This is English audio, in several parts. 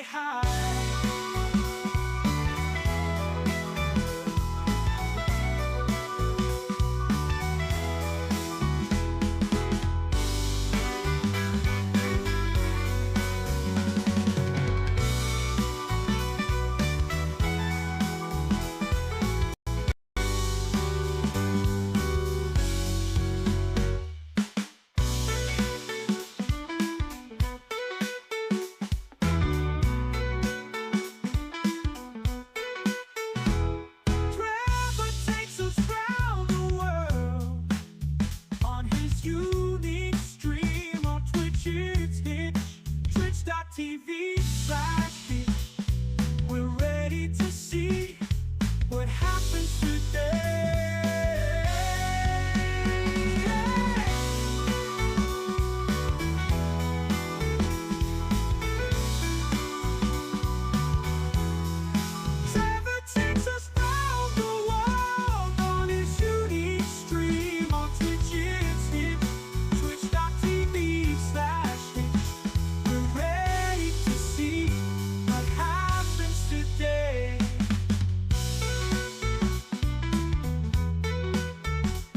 say hi. TV/Hitch. We're ready to see what happens today. Trevor takes us round the world on his unique stream. On Twitch it's Hitch, twitch.tv/Hitch. We're ready to see what happens today.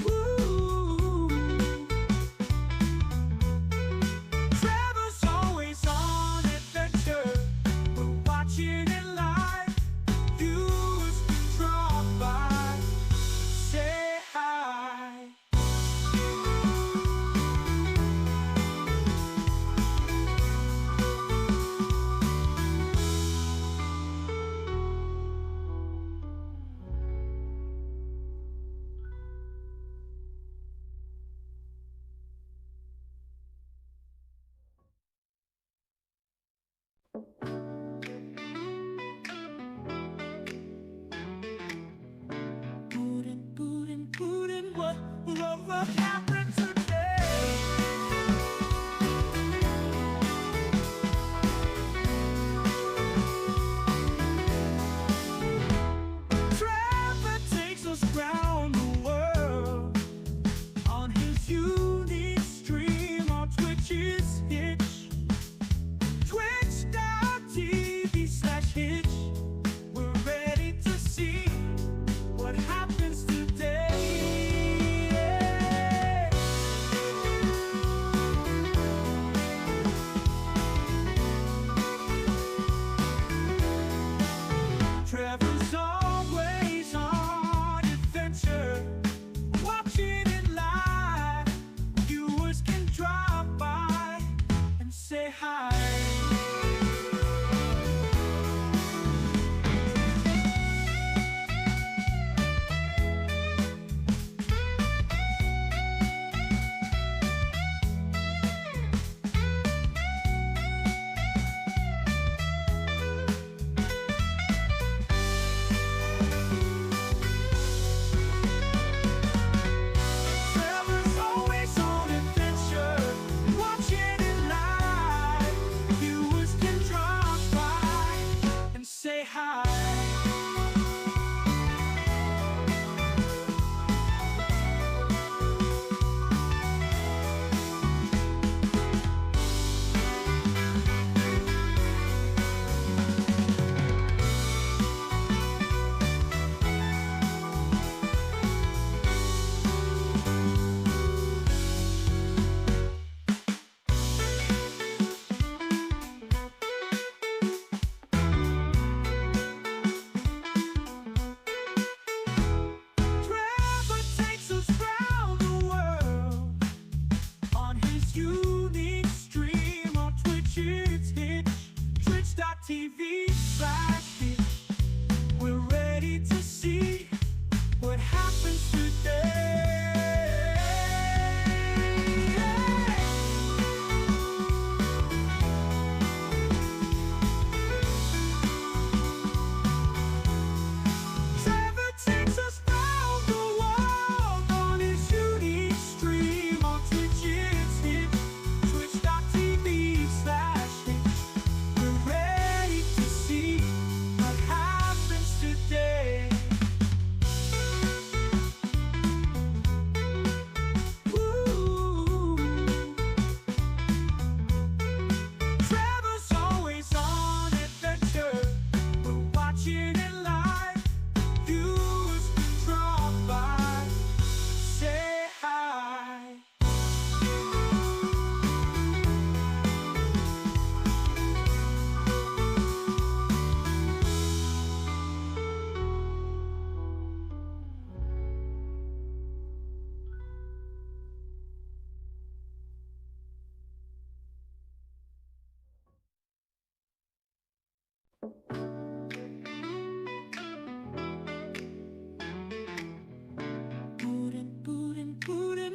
Woo. Trevor's always on adventure. We're watching it live. Viewers can drop by, say hi. Bootin', what happened today? Trevor takes us round the world on his unique stream. On Twitch it's Hitch, twitch.tv/Hitch. We're ready to see what happens today. Trevor's always on adventure, watching it live. Viewers can drop by and say hi. Trevor's always on adventure, watching it live. Viewers can drop by and say hi.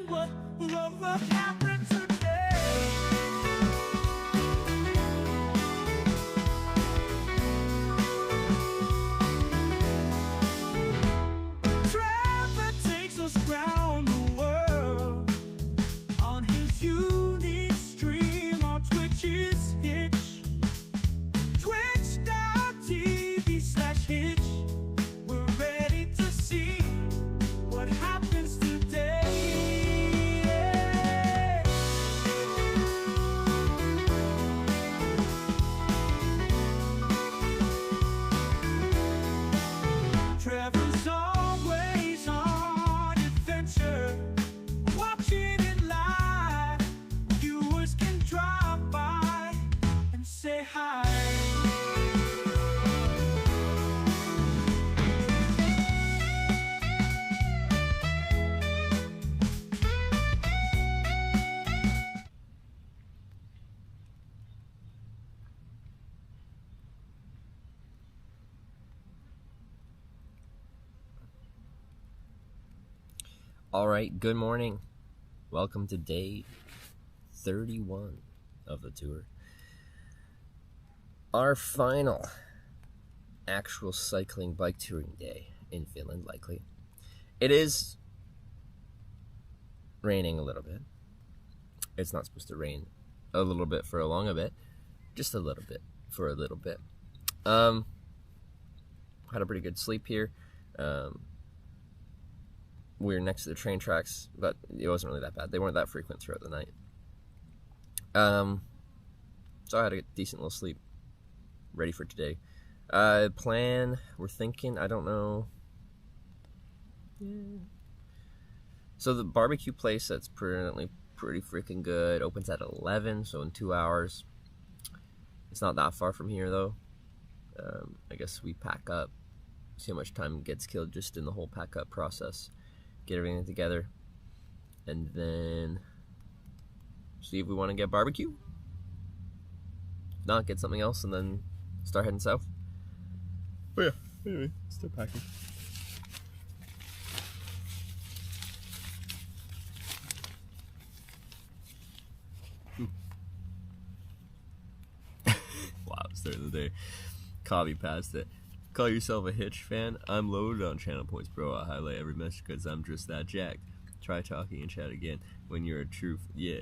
What love happened today? Trevor takes us round the world on his unique stream on Twitch's Hitch. Twitch.tv/Hitch. We're ready to see what happens today. Trevor's always on adventure, watching it live. Viewers can drop by and say hi. All right, good morning. Welcome to day 31 of the tour. Our final actual cycling bike touring day in Finland, likely. It is raining a little bit. It's not supposed to rain a little bit for a long bit, just a little bit for a little bit. Had a pretty good sleep here. We were next to the train tracks, but it wasn't really that bad. They weren't that frequent throughout the night. So I had a decent little sleep, ready for today. Plan, we're thinking, I don't know. Yeah. So the barbecue place that's pretty freaking good opens at 11, so in 2 hours. It's not that far from here, though. I guess we pack up, see how much time gets killed just in the whole pack up process. Get everything together, and then see if we want to get barbecue. If not, get something else, and then start heading south. But yeah, anyway, still packing. Wow, start of the day. Copy past it. Call yourself a Hitch fan? I'm loaded on channel points, bro. I highlight every message because I'm just that jacked. Try talking and chat again when you're a truth. Yeah.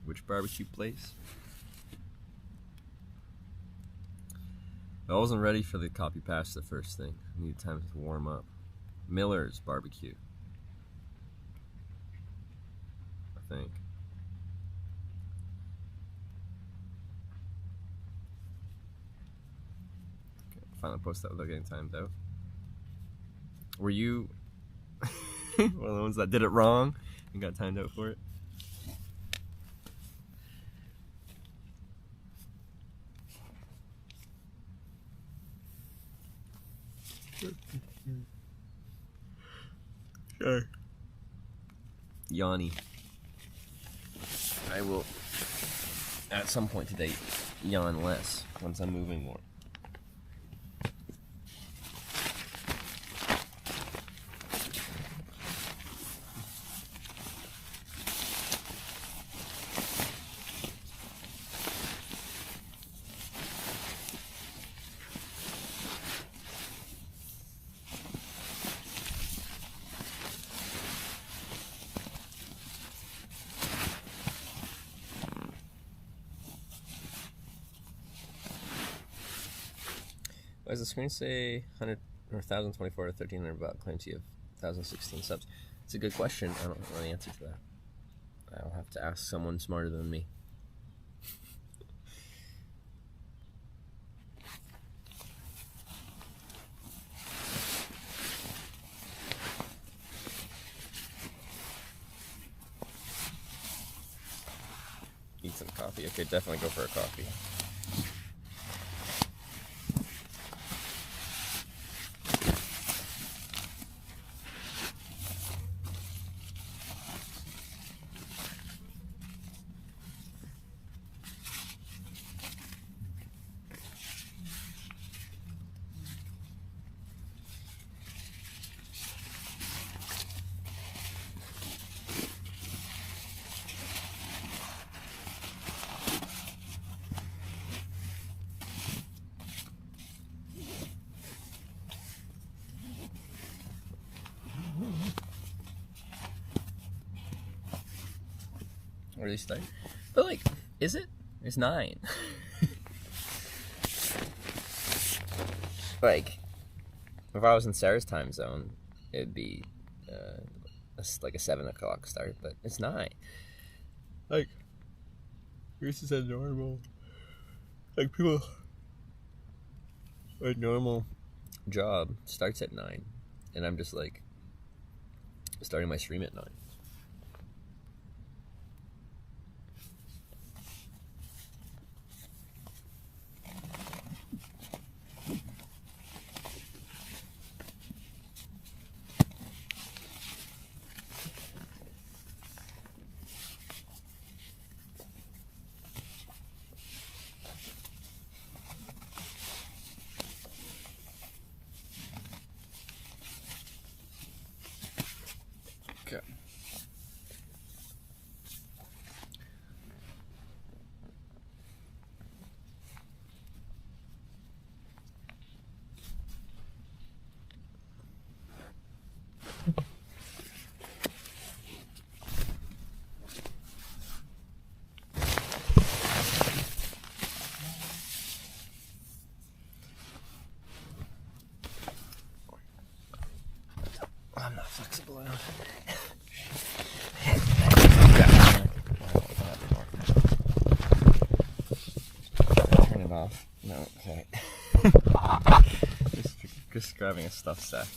Which barbecue place? I wasn't ready for the copy paste the first thing. I needed time to warm up. Miller's barbecue, I think. Finally post that without getting timed out. Were you one of the ones that did it wrong and got timed out for it? Sure. Yanni. I will, at some point today, yawn less once I'm moving more. Why does the screen say 100 or 1,024 or 1,300 baht claims you have 1,016 subs? It's a good question. I don't know the answer to that. I'll have to ask someone smarter than me. Eat some coffee. Okay, definitely go for a coffee. where they start. But like, is it? It's 9. Like, if I was in Sarah's time zone, it'd be like a 7 o'clock start, but it's 9. Like, this is a normal, like, people, a normal job starts at 9, and I'm just like starting my stream at 9. Okay. I'm not flexible enough. Turn it off. No, okay. just grabbing a stuff sack.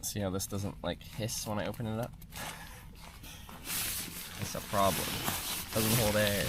See how this doesn't like hiss when I open it up? That's a problem. Doesn't hold air.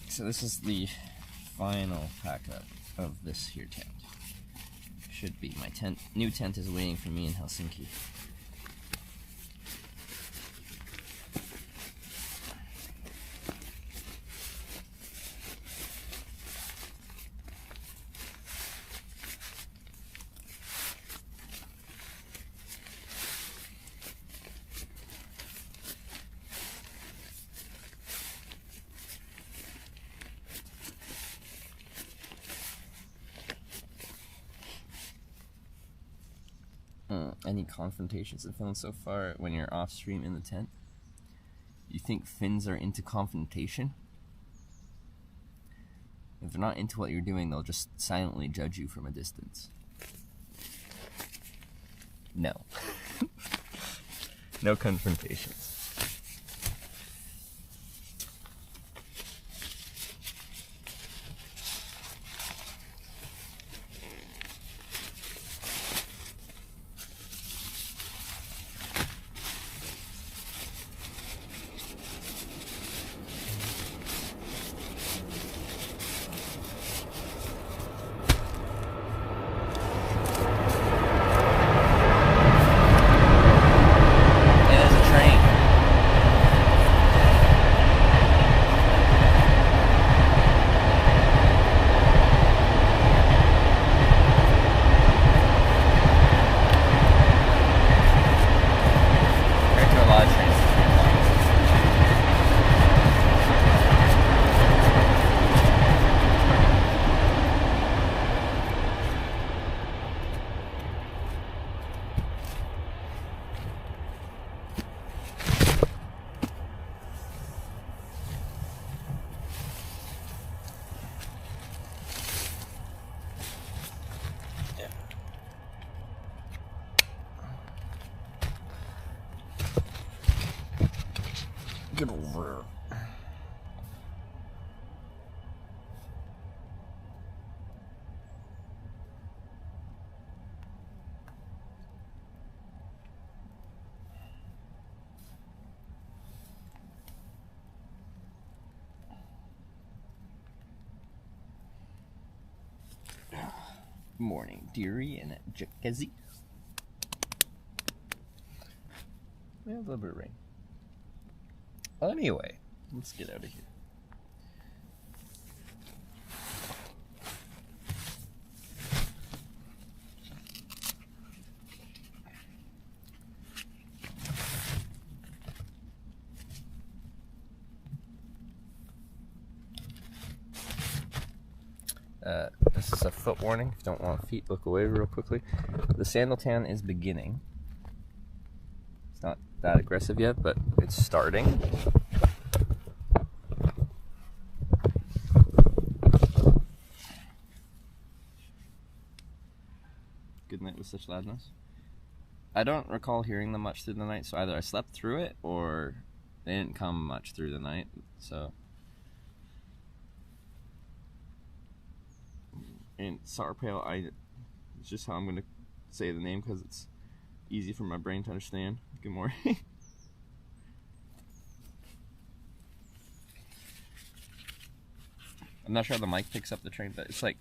So this is the final pack-up of this here tent. Should be. My new tent is waiting for me in Helsinki. Any confrontations in Finland so far when you're off stream in the tent? You think Finns are into confrontation? If they're not into what you're doing, they'll just silently judge you from a distance. No. No confrontations. It is a train. Get over. Morning, dearie and Jackezzy. We have a little bit of rain. Anyway, let's get out of here. This is a foot warning. If you don't want feet, look away real quickly. The sandal tan is beginning. It's not that aggressive yet, but it's starting. Good night with such loudness. I don't recall hearing them much through the night, so either I slept through it or they didn't come much through the night, so. And Sarpale, it's just how I'm going to say the name because it's easy for my brain to understand. Good morning. I'm not sure how the mic picks up the train, but it's like,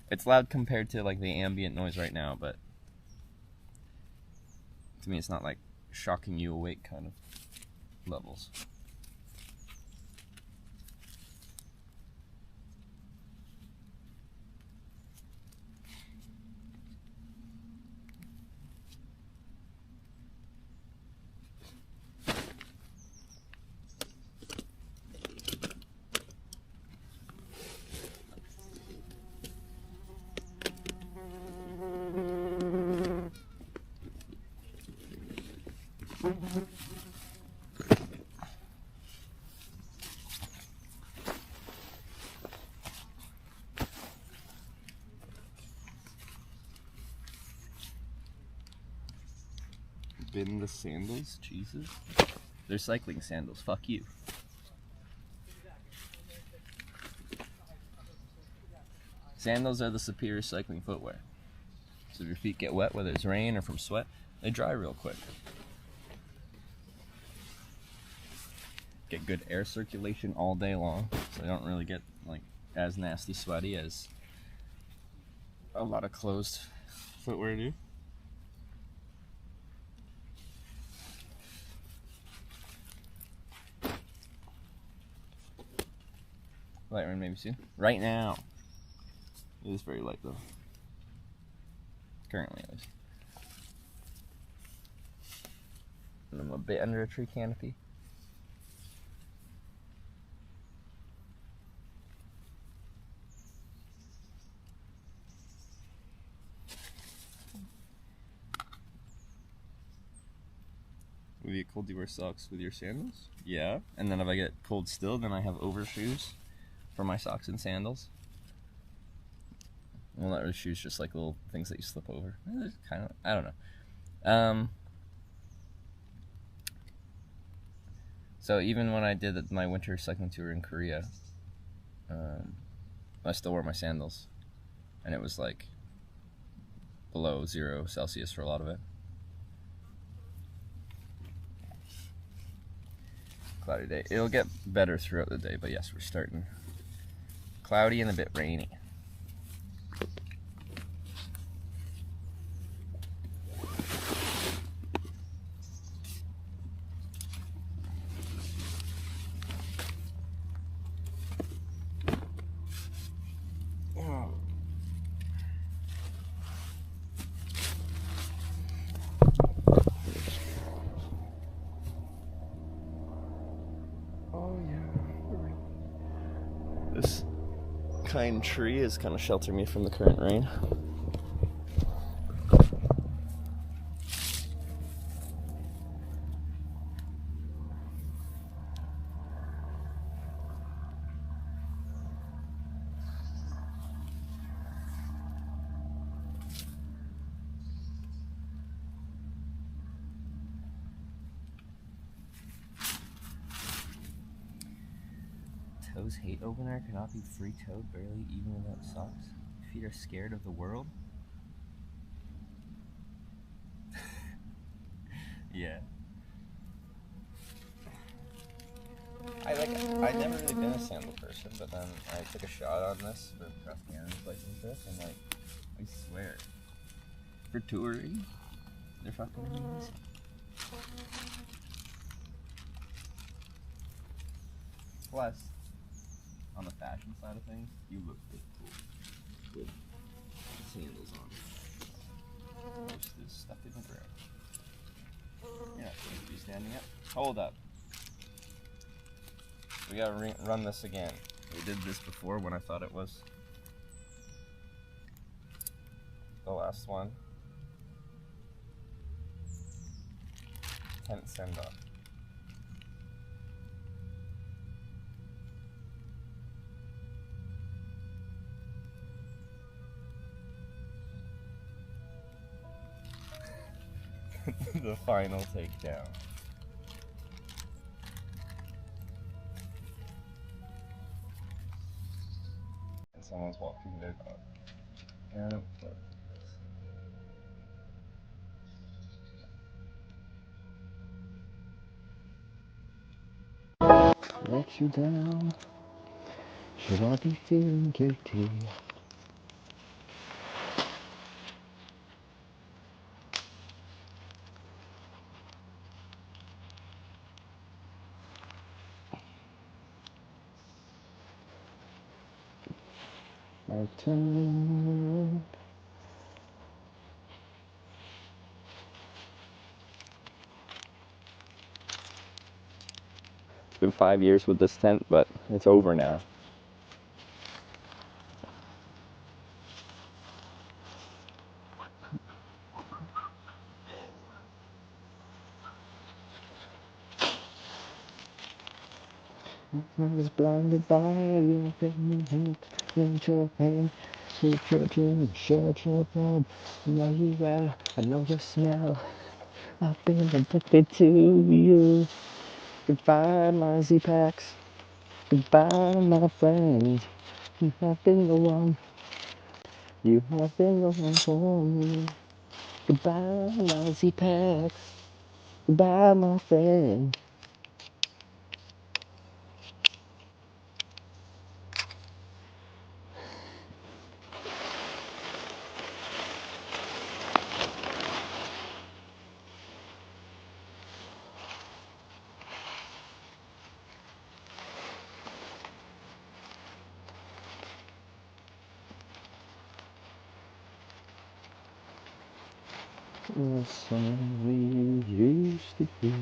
it's loud compared to like the ambient noise right now, but to me it's not like shocking you awake kind of levels. Bin the sandals? Jesus. They're cycling sandals. Fuck you. Sandals are the superior cycling footwear. So if your feet get wet, whether it's rain or from sweat, they dry real quick. Get good air circulation all day long, so they don't really get like as nasty sweaty as a lot of closed footwear do. Light rain maybe soon. Right now. It is very light though. Currently at least. And I'm a bit under a tree canopy. Will you get cold, do you wear socks with your sandals? Yeah. And then if I get cold still, then I have overshoes for my socks and sandals. Well, not really shoes, just like little things that you slip over. Kind of, I don't know. So even when I did my winter cycling tour in Korea, I still wore my sandals, and it was like below 0 Celsius for a lot of it. Cloudy day. It'll get better throughout the day, but yes, we're starting cloudy and a bit rainy. This kind tree is kind of sheltering me from the current rain. Toes hate opener cannot be free-toed barely even without socks. Feet are scared of the world. Yeah. I'd never really been a sandal person, but then I took a shot on this for cross Canada's license this, and like, I swear, for touring, they're fucking amazing. Plus, on the fashion side of things, you look pretty cool with sandals on. Most of this stuff in the ground. You're not supposed to be standing up. Hold up. We gotta run this again. We did this before when I thought it was the last one. 10th send off. The final takedown. And someone's walking their dog. And let you down. Should I be feeling guilty? My turn. It's been 5 years with this tent, but it's over now. I was blinded by your pain, your pain, your pain. I know you well, I know your smell. I've been addicted to you. Goodbye, my Z-Packs. Goodbye, my friends. You have been the one. You have been the one for me. Goodbye, my Z-Packs. Goodbye, my friends. The song we used to hear.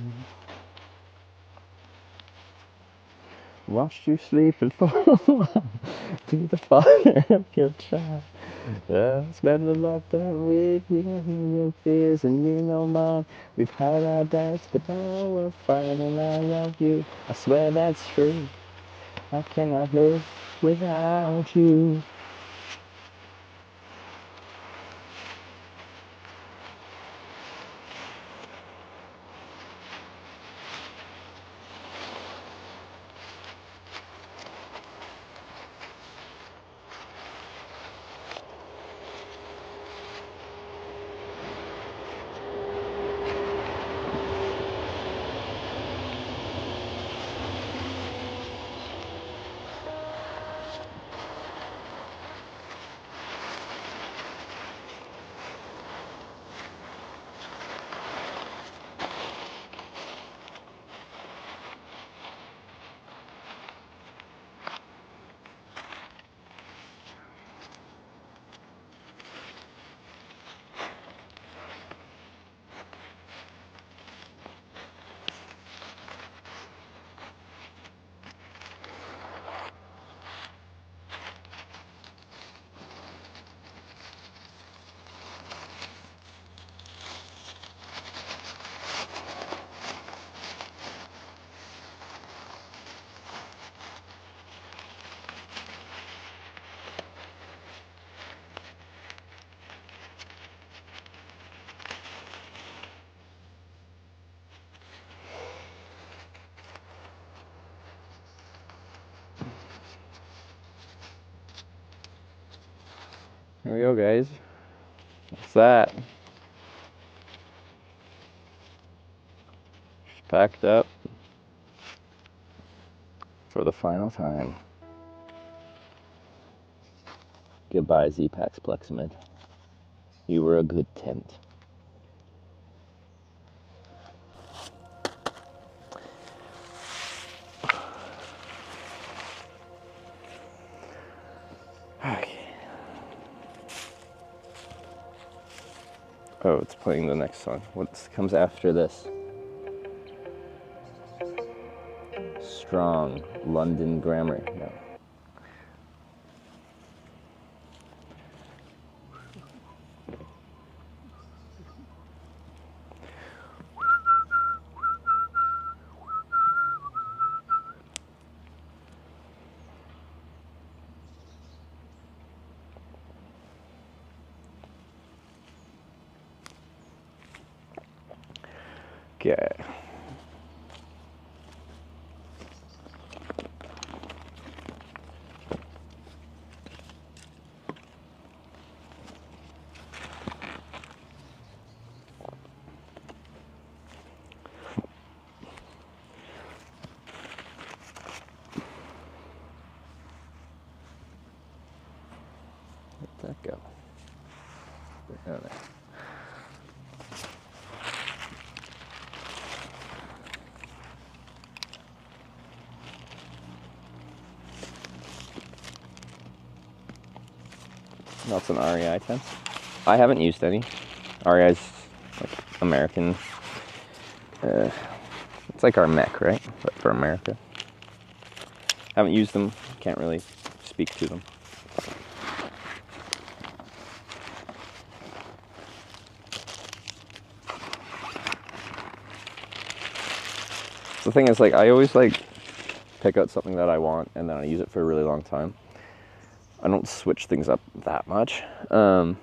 Watched you sleep and fall to the fire of your child. Spend the lockdown with you and your fears and you know mine. We've had our doubts, but now we're fighting. I love you. I swear that's true. I cannot live without you. Here we go, guys. What's that? She's packed up for the final time. Goodbye, Z-Pax Plexamid. You were a good tent. Okay. Oh, it's playing the next song. What comes after this? Strong London Grammar. No. Okay. Where'd that go? Down there. That's an REI tent. I haven't used any. REI's like American. It's like our mech, right? But for America. Haven't used them. Can't really speak to them. The thing is, like, I always like pick out something that I want and then I use it for a really long time. I don't switch things up that much. For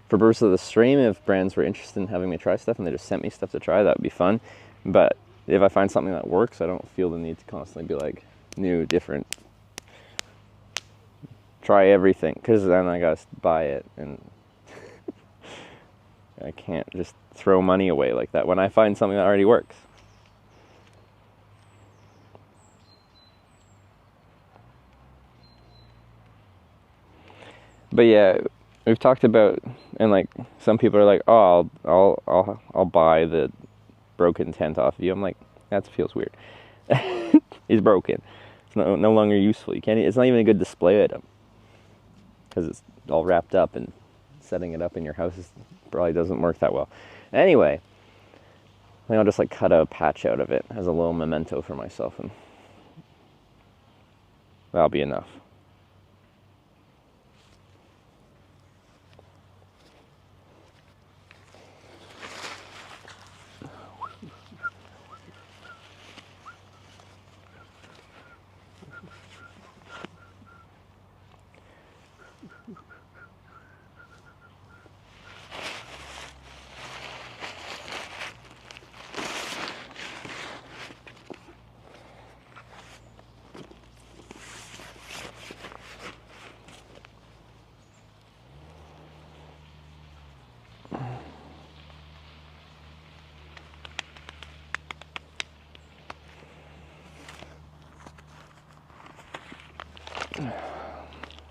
purpose of the stream, if brands were interested in having me try stuff and they just sent me stuff to try, that would be fun. But if I find something that works, I don't feel the need to constantly be like, new, different. Try everything, because then I gotta buy it, and I can't just throw money away like that when I find something that already works. But yeah, we've talked about, and like some people are like, "Oh, I'll buy the broken tent off of you." I'm like, that feels weird. It's broken. It's no longer useful. You can't. It's not even a good display item because it's all wrapped up, and setting it up in your house probably doesn't work that well. Anyway, I think I'll just like cut a patch out of it as a little memento for myself, and that'll be enough.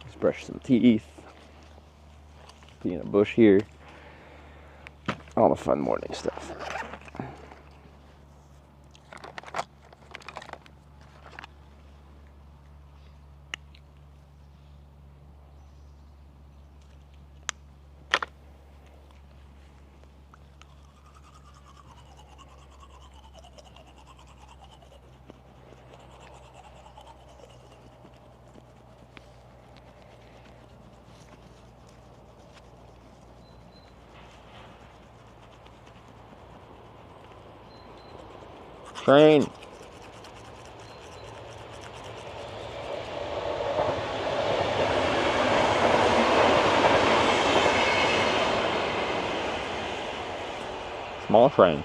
Just brush some teeth, pee in a bush here, all the fun morning stuff. Train. Small train.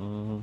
Mhm.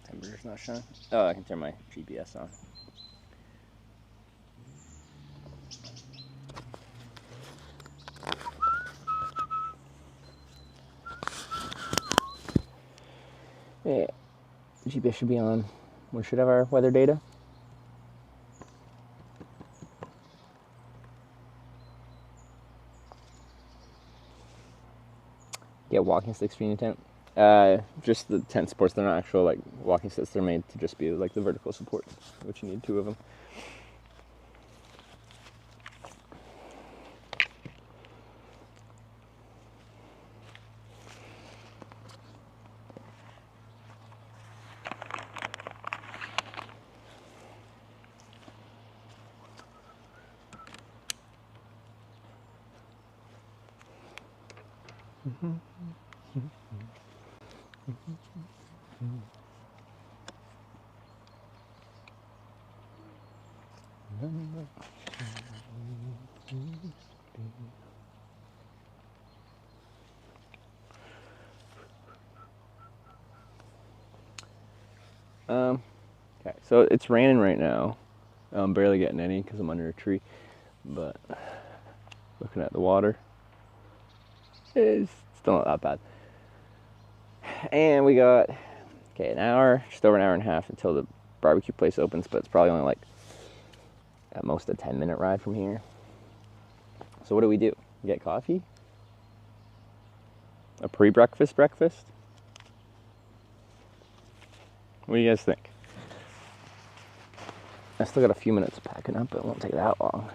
Temperature's not showing. Oh, I can turn my GPS on. Yeah, GPS should be on. We should have our weather data. Yeah, walking sticks for your tent. Just the tent supports. They're not actual like walking sticks. They're made to just be like the vertical support, which you need 2 of them. Okay, so it's raining right now. I'm barely getting any because I'm under a tree, but looking at the water, it's still not that bad. And we got, an hour, just over an hour and a half until the barbecue place opens, but it's probably only like at most a 10-minute ride from here. So what do? We get coffee? A pre-breakfast breakfast? What do you guys think? I still got a few minutes packing up, but it won't take that long.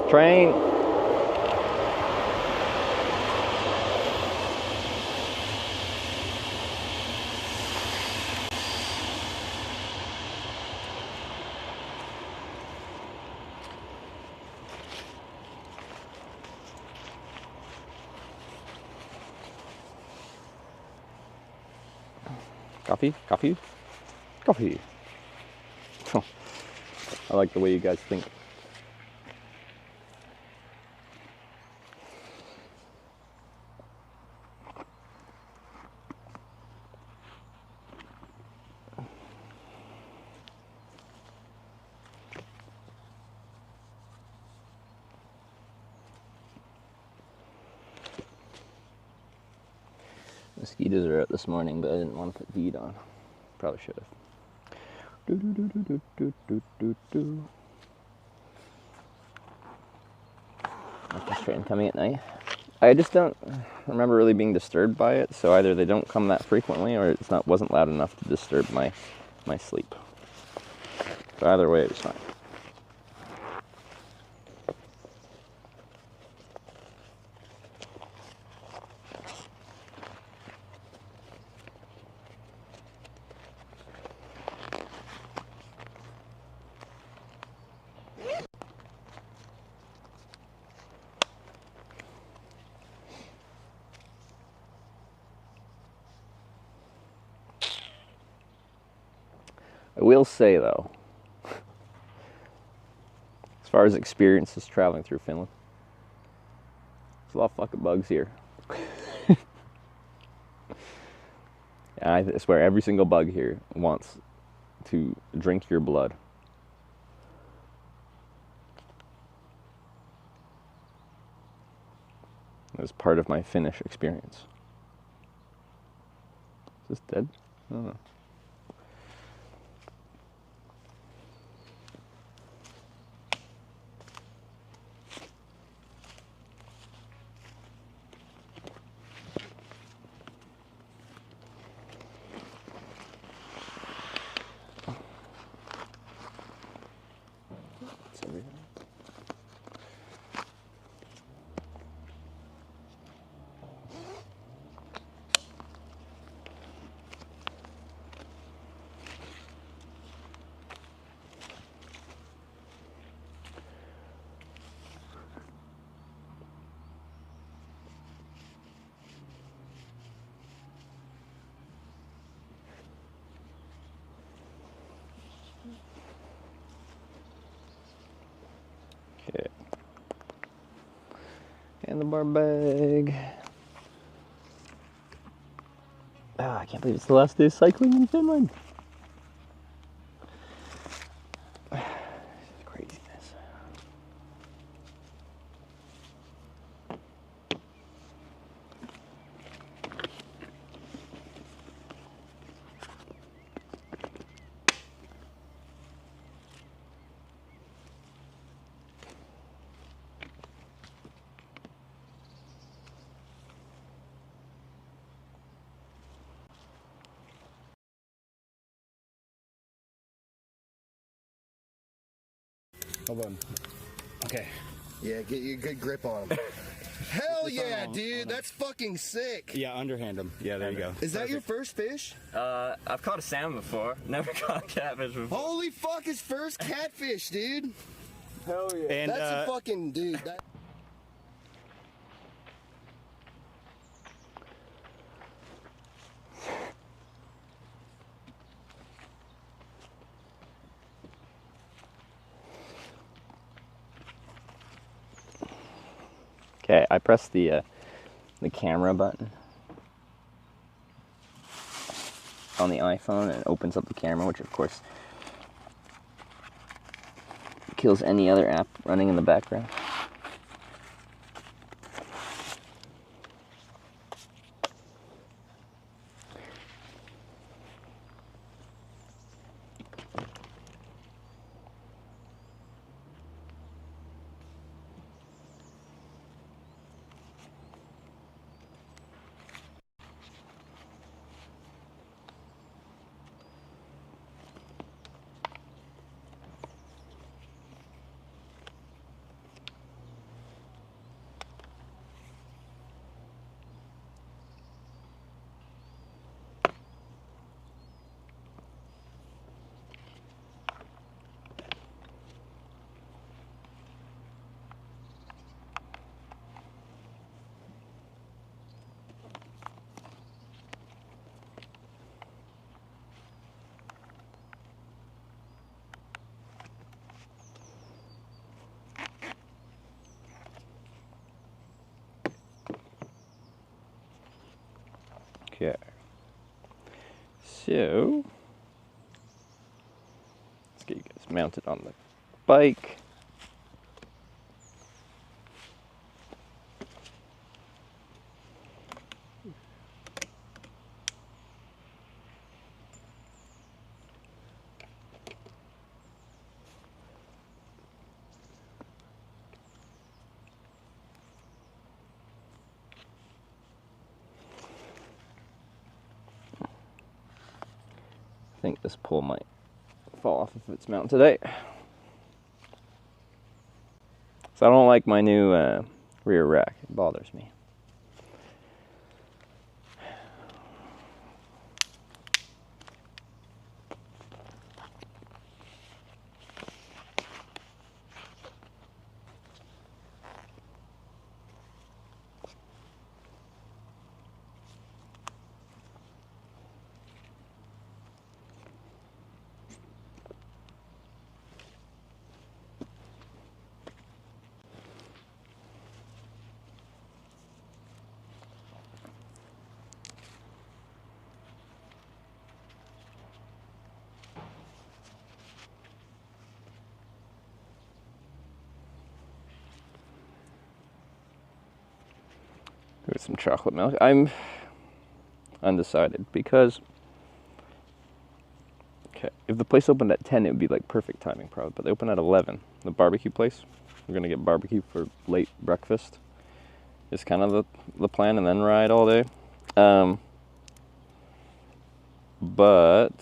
Train. Coffee? Coffee? Coffee. I like the way you guys think. Mosquitoes are out this morning, but I didn't want to put feed on. Probably should have. This train coming at night. I just don't remember really being disturbed by it, so either they don't come that frequently or it's wasn't loud enough to disturb my sleep. But either way, it was fine. I will say, though, as far as experiences traveling through Finland, there's a lot of fucking bugs here. And I swear every single bug here wants to drink your blood. It was part of my Finnish experience. Is this dead? I don't know. Okay. Handlebar bag. Ah, I can't believe it's the last day of cycling in Finland. Craziness. Hold on. Okay. Yeah, get you a good grip on him. Hell yeah, dude. That's fucking sick. Yeah, underhand him. Yeah, there you go. Is that your first fish? I've caught a salmon before. Never caught a catfish before. Holy fuck, his first catfish, dude. Hell yeah. And That's a fucking dude. That... Okay, I pressed the camera button on the iPhone and it opens up the camera, which of course kills any other app running in the background. go. So, let's get you guys mounted on the bike. I think this pole might fall off if it's mounted today. So I don't like my new rear rack. It bothers me. There's some chocolate milk. I'm undecided because, okay, if the place opened at 10, it would be like perfect timing probably, but they open at 11. The barbecue place, we're gonna get barbecue for late breakfast. It's kind of the plan, and then ride all day. But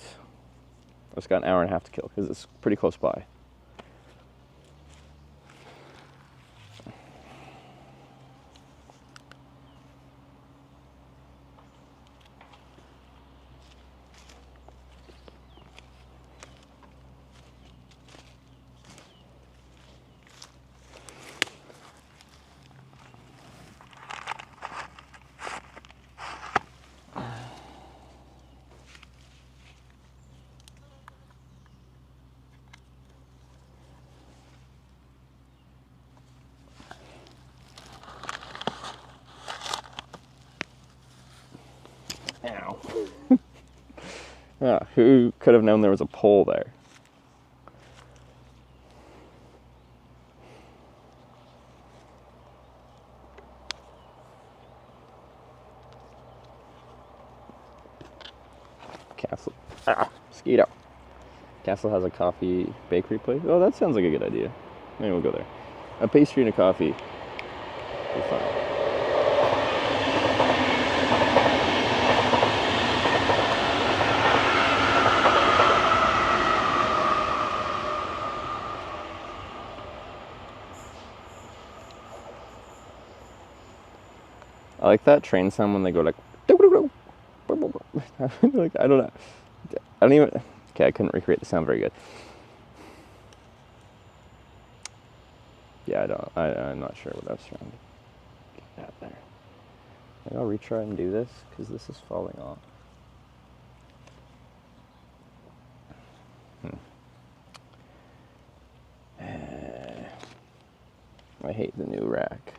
I've just got an hour and a half to kill because it's pretty close by. Ow. Who could have known there was a pole there? Castle. Mosquito. Castle has a coffee bakery place. Oh, that sounds like a good idea. Maybe we'll go there. A pastry and a coffee. Be fine. I like that train sound when they go like, like I don't know. I don't even. Okay, I couldn't recreate the sound very good. Yeah, I'm not sure what I was trying to get at there. Maybe I'll retry and do this because this is falling off. I hate the new rack.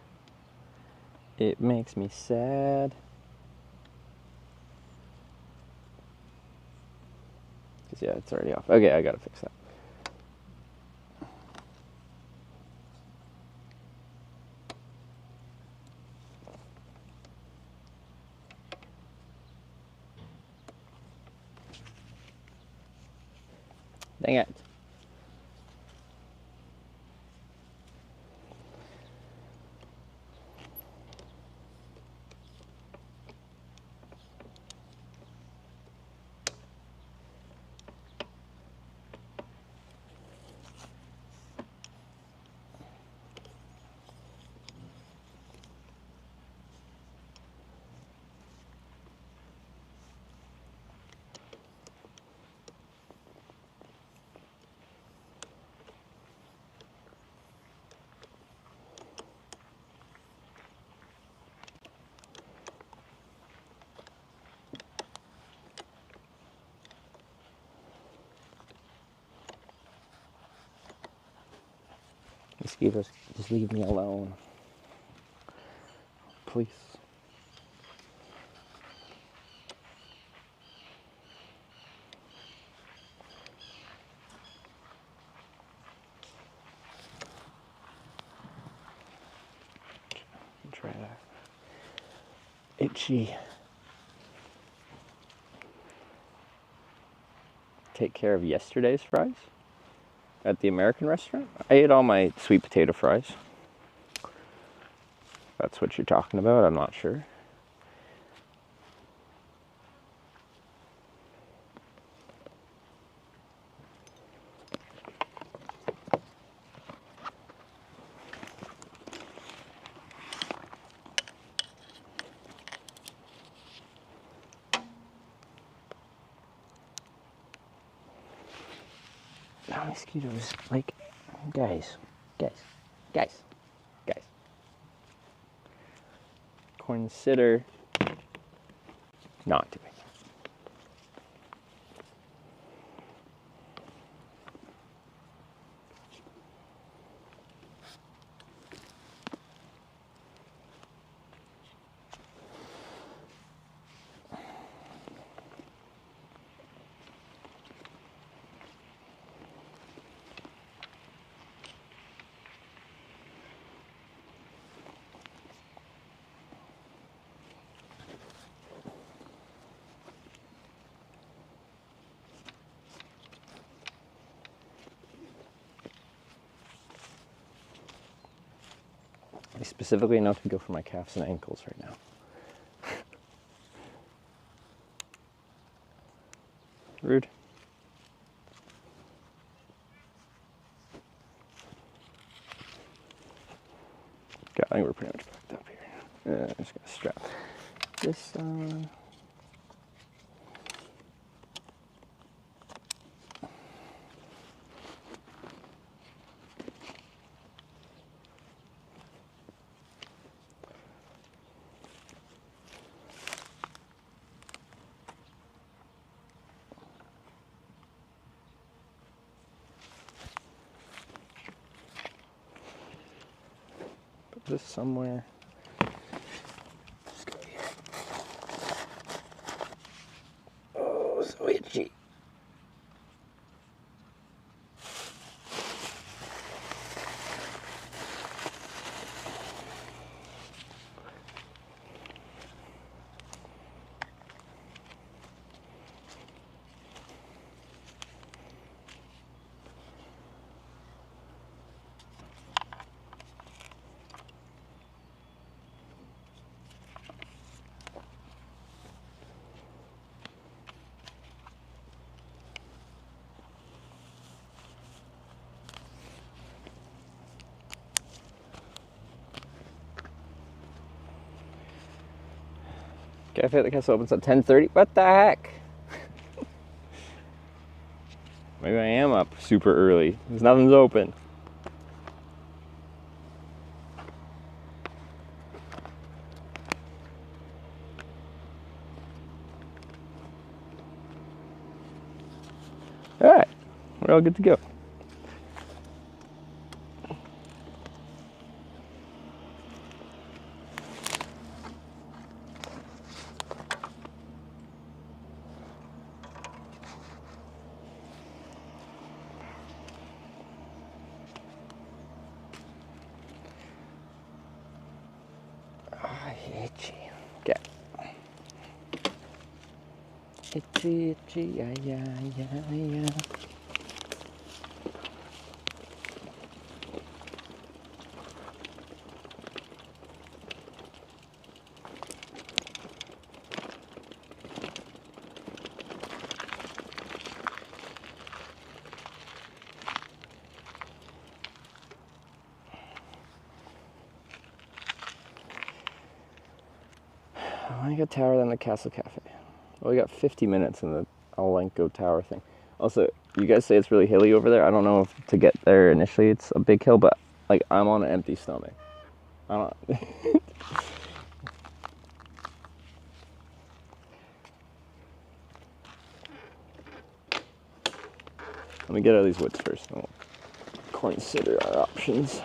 It makes me sad. Cause yeah, it's already off. Okay, I gotta fix that. Dang it. Mosquitoes, just leave me alone. Please. itchy. Take care of yesterday's fries at the American restaurant. I ate all my sweet potato fries. That's what you're talking about, I'm not sure. Mosquitoes, like, guys. Consider not doing it. I specifically know to go for my calves and ankles right now. Rude. Okay, I think we're pretty much packed up here. I'm just gonna strap this on. This somewhere. Let's go here. Oh, so itchy. Cafe at the Castle opens at 10:30. What the heck? Maybe I am up super early because nothing's open. All right, we're all good to go. Itchy. Okay. Itchy, itchy, yeah, yeah, yeah, yeah. I got tower, then the Castle Cafe. Well, we got 50 minutes in the Alenko Tower thing. Also, you guys say it's really hilly over there. I don't know if to get there initially it's a big hill, but like I'm on an empty stomach. I don't. Let me get out of these woods first. And we'll consider our options.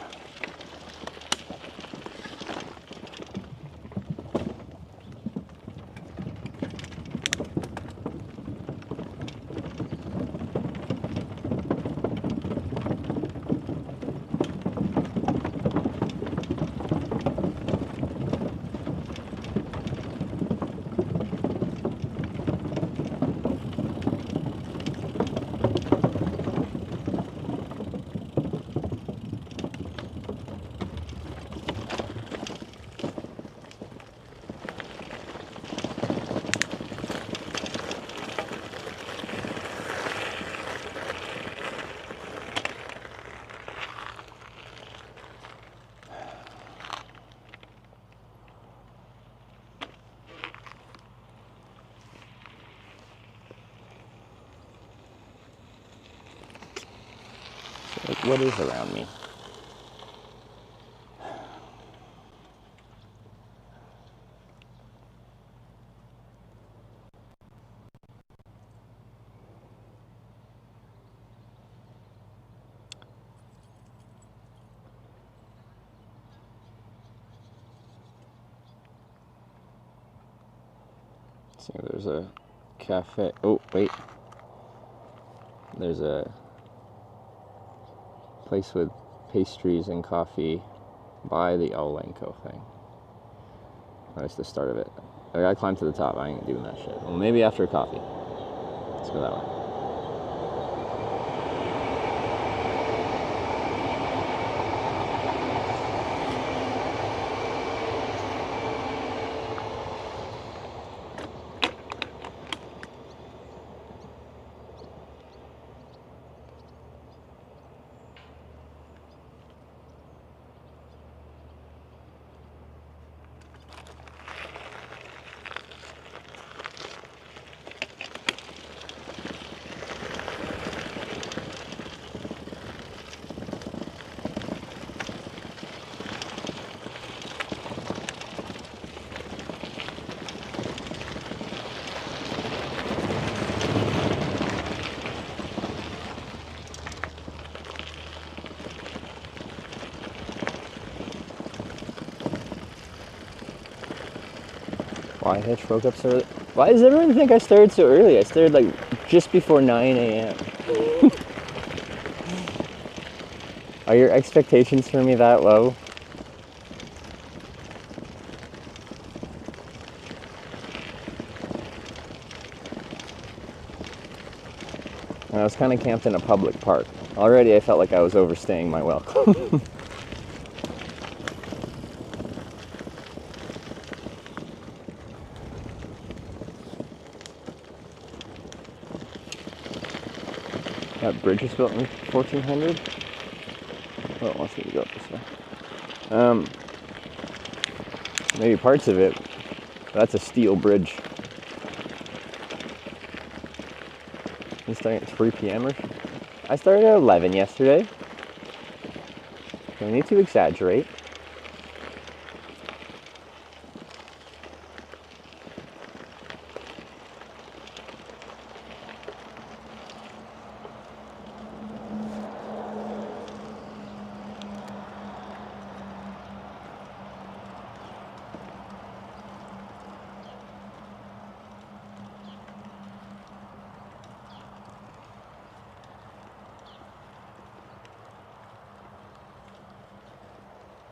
Like, what is around me? See, there's a cafe. Oh, wait. There's a place with pastries and coffee by the Olenko thing. That's the start of it. I gotta climb to the top. I ain't doing that shit. Well, maybe after coffee. Let's go that way. Why Hitch woke up so early? Why does everyone think I started so early? I started like just before 9 a.m. Are your expectations for me that low? I was kind of camped in a public park. Already I felt like I was overstaying my welcome. That bridge was built in 1400? Oh, it wants me to go up this way. Maybe parts of it. That's a steel bridge. I'm starting at 3 p.m. or I started at 11 yesterday. I need to exaggerate.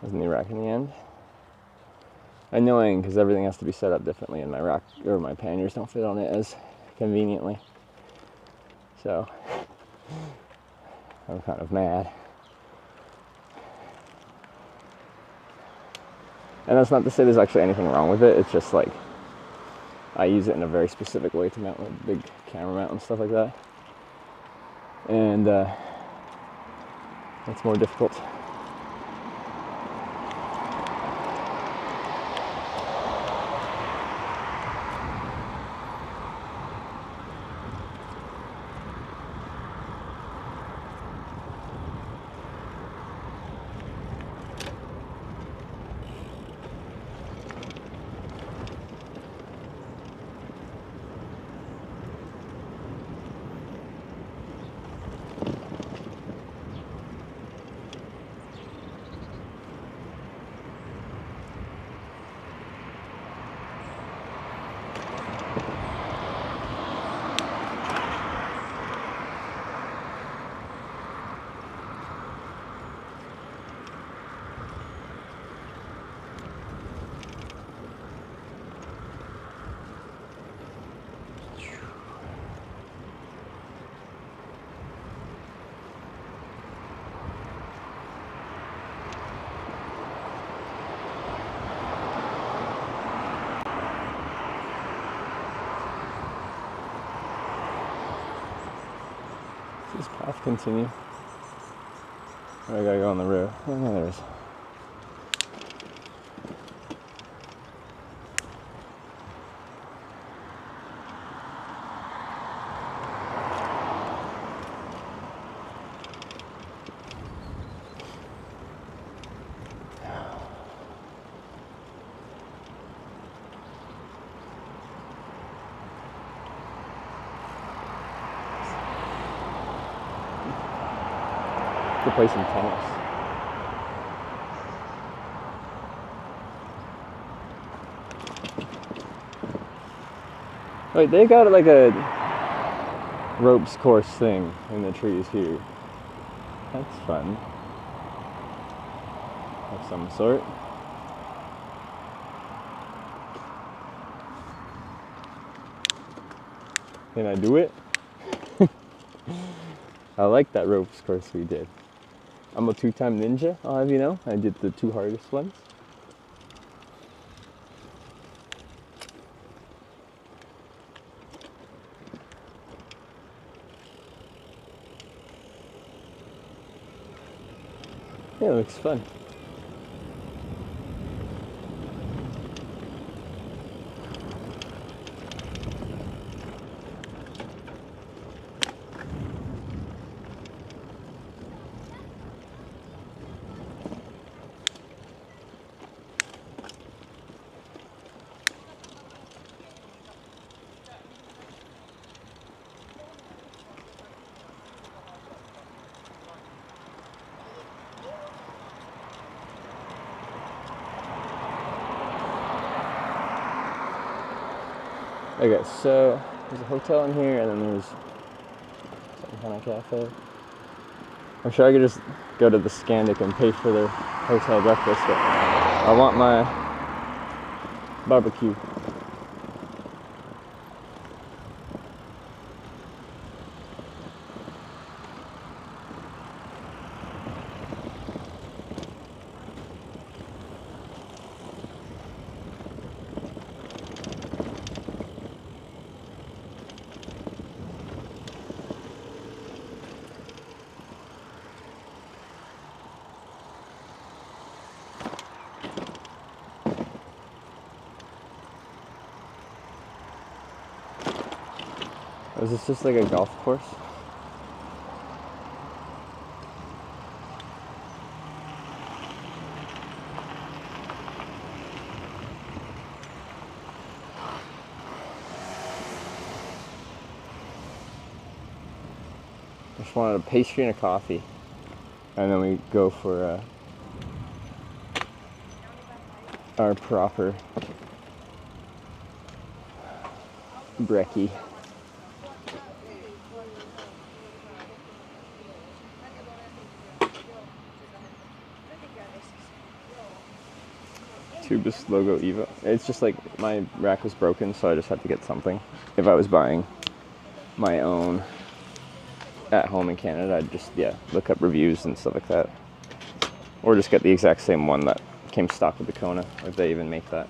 Isn't the rack in the end? Annoying because everything has to be set up differently and my rack or my panniers don't fit on it as conveniently. So I'm kind of mad. And that's not to say there's actually anything wrong with it, it's just like I use it in a very specific way to mount a big camera mount and stuff like that. And it's more difficult. Does this path continue? Or I gotta go on the road? Oh, no, there is. to play some tennis. Like, they got like a ropes course thing in the trees here. That's fun. Of some sort. Can I do it? I like that ropes course we did. I'm a 2-time ninja, I'll have you know. I did the 2 hardest ones. Yeah, it looks fun. Okay, so there's a hotel in here, and then there's some kind of cafe. I'm sure I could just go to the Scandic and pay for their hotel breakfast, but I want my barbecue. Is this just like a golf course? I just wanted a pastry and a coffee. And then we go for our proper brekkie. Tubus logo Evo. It's just like my rack was broken, so I just had to get something. If I was buying my own at home in Canada, I'd just, look up reviews and stuff like that. Or just get the exact same one that came stock with the Kona, if they even make that.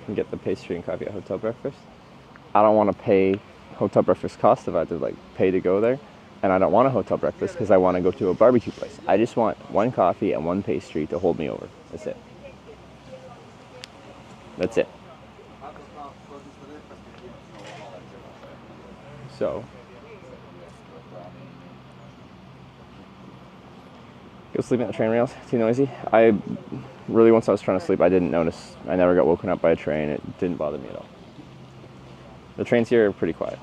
And get the pastry and coffee at hotel breakfast. I don't want to pay hotel breakfast cost if I had to like pay to go there, and I don't want a hotel breakfast because I want to go to a barbecue place. I just want 1 coffee and 1 pastry to hold me over. That's it. That's it. So go sleep at the train rails. Too noisy. Really, once I was trying to sleep, I didn't notice. I never got woken up by a train. It didn't bother me at all. The trains here are pretty quiet.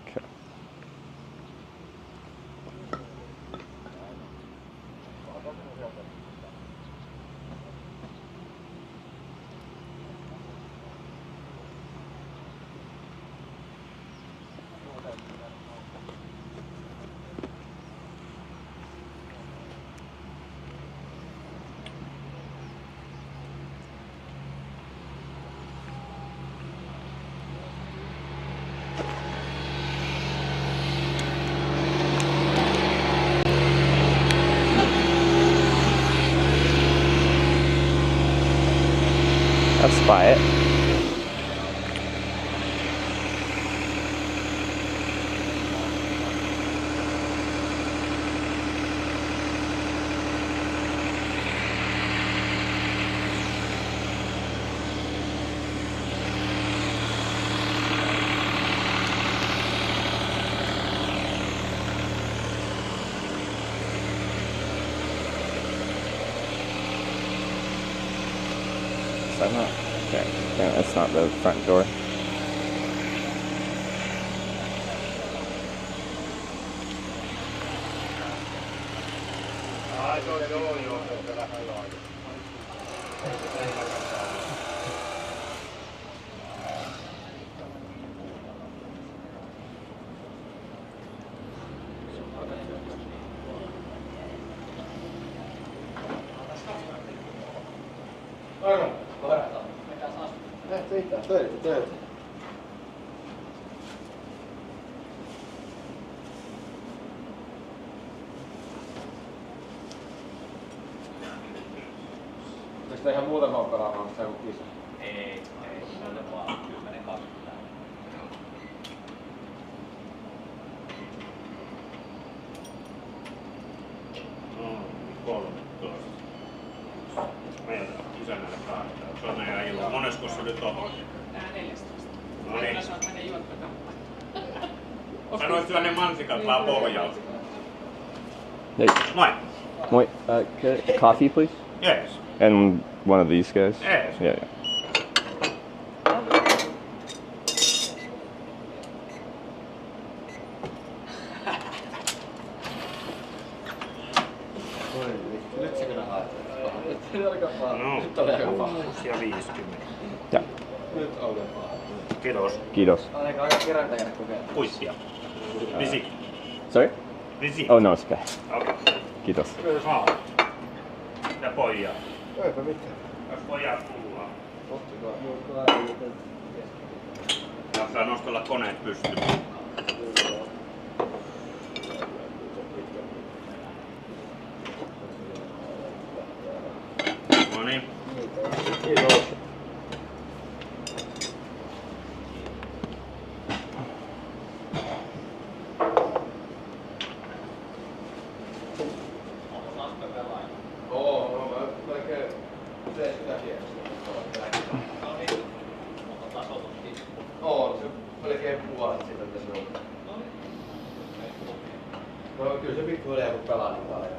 Okay. buy it. Is that not? Okay, yeah, that's not the front door. Onko ihan muutama pelaamaan se joku kisa? Ei, se on vaan 10-20. No, 13. Meiltä isännälle päättää. Se on meidän ilo. Monesko se nyt on? Nää 14. No niin. Tässä on hänen juottakauppa. Sanoit syö ne mansikat vaan pohjalla. Hey, Moi. wait, coffee, please, Yes. and one of these guys. Yes. Yeah, yeah. Nyt se kyllä haettiin. Nyt oli aika paha. No. Nyt oli aika paha. 50. Yeah. Nyt oli paha. Kiitos. Kiitos. Aika kerätäjänä kokeilla. Kuittia. Visi. Sorry? Visi. Oh no, it's okay. Okei. Kiitos. Aa. Ja pojat. Eipä mitään. Jos pojat tullaan. Ottakaa. Muutkaa. Jaksaa nostella koneet pystyyn. No niin. Kiitos. Oo, no melkein 70 kierrosta. On se melkein puolet siitä, mitä se on. No kyllä se pikkuhiljaa kun pelaa niin paljon.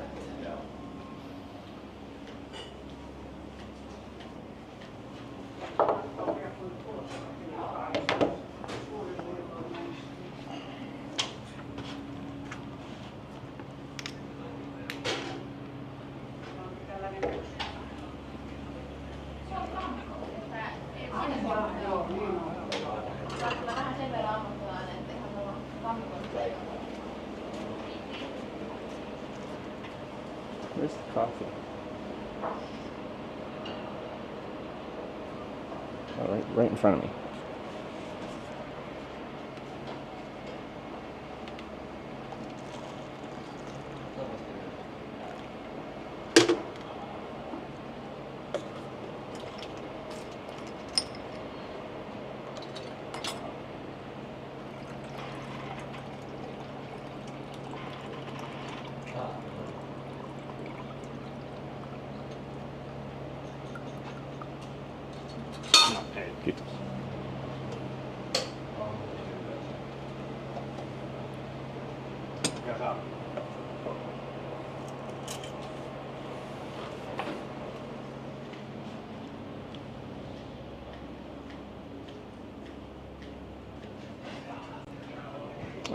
Vähän sen verran ammattilainen, että ihan olla kammikossa. Where's the coffee? Oh, right in front of me. No, hei. Kiitos. Ja saa.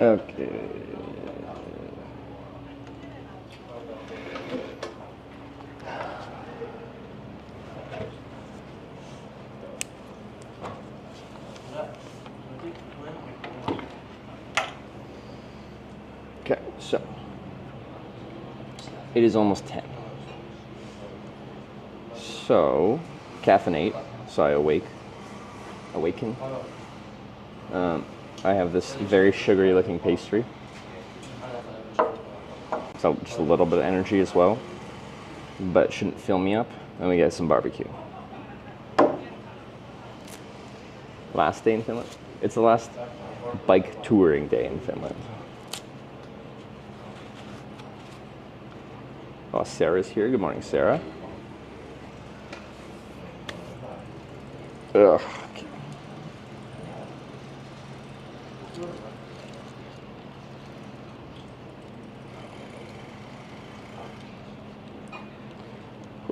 Okay. Okay, so it is almost 10. So caffeinate, so I awaken. I have this very sugary looking pastry. So just a little bit of energy as well, but it shouldn't fill me up. And we got some barbecue. Last day in Finland? It's the last bike touring day in Finland. Oh, Sarah's here. Good morning, Sarah. Ugh.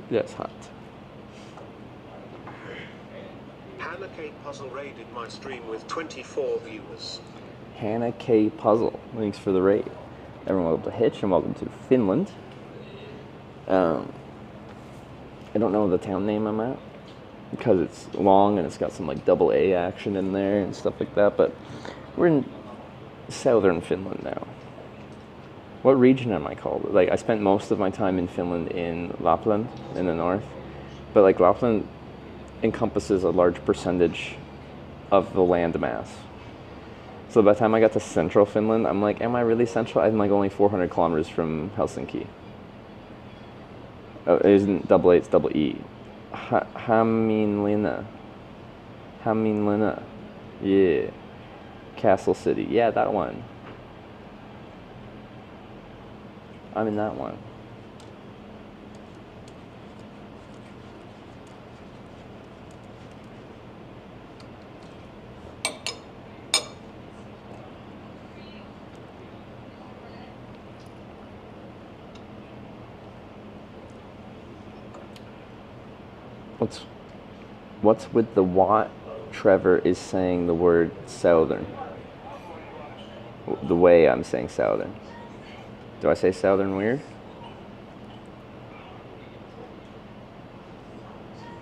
That's hot. Hannah K. Puzzle raided my stream with 24 viewers. Hannah K. Puzzle. Thanks for the raid. Everyone, welcome to Hitch and welcome to Finland. I don't know the town name I'm at because it's long and it's got some like double A action in there and stuff like that, but we're in southern Finland now. What region am I called? Like, I spent most of my time in Finland in Lapland in the north, but like Lapland encompasses a large percentage of the land mass. So by the time I got to central Finland, I'm like, am I really central? I'm like only 400 kilometers from Helsinki. Oh, it isn't double A, it's double E. Hämeenlinna. Hämeenlinna. Yeah. Castle City. Yeah, that one. I'm in that one. What's with the what? Trevor is saying the word southern. The way I'm saying southern. Do I say southern weird?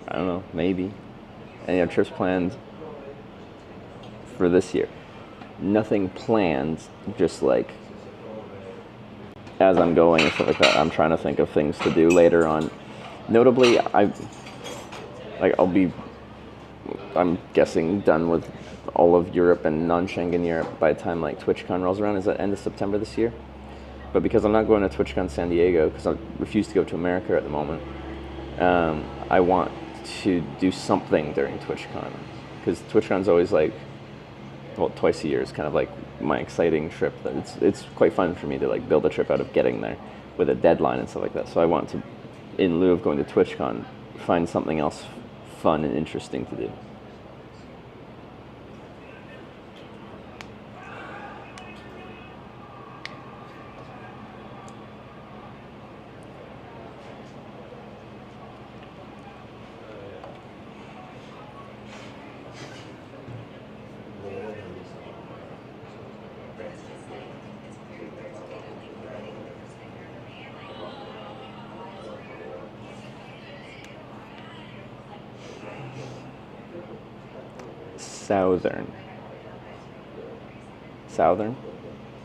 I don't know, maybe. Any other trips planned for this year? Nothing planned, just like as I'm going and stuff like that. I'm trying to think of things to do later on. Notably, I'm guessing done with all of Europe and non-Schengen Europe by the time like TwitchCon rolls around. Is that end of September this year? But because I'm not going to TwitchCon San Diego, because I refuse to go to America at the moment, I want to do something during TwitchCon. Because TwitchCon's always like, well, twice a year is kind of like my exciting trip. It's quite fun for me to like build a trip out of getting there with a deadline and stuff like that. So I want to, in lieu of going to TwitchCon, find something else fun and interesting to do.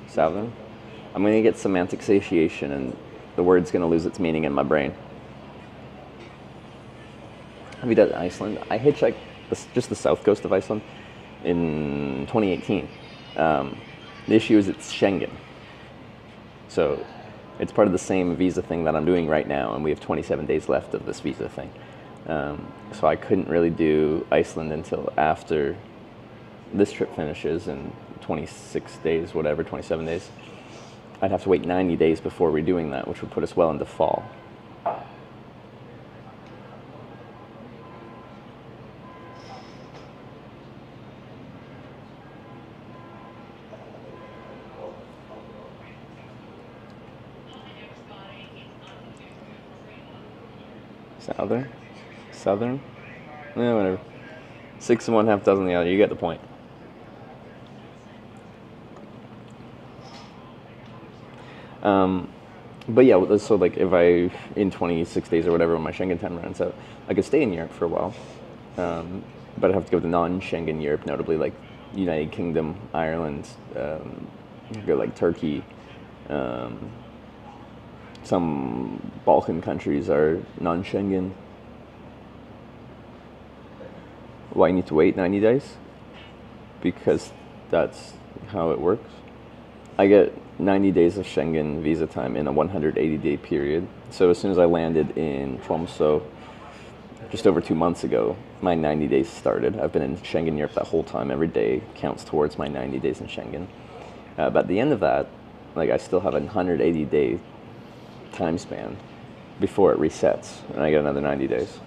Southern. I'm going to get semantic satiation and the word's going to lose its meaning in my brain. Have you done Iceland? I hitchhiked just the south coast of Iceland in 2018. The issue is it's Schengen. So it's part of the same visa thing that I'm doing right now, and we have 27 days left of this visa thing. So I couldn't really do Iceland until after this trip finishes in 26 days, whatever, 27 days. I'd have to wait 90 days before we're doing that, which would put us well into fall. Southern? Yeah, whatever. 6 and 1/2 dozen the other. You get the point. But yeah, so like if I, in 26 days or whatever, when my Schengen time runs out, I could stay in Europe for a while. But I'd have to go to non-Schengen Europe, notably like United Kingdom, Ireland, go like Turkey. Some Balkan countries are non-Schengen. Why you need to wait 90 days? Because that's how it works. I get 90 days of Schengen visa time in a 180-day period. So as soon as I landed in Tromsø just over 2 months ago, my 90 days started. I've been in Schengen Europe that whole time. Every day counts towards my 90 days in Schengen. But at the end of that, like, I still have a 180-day time span before it resets, and I get another 90 days.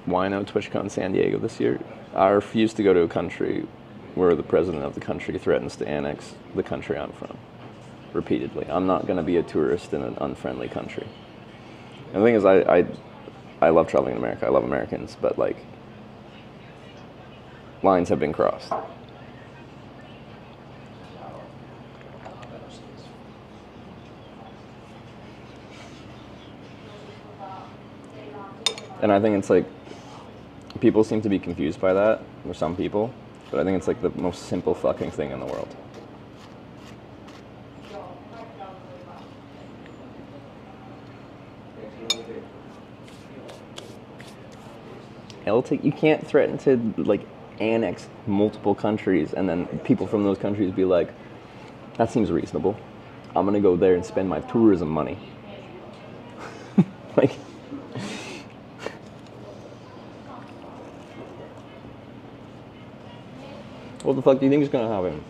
Why no TwitchCon San Diego this year? I refuse to go to a country where the president of the country threatens to annex the country I'm from. Repeatedly. I'm not going to be a tourist in an unfriendly country. And the thing is, I love traveling in America. I love Americans, but, like, lines have been crossed. And I think it's like, people seem to be confused by that, or some people, but I think it's like the most simple fucking thing in the world. You can't threaten to, like, annex multiple countries and then people from those countries be like, that seems reasonable. I'm gonna go there and spend my tourism money. Like, what the fuck do you think is gonna happen?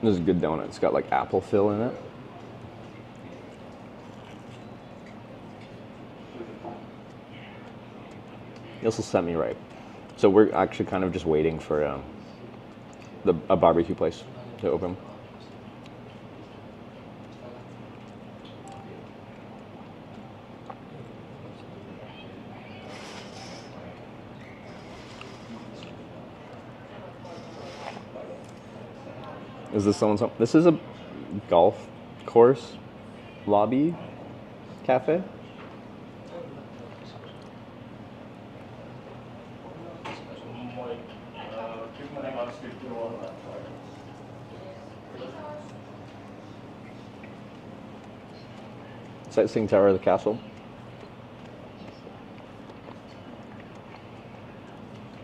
This is a good donut. It's got, like, apple fill in it. This will set me right. So we're actually kind of just waiting for a barbecue place to open. Is this someone's home? This is a golf course lobby cafe. Sightseeing tower of the castle.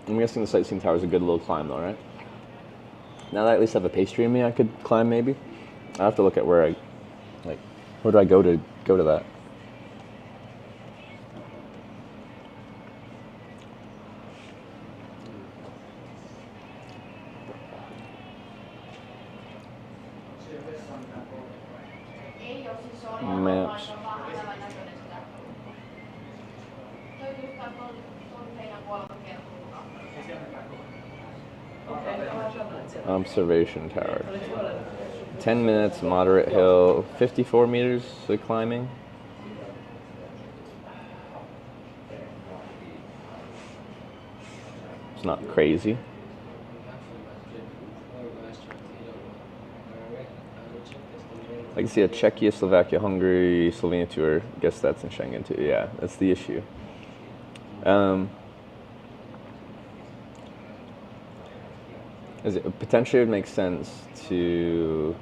I'm guessing the sightseeing tower is a good little climb though, right? Now that I at least have a pastry in me, I could climb maybe. I have to look at where do I go to that? Maps. Observation tower. 10 minutes, moderate hill, 54 meters of climbing. It's not crazy. I can see a Czechia, Slovakia, Hungary, Slovenia tour. Guess that's in Schengen too. Yeah, that's the issue. Potentially it would make sense to...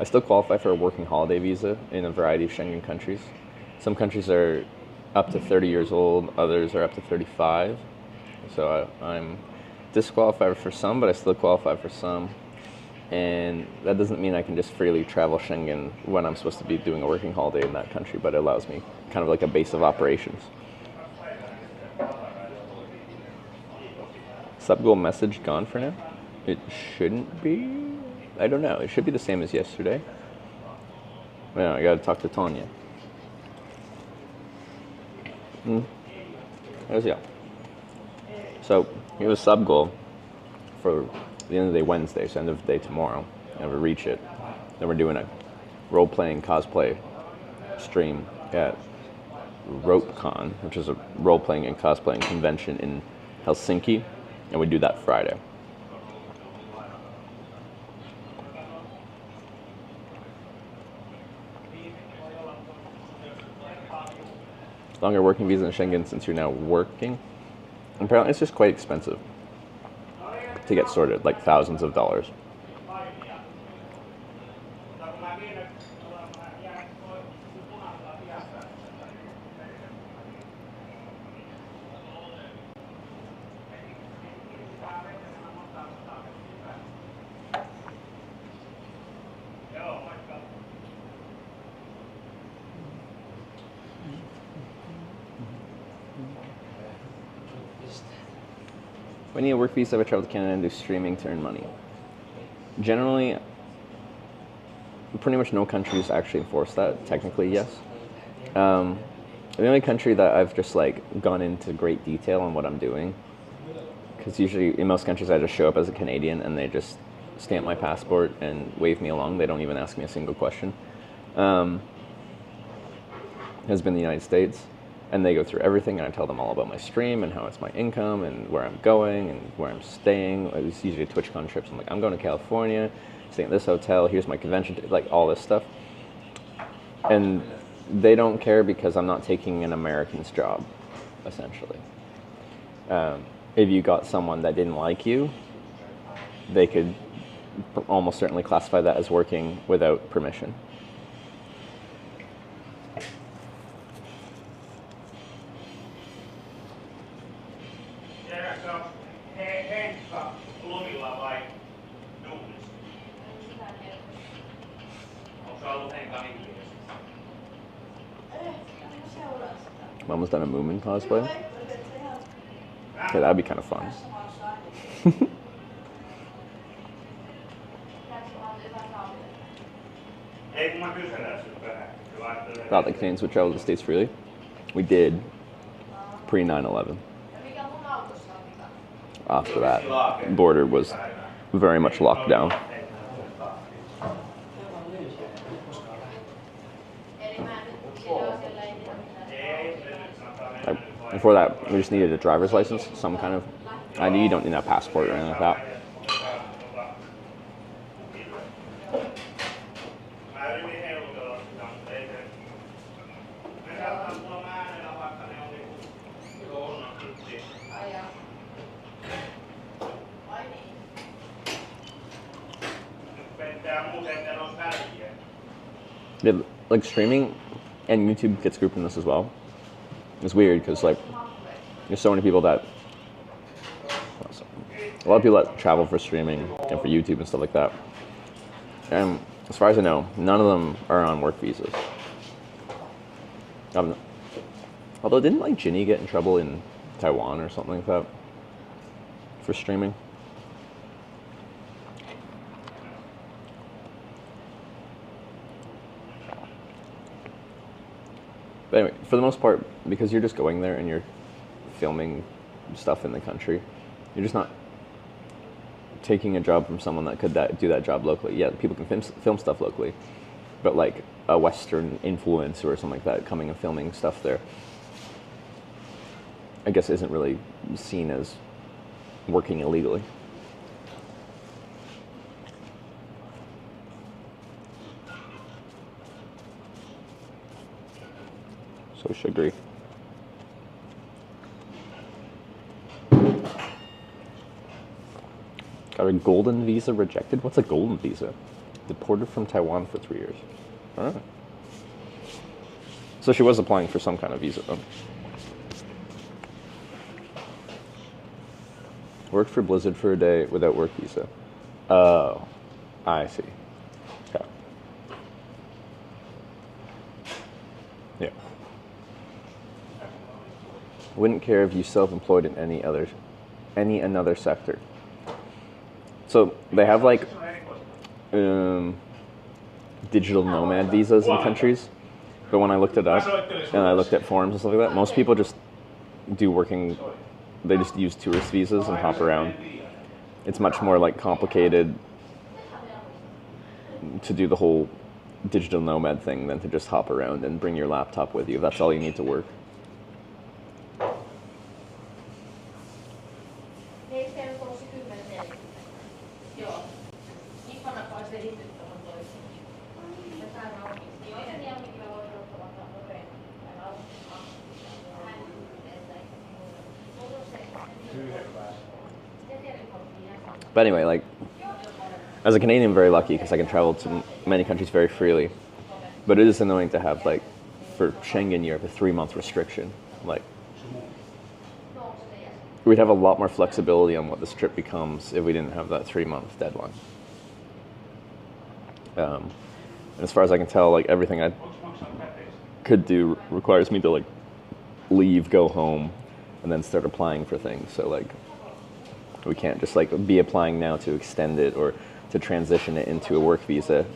I still qualify for a working holiday visa in a variety of Schengen countries. Some countries are up to 30 years old, others are up to 35. So I'm disqualified for some, but I still qualify for some. And that doesn't mean I can just freely travel Schengen when I'm supposed to be doing a working holiday in that country, but it allows me kind of like a base of operations. Subgoal message gone for now? It shouldn't be. I don't know. It should be the same as yesterday. Well, I gotta talk to Tanya. Yeah. So we have a sub goal for the end of the day Wednesday, so end of the day tomorrow. And we reach it. Then we're doing a role-playing cosplay stream at RopeCon, which is a role-playing and cosplaying convention in Helsinki, and we do that Friday. Longer working visa in Schengen since you're now working. Apparently it's just quite expensive to get sorted, like thousands of dollars. When you need a work visa, I would travel to Canada and do streaming to earn money. Generally, pretty much no countries actually enforce that. Technically, yes. The only country that I've just like gone into great detail on what I'm doing, because usually in most countries I just show up as a Canadian and they just stamp my passport and wave me along. They don't even ask me a single question. Has been the United States. And they go through everything, and I tell them all about my stream and how it's my income and where I'm going and where I'm staying. It's usually TwitchCon trips. I'm like, I'm going to California, staying at this hotel. Here's my convention, like all this stuff. And they don't care because I'm not taking an American's job, essentially. If you got someone that didn't like you, they could almost certainly classify that as working without permission. Mama's done a Moomin cosplay. Okay, that'd be kind of fun. Thought the Canadians would travel to the States freely. We did pre 9/11. After that, border was very much locked down. Before that, we just needed a driver's license, some kind of ID. You don't need a passport or anything like that. Like streaming, and YouTube gets grouped in this as well. It's weird because like there's so many people that a lot of people that travel for streaming and for YouTube and stuff like that. And as far as I know, none of them are on work visas. Although didn't like Ginny get in trouble in Taiwan or something like that for streaming? But anyway, for the most part, because you're just going there and you're filming stuff in the country, you're just not taking a job from someone that could do that job locally. Yeah, people can film stuff locally, but like a Western influencer or something like that coming and filming stuff there, I guess isn't really seen as working illegally. So sugary. Got a golden visa rejected? What's a golden visa? Deported from Taiwan for 3 years. Alright. So she was applying for some kind of visa though. Worked for Blizzard for a day without work visa. Oh, I see. Okay. Yeah. Wouldn't care if you self-employed in any another sector. So they have like digital nomad visas in countries But when I looked it up and I looked at forums and stuff like that, most people just do working. They just use tourist visas and hop around. It's much more like complicated to do the whole digital nomad thing than to just hop around and bring your laptop with you. That's all you need to work. But anyway, like, as a Canadian, I'm very lucky because I can travel to many countries very freely. But it is annoying to have, like, for Schengen, you have a 3-month restriction. Like, we'd have a lot more flexibility on what this trip becomes if we didn't have that 3-month deadline. And as far as I can tell, like, everything I could do requires me to, like, leave, go home, and then start applying for things. So, like, we can't just, like, be applying now to extend it or to transition it into a work visa.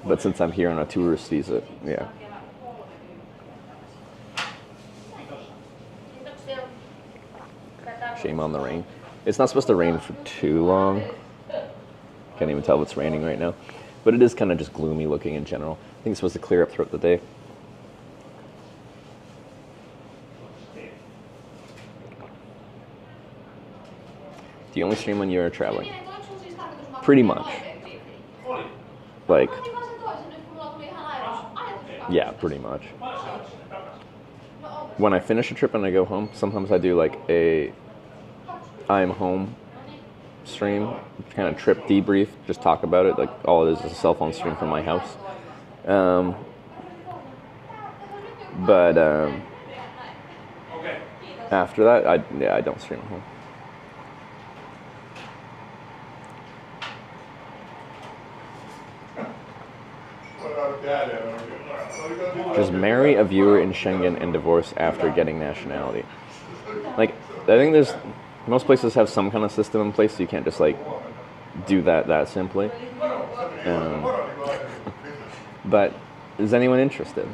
But since I'm here on a tourist visa, yeah. Shame on the rain. It's not supposed to rain for too long. Can't even tell if it's raining right now. But it is kind of just gloomy looking in general. I think it's supposed to clear up throughout the day. Do you only stream when you're traveling? Pretty much. Like, yeah, pretty much. When I finish a trip and I go home, sometimes I do like a I'm home stream, kind of trip debrief, just talk about it. Like, all it is a cell phone stream from my house. But after that, I don't stream at home. Just marry a viewer in Schengen and divorce after getting nationality. Like, I think most places have some kind of system in place, so you can't just, like, do that simply. But is anyone interested?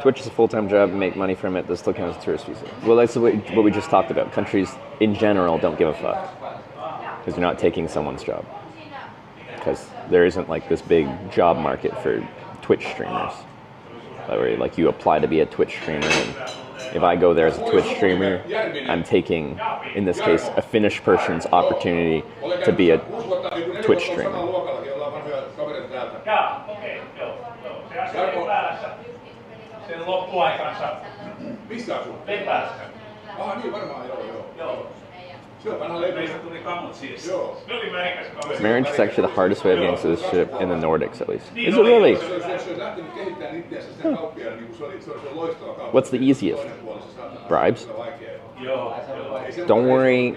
Twitch is a full-time job, make money from it, that still counts as a tourist visa. Well, that's what we just talked about. Countries, in general, don't give a fuck. Because you're not taking someone's job. Because there isn't, like, this big job market for Twitch streamers. Where, like, you apply to be a Twitch streamer, and if I go there as a Twitch streamer, I'm taking, in this case, a Finnish person's opportunity to be a Twitch streamer. Sen loppuaikansa. Missä asuu? Lepäässä. Niin varmaan, joo. Meistä tuli kamut siis. Joo. Ne oli meikäs kamut. Marriage is actually the hardest way of getting citizenship in the Nordics, at least. Is it really? What's the easiest? Bribes? Don't worry.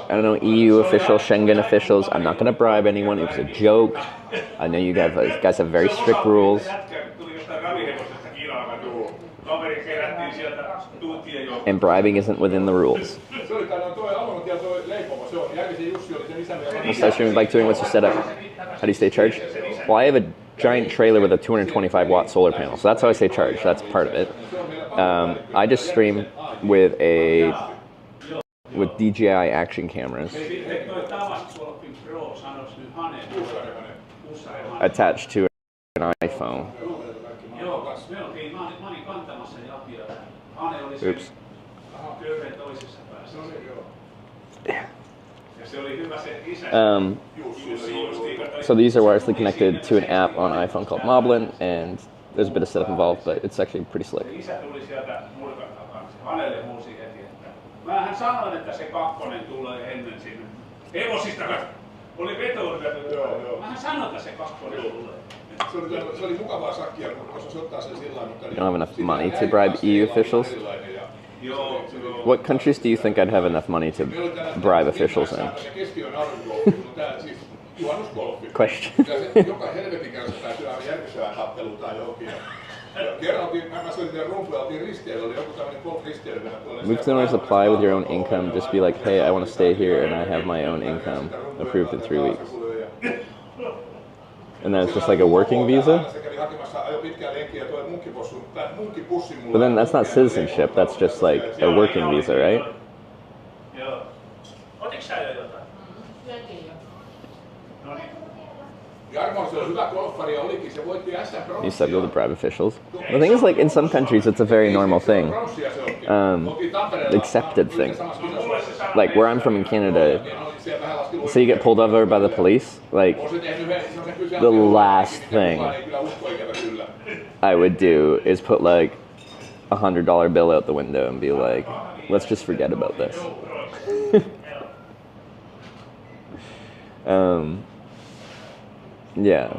I don't know, EU officials, Schengen officials. I'm not going to bribe anyone. It was a joke. I know you guys have very strict rules. And bribing isn't within the rules. What's that stream like doing? What's your setup? How do you stay charged? Well, I have a giant trailer with a 225 watt solar panel, so that's how I stay charged. That's part of it. I just stream with DJI action cameras attached to an iPhone. Oops. So these are wirelessly connected to an app on iPhone called Moblin, and there's a bit of setup involved, but it's actually pretty slick. Mähän sanoin, että se kakkonen tulee ennen sinne. Oli vetourheilu. Mähän sanoin, että se kakkonen tulee. Se oli mukavaa sakkia, koska se ottaa sen sillä tavalla. You don't have enough money to bribe EU officials? What countries do you think I'd have enough money to bribe officials in? Juhannusgolfi. Question. Joka helvetin kanssa päätyy järjestöä tappeluun tai johonkin. Move to Mars, apply with your own income. Just be like, hey, I want to stay here and I have my own income. Approved in 3 weeks. And then it's just like a working visa? But then that's not citizenship, that's just like a working visa, right? You said go to bribe officials. The thing is, like, in some countries, it's a very normal thing. Accepted thing. Like, where I'm from in Canada, so you get pulled over by the police, like, the last thing I would do is put, like, $100 bill out the window and be like, let's just forget about this. Yeah.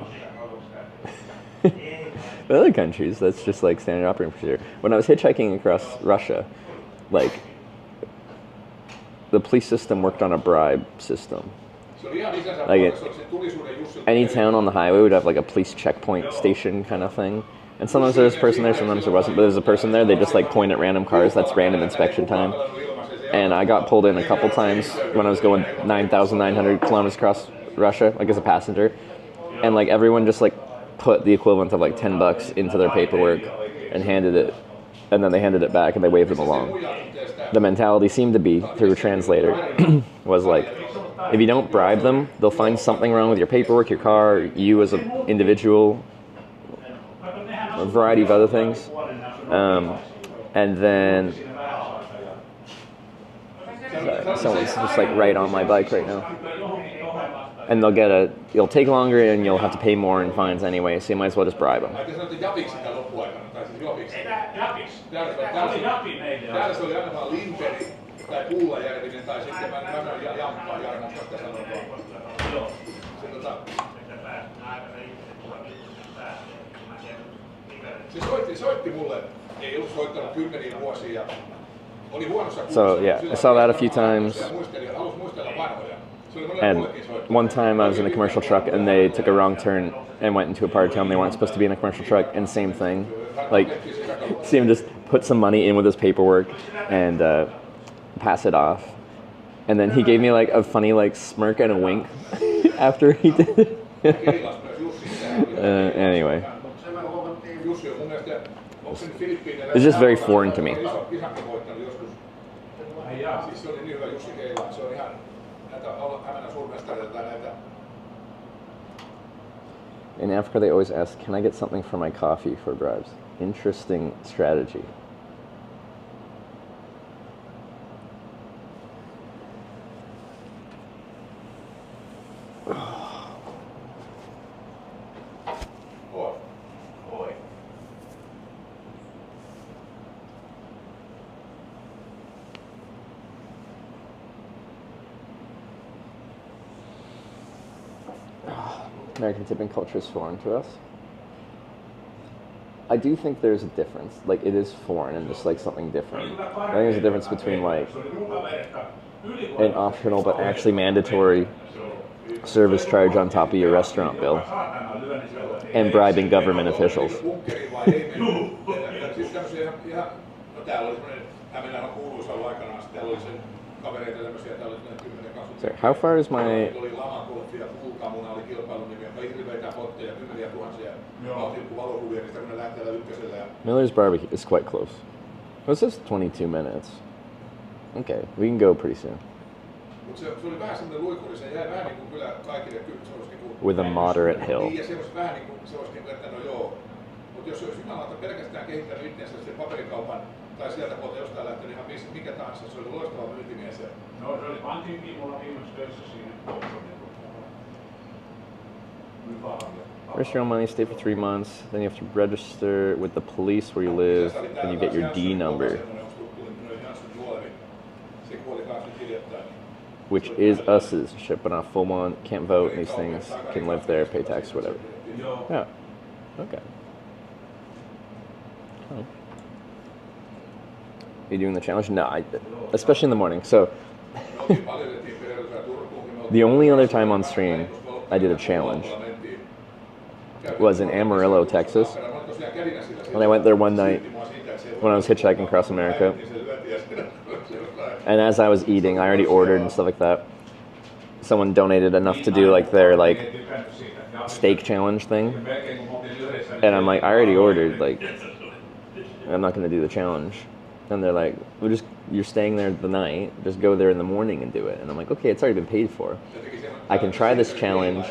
In other countries, that's just like standard operating procedure. When I was hitchhiking across Russia, like, the police system worked on a bribe system. Like, any town on the highway would have like a police checkpoint station kind of thing. And sometimes there was a person there, sometimes there wasn't. But there's a person there, they just like point at random cars. That's random inspection time. And I got pulled in a couple times when I was going 9,900 kilometers across Russia, like as a passenger. And like everyone just like put the equivalent of like $10 into their paperwork and handed it, and then they handed it back and they waved them along. The mentality seemed to be, through a translator, was like, if you don't bribe them, they'll find something wrong with your paperwork, your car, you as an individual, a variety of other things. And then, sorry, someone's just like right on my bike right now. And you'll take longer and you'll have to pay more in fines anyway, so you might as well just bribe them. So yeah, I saw that a few times. And one time I was in a commercial truck and they took a wrong turn and went into a part of town they weren't supposed to be in a commercial truck, and same thing. Like, see him just put some money in with his paperwork and pass it off. And then he gave me like a funny like smirk and a wink after he did it. Anyway. It's just very foreign to me. In Africa, they always ask, can I get something for my coffee for bribes? Interesting strategy. American tipping culture is foreign to us. I do think there's a difference. Like, it is foreign and just like something different. I think there's a difference between like an optional but actually mandatory service charge on top of your restaurant bill and bribing government officials. Sorry, how far is my... Miller's Barbecue is quite close. What's this? 22 minutes. Okay, we can go pretty soon. With a moderate hill. Register your own money, stay for 3 months, then you have to register with the police where you live, and you get your D number, which is a citizenship, but not full one, can't vote, these things, can live there, pay tax, whatever. Yeah, okay. Oh. Are you doing the challenge? No, especially in the morning. So, the only other time on stream I did a challenge was in Amarillo, Texas. And I went there one night when I was hitchhiking across America. And as I was eating, I already ordered and stuff like that. Someone donated enough to do like their like steak challenge thing. And I'm like, I already ordered, like, I'm not gonna do the challenge. And they're like, you're staying there the night, just go there in the morning and do it. And I'm like, okay, it's already been paid for. I can try this challenge,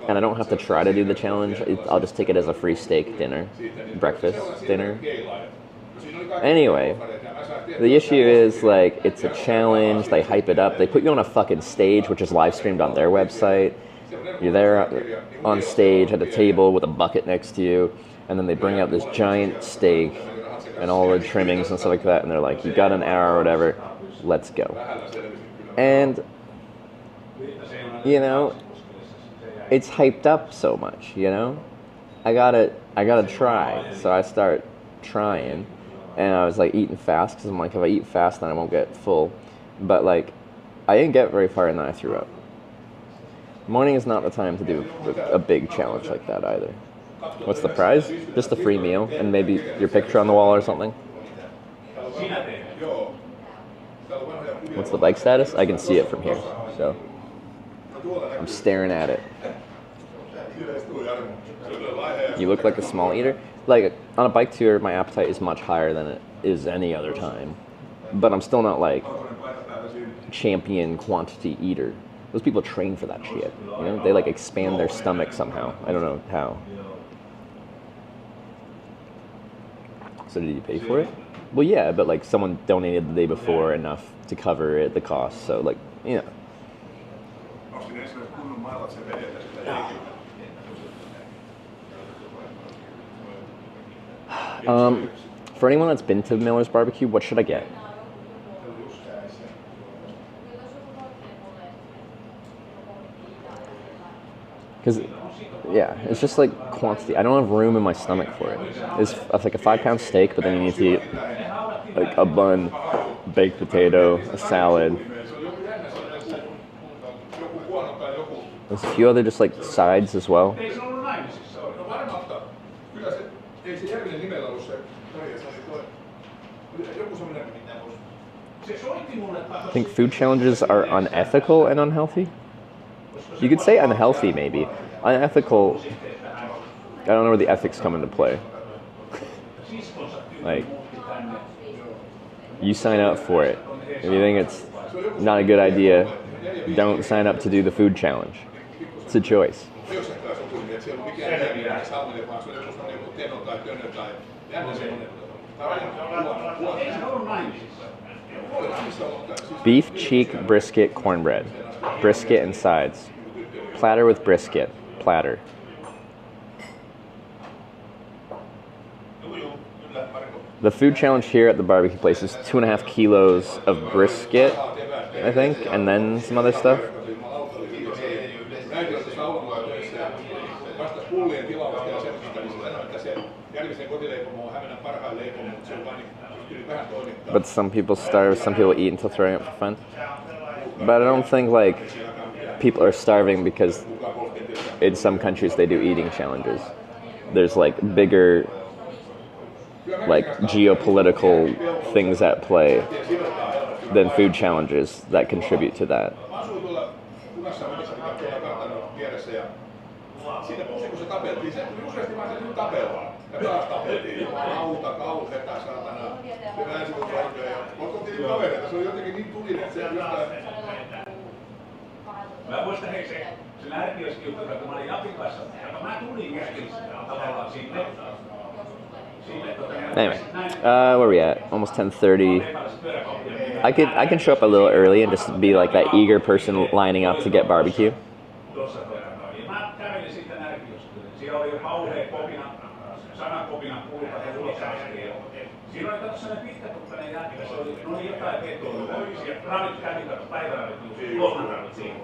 and I don't have to try to do the challenge. I'll just take it as a free steak dinner, breakfast dinner. Anyway, the issue is, like, it's a challenge, they hype it up, they put you on a fucking stage, which is live streamed on their website. You're there on stage at a table with a bucket next to you, and then they bring out this giant steak and all the trimmings and stuff like that, and they're like, you got an hour or whatever, let's go. And, you know, it's hyped up so much, you know? I gotta try. So I start trying, and I was like eating fast, because I'm like, if I eat fast, then I won't get full. But like, I didn't get very far, and then I threw up. Morning is not the time to do a big challenge like that either. What's the prize? Just a free meal and maybe your picture on the wall or something. What's the bike status? I can see it from here, so I'm staring at it. You look like a small eater. Like, on a bike tour, my appetite is much higher than it is any other time. But I'm still not like champion quantity eater. Those people train for that shit. You know, they like expand their stomach somehow. I don't know how. So did you pay for it? Well, yeah, but like someone donated the day before enough to cover it, the cost. So like, you know. For anyone that's been to Miller's Barbecue, what should I get? Because, yeah, it's just like quantity. I don't have room in my stomach for it. It's like a 5-pound steak, but then you need to eat like a bun, baked potato, a salad. There's a few other just like sides as well. I think food challenges are unethical and unhealthy. You could say unhealthy, maybe. Unethical, I don't know where the ethics come into play. Like, you sign up for it. If you think it's not a good idea, don't sign up to do the food challenge. It's a choice. Beef cheek brisket cornbread. Brisket and sides. Platter with brisket. Platter. The food challenge here at the barbecue place is 2.5 kilos of brisket, I think, and then some other stuff. But some people starve, some people eat until throwing up for fun. But I don't think like people are starving because in some countries they do eating challenges. There's like bigger like geopolitical things at play than food challenges that contribute to that. Mä muistan hei se närkiöskiukkuna, kun mä olin Japin kanssa, ja mä tulin myöskin tavallaan sinne. Anyway, where are we at? Almost 10:30. I can show up a little early and just be like that eager person lining up to get barbecue. Mä kävelin sitten närkiöskiukkuna. Siellä oli kauhea sanakopina pulkat ja ulos asti. Siinä oli kato sellainen pitkätukkainen jätkä, se oli jotain vetoa. Ravit kävi kato päiväravit, lomanravit siinä.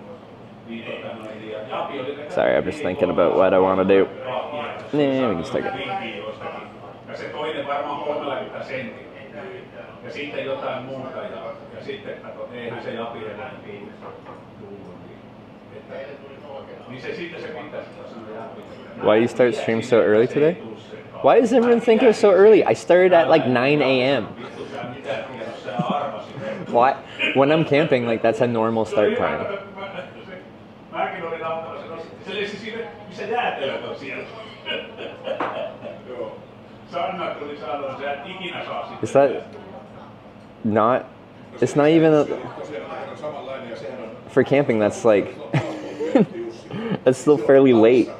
Sorry, I'm just thinking about what I want to do. Yeah, we can stick it. Ja se toinen varmaan 30 sentin. Ja sitten jotain muuta. Ja sitten kato, eihän se Japi enää tullut. Niin se sitten se pitäisi sanoa Japi. Why do you start stream so early today? Why does everyone think it was so early? I started at like 9 a.m. Why? When I'm camping, like that's a normal start time. Mäkin olin auttamassa. Se lesi sinne, missä jäätelöt on siellä. Joo. Sanna tuli sanoa, että sä et ikinä saa sitä. Is that not? It's not even a, for camping. That's like that's still fairly late.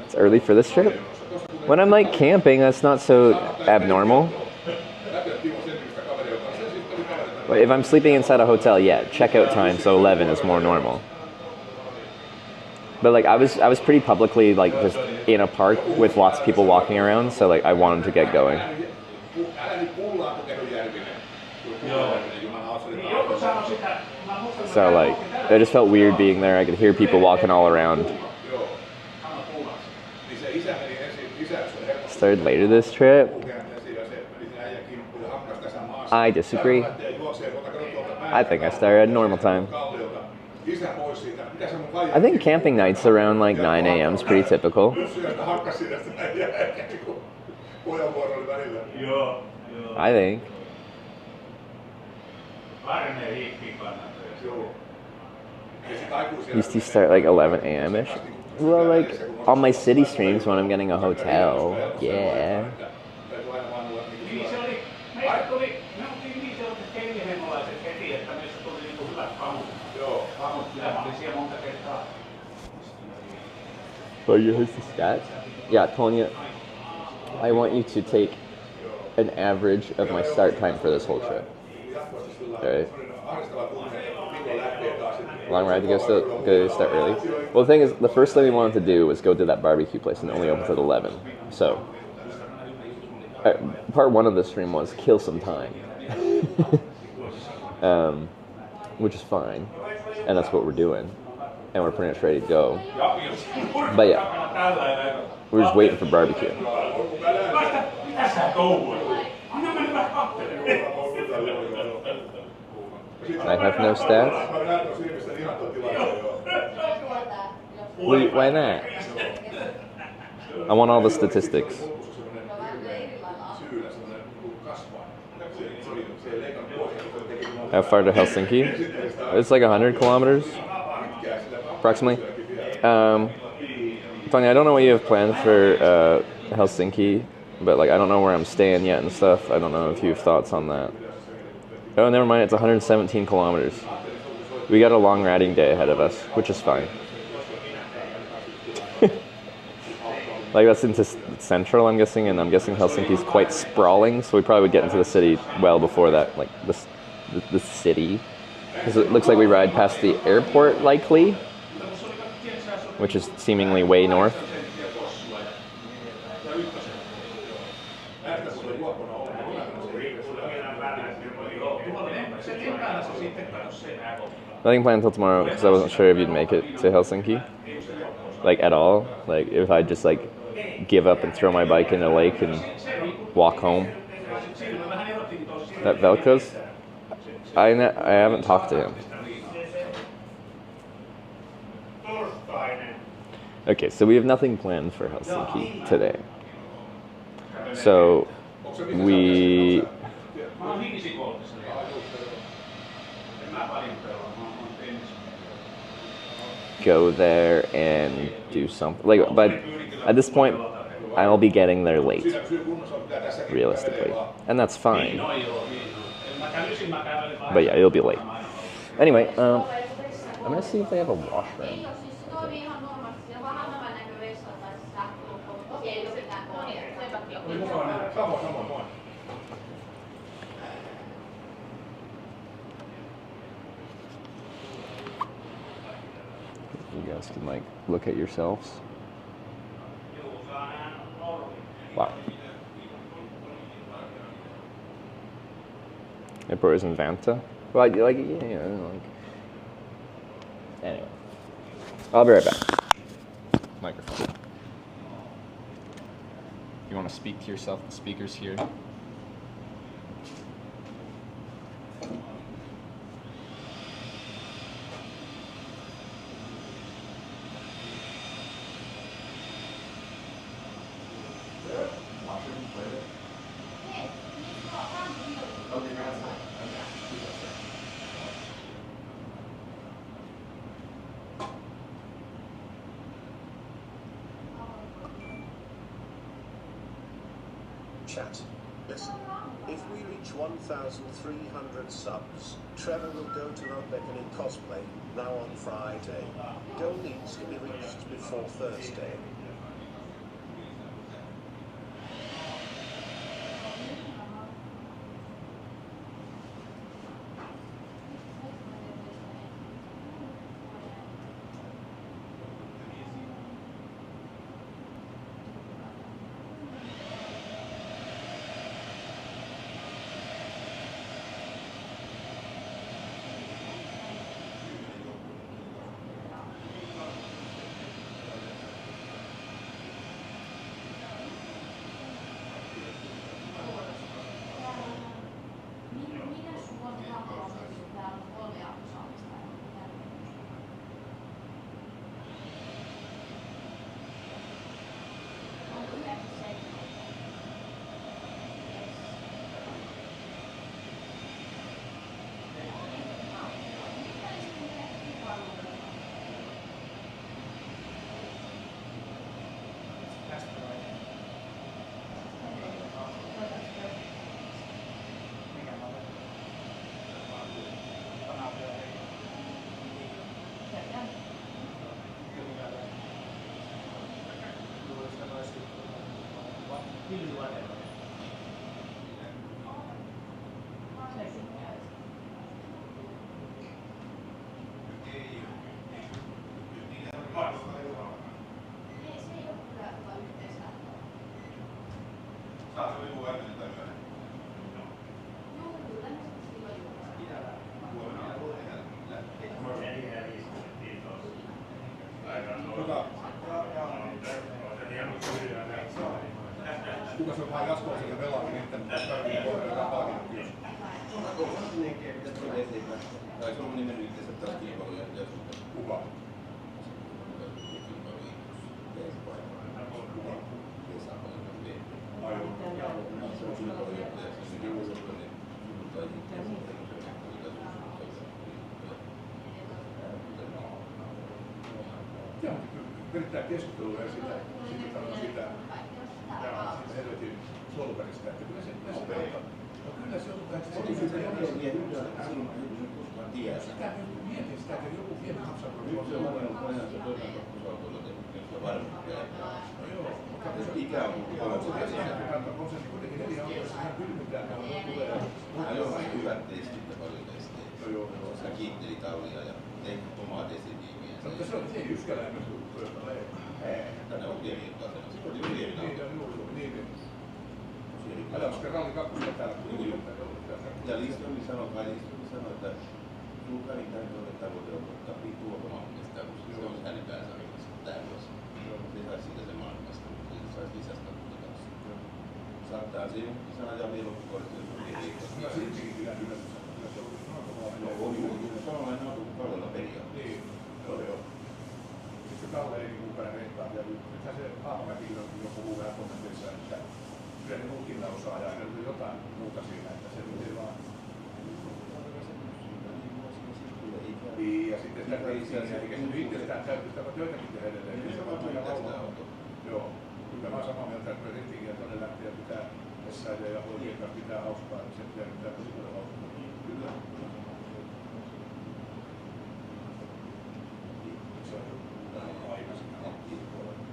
It's early for this trip. When I'm like camping, that's not so abnormal. But if I'm sleeping inside a hotel, yeah, checkout time, so 11 is more normal. But like I was pretty publicly like just in a park with lots of people walking around, so like I wanted to get going. So like it just felt weird being there. I could hear people walking all around. Started later this trip. I disagree. I think I started at normal time. I think camping nights around like 9 a.m. is pretty typical. I think. Used to start like 11 a.m.-ish. Well, like on my city streams when I'm getting a hotel. Yeah. Oh, you heard the stats? Yeah, Tonya, I want you to take an average of my start time for this whole trip. Alright? Long ride to go start early. Well, the thing is, the first thing we wanted to do was go to that barbecue place and it only opens at 11. So, part one of the stream was kill some time. Which is fine. And that's what we're doing. And we're pretty much ready to go. But yeah, we're just waiting for barbecue. I have no stats. Why not? I want all the statistics. How far to Helsinki? It's like 100 kilometers, approximately. Tony, I don't know what you have planned for Helsinki, but like I don't know where I'm staying yet and stuff. I don't know if you have thoughts on that. Oh, never mind. It's 117 kilometers. We got a long riding day ahead of us, which is fine. Like that's into central, I'm guessing, and I'm guessing Helsinki's quite sprawling, so we probably would get into the city well before that, like the city. Because it looks like we ride past the airport, likely, which is seemingly way north. Nothing planned until tomorrow because I wasn't sure if you'd make it to Helsinki, like at all. Like if I'd just like give up and throw my bike in the lake and walk home. That Velka's? I haven't talked to him. Okay, so we have nothing planned for Helsinki today. So we go there and do something. Like, but at this point, I'll be getting there late, realistically, and that's fine. But yeah, it'll be late. Anyway, I'm gonna see if they have a washroom. You guys can like look at yourselves. Wow. Airport is in Vanta. Well, like, you know, like. Anyway, I'll be right back. Microphone. You want to speak to yourself? The speaker's here. Chat. Listen. If we reach 1,300 subs, Trevor will go to London in cosplay, now on Friday. Goal needs to be reached before Thursday. Kuka se on vähän jatkoa sieltä velaakin, että tarvitsee kohdata palkinnut kyllä. Tai se on nimennyt itse taas kilpailuja joskus. Kuka? Joo, yrittää keskustelua ja sitä helvetin solverista, että kyllä se nopeita. No kyllä se on, että se on sitä sitä mietin sitä, että joku pieni hapsakoulu on sellainen. No joo, mutta ikä on on se kuitenkin 4 autoissa ihan kylmitään, kun tulee. Joo, hyvät testit ja paljon testejä. No joo. Sä kiitteli Tallia ja tein omaa testitiimiä. No mutta se on ei yskäläinen juttu, joka leipää. Tänne on pieni juttu asemassa. Se oli pieni auto. Niin. Ajatusiko ralli 2 täällä kuitenkin? Ja Lindström sanoi, että Lukarin täytyy tavoite on ottaa tuotomaailmasta, koska se on hänen päänsä tää vuosi. Se saisi siitä se maailmasta, mutta se saisi lisästä kanssa. Saattaa se jonkin sana ja vielä loppukortti, jos on viikkoa. Ja sittenkin kyllä yllätys. No on juuri samanlainen auto kuin Kallella periaatteessa. Niin, joo. Sitten Kalle ei niin päin reittaa vielä. Nythän se Haapamäkikin on jo puhuu vähän kommenteissa, että kyllä ne muutkin osaa ja aina jotain muuta siinä, että se nyt ei vaan. Niin, ja sitten sitä reisiä, eikä se nyt itsestään täytyy joitakin tehdä edelleen. Joo, kyllä mä oon samaa mieltä, että me Rittikin ja tuonne lähtee ja pitää Essaiden ja Hoikien kanssa pitää hauskaa, niin se pitää tosi paljon hauskaa. Kyllä. Se on jo aina siinä aktiivipuolella.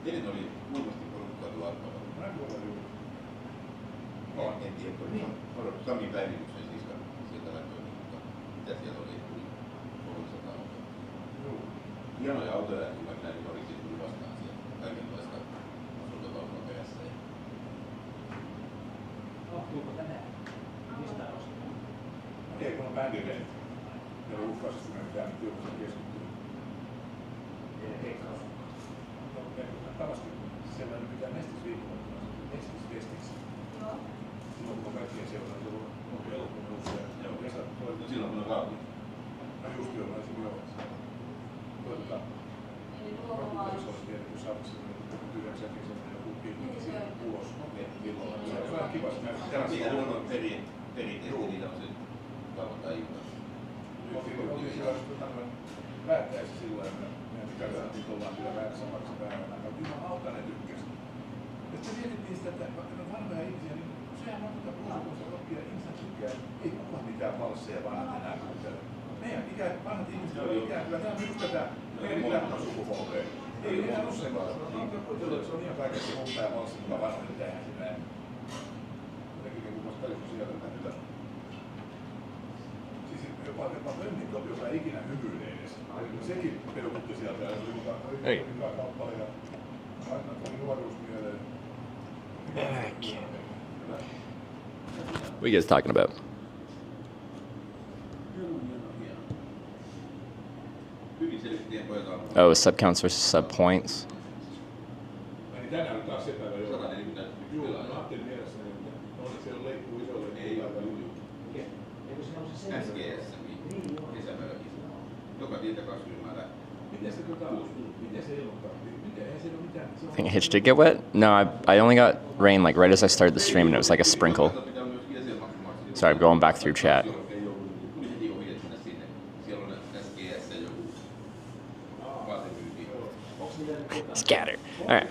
Teidän oli kuulmasti porukkaa tuolla arvoilla. Mä en kuule juuri. En tiedä, kun Sami päivityksen siska sieltä lähtee, mutta mitä siellä oli? Hienoja autoja, kun mä näin orikin tuli vastaan siellä. Kaikenlaista asuntokaupalla perässä. Johtuuko tänään? Mistä ostaa? Ei, kun on bändilehti. Ja uhkaisesti me pitää nyt julkaisen keskittyä. Tavasti sellainen pitää mestisviikonloppuna, mestisfestiksi. Joo. Silloin kun on kaikkien seuraan, silloin on elokuun usein. Joo, silloin kun on kaupunki. No just joo, mä olisin joo. Rokuperis oli tietenkin Saksassa 9 kesänä joku pilkki ulos. Milloin? Niitähän on noin perinteisesti, niitä on se valvontaa iltaa. Oltiin siellä päättäessä silloin, että meidän pikaisettiin ollaan siellä vähän samaksi päivänä. Jumalauta ne tykkäsi. Että me mietittiin sitä, että vaikka ne vanhoja ihmisiä, niin sehän on tätä puhutusta rockia, ihmiset tykkää. Ei kukaan mitään valsseja vanhat enää kuuntele. Meidän vanhat ihmiset on ikään kyllä, nämä on just tätä meidän lähtösukupolvea. Ei enää ole sellaista. Se on ihan kaikessa humpa ja valssi, mitä vanhoja tehdään sinne. Jotenkin niin kuin paljon sieltä tätä. Siis jopa Mönnin Topi, joka ei ikinä hymyilee edes. Sekin peruutti sieltä ja se oli hyvä kappale ja aina tuli nuoruus mieleen. What are you guys talking about? Oh, sub counts versus sub points. Niin tänään on taas se päivä jo. 140 Juu, mä ajattelin mielessä, että siellä leikkuu isolle. Ei aika juu. SGS, kesäpäiväkisa. Joka tietä 20 lähtee. Miten se ilmoittaa? Eihän siellä ole mitään. I think Hitch did get wet. No, I only got rain like right as I started the stream, and it was like a sprinkle. Sorry, I'm going back through chat. Scatter. All right.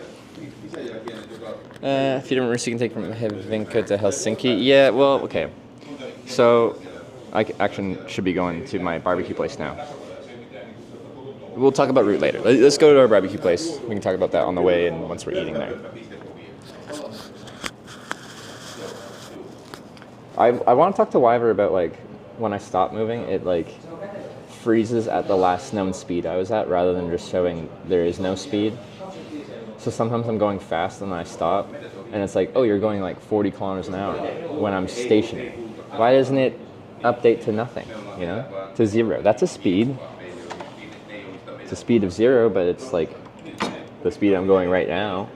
A few different routes you can take from Hämeenlinna to Helsinki. Yeah, well, okay. So, I actually should be going to my barbecue place now. We'll talk about route later. Let's go to our barbecue place. We can talk about that on the way and once we're eating there. I want to talk to Wyver about like when I stop moving, it like freezes at the last known speed I was at rather than just showing there is no speed. So sometimes I'm going fast and then I stop and it's like, oh, you're going like 40 kilometers an hour when I'm stationary. Why doesn't it update to nothing, you know, to 0? That's a speed. It's a speed of 0, but it's like the speed I'm going right now.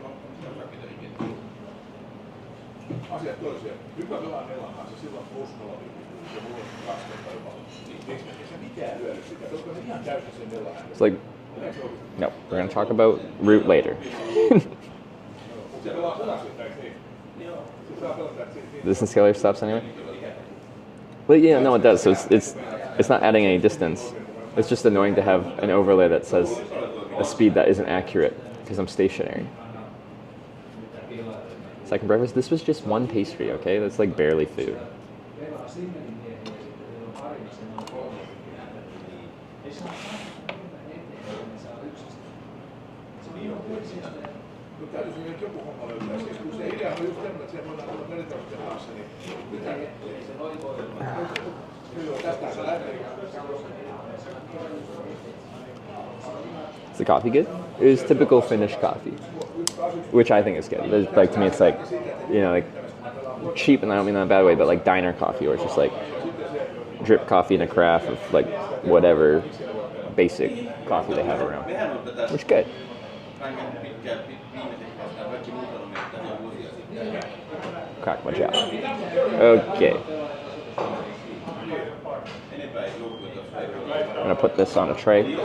It's like, no, we're going to talk about route later. Distance scalar stops anyway? Well, yeah, no, it does. So it's not adding any distance. It's just annoying to have an overlay that says a speed that isn't accurate because I'm stationary. Second breakfast, this was just one pastry, okay? That's like barely food. Is the coffee good? It was typical Finnish coffee, which I think is good. Like to me, it's like, you know, like cheap, and I don't mean that in a bad way, but like diner coffee, or it's just like drip coffee in a carafe of like whatever basic coffee they have around, which is good. Crack my job. Okay. I'm gonna put this on a tray.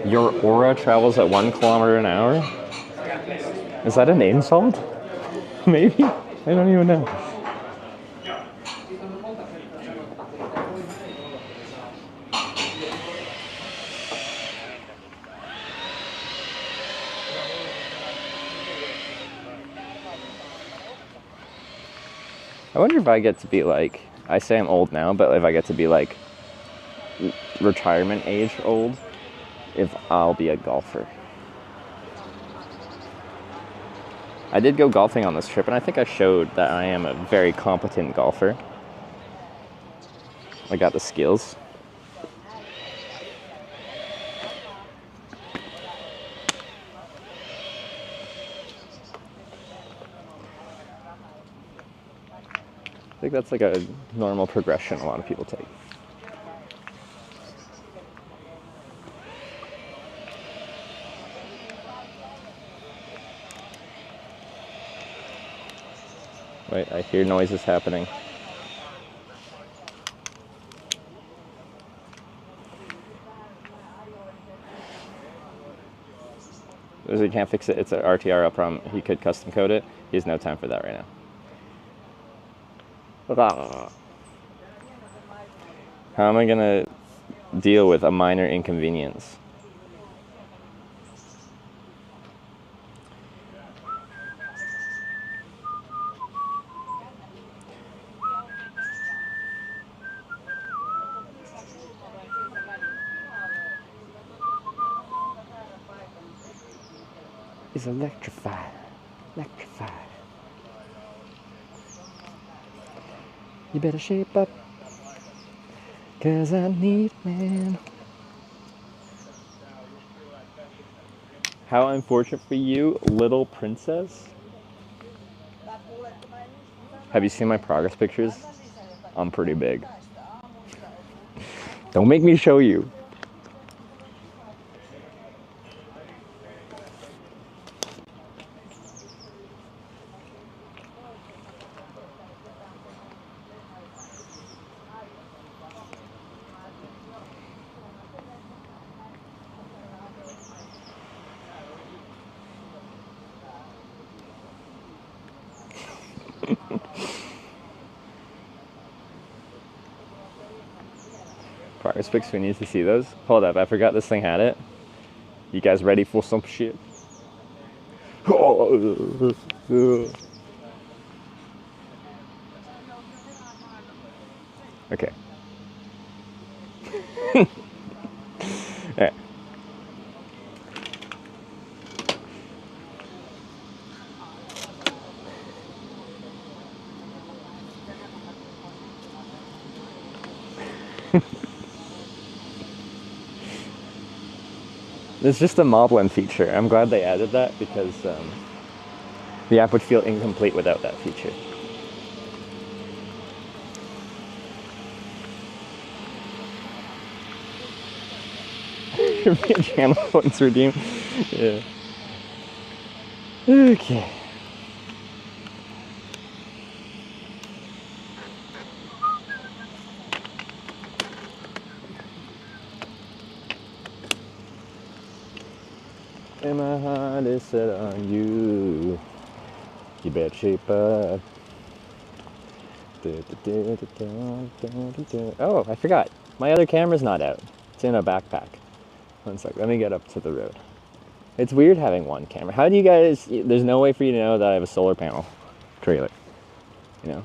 Your aura travels at 1 kilometer an hour? Is that an insult? Maybe? I don't even know. I wonder if I get to be like, I say I'm old now, but if I get to be like retirement age old, if I'll be a golfer. I did go golfing on this trip, and I think I showed that I am a very competent golfer. I got the skills. I think that's like a normal progression a lot of people take. Wait, I hear noises happening. Because he can't fix it, it's an RTRL problem. He could custom code it. He has no time for that right now. How am I gonna deal with a minor inconvenience? He's electrified. Electrified. You better shape up, 'cause I need man. How unfortunate for you, little princess. Have you seen my progress pictures? I'm pretty big. Don't make me show you. Progress pics, we need to see those. Hold up, I forgot this thing had it. You guys ready for some shit? Okay. Alright. It's just a Moblin feature. I'm glad they added that because the app would feel incomplete without that feature. Your channel points redeemed. Yeah. Okay. And my heart is set on you. You better shape up. Oh, I forgot. My other camera's not out. It's in a backpack. One sec, let me get up to the road. It's weird having one camera. How do you guys, there's no way for you to know that I have a solar panel trailer, you know?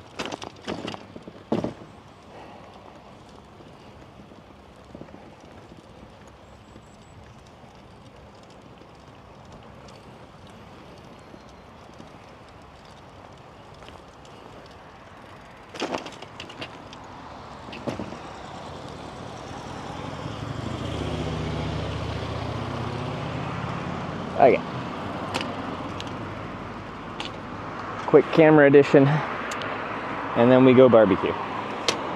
Okay. Quick camera edition, and then we go barbecue.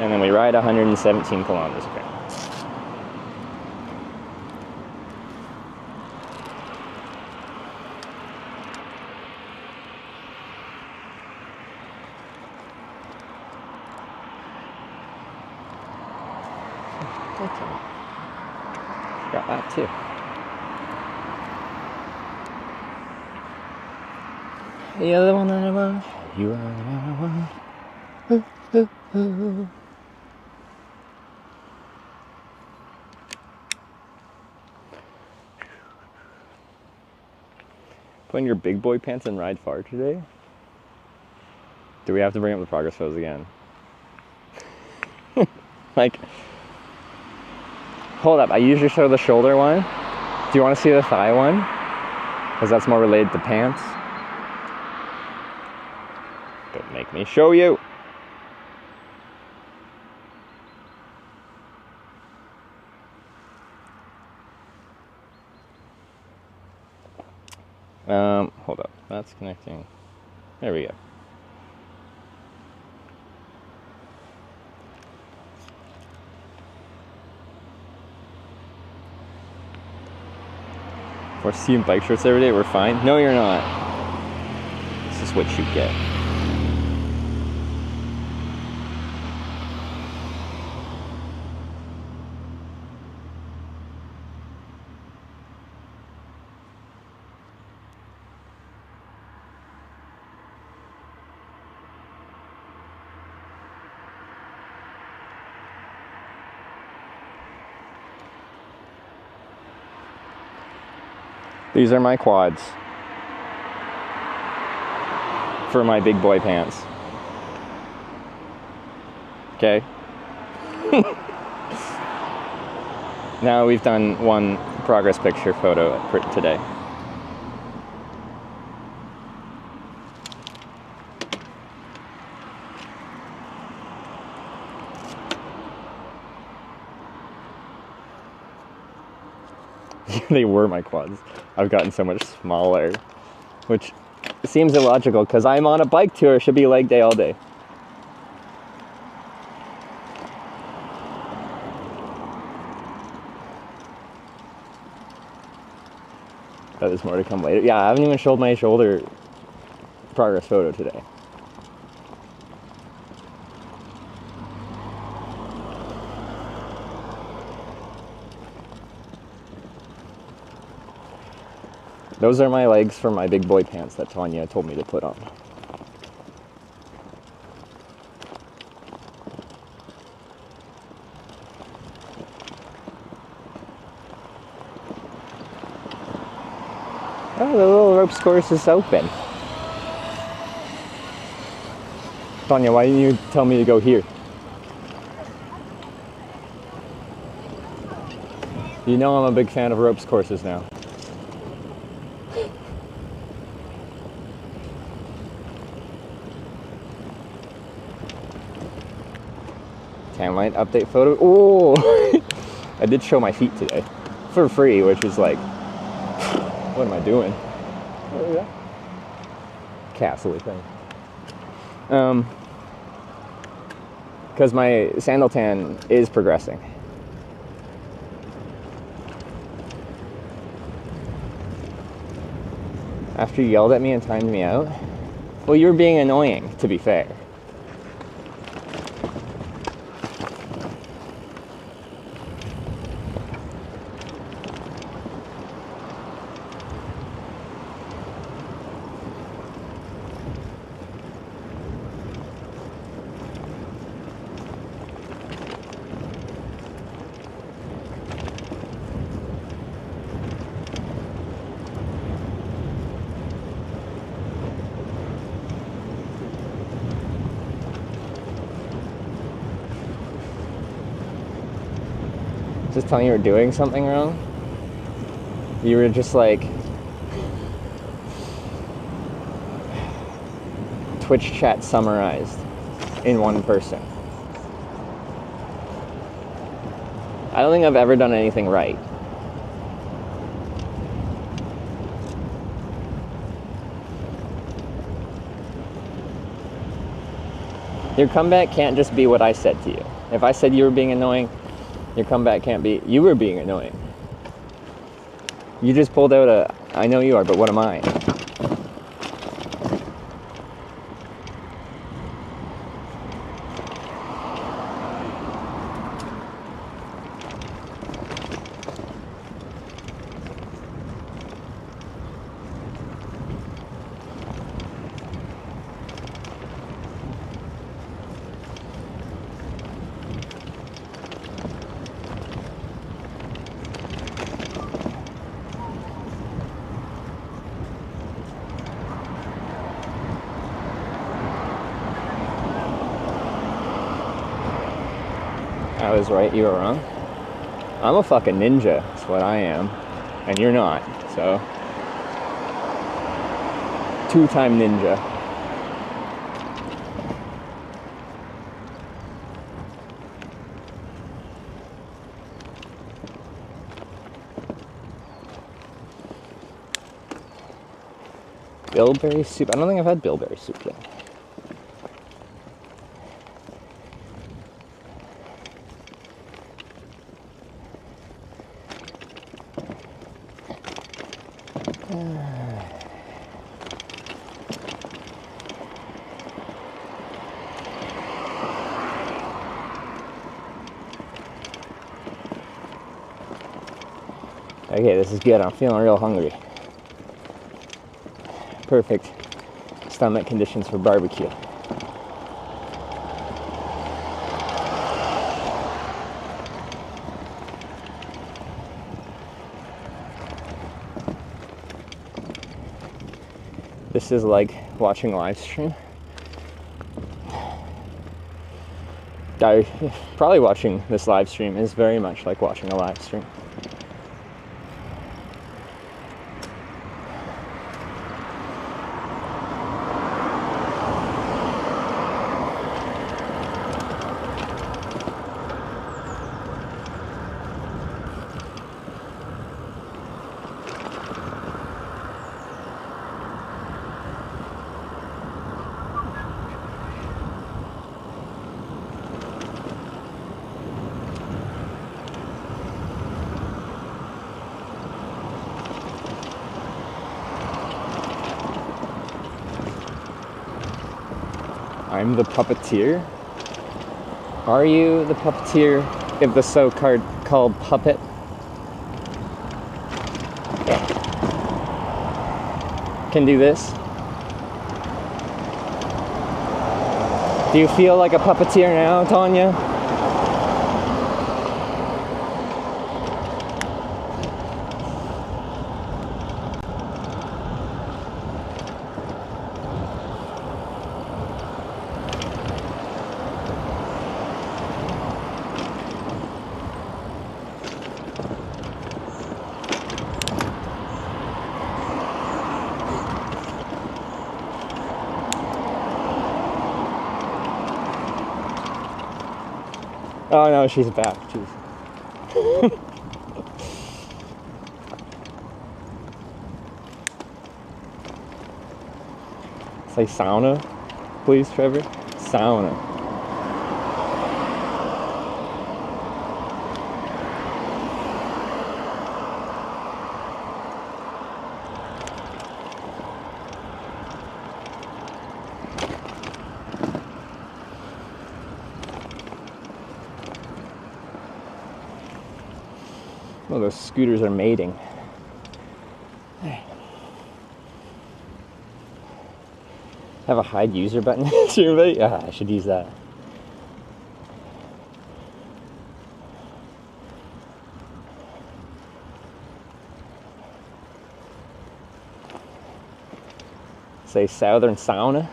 And then we ride 117 kilometers apparently. Got that too. You're the one that I want. You are the one I want. Ooh, ooh, ooh. Put on your big boy pants and ride far today? Do we have to bring up the progress photos again? Like, hold up, I usually show the shoulder one. Do you want to see the thigh one? Because that's more related to pants. Don't make me show you. Hold up, that's connecting. There we go. We're seeing bike shorts every day, we're fine. No, you're not. This is what you get. These are my quads for my big boy pants. Okay. Now we've done one progress picture photo today. They were my quads. I've gotten so much smaller, which seems illogical because I'm on a bike tour. It should be leg day all day. Oh, there's more to come later. Yeah, I haven't even showed my shoulder progress photo today. Those are my legs for my big boy pants that Tanya told me to put on. Oh, the little ropes course is open. Tanya, why didn't you tell me to go here? You know I'm a big fan of ropes courses now. Tan light update photo. Oh, I did show my feet today for free, which was like, what am I doing? Oh yeah, castle-y thing. Because my sandal tan is progressing. After you yelled at me and timed me out, well, you were being annoying, to be fair. Just telling you were doing something wrong. You were just like Twitch chat summarized in one person. I don't think I've ever done anything right. Your comeback can't just be what I said to you. If I said you were being annoying, your comeback can't be, you were being annoying. You just pulled out a, I know you are, but what am I? I was right, you were wrong. I'm a fucking ninja, that's what I am. And you're not, so. Two-time ninja. Bilberry soup, I don't think I've had bilberry soup yet. Okay, this is good. I'm feeling real hungry. Perfect stomach conditions for barbecue. this is like watching a live stream. Probably watching this live stream is very much like watching a live stream. I'm the puppeteer? Are you the puppeteer of the so-called puppet? Can do this? Do you feel like a puppeteer now, Tanya? Oh no, she's back. Jeez. Say sauna, please, Trevor. Sauna. Oh, those scooters are mating. Have a hide user button. I should use that. Say Southern Sauna.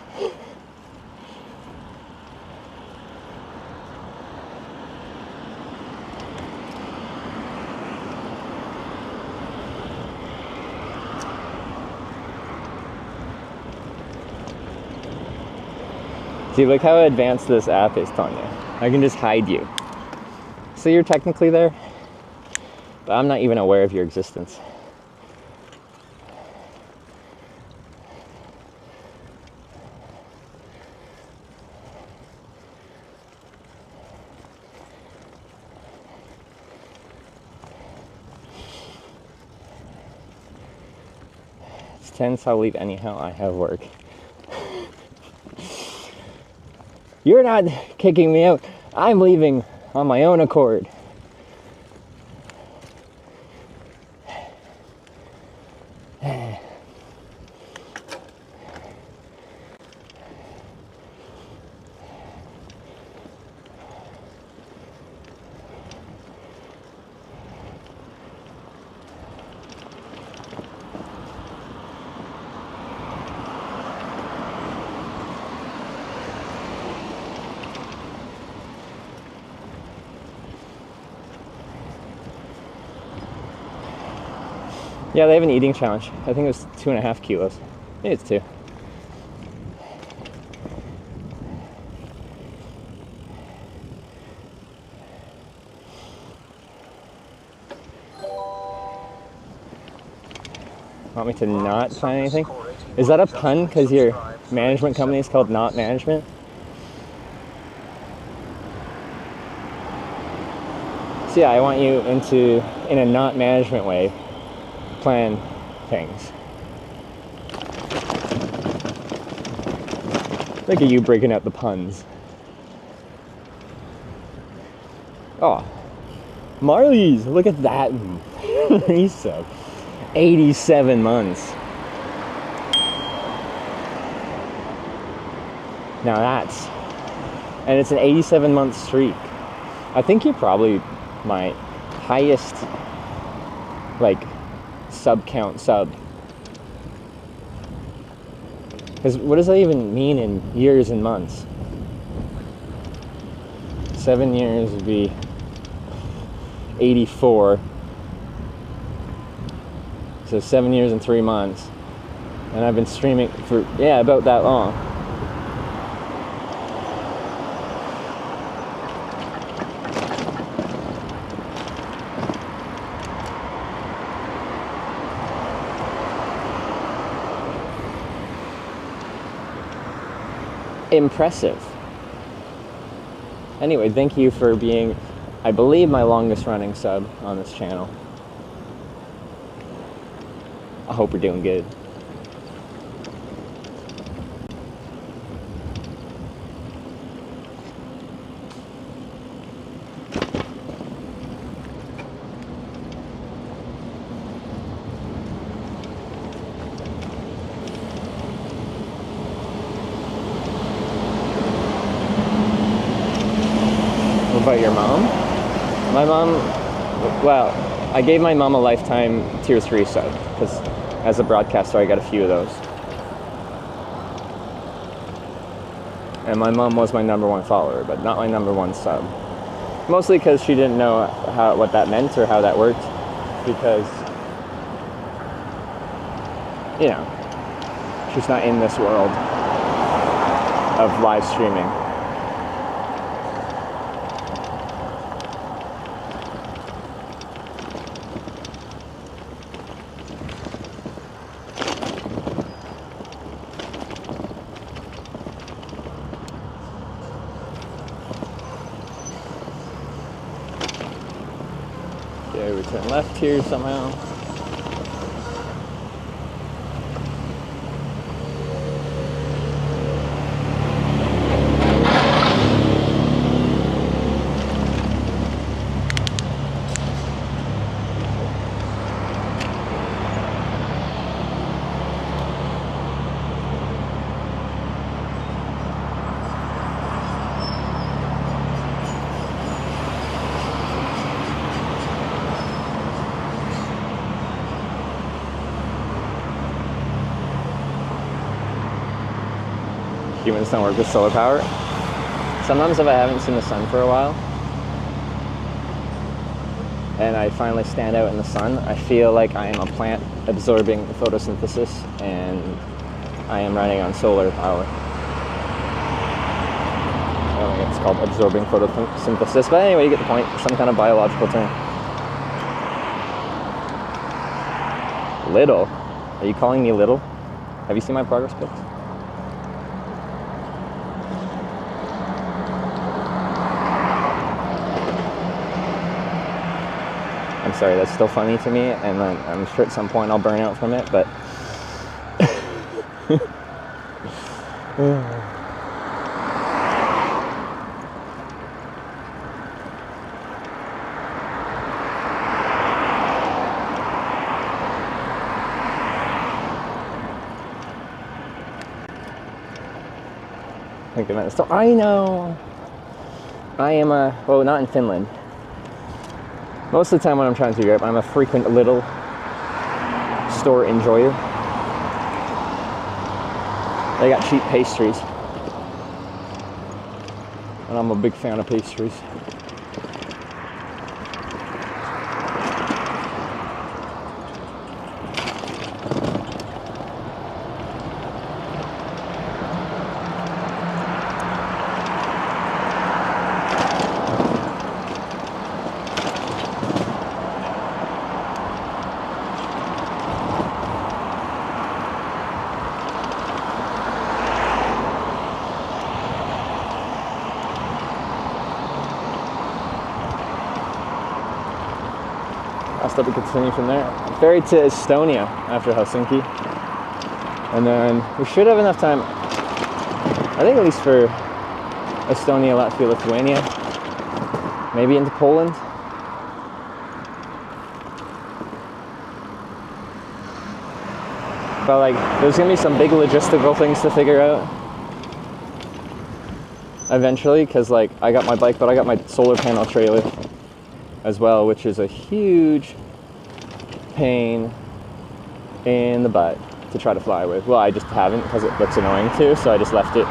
See, look how advanced this app is, Tanya. I can just hide you. So you're technically there, but I'm not even aware of your existence. It's 10, so I'll leave anyhow. I have work. You're not kicking me out. I'm leaving on my own accord. Yeah, they have an eating challenge. I think it was 2.5 kilos. Maybe it's 2. Want me to not sign anything? Is that a pun because your management company is called Not Management? So yeah, I want you in a not management way, plan things. Look at you breaking out the puns. Oh, Marley's, look at that. He's so 87 months. Now that's, and it's an 87-month streak. I think you're probably my highest, like, sub count sub. Because what does that even mean in years and months? 7 years would be 84. So 7 years and 3 months. And I've been streaming for, yeah, about that long. Impressive. Anyway, thank you for being, I believe, my longest running sub on this channel. I hope you're doing good. About your mom? My mom, well, I gave my mom a lifetime tier 3 sub because as a broadcaster I got a few of those. And my mom was my #1 follower, but not my #1 sub. Mostly because she didn't know what that meant or how that worked, because, you know, she's not in this world of live streaming. Okay, we turn left here somehow. Humans don't work with solar power. Sometimes if I haven't seen the sun for a while and I finally stand out in the sun, I feel like I am a plant absorbing photosynthesis and I am running on solar power. I don't think it's called absorbing photosynthesis, but anyway, you get the point. Some kind of biological term. Little? Are you calling me little? Have you seen my progress pics? I'm sorry, that's still funny to me, and I'm sure at some point I'll burn out from it, but I know. I am well, not in Finland. Most of the time when I'm trying to Europe, I'm a frequent little store enjoyer. They got cheap pastries. And I'm a big fan of pastries. I'll stop and continue from there. Ferry to Estonia after Helsinki. And then we should have enough time, I think at least for Estonia, Latvia, Lithuania. Maybe into Poland. But like, there's gonna be some big logistical things to figure out eventually, because like, I got my bike, but I got my solar panel trailer as well, which is a huge pain in the butt to try to fly with. Well, I just haven't because it looks annoying too, so I just left it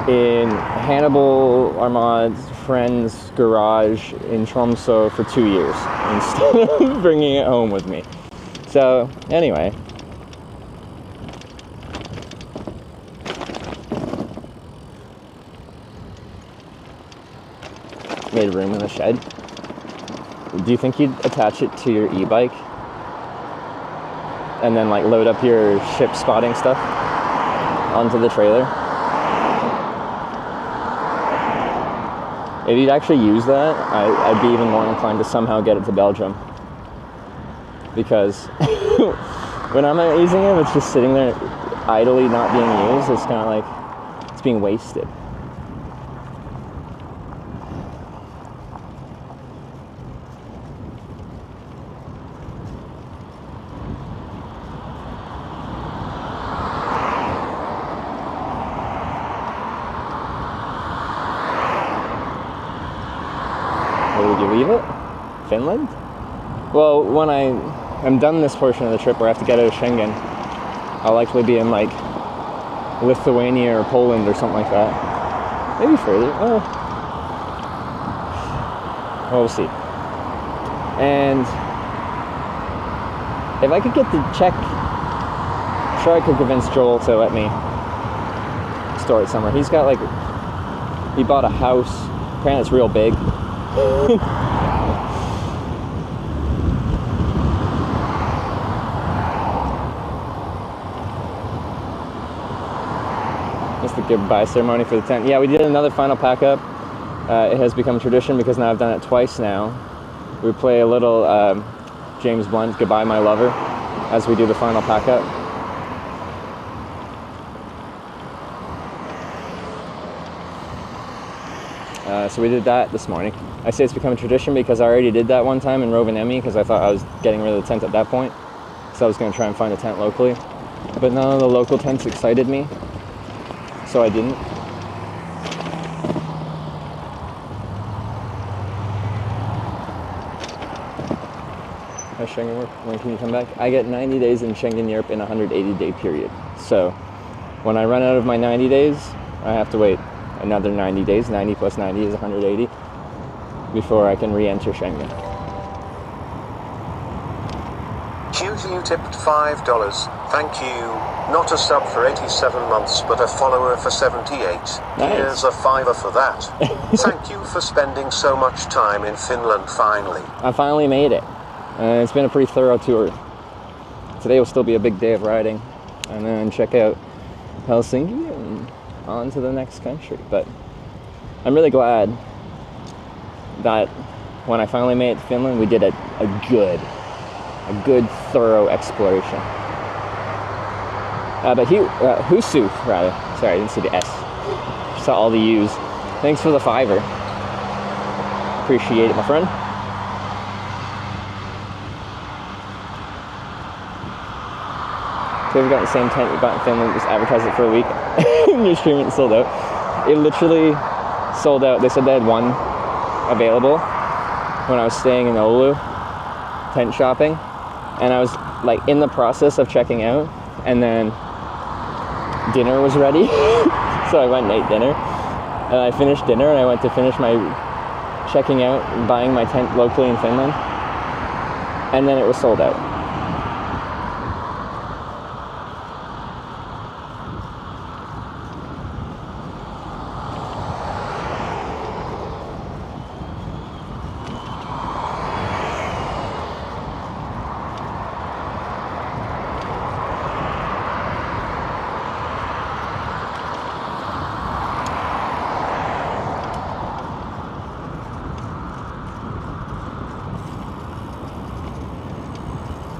in Hannibal Armad's friend's garage in Tromsø for 2 years instead of bringing it home with me. So, anyway. Made room in the shed. Do you think you'd attach it to your e-bike? And then like load up your ship spotting stuff onto the trailer? If you'd actually use that, I'd be even more inclined to somehow get it to Belgium. Because when I'm not using it, it's just sitting there idly not being used. It's kind of like it's being wasted. Where would you leave it? Finland? Well, when I'm done this portion of the trip where I have to get out of Schengen, I'll likely be in like Lithuania or Poland or something like that. Maybe further. Oh. Well, we'll see. And if I could get the check, I'm sure I could convince Joel to let me store it somewhere. He's got like, he bought a house. Apparently it's real big. That's the goodbye ceremony for the tent. Yeah, we did another final pack up. It has become a tradition because now I've done it twice now. We play a little James Blunt, Goodbye My Lover, as we do the final pack up. So we did that this morning. I say it's become a tradition because I already did that one time in Rovaniemi because I thought I was getting rid of the tent at that point. So I was going to try and find a tent locally. But none of the local tents excited me, so I didn't. How's Schengen work? When can you come back? I get 90 days in Schengen Europe in a 180-day period. So when I run out of my 90 days, I have to wait another 90 days. 90 plus 90 is 180 before I can re-enter Schengen. QQ tipped $5. Thank you. Not a sub for 87 months, but a follower for 78. Nice. Here's a $5 for that. Thank you for spending so much time in Finland finally. I finally made it. It's been a pretty thorough tour. Today will still be a big day of riding, and then check out Helsinki and on to the next country. But I'm really glad that when I finally made it to Finland, we did a good thorough exploration. But Husu, rather. Sorry, I didn't see the S. Saw all the U's. Thanks for the $5. Appreciate it, my friend. So we've got the same tent we got in Finland, just advertised it for a week. Your stream it sold out. It literally sold out. They said they had one available when I was staying in Oulu, tent shopping. And I was like in the process of checking out, and then dinner was ready. So I went and ate dinner. And I finished dinner and I went to finish my checking out and buying my tent locally in Finland. And then it was sold out.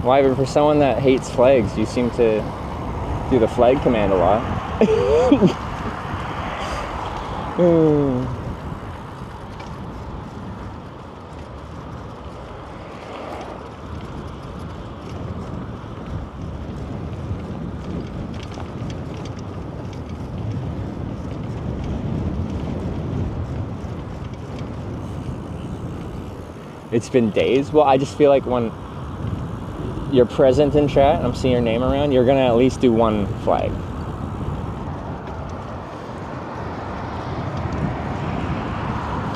Why, but for someone that hates flags, you seem to do the flag command a lot. It's been days. Well, I just feel like when you're present in chat and I'm seeing your name around, you're gonna at least do one flag.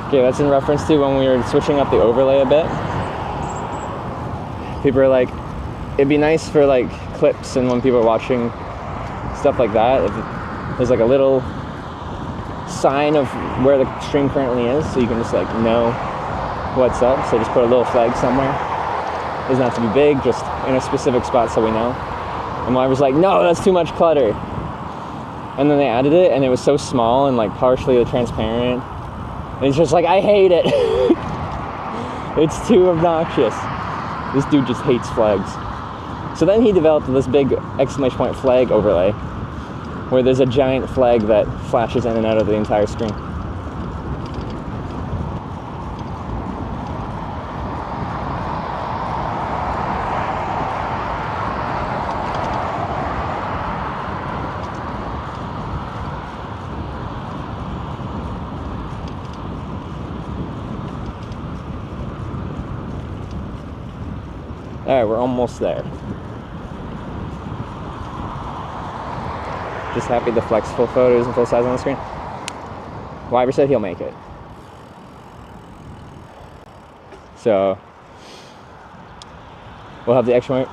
Okay, that's in reference to when we were switching up the overlay a bit. People are like, it'd be nice for like clips and when people are watching stuff like that, if there's like a little sign of where the stream currently is, so you can just like know what's up. So just put a little flag somewhere. Doesn't have to be big, just in a specific spot so we know. And I was like, no, that's too much clutter. And then they added it and it was so small and like partially transparent. And it's just like, I hate it. It's too obnoxious. This dude just hates flags. So then he developed this big exclamation point flag overlay where there's a giant flag that flashes in and out of the entire screen. All right, we're almost there. Just happy the flex full photos and full size on the screen. Wyver said he'll make it. So we'll have the exclamation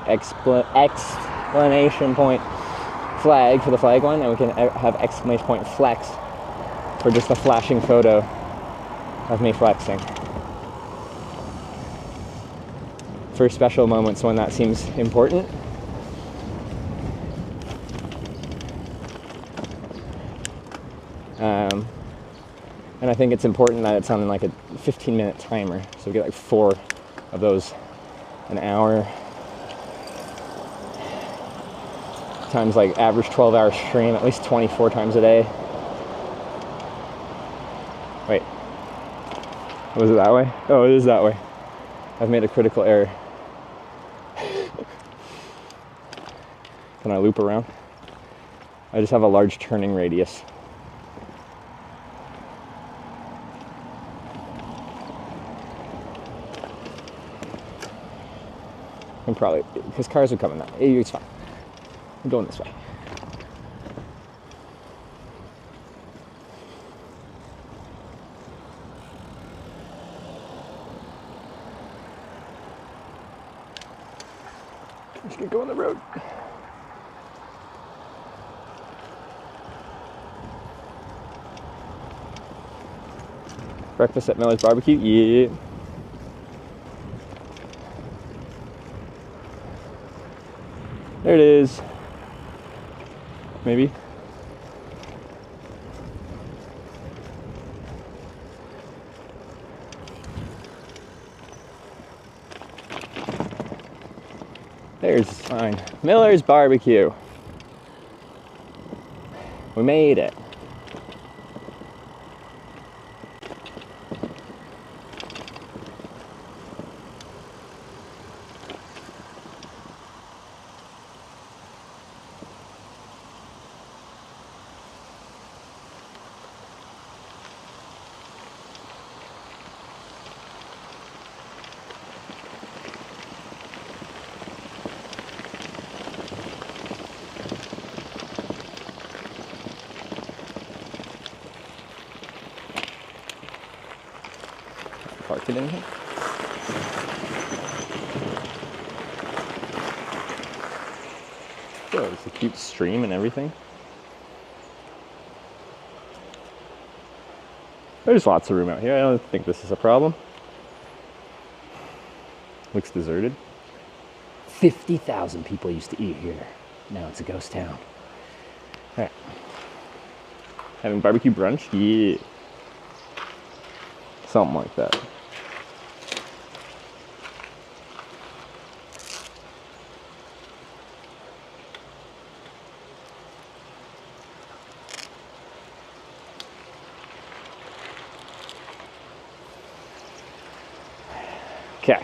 point flag for the flag one, and we can have exclamation point flex for just a flashing photo of me flexing. For special moments when that seems important. And I think it's important that it's on like a 15-minute timer. So we get like 4 of those an hour. Times like average 12-hour stream, at least 24 times a day. Wait. Was it that way? Oh, it is that way. I've made a critical error. Can I loop around? I just have a large turning radius. I'm probably, because cars are coming that way. It's fine. I'm going this way. I'm just gonna go on the road. Breakfast at Miller's Barbecue? Yeah. There it is. Maybe. There's the sign. Miller's Barbecue. We made it. Park it in here. Oh, it's a cute stream and everything. There's lots of room out here. I don't think this is a problem. Looks deserted. 50,000 people used to eat here. Now it's a ghost town. All right. Having barbecue brunch? Yeah. Something like that. Okay,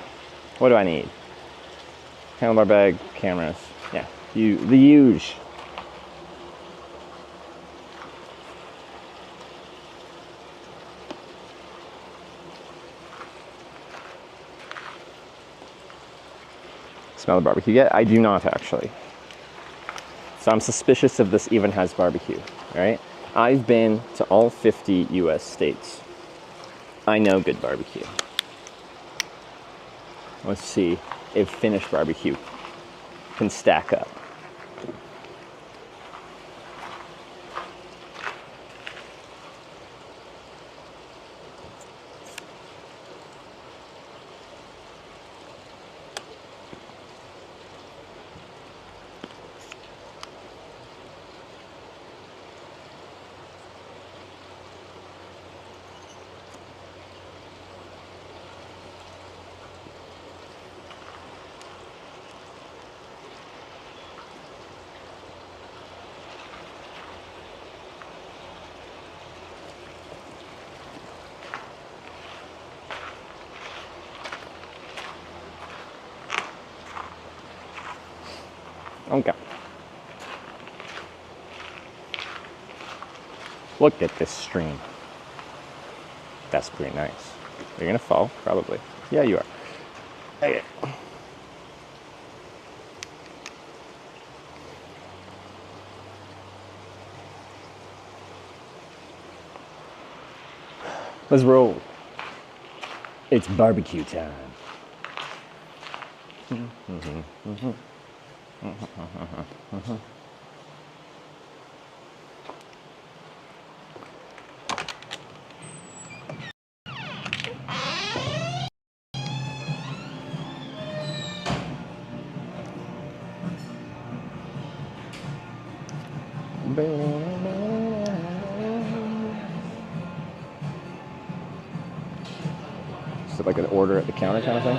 what do I need? Handlebar bag, cameras. Yeah, the huge. smell the barbecue yet. I do not actually. So I'm suspicious if this even has barbecue, right? I've been to all 50 US states. I know good barbecue. Let's see if Finnish barbecue can stack up. Okay. Look at this stream. That's pretty nice. You're gonna fall, probably. Yeah, you are. Okay. Let's roll. It's barbecue time. Is it like an order at the counter kind of thing?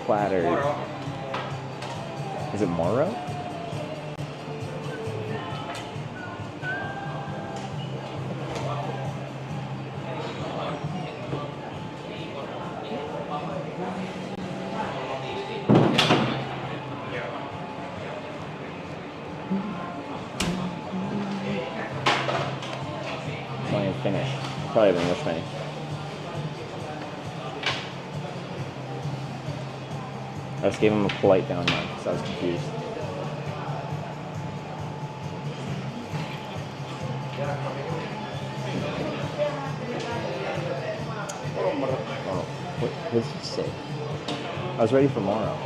Platter. Is it Moro? It's not even Finnish. Probably have English menu. I just gave him a polite down mark because I was confused. Oh, what did he say? I was ready for Moro.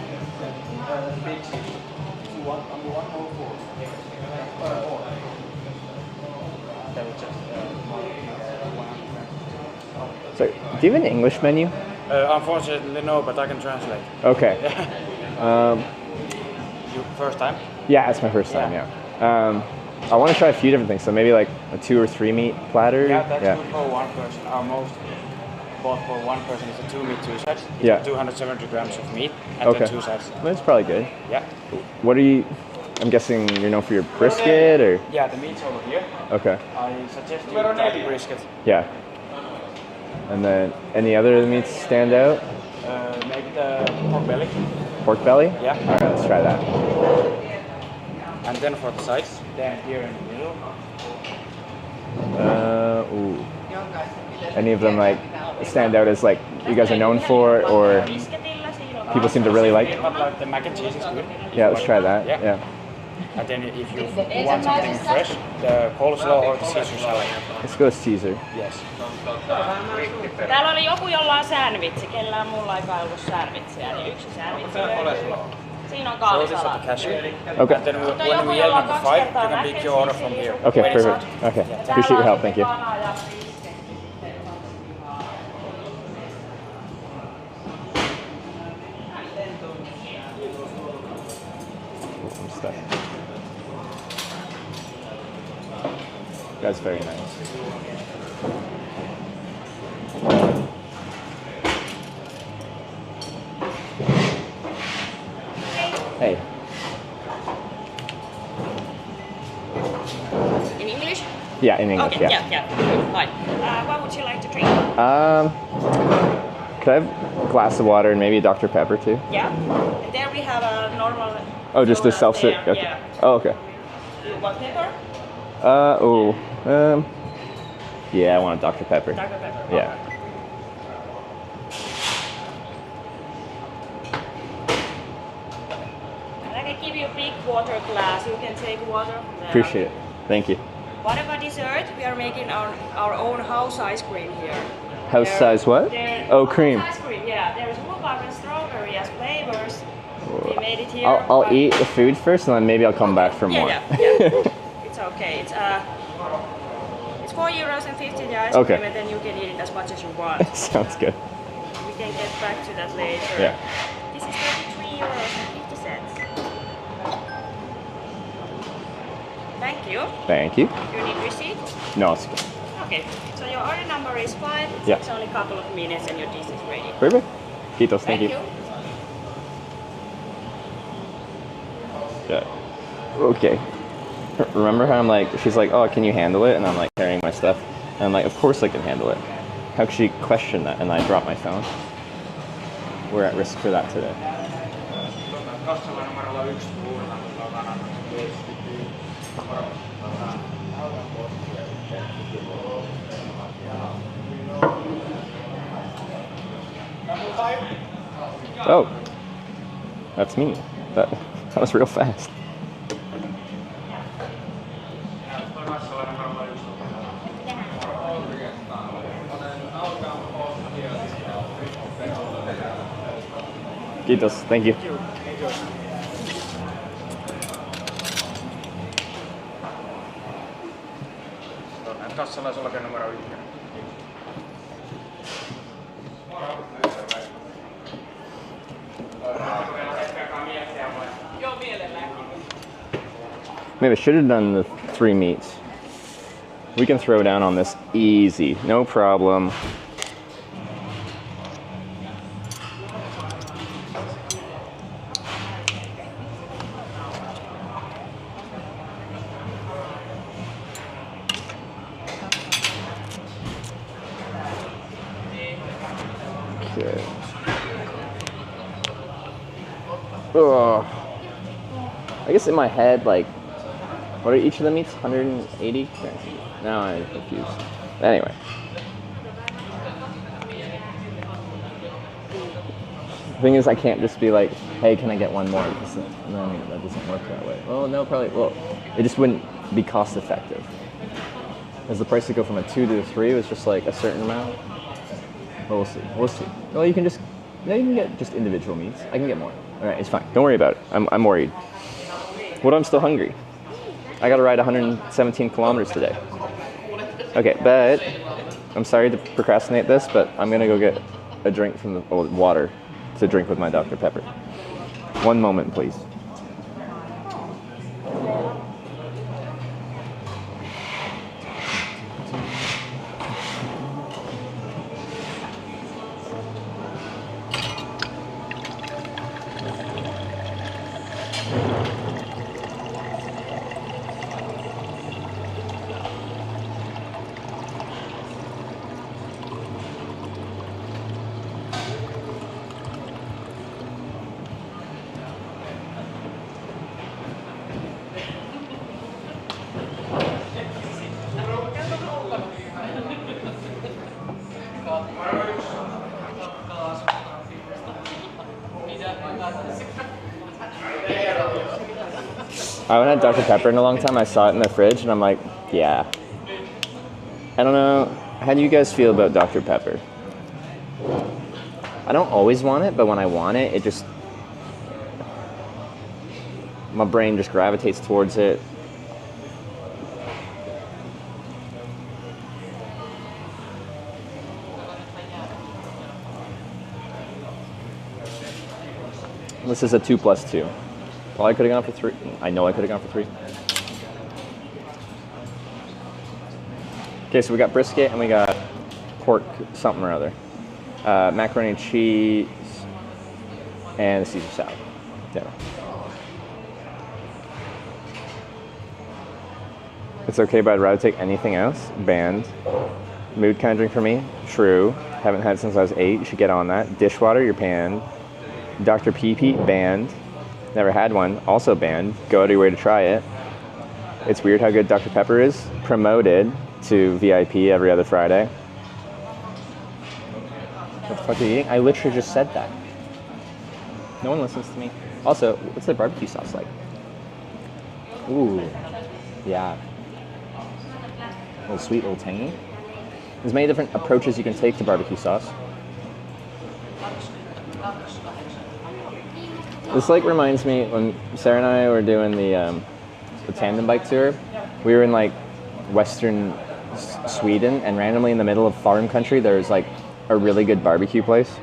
So, do you have an English menu? Unfortunately, no, but I can translate. Okay. You first time? Yeah, it's my first time. Yeah. I want to try a few different things. So maybe like a 2 or 3 meat platter. Yeah, that's good for one person. Our most bought for one person is a 2 meat 2 sets. Yeah. 270 grams of meat and then 2 sets. That's probably good. Yeah. What are you? I'm guessing you're known for your brisket, or? Yeah, the meat's over here. Okay. I suggest you try the brisket. Yeah. And then any other meats stand out? Maybe the pork belly. Pork belly? Yeah. All right, let's try that. And then for the sides, then here in the middle. Ooh. Any of them like stand out as like you guys are known for, or people seem to really like? Like the mac and cheese is good. Yeah, let's try that. Yeah. And then if you want something fresh, the coleslaw or the Caesar salad. Let's go Caesar. Yes. Täällä oli joku, jolla on sandwich, kellään mulla ei kai ollut sandwichia, niin yksi sandwich. Siinä on So this is kaalisala. at the cashier. Okay. And then when we yell number 5, you can pick your order from here. Okay, Wait a perfect. second. Okay, appreciate your help. Thank you. That's very nice. Hey. In English? Yeah, in English. Okay, yeah. yeah. Right. What would you like to drink? Could I have a glass of water and maybe a Dr. Pepper too? Yeah. And there we have a normal. Oh, just a self-serve. there, Okay. yeah. Oh, okay. You want pepper? Yeah, I want a Dr. Pepper. Dr. Pepper. Yeah. And I can give you a big water glass. You can take water from there. Appreciate it. Thank you. What about dessert? We are making our own house ice cream here. House size what? Oh, cream. Ice cream, yeah. There's rhubarb and strawberry as flavors. We made it here. I'll eat the food first, and then maybe I'll come back for more. Yeah. It's okay. It's €4.50 the ice Okay. cream, and then you can eat it as much as you want. Sounds good. We can get back to that later. Yeah. This is €33.50. Thank you. Thank you. You need receipt? No, it's good. Okay. So your order number is 5. It Yeah. takes only a couple of minutes, and your dish is ready. Perfect. Kiitos. Thank you. Yeah. Okay. Remember how I'm like, she's like, oh, can you handle it? And I'm like carrying my stuff. And I'm like, of course I can handle it. How could she question that? And I dropped my phone. We're at risk for that today. Oh, that's me. That was real fast. Kiitos. Thank you. Kassalla sulke numero 1. Maybe I should have done the 3 meats. We can throw down on this easy, no problem. Okay. Ugh. I guess in my head, like, what are each of the meats? 180? Now I'm confused. Anyway. The thing is, I can't just be like, hey, can I get one more? Because no, that doesn't work that way. Well, no, probably, well, it just wouldn't be cost effective. As the price to go from a 2 to a 3 was just like a certain amount. Well, we'll see. We'll see. Well, you can just, no, you can get just individual meats. I can get more. All right, it's fine. Don't worry about it. I'm worried. What? I'm still hungry. I got to ride 117 kilometers today. Okay, but I'm sorry to procrastinate this, but I'm gonna go get a drink from the water to drink with my Dr. Pepper. One moment, please. I haven't had Dr. Pepper in a long time. I saw it in the fridge and I'm like, yeah. I don't know. How do you guys feel about Dr. Pepper? I don't always want it, but when I want it, it just... my brain just gravitates towards it. This is a 2+2. Well, I could have gone for 3. I know I could have gone for 3. Okay, so we got brisket and we got pork something or other. Macaroni and cheese and a Caesar salad. Yeah. It's okay, but I'd rather take anything else. Banned. Mood kind of drink for me. True. Haven't had it since I was 8. You should get on that. Dishwater, you're banned. Dr. Pee-Pee, banned. Never had one, also banned. Go out of your way to try it. It's weird how good Dr. Pepper is. Promoted to VIP every other Friday. What the fuck are you eating? I literally just said that. No one listens to me. Also, what's the barbecue sauce like? Ooh, yeah. A little sweet, a little tangy. There's many different approaches you can take to barbecue sauce. This like reminds me when Sarah and I were doing the tandem bike tour. We were in like western Sweden, and randomly in the middle of farm country, there's like a really good barbecue place.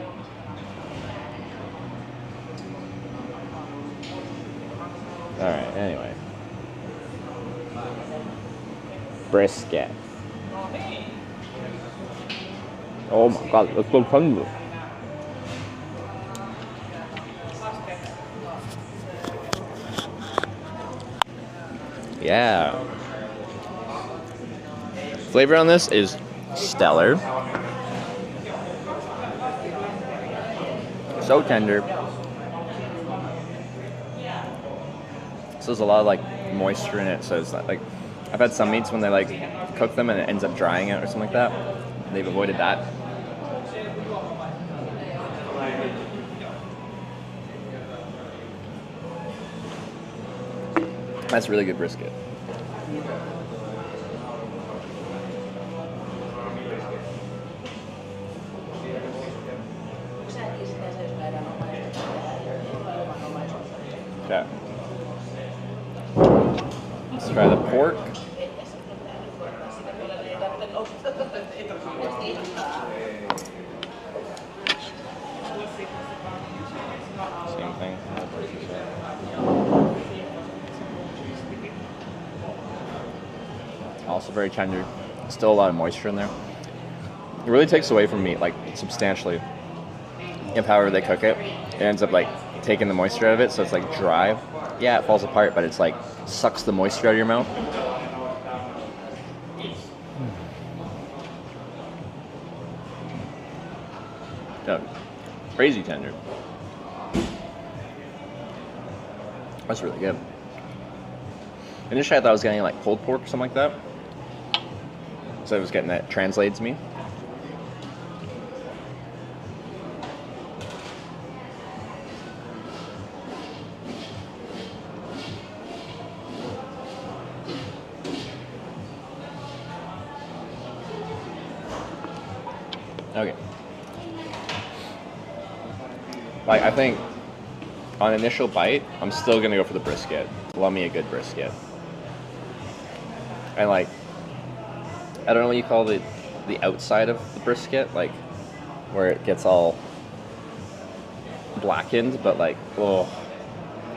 All right. Anyway, brisket. Oh my god, let's go hungry. Yeah. Flavor on this is stellar. So tender. So there's a lot of like moisture in it, so it's not like, I've had some meats when they like cook them and it ends up drying out or something like that. They've avoided that. That's really good brisket. Okay. Let's try the pork. Same thing. Also very tender. Still a lot of moisture in there. It really takes away from meat, like substantially. If however they cook it, it ends up like taking the moisture out of it, so it's like dry. Yeah, it falls apart, but it's like sucks the moisture out of your mouth. Yeah, crazy tender. That's really good. Initially, I thought I was getting like pulled pork or something like that. So I was getting that translated to me. Okay. Like, I think on initial bite, I'm still gonna go for the brisket. Love me a good brisket. And like, I don't know what you call the outside of the brisket, like where it gets all blackened, but like, oh,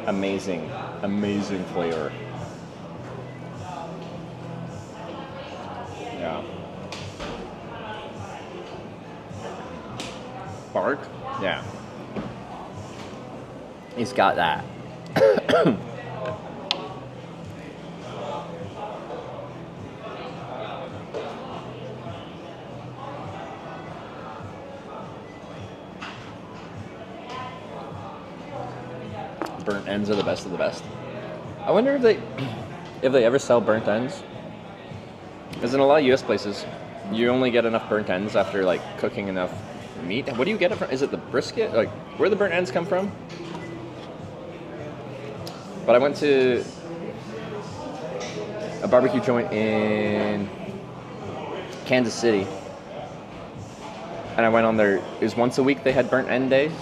amazing, amazing flavor. Yeah. Bark? Yeah. He's got that. Burnt ends are the best of the best. I wonder if they ever sell burnt ends. Because in a lot of US places, you only get enough burnt ends after like cooking enough meat. What do you get it from? Is it the brisket? Like, where do the burnt ends come from? But I went to a barbecue joint in Kansas City, and I went on there. It was once a week they had burnt end days,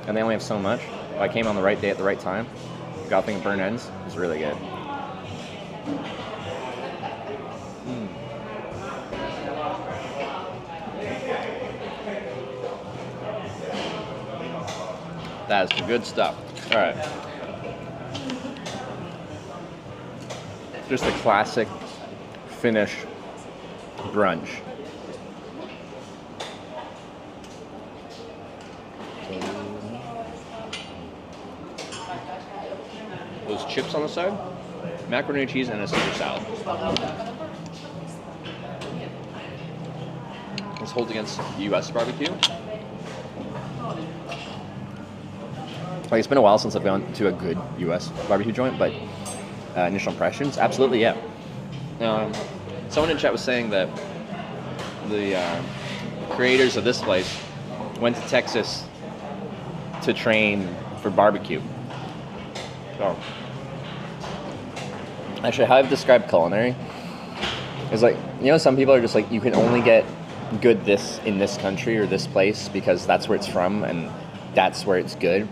and they only have so much. But I came on the right day at the right time. Got a thing of burnt ends. It was really good. That is good stuff. All right. Just a classic Finnish brunch. Those chips on the side, macaroni and cheese, and a Caesar salad. Let's hold against U.S. barbecue. Like, it's been a while since I've gone to a good U.S. barbecue joint, but initial impressions, absolutely, yeah. Someone in chat was saying that the creators of this place went to Texas to train for barbecue. So, actually, how I've described culinary is like, you know, some people are just like, you can only get good this in this country or this place because that's where it's from and that's where it's good.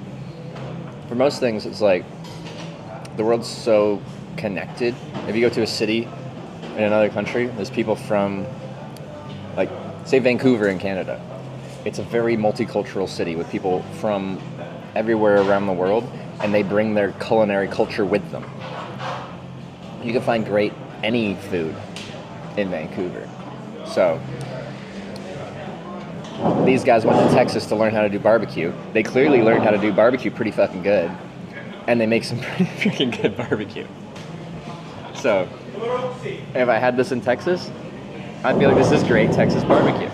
For most things, it's like the world's so connected. If you go to a city in another country, there's people from, like, say Vancouver in Canada. It's a very multicultural city with people from everywhere around the world, and they bring their culinary culture with them. You can find great any food in Vancouver. So these guys went to Texas to learn how to do barbecue. They clearly learned how to do barbecue pretty fucking good, and they make some pretty freaking good barbecue. So if I had this in Texas, I'd be like, this is great Texas barbecue.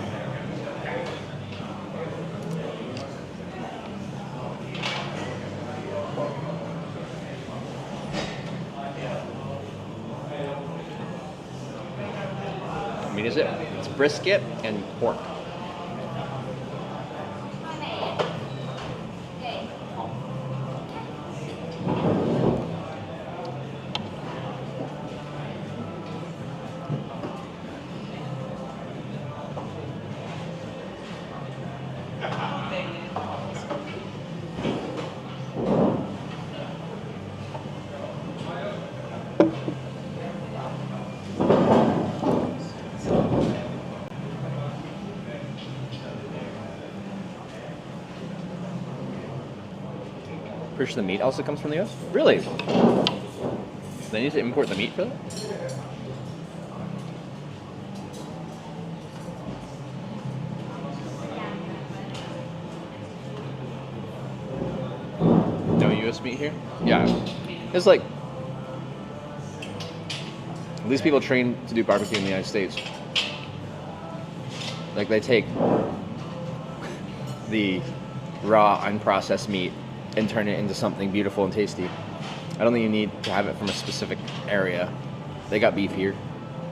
I mean, is it? It's brisket and pork. Pretty sure the meat also comes from the US? Really? They need to import the meat for that? No US meat here? Yeah. It's like, these people train to do barbecue in the United States. Like, they take the raw, unprocessed meat and turn it into something beautiful and tasty. I don't think you need to have it from a specific area. They got beef here.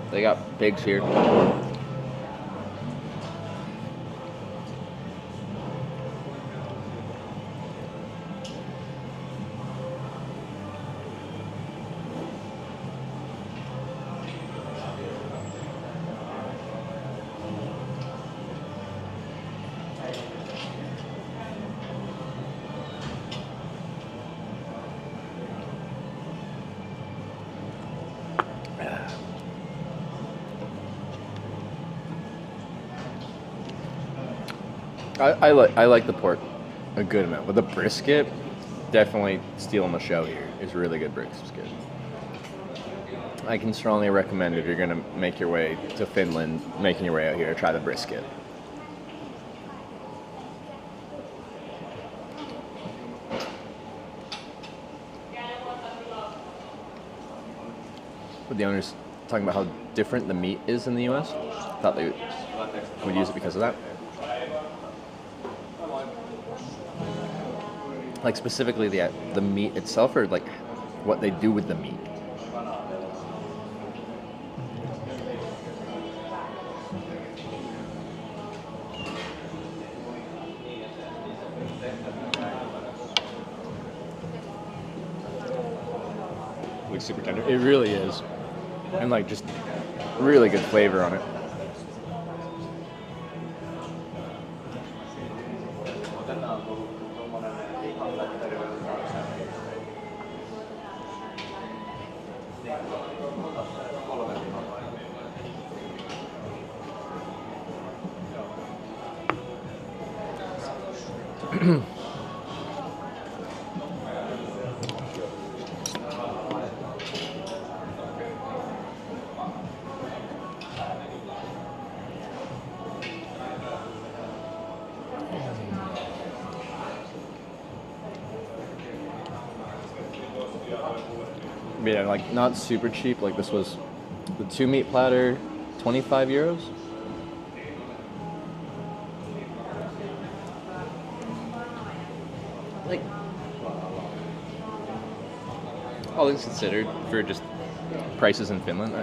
They got pigs here. I like the pork a good amount, but the brisket, definitely stealing the show here. It's really good brisket. I can strongly recommend, if you're gonna make your way to Finland, making your way out here, try the brisket. But the owners talking about how different the meat is in the US. Thought they would use it because of that. Like specifically the meat itself, or like what they do with the meat. Like super tender. It really is, and like just really good flavor on it. Yeah, like not super cheap. Like this was the 2 meat platter, 25 euros. Like all things considered, for just prices in Finland,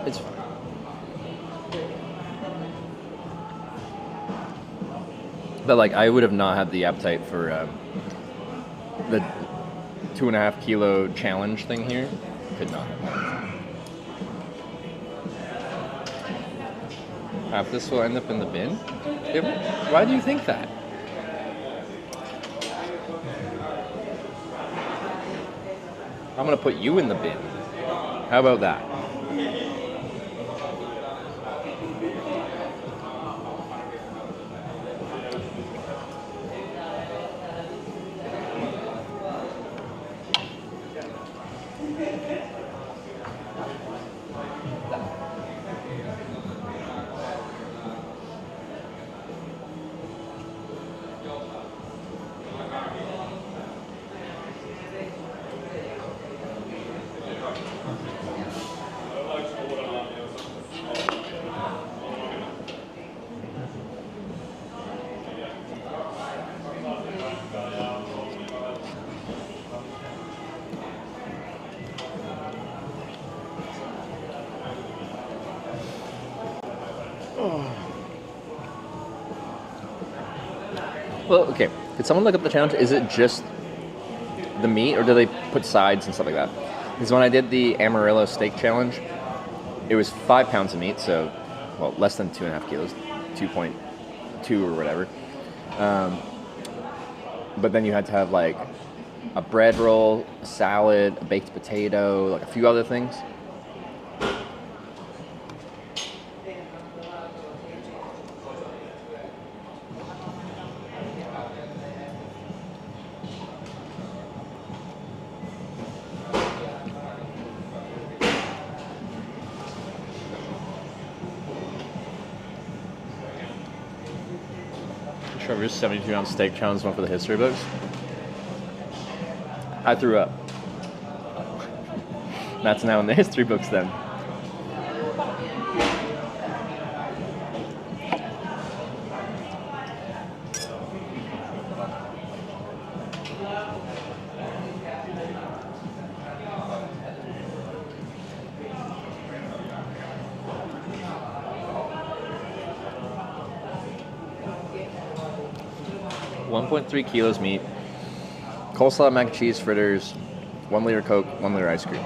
it's. But like, I would have not had the appetite for the 2.5 kilo challenge thing here. Could not. Half this will end up in the bin. Why do you think that? I'm gonna put you in the bin. How about that? Well, okay. Could someone look up the challenge? Is it just the meat, or do they put sides and stuff like that? Because when I did the Amarillo steak challenge, it was 5 pounds of meat, so, well, less than 2.5 kilos, 2.2 or whatever. But then you had to have, like, a bread roll, a salad, a baked potato, like a few other things. Trevor's 72-ounce steak challenge, one for the history books. I threw up. That's now in the history books then. .3 kilos meat, coleslaw, mac and cheese, fritters, 1 liter Coke, 1 liter ice cream.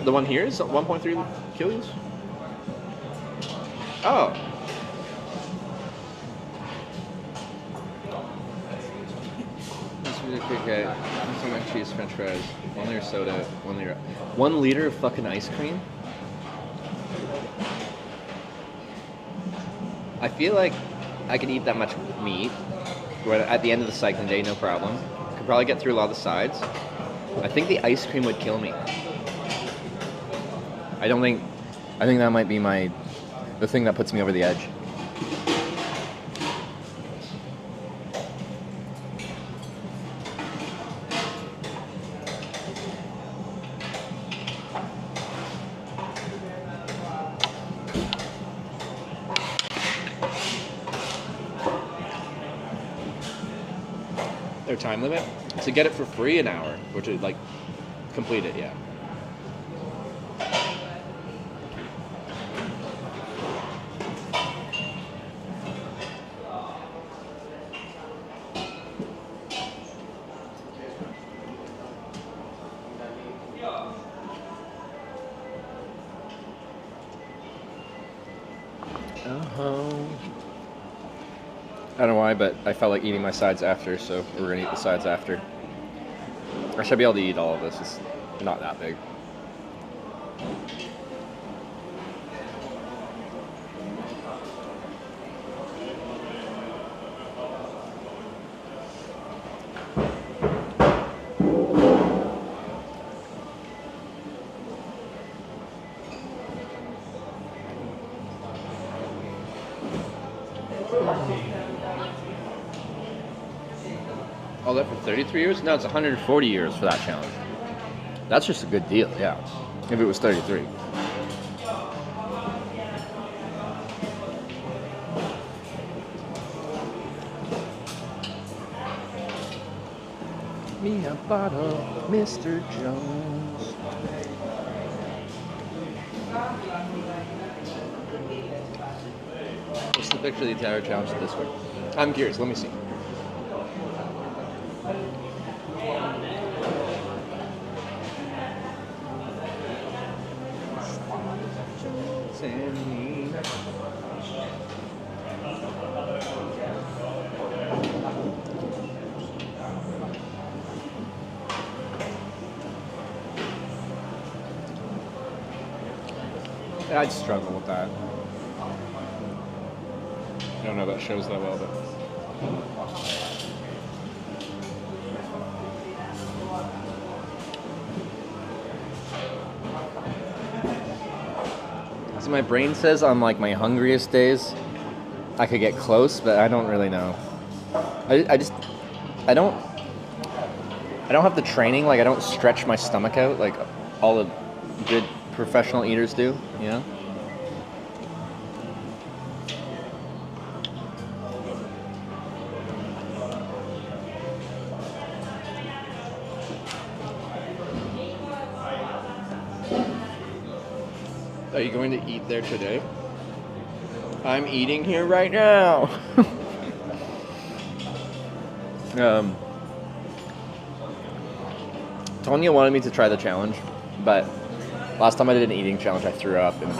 The one here is 1.3 kilos? Oh. Okay, some mac and cheese, french fries, 1 liter soda, 1 liter of fucking ice cream? I feel like I could eat that much meat at the end of the cycling day, no problem. Could probably get through a lot of the sides. I think the ice cream would kill me. I think that might be the thing that puts me over the edge. Their time limit to get it for free an hour, which is like complete it, yeah. I don't know why, but I felt like eating my sides after, so we're gonna eat the sides after. I should be able to eat all of this. It's not that big. All that for 33 years? No, it's 140 years for that challenge. That's just a good deal, yeah. If it was 33. me a bottle, Mr. Jones. What's the picture of the entire challenge this week? I'm curious, let me see. I'd struggle with that. I don't know about shows that well, but so my brain says on like my hungriest days I could get close, but I don't really know. I don't have the training, like I don't stretch my stomach out like all the good professional eaters do, you know? Are you going to eat there today? I'm eating here right now. Tonya wanted me to try the challenge, but last time I did an eating challenge, I threw up, and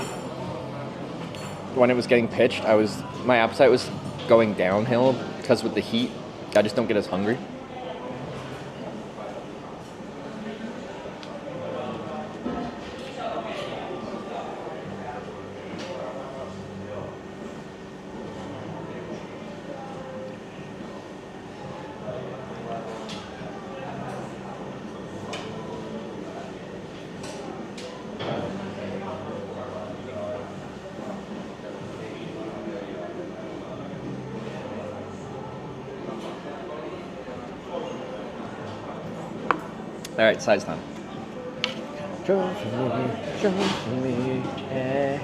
when it was getting pitched, my appetite was going downhill because with the heat, I just don't get as hungry. All right, size time. Show me, hey.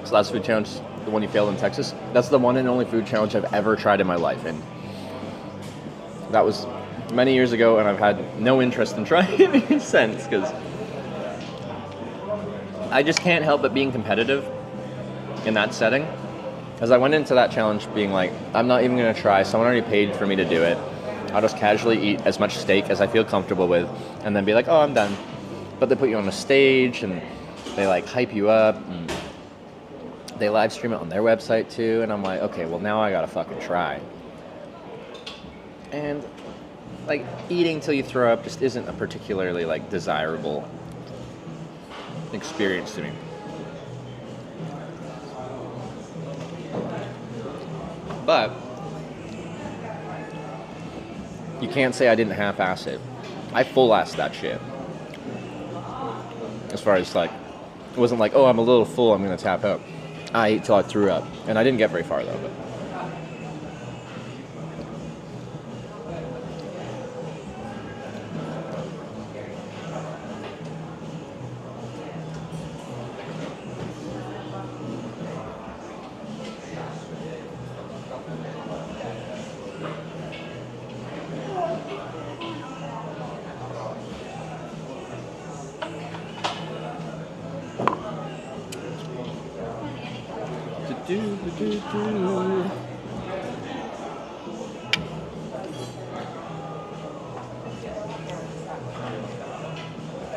So last food challenge, the one you failed in Texas, that's the one and only food challenge I've ever tried in my life, and that was many years ago, and I've had no interest in trying it since, because I just can't help but being competitive in that setting. Because I went into that challenge being like, I'm not even going to try, someone already paid for me to do it. I'll just casually eat as much steak as I feel comfortable with, and then be like, oh, I'm done. But they put you on a stage, and they like hype you up, and they live stream it on their website too, and I'm like, okay, well now I gotta fucking try. And like eating till you throw up just isn't a particularly like desirable experience to me. But you can't say I didn't half-ass it. I full-assed that shit. As far as like, it wasn't like, oh, I'm a little full, I'm gonna tap out. I ate till I threw up, and I didn't get very far though. But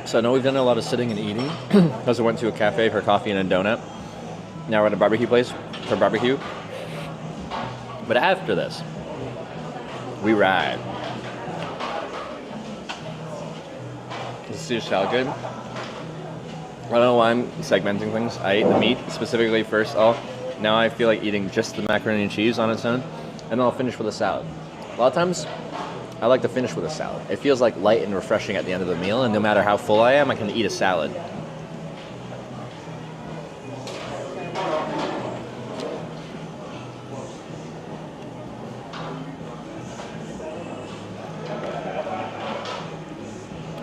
so I know we've done a lot of sitting and eating because I went to a cafe for coffee and a donut. Now we're at a barbecue place for barbecue. But after this, we ride. Does this sound good? I don't know why I'm segmenting things. I ate the meat specifically first off. Now I feel like eating just the macaroni and cheese on its own, and then I'll finish with a salad. A lot of times, I like to finish with a salad. It feels like light and refreshing at the end of the meal, and no matter how full I am, I can eat a salad.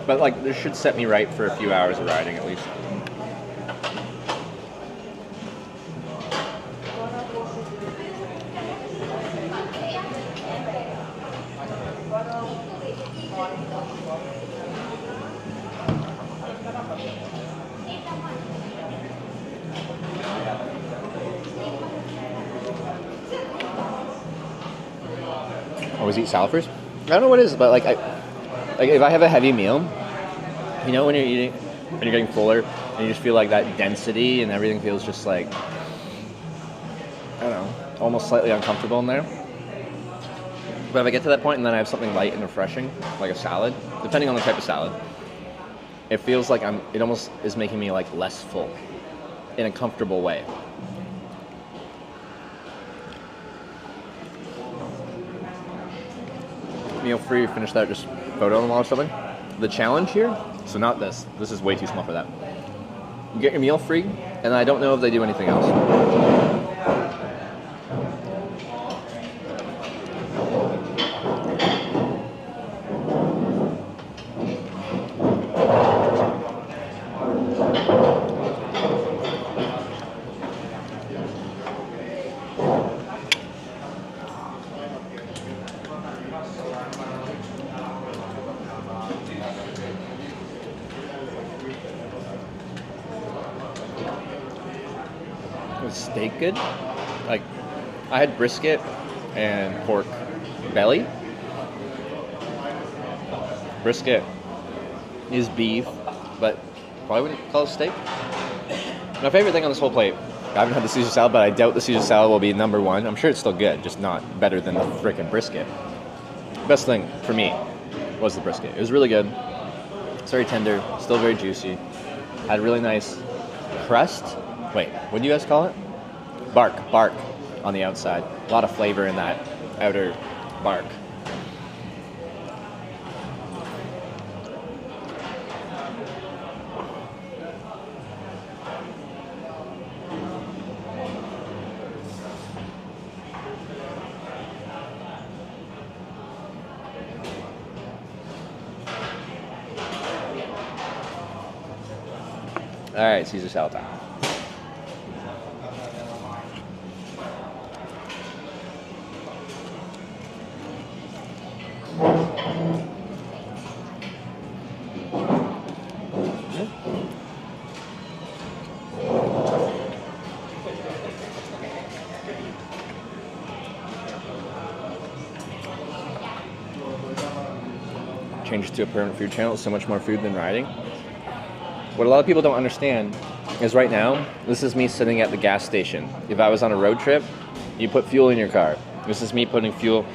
But like, this should set me right for a few hours of riding at least. Always eat salad first? I don't know what it is, but like if I have a heavy meal, you know, when you're eating and you're getting fuller and you just feel like that density and everything feels just like, I don't know, almost slightly uncomfortable in there. But if I get to that point and then I have something light and refreshing, like a salad, depending on the type of salad, it feels like it almost is making me like less full in a comfortable way. Meal free, finish that, just photo on the wall or something. The challenge here, so not this is way too small for that. You get your meal free, and I don't know if they do anything else. Was steak good? Like, I had brisket and pork belly. Brisket is beef, but probably wouldn't call it steak. My favorite thing on this whole plate, I haven't had the Caesar salad, but I doubt the Caesar salad will be number one. I'm sure it's still good, just not better than the frickin' brisket. Best thing for me was the brisket. It was really good. It's very tender, still very juicy. Had a really nice crust. Wait, what do you guys call it? Bark on the outside. A lot of flavor in that outer bark. All right, Caesar salad time. Changes to a permanent food channel. So much more food than riding. What a lot of people don't understand is right now, this is me sitting at the gas station. If I was on a road trip, you put fuel in your car. This is me putting fuel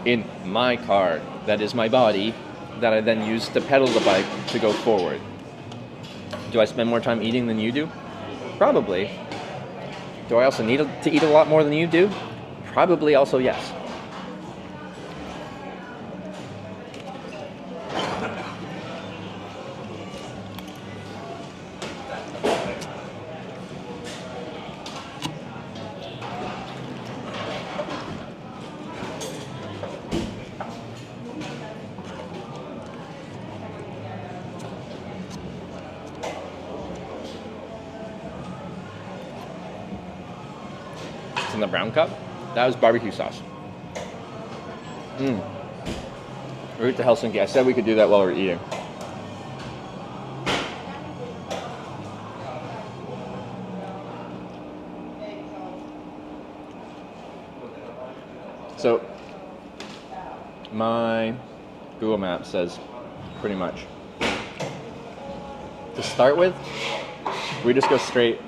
in my car. That is my body that I then use to pedal the bike to go forward. Do I spend more time eating than you do? Probably. Do I also need to eat a lot more than you do? Probably also yes. In the brown cup, that was barbecue sauce. We're to Helsinki. I said we could do that while we're eating. So my Google Maps says pretty much to start with, we just go straight.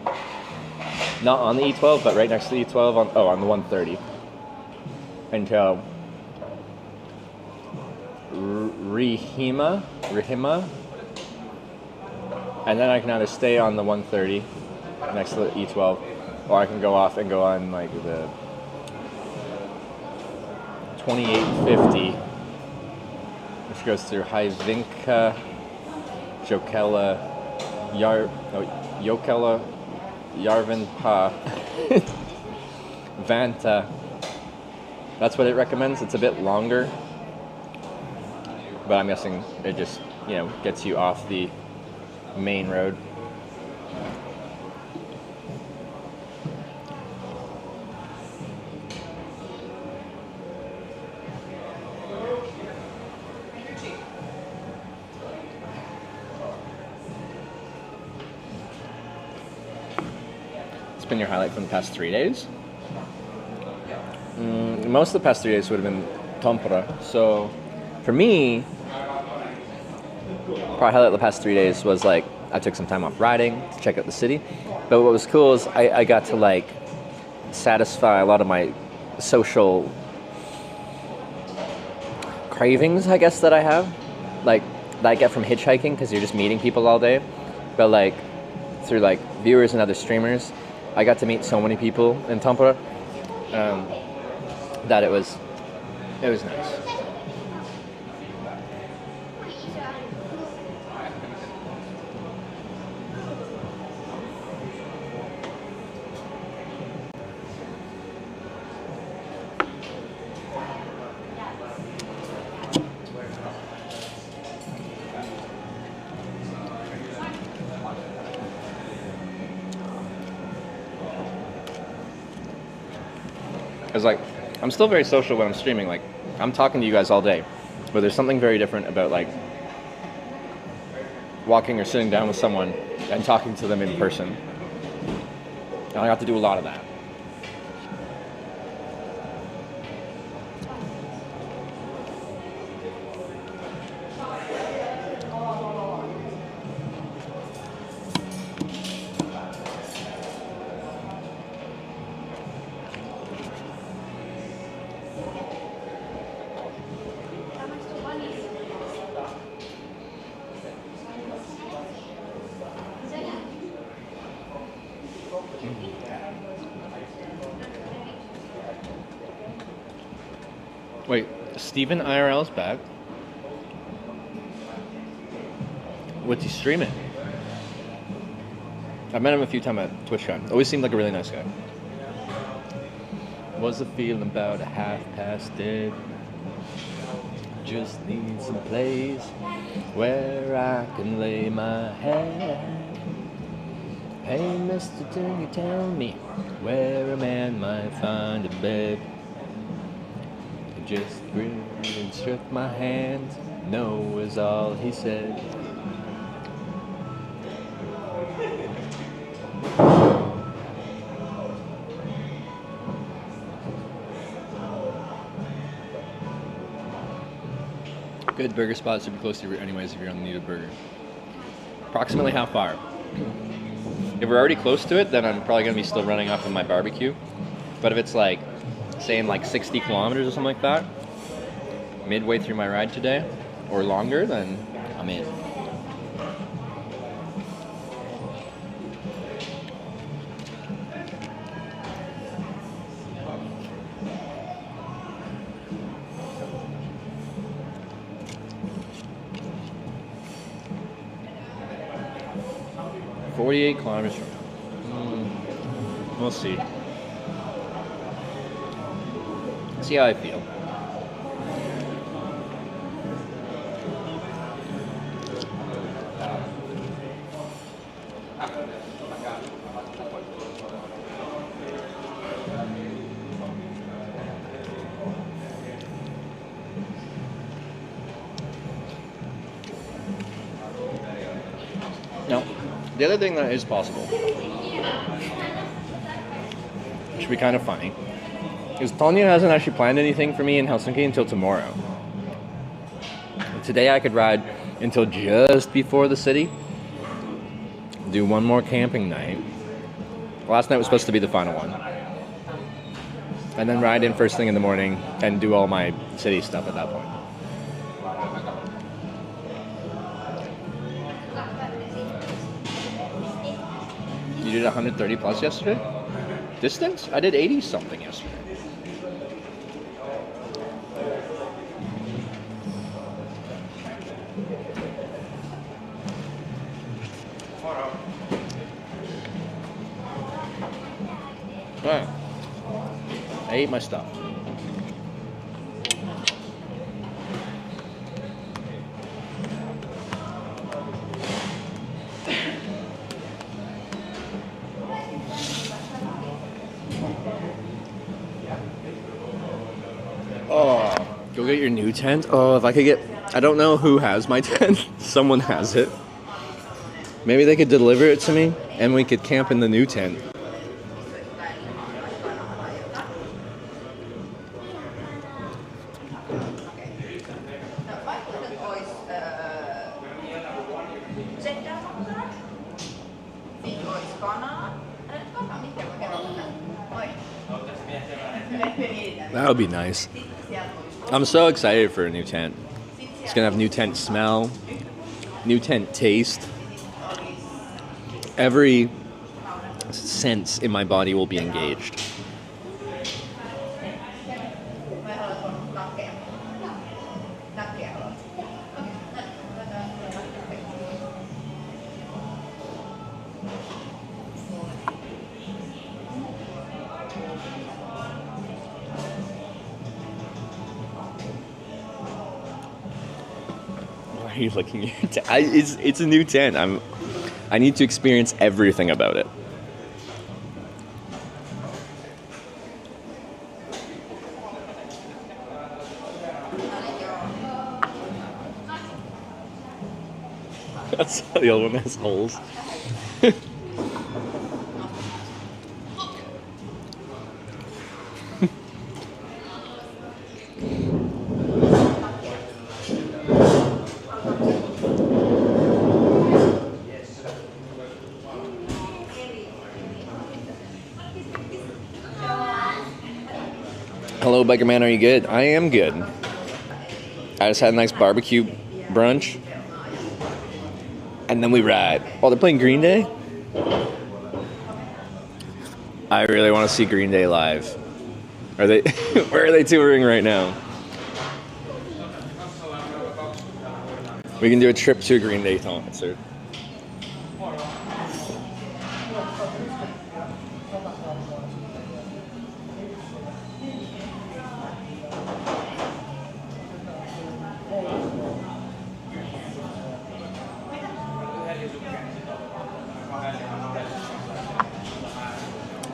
Not on the E12, but right next to the E12 on the 130 until Rihima, and then I can either stay on the 130 next to the E12, or I can go off and go on like the 2850, which goes through Hyvinka, Jokela, Jokela, Järvenpää, Vanta. That's what it recommends. It's a bit longer, but I'm guessing it just, you know, gets you off the main road. It's been your highlight from the past 3 days? Most of the past 3 days would have been Tampere. So for me, probably highlight of the past 3 days was like I took some time off riding to check out the city. But what was cool is I got to like satisfy a lot of my social cravings, I guess, that I have, like that I get from hitchhiking, because you're just meeting people all day. But like through like viewers and other streamers, I got to meet so many people in Tampere that it was nice. Because like, I'm still very social when I'm streaming. Like, I'm talking to you guys all day, but there's something very different about like walking or sitting down with someone and talking to them in person. And I got to do a lot of that. Wait, Steven IRL's back? What's he streaming? I've met him a few times at TwitchCon. Always seemed like a really nice guy. What's the feeling about a half-past dead? Just need some place where I can lay my head. Hey, mister, can you tell me where a man might find a bed? Just grinned and shook my hand. No is all he said. Good burger spot, super close to you anyways if you're on the need a burger. Approximately how far? If we're already close to it, then I'm probably gonna be still running off of my barbecue. But if it's like, saying like 60 kilometers or something like that, midway through my ride today, or longer, then I'm in. $48 kilometers from now. We'll see. See how I feel. Now, the other thing that is possible, which would be kind of funny, is Tanya hasn't actually planned anything for me in Helsinki until tomorrow. Today I could ride until just before the city, do one more camping night. Last night was supposed to be the final one. And then ride in first thing in the morning and do all my city stuff at that point. You did 130 plus yesterday? Distance? I did 80 something yesterday. Alright. I ate my stuff. Oh, go get your new tent. Oh, if I could get... I don't know who has my tent. Someone has it. Maybe they could deliver it to me, and we could camp in the new tent. That would be nice. I'm so excited for a new tent. It's gonna have new tent smell, new tent taste. Every sense in my body will be engaged. Why are you looking at your tent? It's a new tent. I need to experience everything about it. That's how the other one has holes. Hello, Biker Man, are you good? I am good. I just had a nice barbecue brunch. And then we ride. Oh, they're playing Green Day? I really want to see Green Day live. Are they? Where are they touring right now? We can do a trip to a Green Day concert.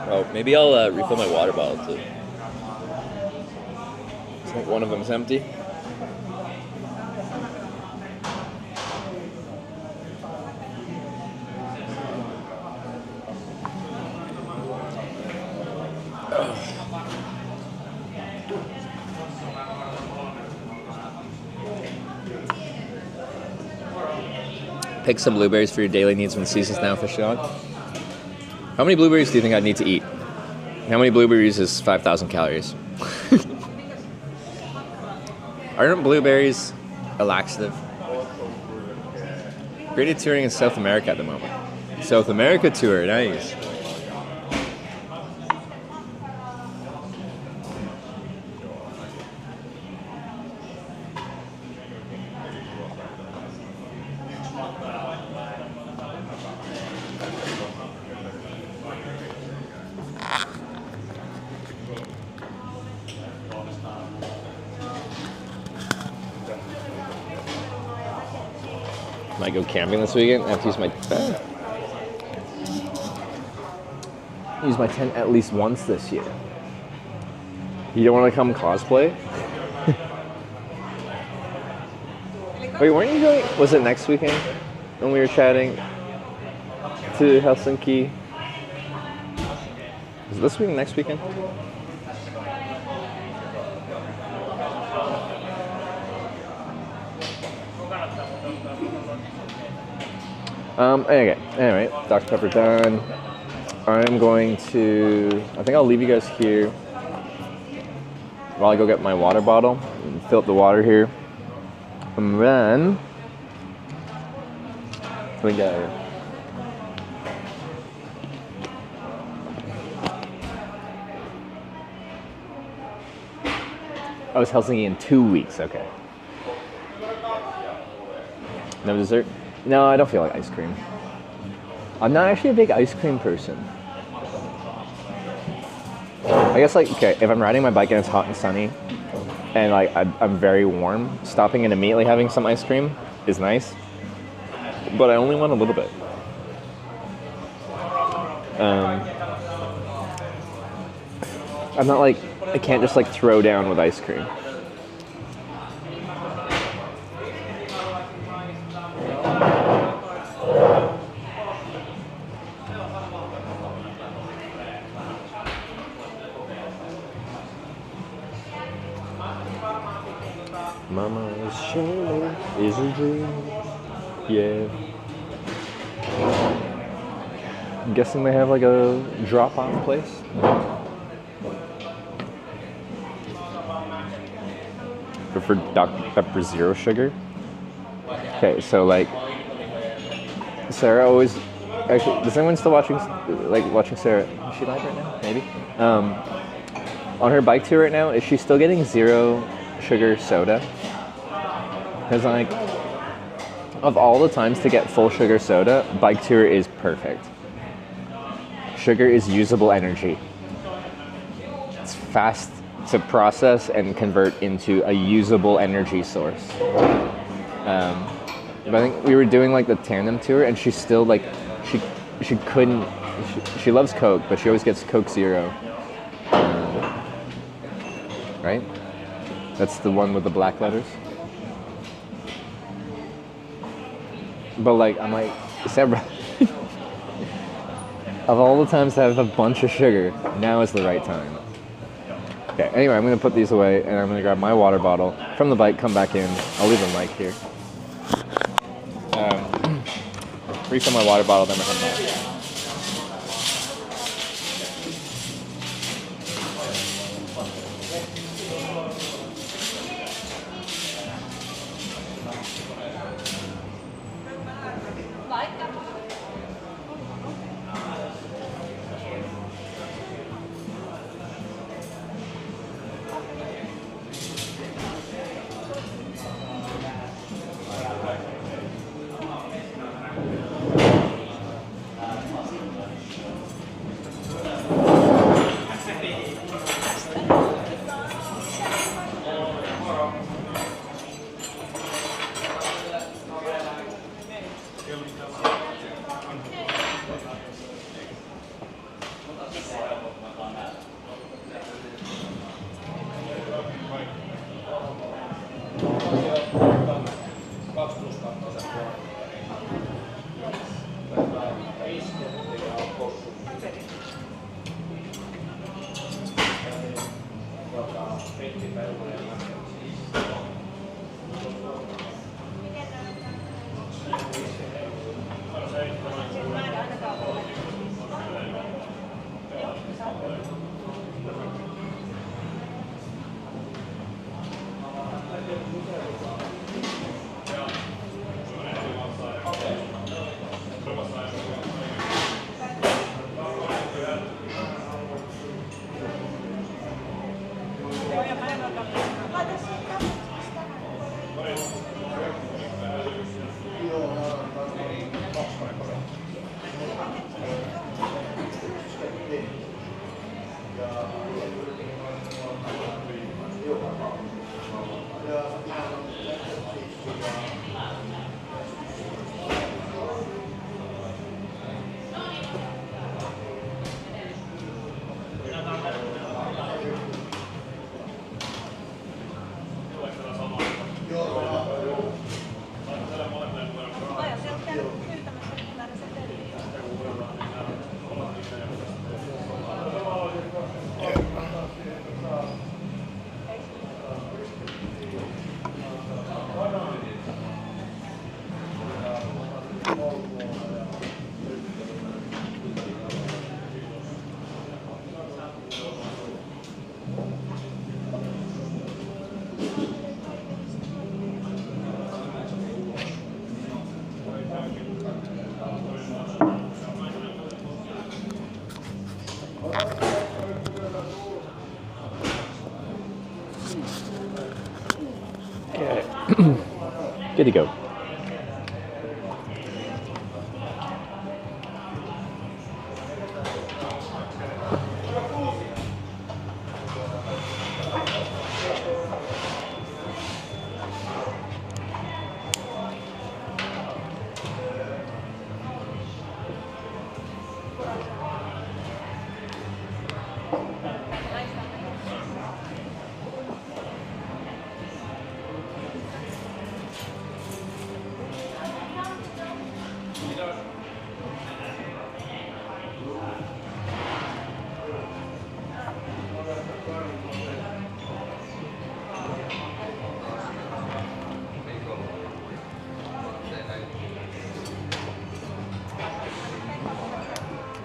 Oh, maybe I'll refill my water bottle too. I think one of them's empty. Pick some blueberries for your daily needs when the season's now officially on. How many blueberries do you think I'd need to eat? How many blueberries is 5,000 calories? Aren't blueberries a laxative? Great touring in South America at the moment. South America tour, nice. Might go camping this weekend. I have to use my tent at least once this year. You don't want to come cosplay? Wait, weren't you going? Was it next weekend when we were chatting to Helsinki? Is it this weekend? Next weekend? Okay, anyway, Dr. Pepper done. I'm going to, I think I'll leave you guys here while I go get my water bottle and fill up the water here. And then, we go. I was Helsinki in 2 weeks, okay. No dessert? No, I don't feel like ice cream. I'm not actually a big ice cream person. I guess like, okay, if I'm riding my bike and it's hot and sunny, and like I'm very warm, stopping and immediately having some ice cream is nice, but I only want a little bit. I'm not like, I can't just like throw down with ice cream. Mama's shoulder is a dream, yeah. I'm guessing they have like a drop-off place. But for Dr. Pepper Zero Sugar. Okay, so like, Sarah always, actually, is anyone still watching Sarah? Is she live right now? Maybe. On her bike tour right now, is she still getting zero sugar soda? Because like, of all the times to get full sugar soda, bike tour is perfect. Sugar is usable energy. It's fast to process and convert into a usable energy source. But I think we were doing like the tandem tour, and she's still like, she couldn't. She loves Coke, but she always gets Coke Zero. Right? That's the one with the black letters. But like, I'm like, Sarah, of all the times to have a bunch of sugar, now is the right time. Okay, anyway, I'm gonna put these away and I'm gonna grab my water bottle from the bike, come back in. I'll leave the mic here. Refill my water bottle, then we'll come back. Good to go.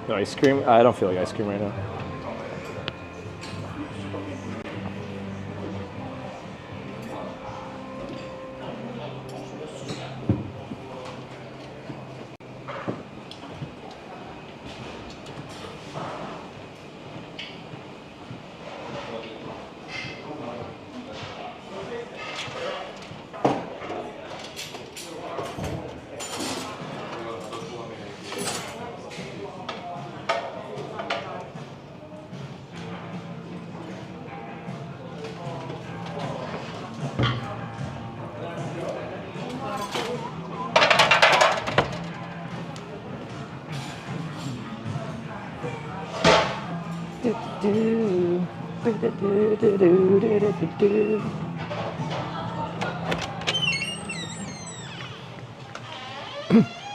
No ice cream? I don't feel like ice cream right now.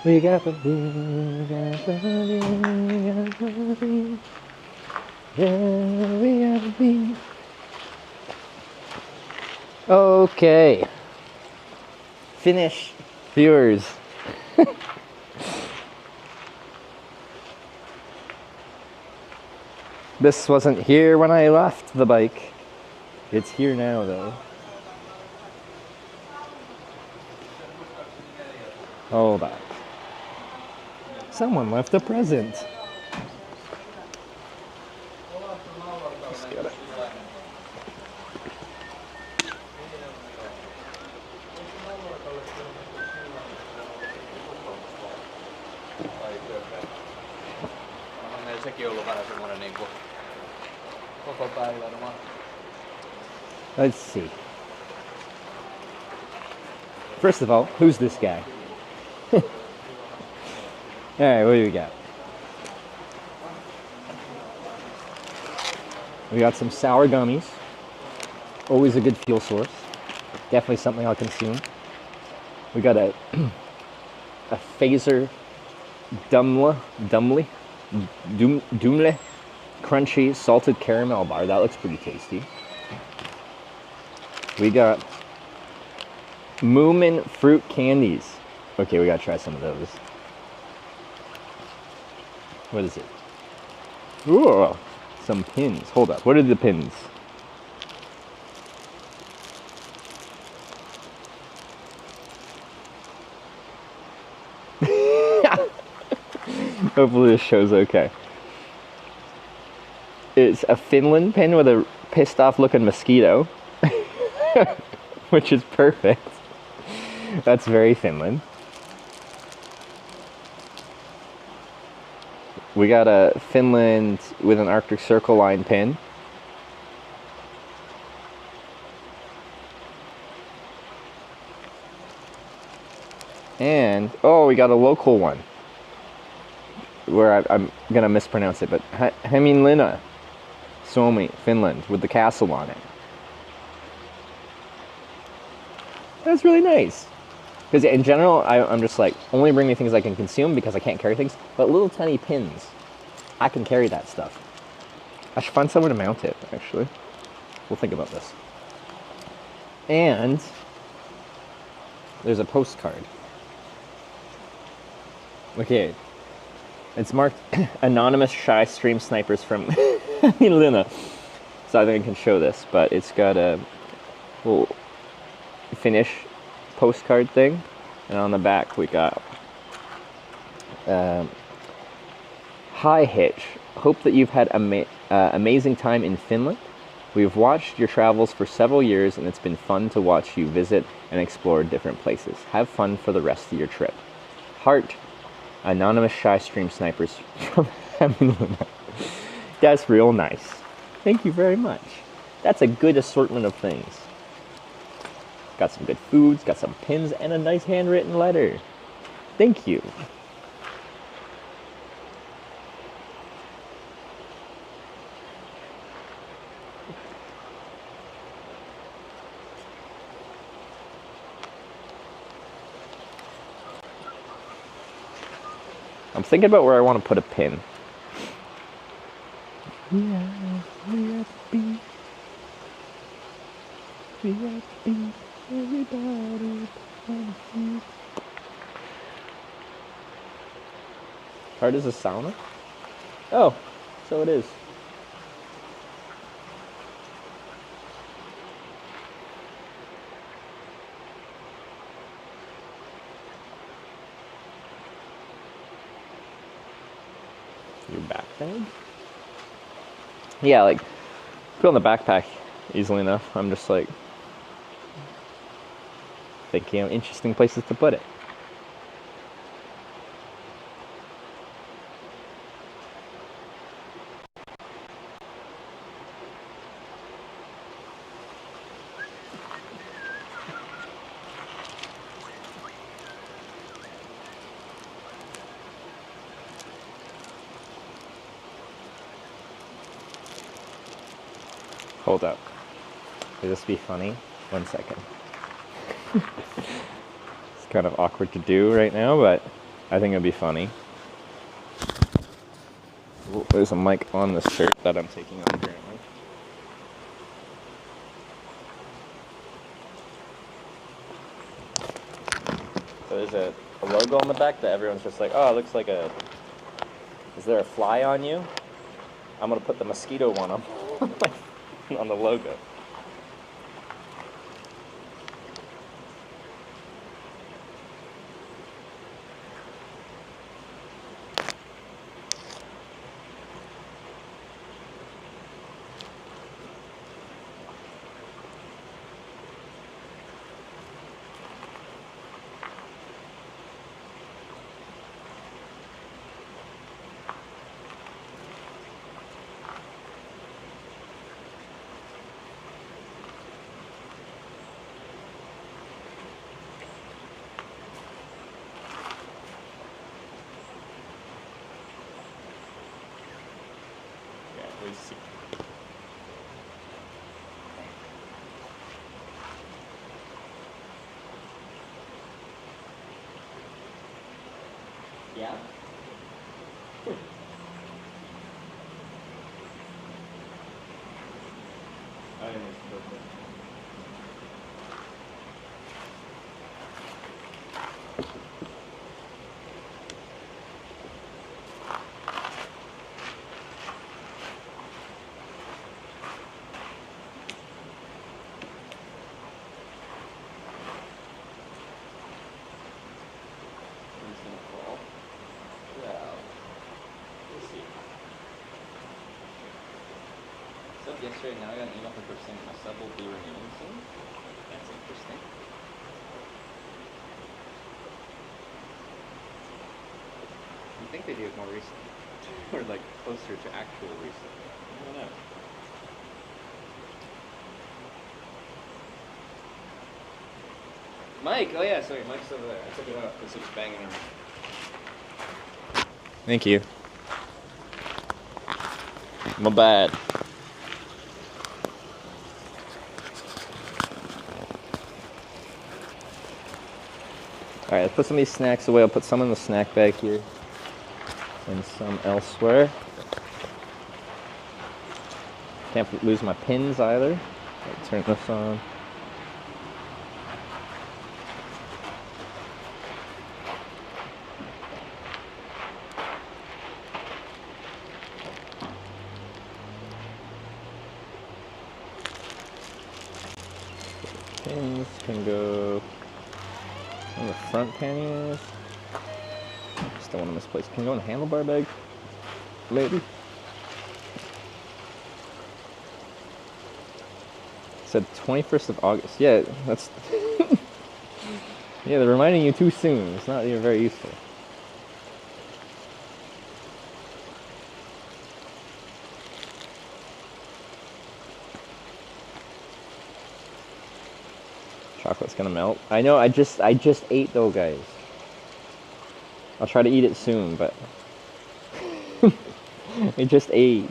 We got the beer, we got the beer, we got the beer. Yeah, we got the beer. Okay. Finish, viewers. This wasn't here when I left the bike. It's here now, though. Hold on. Someone left a present. Just get it. On sekin ollut vähän semmoinen niinku koko päivän vaan. Let's see. First of all, who's this guy? Alright, what do we got? We got some sour gummies. Always a good fuel source. Definitely something I'll consume. We got a phaser Dumle crunchy salted caramel bar. That looks pretty tasty. We got Moomin fruit candies. Okay, we gotta try some of those. What is it? Ooh, some pins. Hold up. What are the pins? Hopefully this show's okay. It's a Finland pin with a pissed off looking mosquito. Which is perfect. That's very Finland. We got a Finland with an Arctic Circle line pin. And, oh, we got a local one. Where I'm gonna mispronounce it, but Hämeenlinna, Suomi, Finland, with the castle on it. That's really nice. Because in general, I'm just like, only bring me things I can consume because I can't carry things. But little tiny pins, I can carry that stuff. I should find somewhere to mount it, actually. We'll think about this. And there's a postcard. Okay. It's marked Anonymous Shy Stream Snipers from Hämeenlinna. So I think I can show this, but it's got a little Finnish postcard thing. And on the back we got Hi Hitch. Hope that you've had amazing time in Finland. We've watched your travels for several years and it's been fun to watch you visit and explore different places. Have fun for the rest of your trip. Heart. Anonymous Shy Stream Snipers from Hämeenlinna. That's real nice. Thank you very much. That's a good assortment of things. Got some good foods, got some pins, and a nice handwritten letter. Thank you. I'm thinking about where I want to put a pin. Hard as a sauna? Oh, so it is. Your backpack? Yeah, like, put on the backpack easily enough. I'm just like thinking of interesting places to put it. Hold up. Would this be funny? 1 second. It's kind of awkward to do right now, but I think it'd be funny. Ooh, there's a mic on this shirt that I'm taking off currently. So there's a logo on the back that everyone's just like, oh, it looks like a... Is there a fly on you? I'm gonna put the mosquito one on. On the logo. See. Yeah. I didn't expect that. Yesterday, now I got an email from her saying my sub will be renewing soon. That's interesting. I think they do it more recently, or like closer to actual recent. I don't know. Mike, oh yeah, sorry, Mike's over there. I took it out because he was banging on me. Thank you. My bad. Alright, let's put some of these snacks away. I'll put some in the snack bag here and some elsewhere. Can't lose my pins either. I'll turn this on. Pins can go on the front panniers. Still want to misplace. Can go in the handlebar bag, maybe. It said 21st of August. Yeah, that's. Yeah, they're reminding you too soon. It's not even very useful. Chocolate's gonna melt. I know, I just ate though, guys. I'll try to eat it soon, but I just ate.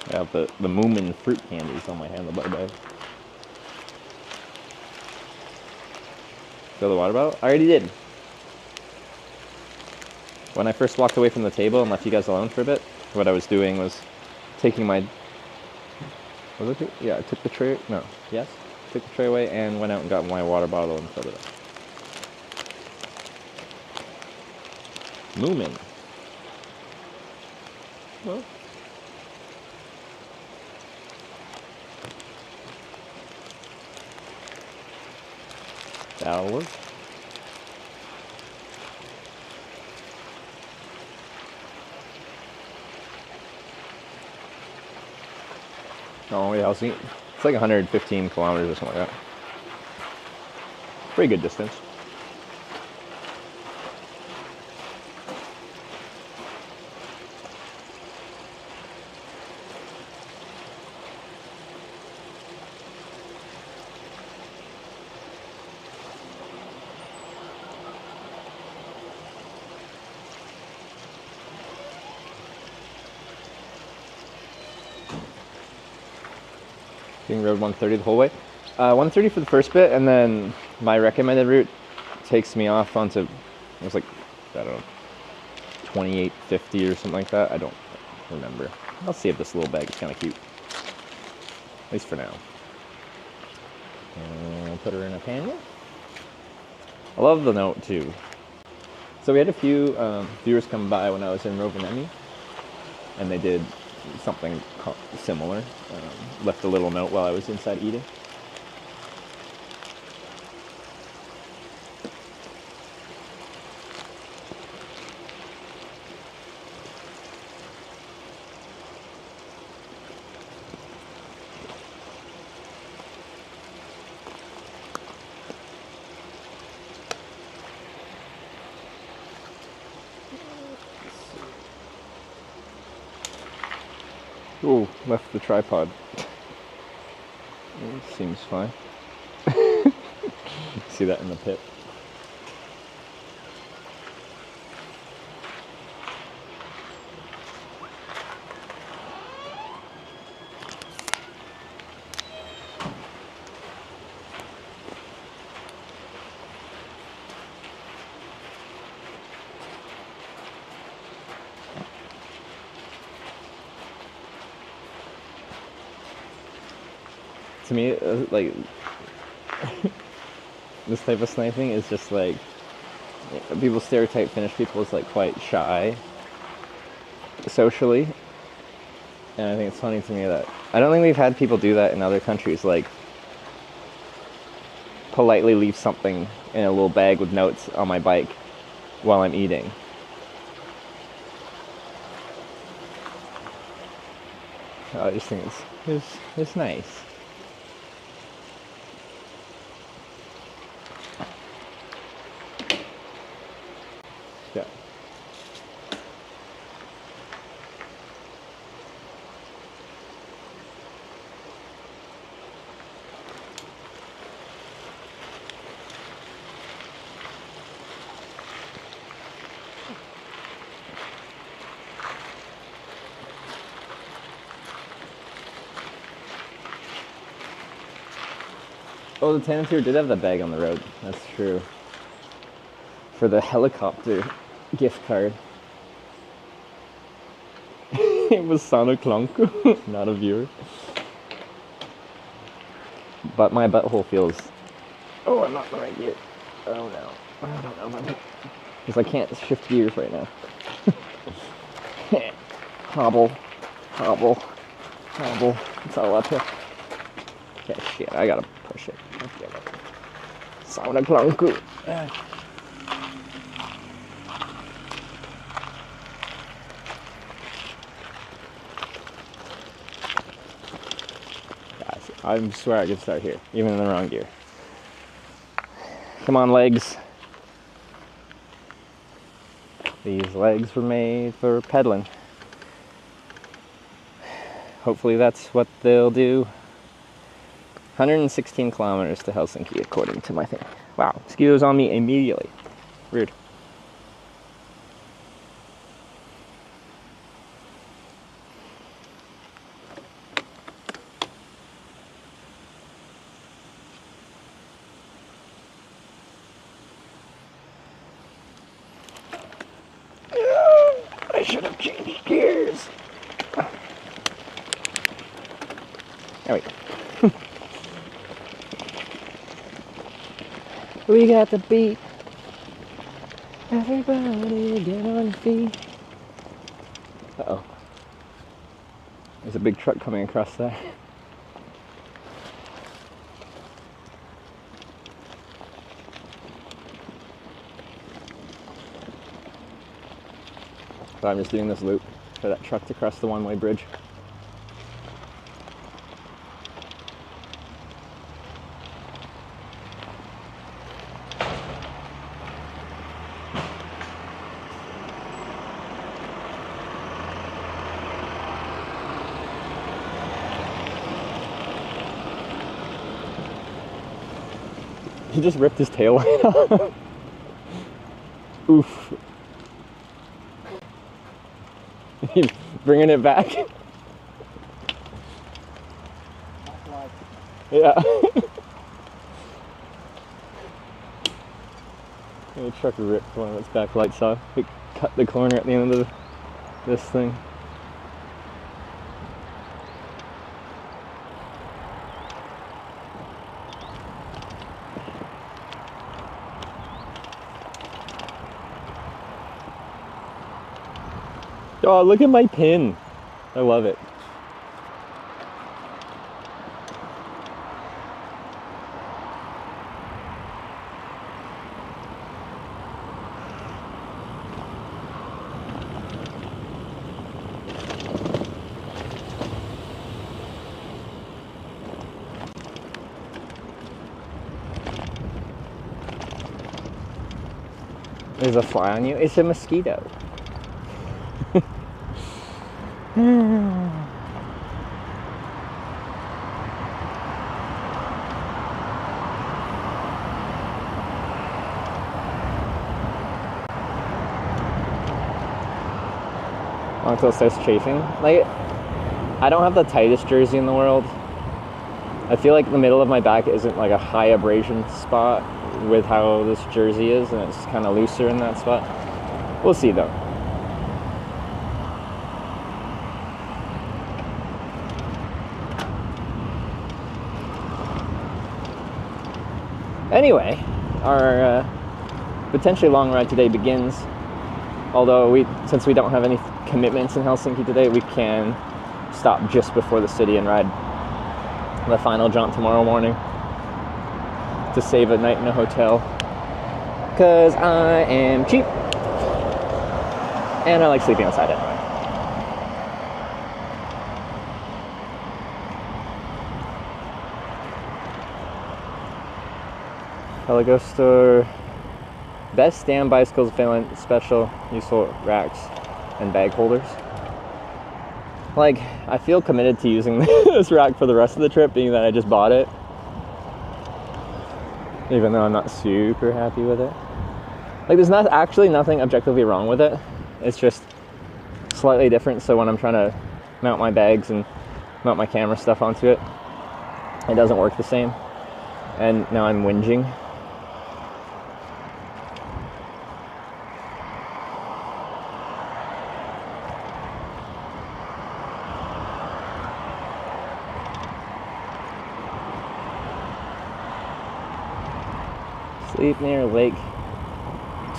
I have the Moomin fruit candies on my handlebar bag. Fill the water bottle? I already did. When I first walked away from the table and left you guys alone for a bit, what I was doing was taking my... Was it? Yeah, I took the tray... No. Yes? Took the tray away and went out and got my water bottle and filled it up. Moomin. Well... That'll work. Oh yeah, it's like 115 kilometers or something like that. Pretty good distance. Being road 130 the whole way. 130 for the first bit, and then my recommended route takes me off onto, it was like, I don't know, 2850 or something like that. I don't remember. I'll save this little bag. It's kind of cute. At least for now. And put her in a pannier. I love the note too. So we had a few viewers come by when I was in Rovaniemi, and they did something similar. Left a little note while I was inside eating. Oh, left the tripod. It seems fine. See that in the pit. To me, like, this type of sniping is just like, people stereotype Finnish people as like quite shy socially, and I think it's funny to me that I don't think we've had people do that in other countries, like politely leave something in a little bag with notes on my bike while I'm eating. I just think it's nice. Yeah. Oh, the tenant here did have the bag on the road. That's true. For the helicopter gift card. It was Sano Klonku, not a viewer. But my butthole feels... Oh, I'm not in the right gear. Oh no. I don't know. Because I can't shift gears right now. Hobble. Hobble. Hobble. It's all up here. Okay, shit, I gotta push it. Okay. Sano Klonku. I swear I could start here, even in the wrong gear. Come on, legs. These legs were made for pedaling. Hopefully that's what they'll do. 116 kilometers to Helsinki, according to my thing. Wow, mosquitoes on me immediately. Rude. should have changed gears. There we go. We got the beat. Everybody get on your feet. Uh-oh. There's a big truck coming across there. So I'm just doing this loop for that truck to cross the one-way bridge. He just ripped his tail light off. Oof. He's bringing it back. Yeah. The truck ripped one of its back lights off. It cut the corner at the end of this thing. Oh, look at my pin. I love it. There's a fly on you. It's a mosquito. Until it starts chafing. Like, I don't have the tightest jersey in the world. I feel like the middle of my back isn't like a high abrasion spot with how this jersey is, and it's kind of looser in that spot. We'll see though. Anyway, our potentially long ride today begins. Although since we don't have any commitments in Helsinki today, we can stop just before the city and ride the final jaunt tomorrow morning to save a night in a hotel. Because I am cheap and I like sleeping outside anyway. Heligo store. Best damn bicycles in Finland, special useful racks and bag holders. Like, I feel committed to using this rack for the rest of the trip, being that I just bought it. Even though I'm not super happy with it. Like, there's actually nothing objectively wrong with it. It's just slightly different, so when I'm trying to mount my bags and mount my camera stuff onto it, it doesn't work the same. And now I'm whinging. Sleep near Lake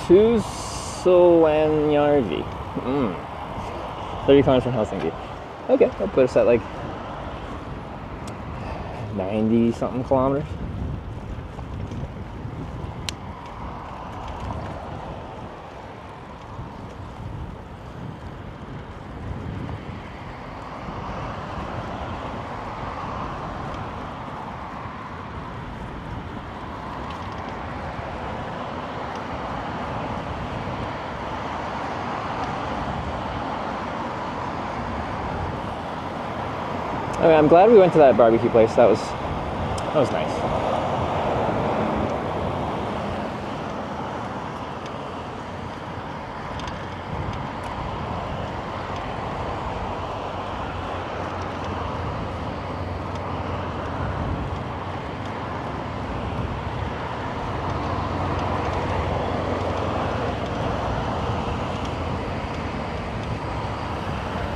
Tuusulanjärvi. 30 kilometers from Helsinki. Okay, that put us at like 90 something kilometers. Okay, I'm glad we went to that barbecue place. That was nice.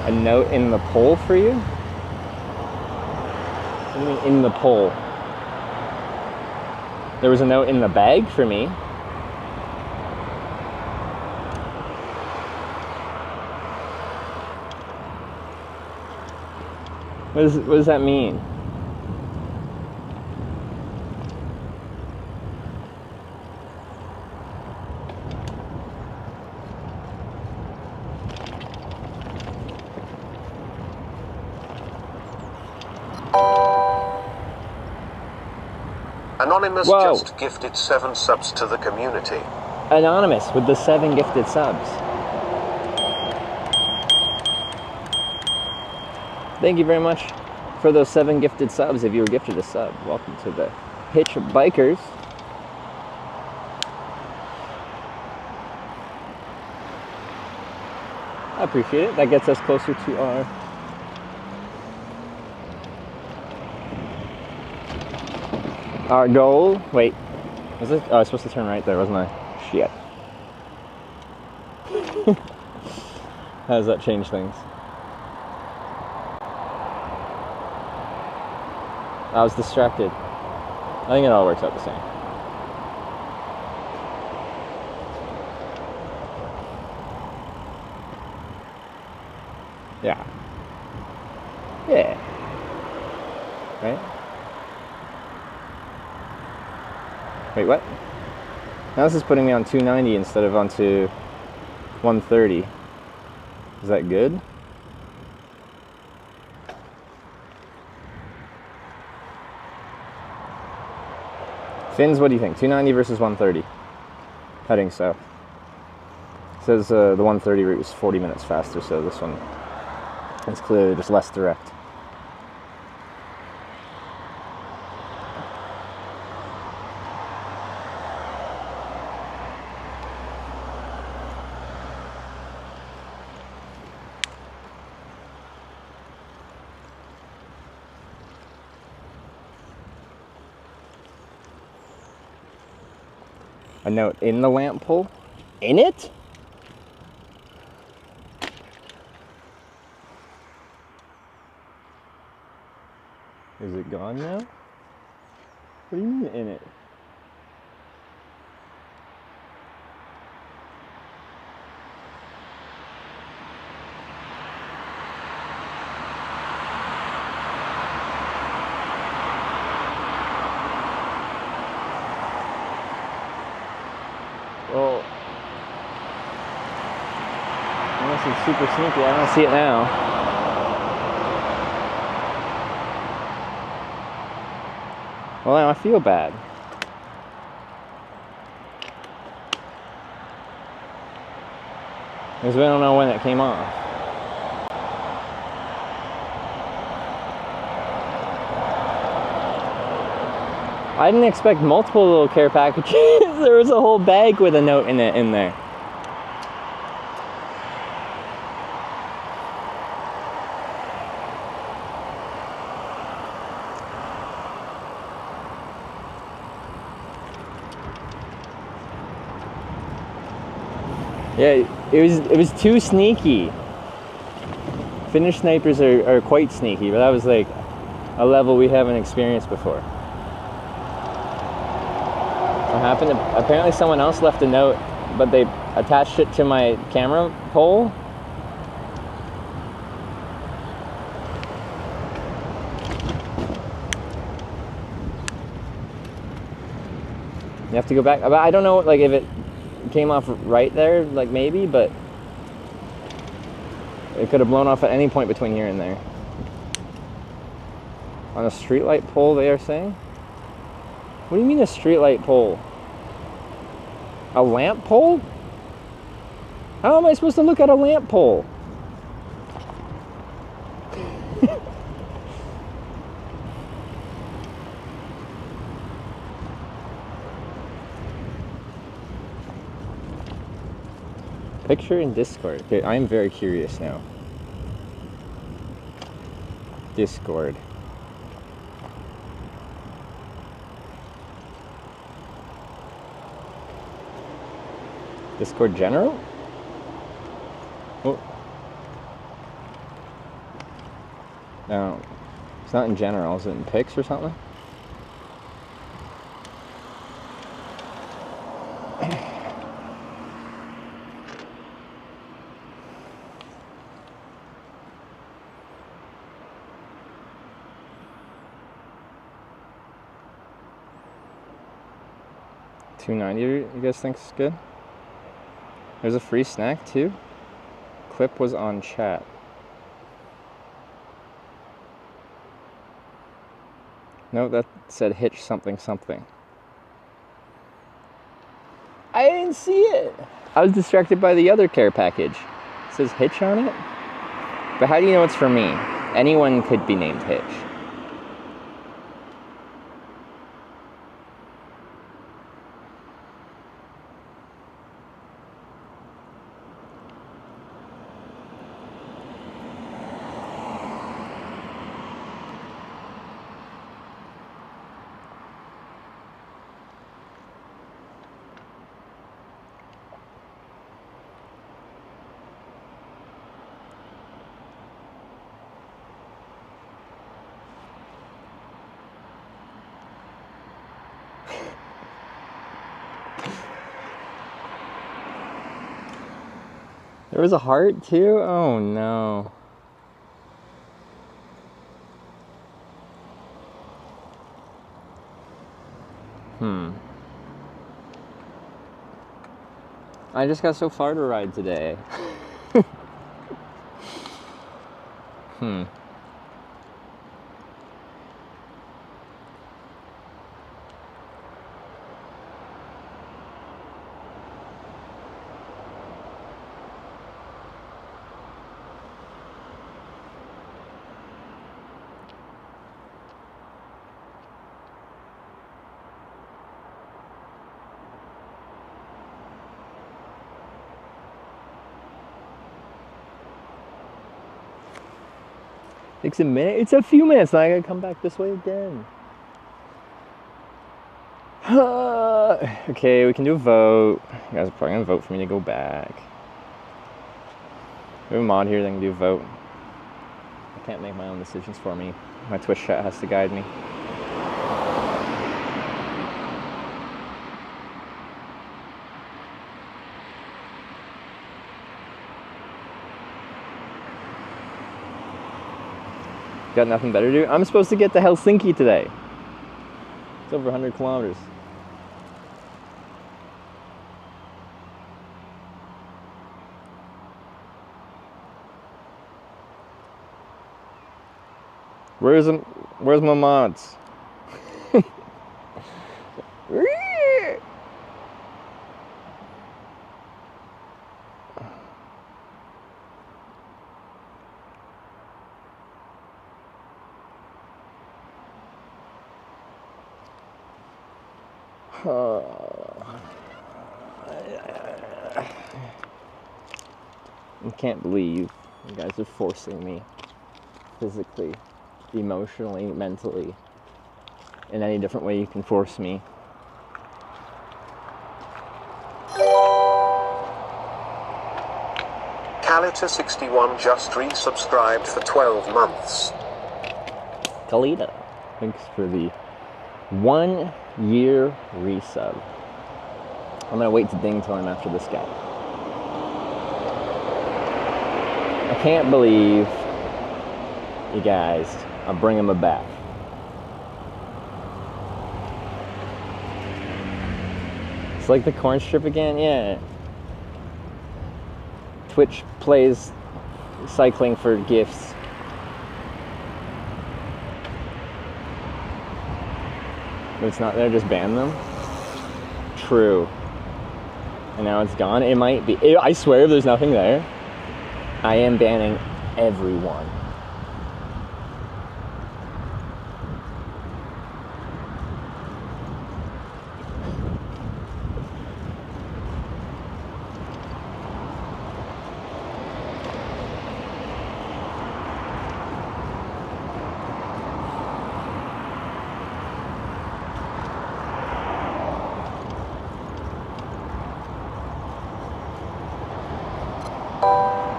A note in the poll for you? What do you mean in the poll? There was a note in the bag for me. What does that mean? Anonymous Whoa. just gifted 7 subs to the community. Anonymous with the 7 gifted subs. Thank you very much for those 7 gifted subs. If you were gifted a sub, welcome to the Hitch Bikers. I appreciate it. That gets us closer to our goal. Wait, was it? Oh, I was supposed to turn right there, wasn't I? Shit. How does that change things? I was distracted. I think it all works out the same. Yeah. Yeah. Right? Wait, what? Now this is putting me on 290 instead of onto 130. Is that good? Fins, what do you think? 290 versus 130. Heading south. It says the 130 route is 40 minutes faster, so this one is clearly just less direct. A note in the lamp pole? In it? Is it gone now? What do you mean in it? Well, unless it's super sneaky, I don't see it now. Well, now I feel bad. Because we don't know when it came off. I didn't expect multiple little care packages. There was a whole bag with a note in it in there. Yeah, it was too sneaky. Finnish snipers are quite sneaky, but that was like a level we haven't experienced before. What happened? Apparently someone else left a note, but they attached it to my camera pole. You have to go back. I don't know, like, if it came off right there, like, maybe, but it could have blown off at any point between here and there. On a streetlight pole, they are saying? What do you mean a streetlight pole? A lamp pole? How am I supposed to look at a lamp pole? Picture in Discord. Okay, I am very curious now. Discord. Discord general? Oh. No, it's not in general. Is it in pics or something? $2.90. You guys think is good? There's a free snack too. Clip was on chat. No, that said hitch something something. I didn't see it. I was distracted by the other care package. It says hitch on it. But how do you know it's for me? Anyone could be named Hitch. There was a heart too? Oh no. I just got so far to ride today. Takes a minute? It's a few minutes, and I gotta come back this way again. Okay, we can do a vote. You guys are probably gonna vote for me to go back. We have a mod here that can do a vote. I can't make my own decisions for me. My Twitch chat has to guide me. Got nothing better to do? I'm supposed to get to Helsinki today. It's over 100 kilometers. Where's my mods? I can't believe you guys are forcing me physically, emotionally, mentally, in any different way you can force me. Kalita61 just resubscribed for 12 months. Kalita, thanks for the 1 year resub. I'm gonna wait to ding till I'm after this guy. I can't believe you guys are bringing me back. It's like the corn strip again, yeah. Twitch plays cycling for gifts. But it's not there, just ban them? True. And now it's gone? It might be. I swear if there's nothing there, I am banning everyone.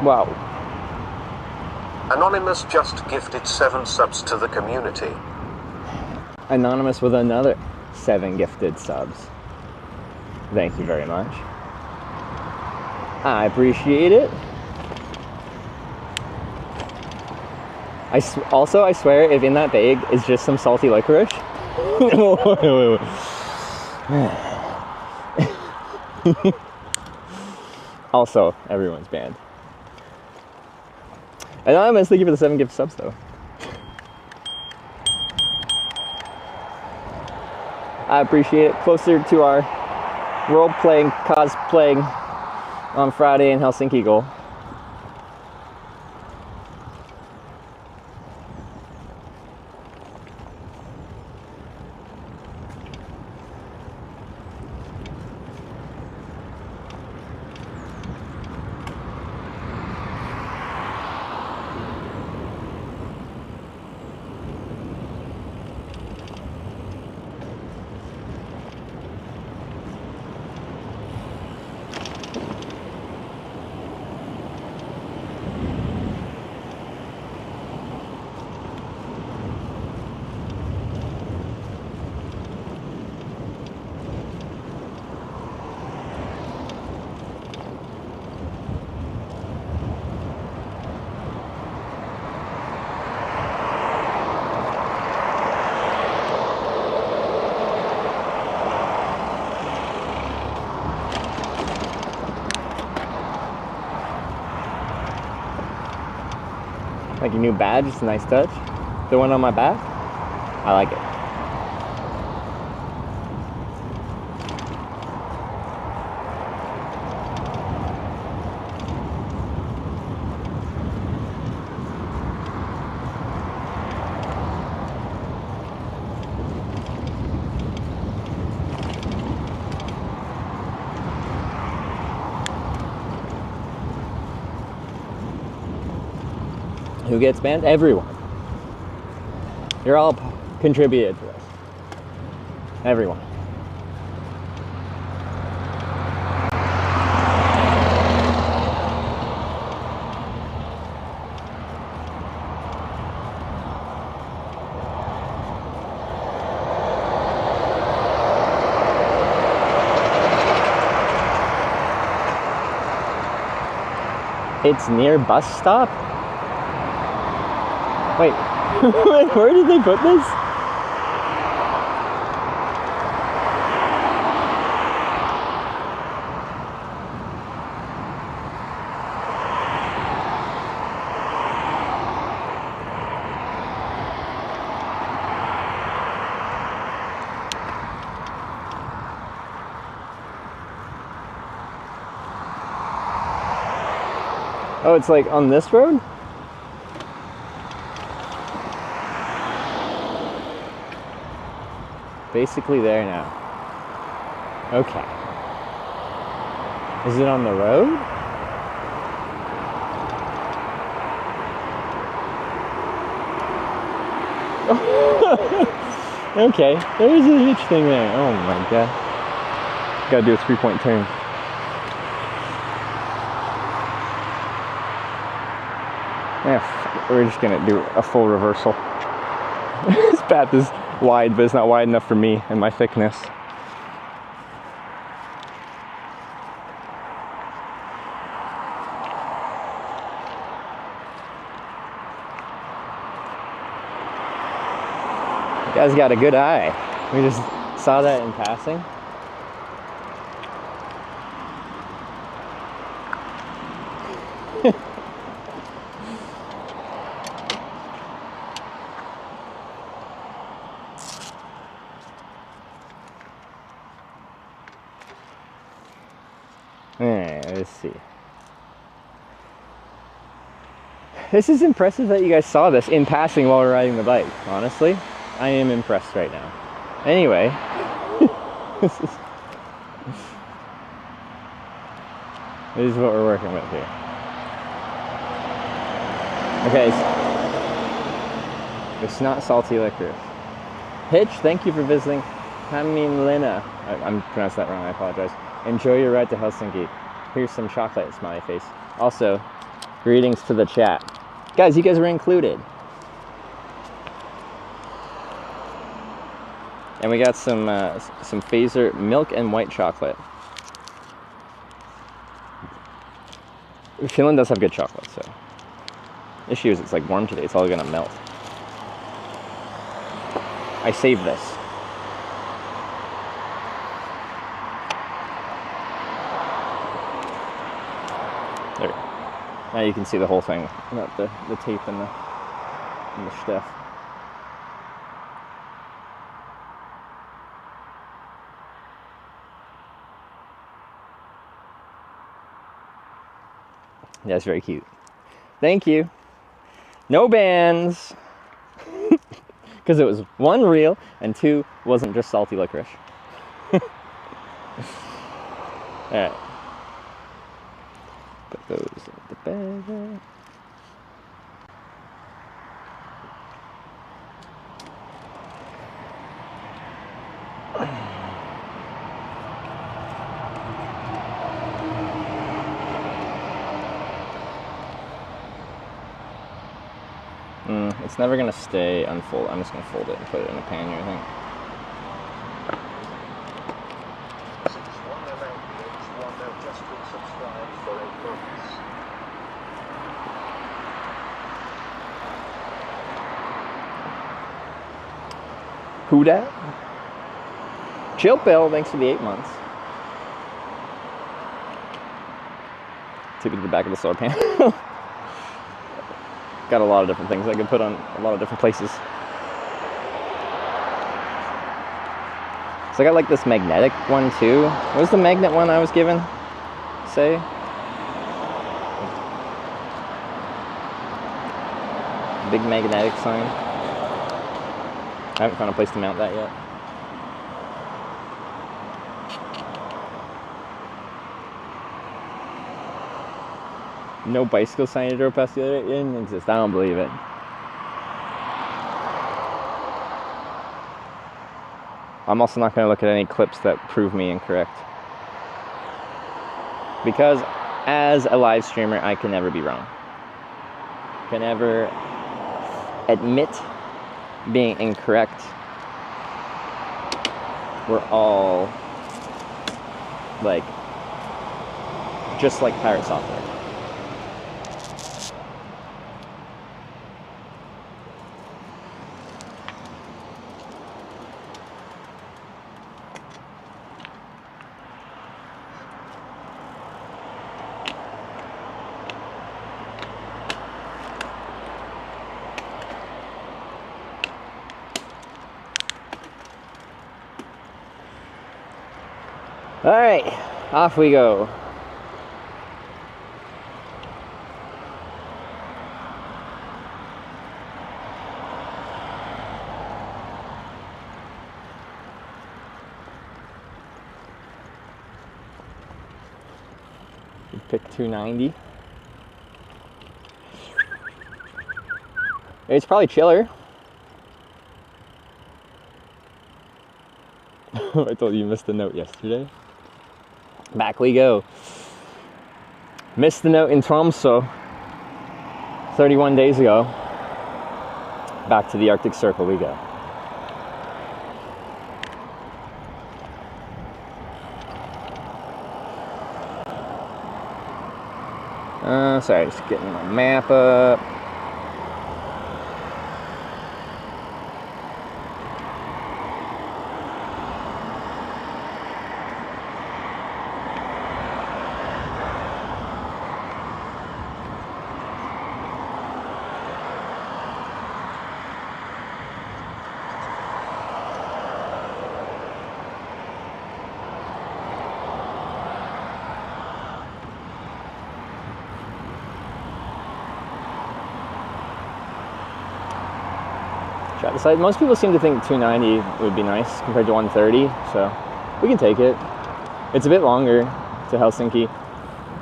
Wow. Anonymous just gifted 7 subs to the community. Anonymous with another 7 gifted subs. Thank you very much. I appreciate it. I swear, if in that bag is just some salty licorice. Also, everyone's banned. Anonymous, thank you for the 7 gift subs, though. I appreciate it. Closer to our role-playing, cosplaying on Friday in Helsinki goal. Like your new badge, it's a nice touch. The one on my back, I like it. Who gets banned? Everyone. You're all contributed to this. Everyone. It's near bus stop? Wait, where did they put this? Oh, it's like on this road? Basically there now. Okay. Is it on the road? Okay, there's a hitch thing there. Oh my god. Gotta do a 3-point turn. Yeah, we're just gonna do a full reversal. This path is wide, but it's not wide enough for me and my thickness. You guys got a good eye. We just saw that in passing. Let's see. This is impressive that you guys saw this in passing while we're riding the bike, honestly. I am impressed right now. Anyway, this is what we're working with here. Okay, it's not salty licorice. Hitch, thank you for visiting Hämeenlinna. I'm pronouncing that wrong, I apologize. Enjoy your ride to Helsinki. Here's some chocolate, smiley face. Also, greetings to the chat. Guys, you guys were included. And we got some Phaser milk and white chocolate. Finland does have good chocolate, so. Issue is it's like warm today, it's all gonna melt. I saved this. There. Now you can see the whole thing, not the tape and the stuff. Yeah, it's very cute. Thank you. No bans. Because it was 1 real and 2 wasn't just salty licorice. Alright. Put those in the bag. It's never gonna stay unfold. I'm just gonna fold it and put it in a pannier, I think. Who dat? Chill Bill, thanks for the 8 months. Take it to the back of the solar panel. Got a lot of different things I could put on a lot of different places. So I got like this magnetic one too. What was the magnet one I was given? Say? Big magnetic sign. I haven't found a place to mount that yet. No bicycle sign you drove past the other day? It didn't exist. I don't believe it. I'm also not going to look at any clips that prove me incorrect. Because as a live streamer, I can never be wrong. Can never admit being incorrect. We're all like, just like pirate software. All right, off we go. Pick 290. It's probably chiller. I told you missed the note yesterday. Back we go. Missed the note in Tromsø 31 days ago. Back to the Arctic Circle we go. Sorry, just getting my map up. So most people seem to think 290 would be nice compared to 130, so we can take it. It's a bit longer to Helsinki,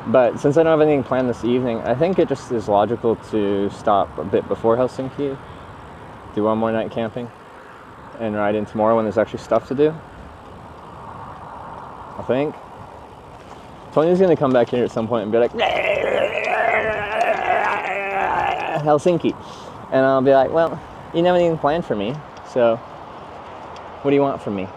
but since I don't have anything planned this evening, I think it just is logical to stop a bit before Helsinki, do one more night camping, and ride in tomorrow when there's actually stuff to do. I think. Tony's gonna come back here at some point and be like, Helsinki. And I'll be like, well, you never even planned for me, so what do you want from me?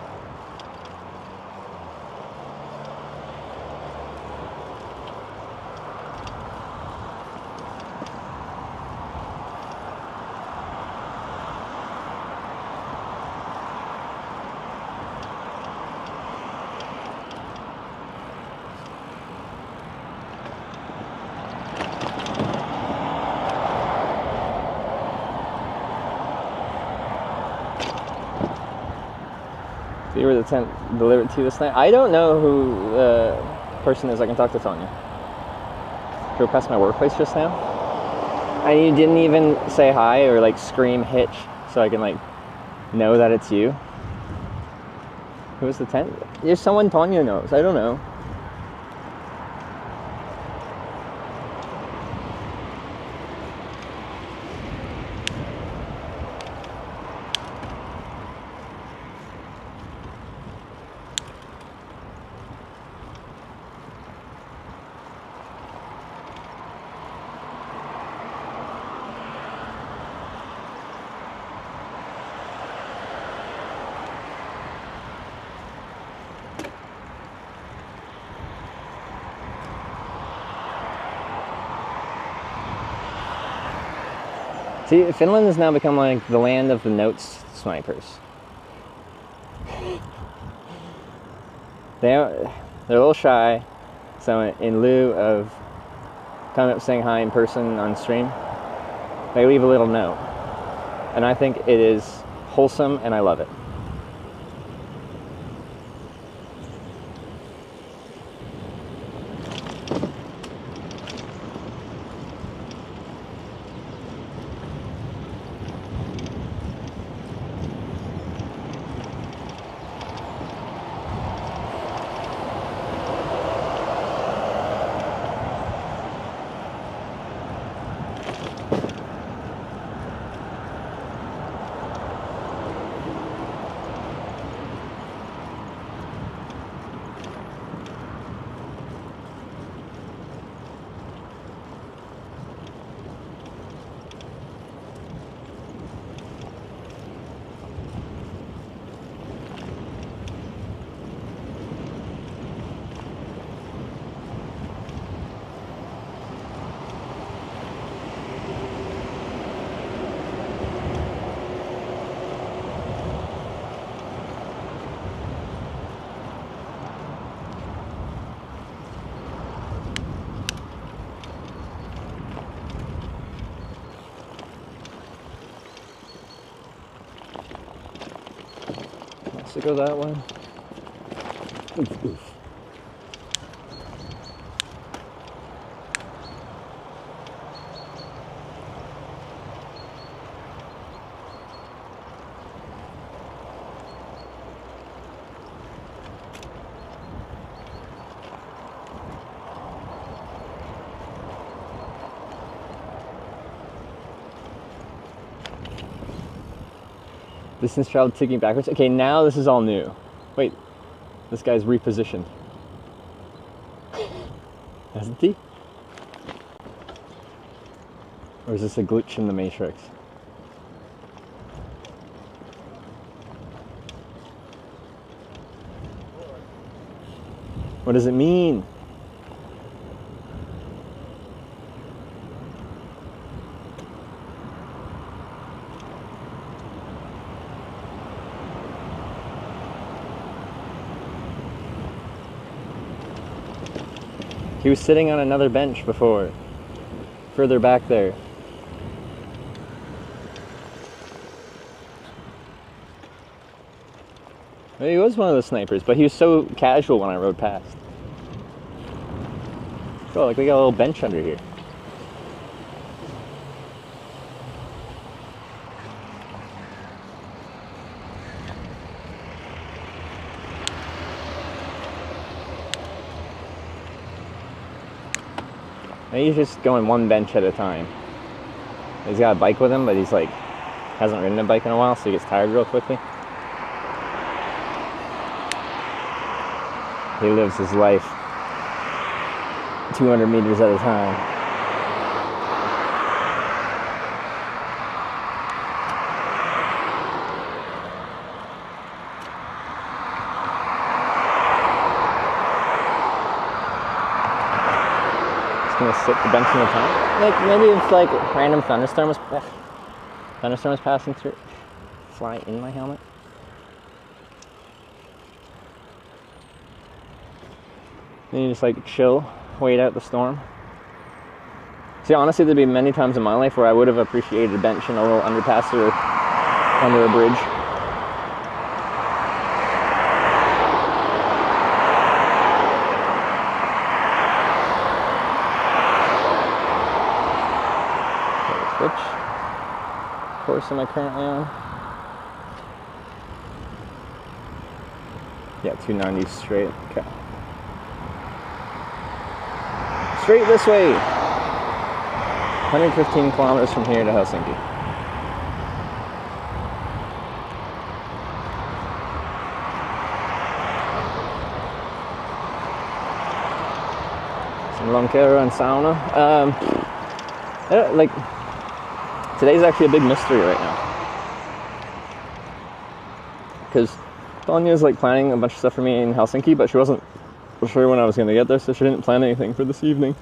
You were the tent delivered to you this night. I don't know who the person is. I can talk to Tanya. Drove past my workplace just now, and you didn't even say hi or like scream Hitch, so I can like know that it's you. Who was the tent? There's someone Tanya knows. I don't know. See, Finland has now become like the land of the notes snipers. They're a little shy, so in lieu of coming up saying hi in person on stream, they leave a little note. And I think it is wholesome and I love it. To go that way. Oof, oof. Distance traveled ticking backwards. Okay, now this is all new. Wait, this guy's repositioned. Hasn't he? Or is this a glitch in the Matrix? What does it mean? He was sitting on another bench before, further back there. He was one of the snipers, but he was so casual when I rode past. Oh, like we got a little bench under here. He's just going one bench at a time. He's got a bike with him, but he's like, hasn't ridden a bike in a while, so he gets tired real quickly. He lives his life 200 meters at a time. sit the bench in the tent. Like maybe if like random thunderstorm was passing through, fly in my helmet. Then you just like chill, wait out the storm. See, honestly, there'd be many times in my life where I would have appreciated a bench in a little underpass or under a bridge. Which course am I currently on? Yeah, 290 straight. Okay. Straight this way. 115 kilometers from here to Helsinki. Some lonkero and sauna. Like, today's actually a big mystery right now. Because Tanya's like planning a bunch of stuff for me in Helsinki, but she wasn't sure when I was going to get there, so she didn't plan anything for this evening.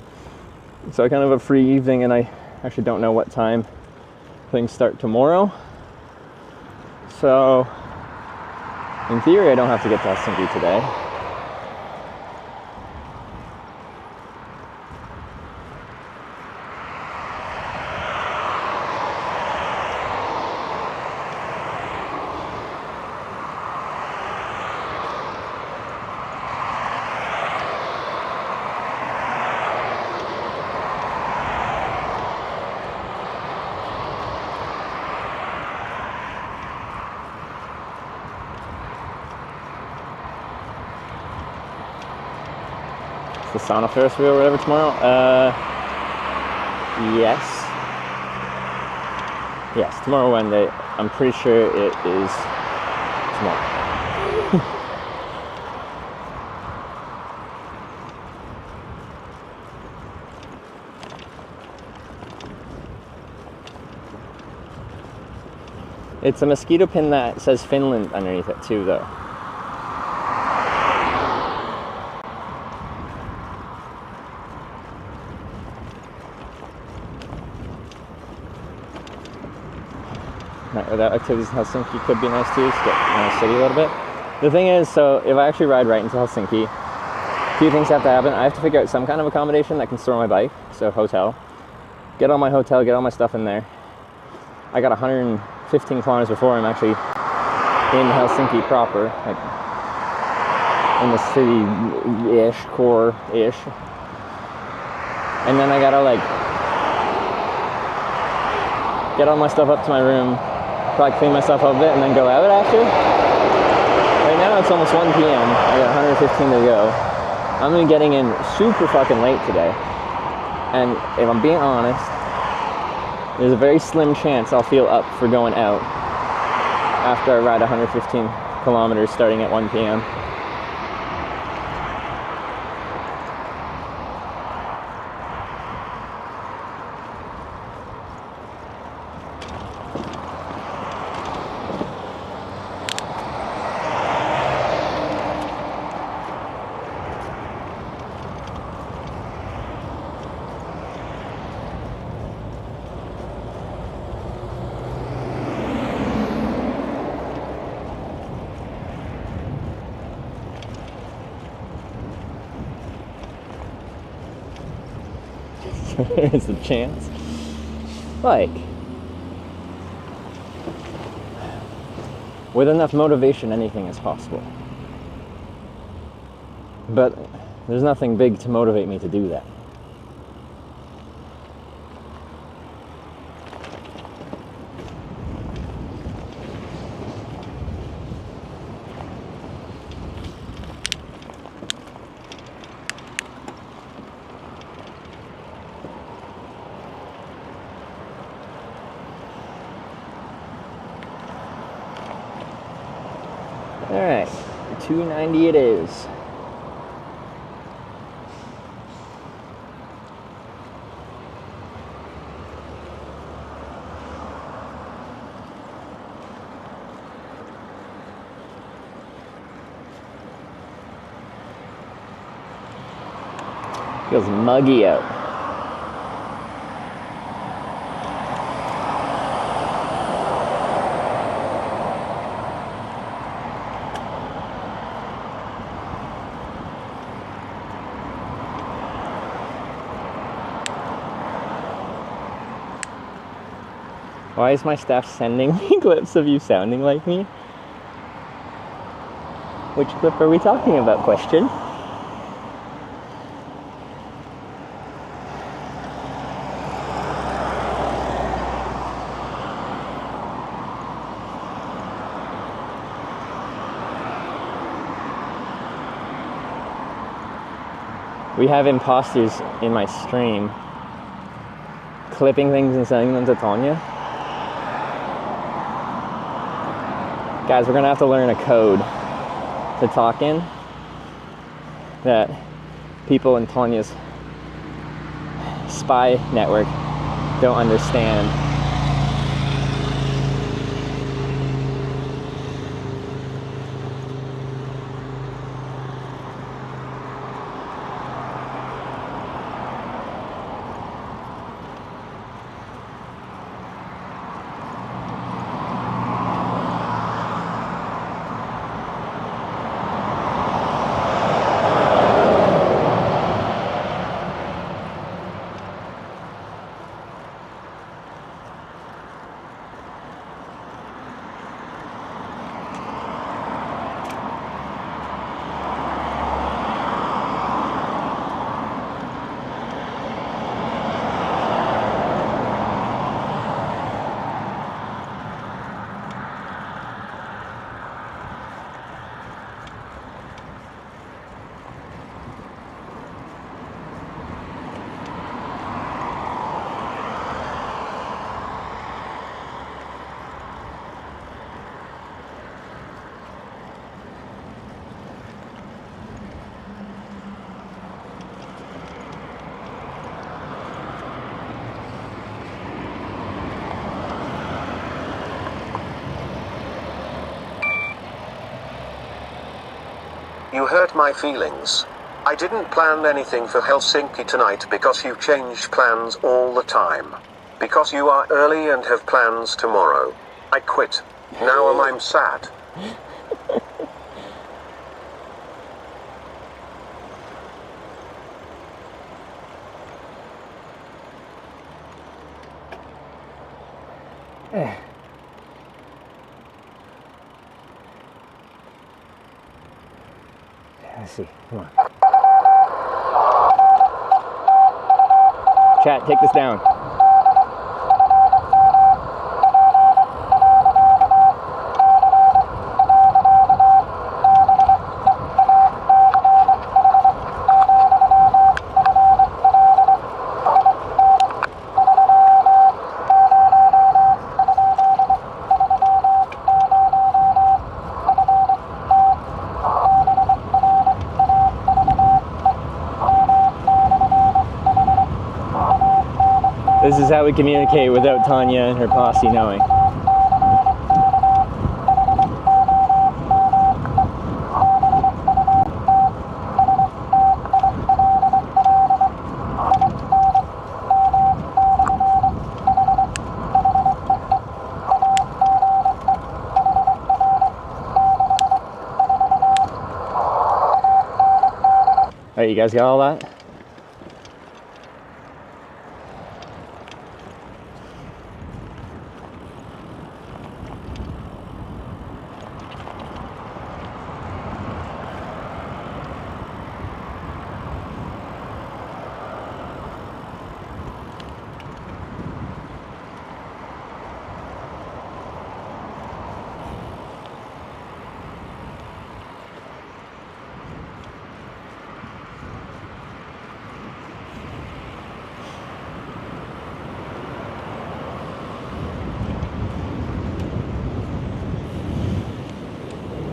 So I kind of have a free evening, and I actually don't know what time things start tomorrow. So, in theory, I don't have to get to Helsinki today. The sauna Ferris wheel or whatever tomorrow? Yes. Yes, tomorrow Wednesday. I'm pretty sure it is tomorrow. It's a mosquito pin that says Finland underneath it too, though. Night without activities in Helsinki could be nice too, to get in the city a little bit. The thing is, so if I actually ride right into Helsinki, a few things have to happen. I have to figure out some kind of accommodation that can store my bike, so hotel. Get all my hotel, get all my stuff in there. I got 115 kilometers before I'm actually in Helsinki proper, like in the city-ish, core-ish. And then I gotta like get all my stuff up to my room, probably clean myself up a bit, and then go out after. Right now it's almost 1 p.m. I got 115 to go. I'm gonna be getting in super fucking late today. And if I'm being honest, there's a very slim chance I'll feel up for going out after I ride 115 kilometers starting at 1 p.m. There's a chance. Like, with enough motivation, anything is possible. But there's nothing big to motivate me to do that. Alright, 290 it is. Feels muggy out. Why is my staff sending me clips of you sounding like me? Which clip are we talking about? Question. We have imposters in my stream clipping things and sending them to Tanya. Guys, we're gonna have to learn a code to talk in that people in Tanya's spy network don't understand. You hurt my feelings. I didn't plan anything for Helsinki tonight because you change plans all the time. Because you are early and have plans tomorrow. I quit. Now I'm sad. Let's see, come on. Chat, take this down. This is how we communicate without Tanya and her posse knowing. Alright, you guys got all that?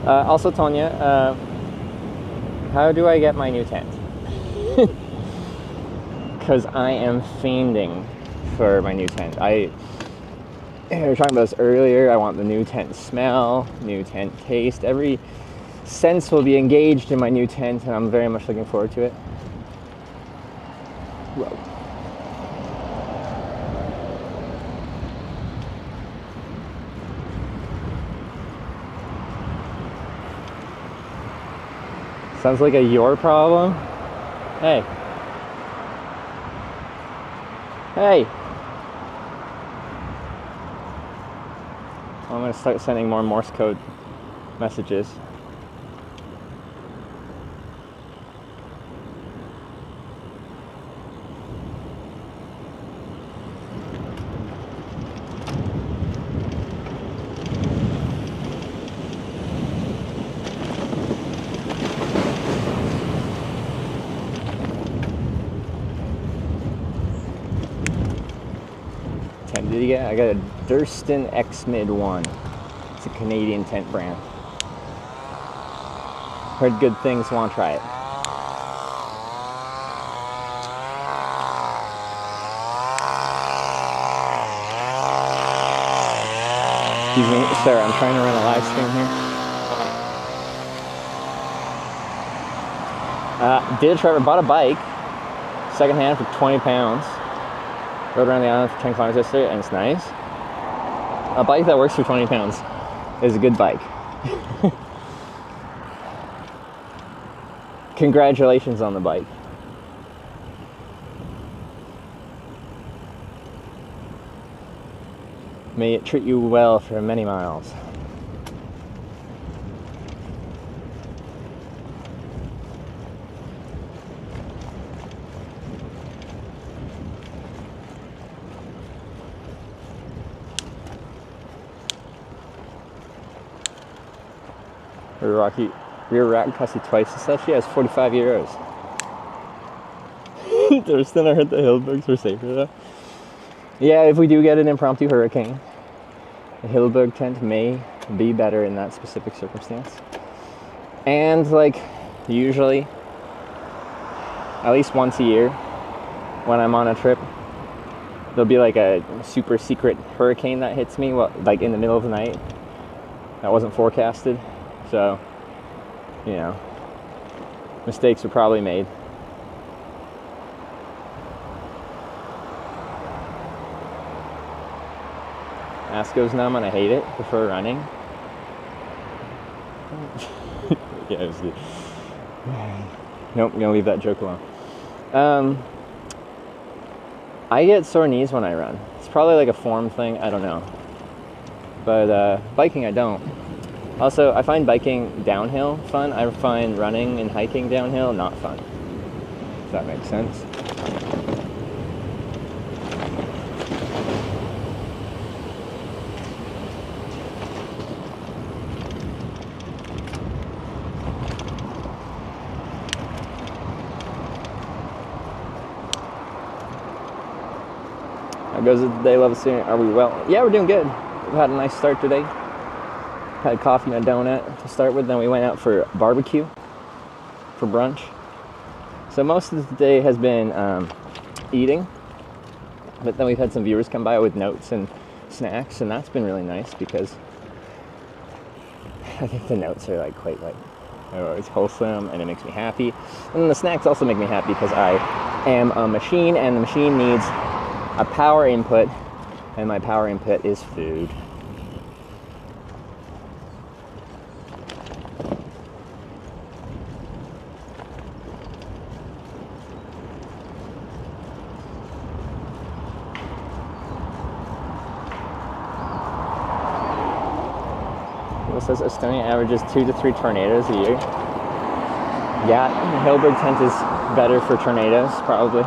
Also, Tonya, how do I get my new tent? Because I am fiending for my new tent. We were talking about this earlier. I want the new tent smell, new tent taste. Every sense will be engaged in my new tent, and I'm very much looking forward to it. Whoa. Sounds like a your problem. Hey. Hey. I'm gonna start sending more Morse code messages. Tent did you get? I got a Durston X-Mid 1. It's a Canadian tent brand. Heard good things, want to try it. Excuse me, sir, I'm trying to run a live stream here. Did a trip, bought a bike, secondhand for 20 pounds. Rode around the island for 10 kilometers yesterday, and it's nice. A bike that works for 20 pounds is a good bike. Congratulations on the bike. May it treat you well for many miles. Rear rack cost you twice as such. Yeah, it's 45 euros. Thurston, I heard the Hillbergs were safer though. Yeah, if we do get an impromptu hurricane, the Hillberg tent may be better in that specific circumstance. And like, usually, at least once a year, when I'm on a trip, there'll be like a super secret hurricane that hits me, like in the middle of the night. That wasn't forecasted. So, you know, mistakes were probably made. Ass goes numb and I hate it. Prefer running. Yeah, it was good. Nope, gonna leave that joke alone. I get sore knees when I run. It's probably like a form thing, I don't know. But biking I don't. Also, I find biking downhill fun. I find running and hiking downhill not fun. If that makes sense. How goes it today, Love Soon? Are we well? Yeah, we're doing good. We've had a nice start today. Had coffee and a donut to start with, then we went out for barbecue for brunch. So most of the day has been eating, but then we've had some viewers come by with notes and snacks, and that's been really nice because I think the notes are like quite like, it's wholesome and it makes me happy. And then the snacks also make me happy because I am a machine and the machine needs a power input, and my power input is food. It says Estonia averages 2 to 3 tornadoes a year. Yeah, Hillberg tent is better for tornadoes, probably.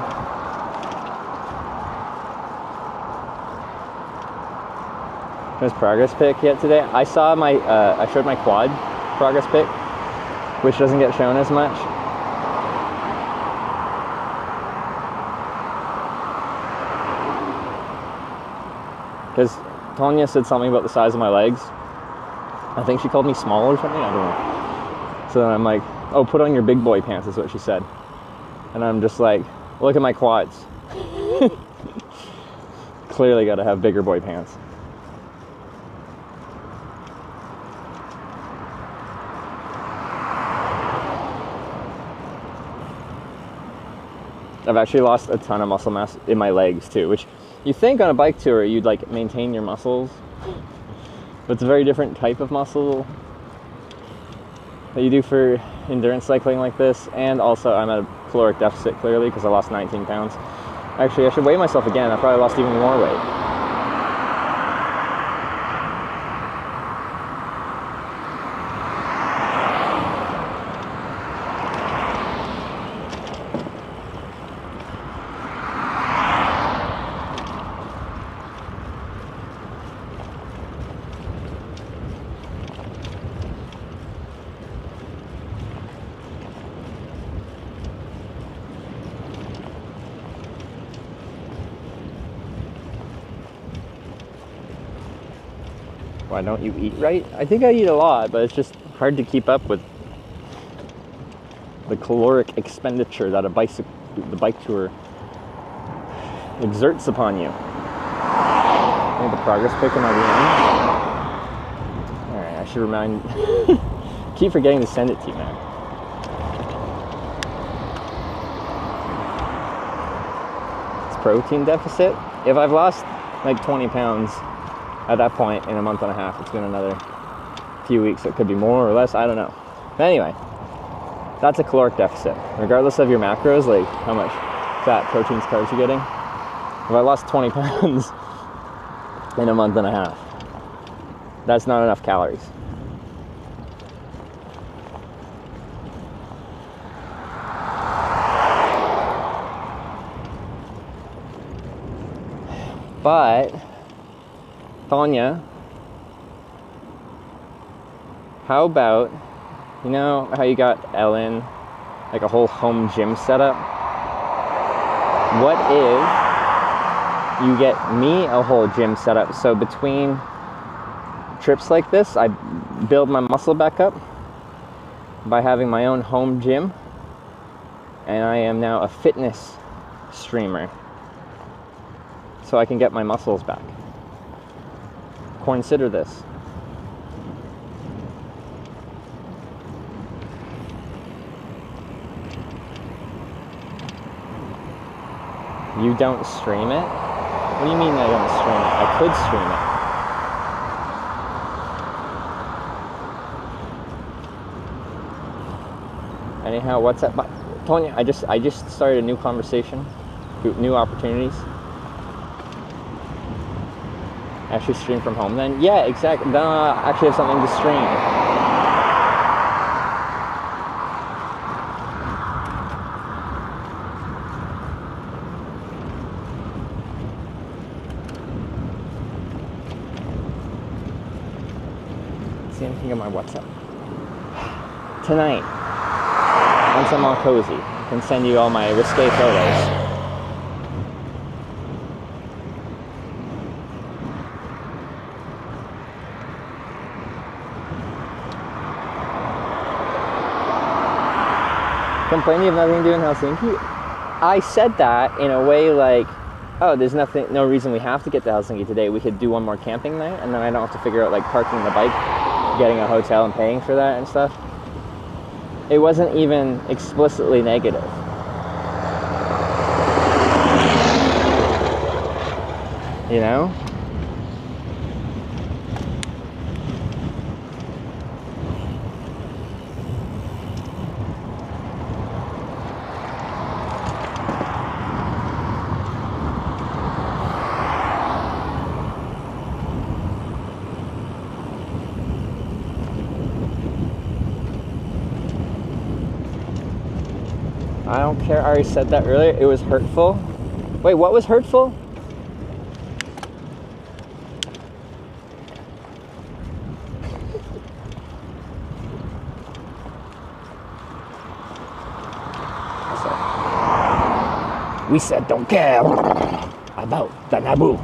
There's progress pic yet today. I saw my, I showed my quad progress pic, which doesn't get shown as much. Because Tonya said something about the size of my legs. I think she called me small or something, I don't know. So then I'm like, oh, put on your big boy pants is what she said. And I'm just like, look at my quads. Clearly gotta have bigger boy pants. I've actually lost a ton of muscle mass in my legs too, which you think on a bike tour you'd like maintain your muscles. But it's a very different type of muscle that you do for endurance cycling like this. And also I'm at a caloric deficit clearly because I lost 19 pounds. Actually, I should weigh myself again. I probably lost even more weight. Why don't you eat right? I think I eat a lot, but it's just hard to keep up with the caloric expenditure that the bike tour exerts upon you. I think the progress pic am I the end? Alright, I should remind keep forgetting to send it to you, man. It's protein deficit. If I've lost like 20 pounds at that point in a month and a half, it's been another few weeks. It could be more or less, I don't know. But anyway, that's a caloric deficit. Regardless of your macros, like how much fat, proteins, carbs you're getting. If I lost 20 pounds in a month and a half, that's not enough calories. But, Tonya, how about, you know how you got Ellen, like a whole home gym setup? What if you get me a whole gym setup? So between trips like this, I build my muscle back up by having my own home gym, and I am now a fitness streamer. So I can get my muscles back. Consider this. You don't stream it? What do you mean I don't stream it? I could stream it. Anyhow, what's up? Tonya, I just started a new conversation, new opportunities. Actually stream from home then? Yeah, exactly. Then I'll actually have something to stream. See anything on my WhatsApp? Tonight, once I'm all cozy, I can send you all my risque photos. Complaining of nothing to do in Helsinki? I said that in a way like, oh, there's no reason we have to get to Helsinki today. We could do one more camping night, and then I don't have to figure out like parking the bike, getting a hotel and paying for that and stuff. It wasn't even explicitly negative. You know? I don't care. I already said that earlier. It was hurtful. Wait, what was hurtful? We said don't care about the Naboo.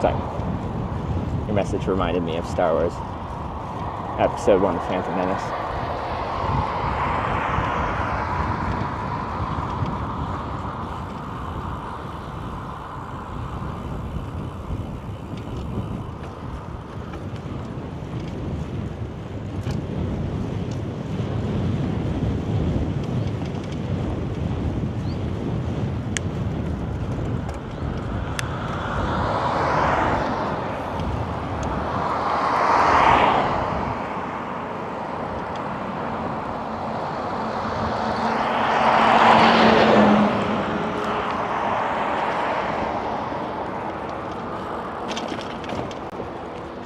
Sorry. Your message reminded me of Star Wars. Episode 1 of Phantom Menace.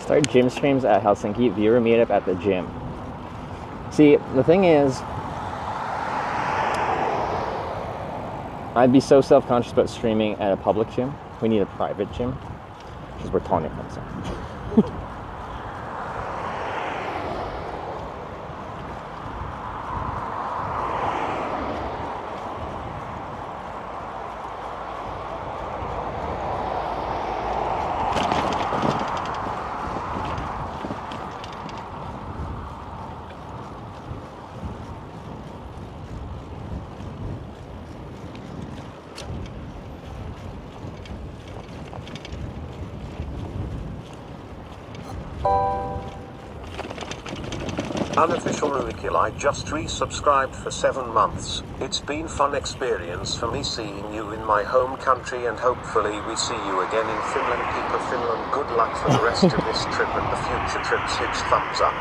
Start gym streams at Helsinki, viewer meetup at the gym. See, the thing is, I'd be so self-conscious about streaming at a public gym. We need a private gym, which is where Tonya comes in. Unofficial Ruikil, I just resubscribed for 7 months. It's been fun experience for me seeing you in my home country, and hopefully we see you again in Finland. Keep up Finland. Good luck for the rest of this trip and the future trips. Hits thumbs up.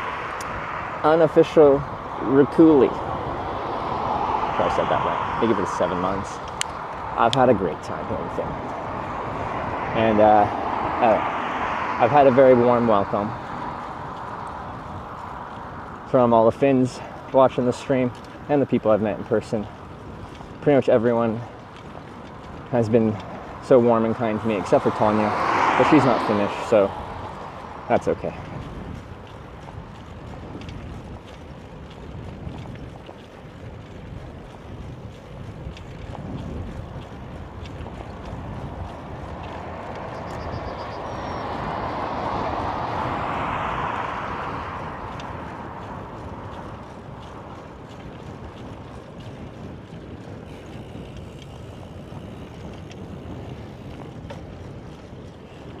Unofficial Rukuli. Probably said that right. Thank you for the 7 months. I've had a great time here in Finland. And I've had a very warm welcome from all the Finns watching the stream and the people I've met in person. Pretty much everyone has been so warm and kind to me, except for Tanya, but she's not Finnish, so that's okay.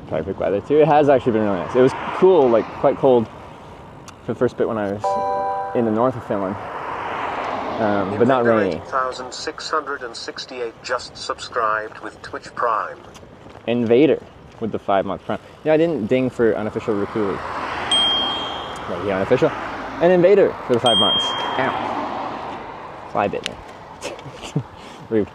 Perfect weather too. It has actually been really nice. It was cool, like quite cold for the first bit when I was in the north of Finland, but not rainy. 8668 just subscribed with Twitch Prime. Invader with the 5-month Prime. Yeah, I didn't ding for unofficial Rukuli. Like the unofficial. And Invader for the 5 months. Ow. Fly bit me. Rude.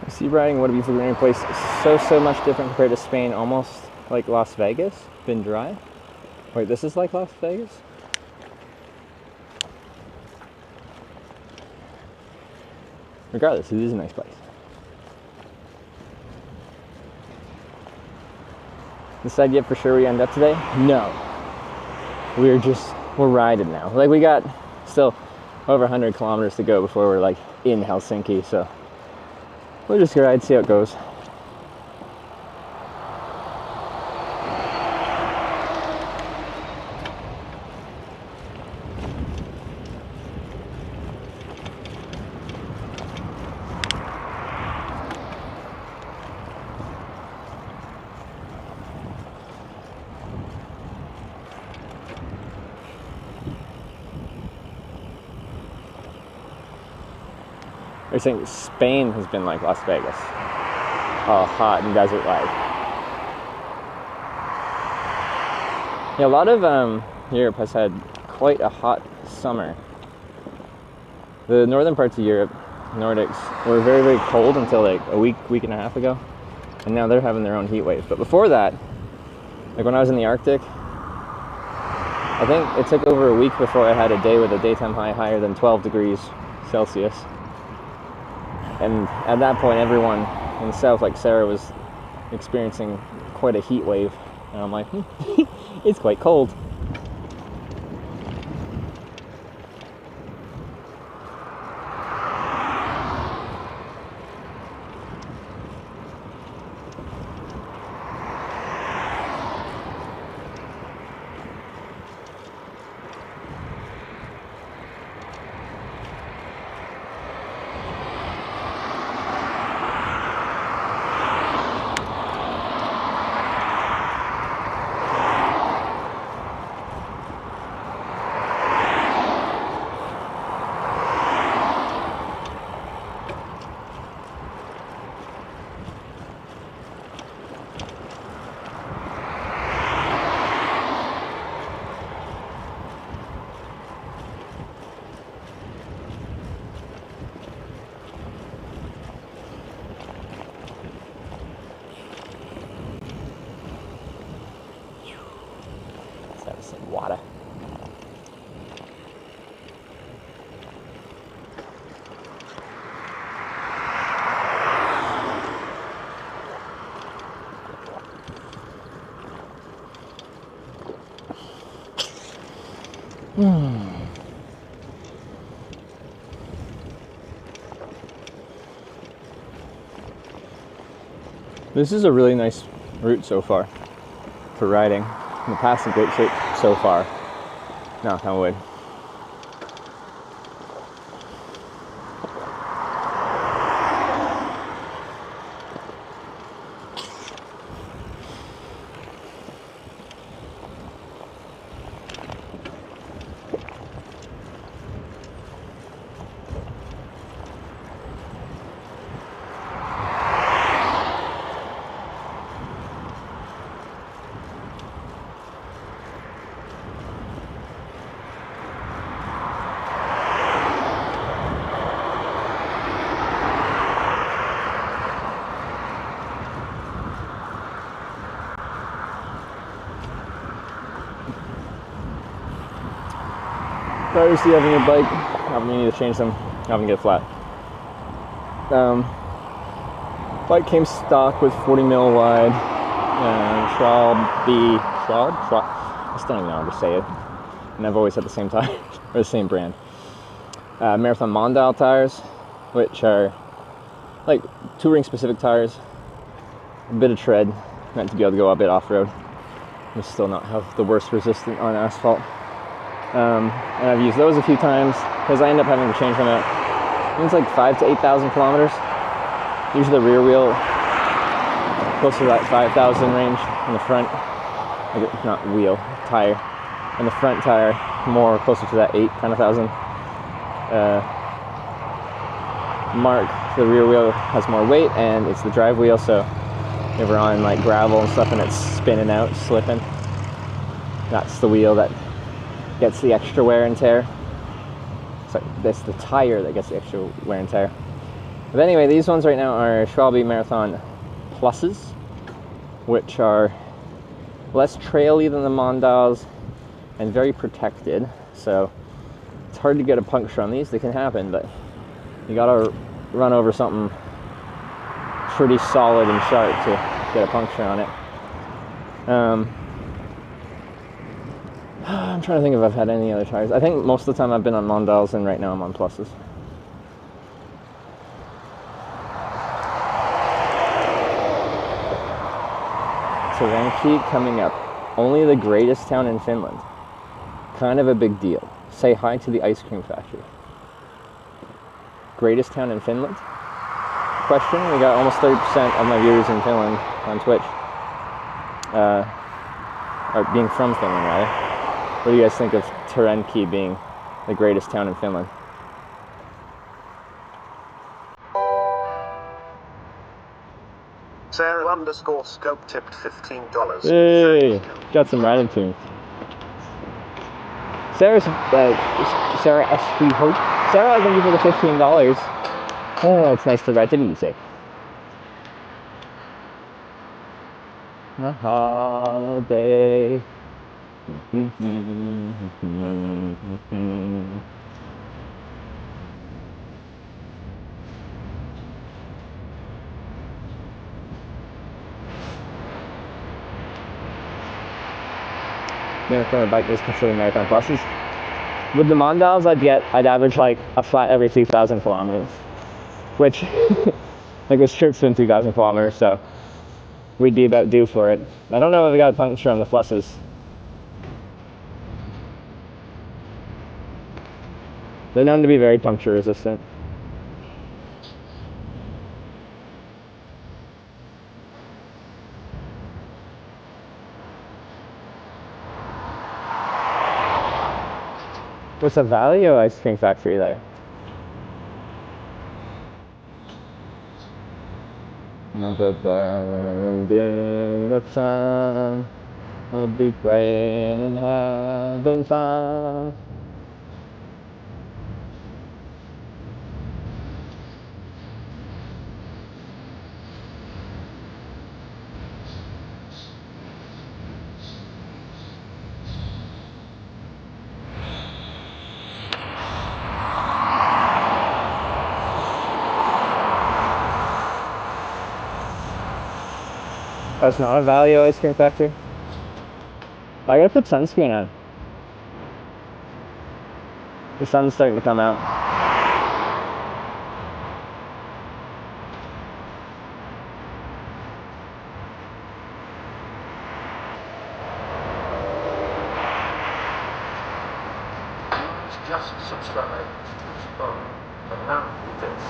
Sea riding, what have you for any place? So much different compared to Spain, almost like Las Vegas. Been dry. Wait, this is like Las Vegas? Regardless, it is a nice place. Decide yet for sure we end up today? No. We're riding now. Like we got still over 100 kilometers to go before we're like in Helsinki, so we'll just ride, see how it goes. They're saying Spain has been like Las Vegas. Oh, hot and desert-like. Yeah, a lot of Europe has had quite a hot summer. The northern parts of Europe, Nordics, were very, very cold until like a week and a half ago. And now they're having their own heat wave. But before that, like when I was in the Arctic, I think it took over a week before I had a day with a daytime high higher than 12 degrees Celsius. And at that point, everyone in the south, like Sarah, was experiencing quite a heat wave. And I'm like, it's quite cold. Some water. This is a really nice route so far for riding. The path's in great shape, so so far. Knock on wood. Tires you have on your bike, having you need to change them, having to get flat. Bike came stock with 40 mil wide, I still don't even know how to say it, and I've always had the same tire, or the same brand. Marathon Mondale tires, which are like touring specific tires, a bit of tread, meant to be able to go a bit off-road, and still not have the worst resistance on asphalt. And I've used those a few times because I end up having to change them out. I think it's like 5,000 to 8,000 kilometers. Usually the rear wheel closer to that 5,000 range, in the front, like not wheel, tire, and the front tire more closer to that 8,000 mark. The rear wheel has more weight and it's the drive wheel, so if we're on like gravel and stuff and it's spinning out, slipping, that's the wheel that gets the extra wear and tear. So that's the tire that gets the extra wear and tear. But anyway, these ones right now are Schwalbe Marathon Pluses, which are less traily than the Mondales and very protected. So it's hard to get a puncture on these. They can happen, but you gotta run over something pretty solid and sharp to get a puncture on it. I'm trying to think if I've had any other tires. I think most of the time I've been on Mondales, and right now I'm on Pluses. Terranki coming up. Only the greatest town in Finland. Kind of a big deal. Say hi to the ice cream factory. Greatest town in Finland? Question. We got almost 30% of my viewers in Finland on Twitch. Or being from Finland, rather. What do you guys think of Terranki being the greatest town in Finland? Sarah_scope tipped $15. Hey, got some random tunes. Sarah S3 Hope. Sarah, thank you for the $15. Oh, it's nice to write. Didn't you say? A holiday. Marathon bike is considered Marathon Pluses. With the Mondales, I'd average like a flat every 2,000 kilometers, which like this trip's been 2,000 kilometers, so we'd be about due for it. I don't know if we got a puncture on the Pluses. They're known to be very puncture resistant. What's a Valio ice cream factory there? I'll be praying and having fun. That's not a Valio ice cream factory. I gotta put sunscreen on. The sun's starting to come out. just subscribe. But now this.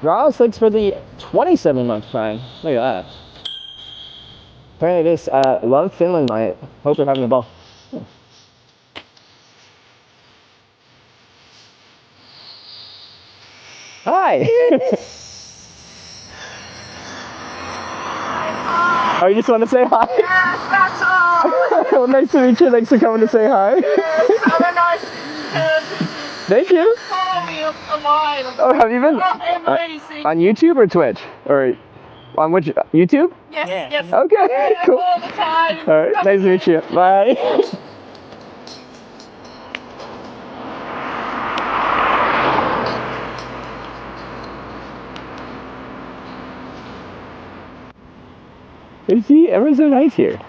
Ross looks for the 27-month prime. Look at that. Apparently this, love Finland night. Hope you're having a ball. Hi! Oh, you just want to say hi? Yes, that's all! Well, nice to meet you. Thanks for coming to say hi. Yes, have a nice Thank you. Follow me up a while. Oh, have you been? Amazing. On YouTube or Twitch? Or on which? YouTube? Yes, yes. Okay, cool. All the time. Alright, nice to meet you. Bye. You see, everyone's so nice here.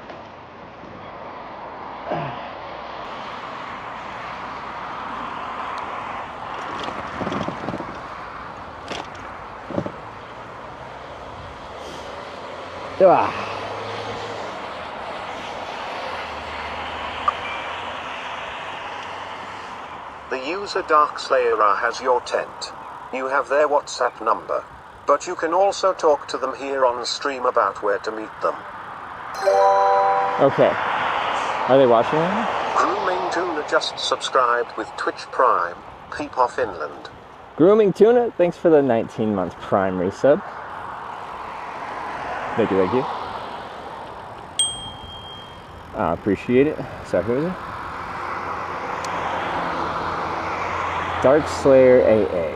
The user Darkslayer has your tent. You have their WhatsApp number. But you can also talk to them here on stream about where to meet them. Okay. Are they watching right now? Grooming Tuna just subscribed with Twitch Prime. Peepaw Finland. Grooming Tuna, thanks for the 19-month Prime resub. Thank you, thank you. Appreciate it. So who is it? Dark Slayer AA.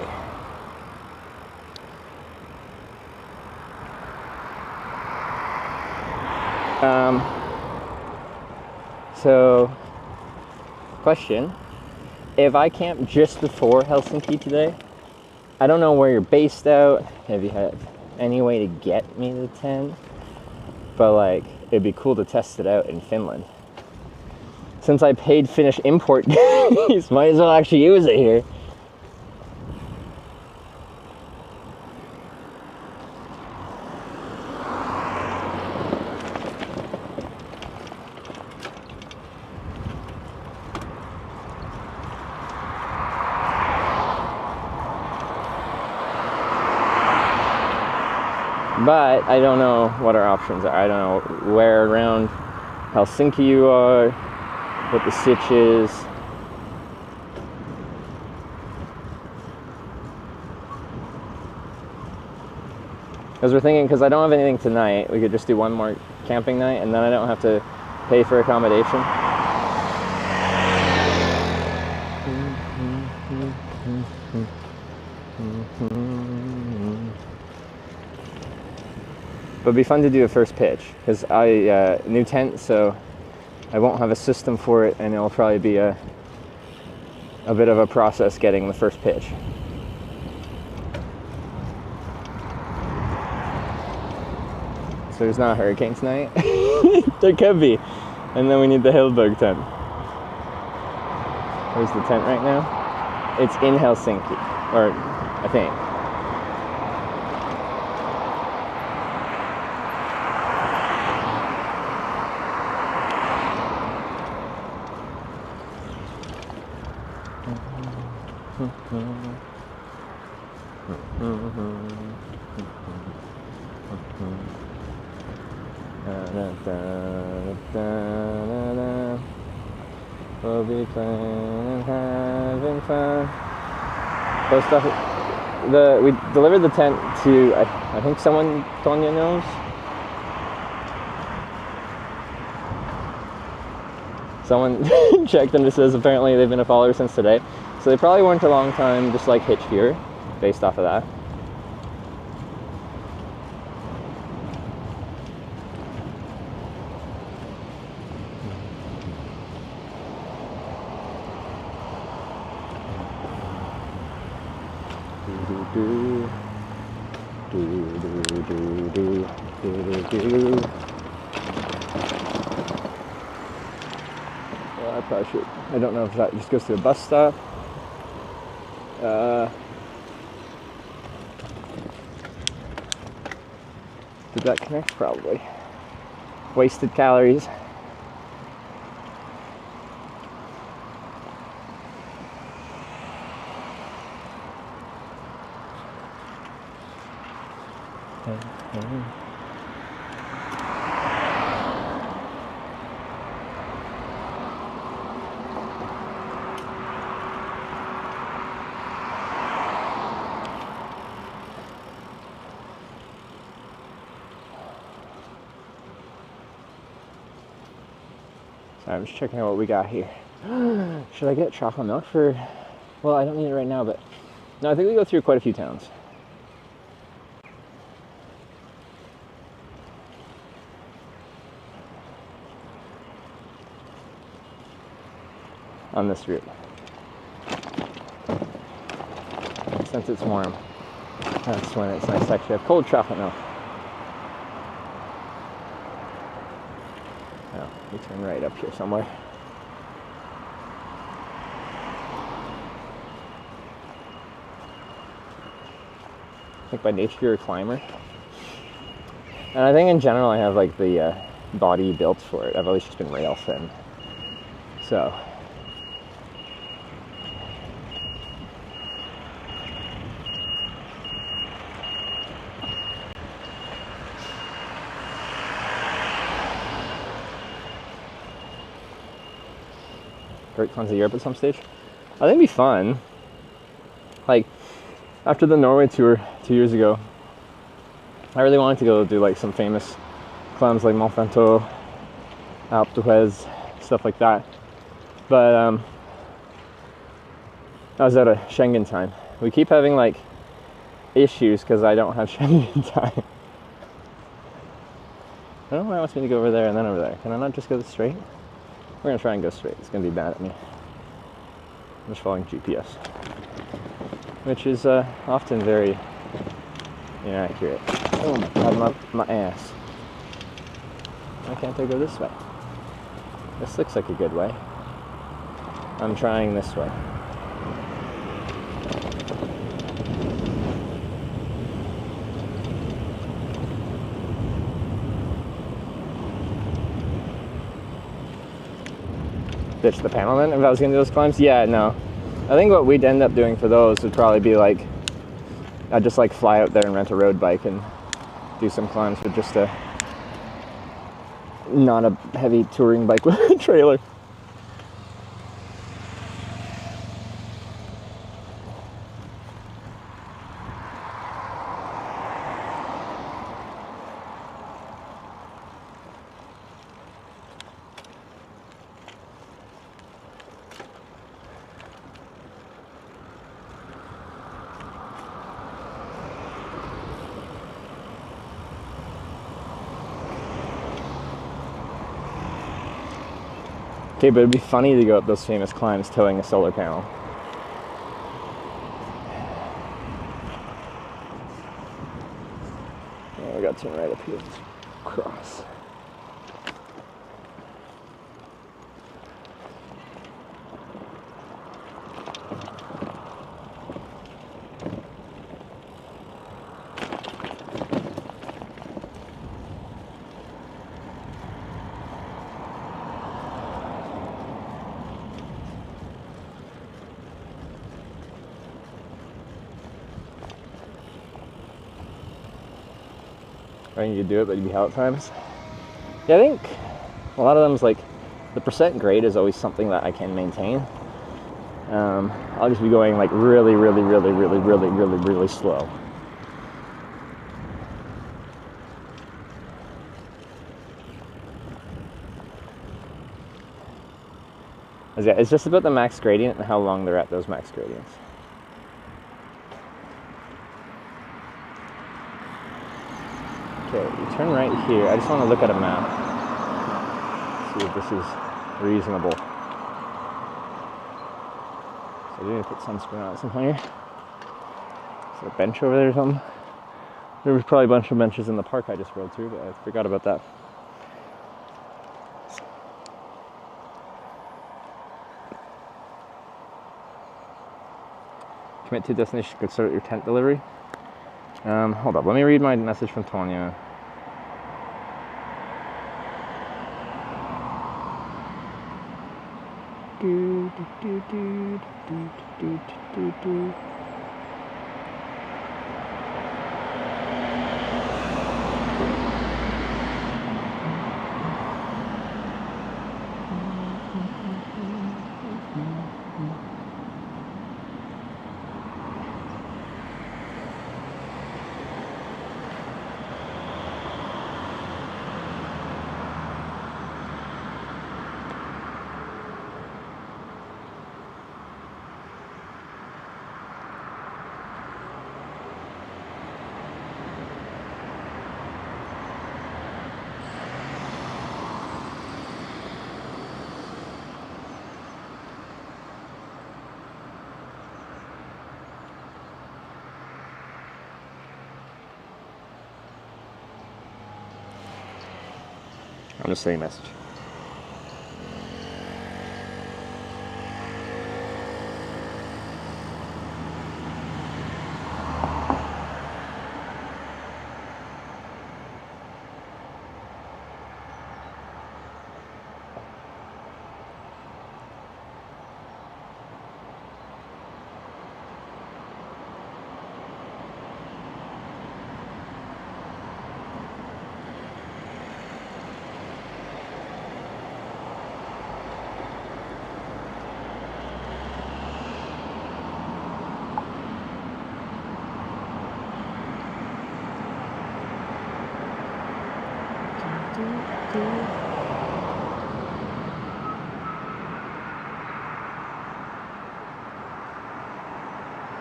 So, question. If I camp just before Helsinki today, I don't know where you're based out. Have you had any way to get me to the tent? But like, it'd be cool to test it out in Finland. Since I paid Finnish import duties, might as well actually use it here. But I don't know what our options are. I don't know where around Helsinki you are, what the sitch is. Because we're thinking, because I don't have anything tonight, we could just do one more camping night and then I don't have to pay for accommodation. But it'd be fun to do a first pitch, because I new tent, so I won't have a system for it, and it'll probably be a bit of a process getting the first pitch. So there's not a hurricane tonight? There could be, and then we need the Hillberg tent. Where's the tent right now? It's in Helsinki, or I think. We'll be playing and having fun. Post office. We delivered the tent to I think someone Tonya knows. Someone checked and it says apparently they've been a follower since today. So they probably weren't a long time just like hitch here, based off of that. Well, I probably should. I don't know if that just goes to a bus stop. Did that connect? Probably. Wasted calories. So I'm just checking out what we got here. Should I get chocolate milk for... Well, I don't need it right now, but... No, I think we go through quite a few towns. On this route. Since it's warm, that's when it's nice to actually have cold chocolate milk. Now, we turn right up here somewhere. I think by nature you're a climber. And I think in general I have like the body built for it. I've always just been rail thin. So Great Cleanse of Europe at some stage. I think it'd be fun. Like, after the Norway tour 2 years ago, I really wanted to go do like some famous climbs like Mont Ventoux, Alpe d'Huez, stuff like that. But I was out of Schengen time. We keep having like issues because I don't have Schengen time. I don't know why it wants me to go over there and then over there. Can I not just go straight? We're gonna try and go straight. It's gonna be bad at me. I'm just following GPS, which is often very inaccurate. Oh my god, my ass. Why can't I go this way? This looks like a good way. I'm trying this way. Ditch the panel then if I was gonna do those climbs? Yeah, no. I think what we'd end up doing for those would probably be like, I'd just like fly out there and rent a road bike and do some climbs with just a, not a heavy touring bike with a trailer. Okay, but it'd be funny to go up those famous climbs towing a solar panel. Yeah, we got to turn right up here. Cross. I think you could do it, but you'd be out at times. Yeah, I think a lot of them's like, the percent grade is always something that I can maintain. I'll just be going like really slow. Yeah, it's just about the max gradient and how long they're at those max gradients. Okay, you turn right here. I just want to look at a map. See if this is reasonable. So I do need to put sunscreen on at some point here. Is there a bench over there or something? There was probably a bunch of benches in the park I just rode through, but I forgot about that. Commit to destination, could start your tent delivery. Hold up, let me read my message from Tonya. Just send a message.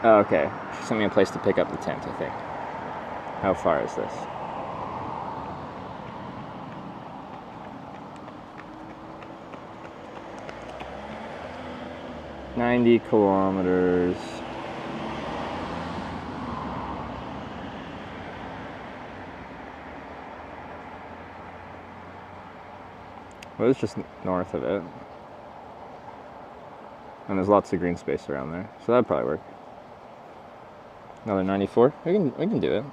Oh, okay. She sent me a place to pick up the tent, I think. How far is this? $90 kilometers. Well, it's just north of it. And there's lots of green space around there. So that'd probably work. Another 94. We can do it.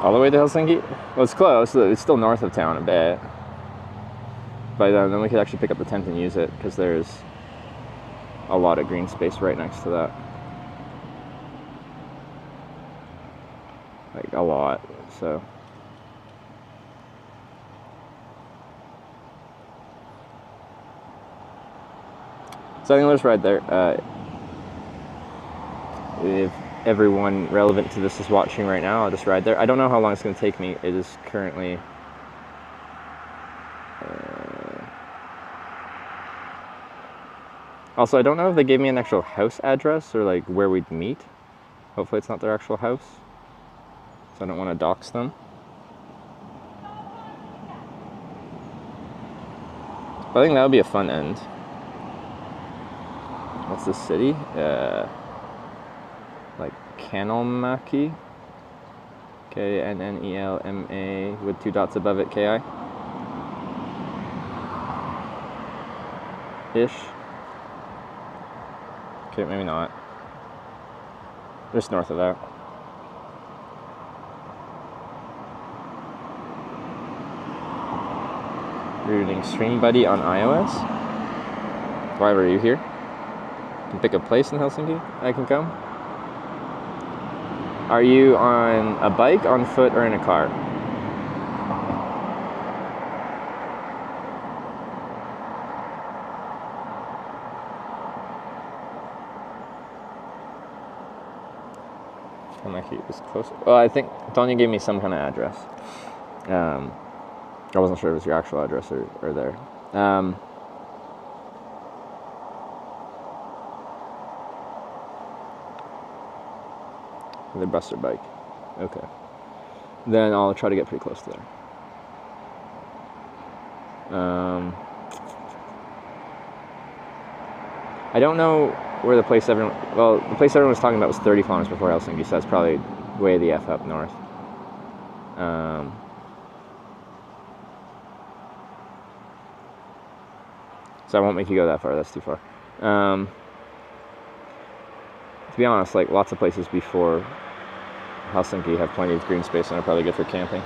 All the way to Helsinki? Well, it's close. It's still north of town a bit. But then we could actually pick up the tent and use it, because there's a lot of green space right next to that. Like, a lot, so. So I think we'll just ride there. If everyone relevant to this is watching right now, I'll just ride there. I don't know how long it's going to take me. It is currently also, I don't know if they gave me an actual house address or like where we'd meet. Hopefully it's not their actual house, so I don't want to dox them. But I think that would be a fun end. What's the city? Like Kanelmaki, K-N-N-E-L-M-A with 2 dots above it, K-I ish. Okay, maybe not. Just north of that. Routing Stream Buddy on iOS. Why were you here? Can pick a place in Helsinki I can come. Are you on a bike, on foot, or in a car? Kanelmaki was close. Well, I think Tonya gave me some kind of address. I wasn't sure if it was your actual address or there. The bus or bike. Okay. Then I'll try to get pretty close to there. I don't know where the place everyone was talking about was 30 kilometers before Helsinki, so that's probably way the F up north. So I won't make you go that far, that's too far. To be honest, like lots of places before Helsinki have plenty of green space and are probably good for camping.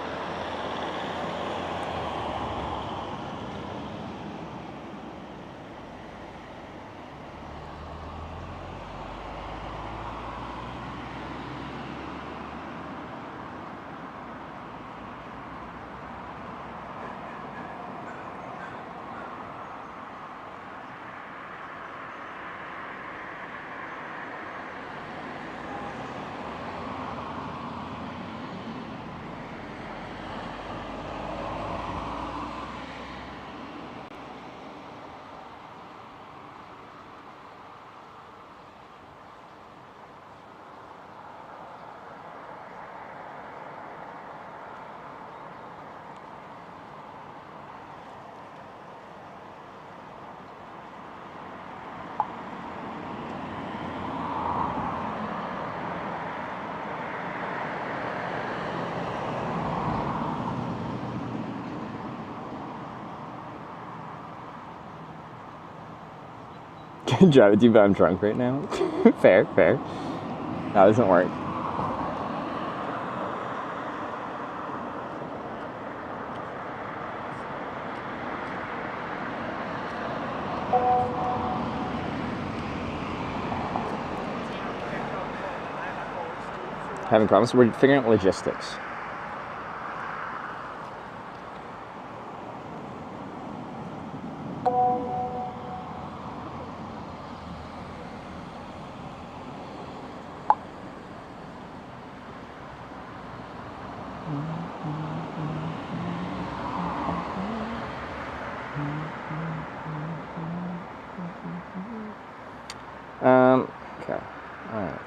can drive with you, but I'm drunk right now. Fair. That doesn't work. Having problems. We're figuring out logistics. Okay. Alright.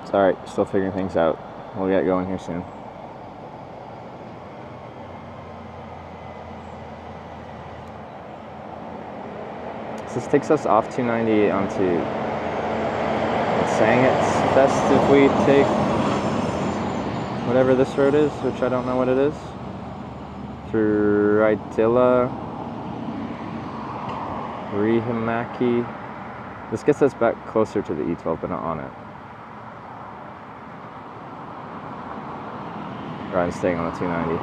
It's alright, still figuring things out. We'll get going here soon. So this takes us off 290 onto... It's saying it's best if we take whatever this road is, which I don't know what it is. Through Raitila, Riihimäki. This gets us back closer to the E12, but not on it. Or I'm staying on the 290.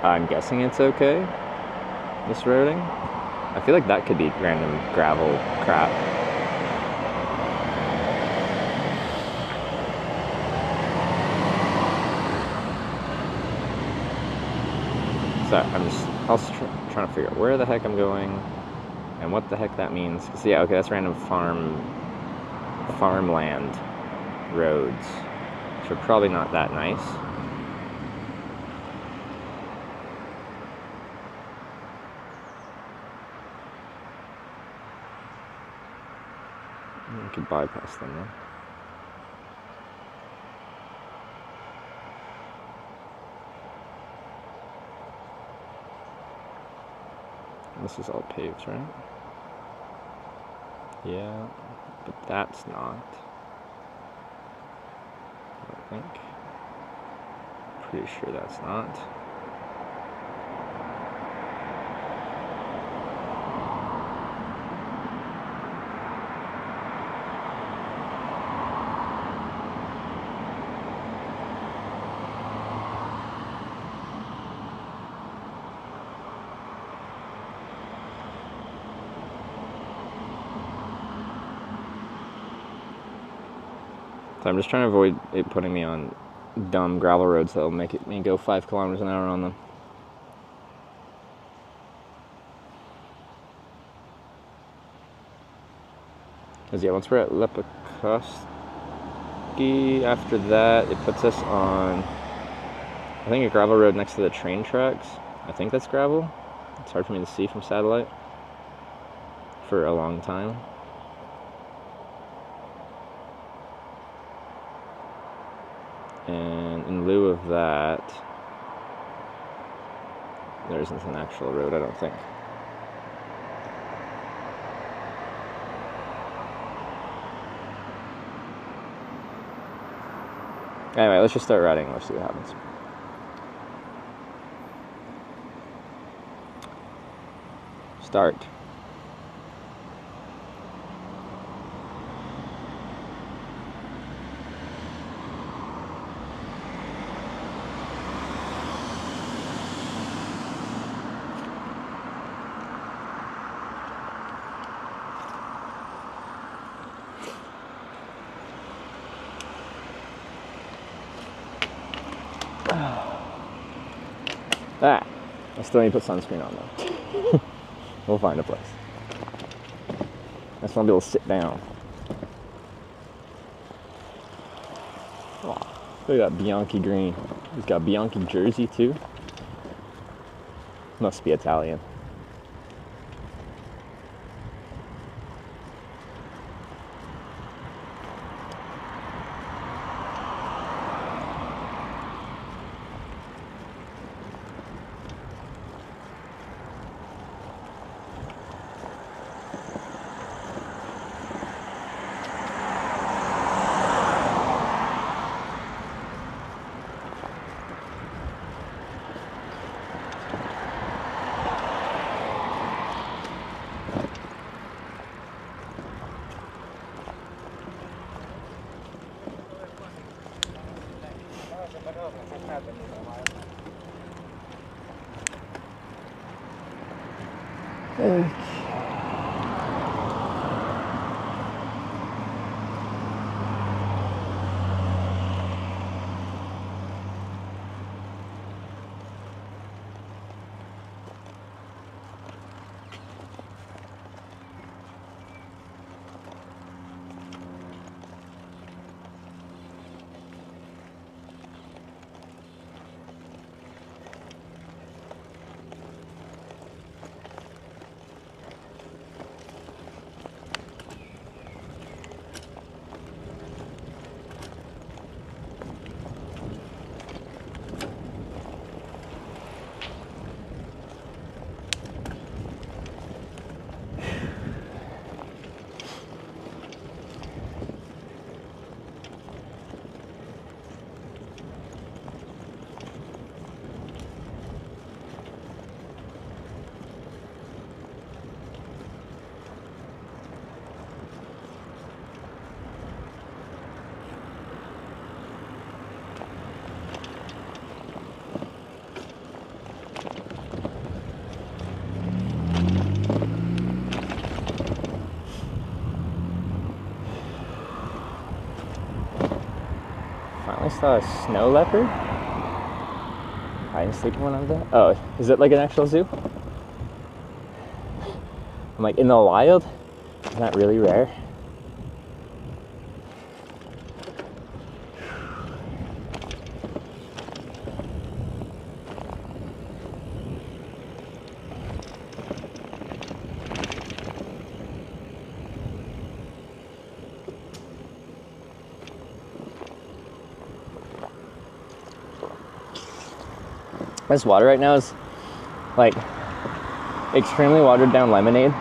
I'm guessing it's okay, this routing. I feel like that could be random gravel crap. So I'm just also trying to figure out where the heck I'm going and what the heck that means. So yeah, okay, that's random farmland roads, which are probably not that nice. You could bypass them though. This is all paved, right? Yeah, but that's not. I think. Pretty sure that's not. So I'm just trying to avoid it putting me on dumb gravel roads that'll make me go 5 kilometers an hour on them. Because yeah, once we're at Leppäkoski, after that it puts us on, I think, a gravel road next to the train tracks. I think that's gravel. It's hard for me to see from satellite for a long time. And in lieu of that, there isn't an actual road, I don't think. Anyway, let's just start riding and let's see what happens. Start. Ah, I still need to put sunscreen on though. We'll find a place. I just want to be able to sit down. Oh, look at that Bianchi green. He's got Bianchi jersey too. Must be Italian. I saw a snow leopard. I was thinking one of them. Oh, is it like an actual zoo? I'm like, in the wild? Is that really rare? This water right now is like extremely watered down lemonade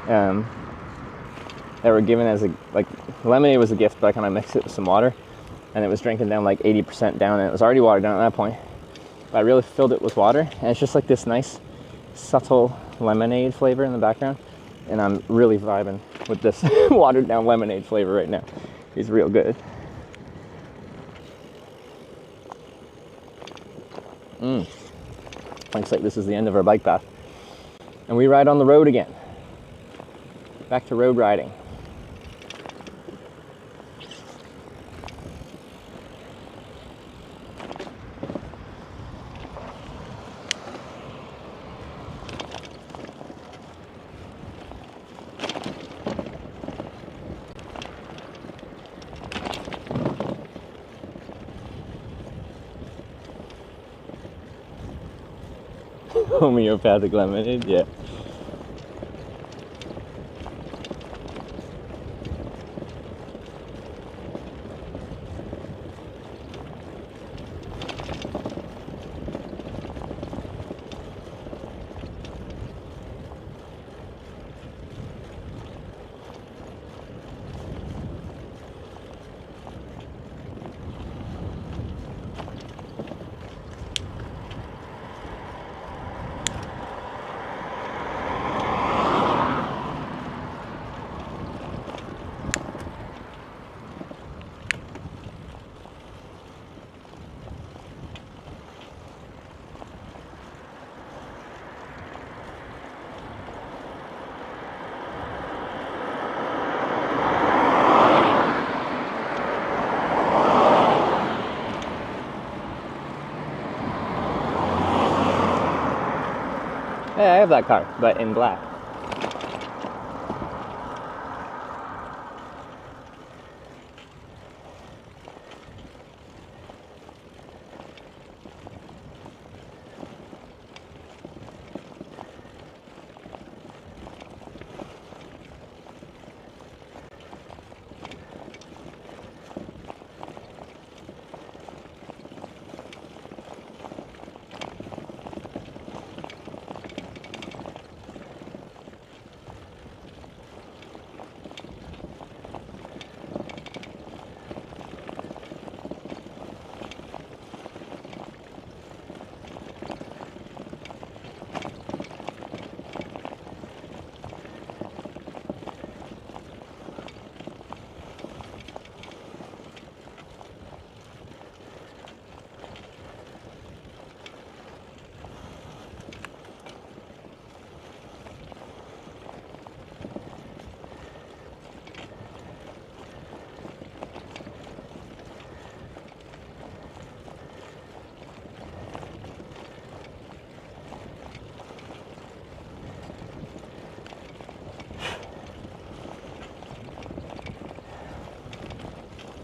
that were given as a, like, lemonade was a gift, but I kind of mixed it with some water and it was drinking down like 80% down, and it was already watered down at that point, but I really filled it with water and it's just like this nice subtle lemonade flavor in the background, and I'm really vibing with this watered down lemonade flavor right now. It's real good. Looks like this is the end of our bike path. And we ride on the road again. Back to road riding. Homeopathic lemonade, yeah. Hey, I have that car, but in black.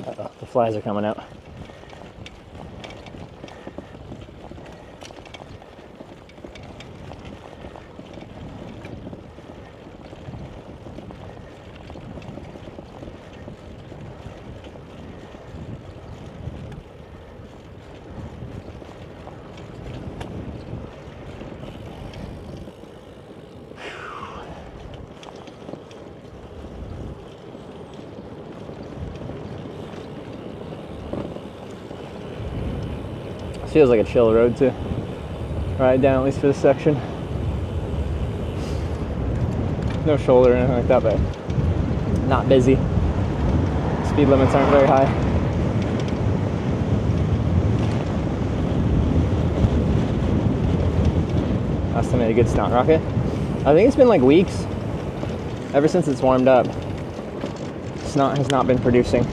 Uh-oh, the flies are coming out. Feels like a chill road to ride down, at least for this section. No shoulder or anything like that, but not busy. Speed limits aren't very high. Last time I had a good snot rocket. I think it's been like weeks, ever since it's warmed up. Snot has not been producing.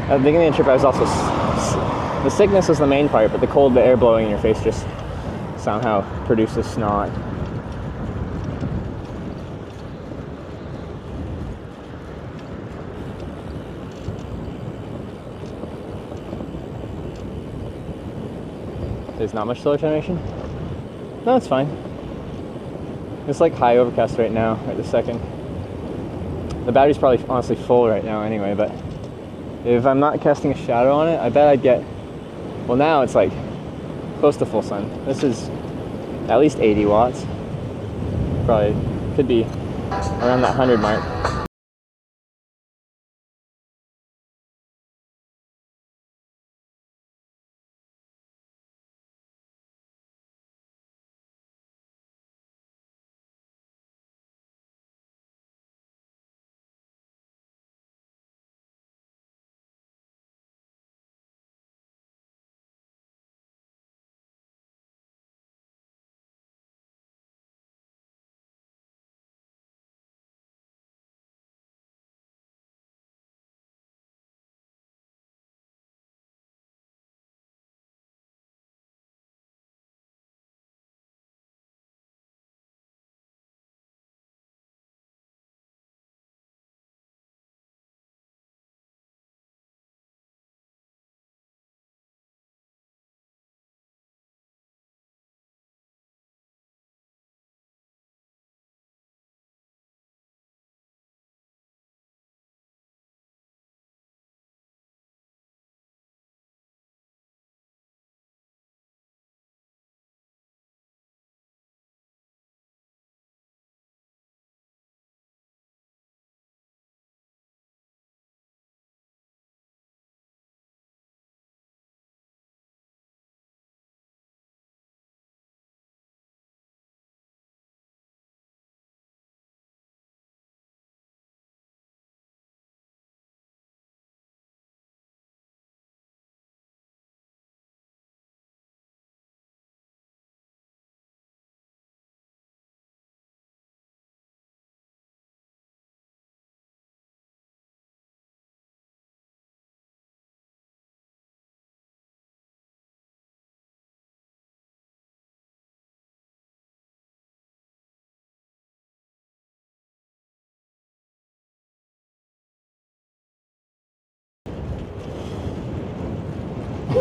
At the beginning of the trip, I was also... the sickness was the main part, but the cold, the air blowing in your face just somehow produces snot. There's not much solar generation? No, it's fine. It's like high overcast right now, right this second. The battery's probably honestly full right now anyway, but if I'm not casting a shadow on it, I bet I'd get... well, now it's like close to full sun. This is at least 80 watts. Probably could be around that 100 mark.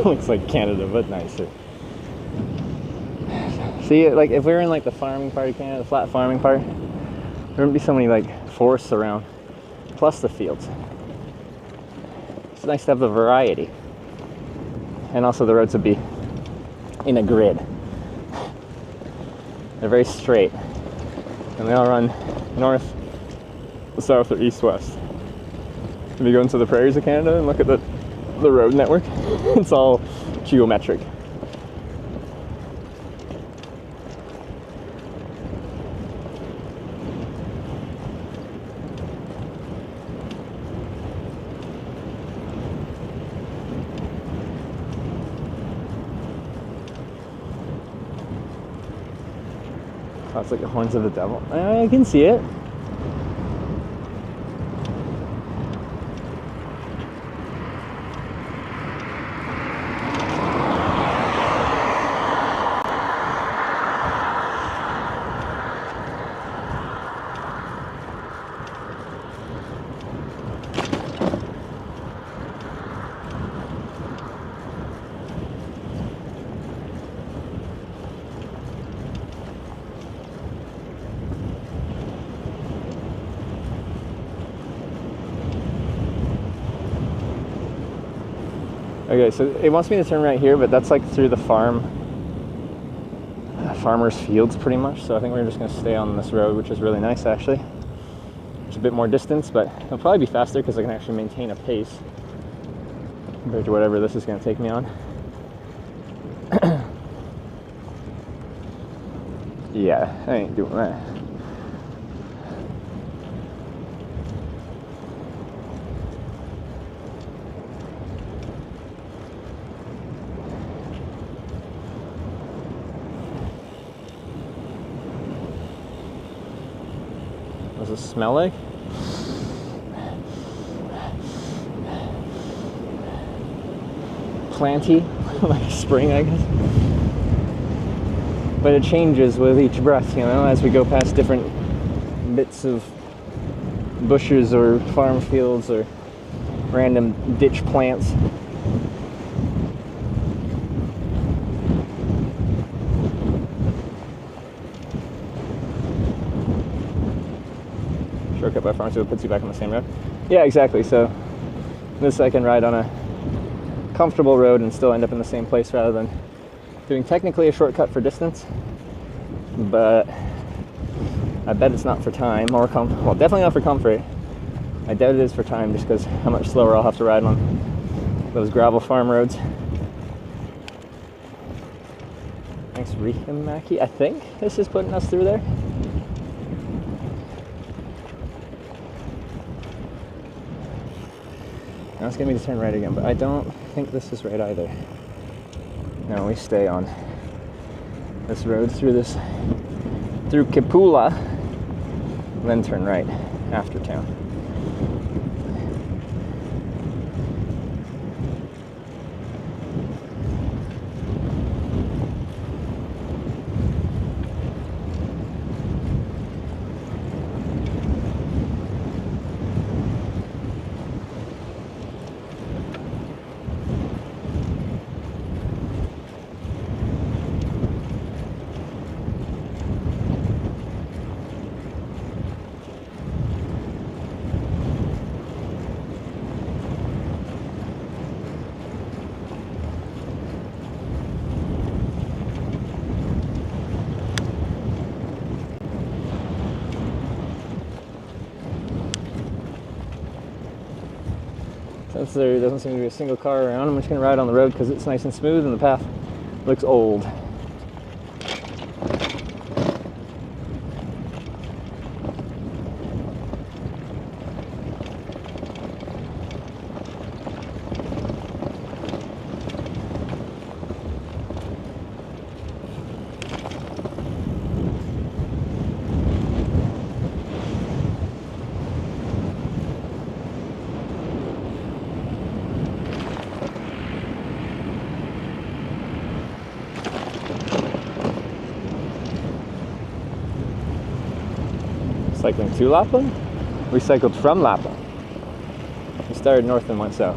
Looks like Canada, but nicer. See, like if we were in like the farming part of Canada, the flat farming part, there wouldn't be so many like forests around, plus the fields. It's nice to have the variety. And also the roads would be in a grid. They're very straight. And they all run north, south, or east-west. If you go into the prairies of Canada and look at the road network, it's all geometric. That's like the horns of the devil. I can see it. Okay, so it wants me to turn right here, but that's like through the farmers' fields pretty much. So I think we're just going to stay on this road, which is really nice actually. It's a bit more distance, but it'll probably be faster because I can actually maintain a pace compared to whatever this is going to take me on. Yeah, I ain't doing that. What does it smell like? Planty, like spring, I guess. But it changes with each breath, you know, as we go past different bits of bushes or farm fields or random ditch plants. Shortcut by farm field puts you back on the same road. Yeah, exactly. So this I can ride on a comfortable road and still end up in the same place rather than doing technically a shortcut for distance, but I bet it's not for time or well, definitely not for comfort. I doubt it is for time just because how much slower I'll have to ride on those gravel farm roads. Thanks, Rihimäki. I think this is putting us through there. Now it's gonna be to turn right again, but I don't think this is right either. No, we stay on this road through Kipula, then turn right after town. Since there doesn't seem to be a single car around, I'm just going to ride on the road because it's nice and smooth and the path looks old. Cycling to Lapland? We cycled from Lapland. We started north and went south.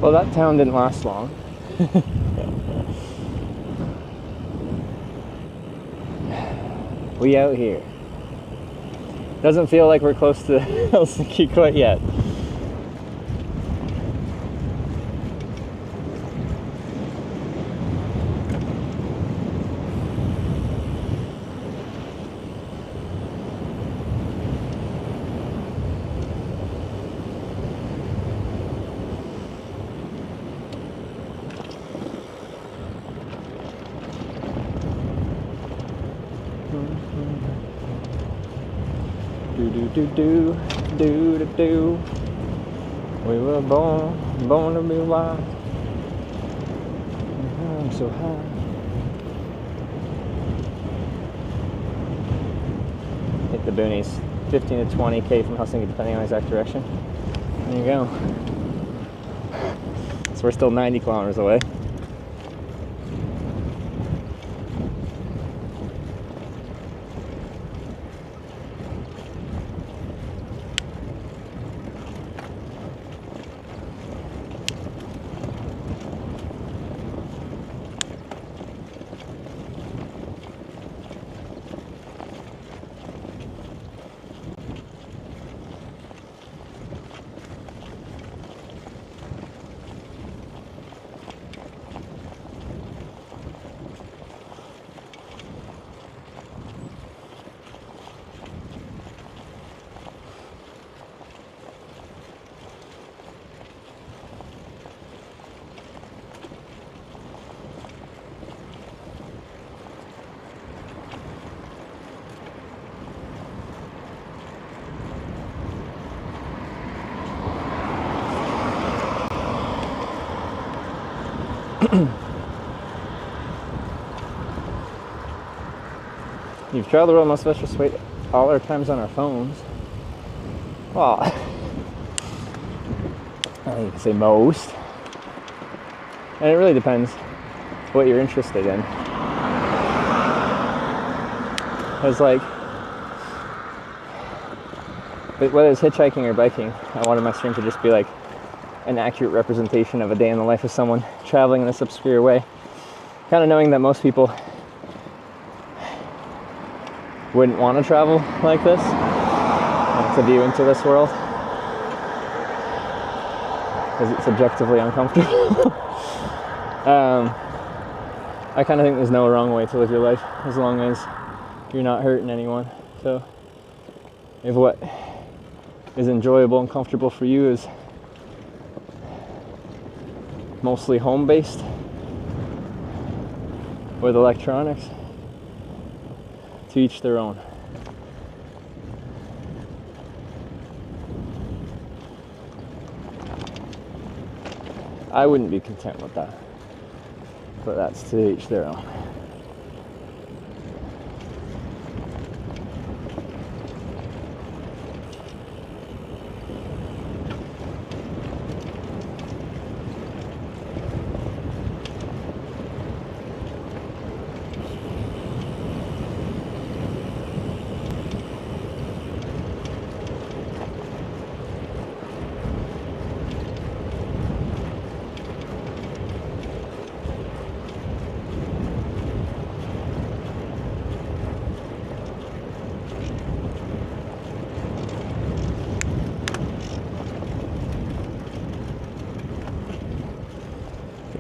Well, that town didn't last long. We out here. Doesn't feel like we're close to Helsinki quite yet. Do. We were born to be wild. I'm so high. Hit the boonies. 15 to 20k from Helsinki, depending on exact direction. There you go. So we're still 90 kilometers away. You've traveled the world, most of us just wait all our times on our phones. Well, I think you can say most. And it really depends what you're interested in. It's like, whether it's hitchhiking or biking, I wanted my stream to just be like an accurate representation of a day in the life of someone traveling in this obscure way. Kind of knowing that most people wouldn't want to travel like this, to view into this world, because it's objectively uncomfortable. I kind of think there's no wrong way to live your life, as long as you're not hurting anyone. So if what is enjoyable and comfortable for you is mostly home-based with electronics, to each their own. I wouldn't be content with that, but that's to each their own.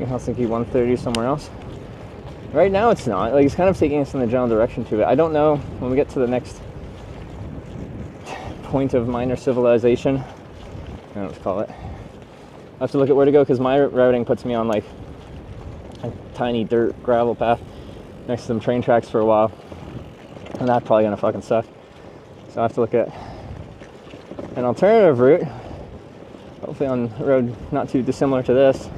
Helsinki 130 somewhere else. Right now it's not. Like, it's kind of taking us in the general direction to it. I don't know when we get to the next point of minor civilization. I don't know what to call it. I have to look at where to go, because my routing puts me on like a tiny dirt gravel path next to some train tracks for a while, and that's probably gonna fucking suck. So I have to look at an alternative route, hopefully on a road not too dissimilar to this.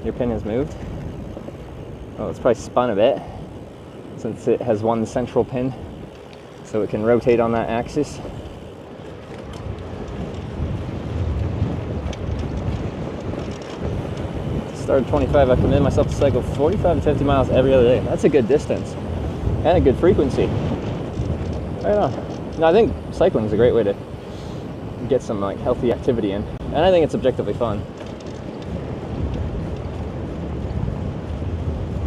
Your pin has moved. Well, it's probably spun a bit, since it has one central pin, so it can rotate on that axis. Started 25, I committed myself to cycle 45 to 50 miles every other day. That's a good distance, and a good frequency. Right on. No, I think cycling is a great way to get some like healthy activity in, and I think it's objectively fun.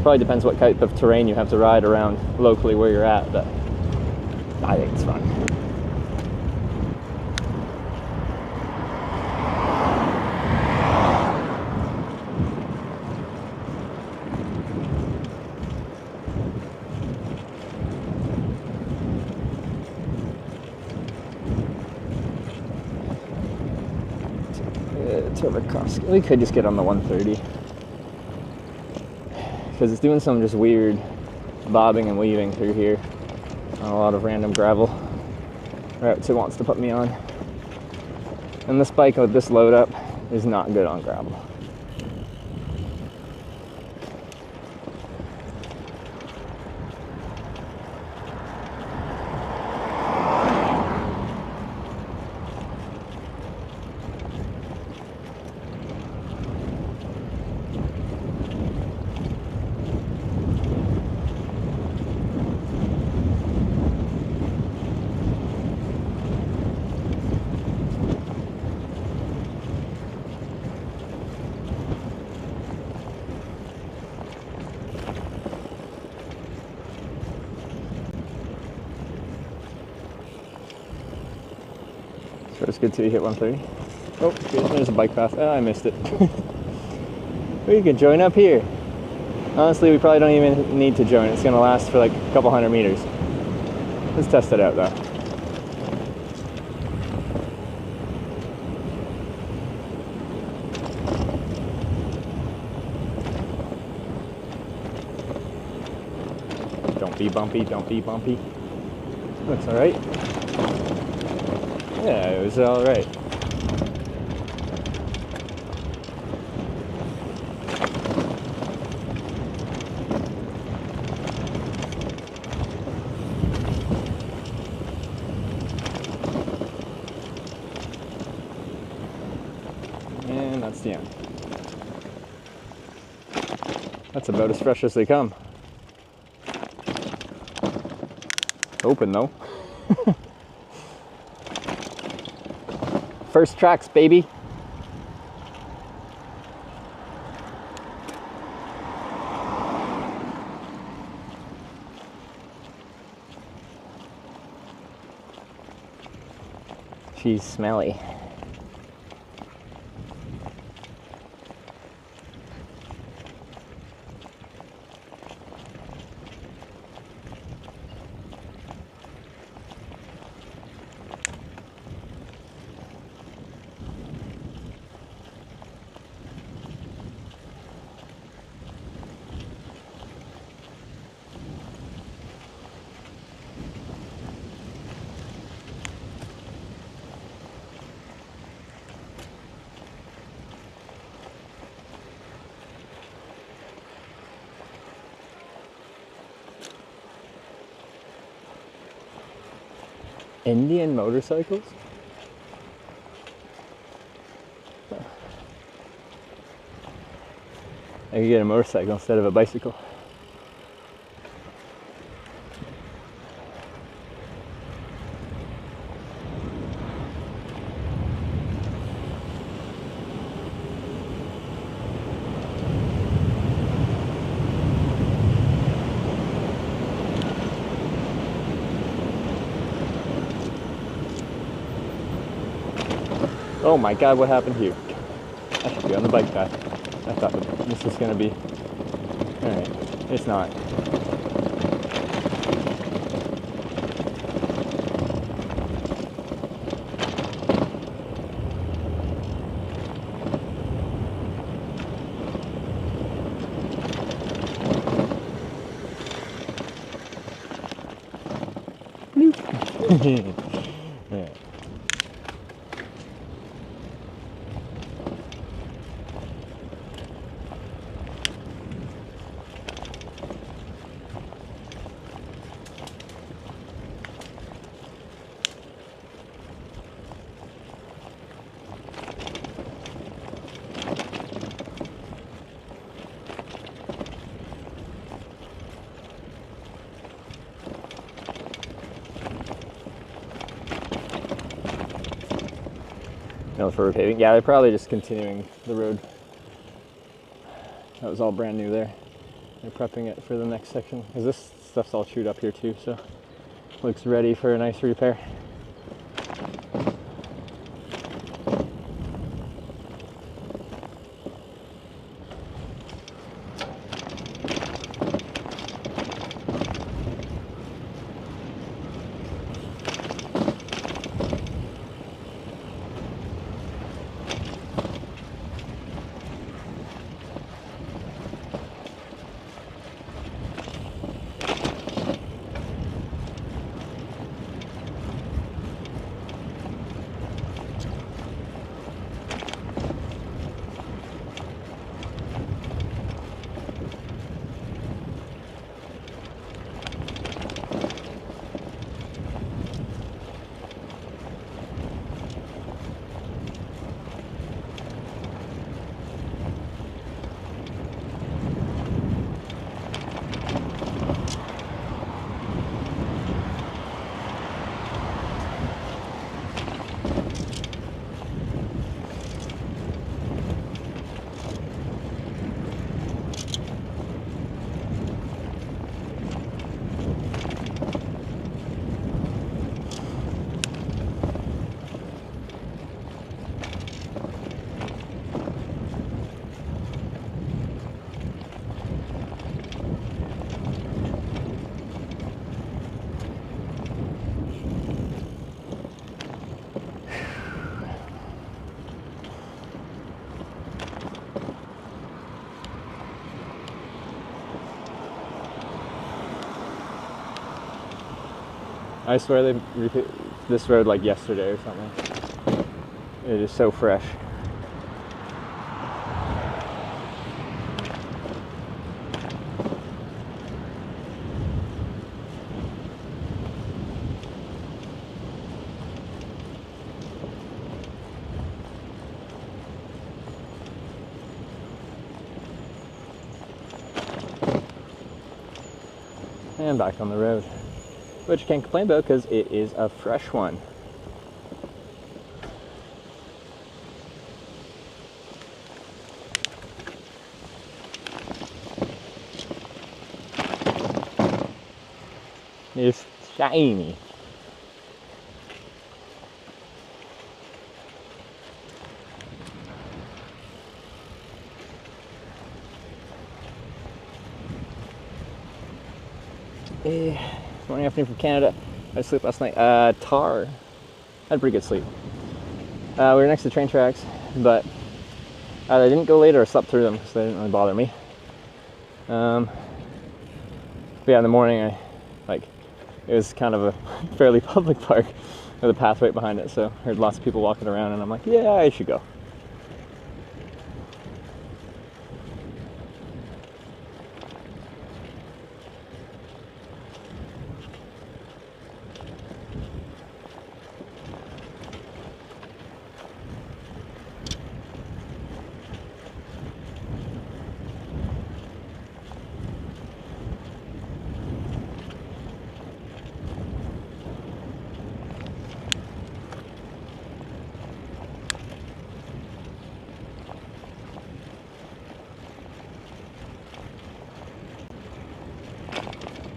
Probably depends what type of terrain you have to ride around locally where you're at, but I think it's fun. We could just get on the 130 because it's doing some just weird bobbing and weaving through here on a lot of random gravel routes it wants to put me on. And this bike with this load up is not good on gravel. So it's good till you hit 130. Oh, good. There's a bike path. Oh, I missed it. We can join up here. Honestly, we probably don't even need to join. It's going to last for like a couple hundred meters. Let's test it out though. Don't be bumpy, don't be bumpy. Looks alright. Yeah, it was alright. And that's the end. That's about as fresh as they come. Open though. First tracks, baby. She's smelly. Indian motorcycles? I could get a motorcycle instead of a bicycle. Oh my god, what happened here? I should be on the bike path. I thought this was gonna be... Alright, it's not. Yeah. No, for repaving. Yeah, they're probably just continuing the road. That was all brand new there. They're prepping it for the next section because this stuff's all chewed up here too, so looks ready for a nice repair. I swear they repeat this road like yesterday or something. It is so fresh. And back on the road, which you can't complain about because it is a fresh one. It's shiny. Morning, afternoon from Canada. I slept last night. Tar. Had a pretty good sleep. We were next to the train tracks, but I didn't go late or slept through them, so they didn't really bother me. But yeah, in the morning, it was kind of a fairly public park with a pathway behind it, so I heard lots of people walking around, and I'm like, yeah, I should go.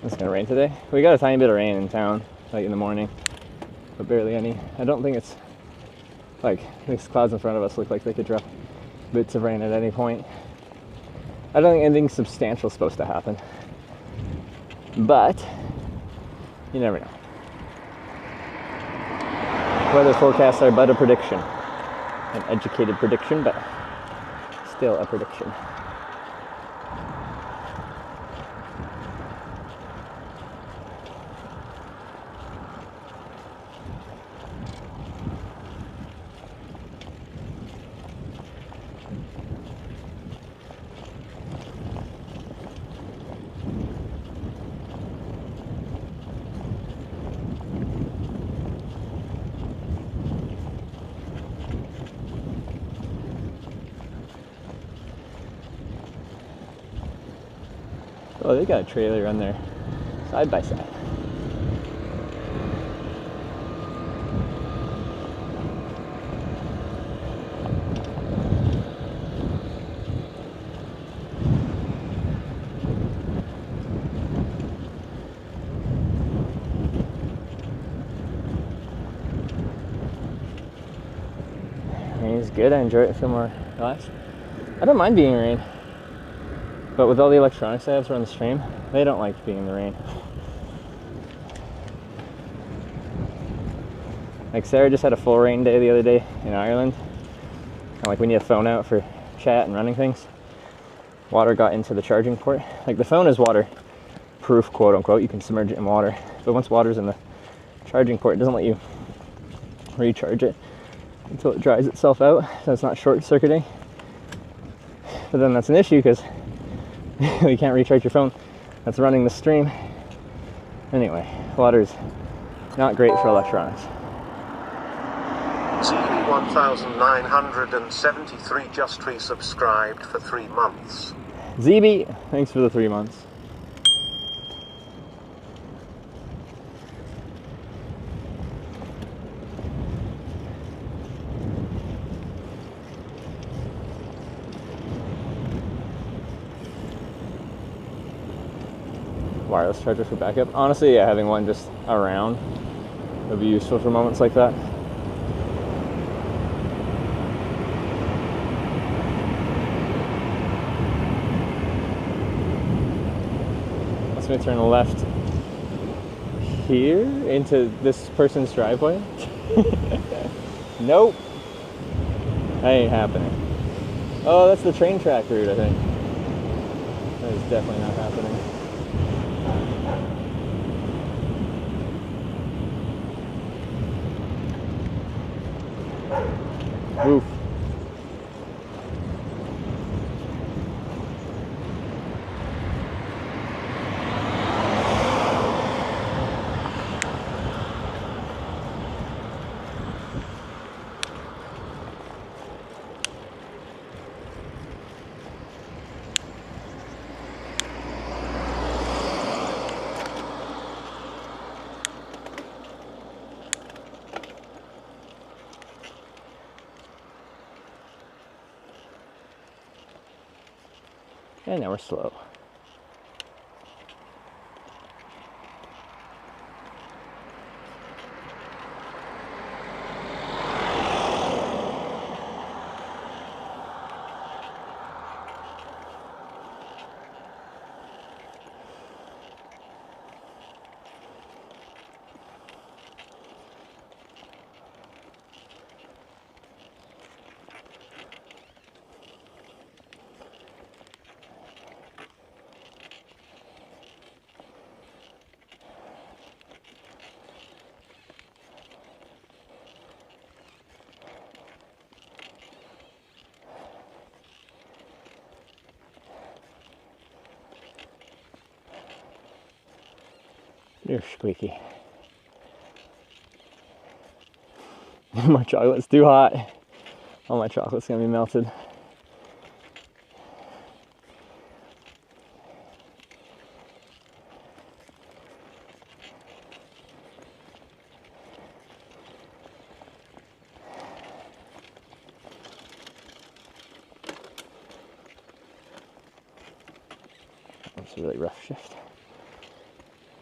It's gonna rain today. We got a tiny bit of rain in town, like in the morning, but barely any. I don't think it's like these clouds in front of us look like they could drop bits of rain at any point. I don't think anything substantial is supposed to happen, but you never know. Weather forecasts are but a prediction, an educated prediction, but still a prediction. Oh, they got a trailer on there, side by side. Rain is good. I enjoy it. I feel more relaxed. I don't mind being in rain. But with all the electronics I have to run the stream, they don't like being in the rain. Like Sarah just had a full rain day the other day in Ireland. And like when you have phone out for chat and running things, water got into the charging port. Like the phone is waterproof, quote unquote. You can submerge it in water. But once water's in the charging port, it doesn't let you recharge it until it dries itself out, so it's not short-circuiting. But then that's an issue because you can't recharge your phone that's running the stream. Anyway, water's not great for electronics. ZB1973 just resubscribed for 3 months. ZB, thanks for the 3 months. Wireless charger for backup. Honestly, yeah, having one just around would be useful for moments like that. I'm going to turn left here into this person's driveway. Nope. That ain't happening. Oh, that's the train track route, I think. That is definitely not happening. Oof. And now we're slow. You're squeaky. My chocolate's too hot. All my chocolate's gonna be melted. That's a really rough shift.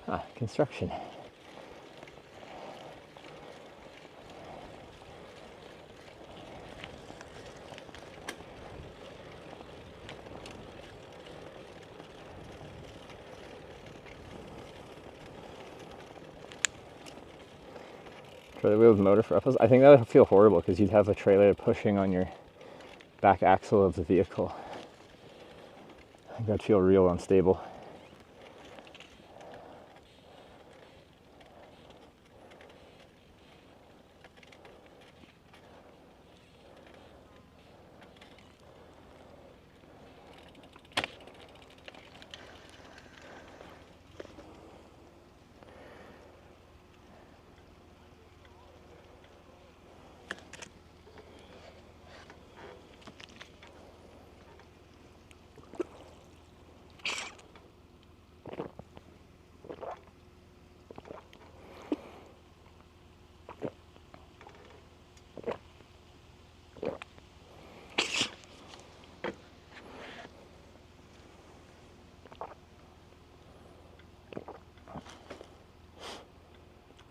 Ah, construction. Trailer wheel with motor for uppers. I think that would feel horrible because you'd have a trailer pushing on your back axle of the vehicle. I think that'd feel real unstable.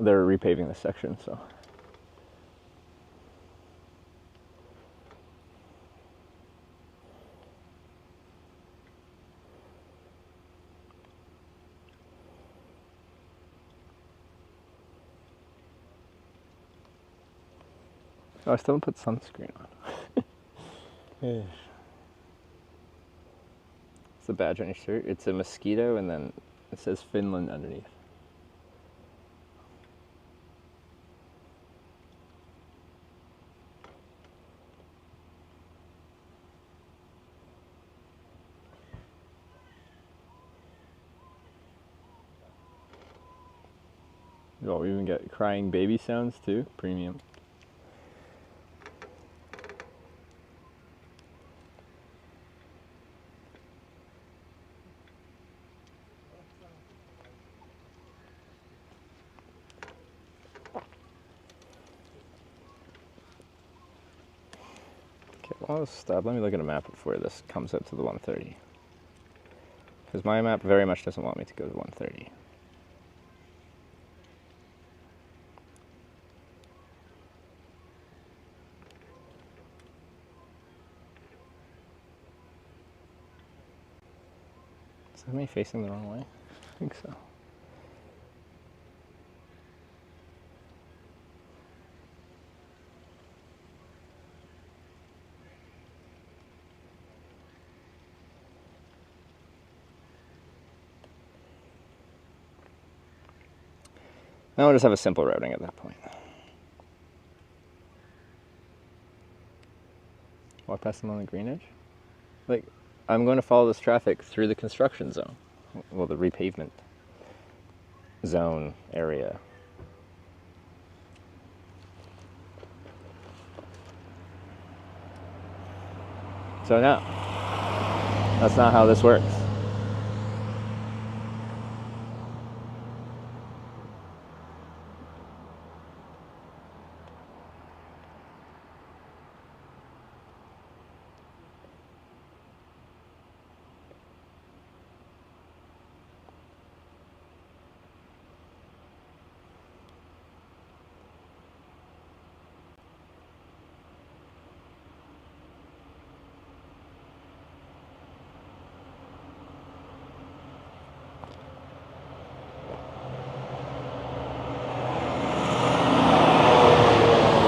They're repaving this section, so. Oh, I still haven't put sunscreen on. It's the badge on your shirt. It's a mosquito, and then it says Finland underneath. Oh, we even get crying baby sounds too. Premium. Okay, well, stop. Let me look at a map before this comes up to the 130. Because my map very much doesn't want me to go to 130. Is that me facing the wrong way? I think so. Now we'll just have a simple routing at that point. Walk past them on the green edge? Like, I'm going to follow this traffic through the construction zone. Well, the repavement zone area. So no, that's not how this works.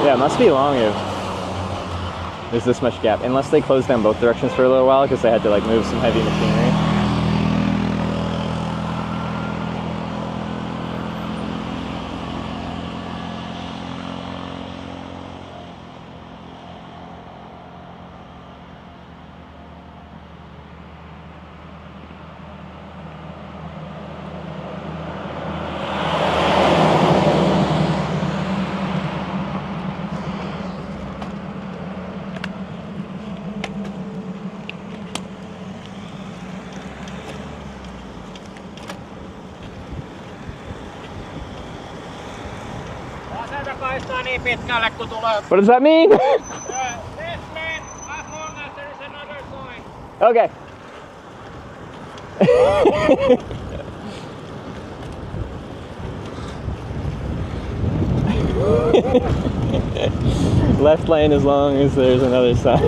Yeah, it must be long if there's this much gap. Unless they closed down both directions for a little while because they had to like move some heavy machinery. What does that mean? This lane, as long as there is another sign. Okay. Left lane as long as there's another sign.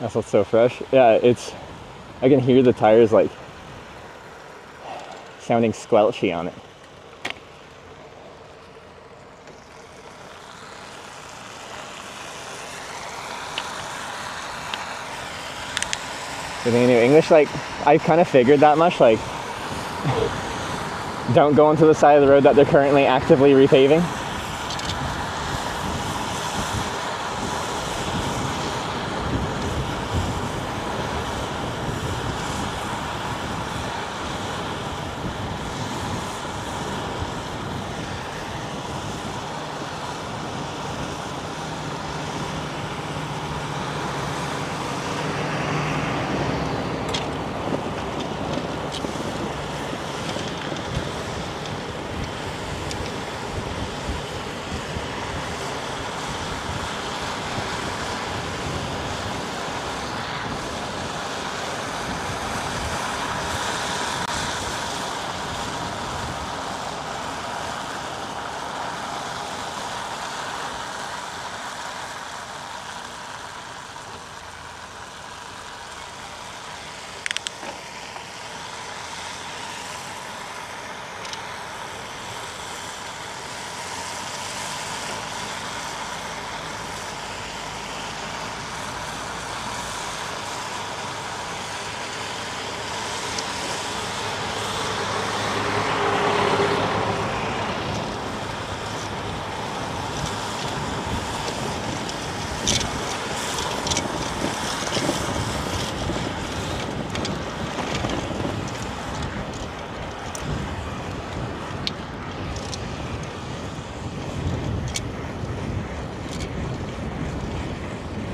That's what's so fresh. Yeah, I can hear the tires like sounding squelchy on it. With any new English, like I kind of figured that much, like don't go onto the side of the road that they're currently actively repaving.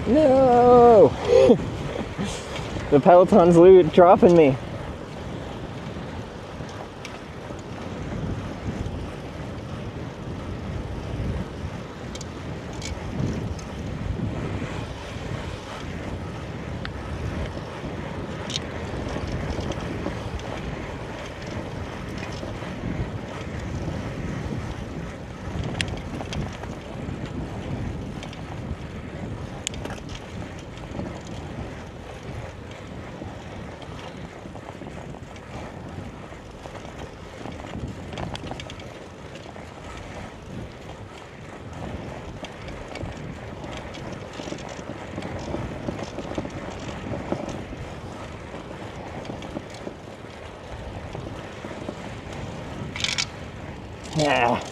No! The Peloton's dropping me. Yeah.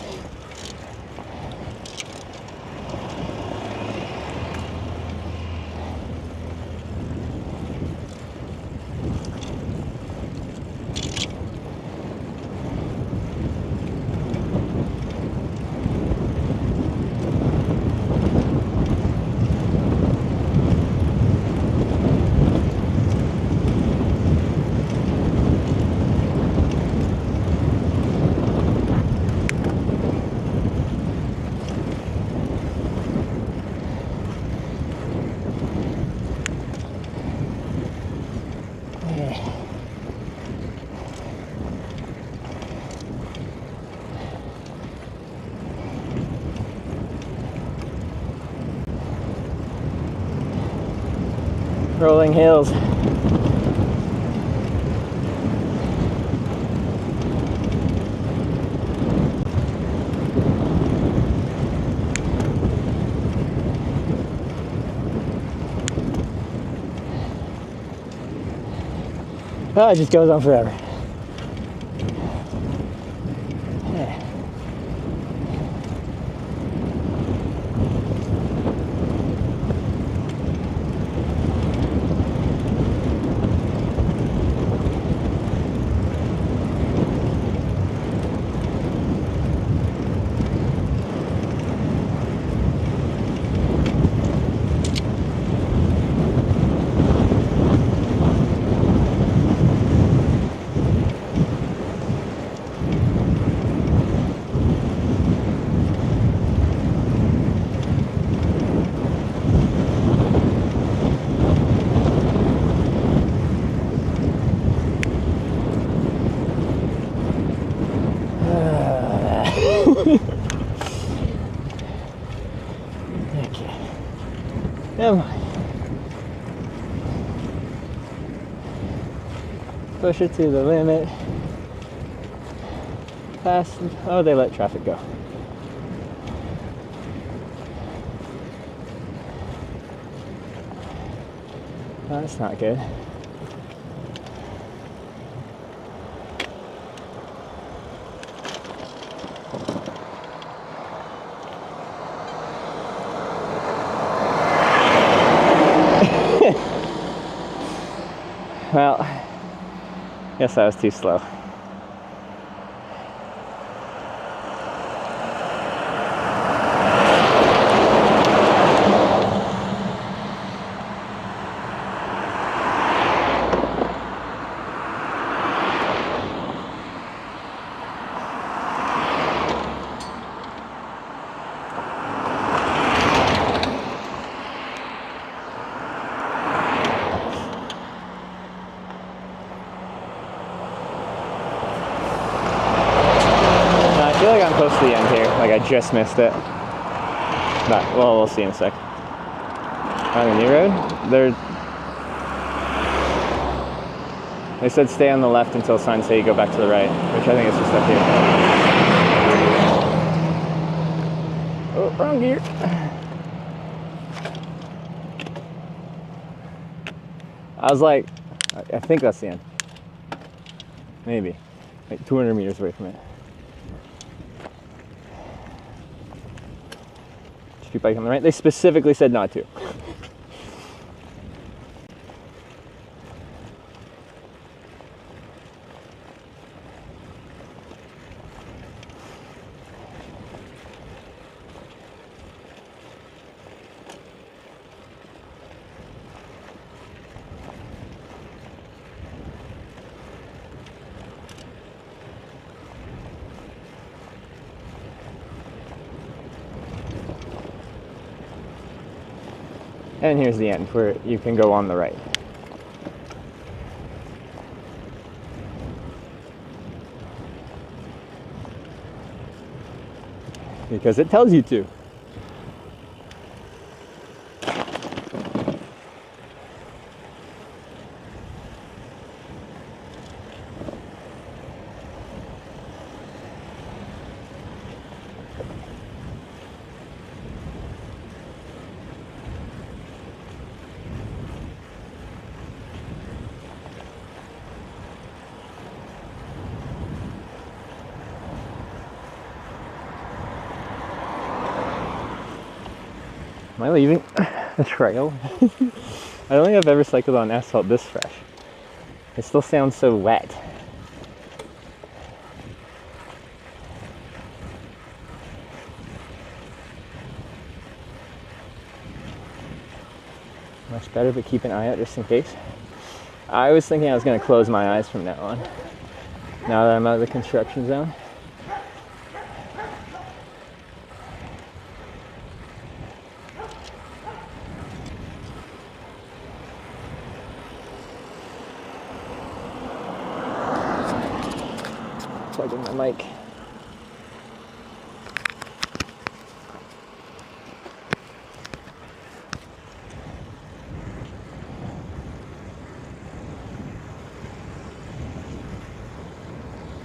Rolling hills. Oh, it just goes on forever. Yeah. Okay. Come on. Push it to the limit. Fast. Oh, they let traffic go. Oh, that's not good. Well, guess I was too slow. I feel like I'm close to the end here, like I just missed it. But, well, we'll see in a sec. On the new road, they said stay on the left until signs say you go back to the right, which I think is just up here. Oh, wrong gear. I was like, I think that's the end. Maybe. Like 200 meters away from it. Street bike on the right. They specifically said not to. And here's the end where you can go on the right. Because it tells you to. Am I leaving the trail? I don't think I've ever cycled on asphalt this fresh. It still sounds so wet. Much better, but keep an eye out just in case. I was thinking I was going to close my eyes from now on, now that I'm out of the construction zone. Plug in my mic.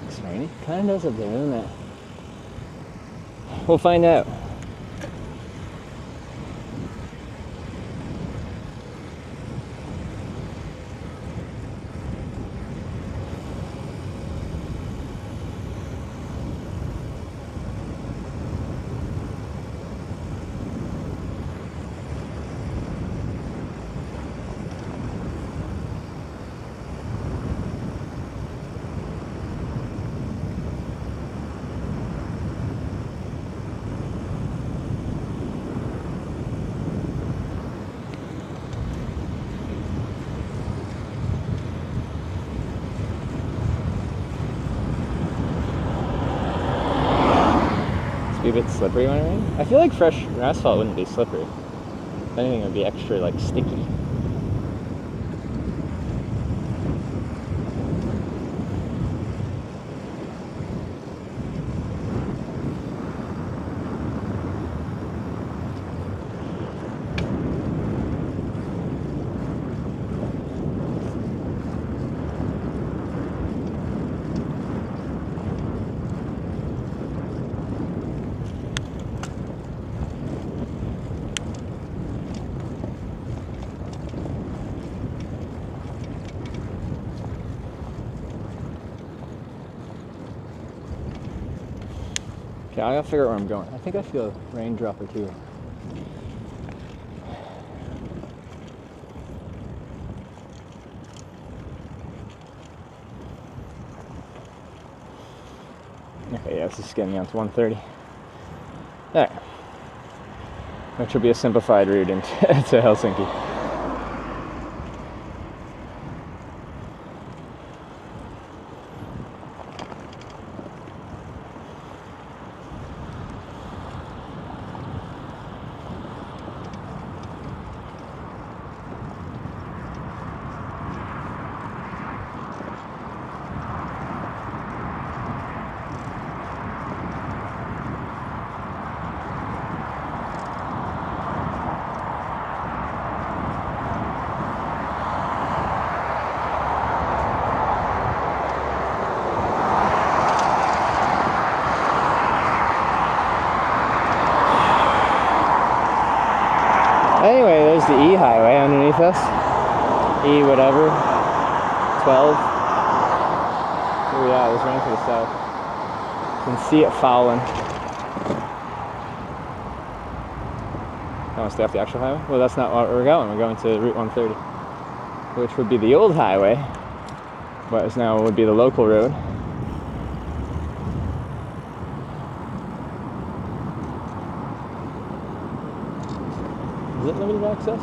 It's rainy. Kind of does up there, doesn't it? We'll find out. Be a bit slippery when it rains. I feel like fresh asphalt wouldn't be slippery. If anything, it would be extra like sticky. Okay, I gotta figure out where I'm going. I think I feel a raindrop or two. Okay, yeah, this is getting me on to 130. There. Which will be a simplified route into to Helsinki. Anyway, there's the E highway underneath us. E whatever. 12. Here we are, there's rain to the south. You can see it falling. I want to stay off the actual highway? Well, that's not where we're going. We're going to Route 130, which would be the old highway, but is now would be the local road. Is it limited access?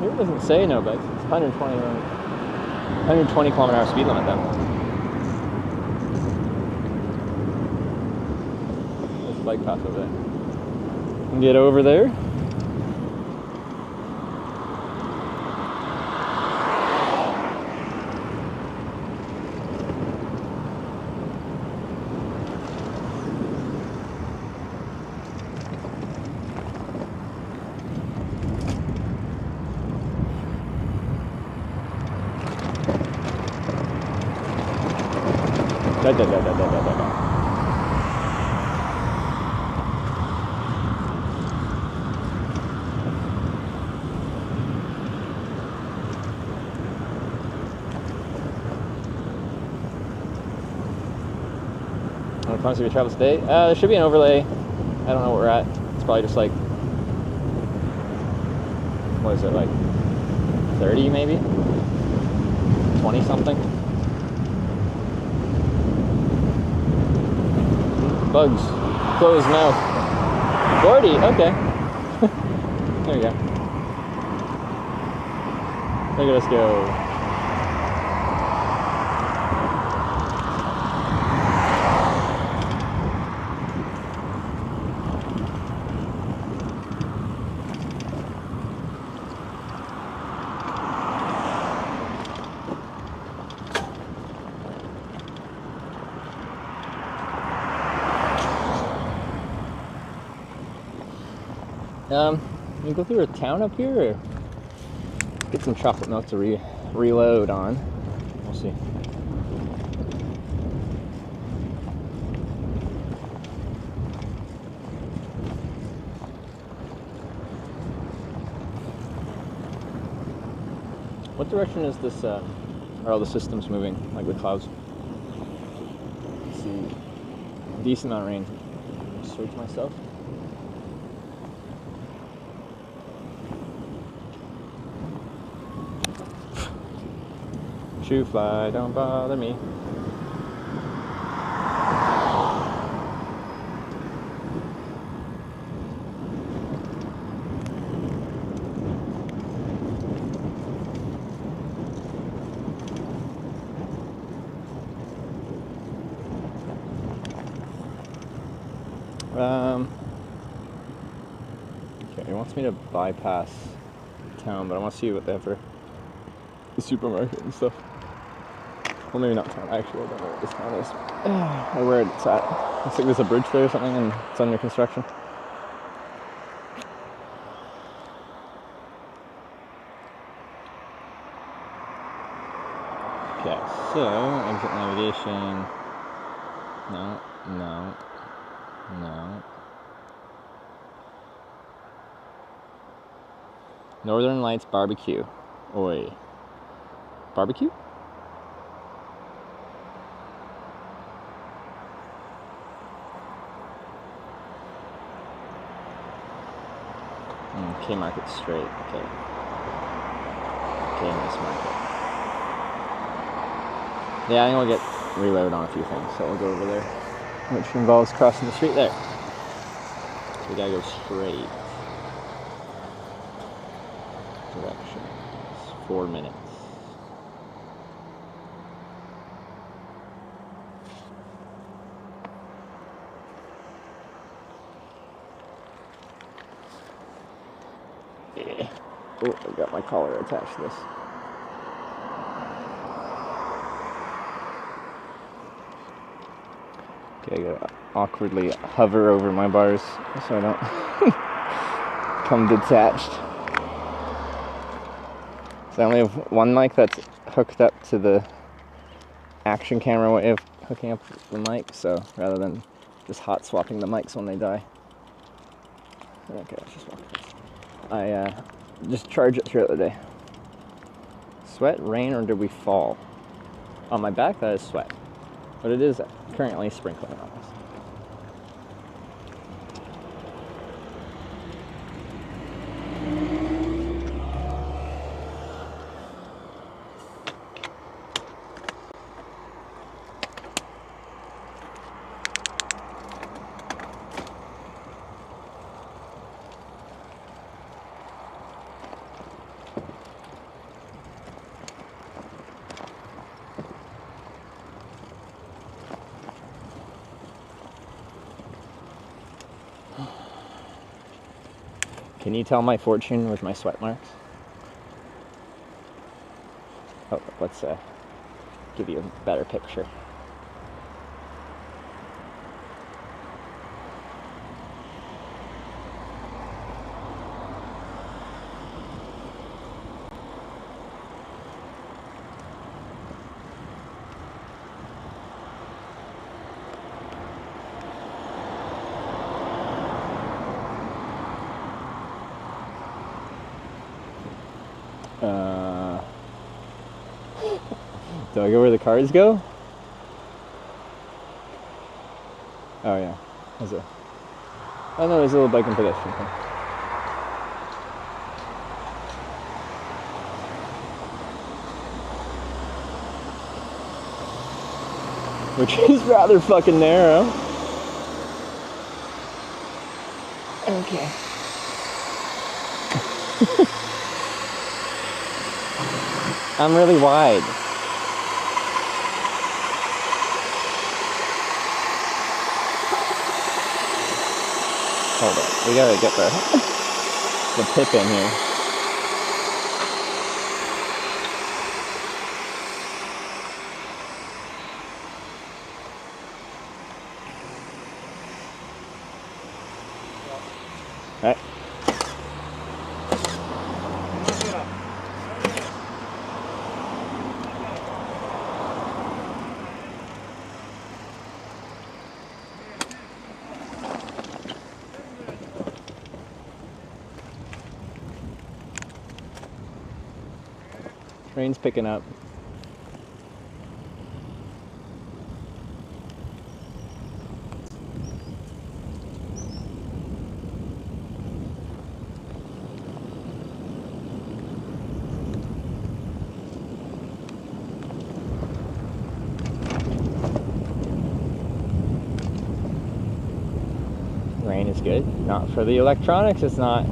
Here it doesn't say no bikes. It's 120 km/h speed limit then. There's a bike path over there. Get over there. Da, da, da, da, da, da, da. When it comes to your travel today, there should be an overlay. I don't know what we're at. It's probably just like, what is it, like 30 maybe? 20 something? Bugs. Closed mouth. 40, okay. There we go. Look at us go. You go through a town up here, or get some chocolate milk to reload on. We'll see. What direction is this? Are all the systems moving, like the clouds? Let's see. Decent amount of rain. Switch myself. Shoo fly, don't bother me. Okay, he wants me to bypass town, but I want to see what they have for the supermarket and stuff. Well, maybe not town. Actually, I don't know what this town is. Or where it's at. Looks like there's a bridge there or something, and it's under construction. Okay, so exit navigation. No, no, no. Northern Lights Barbecue. Oi. Barbecue? K Market straight, okay. K Miss Market. Yeah, I think we'll get reload on a few things, so we'll go over there. Which involves crossing the street there. So we gotta go straight. Directions. 4 minutes. Oh, I got my collar attached to this. Okay, I gotta awkwardly hover over my bars so I don't come detached. So I only have one mic that's hooked up to the action camera way of hooking up the mic, so rather than just hot swapping the mics when they die. Okay, let's just walk this. I just charge it throughout the day. Sweat, rain, or did we fall? On my back, that is sweat. But it is currently sprinkling on us. Can you tell my fortune with my sweat marks? Oh, let's give you a better picture. Do I go where the cars go? Oh yeah, there's a. Oh no, there's a little bike and pedestrian thing. Which is rather fucking narrow. Okay. I'm really wide. Hold up, we gotta get the pip in here. Right. Rain's picking up. Rain is good. Not for the electronics, it's not.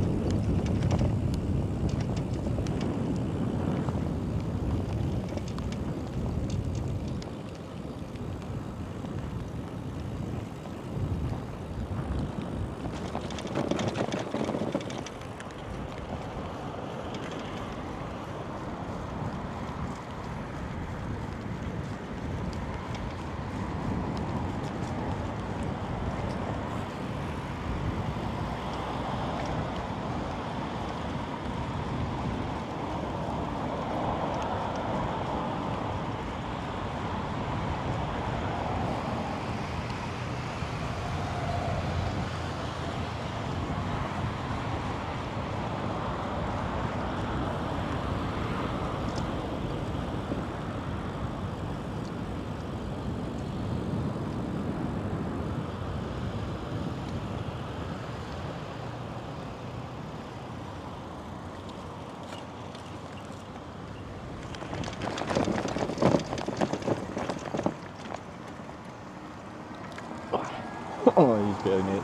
Oh, he's doing it.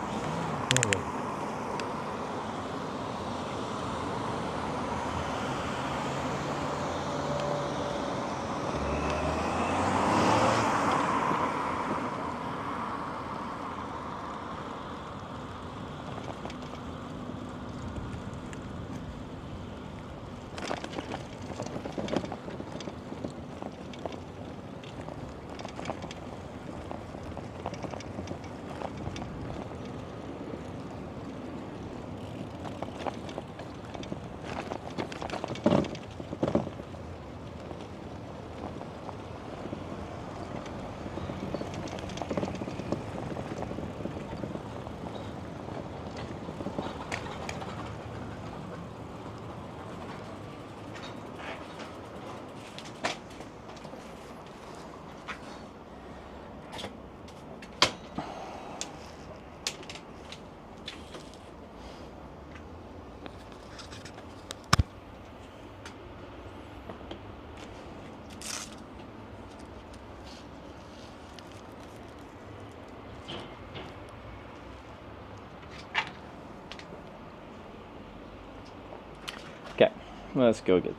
Okay, let's go get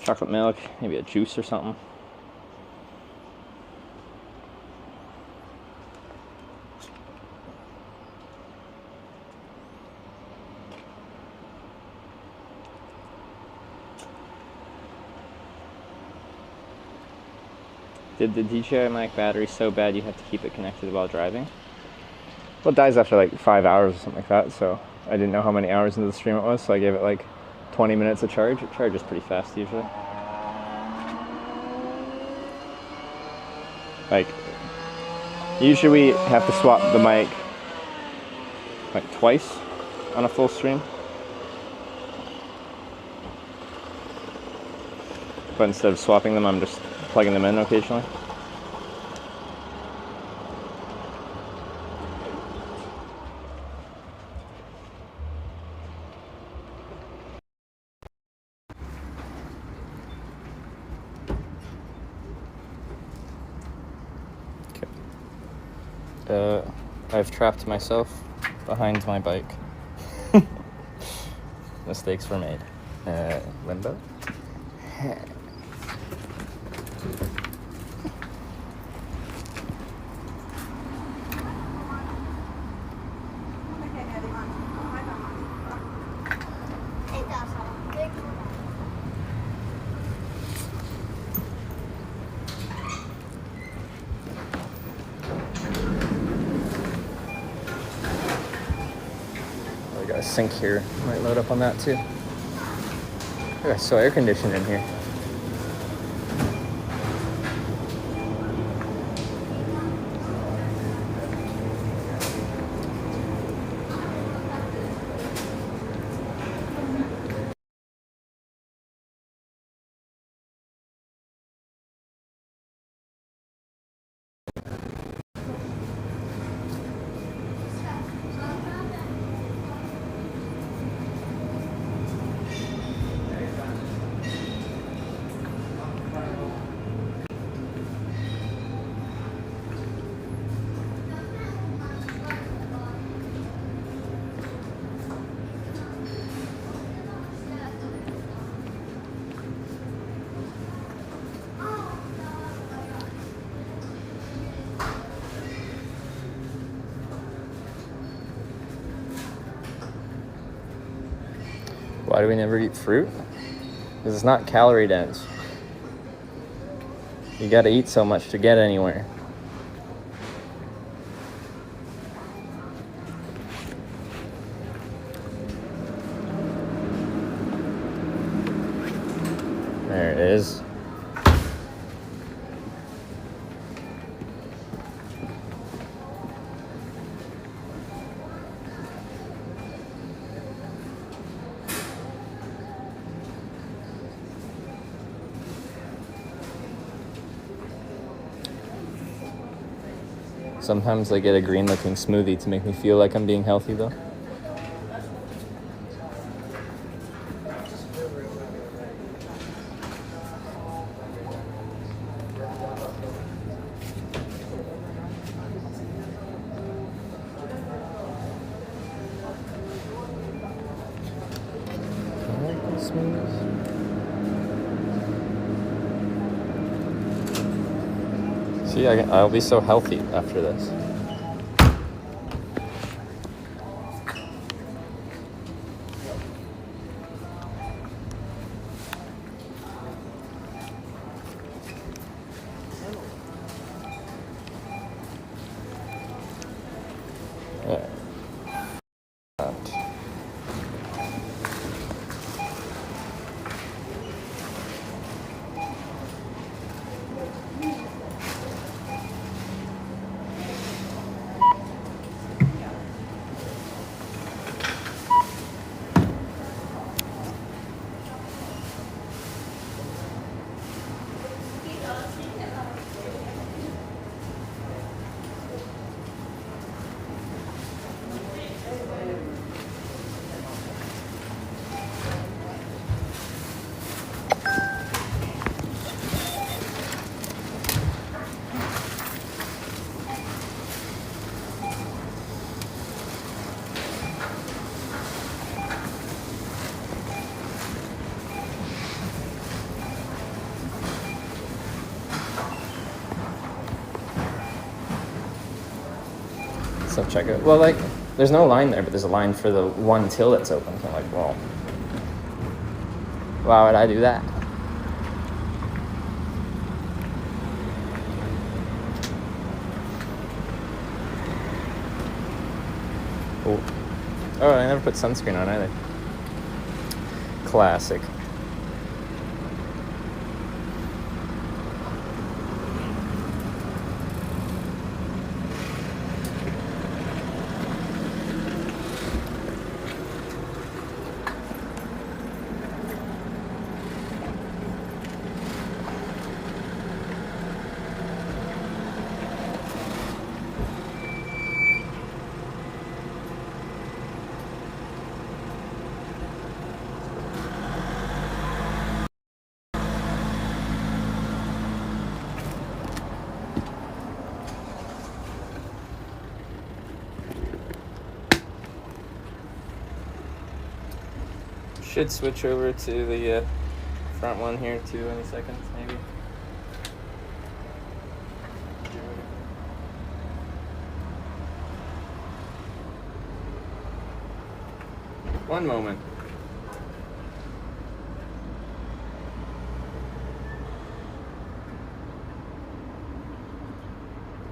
chocolate milk, maybe a juice or something. Did the DJI mic battery so bad you have to keep it connected while driving? Well, it dies after like 5 hours or something like that, so I didn't know how many hours into the stream it was, so I gave it like 20 minutes of charge. It charges pretty fast usually. Like, usually we have to swap the mic like twice on a full stream. But instead of swapping them, I'm just plugging them in occasionally. I've trapped myself behind my bike. Mistakes were made. Limbo? We got a sink here. Might load up on that too. Oh, it's so air conditioned in here. Why do we never eat fruit? Because it's not calorie dense. You gotta eat so much to get anywhere. There it is. Sometimes I get a green looking smoothie to make me feel like I'm being healthy though. See, I'll be so healthy after this. Self-checkout. Well, like, there's no line there, but there's a line for the one till that's open. So I'm like, well, why would I do that? Cool. Oh, I never put sunscreen on either. Classic. Should switch over to the front one here too any seconds, maybe. One moment.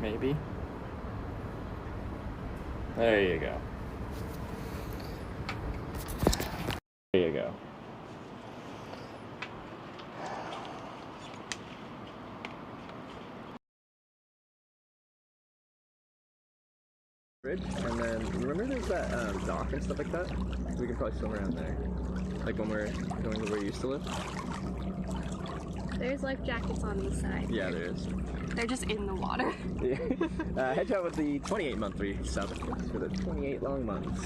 Maybe. There you go. There you go. Bridge, and then remember there's that dock and stuff like that? We can probably swim around there. Like when we're going to where you used to live. There's life jackets on the side. Yeah, there is. They're just in the water. Yeah. Hedge out with the 28-month resub for the 28 long months.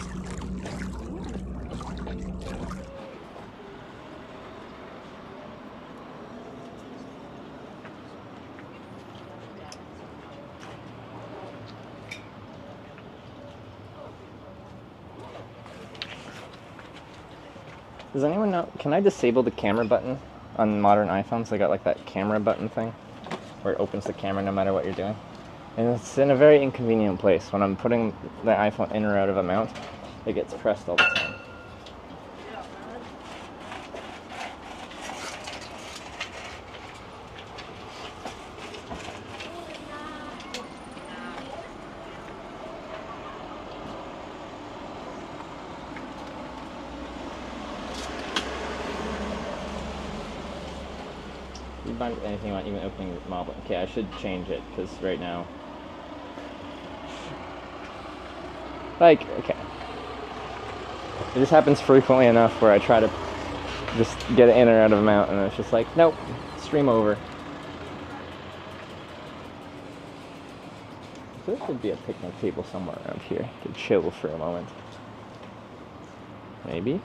Does anyone know, can I disable the camera button on modern iPhones? I got like that camera button thing where it opens the camera no matter what you're doing. And it's in a very inconvenient place. When I'm putting the iPhone in or out of a mount, it gets pressed all the time. You bind anything you want, even opening the mob. Okay, I should change it, because right now... Like, okay. It just happens frequently enough where I try to just get it in or out of a mount, and it's just like, nope, stream over. So there should be a picnic table somewhere around here to chill for a moment. Maybe?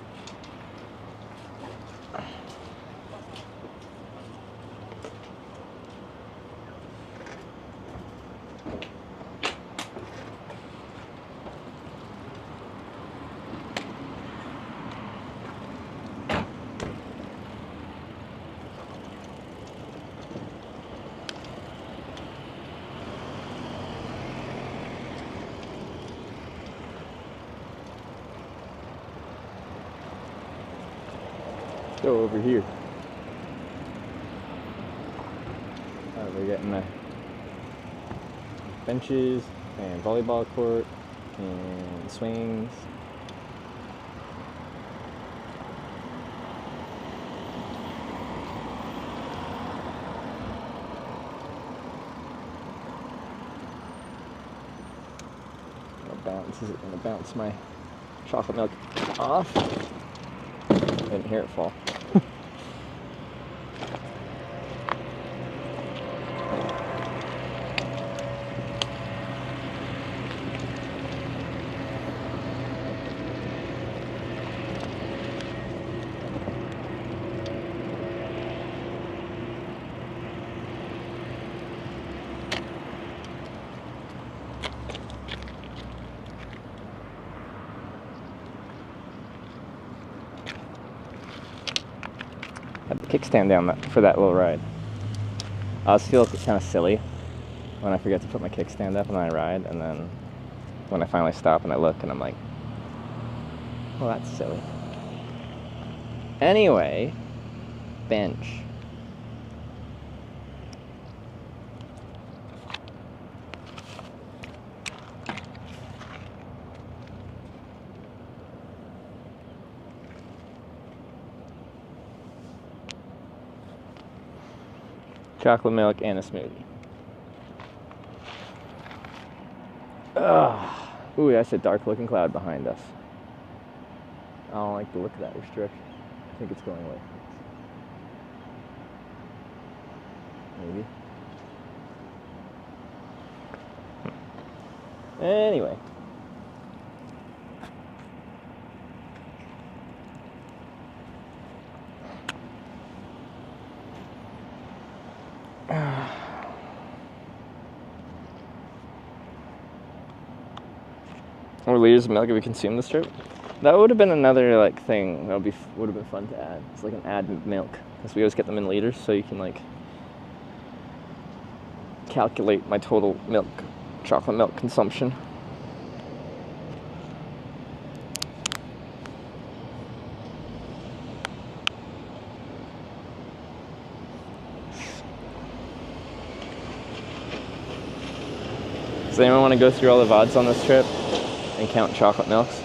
Go over here. We're getting the benches and volleyball court and swings. Is it gonna bounce my chocolate milk off? Didn't hear it fall. Had the kickstand down for that little ride. I always feel kind of silly when I forget to put my kickstand up and then I ride, and then when I finally stop and I look and I'm like, well, that's silly. Anyway, bench. chocolate milk, and a smoothie. Ugh. Ooh, that's a dark looking cloud behind us. I don't like the look of that restriction. I think it's going away. Maybe. Anyway. More liters of milk if we consume this trip. That would have been another like thing that would have been fun to add. It's like an add milk, because we always get them in liters, so you can like calculate my total milk, chocolate milk consumption. Does anyone want to go through all the VODs on this trip and count chocolate milks?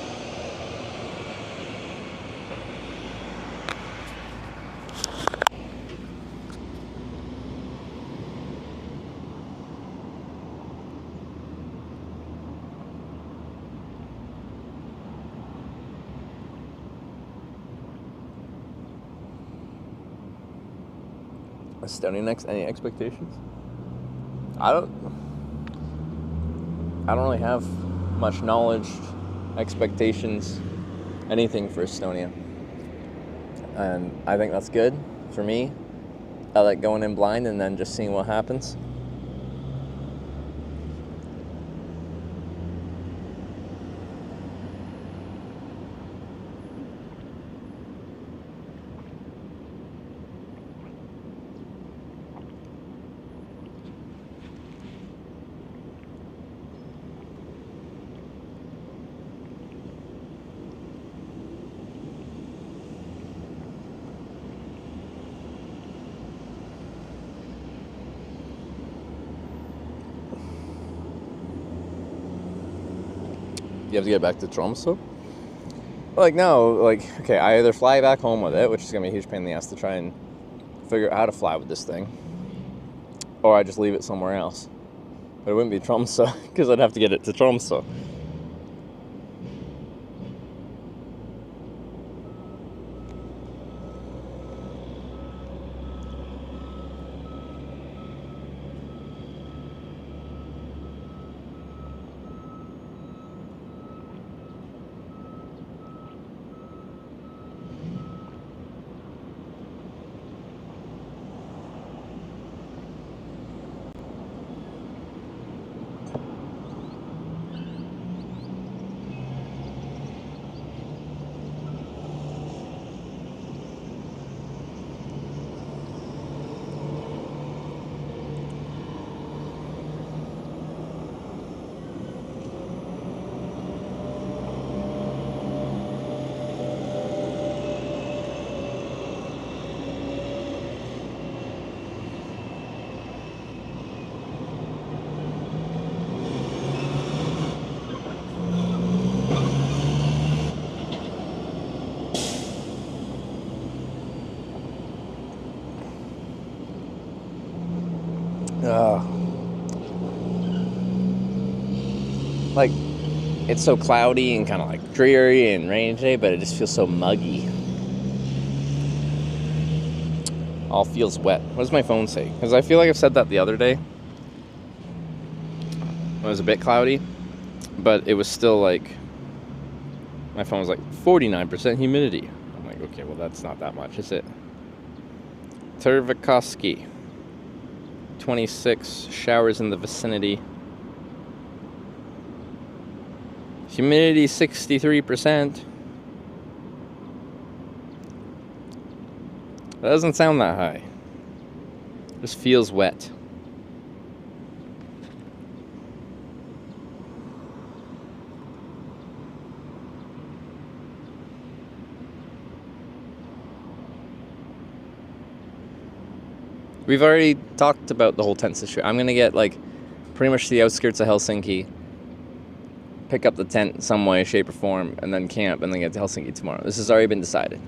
Estonia next, any expectations? I don't really have much knowledge, expectations, anything for Estonia. And I think that's good for me. I like going in blind and then just seeing what happens. You have to get back to Tromsø? Like, no, like, okay, I either fly back home with it, which is going to be a huge pain in the ass to try and figure out how to fly with this thing, or I just leave it somewhere else. But it wouldn't be Tromsø, because I'd have to get it to Tromsø. Like, it's so cloudy and kind of like dreary and rainy today, but it just feels so muggy. All feels wet. What does my phone say? Because I feel like I've said that the other day. It was a bit cloudy, but it was still like, my phone was like 49% humidity. I'm like, okay, well that's not that much, is it? Tervakoski. 26 showers in the vicinity. Humidity 63%. That doesn't sound that high. It just feels wet. We've already talked about the whole tent situation. I'm gonna get like pretty much the outskirts of Helsinki, pick up the tent in some way, shape, or form, and then camp, and then get to Helsinki tomorrow. This has already been decided.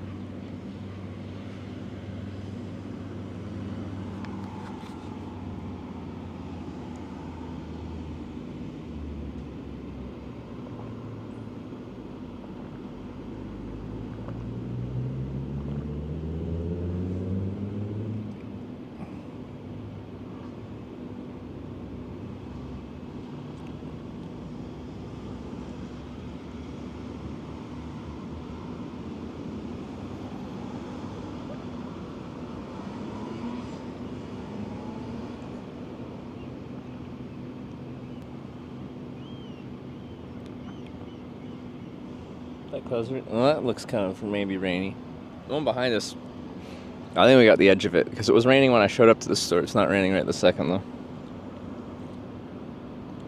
That clouds right. Well, that looks kind of maybe rainy. The one behind us, I think we got the edge of it because it was raining when I showed up to the store. It's not raining right this second though.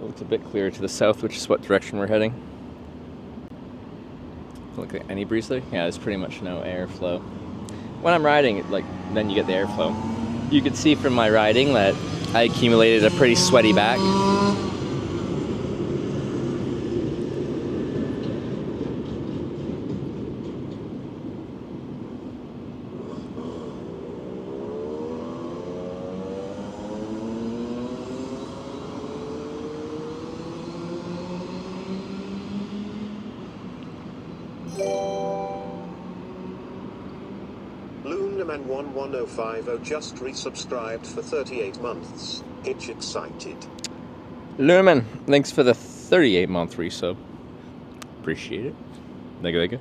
It looks a bit clearer to the south, which is what direction we're heading. Look like any breeze there? Yeah, there's pretty much no airflow. When I'm riding, like, then you get the airflow. You could see from my riding that I accumulated a pretty sweaty back. Lunaman11050 just resubscribed for 38 months. Itch excited. Lunaman, thanks for the 38-month resub. Appreciate it. Thank you.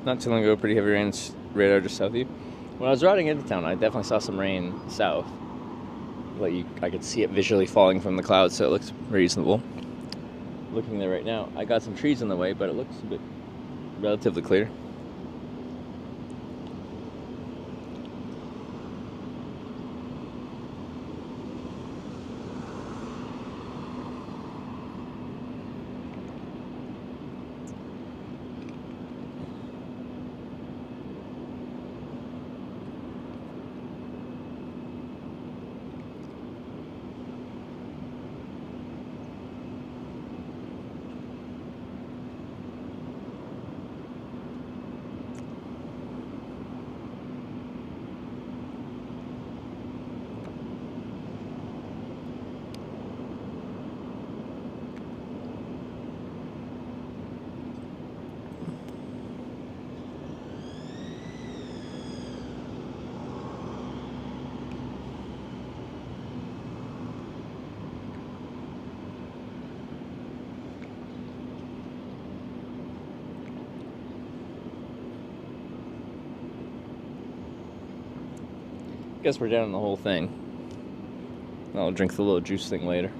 Not too long ago, pretty heavy rain radar just south of you. When I was riding into town, I definitely saw some rain south. Like I could see it visually falling from the clouds, so it looks reasonable. Looking there right now, I got some trees in the way, but it looks a bit relatively clear. Guess we're down the whole thing. I'll drink the little juice thing later.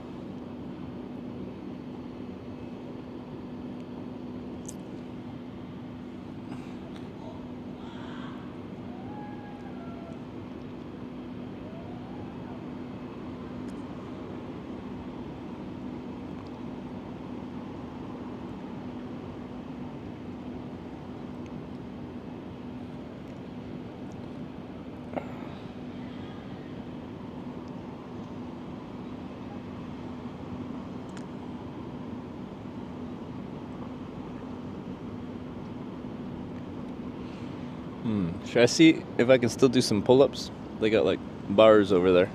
Should I see if I can still do some pull-ups? They got like bars over there.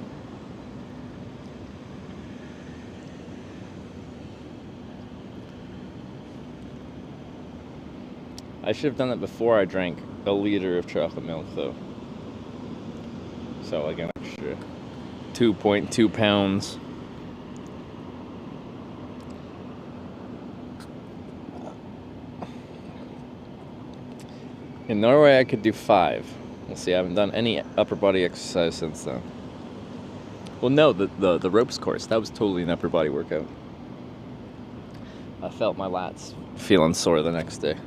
I should have done that before I drank a liter of chocolate milk though. So like an extra 2.2 pounds. In Norway, I could do 5. We'll see. I haven't done any upper body exercise since then. Well, no, the ropes course, that was totally an upper body workout. I felt my lats feeling sore the next day.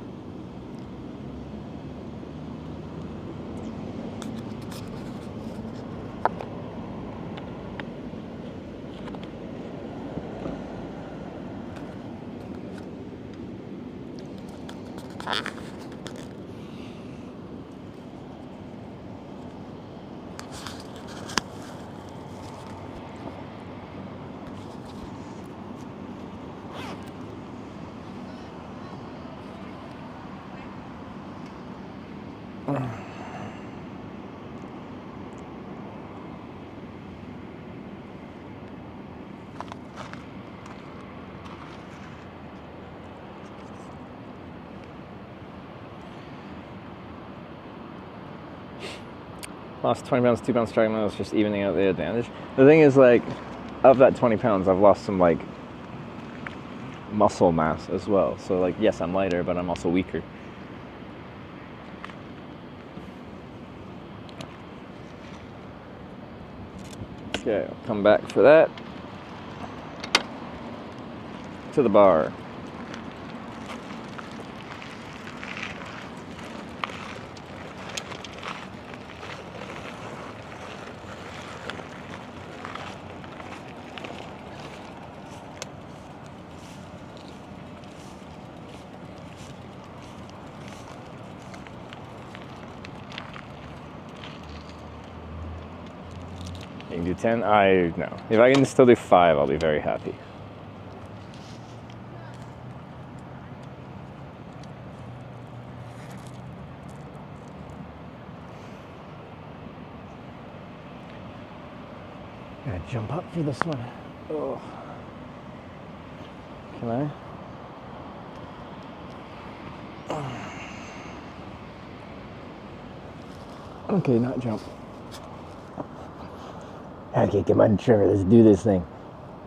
Lost 20 pounds, 2 pounds striking miles, just evening out the advantage. The thing is, like, of that 20 pounds, I've lost some, like, muscle mass as well. So, like, yes, I'm lighter, but I'm also weaker. Okay, I'll come back for that. To the bar. You can do 10? No. If I can still do 5, I'll be very happy. Gotta jump up for this one. Oh. Can I? Okay, not jump. Okay, come on, Trevor, let's do this thing.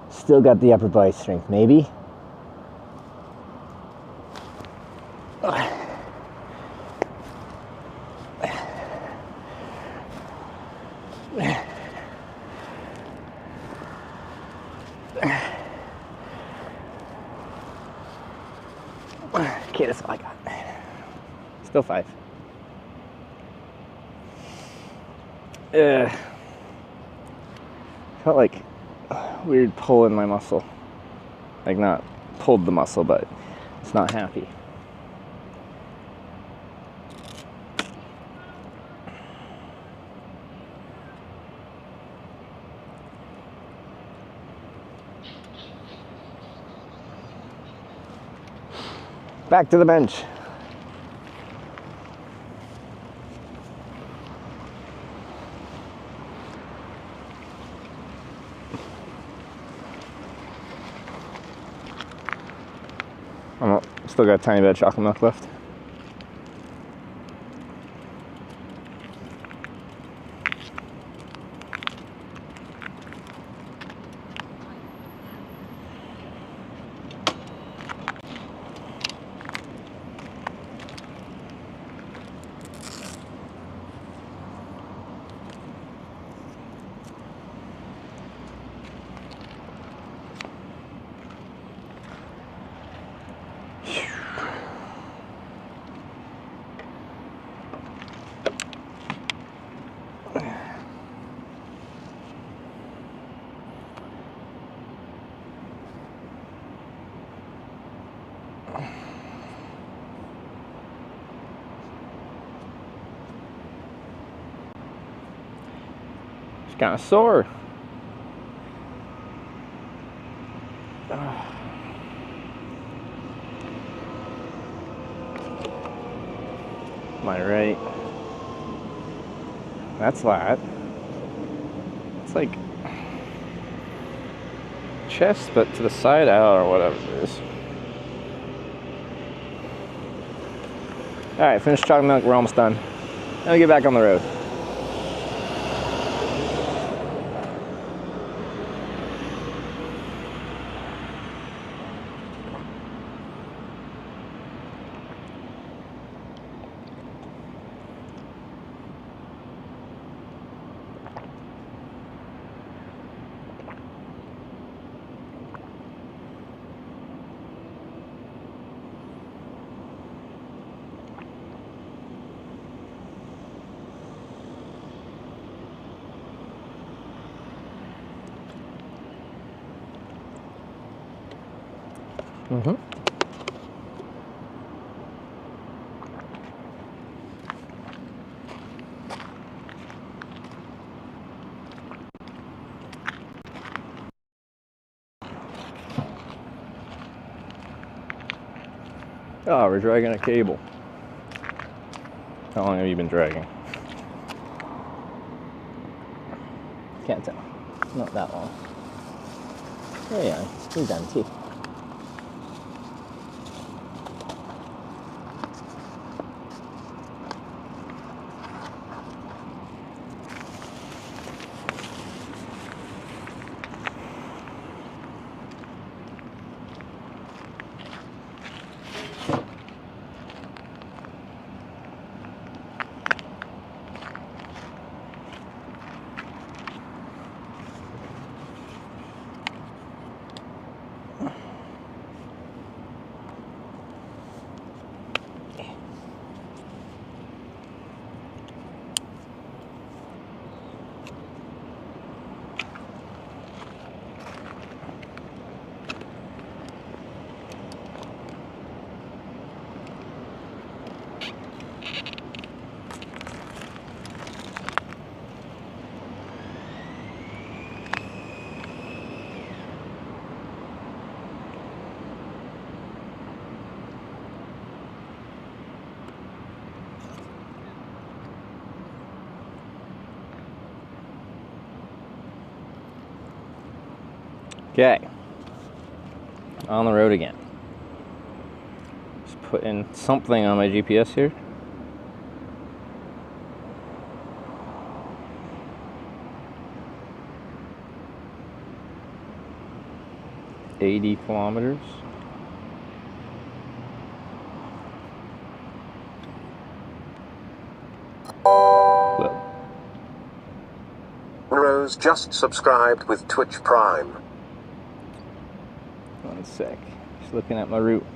Still got the upper body strength, maybe? Okay, that's all I got. Still 5. Felt like weird pull in my muscle. Like, not pulled the muscle, but it's not happy. Back to the bench. Still got a tiny bit of chocolate milk left. Kind of sore. Am I right? That's that. It's like chest, but to the side out or whatever it is. All right, finished chocolate milk. We're almost done. Let me get back on the road. Mm-hmm. Oh, we're dragging a cable. How long have you been dragging? Can't tell. Not that long. Oh yeah, we're done too. Okay. On the road again. Just put in something on my GPS here. $80 kilometers. Whoa. Rose just subscribed with Twitch Prime. One sec. Just looking at my route.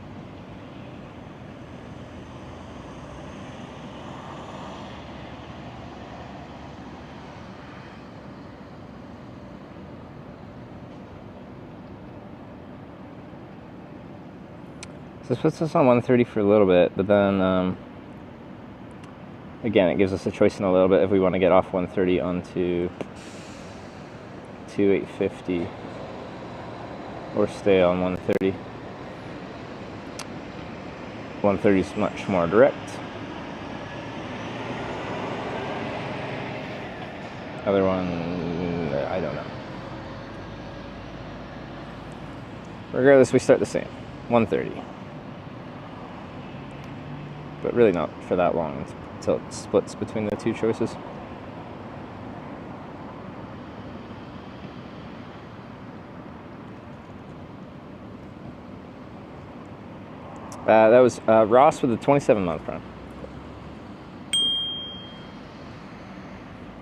So this puts us on 130 for a little bit, but then again, it gives us a choice in a little bit if we want to get off 130 onto 2850 or stay on 130. 130 is much more direct. Other one, I don't know. Regardless, we start the same, 130. But really not for that long until it splits between the two choices. That was Ross with the 27-month prime.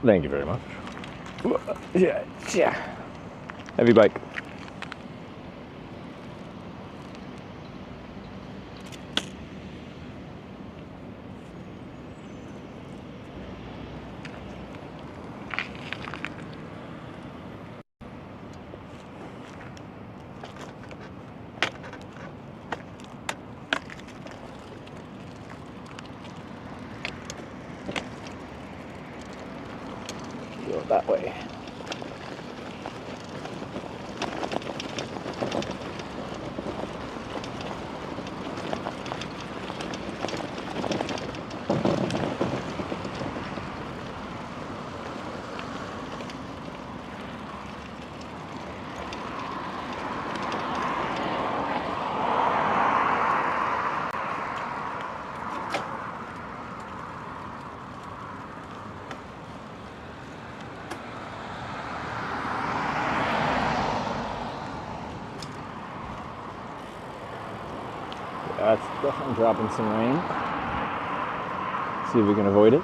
Thank you very much. Yeah. Heavy bike. Go that way. That's definitely dropping some rain. See if we can avoid it.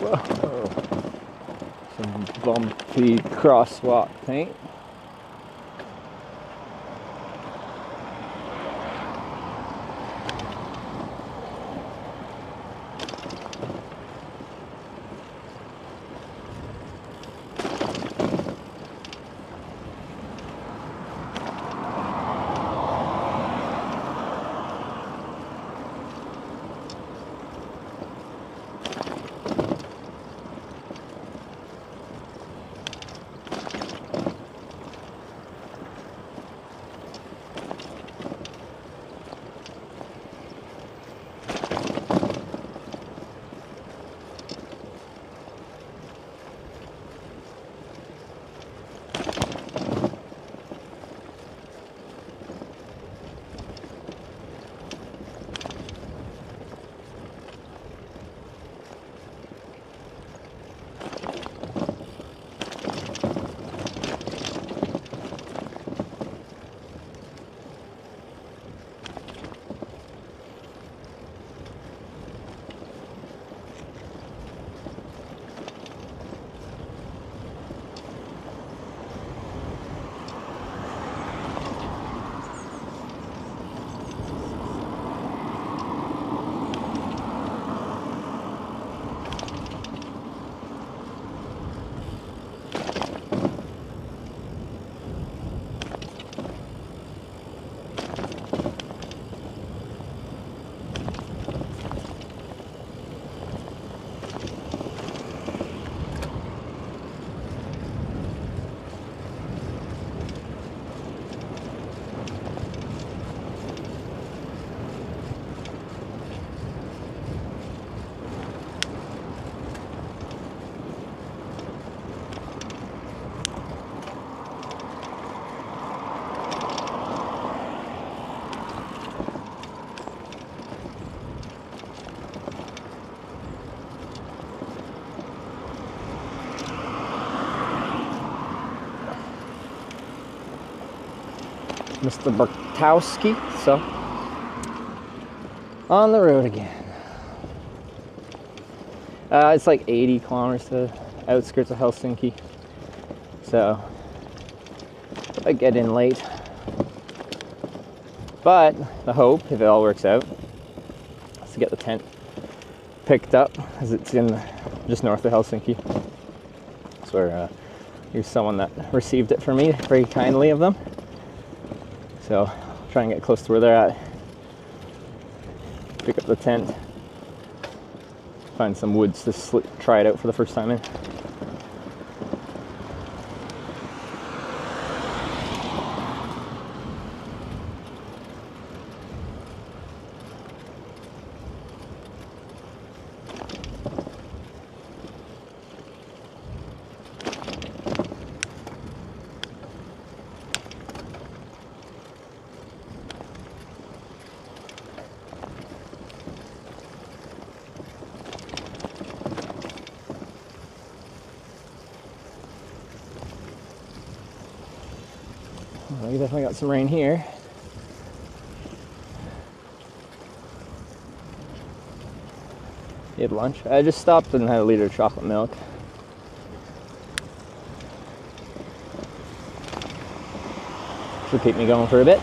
Whoa. Some bumpy crosswalk paint. Mr. Bartowski. So, on the road again. It's like 80 kilometers to the outskirts of Helsinki. So, I get in late. But the hope, if it all works out, is to get the tent picked up, as it's in just north of Helsinki. That's where here's someone that received it for me, very kindly of them. So I'll try and get close to where they're at, pick up the tent, find some woods to try it out for the first time in. Well, we definitely got some rain here. You had lunch? I just stopped and had a liter of chocolate milk. Should keep me going for a bit.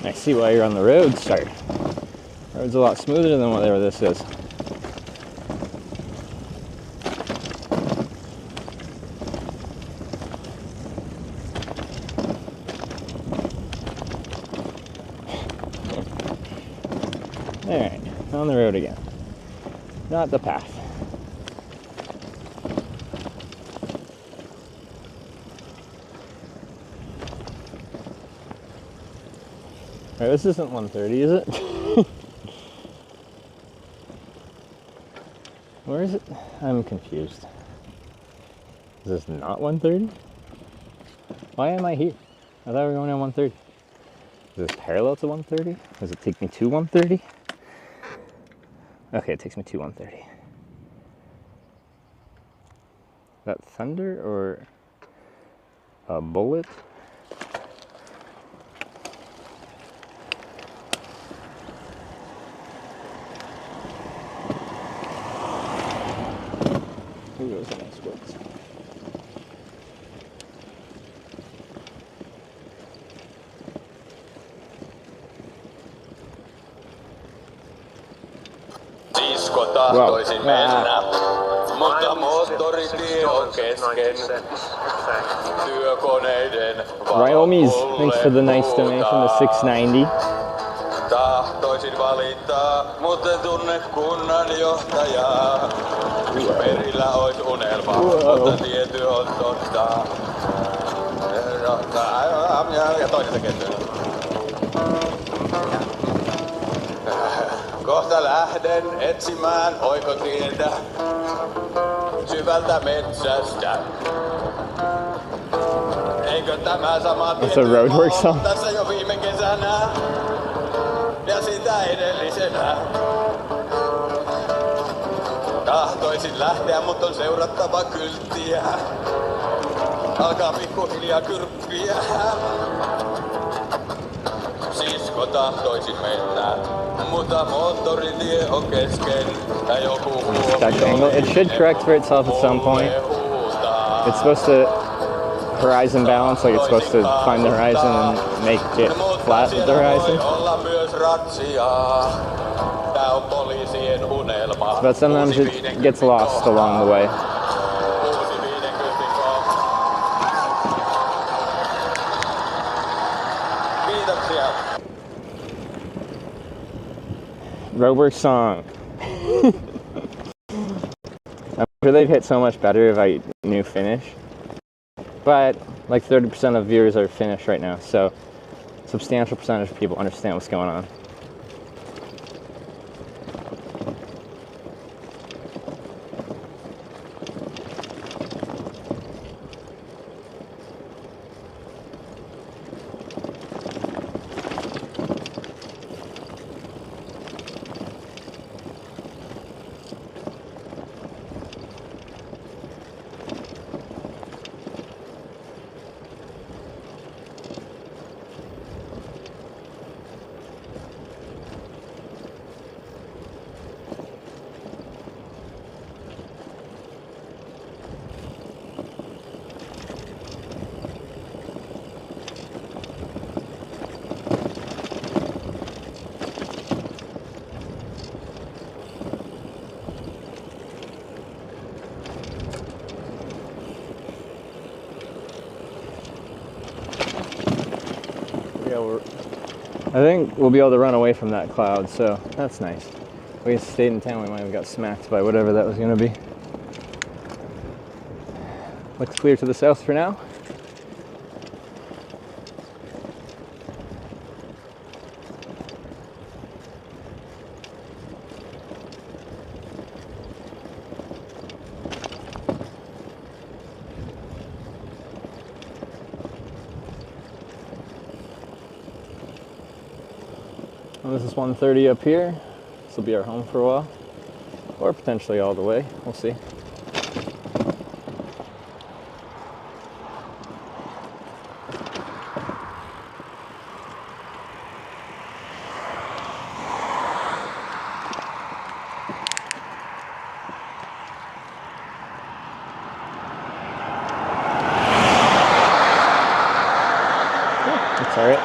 I see why you're on the road, sir. The road's a lot smoother than whatever this is. Alright, on the road again. Not the path. Right, this isn't 130, is it? Where is it? I'm confused. Is this not 130? Why am I here? I thought we were going on 130. Is this parallel to 130? Does it take me to 130? Okay, it takes me to 130. Is that thunder or a bullet? Here goes the next woods. Sisko tahtoisin mennä, mutta moottoritie on kesken. Työkoneiden Ryomies, thanks for the nice donation to 690. Tahtoisin valittaa, mutta en tunne kunnanjohtajaa. Perillä ois unelma, mutta tiety on totta. Ja toinen tekee työn. Kohta lähden etsimään oikotietä syvältä metsästä. Eikö tämä sama That's a roadwork song. tässä jo viime kesänä ja sitä edellisenä? Tahtoisin lähteä, mut on seurattava kylttiä. Alkaa pikkuhiljaa kyrppiä. Sisko tahtoisin mennä. mutta moottoritie on kesken ja joku Inspect the angle. It should correct for itself at some point. It's supposed to horizon balance, like it's supposed to find the horizon and make it flat with the horizon. But sometimes it gets lost along the way. Roadwork song. I'm sure they'd hit so much better if I knew Finnish. But like 30% of viewers are Finnish right now, so a substantial percentage of people understand what's going on. I think we'll be able to run away from that cloud, so that's nice. If we stayed in town, we might have got smacked by whatever that was going to be. Looks clear to the south for now. Well, this is 1:30 up here. This will be our home for a while, or potentially all the way. We'll see. That's all right.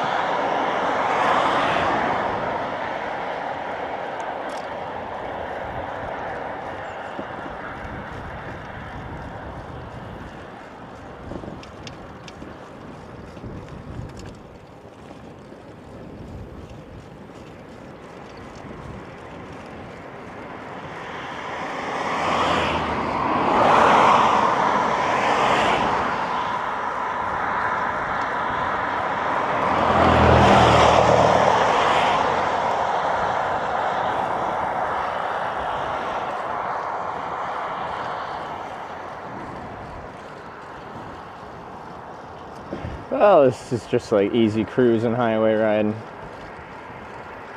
Well, this is just like easy cruise and highway riding.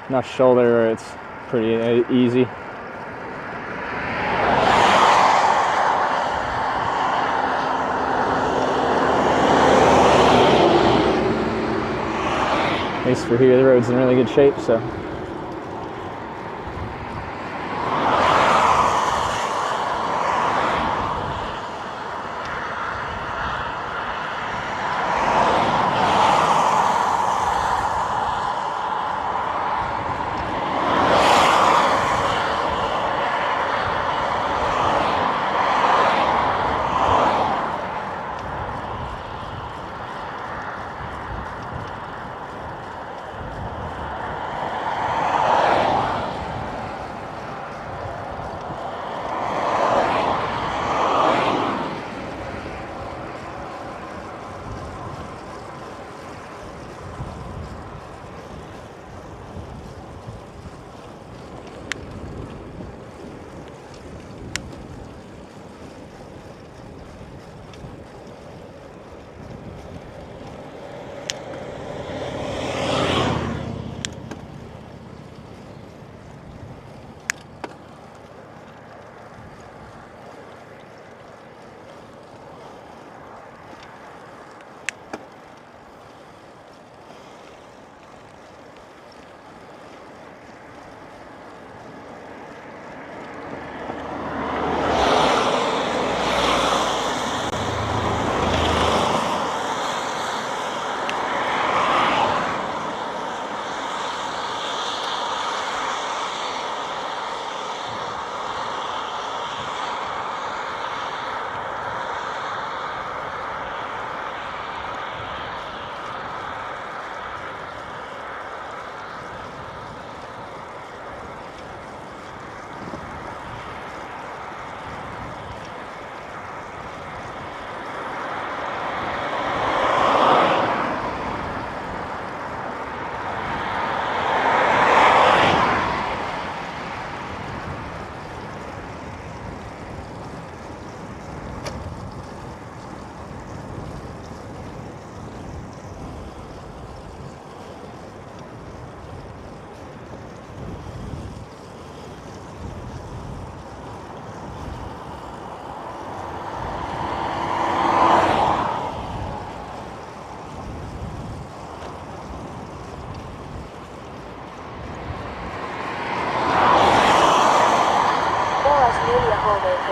Not shoulder where it's pretty easy. At least for here, the road's in really good shape, so.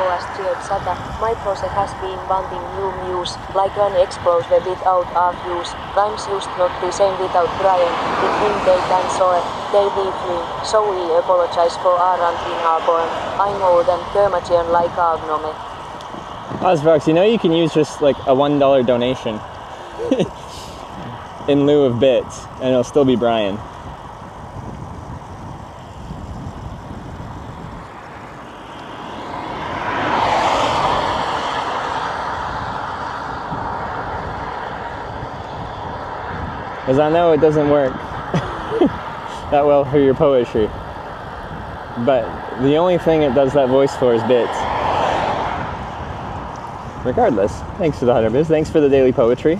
last year Sata. My project has been wanting new muse, like an expose without argues. Rhymes used not the same without Brian. With him they can so they leave me. So we apologize for our ranting poem. I'm old and curmudgeon like Agnome. Ozvox, you know you can use just like a $1 donation in lieu of bits, and it'll still be Brian. Because I know it doesn't work that well for your poetry. But the only thing it does that voice for is bits. Regardless, thanks for the 100 bits. Thanks for the daily poetry.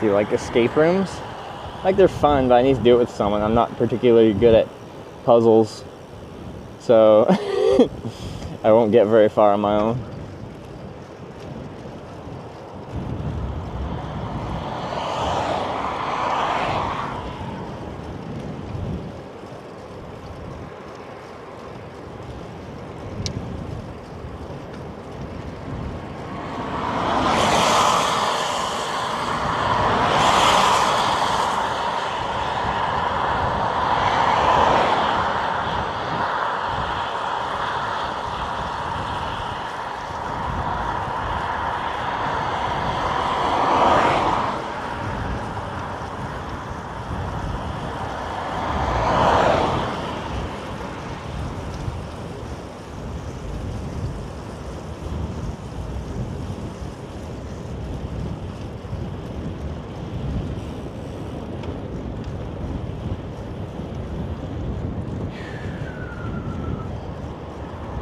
Do you like escape rooms? Like, they're fun, but I need to do it with someone. I'm not particularly good at puzzles, so I won't get very far on my own.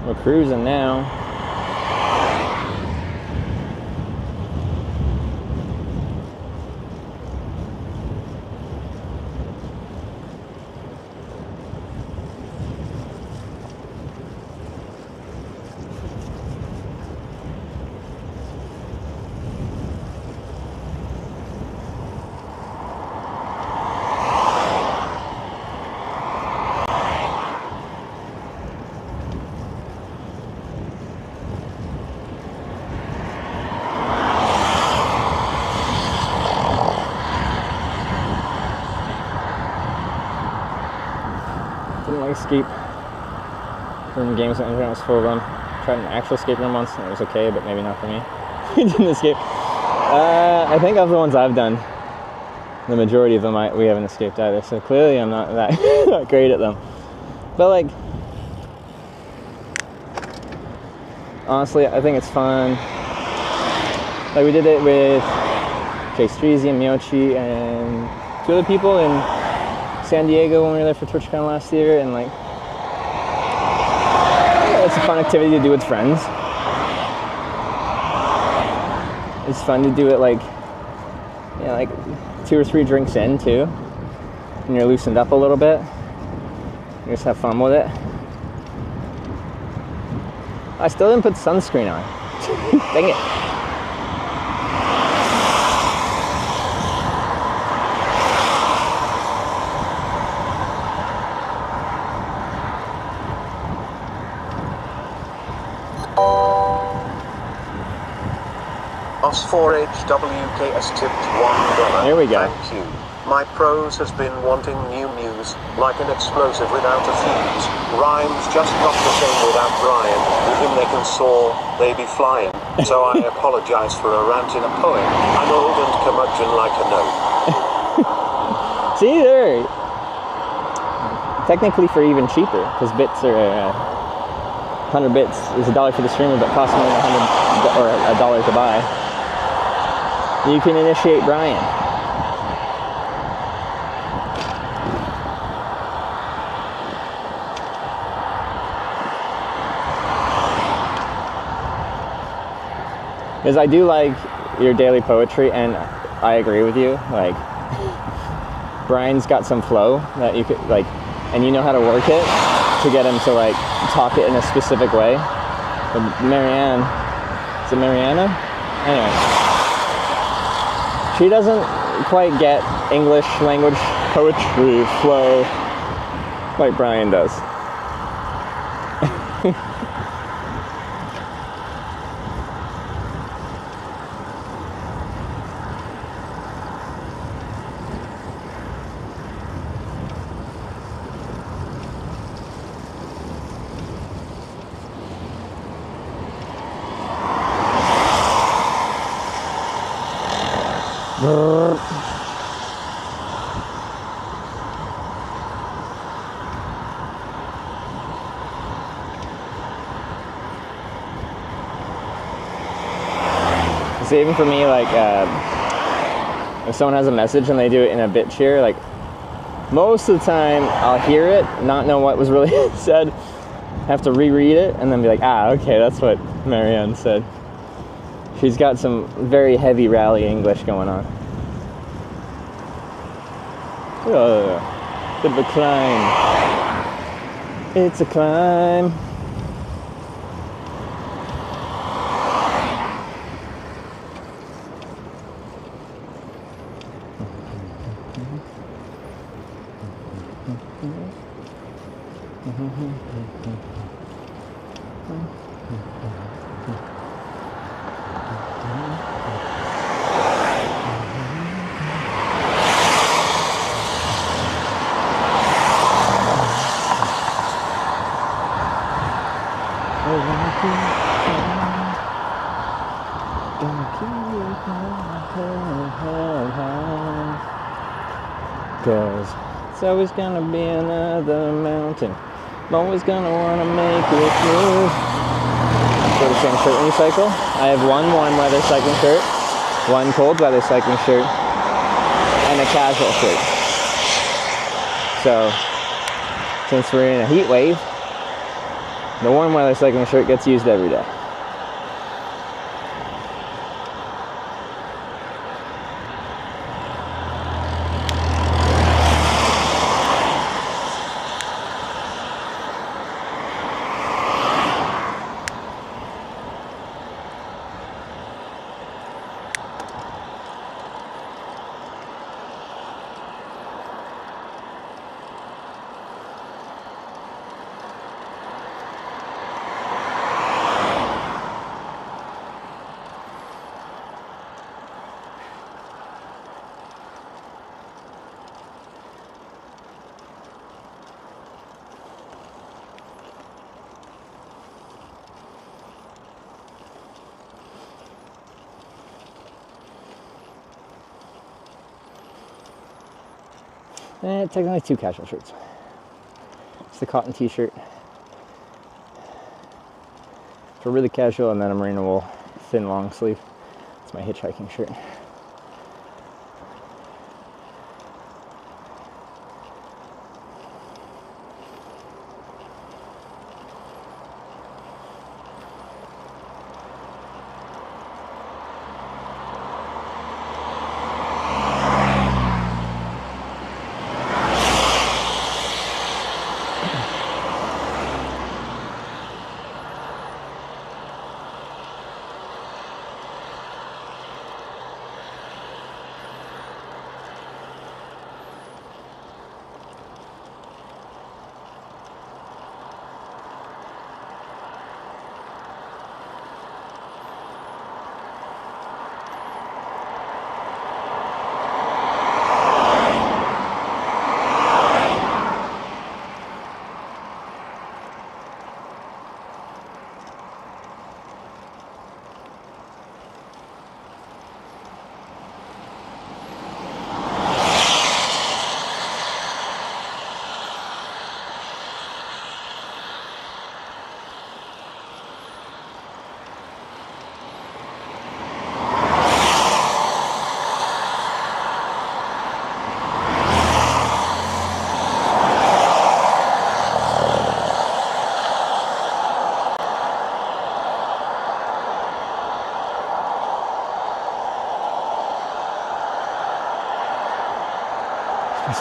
We're cruising now. Escape from games that internet was full of them. Tried an actual escape room once and it was okay, but maybe not for me. Didn't escape. I think of the ones I've done, the majority of them we haven't escaped either, so clearly I'm not that not great at them. But like, honestly, I think it's fun. Like, we did it with Jay Streezy and Miyochi and 2 other people in San Diego when we were there for TwitchCon last year, and like, yeah, it's a fun activity to do with friends. It's fun to do it like, you know, like 2 or 3 drinks in too, and you're loosened up a little bit. You just have fun with it. I still didn't put sunscreen on. Dang it. Os4HWKS tipped $1. There we go. Thank you. My pros has been wanting new muse, like an explosive without a fuse. Rhymes just not the same without Brian. With him they can soar, they be flying. So I apologize for a rant in a poem. I'm old and curmudgeon like a gnome. See, there. Technically for even cheaper, because bits are 100 bits is $1 for the streamer, but costs more than $100 or $1 to buy. You can initiate Brian. Because I do like your daily poetry, and I agree with you. Like, Brian's got some flow that you could like, and you know how to work it to get him to like talk it in a specific way. But Marianne, is it Mariana? Anyway, she doesn't quite get English language poetry flow like Brian does. So even for me, like, if someone has a message and they do it in a bit cheer, like, most of the time I'll hear it, not know what was really said, have to reread it, and then be like, ah, okay, that's what Marianne said. She's got some very heavy rally English going on. Bit of a climb. It's a climb. Cause it's always gonna be another mountain. I'm always gonna wanna make it move. So the same shirt when you cycle. I have one warm weather cycling shirt, one cold weather cycling shirt, and a casual shirt. So since we're in a heat wave, the warm weather cycling shirt gets used every day. Technically 2 casual shirts. It's the cotton t-shirt for really casual, and then a merino wool thin long sleeve. It's my hitchhiking shirt.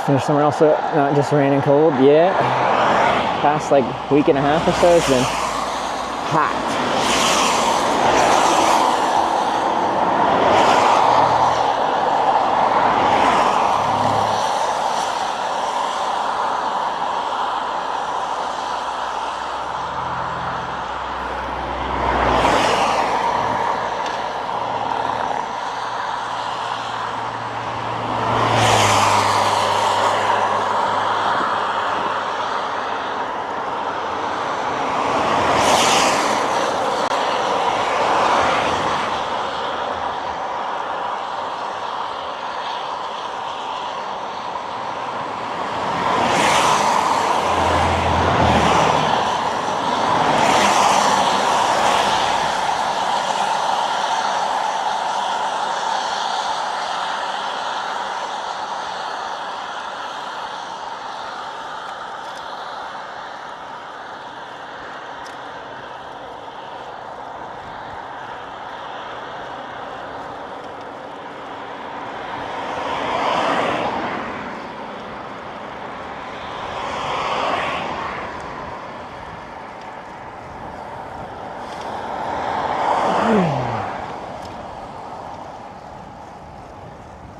finish somewhere else, so not just rain and cold. Yeah, past like week and a half or so, it's been hot.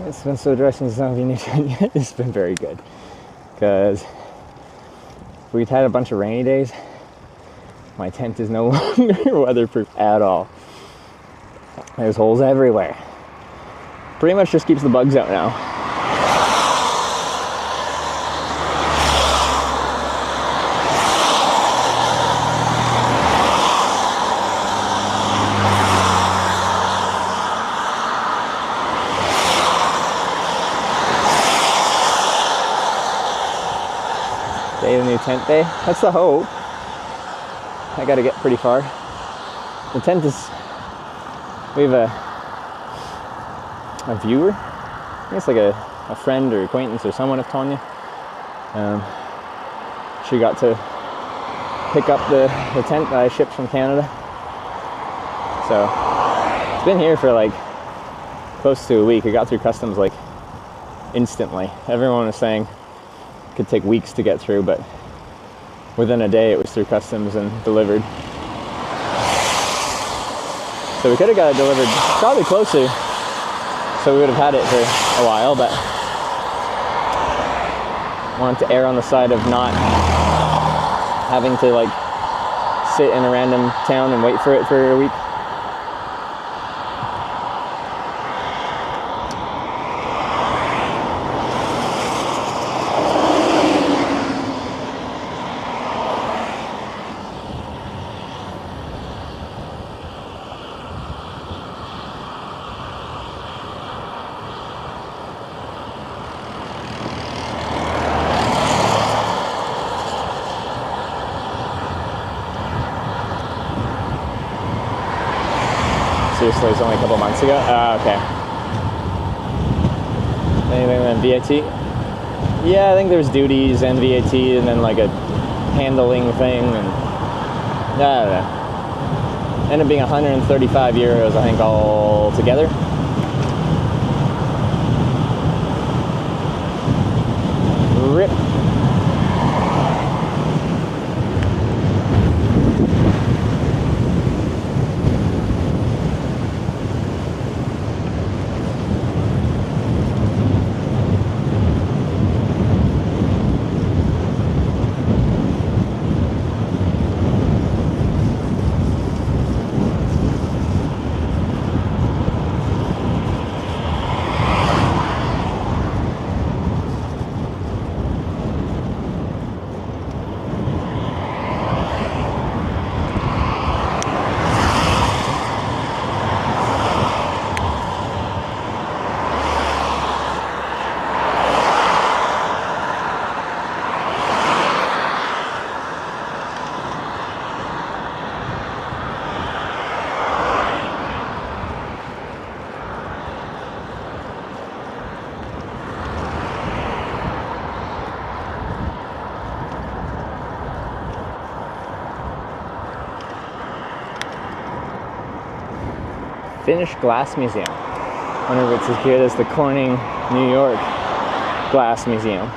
It's been so dry since I've been here. It's been very good because we've had a bunch of rainy days. My tent is no longer weatherproof at all. There's holes everywhere. Pretty much just keeps the bugs out now. Day of the new tent day. That's the hope. I gotta get pretty far. The tent is, we have a viewer. I think it's like a friend or acquaintance or someone of Tanya. She got to pick up the tent that I shipped from Canada. So it's been here for like close to a week. It got through customs like instantly. Everyone was saying it could take weeks to get through, but within a day it was through customs and delivered. So we could have got it delivered probably closer, so we would have had it for a while, but wanted to err on the side of not having to like sit in a random town and wait for it for a week. Seriously, it's only a couple months ago? Okay. Anything then VAT? Yeah, I think there's duties and VAT and then like a handling thing and I don't know. Ended up being 135 euros, I think, all together. Rip. Finnish Glass Museum. One of it's as good as the Corning, New York. glass museum.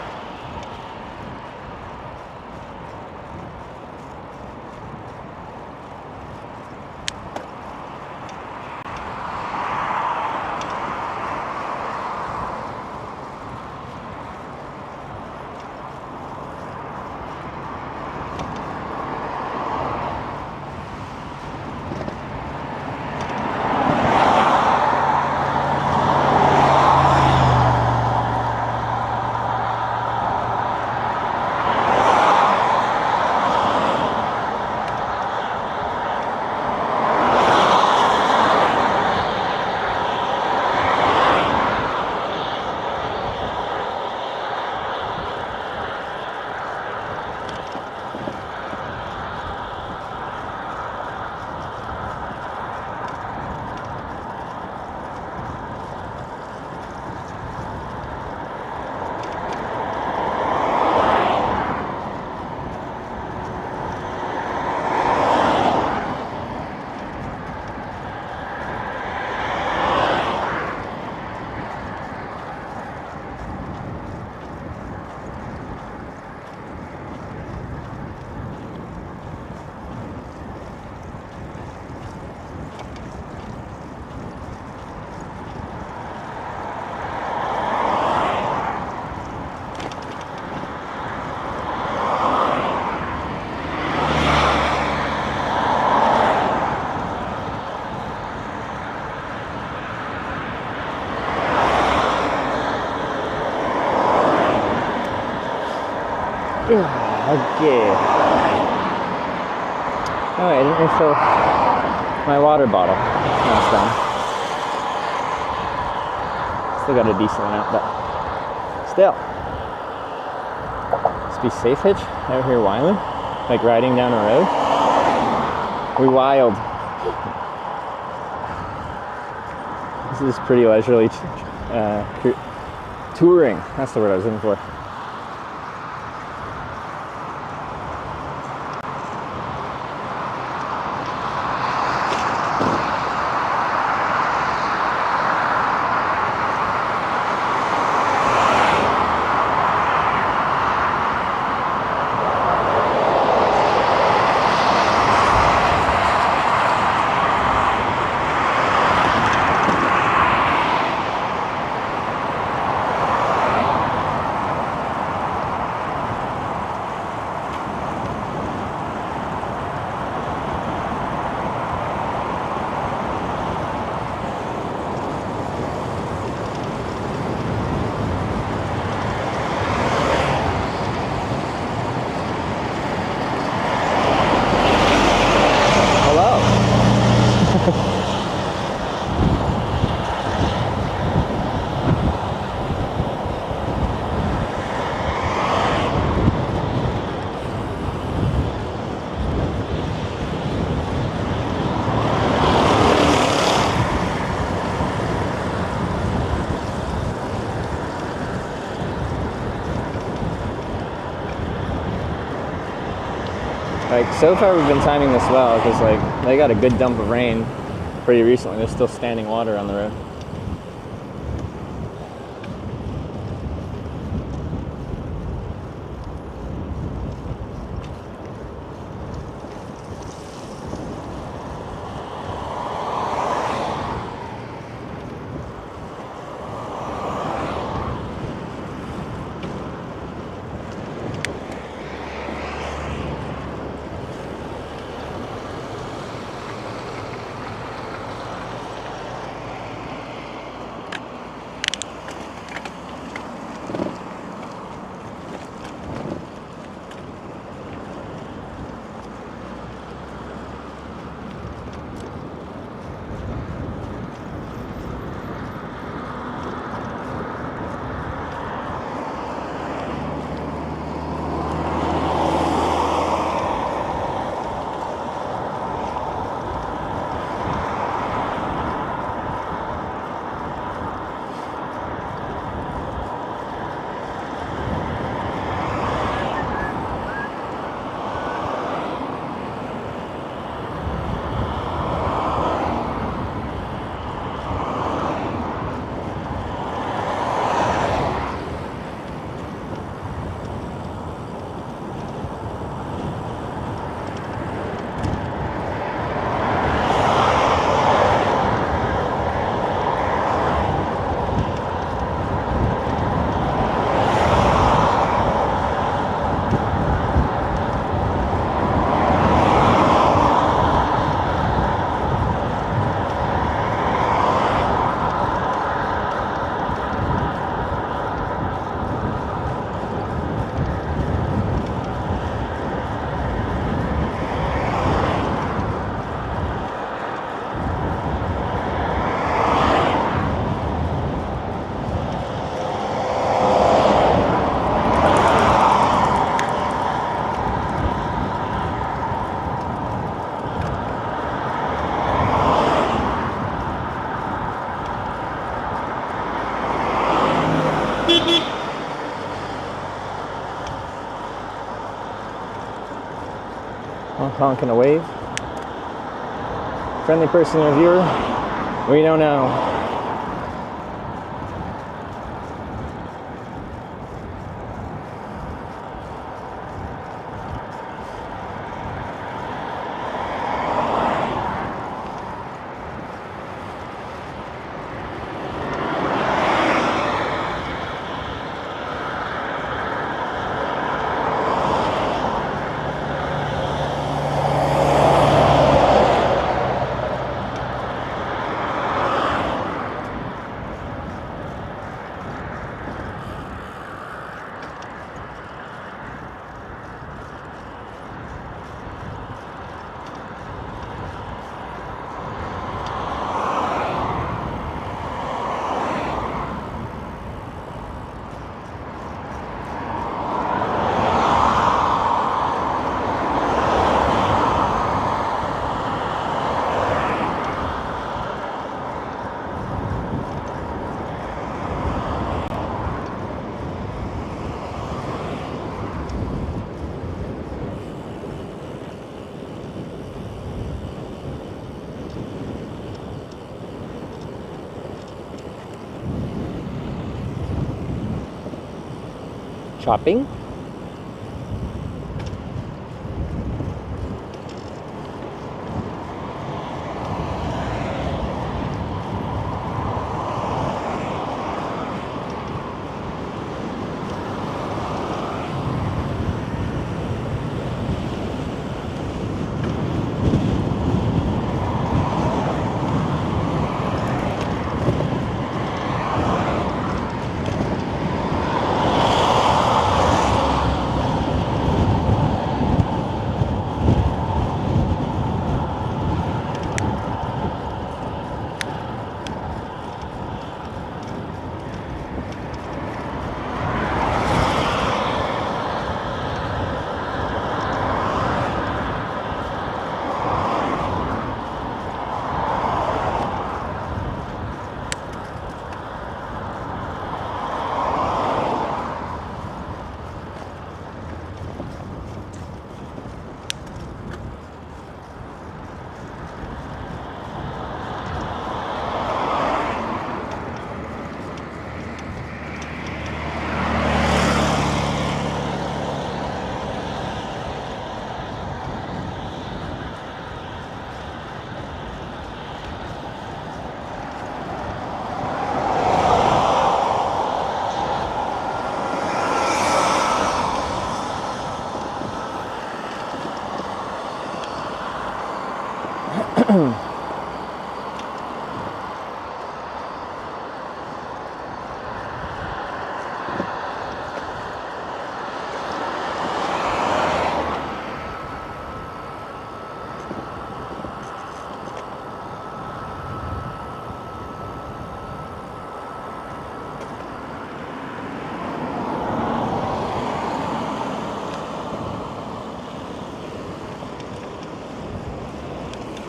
Okay. Oh, I didn't refill my water bottle. That's done. Still got a decent amount, but still. Let's be safe hitch out here wilding, like riding down a road. We wild. This is pretty leisurely touring. That's the word I was looking for. Like, so far we've been timing this well, because like, they got a good dump of rain pretty recently. There's still standing water on the road. honking a wave. Friendly person or viewer? We don't know. Shopping?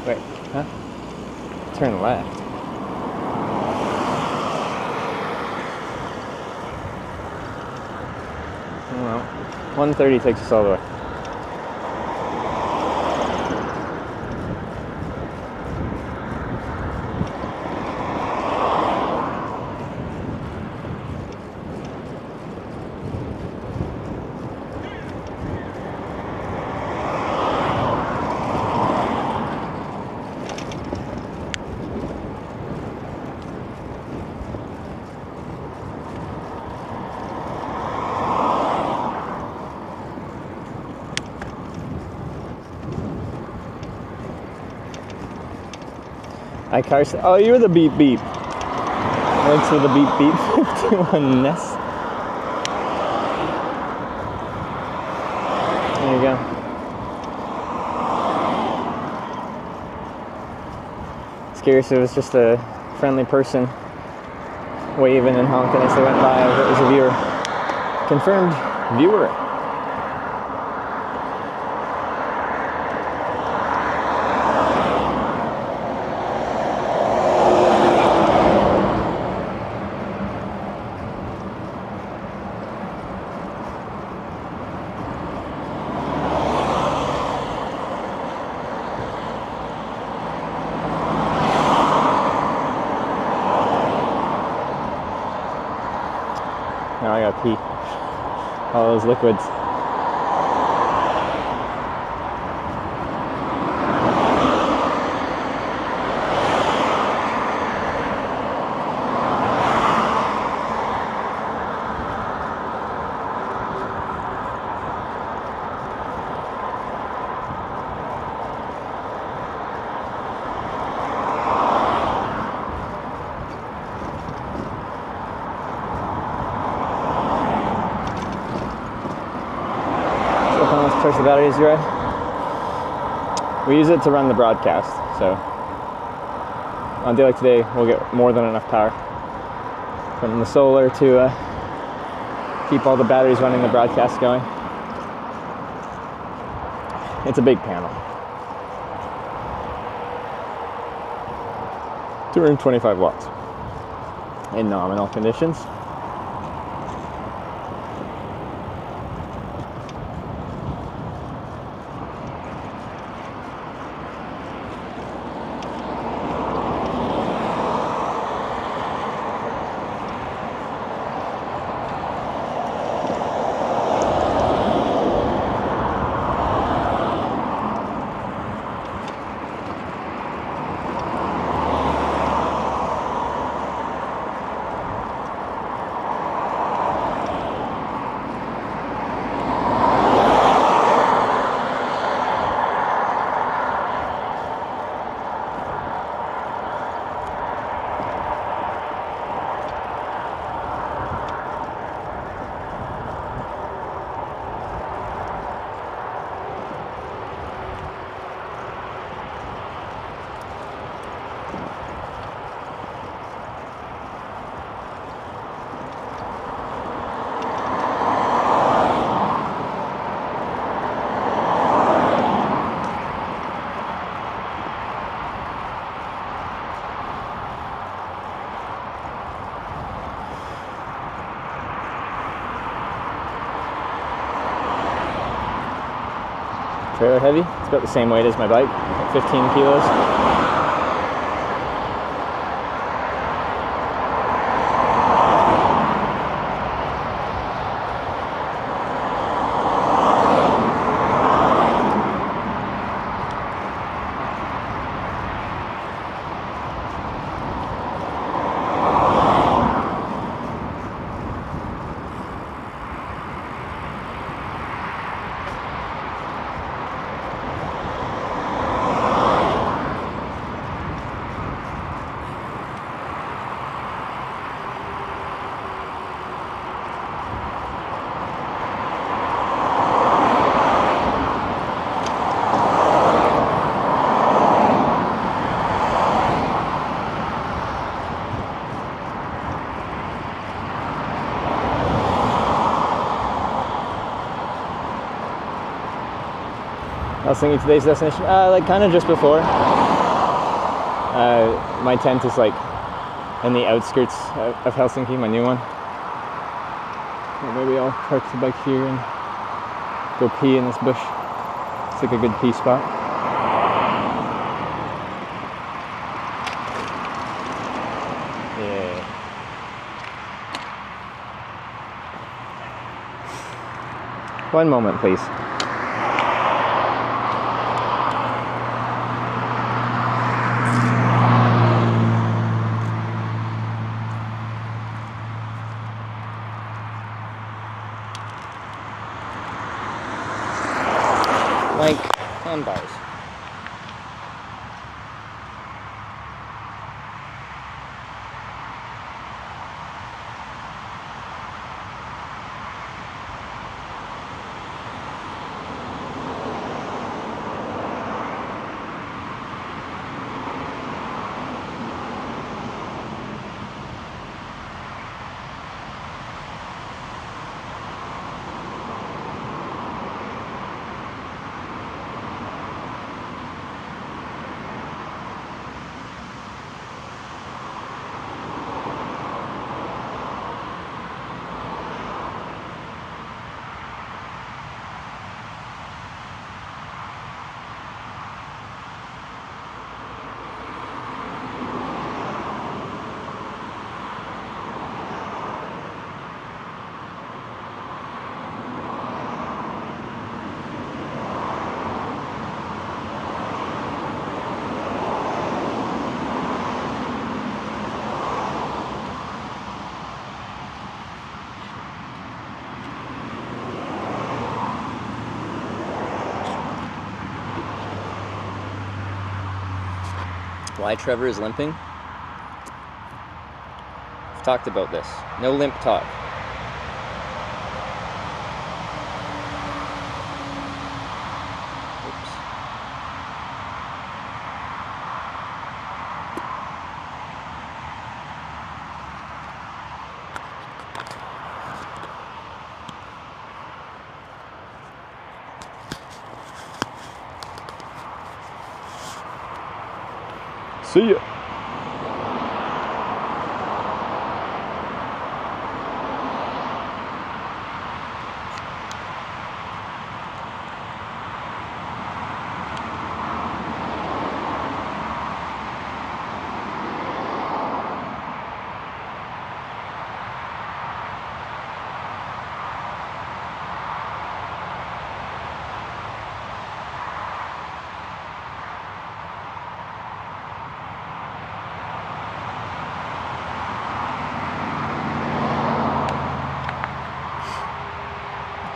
Wait, huh? Turn left. Well, 130 takes us all the way. Oh, you're the beep beep. Thanks for the beep beep 51 Ness. There you go. It's curious if it was just a friendly person waving and honking as they went by, or if it was a viewer. Confirmed viewer. gotta pee. All those liquids. Charge the batteries, you ready? We use it to run the broadcast, so on a day like today, we'll get more than enough power from the solar to keep all the batteries running the broadcast going. It's a big panel. 225 watts in nominal conditions. Trailer heavy. It's about the same weight as my bike, 15 kilos. I was thinking today's destination, like kind of just before. My tent is like in the outskirts of Helsinki, my new one. Maybe I'll park the bike here and go pee in this bush. It's like a good pee spot. Yeah. One moment, please. Like handbars. why Trevor is limping? We've talked about this. No limp talk. See ya.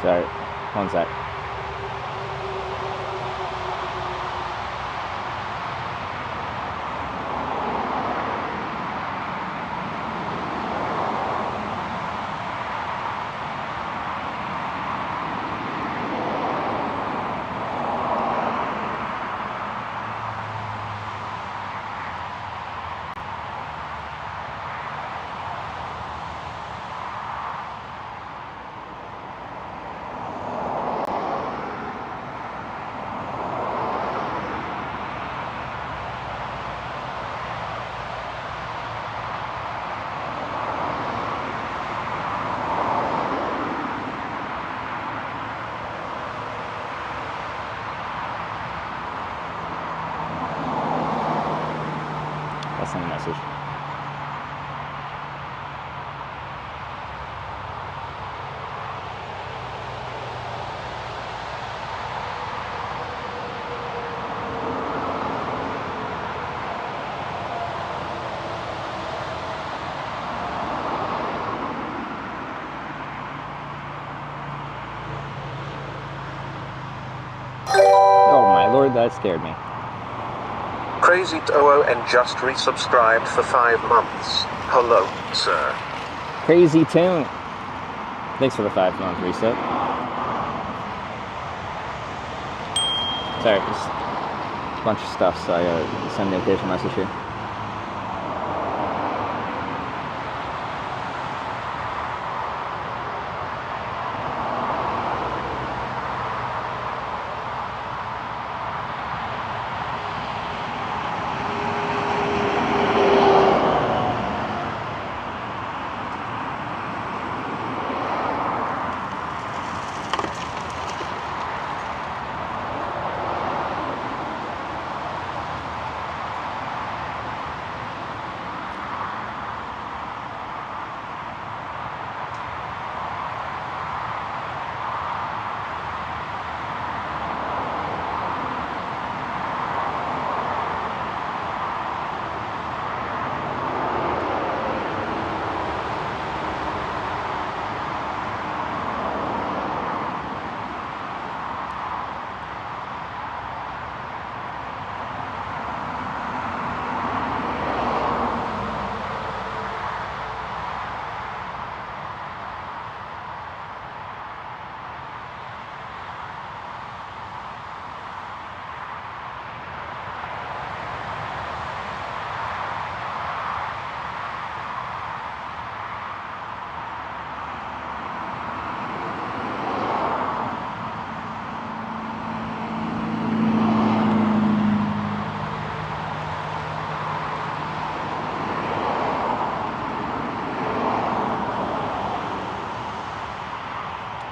Sorry, one sec. I'll send a message. Oh my lord, that scared me. Crazy Toa and just resubscribed for 5 months. Hello, sir. Crazy Tune. Thanks for the 5-month reset. Sorry, just a bunch of stuff, so I gotta send the occasional message here.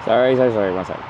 Sorry, one second.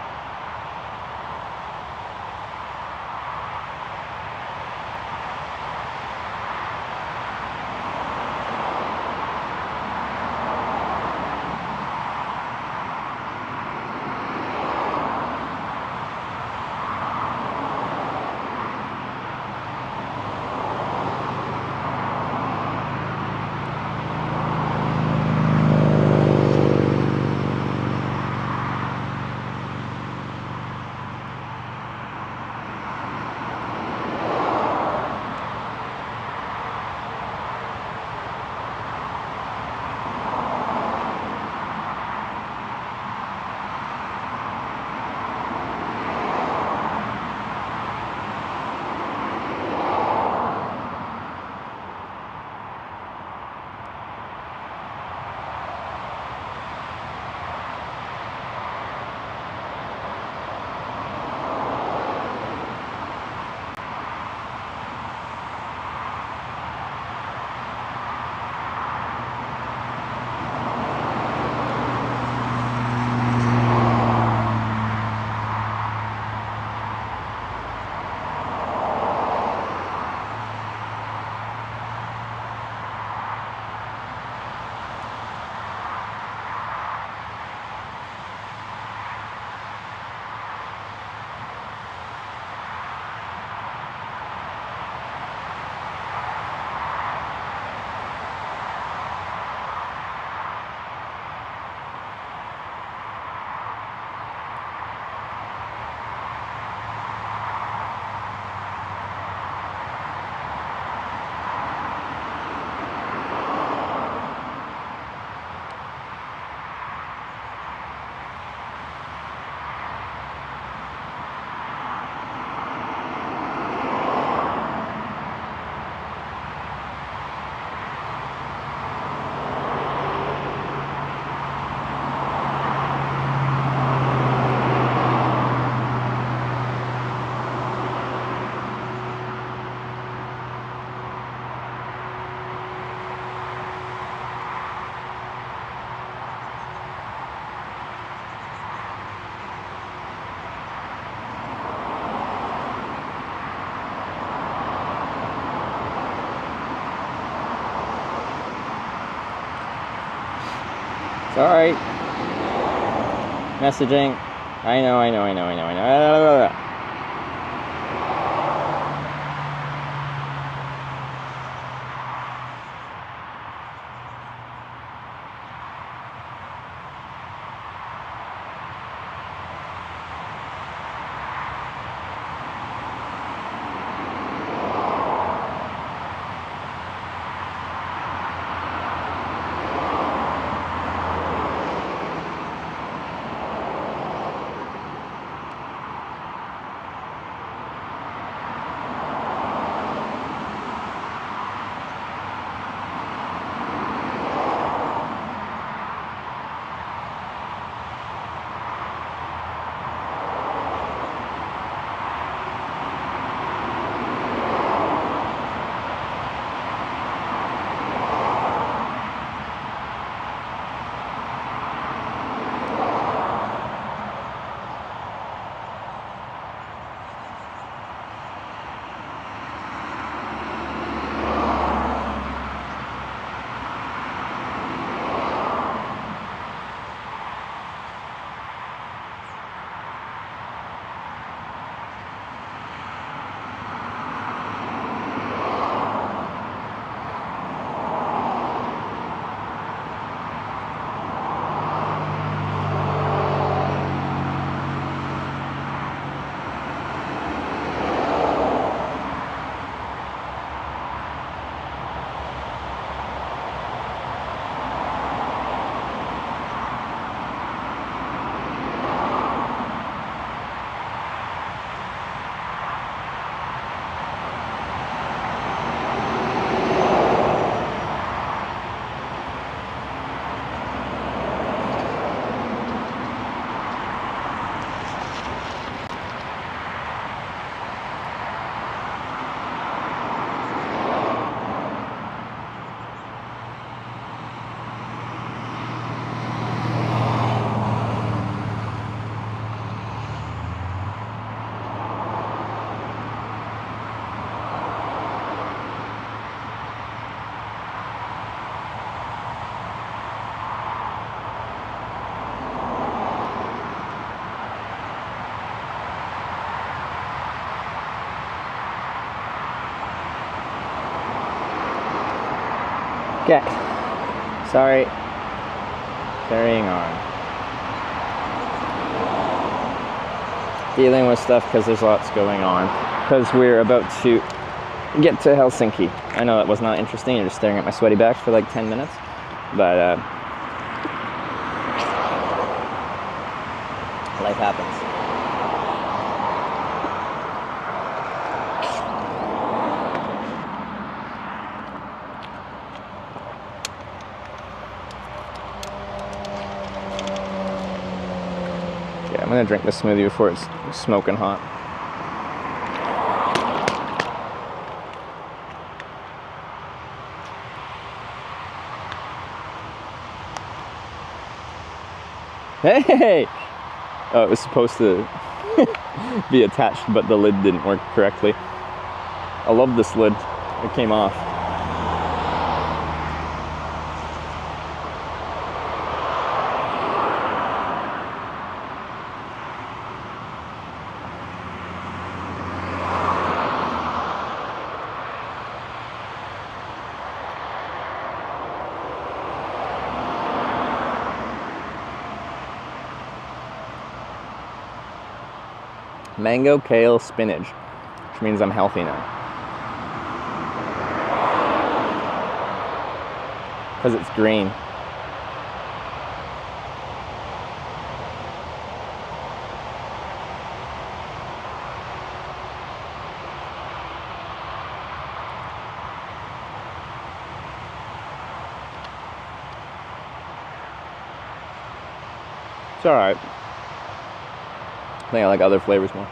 Sorry. Messaging. I know. Okay. Sorry. Carrying on. Dealing with stuff because there's lots going on. Because we're about to get to Helsinki. I know that was not interesting. You're just staring at my sweaty back for like 10 minutes. But life happens. I'm gonna drink this smoothie before it's smoking hot. Hey! Oh, it was supposed to be attached, but the lid didn't work correctly. I love this lid. It came off. Mango, kale, spinach, which means I'm healthy now. Because it's green. It's alright. I think I like other flavors more.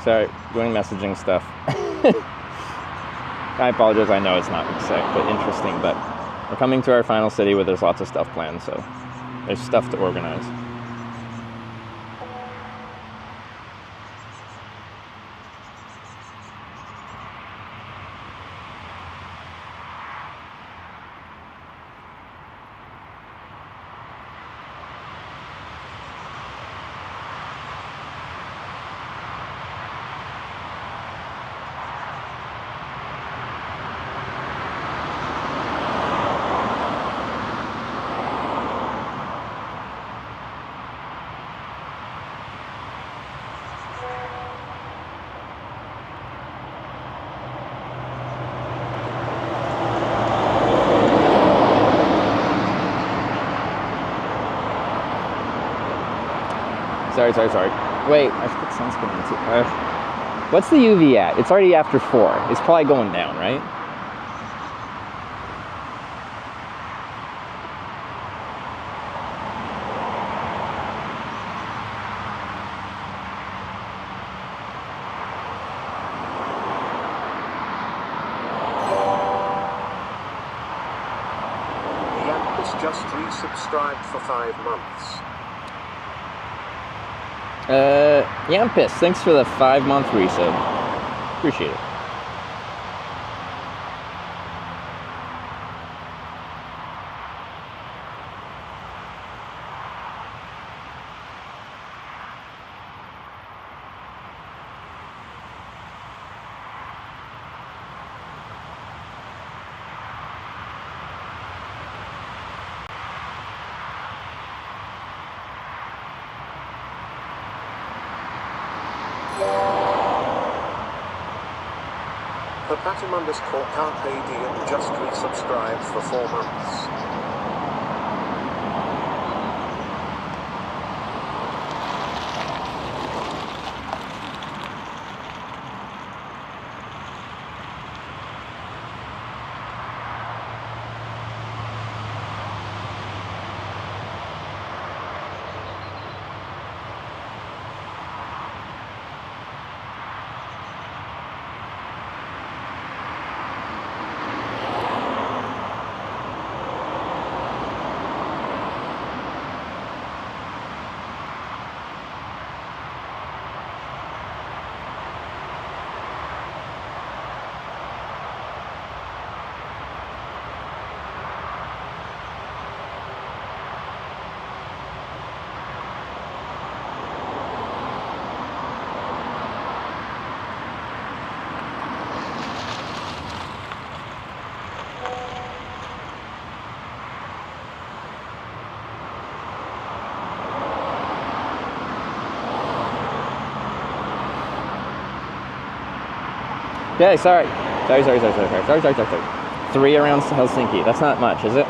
Sorry, doing messaging stuff. I apologize, I know it's not exact, but interesting, but we're coming to our final city where there's lots of stuff planned, so there's stuff to organize. Sorry. Wait, I should put sunscreen on too. What's the UV at? It's already after 4. It's probably going down, right? Yep, it's just resubscribed for 5 months. Yampus, thanks for the 5-month resub. Appreciate it. Carpe Diem just resubscribed for 4 months. Yeah, sorry. 3 around Helsinki. That's not much, is it?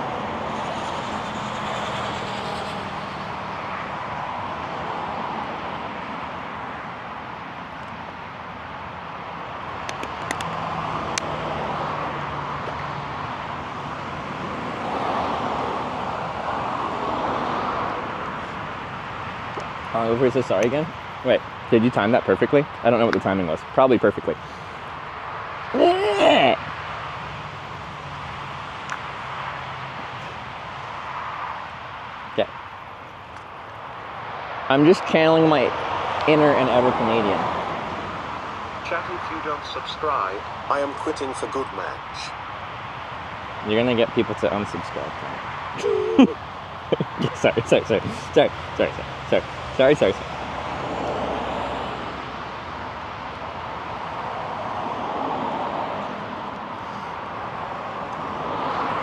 Over to sorry again? Wait, did you time that perfectly? I don't know what the timing was. Probably perfectly. Okay. I'm just channeling my inner and ever Canadian. Chat, if you don't subscribe, I am quitting for good match. You're gonna get people to unsubscribe. Yeah, sorry.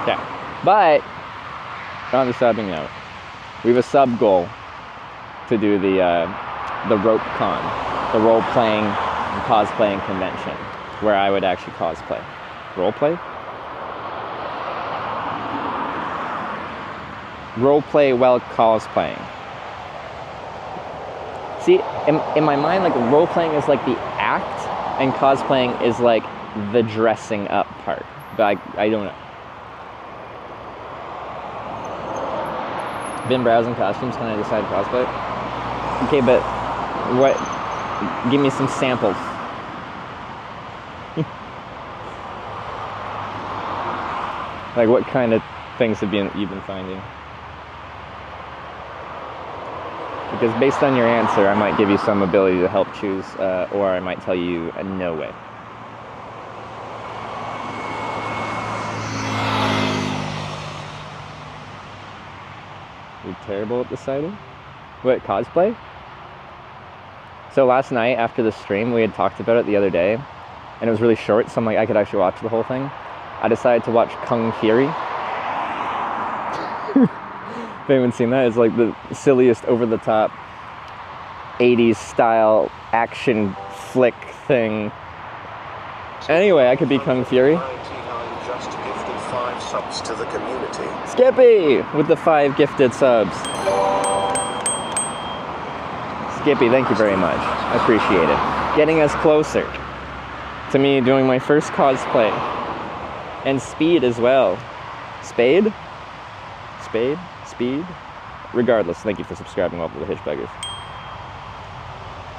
Yeah, but on the subbing note, we have a sub goal to do the rope con, the role playing and cosplaying convention, where I would actually cosplay. Role play? Role play while cosplaying. See, in my mind, like role playing is like the act, and cosplaying is like the dressing up part. But I don't know. Been browsing costumes, can I decide cosplay? Okay, but what Give me some samples. Like, what kind of things have you been finding? Because based on your answer, I might give you some ability to help choose, or I might tell you no way. You're terrible at deciding? What, cosplay? So last night after the stream, we had talked about it the other day, and it was really short, so I'm like, I could actually watch the whole thing. I decided to watch Kung Fury. If anyone's seen that, it's like the silliest over-the-top 80s style action flick thing. Anyway, I could be Kung Fury. 99 just gifted 5 subs to the community. Skippy with the 5 gifted subs. Skippy, thank you very much. I appreciate it. Getting us closer to me doing my first cosplay. And Speed as well. Spade? Spade? Speed? Regardless, thank you for subscribing all to the Hitchbikers.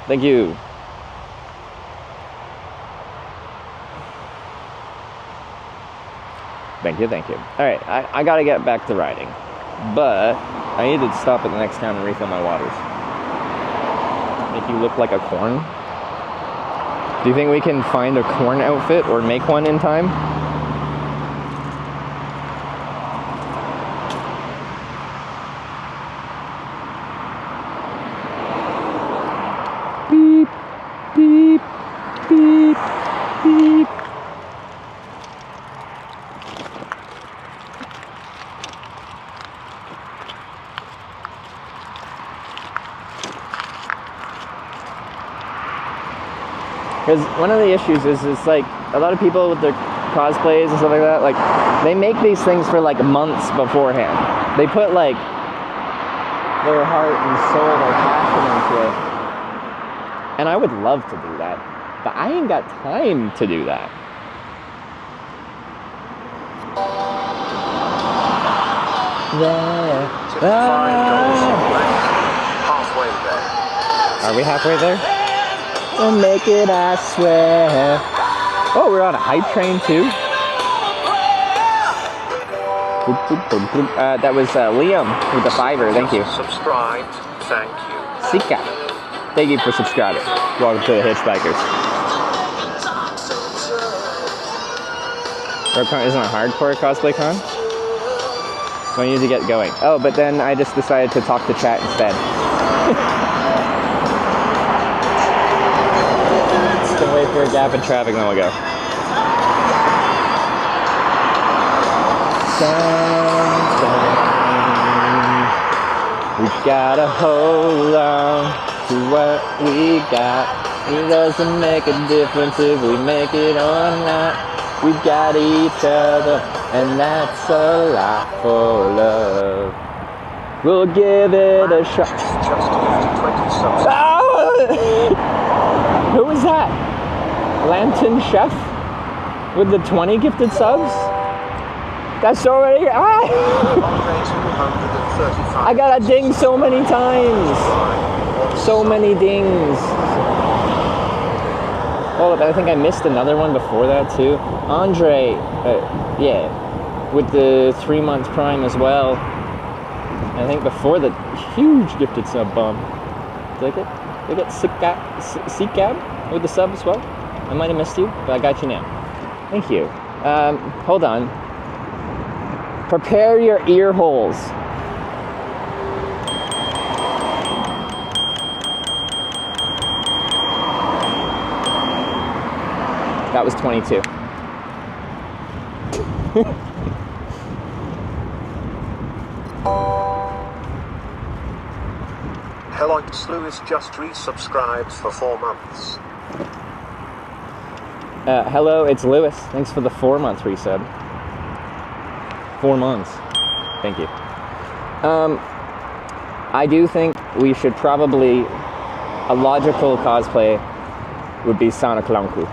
Thank you. Thank you, thank you. Alright, I gotta get back to riding. But I need to stop at the next town and refill my waters. Make you look like a corn? Do you think we can find a corn outfit or make one in time? Beep, beep, beep, beep. Because one of the issues is like a lot of people with their cosplays and stuff like that, like they make these things for like months beforehand. They put like their heart and soul, their passion into it. And I would love to do that, but I ain't got time to do that. There. Halfway there. Are we halfway there? We'll make it, I swear. Oh, we're on a hype train too. That was Liam with the $5. Thank you. Subscribed. Thank you. Sika. Thank you for subscribing. Welcome to the Hitchbikers. Isn't a hardcore cosplay con? So I need to get going. Oh, but then I just decided to talk to chat instead. Gonna wait for a gap in traffic, then we'll go. We gotta hold on to what we got. It doesn't make a difference if we make it or not. We've got each other, and that's a lot for love. We'll give it a shot. Who was that? Lantern Chef with the 20 gifted subs? That's already. I got a ding so many times. So many dings. Hold up, I think I missed another one before that too. Andre, yeah, with the 3-month Prime as well. I think before the huge gifted sub bomb. Did I get Seacab with the sub as well? I might have missed you, but I got you now. Thank you. Hold on. Prepare your ear holes. That was 22. Hello, Lewis just resubscribed for 4 months. Hello, it's Lewis. Thanks for the 4-month resub. 4 months. Thank you. I do think we should probably... A logical cosplay would be Sonic Lanku.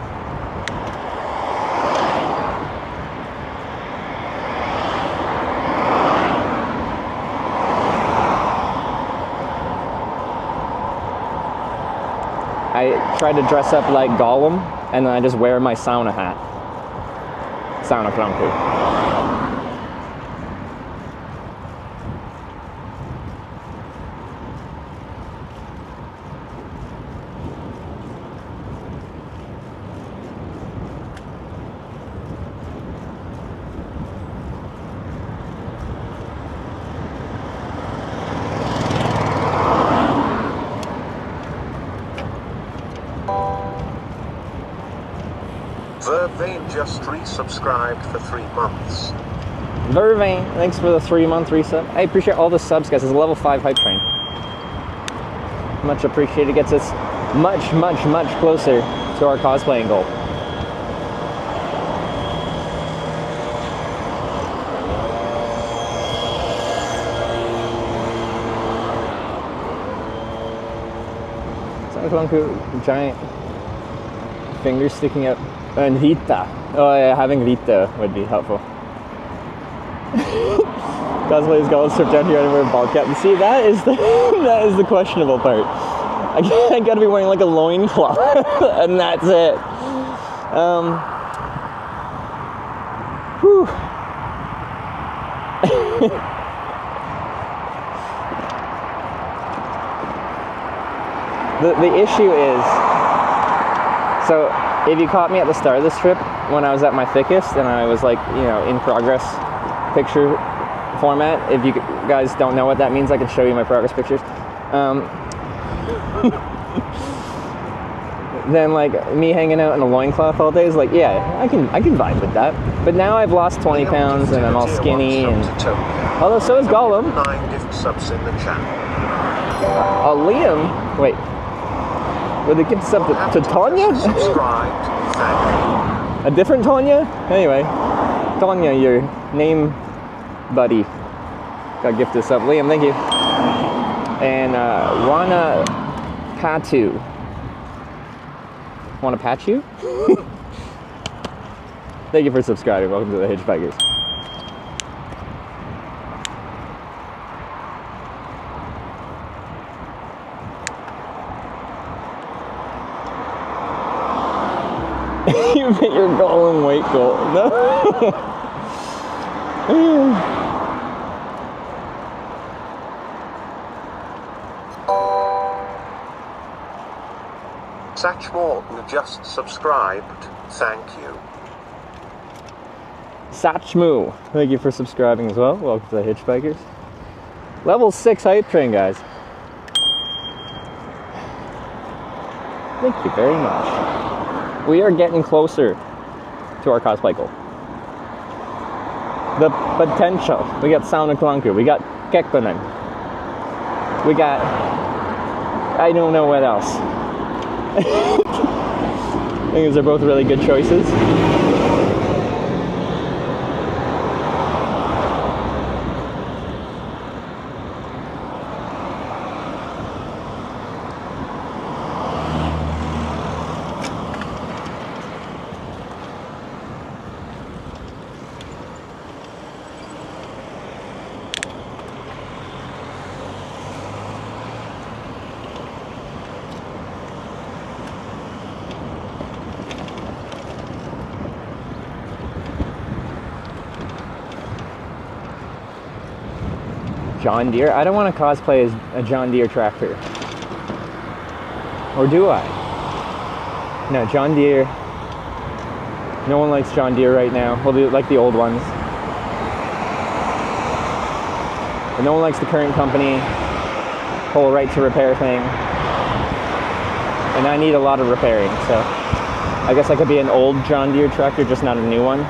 I try to dress up like Gollum, and then I just wear my sauna hat. Sauna kranku. Vervain just resubscribed for 3 months. Vervain, thanks for the 3-month resub. I appreciate all the subs, guys. It's a level 5 hype train. Much appreciated. Gets us much, much, much closer to our cosplaying goal. Sound giant fingers sticking up. And Rita. Oh yeah, having Rita would be helpful. Cosplay's gold strip down here and wear a ball cap. And see, that is the questionable part. I gotta be wearing like a loincloth and that's it. Whew. The issue is, so if you caught me at the start of this trip when I was at my thickest and I was like, you know, in progress picture format, if you guys don't know what that means, I can show you my progress pictures. Then like me hanging out in a loincloth all day is like, yeah, I can vibe with that. But now I've lost 20 pounds and I'm all skinny, and although so is Gollum. 9 gift subs in the chat. Liam, wait. Would they give sub to Tanya? A different Tanya? Anyway, Tanya, your name buddy, got gifted sub. Liam, thank you. And Wana Patu. Want to patch you? Thank you for subscribing. Welcome to the Hitchbikers. You hit your Gollum weight goal. No. Satch Morton just subscribed. Thank you. Satchmoo, thank you for subscribing as well. Welcome to the Hitchbikers. Level 6 hype train, guys. Thank you very much. We are getting closer to our cosplay goal. The potential. We got Sauna Klanku, we got Kekkonen. We got, I don't know what else. I think these are both really good choices. John Deere? I don't want to cosplay as a John Deere tractor. Or do I? No, John Deere. No one likes John Deere right now. Well, they like the old ones. But no one likes the current company. Whole right to repair thing. And I need a lot of repairing, so I guess I could be an old John Deere tractor, just not a new one.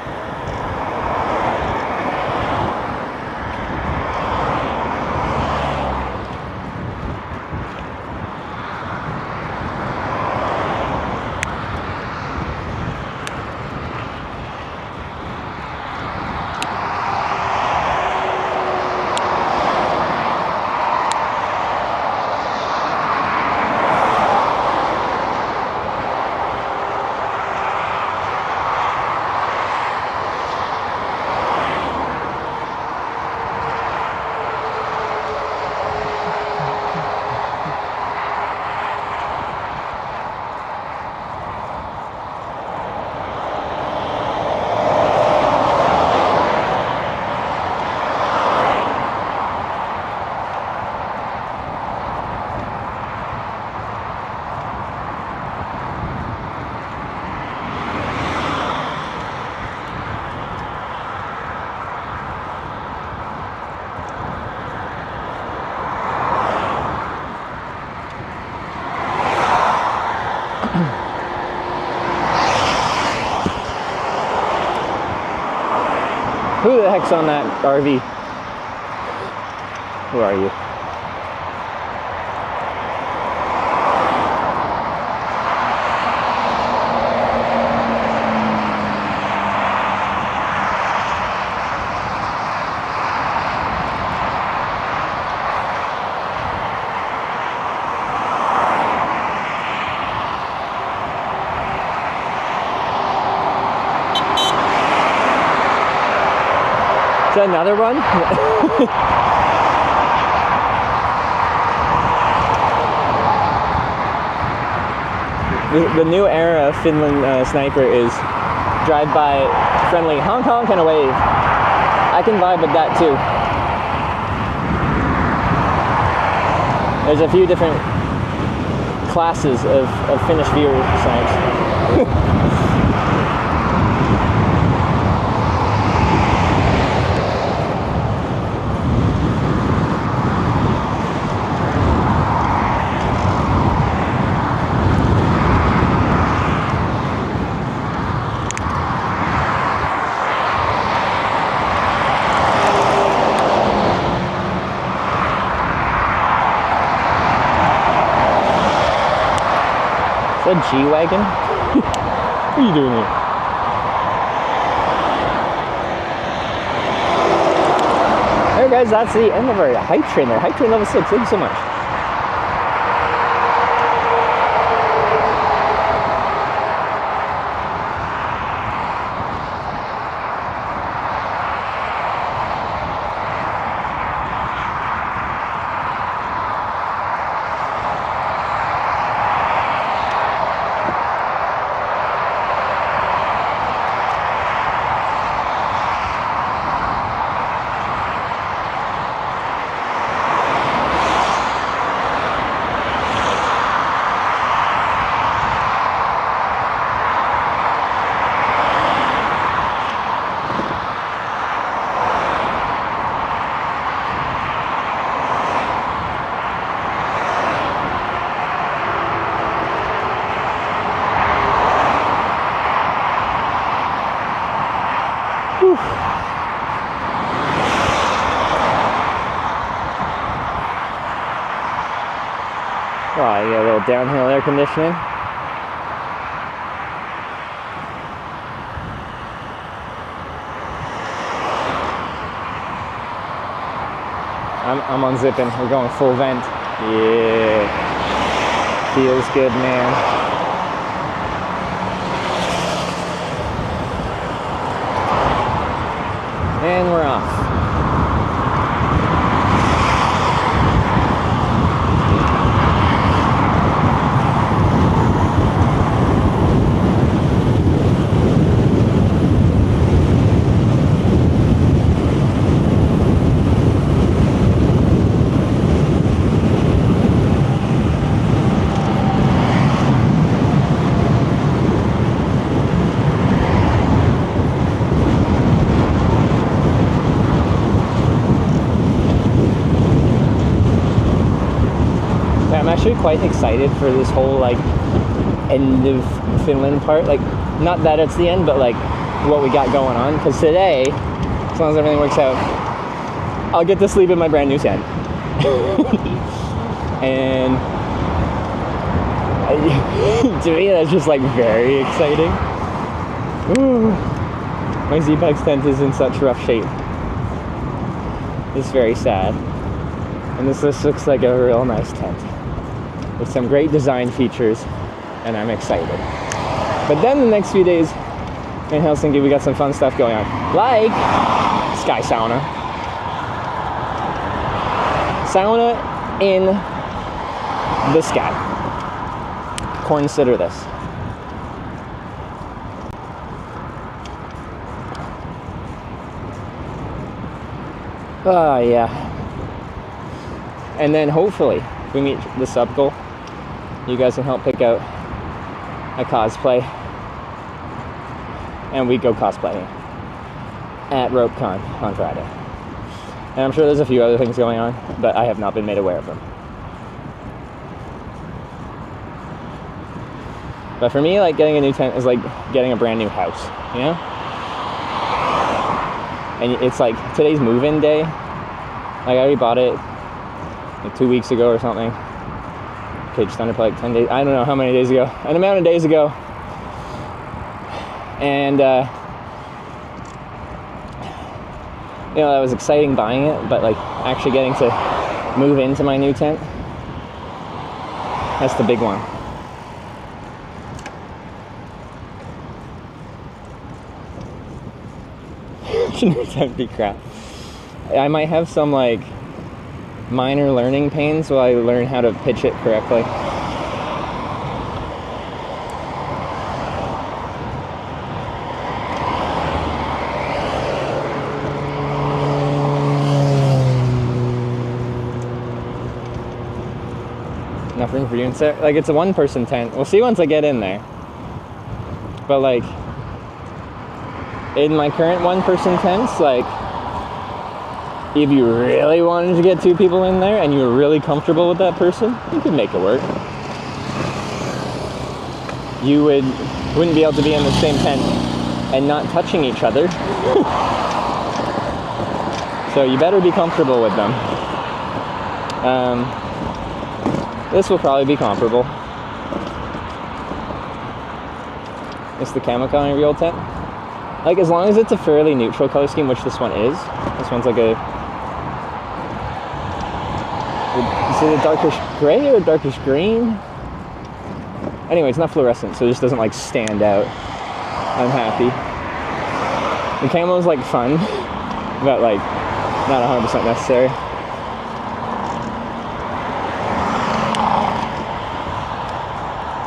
heck's on that RV? Who are you? Is that another one? The new era of Finland sniper is drive by friendly honk honk and a wave. I can vibe with that too. There's a few different classes of Finnish viewer snipes. Is that a G-Wagon? What are you doing here? Alright guys, that's the end of our hype train there. Hype train level 6, thank you so much. Oh, you got a little downhill air conditioning. I'm unzipping. We're going full vent. Yeah. Feels good, man. And we're off. I'm actually quite excited for this whole like end of Finland part. Like, not that it's the end, but like what we got going on. Because today, as long as everything works out, I'll get to sleep in my brand new tent. And to me, that's just like very exciting. Ooh, my Z-Bikes tent is in such rough shape. It's very sad. And this looks like a real nice tent with some great design features, and I'm excited. But then the next few days in Helsinki, we got some fun stuff going on, like sky sauna. Sauna in the sky. Consider this. Yeah. And then hopefully, if we meet the sub goal, you guys can help pick out a cosplay, and we go cosplaying at RopeCon on Friday. And I'm sure there's a few other things going on, but I have not been made aware of them. But for me, like, getting a new tent is like getting a brand new house, you know? and it's like today's move-in day. Like I already bought it like 2 weeks ago or something. Okay, just under like 10 days. I don't know how many days ago. An amount of days ago. And you know, that was exciting buying it, but like actually getting to move into my new tent, that's the big one. New tent be crap. I might have some like minor learning pains while I learn how to pitch it correctly. Enough room for you inside? Like, it's a one-person tent. We'll see once I get in there. But like, in my current one-person tents, like, if you really wanted to get 2 people in there and you were really comfortable with that person, you could make it work. You wouldn't be able to be in the same tent and not touching each other. So you better be comfortable with them. This will probably be comparable. It's the camo color of your old tent. Like, as long as it's a fairly neutral color scheme, which this one is. This one's like a... Is it a darkish gray or a darkish green? Anyway, it's not fluorescent, so it just doesn't like stand out. I'm happy. The camo is like fun, but like not 100% necessary.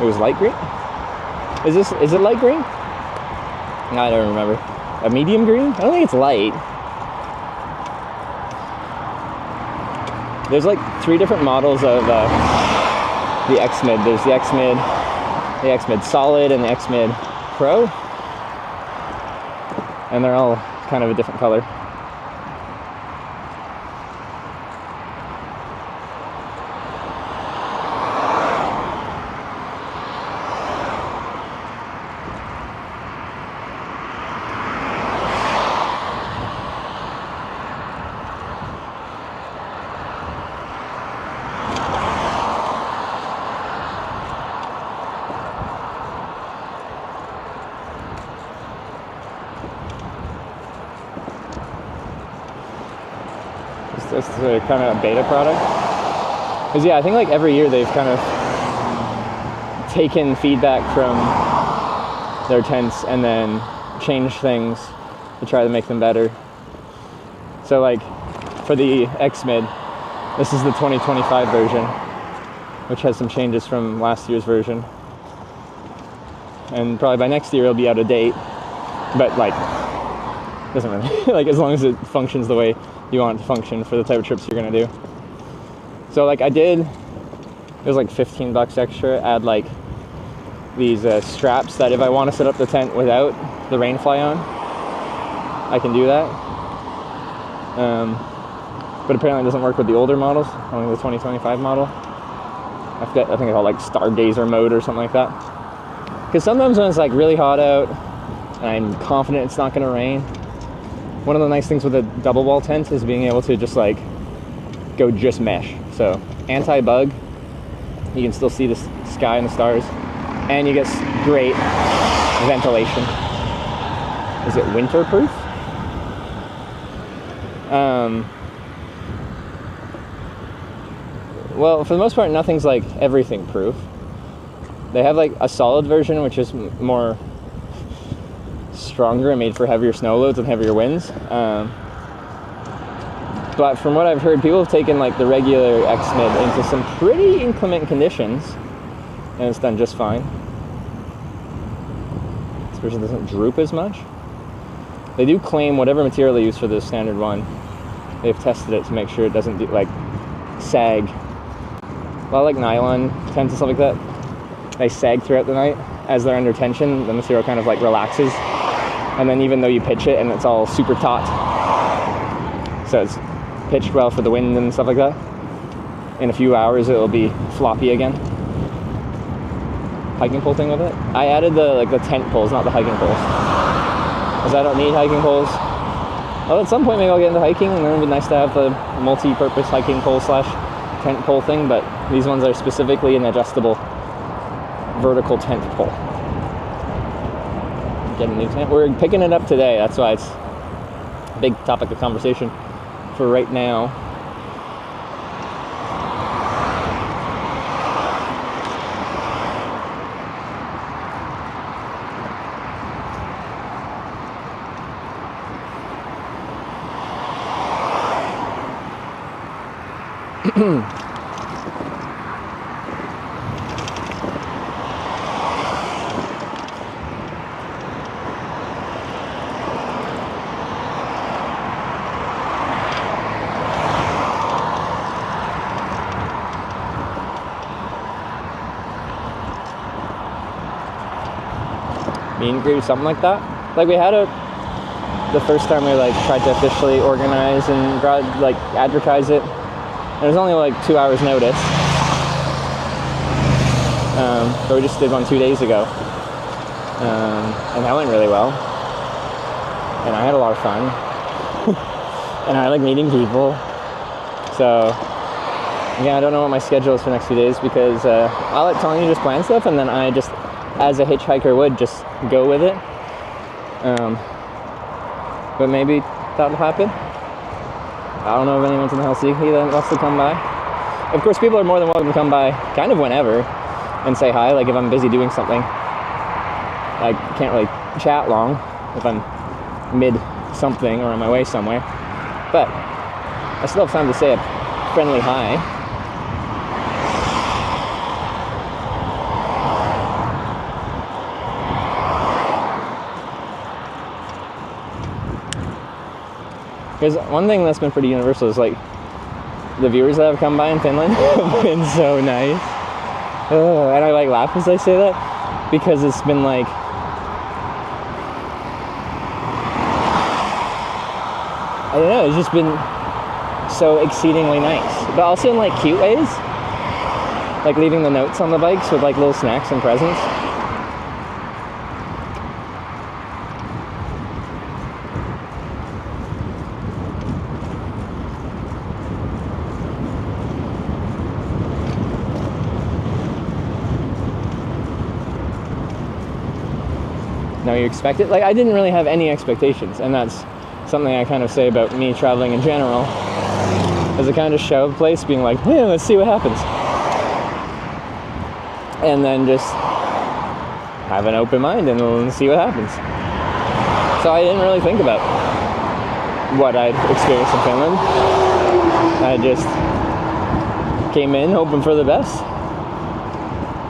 It was light green? Is it light green? I don't remember. A medium green? I don't think it's light. There's like 3 different models of the X-Mid. There's the X-Mid Solid, and the X-Mid Pro. And they're all kind of a different color. It's a kind of a beta product. Because yeah, I think like every year they've kind of taken feedback from their tents and then changed things to try to make them better. So like for the X-Mid, this is the 2025 version, which has some changes from last year's version. And probably by next year it'll be out of date. But like, doesn't really, like as long as it functions the way you want it to function for the type of trips you're gonna do. So like it was like $15 extra. Add like these straps that if I want to set up the tent without the rain fly on, I can do that. But apparently it doesn't work with the older models, only the 2025 model. I think it's called like Stargazer mode or something like that. Because sometimes when it's like really hot out and I'm confident it's not gonna rain, one of the nice things with a double wall tent is being able to just like go just mesh. So anti-bug, you can still see the sky and the stars, and you get great ventilation. Is it winter-proof? Well, for the most part, nothing's like everything proof. They have like a solid version, which is more stronger and made for heavier snow loads and heavier winds. But from what I've heard, people have taken like the regular X-Mid into some pretty inclement conditions, and it's done just fine. This version doesn't droop as much. They do claim whatever material they use for the standard one, they've tested it to make sure it doesn't like sag. A lot of like nylon tents and stuff like that, they sag throughout the night. As they're under tension, the material kind of like relaxes. And then even though you pitch it and it's all super taut, so it's pitched well for the wind and stuff like that, in a few hours it'll be floppy again. Hiking pole thing with it? I added the tent poles, not the hiking poles, because I don't need hiking poles. Well, at some point maybe I'll get into hiking, and then it'd be nice to have the multi-purpose hiking pole / tent pole thing, but these ones are specifically an adjustable vertical tent pole. Get a new tent. We're picking it up today, that's why it's a big topic of conversation for right now. Meet and greet, something like that. Like we had the first time we like tried to officially organize and like advertise it. It was only like 2 hours notice. But we just did one 2 days ago. And that went really well. And I had a lot of fun. And I like meeting people. So yeah, I don't know what my schedule is for the next few days because I'll let Tony just plan stuff, and then I just, as a hitchhiker would, just go with it. But maybe that'll happen. I don't know if anyone's in Helsinki that wants to come by. Of course, people are more than welcome to come by kind of whenever and say hi. Like if I'm busy doing something, I can't really chat long if I'm mid something or on my way somewhere. But I still have time to say a friendly hi. Because one thing that's been pretty universal is like the viewers that have come by in Finland have been so nice. And I like laugh as I say that because it's been like I don't know, it's just been so exceedingly nice, but also in like cute ways, like leaving the notes on the bikes with like little snacks and presents. Now you expect it. Like I didn't really have any expectations, and that's something I kind of say about me traveling in general. As a kind of show of place, being like, yeah, let's see what happens, and then just have an open mind and see what happens. So I didn't really think about what I'd experienced in Finland. I just came in hoping for the best,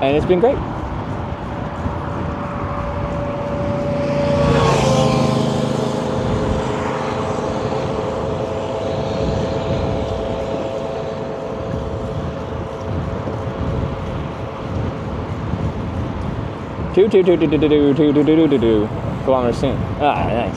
and it's been great. Two kilometers soon. Ah, nice.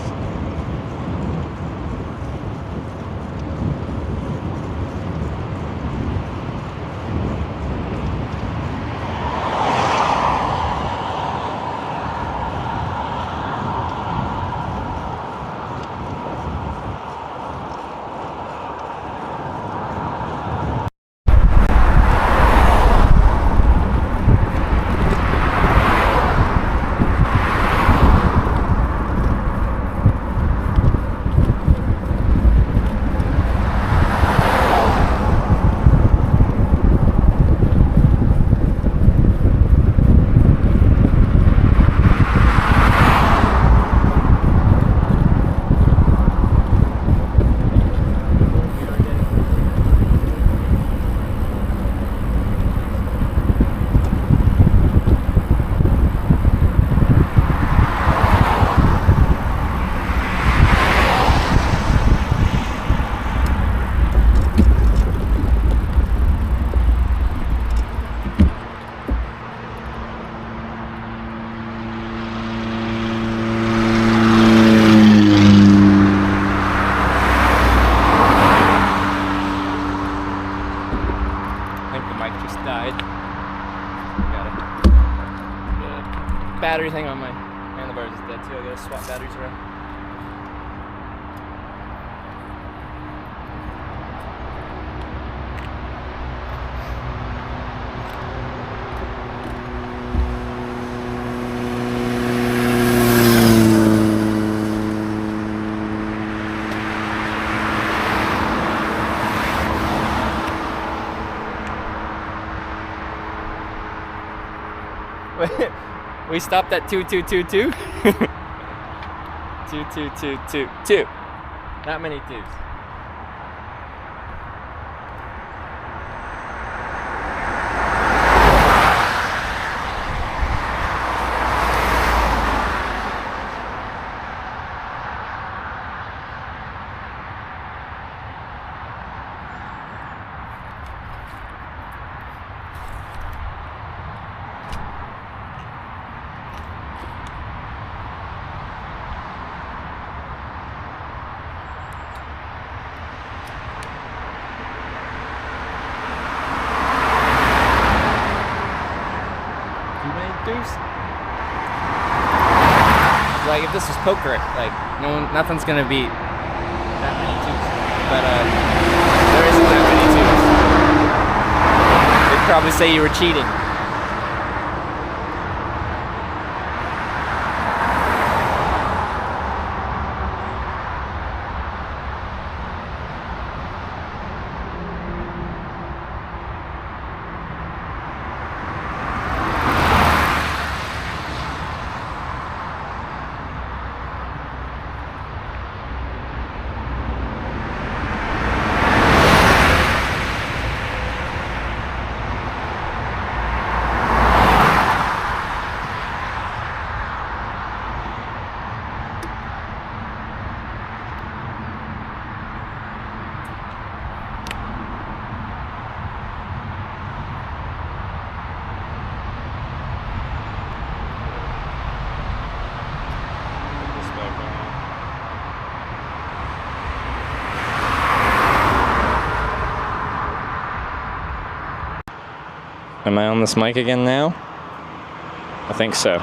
Battery thing on my handlebars is dead too. I gotta swap batteries around. We stopped at 2222. 2222. Not many twos. Like if this was poker, like nothing's gonna beat that many twos. But there isn't that many twos. They'd probably say you were cheating. Am I on this mic again now? I think so.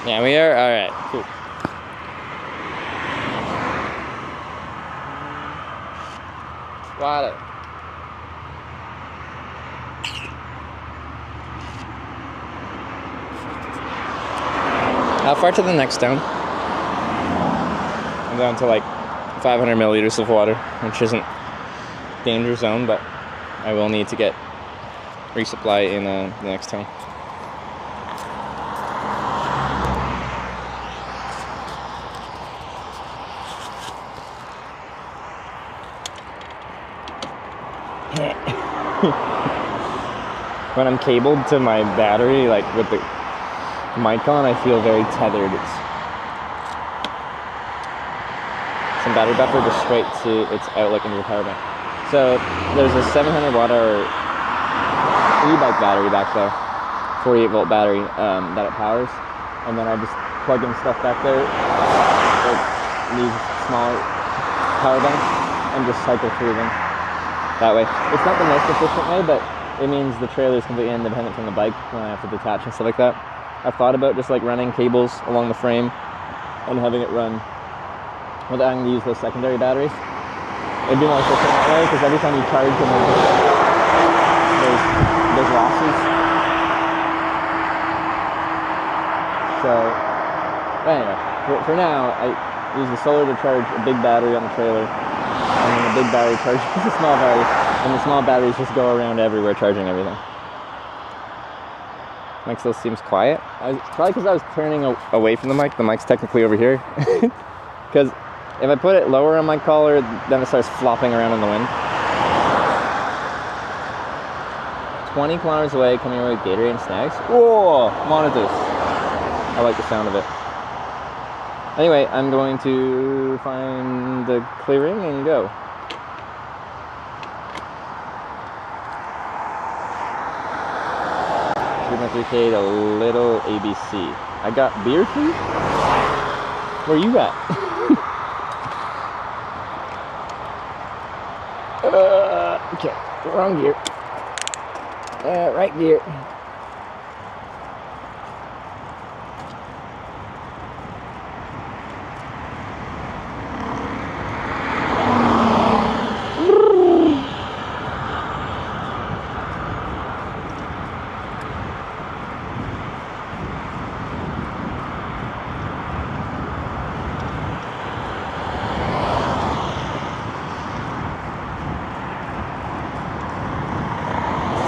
Yeah, we are? Alright, cool. Got it. How far to the next town? I'm down to like 500 milliliters of water, which isn't danger zone, but I will need to get resupply in the next town. When I'm cabled to my battery, like with the mic on, I feel very tethered. It's some battery buffer just straight to its outlet into the power bank. So there's a 700 watt hour e-bike battery back there, 48 volt battery that it powers, and then I just plug in stuff back there, like these smaller power banks, and just cycle through them that way. It's not the most efficient way, but it means the trailer is completely independent from the bike when I have to detach and stuff like that. I've thought about just like running cables along the frame and having it run without having to use those secondary batteries. It'd be more efficient that way, because every time you charge them, there's losses. So anyway, for now, I use the solar to charge a big battery on the trailer, and then the big battery charges the small battery, and the small batteries just go around everywhere charging everything. Mic still seems quiet. Probably because I was turning away from the mic. The mic's technically over here. Because if I put it lower on my collar, then it starts flopping around in the wind. 20 kilometers away, coming away with Gatorade and snacks. Whoa, Monotus. I like the sound of it. Anyway, I'm going to find the clearing and go. My 3K to Little ABC. I got beer for you? Where you at? Okay, wrong gear. Right gear.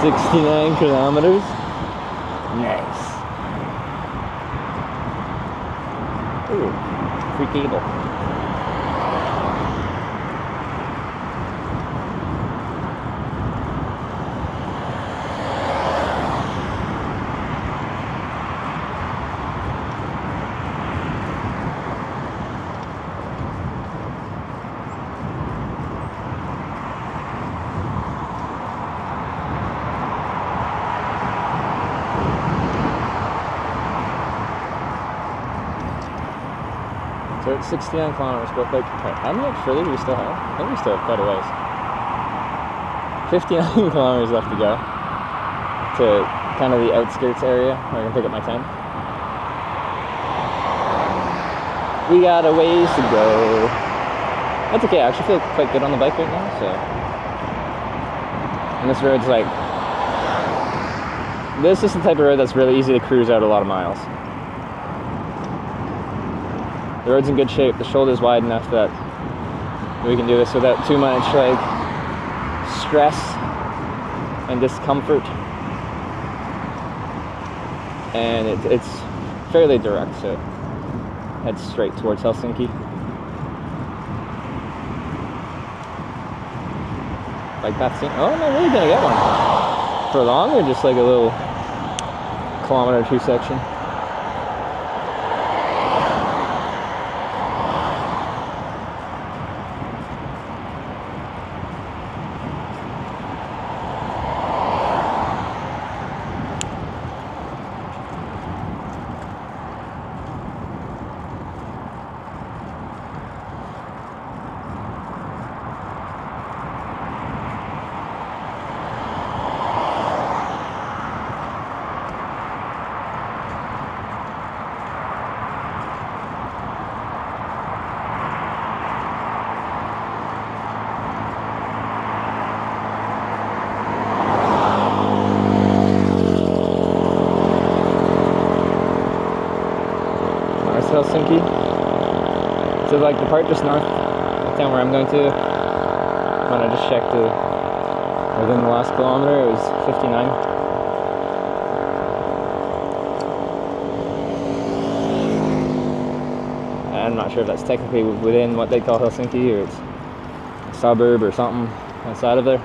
$69 kilometers. Nice. Ooh, free cable. So it's 69 kilometers, but like, how much further do we still have? I think we still have quite a ways. 59 kilometers left to go to kind of the outskirts area where I can pick up my tent. We got a ways to go. That's okay, I actually feel quite good on the bike right now, so. And this road's like, this is the type of road that's really easy to cruise out a lot of miles. The road's in good shape. The shoulder's wide enough that we can do this without too much like stress and discomfort. And it's fairly direct, so head straight towards Helsinki. Like that scene. Oh, am I really gonna get one? For long or just like a little kilometer or two section? Helsinki. So like the part just north of town where I'm going to, when I just checked within the last kilometer, it was 59. I'm not sure if that's technically within what they call Helsinki or it's a suburb or something outside of there.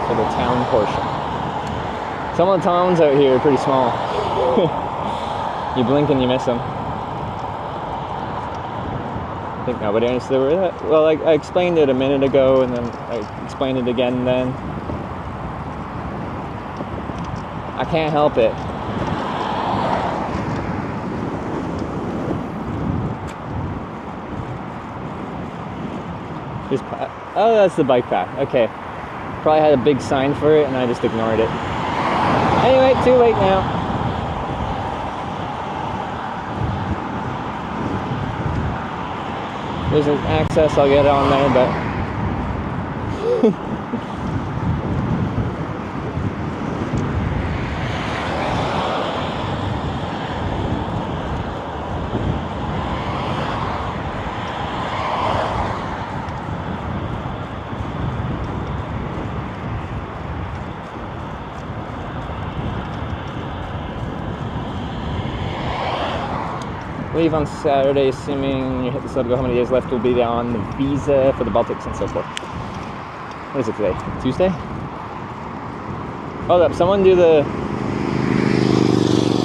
For the town portion. Some of the towns out here are pretty small. You blink and you miss them. I think nobody understood where that. Well, I explained it a minute ago, and then I explained it again then. I can't help it. Oh, that's the bike path. Okay. Probably had a big sign for it and I just ignored it. Anyway, too late now. There's an access, I'll get on there, but leave on Saturday, assuming you hit the sub, how many days left will be on the visa for the Baltics and so forth. What is it today? Tuesday? Hold up, someone do the...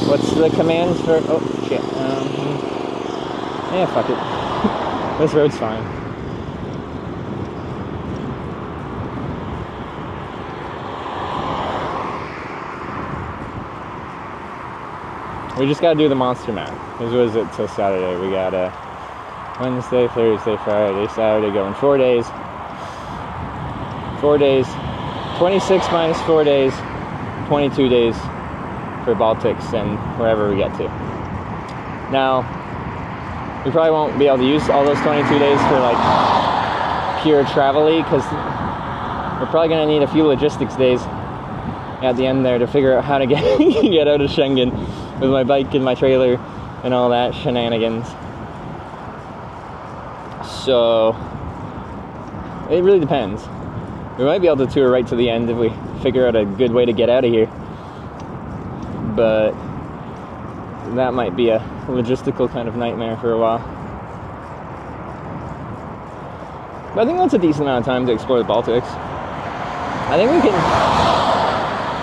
What's the commands for... Oh, shit. Yeah, fuck it. This road's fine. We just gotta do the monster math. Because what is it till Saturday? We got Wednesday, Thursday, Friday, Saturday going 4 days. 4 days. 26 minus 4 days. 22 days for Baltics and wherever we get to. Now, we probably won't be able to use all those 22 days for like pure travel-y because we're probably gonna need a few logistics days at the end there to figure out how to get get out of Schengen with my bike and my trailer and all that shenanigans. So it really depends. We might be able to tour right to the end if we figure out a good way to get out of here, but that might be a logistical kind of nightmare for a while. But I think that's a decent amount of time to explore the Baltics. I think we can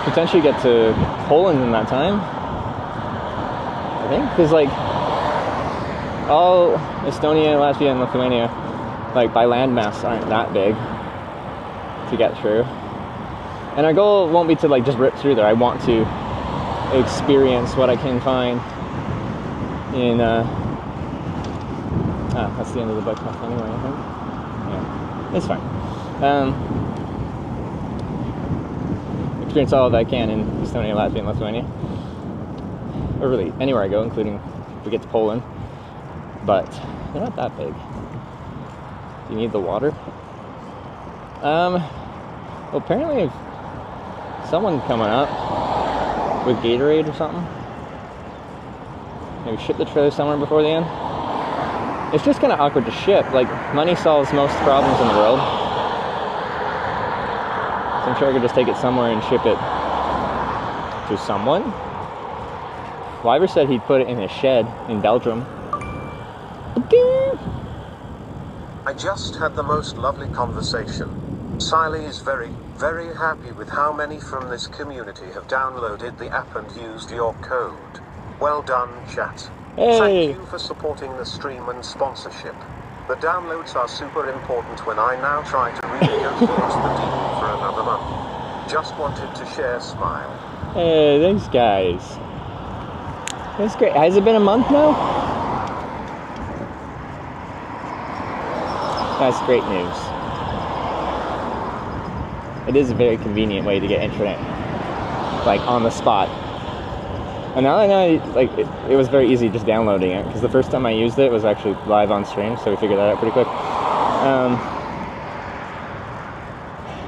potentially get to Poland in that time. I think, because like all Estonia, Latvia, and Lithuania, like by landmass, aren't that big to get through. And our goal won't be to like just rip through there. I want to experience what I can find in that's the end of the bike path anyway, I think. Yeah, it's fine. Experience all that I can in Estonia, Latvia, and Lithuania. Or really anywhere I go, including if we get to Poland. But they're not that big. Do you need the water? Well, apparently someone coming up with Gatorade or something. Maybe ship the trailer somewhere before the end. It's just kind of awkward to ship. Like, money solves most problems in the world. So I'm sure I could just take it somewhere and ship it to someone. Wyver said he'd put it in his shed in Belgium. I just had the most lovely conversation. Siley is very, very happy with how many from this community have downloaded the app and used your code. Well done, chat. Hey. Thank you for supporting the stream and sponsorship. The downloads are super important when I now try to really go towards the deep for another month. Just wanted to share smile. Hey, thanks guys. That's great. Has it been a month now? That's great news. It is a very convenient way to get internet, like on the spot. And now I know, like, it was very easy just downloading it, because the first time I used it was actually live on stream, so we figured that out pretty quick.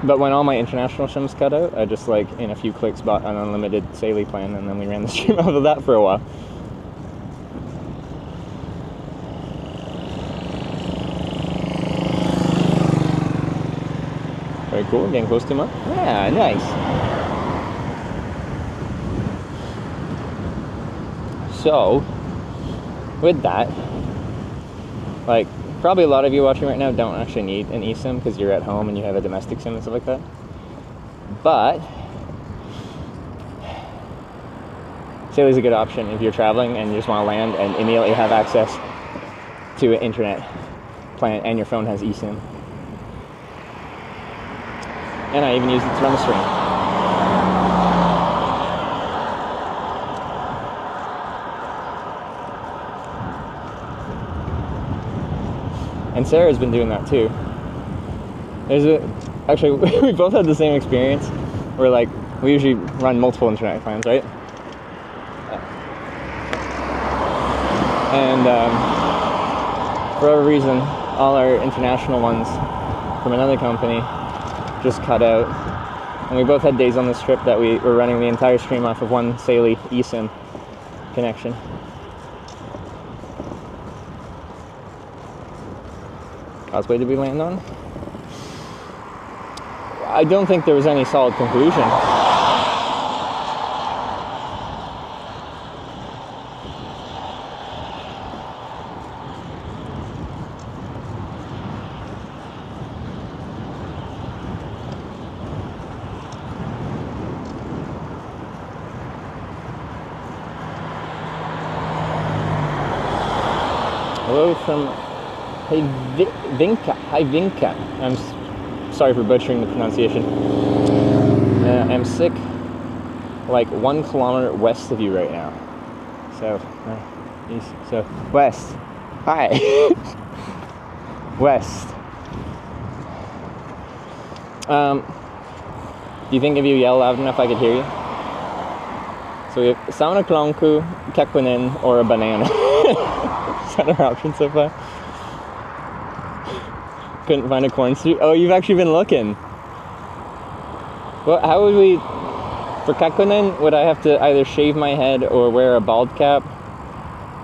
But when all my international sims cut out, I just, like, in a few clicks bought an unlimited Saley plan, and then we ran the stream out of that for a while. Very cool, getting close to a month. Yeah, nice. So, with that, like, probably a lot of you watching right now don't actually need an eSIM because you're at home and you have a domestic SIM and stuff like that. But Saley's a good option if you're traveling and you just want to land and immediately have access to an internet plan and your phone has eSIM. And I even use it to run the stream. And Sarah's been doing that too. Actually, we both had the same experience where, like, we usually run multiple internet plans, right? And for whatever reason, all our international ones from another company just cut out. And we both had days on this trip that we were running the entire stream off of one Saley eSIM connection. Causeway did we land on? I don't think there was any solid conclusion. Hello from Hi Vinka. I'm sorry for butchering the pronunciation. I'm sick, like 1 kilometer west of you right now. south, north, east, south, west. Hi. West. Do you think if you yell loud enough I could hear you? So we have Saunaklonku, Kekkonen, or a banana. Is that our option so far? Couldn't find a corn street. Oh, you've actually been looking. Well, how would we... For Kekkonen, would I have to either shave my head or wear a bald cap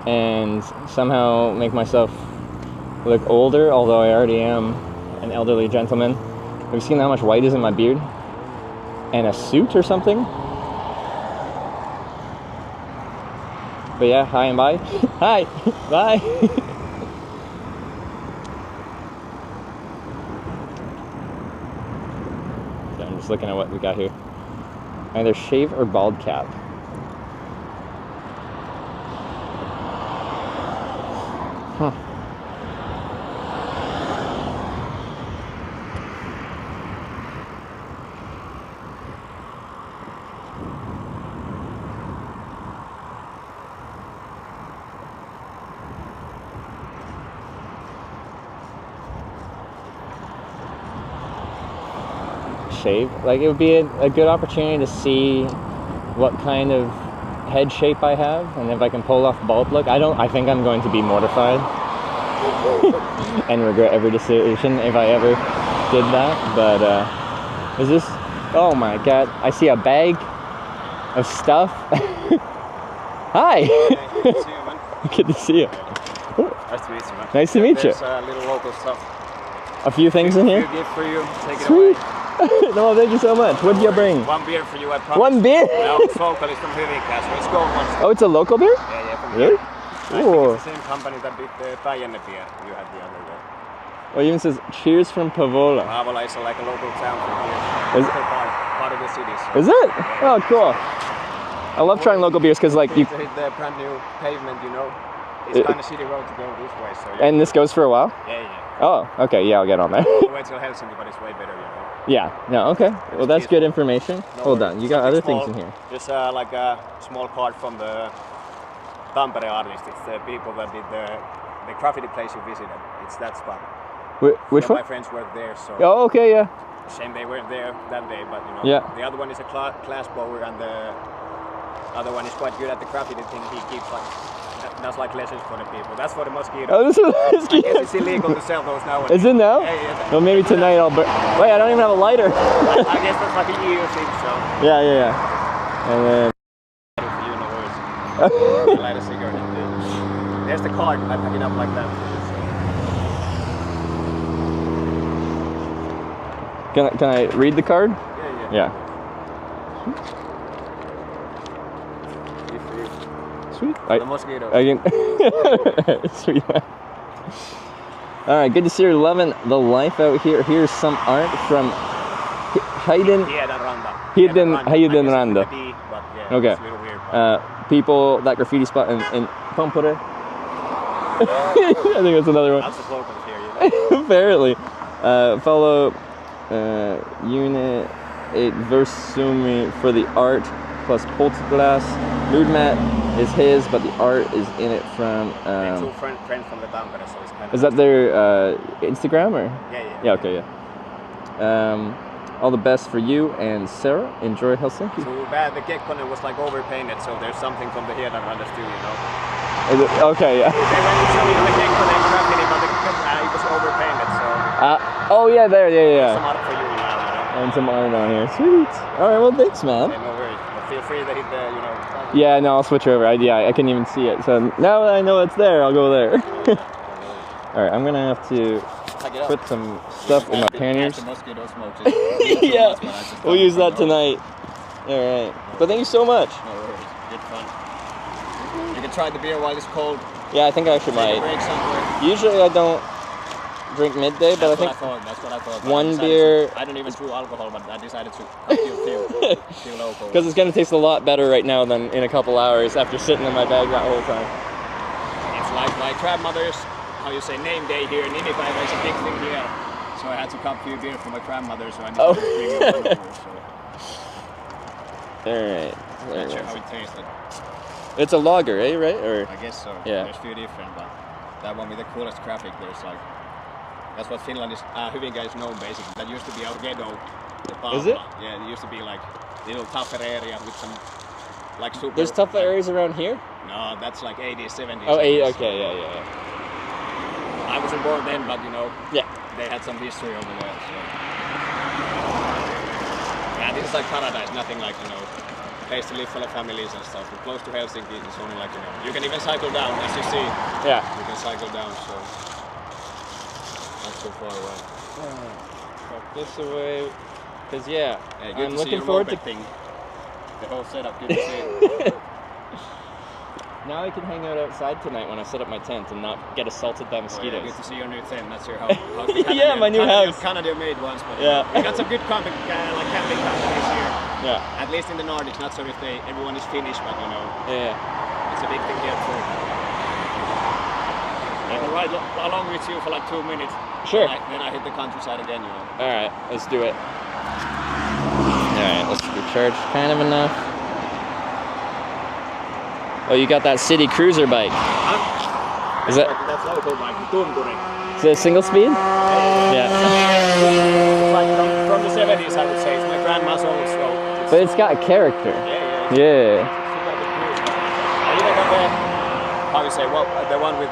and somehow make myself look older, although I already am an elderly gentleman? Have you seen how much white is in my beard? And a suit or something? But yeah, hi and bye. Hi! Bye! So I'm just looking at what we got here. Either shave or bald cap. Huh. Shave. Like, it would be a good opportunity to see what kind of head shape I have, and if I can pull off bald look. I think I'm going to be mortified and regret every decision if I ever did that. But is this... Oh my god, I see a bag of stuff. Hi! Good to see you, man. Good to see you. Nice to meet you, man. Nice to meet you. There's little local stuff. A few things in here? A gift for you. Take it Sweet. away. No, thank you so much. What did you bring? One beer for you, I promise. One beer? No, it's local. It's from Helsinki, so it's gold one. Oh, it's a local beer? Yeah, from Really? here. I think it's the same company that did the Päijänne beer you had the other day. Oh, it even says cheers from Pavola. Pavola is like a local town from here. Is It's part of the city. So. Is it? Oh, cool. I love trying local beers because, like, you to hit the brand new pavement, you know. It's kind of city road to go this way. So. And this goes for a while? Yeah. Oh, okay. Yeah, I'll get on there. Wait till Helsinki, but it's way better, you know. Yeah. No. Okay. Well, that's good information. No Hold worries. on. You got other Something things in small. here. There's like a small card from the Tampere artist. It's the people that did the graffiti place you visited. It's that spot. Which one? My friends work there, so. Oh, okay. Yeah. Shame they weren't there that day, but you know. Yeah. The other one is a class blower, and the other one is quite good at the graffiti thing. He keeps like. That's like lessons for the people. That's for the mosquitoes. Oh, this is mosquitoes. I guess it's illegal to sell those nowadays. Is it now? Yeah. Well, maybe tonight I'll burn. Wait, I don't even have a lighter. I guess that's like a EU thing, so. Yeah. And then. For you, no worries. Light a cigarette. There's the card. I pack it up like that. Can I read the card? Yeah. Sweet. The mosquitoes. I can. Sweet. All right, good to see you're loving the life out here. Here's some art from Heidenranta. Okay. People, that graffiti spot in Pampure. I think that's another one. Lots of locals here, you know. Apparently. Follow Unit 8 Versumi for the art plus Polterglass. Mood mat is his, but the art is in it from. Two friends from the Tampere, so it's kind of. Is that their Instagram or? Yeah. Yeah. Okay. Yeah. All the best for you and Sarah. Enjoy Helsinki. Too bad the Kekkonen was like overpainted, so there's something from the Heidenranta too, you know. Is it? Okay. Yeah. They went to show me the Kekkonen graffiti, but it was overpainted, so. Oh yeah, there. Yeah. Some art for you now, you know. And some art on here. Sweet. All right. Well, thanks, man. Yeah, no worries. But feel free to hit the, you know. Yeah, no, I'll switch over. I couldn't even see it. So now that I know it's there, I'll go there. All right, I'm gonna have to put some stuff in my panniers. Yeah, we'll use that tonight. All right, but thank you so much. No worries. Good fun. You can try the beer while it's cold. Yeah, I think I actually might. Take a break somewhere. Usually I don't drink midday, but That's I think that's what I thought. one beer. I don't even brew alcohol, but I decided to feel local. Because it's gonna taste a lot better right now than in a couple hours after sitting in my bag that whole time. It's like my grandmother's, how you say, name day here in Ninipäivä is a big thing here. So I had to cup a few beer for my grandmother, so I decided to bring it over. So. All right. There Not sure it how is. it tasted. It's a lager, eh? Right? Or I guess so. Yeah. There's a few different, but that one with the coolest graphic, there's like, that's what Finland is, Hyvinkää is known basically. That used to be our ghetto. Is it? Yeah, it used to be like little tougher area with some like super. There's tougher areas around here? No, that's like 80s, 70s. Oh, 80s. okay, yeah. I wasn't born then, but you know, Yeah. they had some history over there. So. Yeah, this is like paradise, nothing like, you know, place to live full of families and stuff. We're close to Helsinki, it's only like, you know, you can even cycle down, as you see. Yeah. You can cycle down, so not so far away. Fuck this away. Because, yeah, Hey, good I'm to see looking your forward to... moped thing. The whole setup, good to see. Now I can hang out outside tonight when I set up my tent and not get assaulted by Oh, yeah, mosquitoes. good to see your new tent. Not sure how the Yeah, my new house. Canada made ones, but Yeah. we got some good camping companies here. Yeah. At least in the Nordics, not so if everyone is Finnish, but you know, Yeah. it's a big thing here too. I'll ride along with you for like 2 minutes. Sure. Then I hit the countryside again, you know. All right, let's do it. All right, let's recharge kind of enough. Oh, you got that city cruiser bike. Is that? That's local bike, Tunturi. Is it a single speed? Yeah. It's like from the 70s, I would say. It's my grandma's old slope. But it's got character. Yeah. Yeah. I even got the, how you say, well, the one with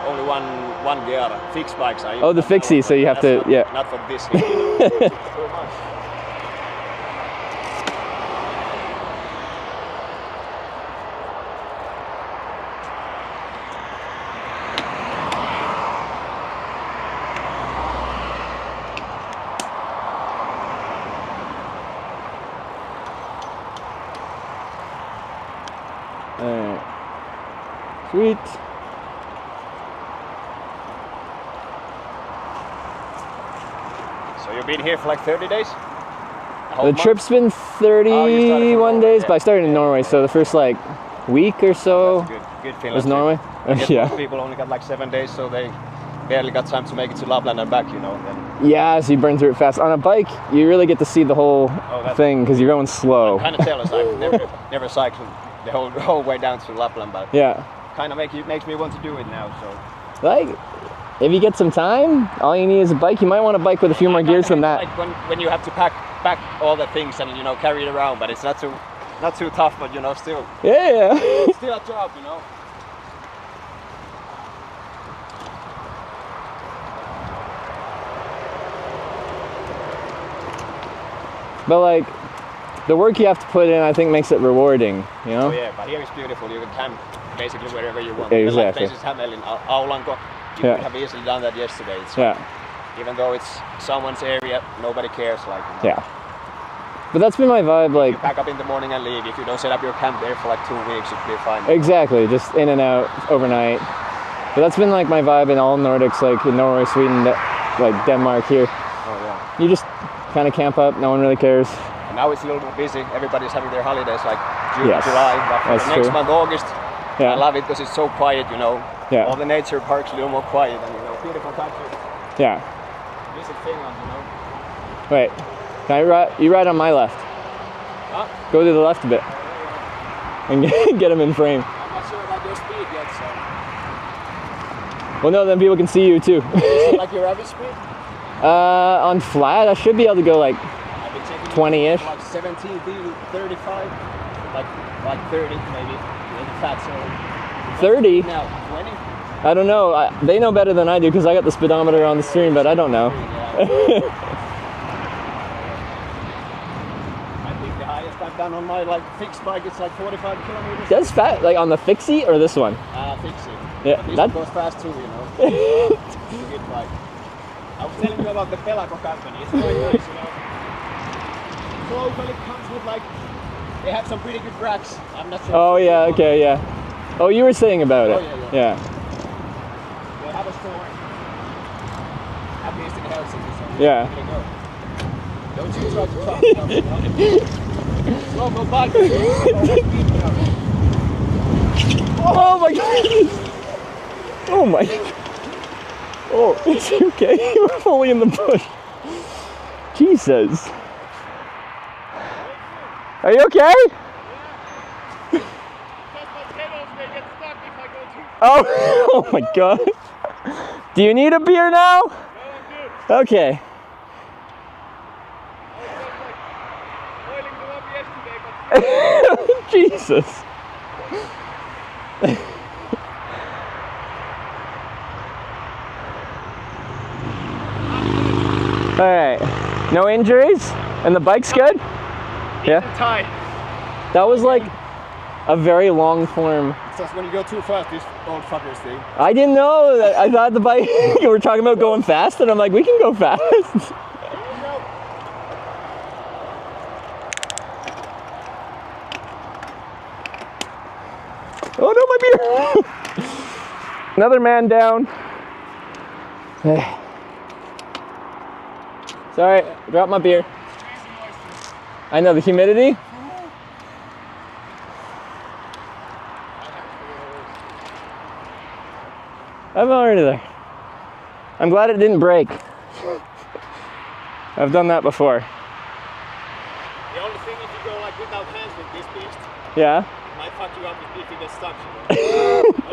only one gear, fixed bikes. Oh, the fixie, so you have to, yeah. Not for this here, you know. Too much. Alright. Sweet. So you've been here for like 30 days? The trip's been 31 days, but I started in Norway, so the first like week or so Good Finland was trip. Norway. I guess Yeah. most people only got like 7 days, so they barely got time to make it to Lapland and back, you know. Then Yeah, so you burn through it fast. On a bike, you really get to see the whole thing because you're going slow. kind of jealous. I've never cycled the whole way down to Lapland, but Yeah. kind of makes me want to do it now. So Like, if you get some time, all you need is a bike. You might want a bike with a few more gears than that. like when you have to pack all the things and you know carry it around, but it's not too tough, but you know still Yeah. still a job, you know. But like, the work you have to put in, I think, makes it rewarding. You know? Oh yeah, but here it's beautiful. You can camp basically wherever you want. Yeah, Even like exactly. places Hämeenlinna, Aulanko, you Yeah. could have easily done that yesterday. It's Yeah. even though it's someone's area, nobody cares. Like you know. Yeah. But that's been my vibe. Like, You pack up in the morning and leave. If you don't set up your camp there for like 2 weeks, it'll be fine. exactly, just in and out overnight. But that's been like my vibe in all Nordics, like in Norway, Sweden, like Denmark here. Oh yeah. You just kind of camp up. No one really cares. And now it's a little bit busy. Everybody's having their holidays like June, Yes, July. But for that's the next true. month, August, Yeah. I love it because it's so quiet, you know. Yeah. All the nature parks a little more quiet and, you know, beautiful country. Yeah. Visit Finland, you know. Wait. Can you ride on my left? Huh? Go to the left a bit. And get him in frame. I'm not sure about your speed yet, so. Well, no, then people can see you too. Is it like your average speed? On flat, I should be able to go like I've been taking 20-ish. Like 17 to 35. Like 30 maybe. In fat, so. 30? Now, 20? I don't know. They know better than I do because I got the speedometer on the screen, but I don't know. I think the highest I've done on my like fixed bike is like 45 kilometers. That's fat, like on the fixie or this one? Fix it. Yeah, But this that- one goes fast too, you know. It's a good bike. I was telling you about the Pelako company. It's quite nice, you know. Locally comes with like, they have some pretty good racks. I'm not sure. Oh yeah, okay, yeah. Oh, you were saying about it. Oh, yeah. They have a store. At least in Helsinki. So Yeah. there you go. Don't you try to trust them, you know. Local bike. Oh my god! Oh my. Oh, it's okay. We're fully in the bush. Jesus. Are you okay? Oh, oh my god. Do you need a beer now? No, I'm good. Okay. Boiling them up yesterday, but Jesus. All right. No injuries? And the bike's good? Yeah? Tie. That was like a very long form. It's just when you go too fast, these old fuckers thing. I didn't know. I thought the bike, we were talking about going fast, and I'm like, we can go fast. Oh no, my beer! Another man down. Sorry, dropped my beer. I know, the humidity. I'm already there. I'm glad it didn't break. I've done that before. The only thing if you go like without hands with this beast, Yeah? it might fuck you up if you get stuck. You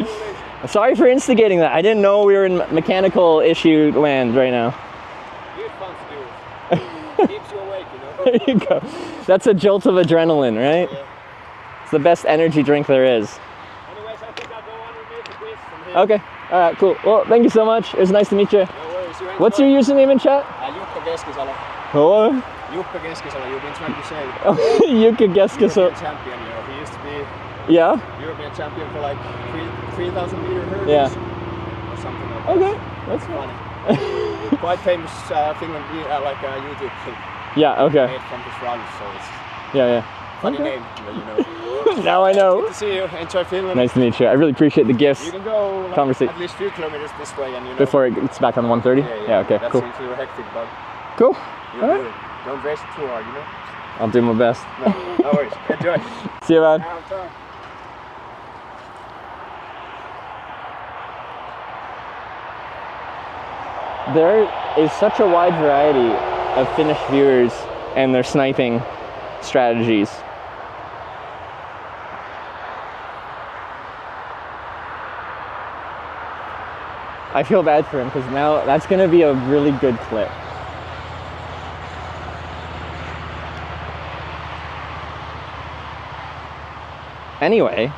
know? Sorry for instigating that. I didn't know we were in mechanical issue land right now. It's fun to do. Keeps you awake, you know? There you go. That's a jolt of adrenaline, right? Yeah. It's the best energy drink there is. Anyways, I think I'll go underneath the quiz from here. Okay. All right, cool. Well, thank you so much. It was nice to meet you. No worries. You What's your username in chat? Jukka Keskisalo. Oh, Jukka Keskisalo, you've been trying to say. Jukka Keskisalo. European champion, you know. He used to be Yeah? European champion for like 3,000 meter hurdles. Yeah. Or something like that. Okay, that's funny. Quite famous Finland YouTube clip. Yeah, okay. Made from his runs, so it's Yeah. funny Okay. name, but you know. Now I know. Good to see you. Enjoy Finland. Nice to meet you. I really appreciate the gifts. You can go like, Conversation. at least a few kilometers this way, and you know. Before it gets back on 130? Yeah, okay, that cool. seems a little hectic, but Cool. you're All right. good. Don't race it too hard, you know. I'll do my best. No worries. Enjoy. See you, man. There is such a wide variety of Finnish viewers and their sniping strategies. I feel bad for him because now that's going to be a really good clip. Anyway,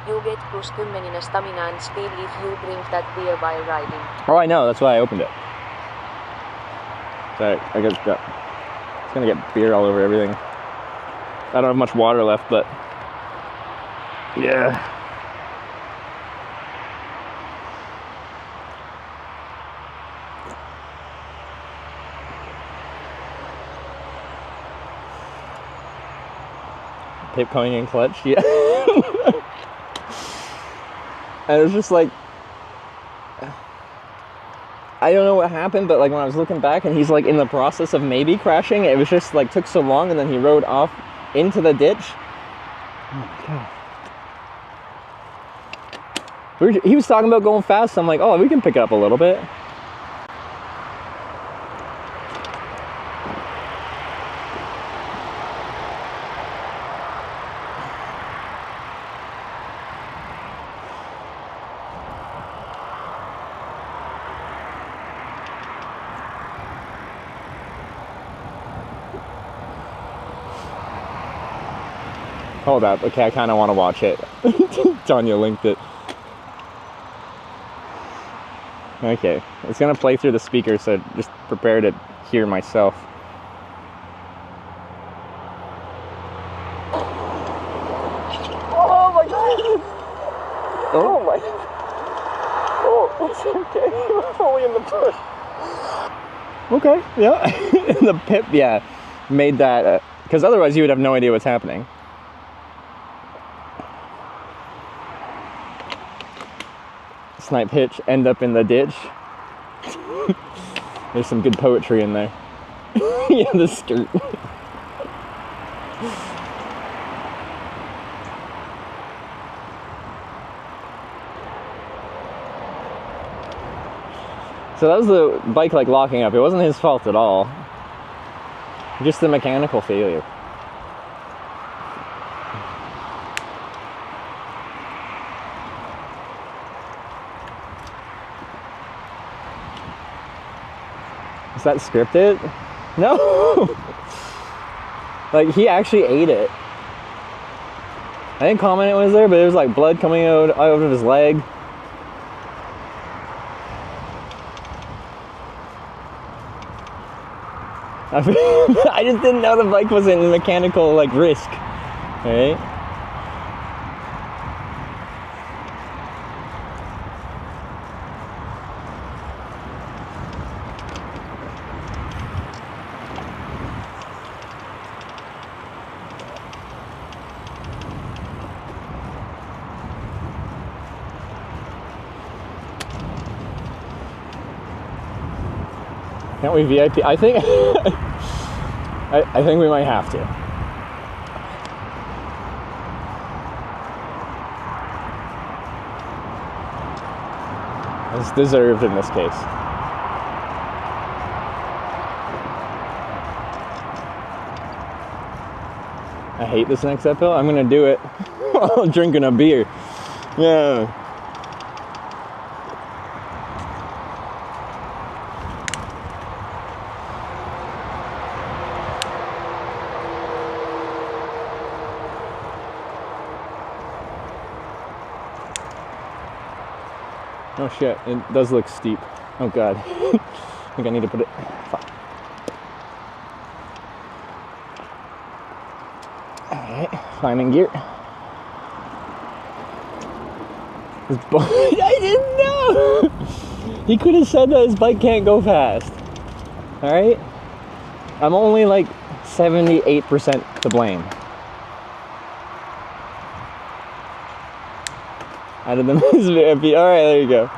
you get plus 10 stamina and speed if you drink that beer while riding. oh, I know, that's why I opened it. Sorry, I guess it's gonna get beer all over everything. I don't have much water left, but yeah. Pip coming in clutch, yeah. And it was just like, I don't know what happened, but like when I was looking back and he's like in the process of maybe crashing, it was just like took so long, and then he rode off into the ditch. Oh my god. He was talking about going fast, so I'm like, oh, we can pick it up a little bit. Hold up, okay, I kind of want to watch it. Tanya linked it. Okay, it's gonna play through the speaker, so just prepare to hear myself. Oh my god! Oh my god! Oh, it's okay. Only in the bush. Okay, yeah. The pip, yeah, made that, because otherwise you would have no idea what's happening. Snipe hitch, end up in the ditch. There's some good poetry in there. Yeah, the skirt. So that was the bike like locking up. It wasn't his fault at all. Just the mechanical failure. Is that scripted? No! Like, he actually ate it. I didn't comment it was there, but there was like blood coming out of his leg. I just didn't know the bike was in mechanical like risk. Alright? Can't we VIP? I think I think we might have to. It's deserved in this case. I hate this next uphill. I'm gonna do it while drinking a beer. Yeah. Oh shit, it does look steep. Oh god. I think I need to put it... Fuck. Alright, climbing gear. His I didn't know! He could have said that his bike can't go fast. Alright? I'm only like 78% to blame. Out of the VIP. Alright, there you go.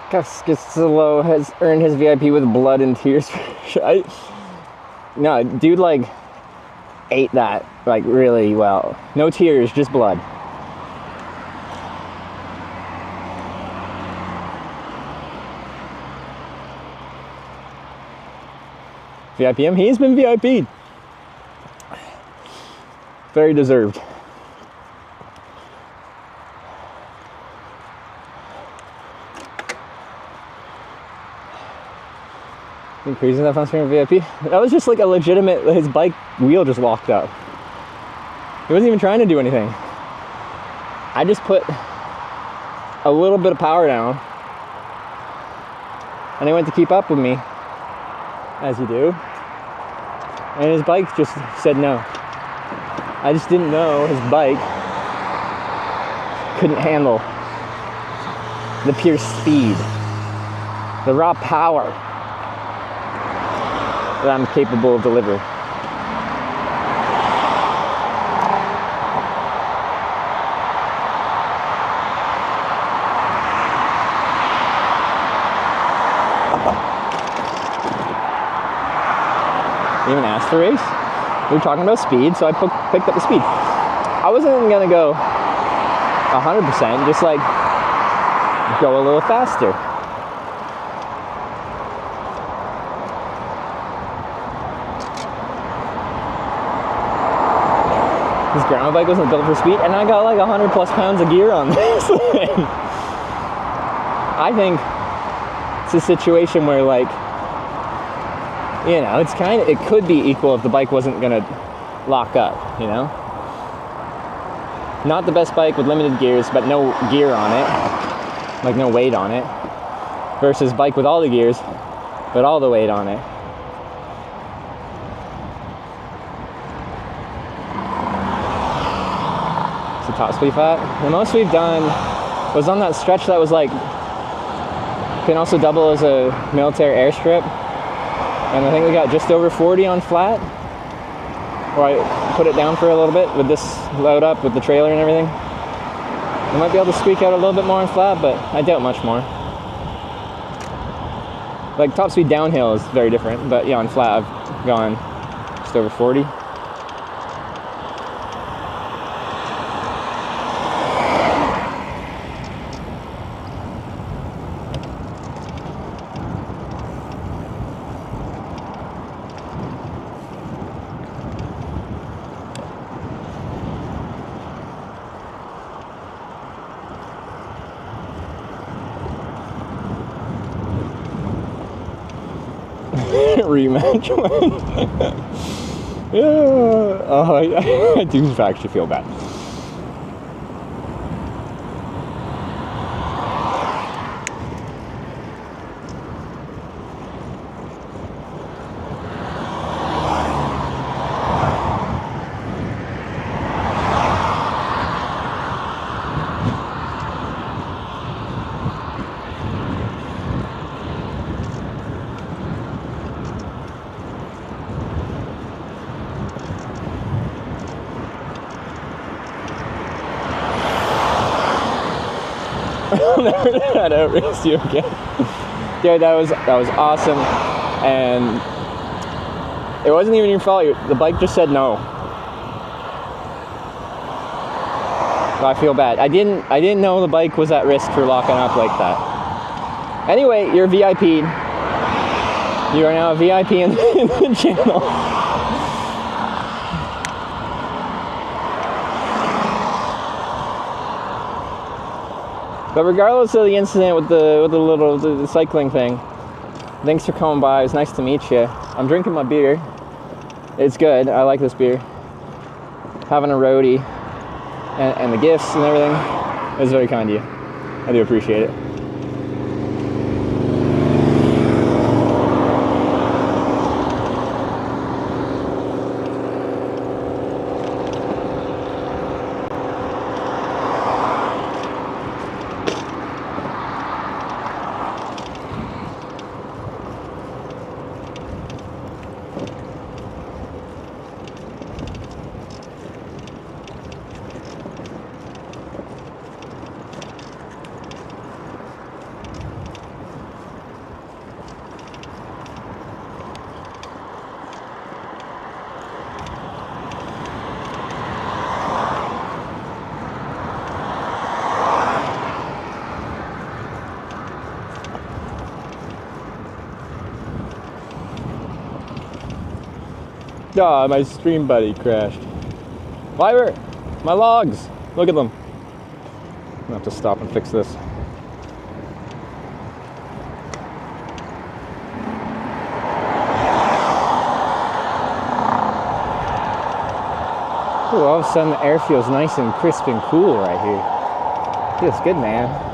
Cascasolo has earned his VIP with blood and tears. No, dude, like, ate that, like, really well. No tears, just blood. VIP him? He's been VIP'd. Very deserved. Crazy enough on stream VIP. That was just like a legitimate, his bike wheel just locked up. He wasn't even trying to do anything. I just put a little bit of power down and he went to keep up with me, as you do, and his bike just said no. I just didn't know his bike couldn't handle the pure speed, the raw power that I'm capable of delivering. You even asked to race? We were talking about speed, so I picked up the speed. I wasn't even gonna go 100%, just like go a little faster. This grandma bike wasn't built for speed, and I got like 100 plus pounds of gear on this thing. I think it's a situation where, like, you know, it's kind of, it could be equal if the bike wasn't gonna lock up, you know? Not the best bike with limited gears, but no gear on it, like no weight on it, versus bike with all the gears but all the weight on it. It's a top speed flat. The most we've done was on that stretch that was like, can also double as a military airstrip. And I think we got just over 40 on flat. Or I put it down for a little bit with this load up with the trailer and everything. I might be able to squeak out a little bit more on flat, but I doubt much more. Like top speed downhill is very different, but yeah, on flat I've gone just over 40. Rematch. Yeah. Oh, I do actually feel bad. I'll never do that outrace you again. Dude, that was awesome, and it wasn't even your fault. The bike just said no. So I feel bad. I didn't know the bike was at risk for locking up like that. Anyway, you're VIP. You are now a VIP in the channel. But regardless of the incident with the cycling thing, thanks for coming by. It was nice to meet you. I'm drinking my beer. It's good. I like this beer. Having a roadie and the gifts and everything. It was very kind of you. I do appreciate it. Ah, my stream buddy crashed. Fiverr, my logs. Look at them. I'm gonna have to stop and fix this. Ooh, all of a sudden the air feels nice and crisp and cool right here. Feels good, man.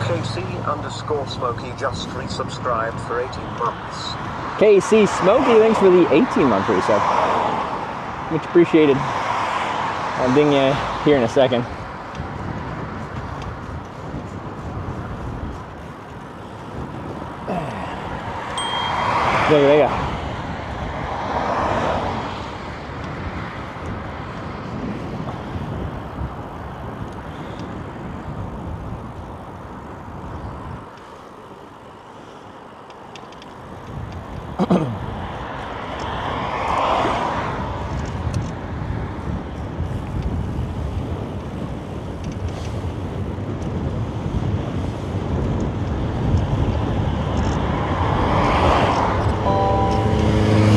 KC_Smokey just resubscribed for 18 months. KC Smokey, thanks for the 18-month resub. Much appreciated. I'll ding you here in a second. There you go.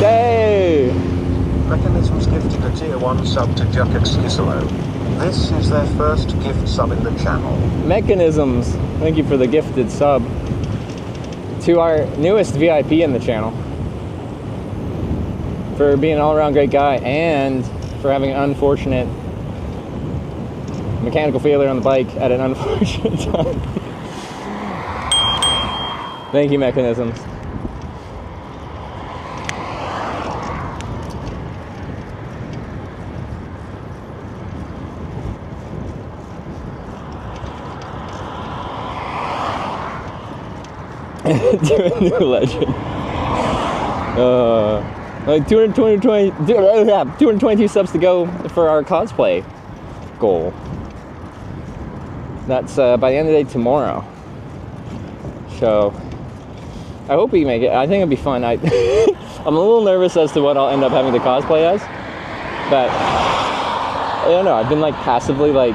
Yay! Mechanisms gifted a tier 1 sub to Jukek Skiselo. This is their first gift sub in the channel. Mechanisms, thank you for the gifted sub to our newest VIP in the channel, for being an all-around great guy and for having an unfortunate mechanical failure on the bike at an unfortunate time. Thank you, Mechanisms. To a new legend. Like 222 subs to go for our cosplay goal. That's by the end of the day tomorrow. So I hope we make it. I think it'll be fun. I'm a little nervous as to what I'll end up having to cosplay as, but I don't know. I've been like passively like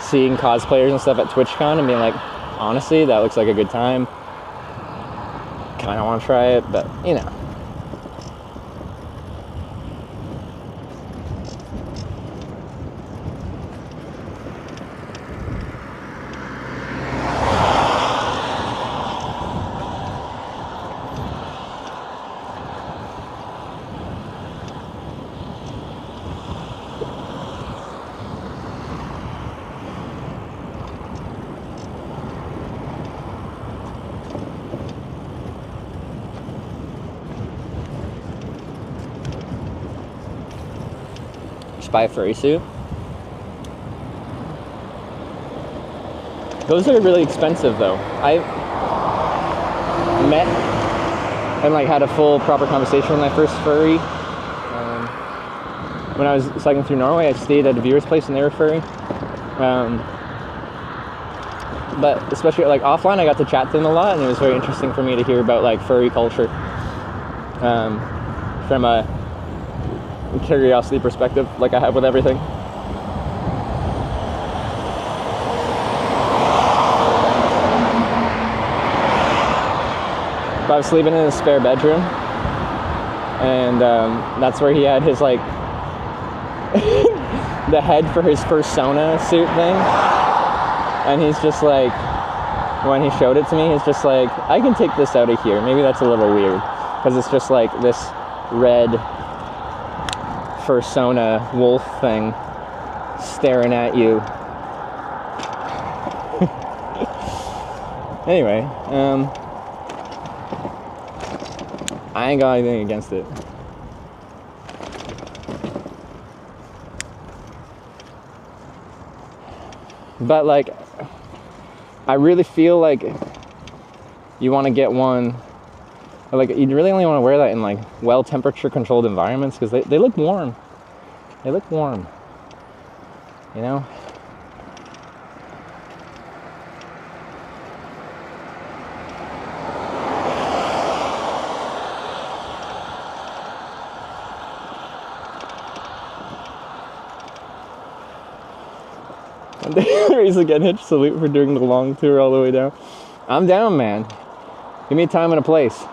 seeing cosplayers and stuff at TwitchCon and being like, honestly, that looks like a good time. Kind of want to try it, but you know. Buy a furry suit. Those are really expensive though. I met and like had a full proper conversation with my first furry when I was cycling through Norway. I stayed at a viewer's place and they were furry, but especially like offline I got to chat to them a lot, and it was very interesting for me to hear about like furry culture from a curiosity perspective, like I have with everything. But I was sleeping in his spare bedroom, and that's where he had his like the head for his persona suit thing, and he's just like, when he showed it to me, he's just like, I can take this out of here. Maybe that's a little weird because it's just like this red persona wolf thing staring at you. Anyway, I ain't got anything against it. But like, I really feel like you want to get one. Like, you really only want to wear that in like well temperature controlled environments because they look warm. They look warm, you know? And there's again, Hitch, salute for doing the long tour all the way down. I'm down, man. Give me a time and a place.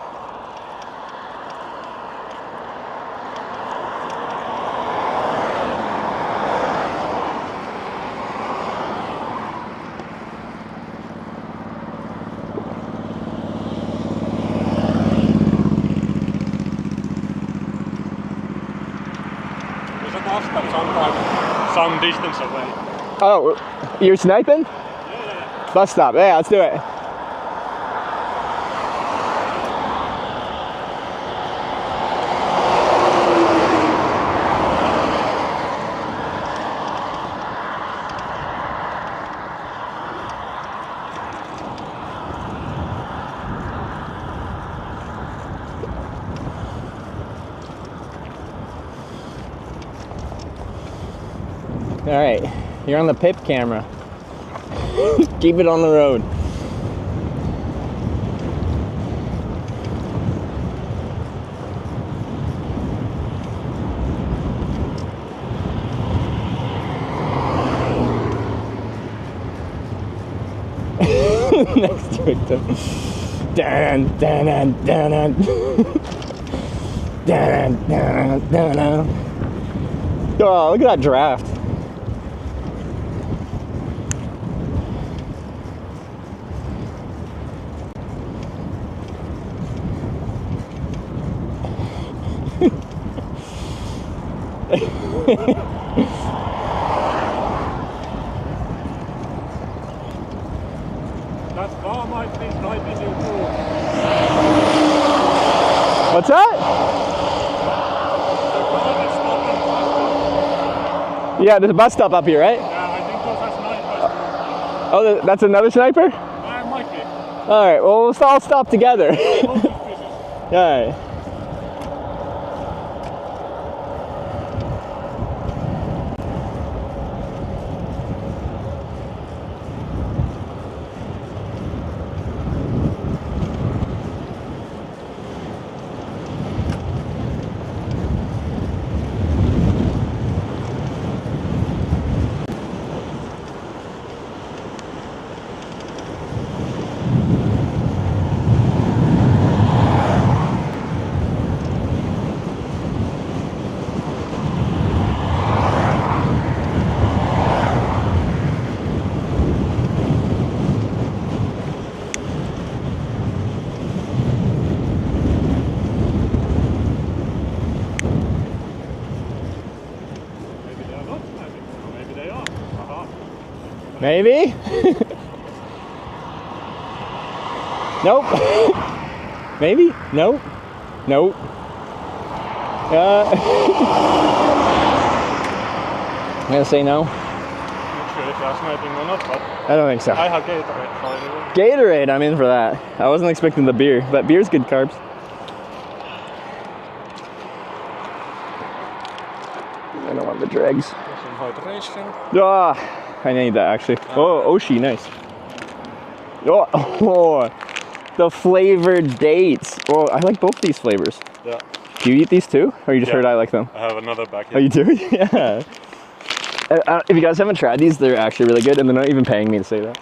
Some distance away. Oh, you're sniping? Yeah. Bus stop. Yeah, let's do it. All right, you're on the pip camera. Keep it on the road. Next victim. Dan, dan, dan, dan, dan. Dan, dan, dan, dan. Oh, look at that draft. That car might be sniping you too. What's that? Yeah, there's a bus stop up here, right? Yeah, I think those are snipers. Oh, that's another sniper? Yeah, it might be. Alright, well, we'll all stop together. Alright. Maybe? Nope. Maybe? Nope. Nope. I'm gonna say no. Not sure if they're sniping or not, but I don't think so. I have Gatorade finally. Gatorade, I'm in for that. I wasn't expecting the beer, but beer's good carbs. I don't want the dregs. Some hydration. Ah, I need that actually. Oh, Oshi, nice. Oh, the flavored dates. Oh, I like both these flavors. Yeah. Do you eat these too? Or you just heard I like them? I have another back here. Oh, you do? Yeah. If you guys haven't tried these, they're actually really good, and they're not even paying me to say that.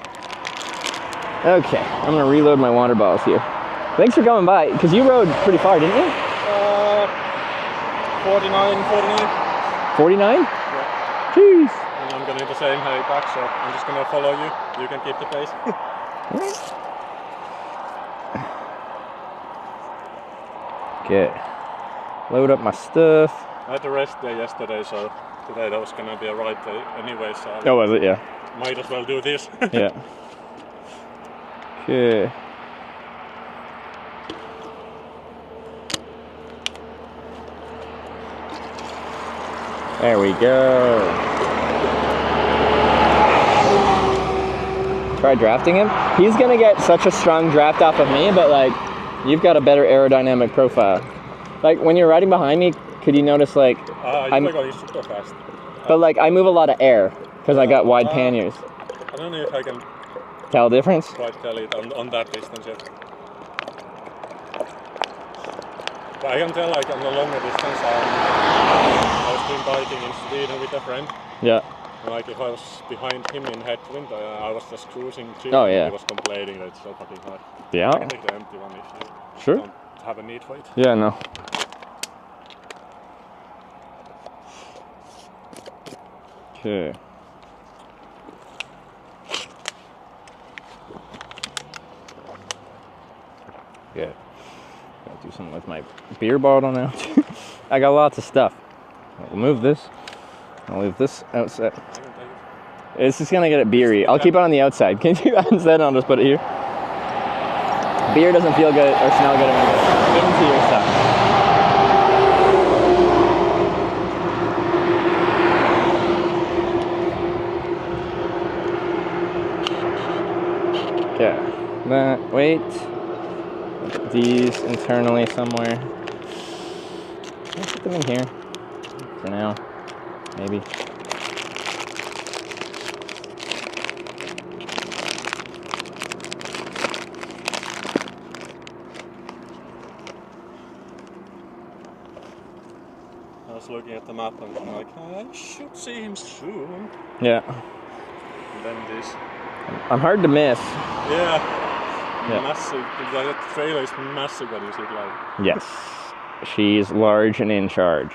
Okay, I'm gonna reload my water bottles here. Thanks for coming by, because you rode pretty far, didn't you? 49. 49? Yeah. Jeez. And I'm gonna do the same way back, so I'm just gonna follow you. You can keep the pace. Okay. Load up my stuff. I had a rest day yesterday, so today that was gonna be a ride day anyway, so Oh, was it? Yeah. might as well do this. Yeah. Okay. There we go. Try drafting him. He's gonna get such a strong draft off of me, but like, you've got a better aerodynamic profile. Like when you're riding behind me, could you notice like I'm going super fast. But like I move a lot of air because I got wide panniers. I don't know if I can Tell the difference? quite tell it on that distance yet. But I can tell like on the longer distance I was doing biking in Sweden with a friend. Yeah. And like if I was behind him in headwind, I was just cruising too. Oh, yeah. He was complaining that it's so fucking hard. Yeah. I can take the empty one if you Sure. don't have a need for it. Yeah, no. Okay. Good. Gotta do something with my beer bottle now. I got lots of stuff. I'll move this. I'll leave this outside. It's just gonna get it beery. I'll keep it on the outside. Can you do that instead? I'll just put it here. Beer doesn't feel good or smell good when it goes into your stuff. Okay. Wait. Put these internally somewhere. Can I put them in here? For now. Maybe. I was looking at the map and I'm like, I should see him soon. Yeah. And then this. I'm hard to miss. Yeah. Yeah. Massive. The trailer is massive when you see it live. Yes. She's large and in charge.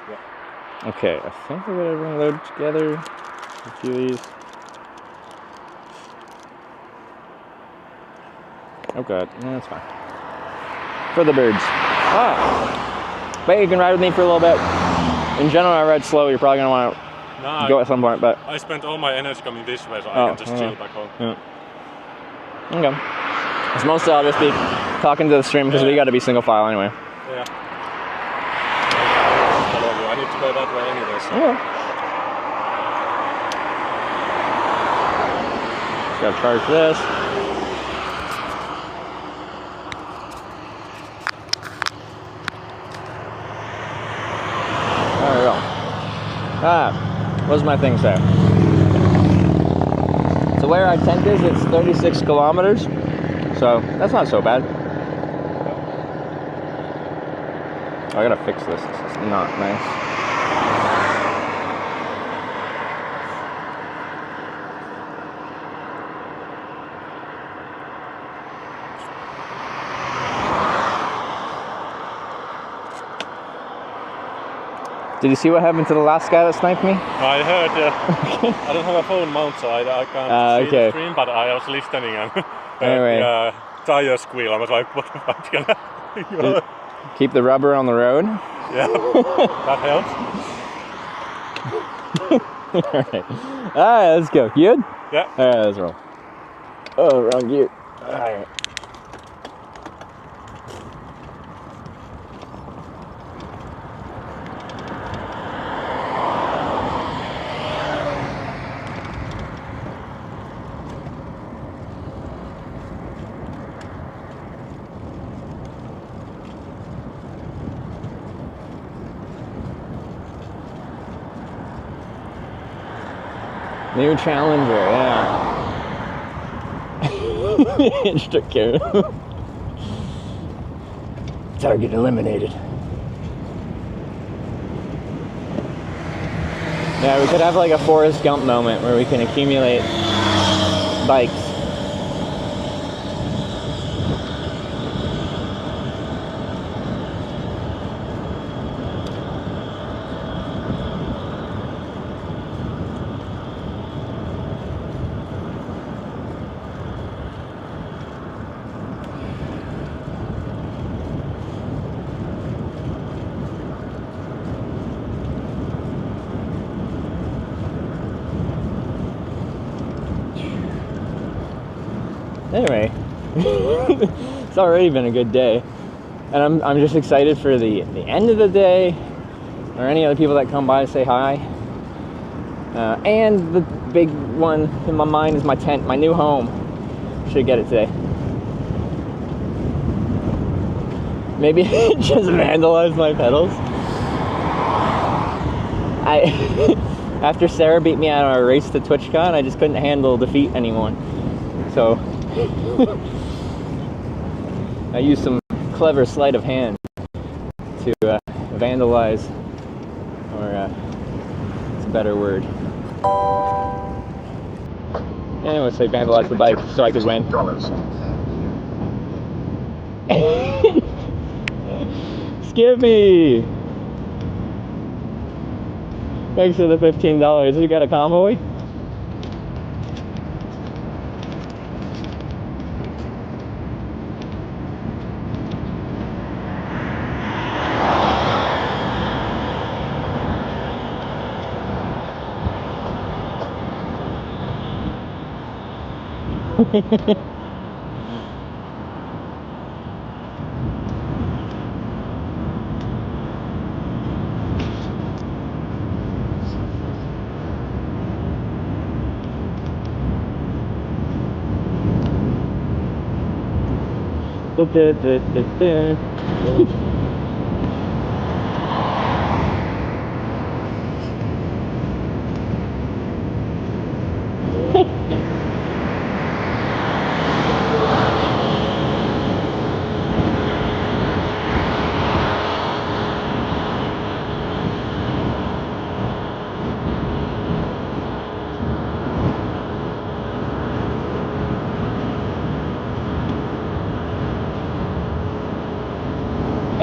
Yeah. Okay, I think we're gonna bring load together. A few of these. Oh god, no, that's fine. For the birds. Ah! But you can ride with me for a little bit. In general, I ride slow. You're probably gonna want to go at some point, but I spent all my energy coming this way, so I can just chill back home. Yeah. Okay. It's mostly I'll just be talking to the stream because we got to be single file anyway. Yeah. I need to go that way anyway. So. Yeah. Just gotta charge this. There we go. What does my thing say? So where our tent is, it's 36 kilometers. So that's not so bad. Oh, I gotta fix this. This is not nice. Did you see what happened to the last guy that sniped me? I heard, yeah. I don't have a phone mount, so I can't see the stream, but I was listening and anyway. Tire squeal. I was like, what the fuck's gonna Keep the rubber on the road? Yeah, that helps. Alright, let's go. You good? Yeah. Alright, let's roll. Oh, wrong gear. Alright. New challenger, yeah. Just took care of him. Target eliminated. Yeah, we could have like a Forrest Gump moment where we can accumulate bikes. Anyway, it's already been a good day, and I'm just excited for the end of the day, or any other people that come by to say hi. And the big one in my mind is my tent, my new home. Should get it today. Maybe just vandalize my pedals. After Sarah beat me at our race to TwitchCon, I just couldn't handle defeat anymore. So I used some clever sleight of hand to vandalize, or it's a better word. Anyway, let's say vandalize the bike so I could win. Skippy! Thanks for the $15. You got a Convoy?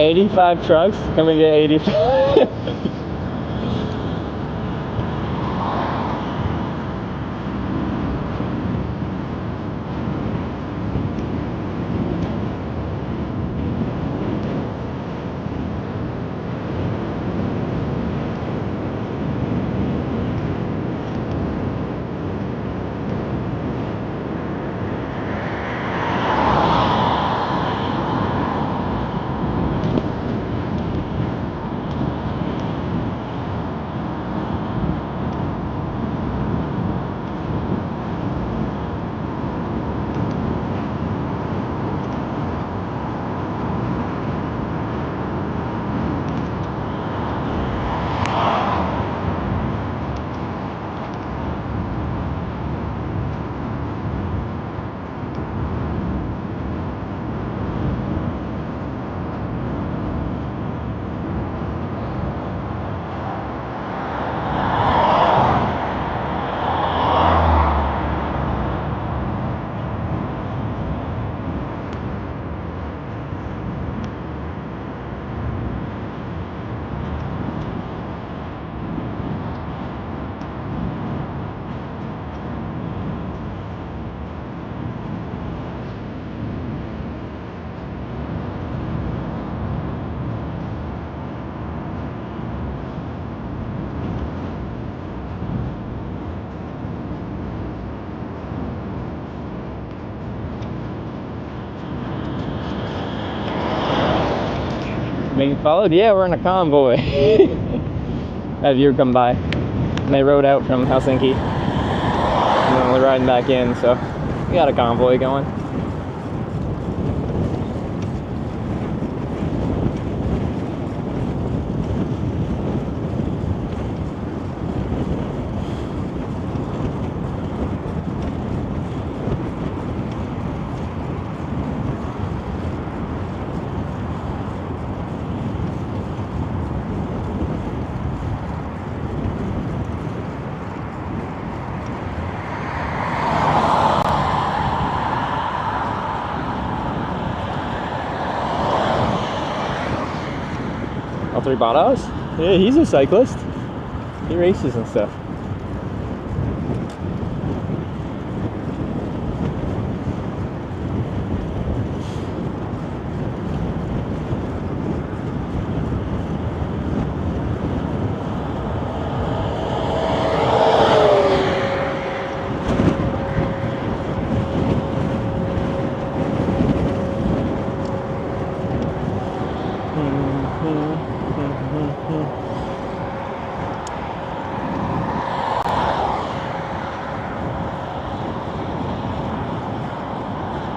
85 trucks? Can we get 85? Being followed? Yeah, we're in a convoy. Had you come by. And they rode out from Helsinki. And then we're riding back in, so we got a convoy going. Valtteri Bottas? Yeah, he's a cyclist. He races and stuff.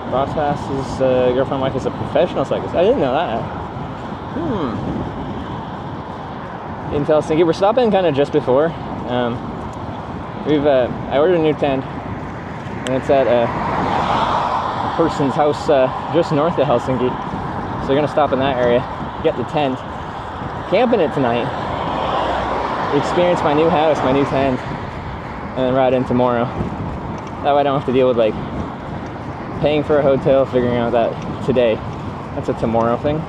Bottas's girlfriend wife is a professional cyclist. I didn't know that. In Helsinki, we're stopping kind of just before. I ordered a new tent, and it's at a person's house just north of Helsinki. So we're gonna stop in that area, get the tent, camp in it tonight, experience my new house, my new tent, and then ride in tomorrow. That way I don't have to deal with like paying for a hotel, figuring out that today. That's a tomorrow thing.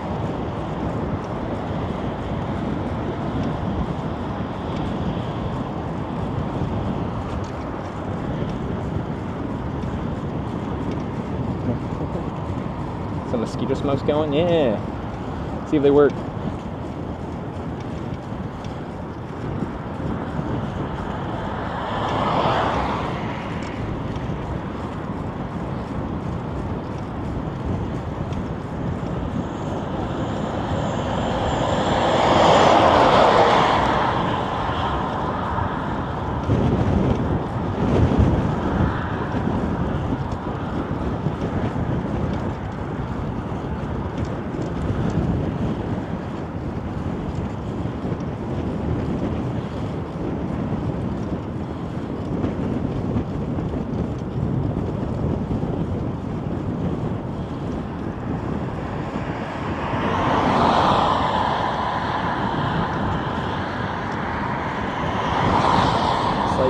Some mosquito smoke's going? Yeah. See if they work.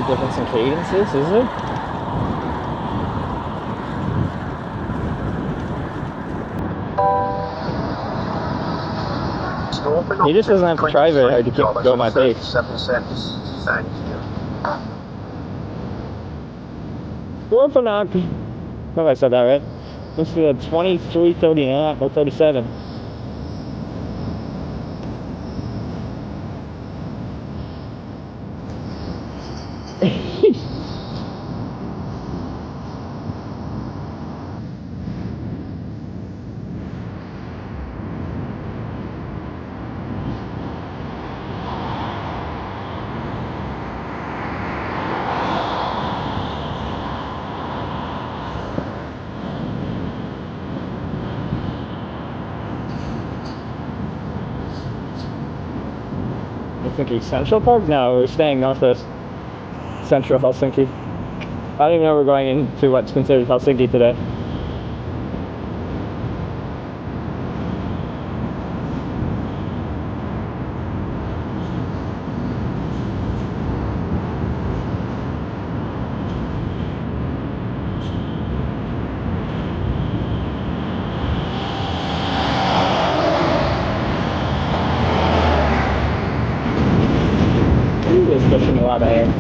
Difference in cadences, is there? He just doesn't have to try very hard to go my pace. 7 cents. Thank you. Orphanog. I hope I said that right. Let's do a 23.39 or 37. Helsinki Central Park? No, we're staying northwest central Helsinki. I don't even know we're going into what's considered Helsinki today. It's pushing a lot of air.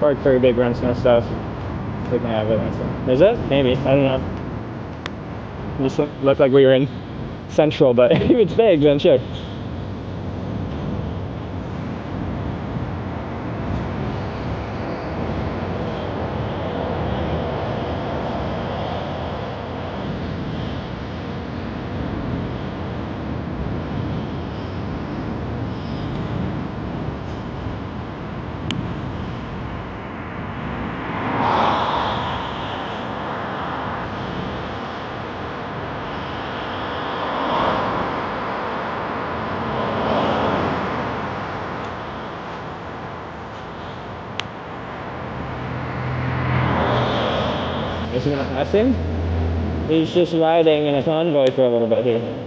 Park very big runs and stuff. We can have it. Is it? Maybe. I don't know. It just looked like we were in Central, but if it's big, then sure. Isn't it Esim? He's just riding in a convoy for a little bit here.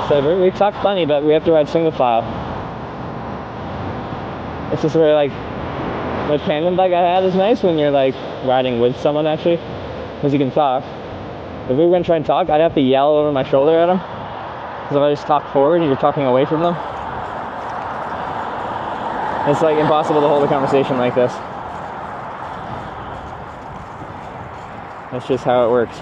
So we talked plenty, but we have to ride single file. It's just where like the tandem bike I had is nice when you're like riding with someone actually, because you can talk. If we were gonna try and talk, I'd have to yell over my shoulder at them. Because if I just talk forward and you're talking away from them, it's like impossible to hold a conversation like this. That's just how it works.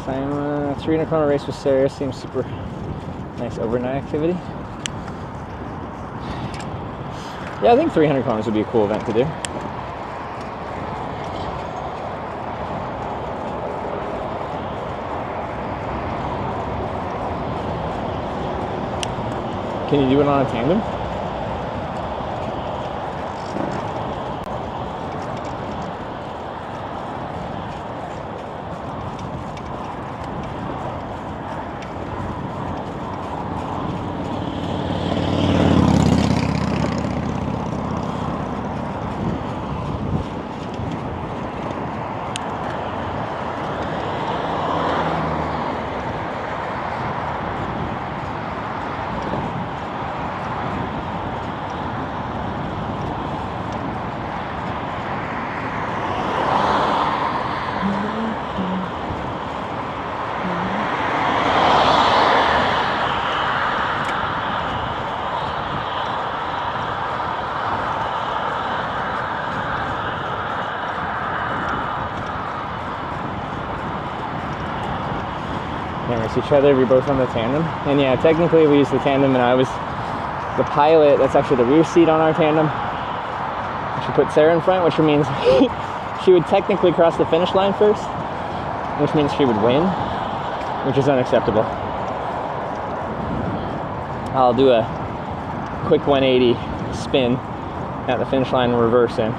Same 300 km race with Sarah seems super nice overnight activity. Yeah, I think 300 kilometers would be a cool event to do. Can you do it on a tandem? next to each other. We're both on the tandem. And yeah, technically we used the tandem and I was the pilot. That's actually the rear seat on our tandem. She put Sarah in front, which means she would technically cross the finish line first, which means she would win, which is unacceptable. I'll do a quick 180 spin at the finish line and reverse in.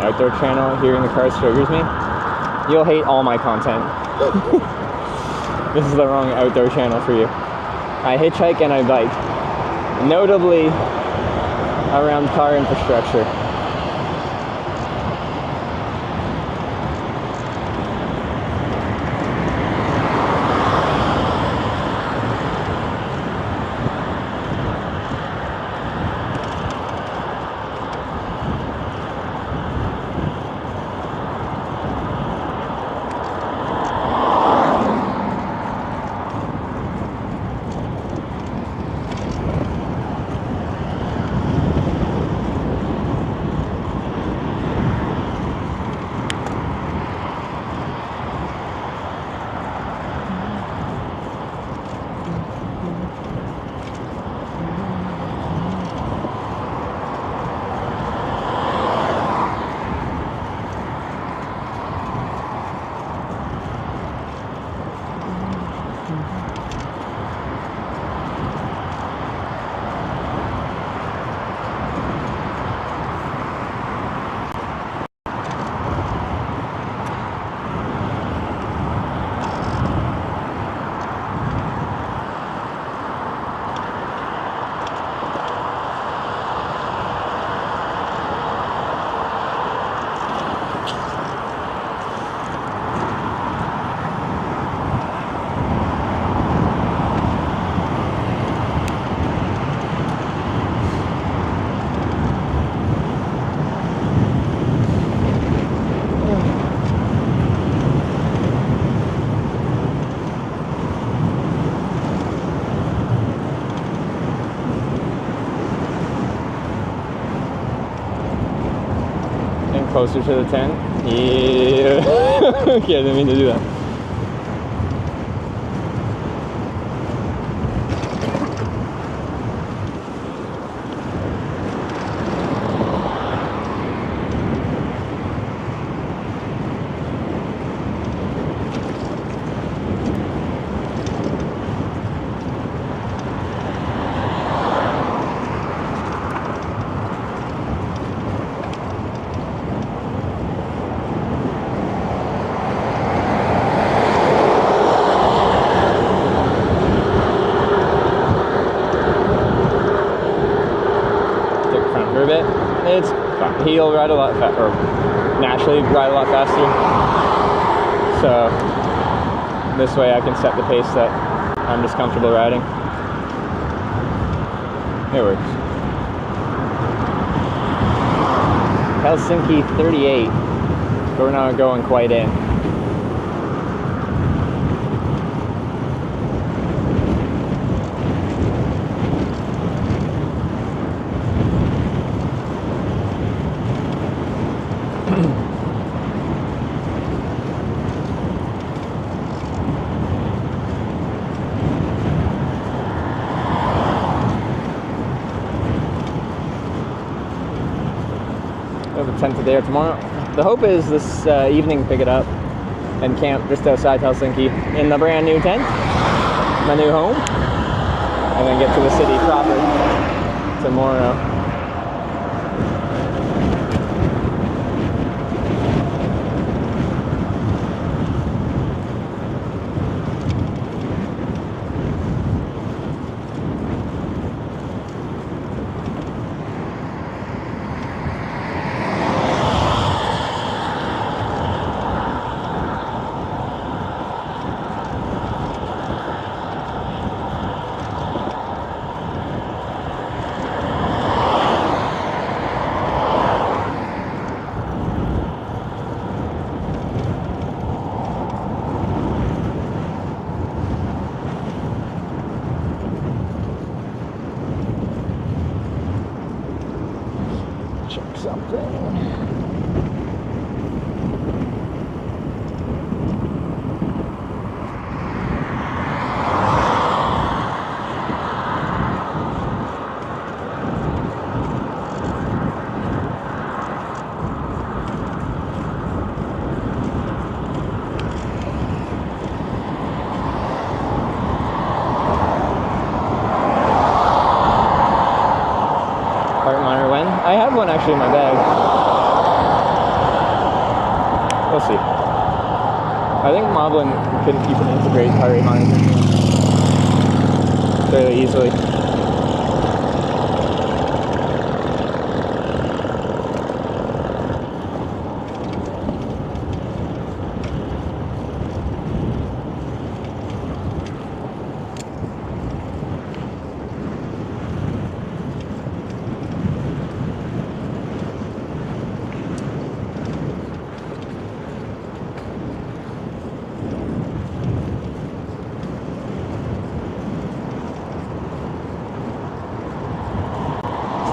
Outdoor channel, hearing the cars triggers me. You'll hate all my content. This is the wrong outdoor channel for you. I hitchhike and I bike, notably around car infrastructure. Closer to the 10. Yeah. Okay, I didn't mean to do that. It's fun. He'll ride a lot faster, or naturally ride a lot faster. So this way I can set the pace that I'm just comfortable riding. It works. Helsinki 38. But we're not going quite in. Today or tomorrow. The hope is this evening pick it up and camp just outside Helsinki in the brand new tent, my new home, and then get to the city proper tomorrow. I have one actually in my bag. We'll see. I think Moblin you can integrate heart rate monitoring fairly easily.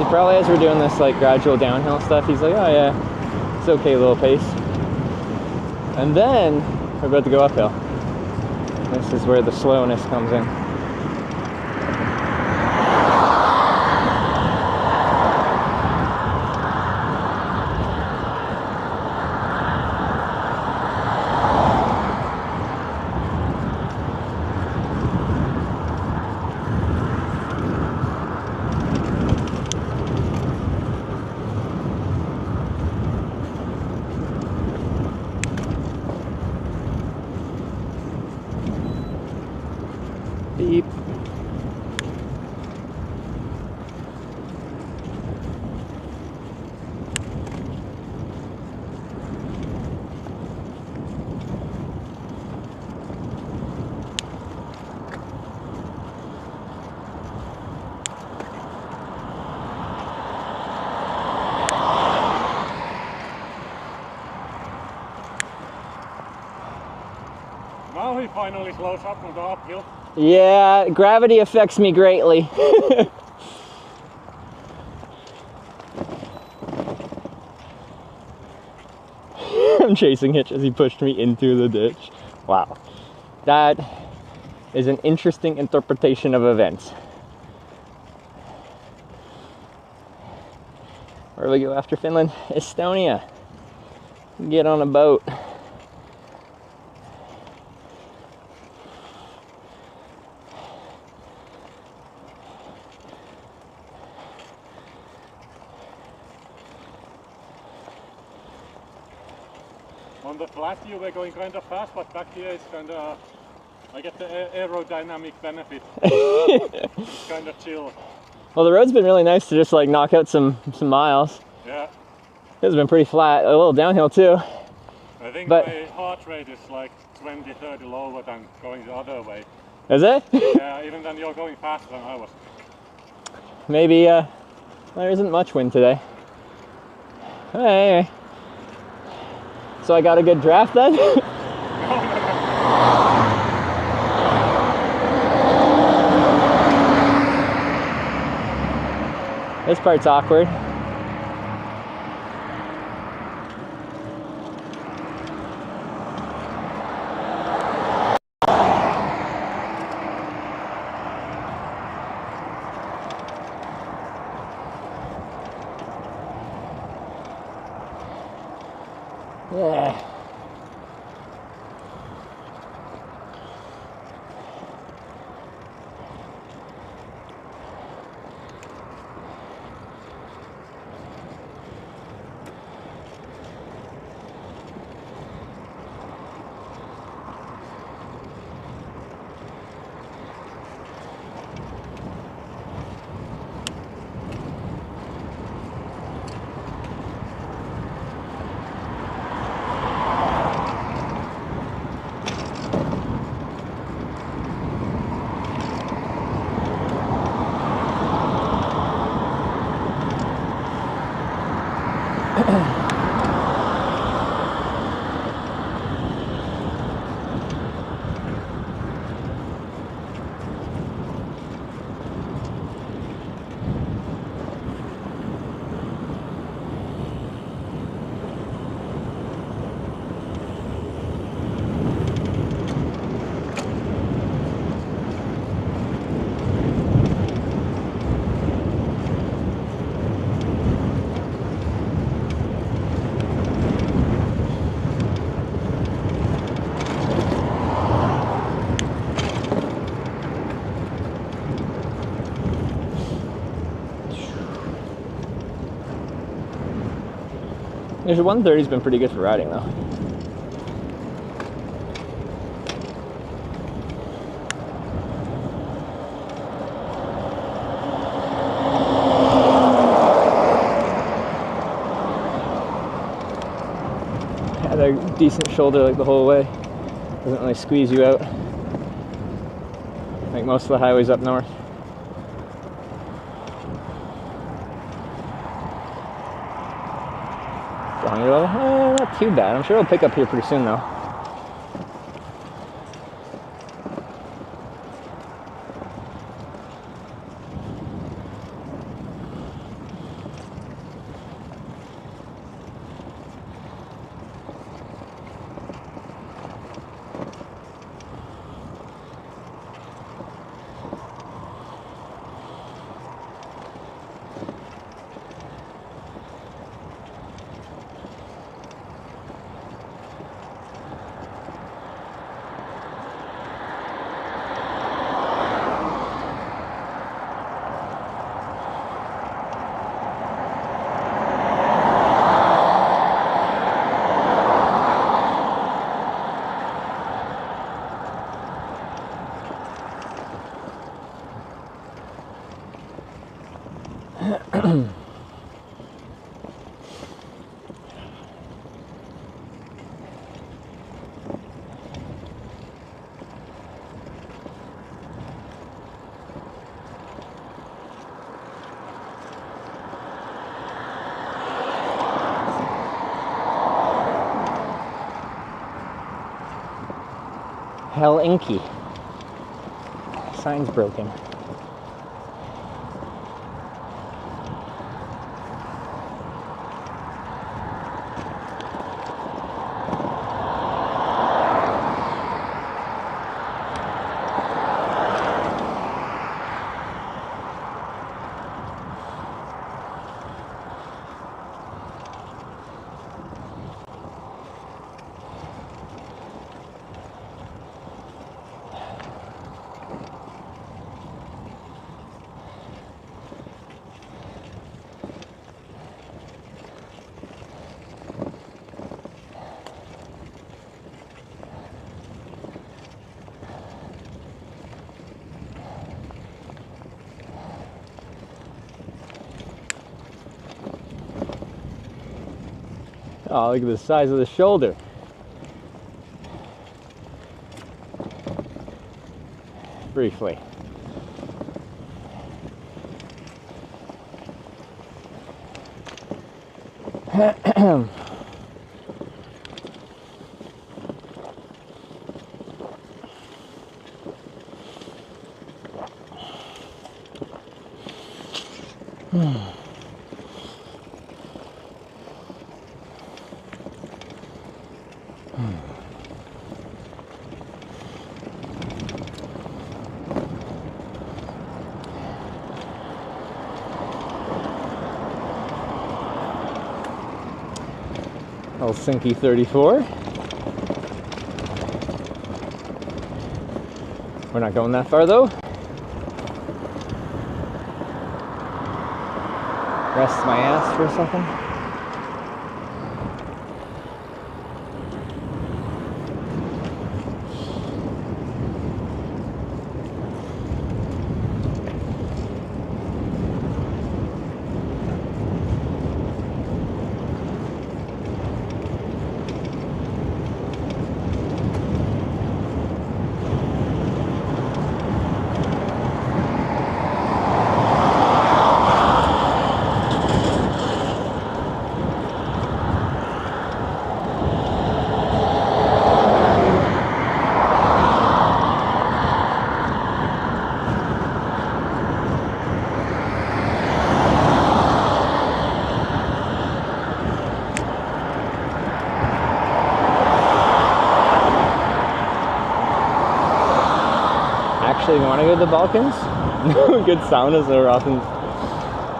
Probably as we're doing this like gradual downhill stuff, he's like, oh yeah, it's okay, little pace. And then we're about to go uphill. This is where the slowness comes in. Beep. Now he finally slows up on the uphill. Yeah, gravity affects me greatly. I'm chasing Hitch as he pushed me into the ditch. Wow. That is an interesting interpretation of events. Where do we go after Finland? Estonia. Get on a boat. On the flat you were going kind of fast, but back here it's kind of, I get the aerodynamic benefit. It's kind of chill. Well, the road's been really nice to just like knock out some miles. Yeah. It's been pretty flat, a little downhill too. I think but my heart rate is like 20-30 lower than going the other way. Is it? Yeah, even then you're going faster than I was. Maybe there isn't much wind today. Anyway. So I got a good draft then? This part's awkward. Yeah. There's 130's been pretty good for riding though. Had a decent shoulder like the whole way. Doesn't really squeeze you out like most of the highways up north. Not too bad. I'm sure it'll pick up here pretty soon though. Helsinki. Sign's broken. Oh, look at the size of the shoulder. Briefly. Helsinki 34. We're not going that far though. Rest my ass for a second. Actually want to go to the Balkans? Good saunas are often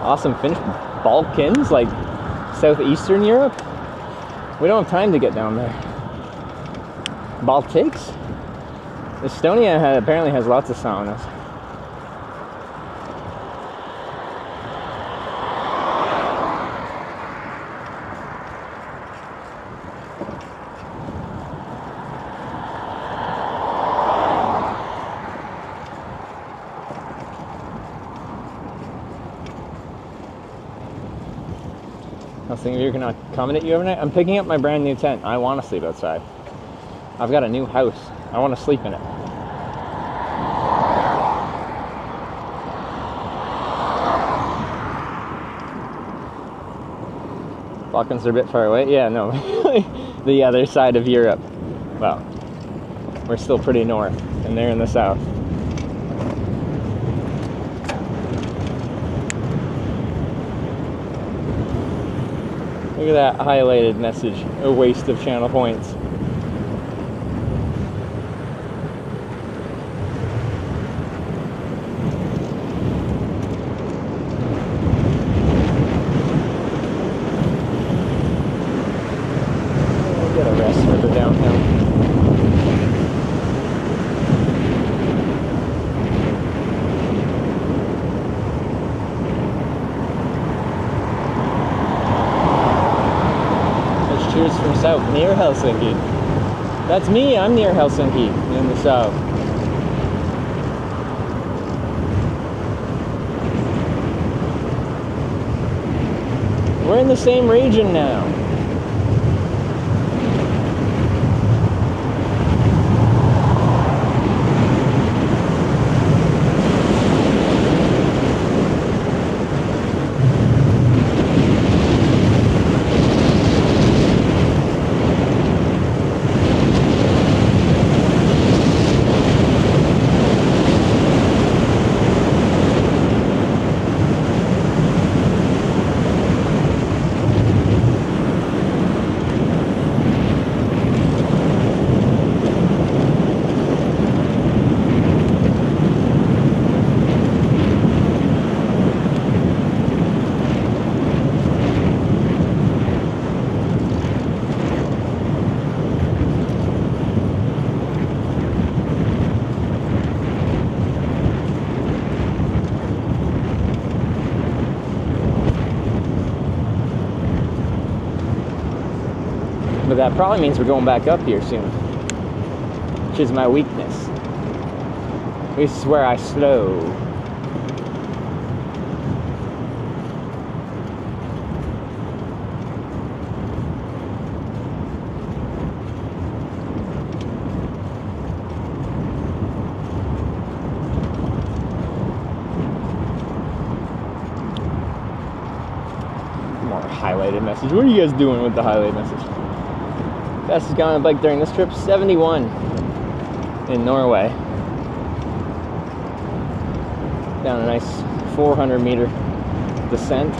awesome Finnish. Balkans, like southeastern Europe? We don't have time to get down there. Baltics? Estonia apparently has lots of saunas. was thinking you were gonna accommodate you overnight. I'm picking up my brand new tent. I want to sleep outside. I've got a new house. I want to sleep in it. Balkans are a bit far away. Yeah, no. The other side of Europe. Well, we're still pretty north, and they're in the south. Look at that highlighted message, a waste of channel points. We'll get a rest further downtown. Cheers from south, near Helsinki. That's me, I'm near Helsinki, in the south. We're in the same region now. But that probably means we're going back up here soon, which is my weakness. This is where I slow. More highlighted message. What are you guys doing with the highlighted message? Fastest gone on a bike during this trip, 71 in Norway. Down a nice 400-meter descent.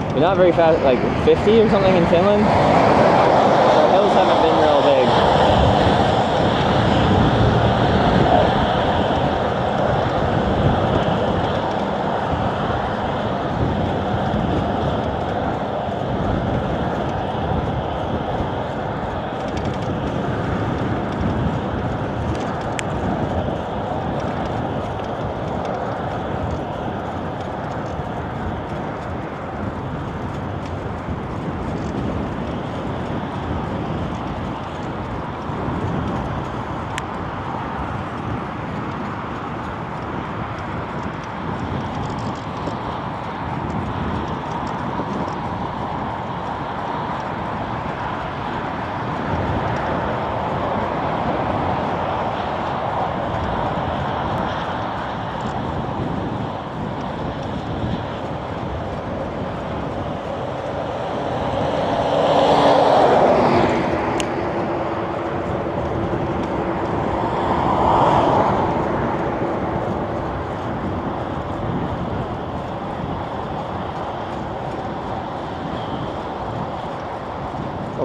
But not very fast, like 50 or something in Finland. The hills haven't been real big.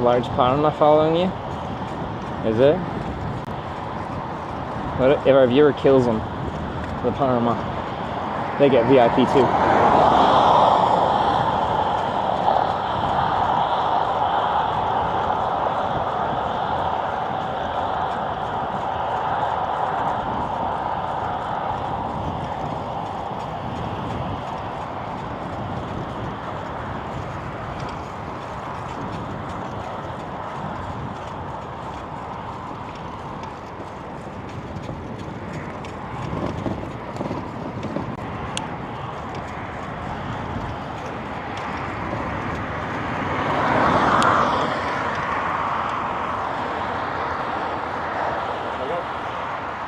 Large pond following you? Is it? What if our viewer kills them? The Panama. They get VIP too.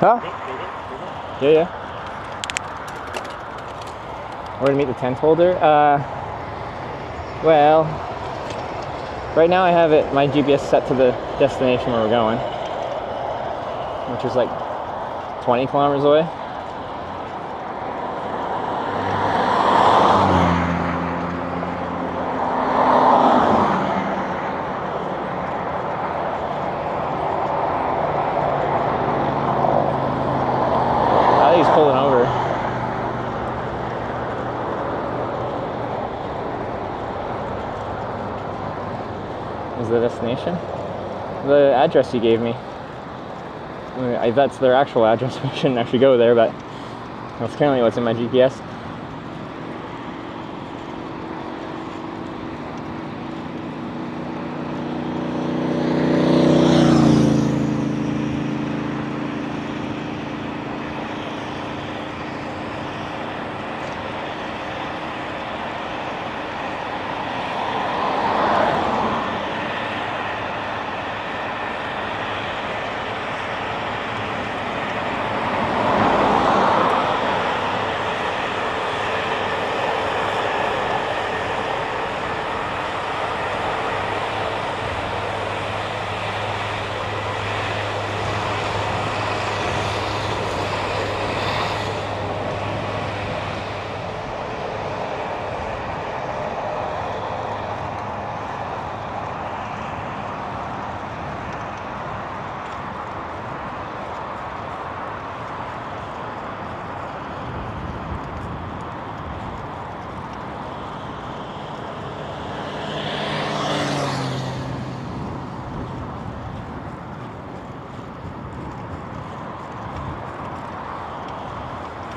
Huh? Yeah, yeah. We're gonna meet the tent holder. Well, right now I have my GPS set to the destination where we're going, which is like 20 kilometers away. I think he's pulling over. Is the destination? The address you gave me. If that's their actual address, we shouldn't actually go there, but that's currently what's in my GPS.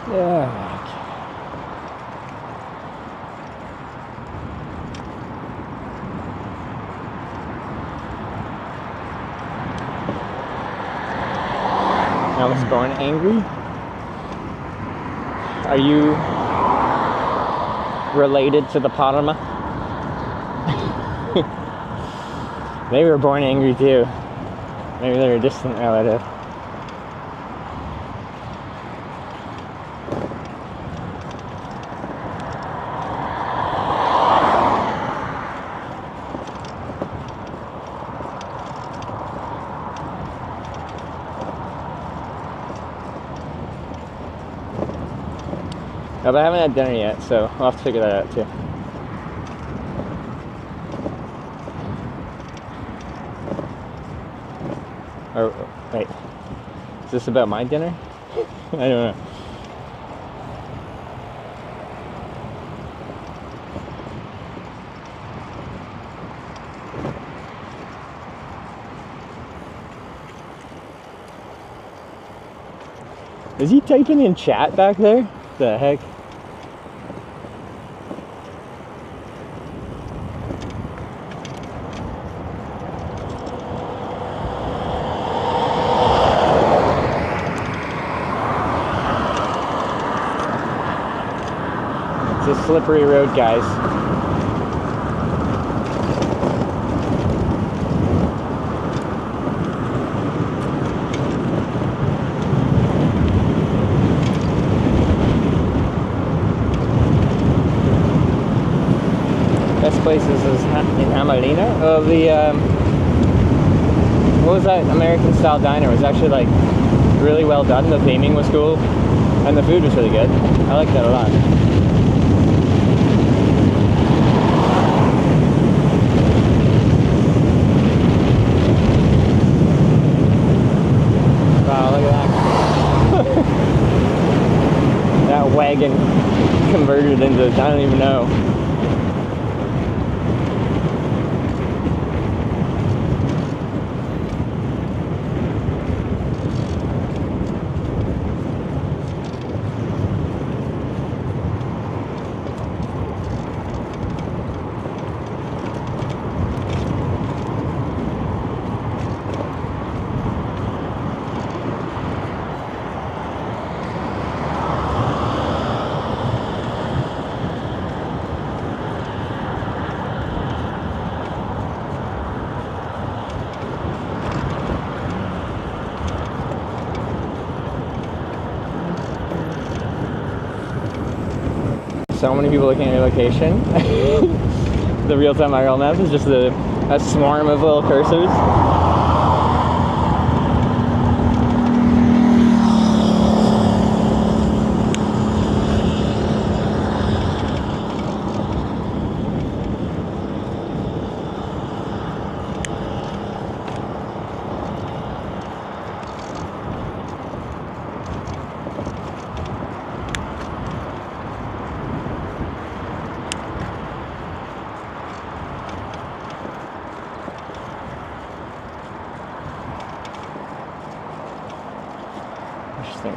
Yeah. I was born angry. Are you related to the Parma? They were born angry too. Maybe they're a distant relative. No, but I haven't had dinner yet, so I'll have to figure that out too. Or, wait, is this about my dinner? I don't know. Is he typing in chat back there? The heck? It's a slippery road, guys. Best places is in Hämeenlinna. What was that American style diner? It was actually like really well done. The theming was cool, and the food was really good. I liked that a lot. Wow, look at that. That wagon converted into, I don't even know. So many people looking at your location. The real-time IRL map is just a swarm of little cursors.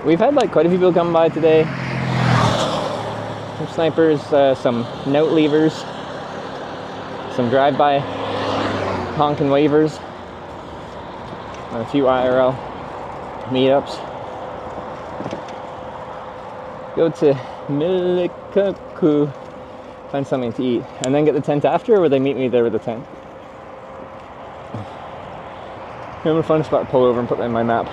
We've had like quite a few people come by today. Some snipers, some note leavers, some drive-by honk and wavers, a few IRL meetups. Go to Milikaku, find something to eat, and then get the tent after, or will they meet me there with the tent? I'm gonna find a spot to pull over and put that in my map.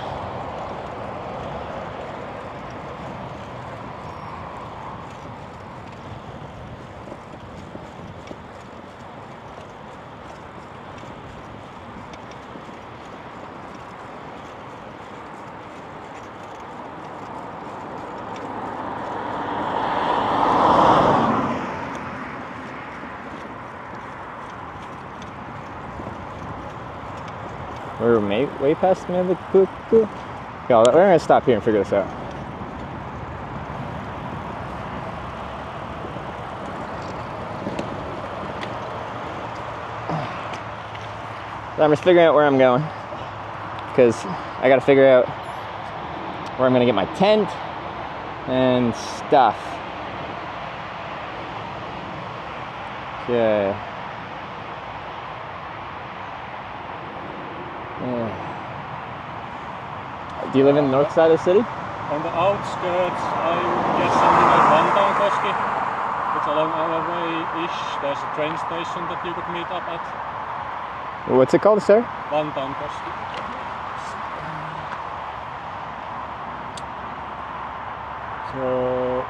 We're way past Milikaku. Yeah, we're gonna stop here and figure this out. So I'm just figuring out where I'm going, because I gotta figure out where I'm gonna get my tent and stuff. Okay. Yeah. Do you live in the north side of the city? On the outskirts, I guess something like Vantaankoski. It's along our way-ish. There's a train station that you could meet up at. What's it called, sir? Vantaankoski. So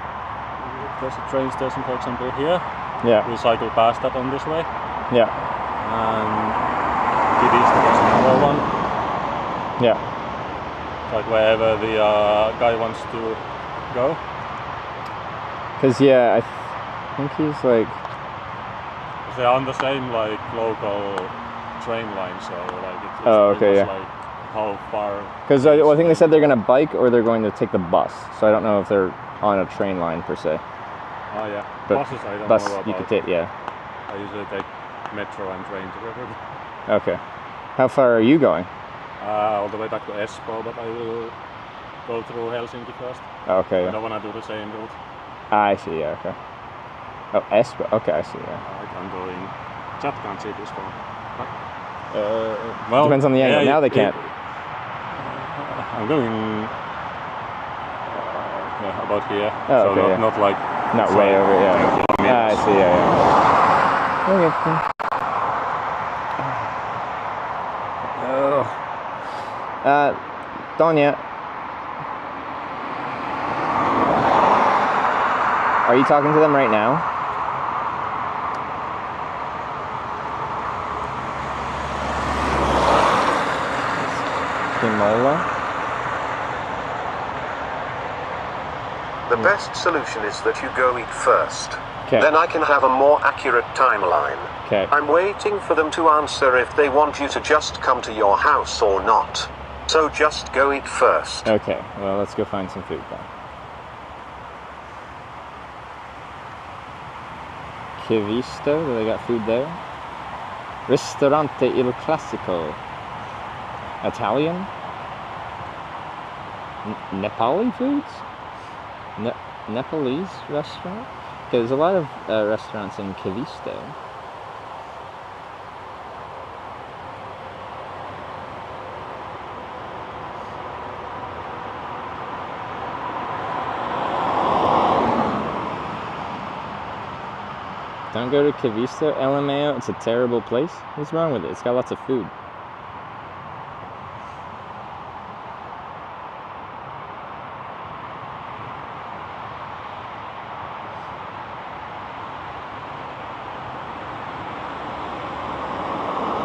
there's a train station, for example, here. Yeah. We cycle past that on this way. Yeah. And Kivistä there's another one. Yeah. Like wherever the guy wants to go. Cause yeah, I think he's like. They're on the same like local train line, so like it's okay, yeah. like how far. Because I think they said they're gonna bike or they're going to take the bus. So I don't know if they're on a train line per se. Oh yeah, But buses I don't bus know about. you could take, yeah. I usually take metro and train together. Okay. How far are you going? All the way back to Espoo, but I will go through Helsinki first. Okay. I Yeah. don't want to do the same route. I see. Yeah. Okay. Oh, Espoo. Okay, I see. Yeah. I can go in. Chat can't see this one. Depends on the angle. Now they can't. I'm going about here. Oh, so okay, yeah. not like. Not way over. Yeah. I see. Yeah. Yeah. Okay. Donya, are you talking to them right now? Kimola? The best solution is that you go eat first. Okay. Then I can have a more accurate timeline. Okay. I'm waiting for them to answer if they want you to just come to your house or not. So just go eat first. Okay, well, let's go find some food then. Kivisto, do they got food there? Ristorante Il Classico. Italian? Nepali foods? Nepalese restaurant? Okay, there's a lot of restaurants in Kivisto. Don't go to Kivisto, LMAO. It's a terrible place. What's wrong with it? It's got lots of food.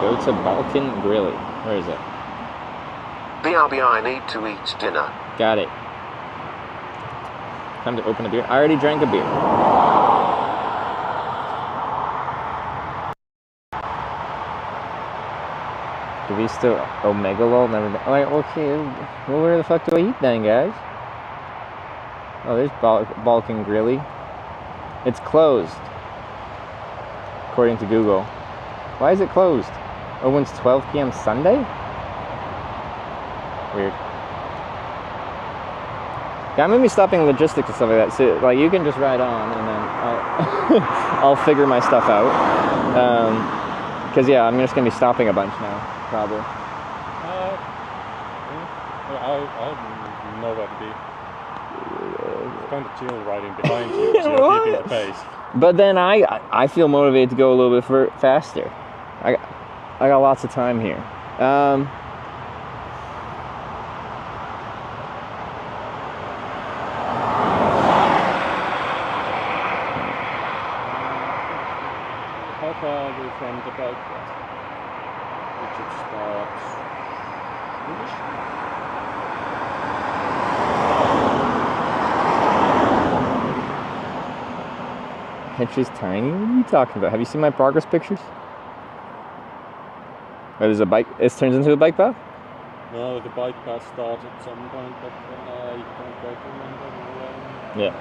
Go to Balkan Grilly. Where is it? BRB, I need to eat dinner. Got it. Time to open a beer. I already drank a beer. Visto Omegalol, never been. Alright, okay. Well, where the fuck do I eat then, guys? Oh, there's Balkan Grilly. It's closed, according to Google. Why is it closed? Opens 12 p.m. Sunday? Weird. Yeah, I'm gonna be stopping logistics and stuff like that. So, like, you can just ride on, and then I'll figure my stuff out. Cause yeah, I'm just gonna be stopping a bunch now, probably. I have nowhere to be. It's kind of chill riding behind you, so you're keeping the pace. But then I feel motivated to go a little bit faster. I got lots of time here. How far are we from the bike path? We should start. Entry's tiny? What are you talking about? Have you seen my progress pictures? Oh, there's a bike. It turns into a bike path? No, the bike path starts at some point, but I don't quite remember when. Yeah.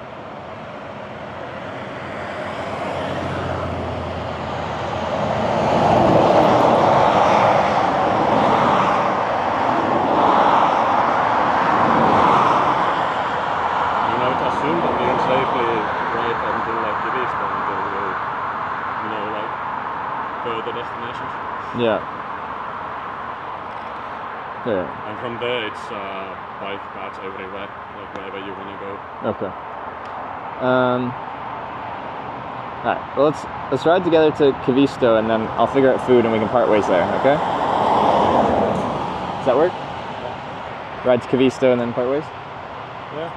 You know, it's assumed that we can safely ride until like Kivista until we, you know, like further destinations. Yeah. Yeah. And from there it's bike paths everywhere, like wherever you want to go. Okay. Alright, well let's ride together to Kavisto and then I'll figure out food and we can part ways there, okay? Does that work? Yeah. Ride to Kavisto and then part ways? Yeah.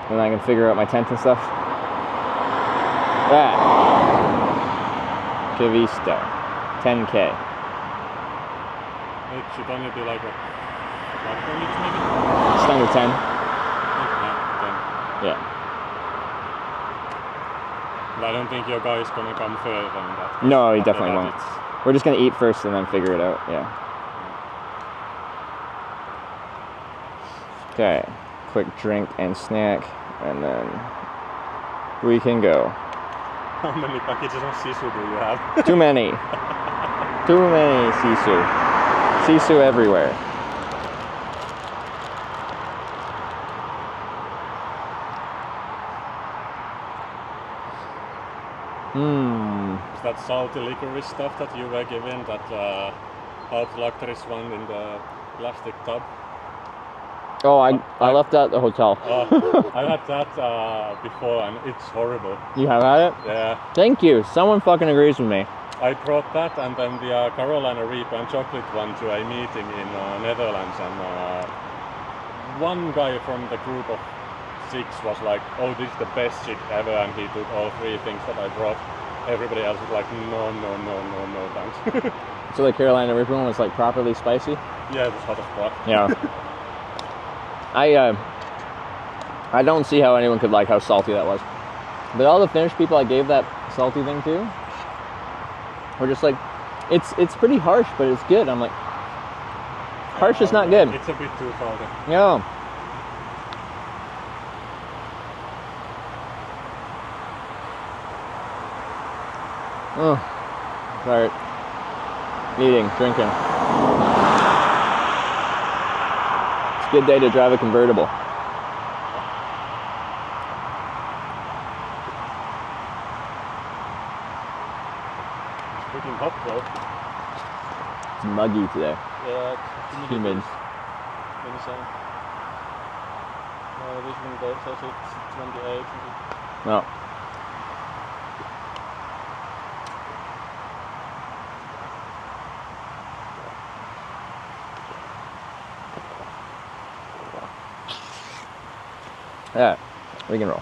And I can figure out my tent and stuff. Right. Kavisto. 10k. It should only be like what? 5 minutes maybe? It's under 10. Yeah, 10. Yeah. But I don't think your guy is gonna come further than that. No, he After definitely that won't. it's- We're just gonna eat first and then figure it out, yeah. Okay, quick drink and snack, and then we can go. How many packages of sisu do you have? Too many. Too many sisu. Sisu everywhere. Is that salty licorice stuff that you were given, that hot licorice one in the plastic tub? Oh, I left that at the hotel. I had that before and it's horrible. You have had it? Yeah. Thank you. Someone fucking agrees with me. I brought that and then the Carolina Reaper and chocolate one to a meeting in Netherlands, and one guy from the group of 6 was like, oh, this is the best shit ever, and he took all 3 things that I brought. Everybody else was like, no, thanks. So the Carolina Reaper one was like properly spicy? Yeah, it was hot as fuck. Yeah. I don't see how anyone could like how salty that was. But all the Finnish people I gave that salty thing to were just like, it's pretty harsh, but it's good. I'm like, harsh is not good. It's a bit too salty. Yeah. Oh, tired. Eating, drinking. It's a good day to drive a convertible. It's freaking hot though. It's muggy today. Yeah, It's humid. 27. This one says it's 28. No. Yeah, we can roll.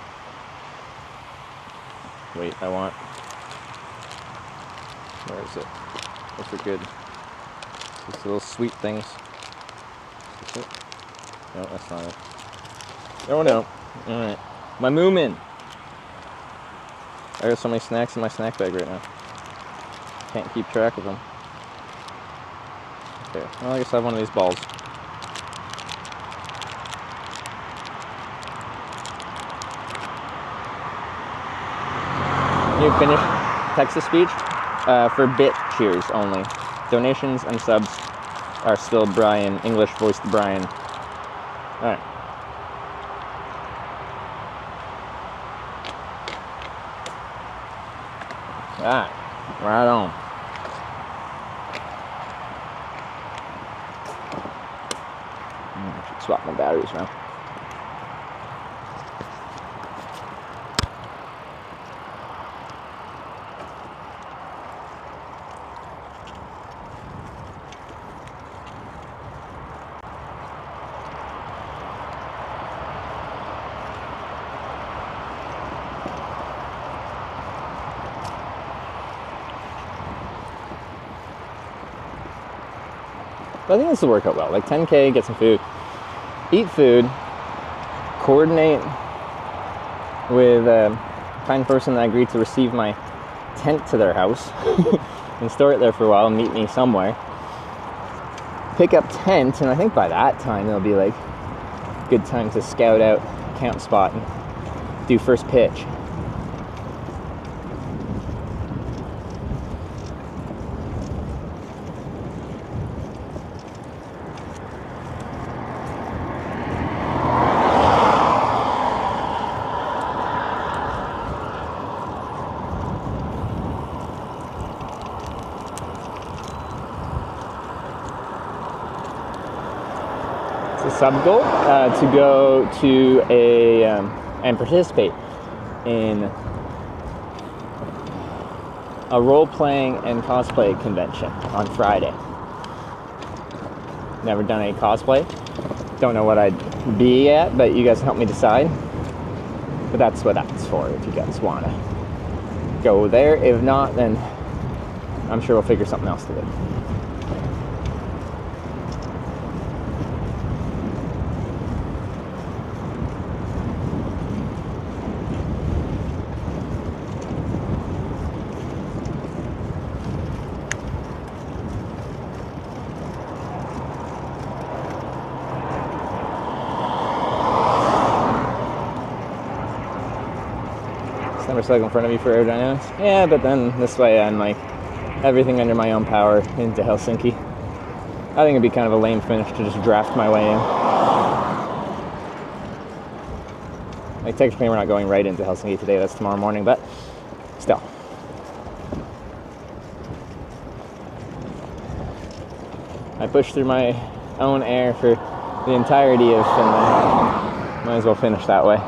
Wait, I want. Where is it? Those are good. These little sweet things. Is this it? No, that's not it. Oh no. Alright. My moomin! I got so many snacks in my snack bag right now. Can't keep track of them. Okay, well I guess I have one of these balls. You finished Texas speech? For bit cheers only. Donations and subs are still Brian, English voiced Brian. Alright. Ah, right on. I should swap my batteries now. But I think this will work out well. Like 10K, get some food, eat food, coordinate with a kind person that agreed to receive my tent to their house and store it there for a while and meet me somewhere. Pick up tent, and I think by that time it'll be like good time to scout out camp spot and do first pitch. Sub goal to go to a and participate in a role-playing and cosplay convention on Friday. Never done any cosplay. Don't know what I'd be yet, but you guys help me decide. But that's what that's for if you guys want to go there. If not, then I'm sure we'll figure something else to do. Cycle in front of me for aerodynamics. Yeah, but then this way I'm like everything under my own power into Helsinki. I think it'd be kind of a lame finish to just draft my way in. Like technically we're not going right into Helsinki today, that's tomorrow morning, but still. I pushed through my own air for the entirety of Finland. Might as well finish that way.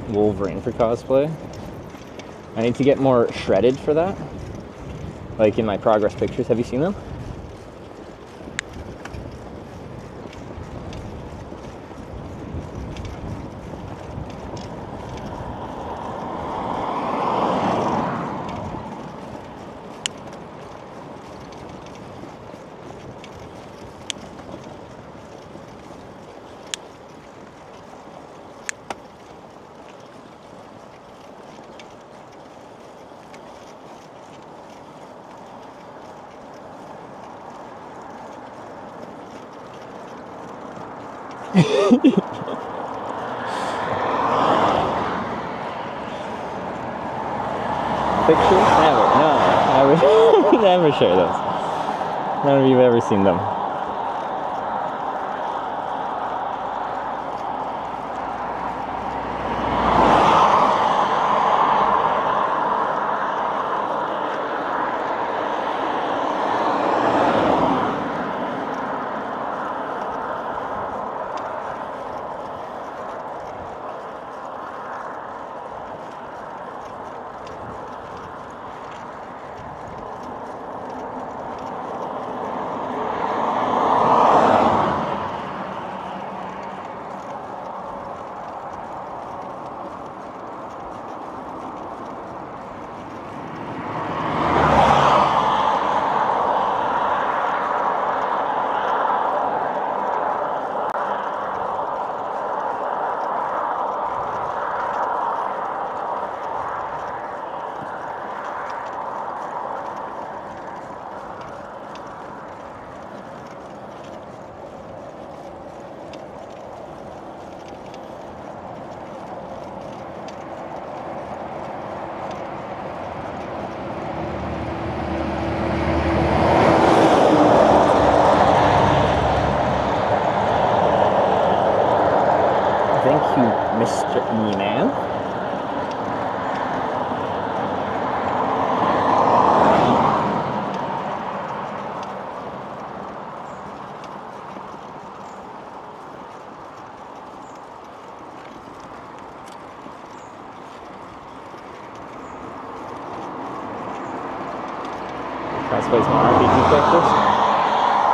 Wolverine for cosplay. I need to get more shredded for that. Like in my progress pictures, have you seen them? Pictures? Never. No. Never share those. None of you have ever seen them. Mr. E-Man. Cosplay's more RPG characters.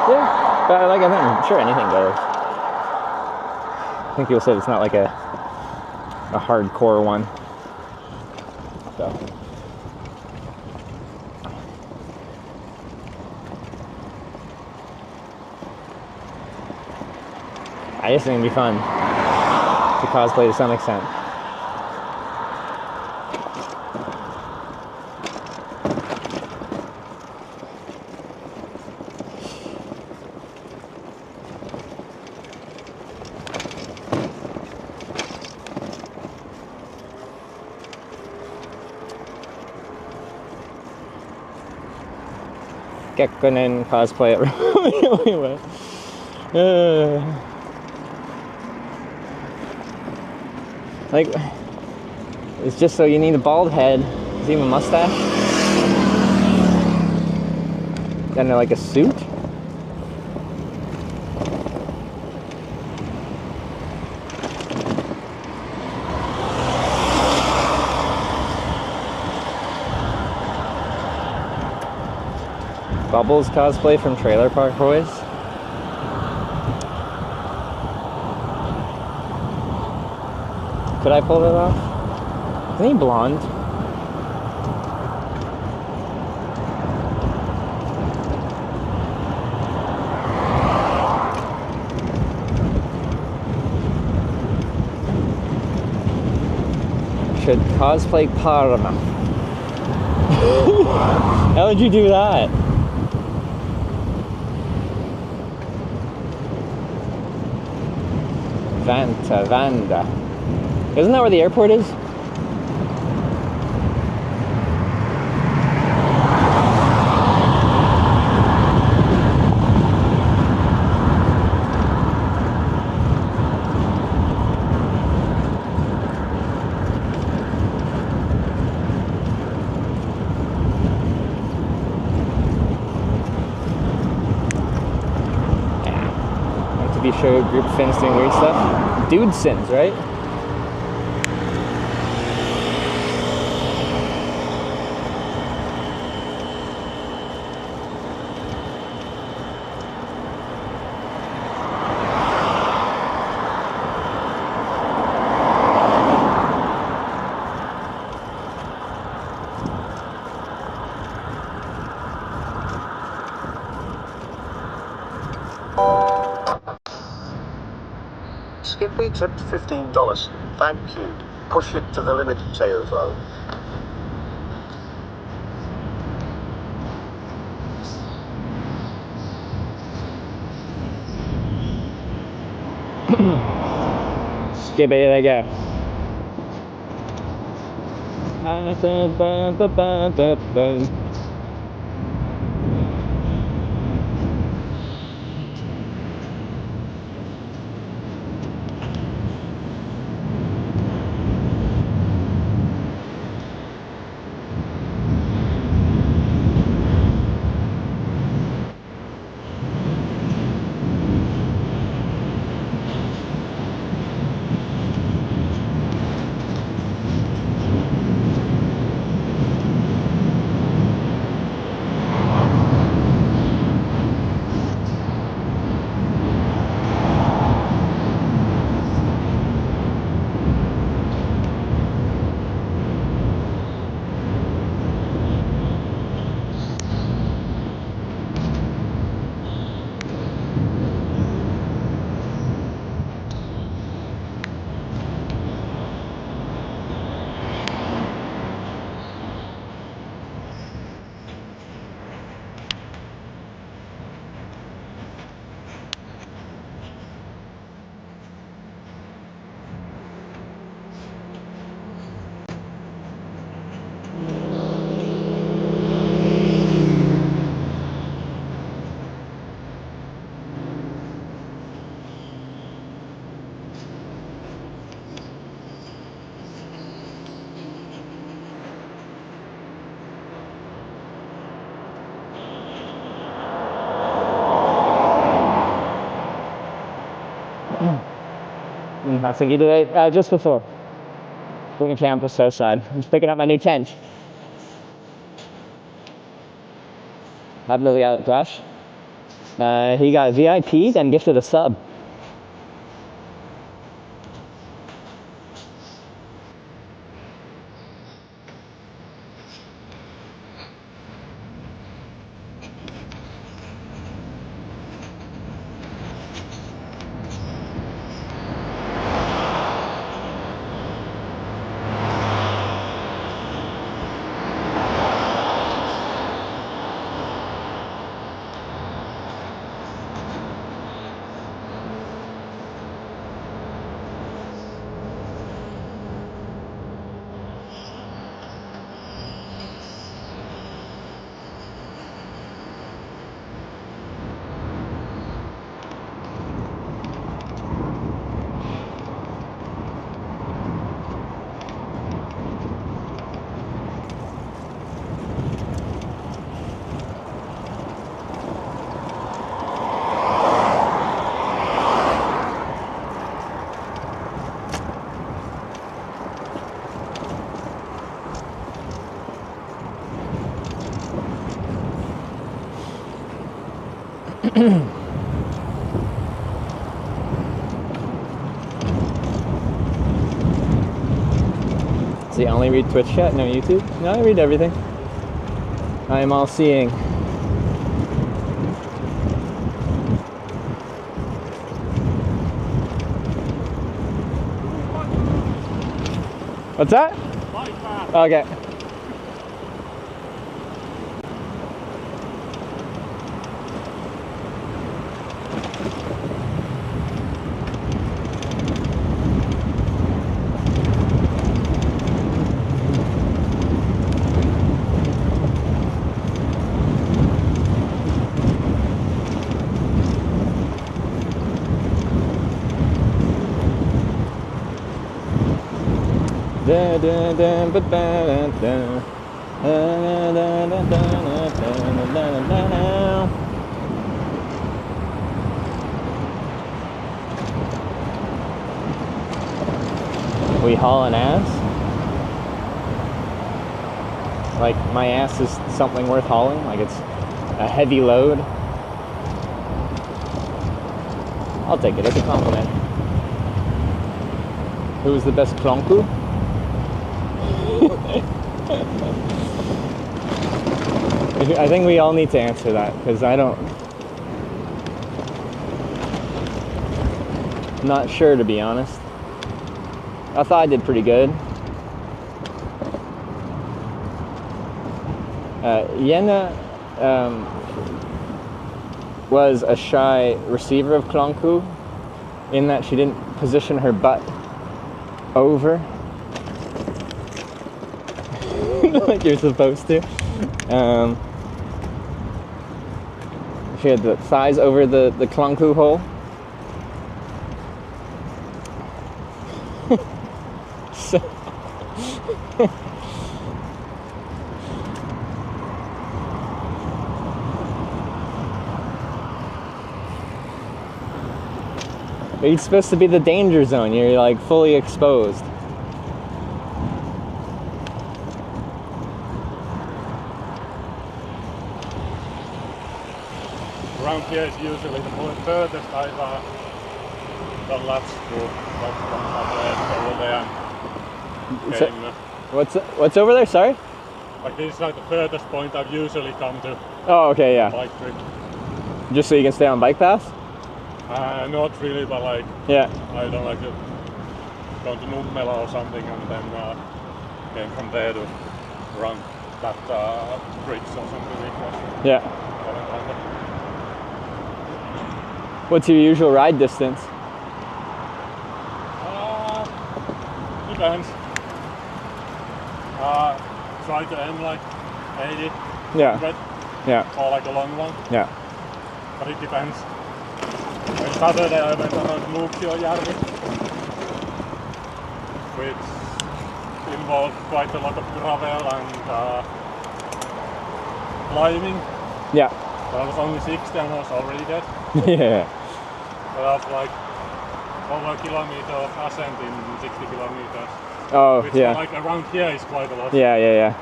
Yeah, but like I'm sure anything goes. I think people said it's not like a hardcore one. So I just think it'd be fun to cosplay to some extent. Gekkonen cosplay at anyway. Like, it's just so you need a bald head, is even a mustache, and like a suit. Bubbles cosplay from Trailer Park Boys. Could I pull that off? Isn't he blonde? Should cosplay Parma. How would you do that? Vanda. Isn't that where the airport is? Yeah. To be sure, group Finns doing weird stuff. Dude sins, right? Skippy tipped $15. Thank you. Push it to the limit, sales row. Skippy, there you go. I think you do it just before. We can camp the south side. I'm just picking up my new tent. Have Lily out, Josh. He got VIP'd and gifted a sub. See, I only read Twitch chat, no YouTube. No, I read everything. I am all seeing. What's that? Okay. We haul an ass? Like my ass is something worth hauling? Like it's a heavy load? I'll take it as a compliment. Who's the best klonku? I think we all need to answer that, because I don't... Not sure, to be honest. I thought I did pretty good. Yenna was a shy receiver of klonku, in that she didn't position her butt over like you're supposed to. She had the thighs over the klonku hole. So it's supposed to be the danger zone. You're like fully exposed. Around here is usually the furthest I've done laps to, like from over there. So, what's over there? Sorry. Like this is like the furthest point I've usually come to. Oh, okay, yeah. Bike trip. Just so you can stay on bike paths? Not really, but like yeah. I don't like to go to Nummela or something and then came from there to run that bridge or something like that. Yeah. What's your usual ride distance? Depends. Try to aim like 80. Yeah. 100, yeah. Or like a long one. Yeah. But it depends. On Saturday I went on Nuukkiojärvi, which involved quite a lot of gravel and climbing. Yeah. But I was only 60 and I was already dead. Yeah. But I was like over a kilometer of ascent in 60 kilometers. Oh, which yeah. Like around here is quite a lot. Yeah, yeah, yeah.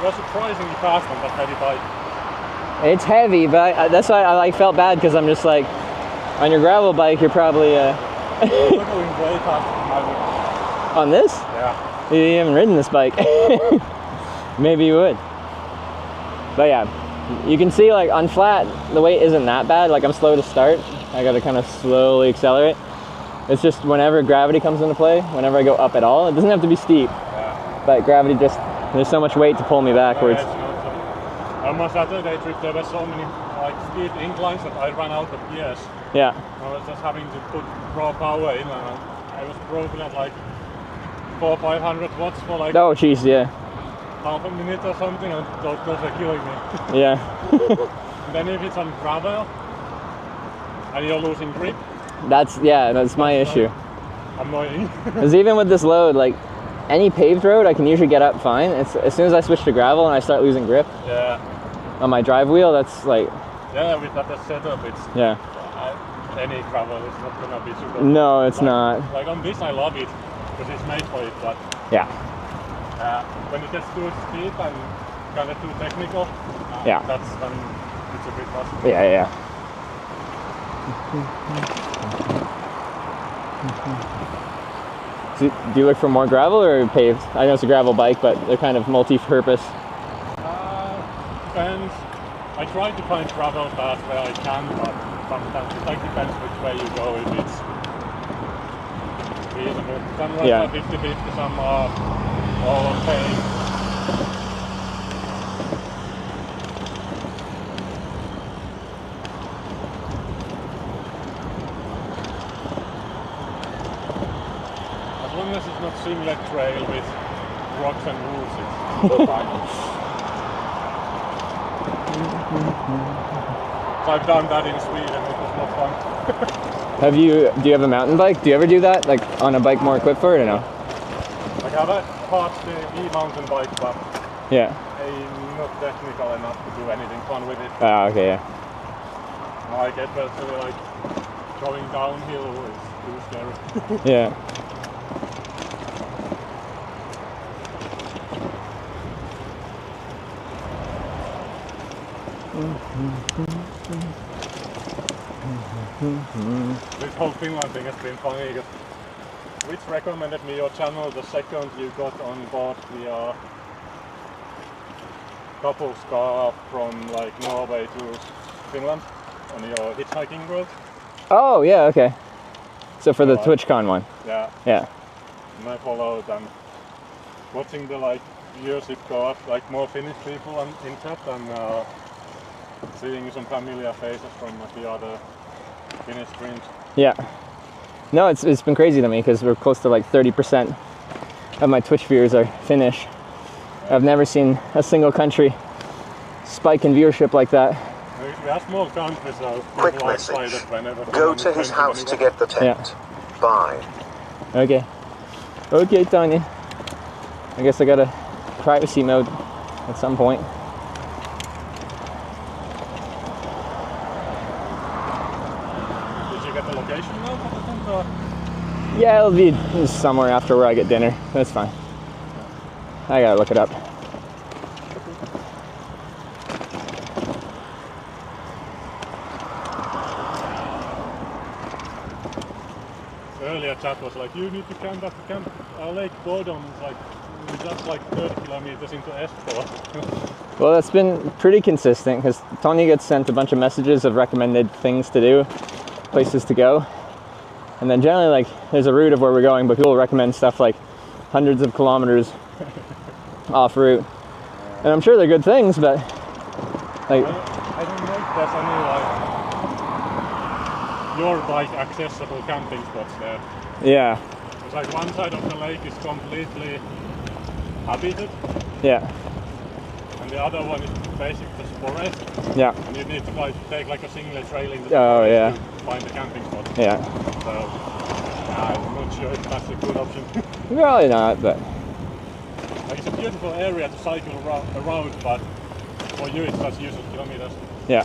You're surprisingly fast on that heavy bike. It's heavy, but that's why I like felt bad because I'm just like, on your gravel bike, you're probably You're going way faster. on this. Yeah. You haven't ridden this bike. Maybe you would. But yeah, you can see like on flat, the weight isn't that bad. Like I'm slow to start. I got to kind of slowly accelerate. It's just whenever gravity comes into play, whenever I go up at all, it doesn't have to be steep. Yeah. But gravity just, there's so much weight to pull me backwards. On my Saturday trip there were so many like steep inclines that I ran out of gears. Yeah. I was just having to put raw power in and I was broken at like 400-500 watts for like Oh jeez, yeah. half a minute or something, and those are killing me. Yeah. And then if it's on gravel and you're losing grip, That's my issue. annoying. Because even with this load, like any paved road, I can usually get up fine. It's as soon as I switch to gravel and I start losing grip Yeah. on my drive wheel, that's like, Yeah, with that setup, it's yeah. Any gravel is not gonna be super. No, it's not. Like on this, I love it because it's made for it, but Yeah. when it gets too steep and kind of too technical, Yeah. that's when it's a bit tough. Yeah, yeah. So, do you look for more gravel or paved? I know it's a gravel bike, but they're kind of multi-purpose. Depends. I try to find gravel paths where I can, but sometimes it like depends which way you go. If it's reasonable, some roads Yeah. are 50-50, some are all paved. As long as it's not singlet trail with rocks and roots, it's fine. So I've done that in Sweden, it was not fun. Do you have a mountain bike? Do you ever do that? Like on a bike more equipped for it or no? I have a part e-mountain bike, but Yeah. I'm not technical enough to do anything fun with it. Ah, okay, yeah. I get personally like going downhill is too scary. Yeah. This whole Finland thing has been funny because Rich recommended me your channel the second you got on board the couple's car from like Norway to Finland on your hitchhiking route. Oh, yeah, okay. So for the So, TwitchCon one. Yeah. Yeah. And I followed and watching the like viewership go up, like more Finnish people in chat and seeing some familiar faces from the other Finnish streams. Yeah. No, it's been crazy to me because we're close to like 30% of my Twitch viewers are Finnish. I've never seen a single country spike in viewership like that. We are small countries, so Quick people are message. excited whenever Go someone to is his playing house to anywhere. get the tent. Bye. Okay. Okay, Tanya. I guess I got a privacy mode at some point. Did you get the location now for the tent or? Yeah, it'll be somewhere after where I get dinner. That's fine. I gotta look it up. Earlier chat was like, you need to camp at Lake Bodom, like just like 30 kilometers into Espoo. Well, that's been pretty consistent because Tony gets sent a bunch of messages of recommended things to do, places to go. And then generally, like, there's a route of where we're going, but people recommend stuff like hundreds of kilometers off route. And I'm sure they're good things, but like, I don't know if there's any like your bike accessible camping spots there. yeah, It's like one side of the lake is completely habited, yeah, and the other one is basically just forest. Yeah. And you need to like take like a single trail in the Oh, yeah. to find the camping spot. Yeah. So I'm not sure if that's a good option. Probably not, but like, it's a beautiful area to cycle around, but for you it's just useless kilometers. yeah.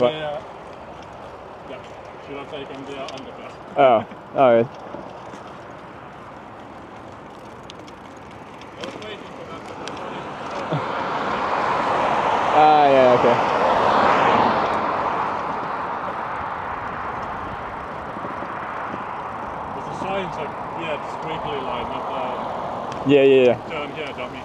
What? Yeah, should have taken the underpass. Oh, alright. I was waiting for that. Ah, yeah, okay. But the signs are weird, squiggly line, not Yeah. turn here, dummy.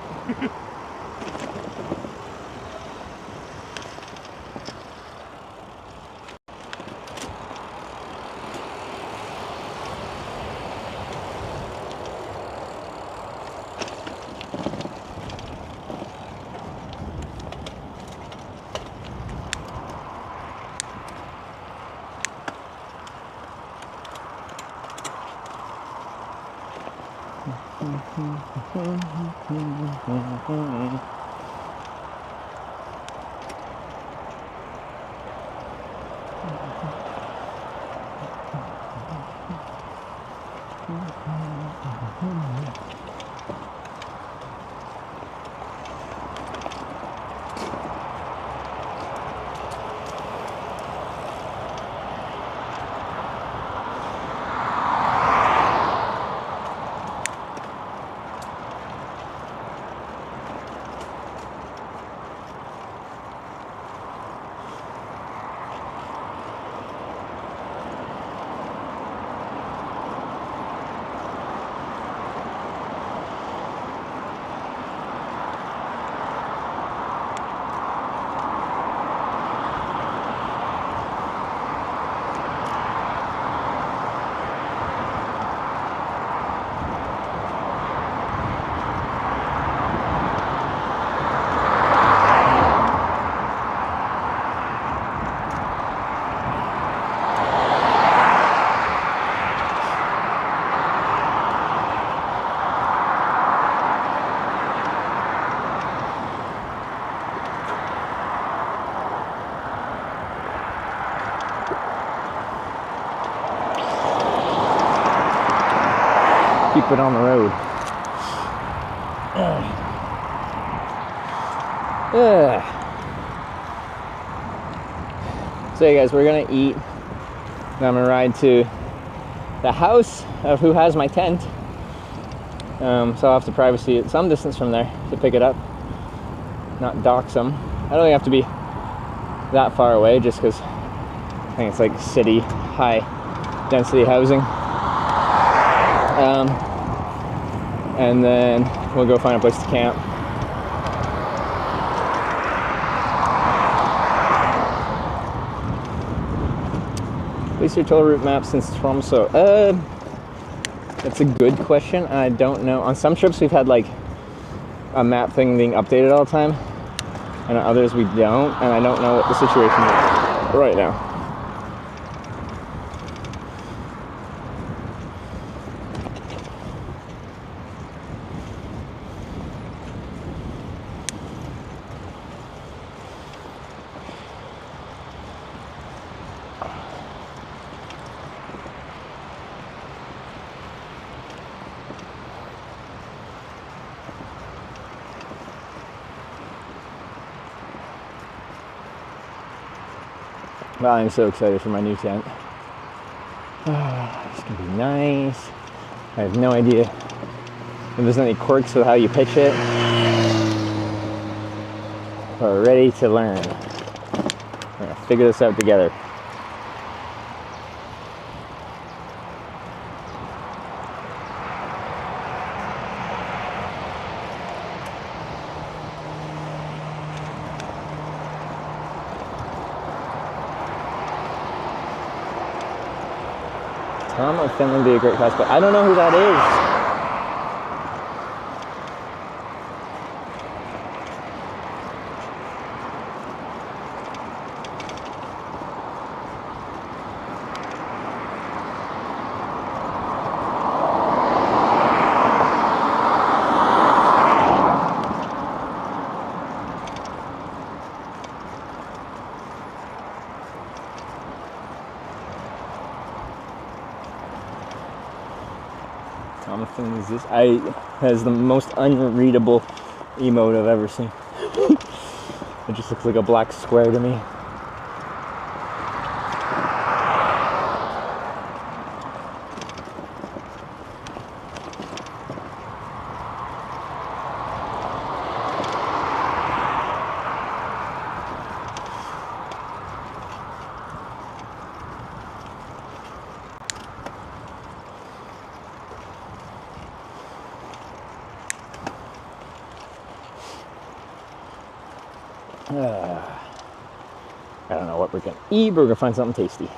Keep it on the road. So yeah, guys, we're gonna eat. And I'm gonna ride to the house of who has my tent. So I'll have to privacy at some distance from there to pick it up. Not dox them. I don't think I have to be that far away just because I think it's like city, high density housing. And then we'll go find a place to camp. What's your total route map since Tromsø? That's a good question. I don't know. On some trips we've had like a map thing being updated all the time, and on others we don't, and I don't know what the situation is right now. Well, I'm so excited for my new tent. It's gonna be nice. I have no idea if there's any quirks with how you pitch it. We're ready to learn. We're gonna figure this out together. Tom of Finland would be a great cosplay. I don't know who that is. Common thing is this. Has the most unreadable emote I've ever seen. It just looks like a black square to me. I don't know what we're gonna eat, but we're gonna find something tasty.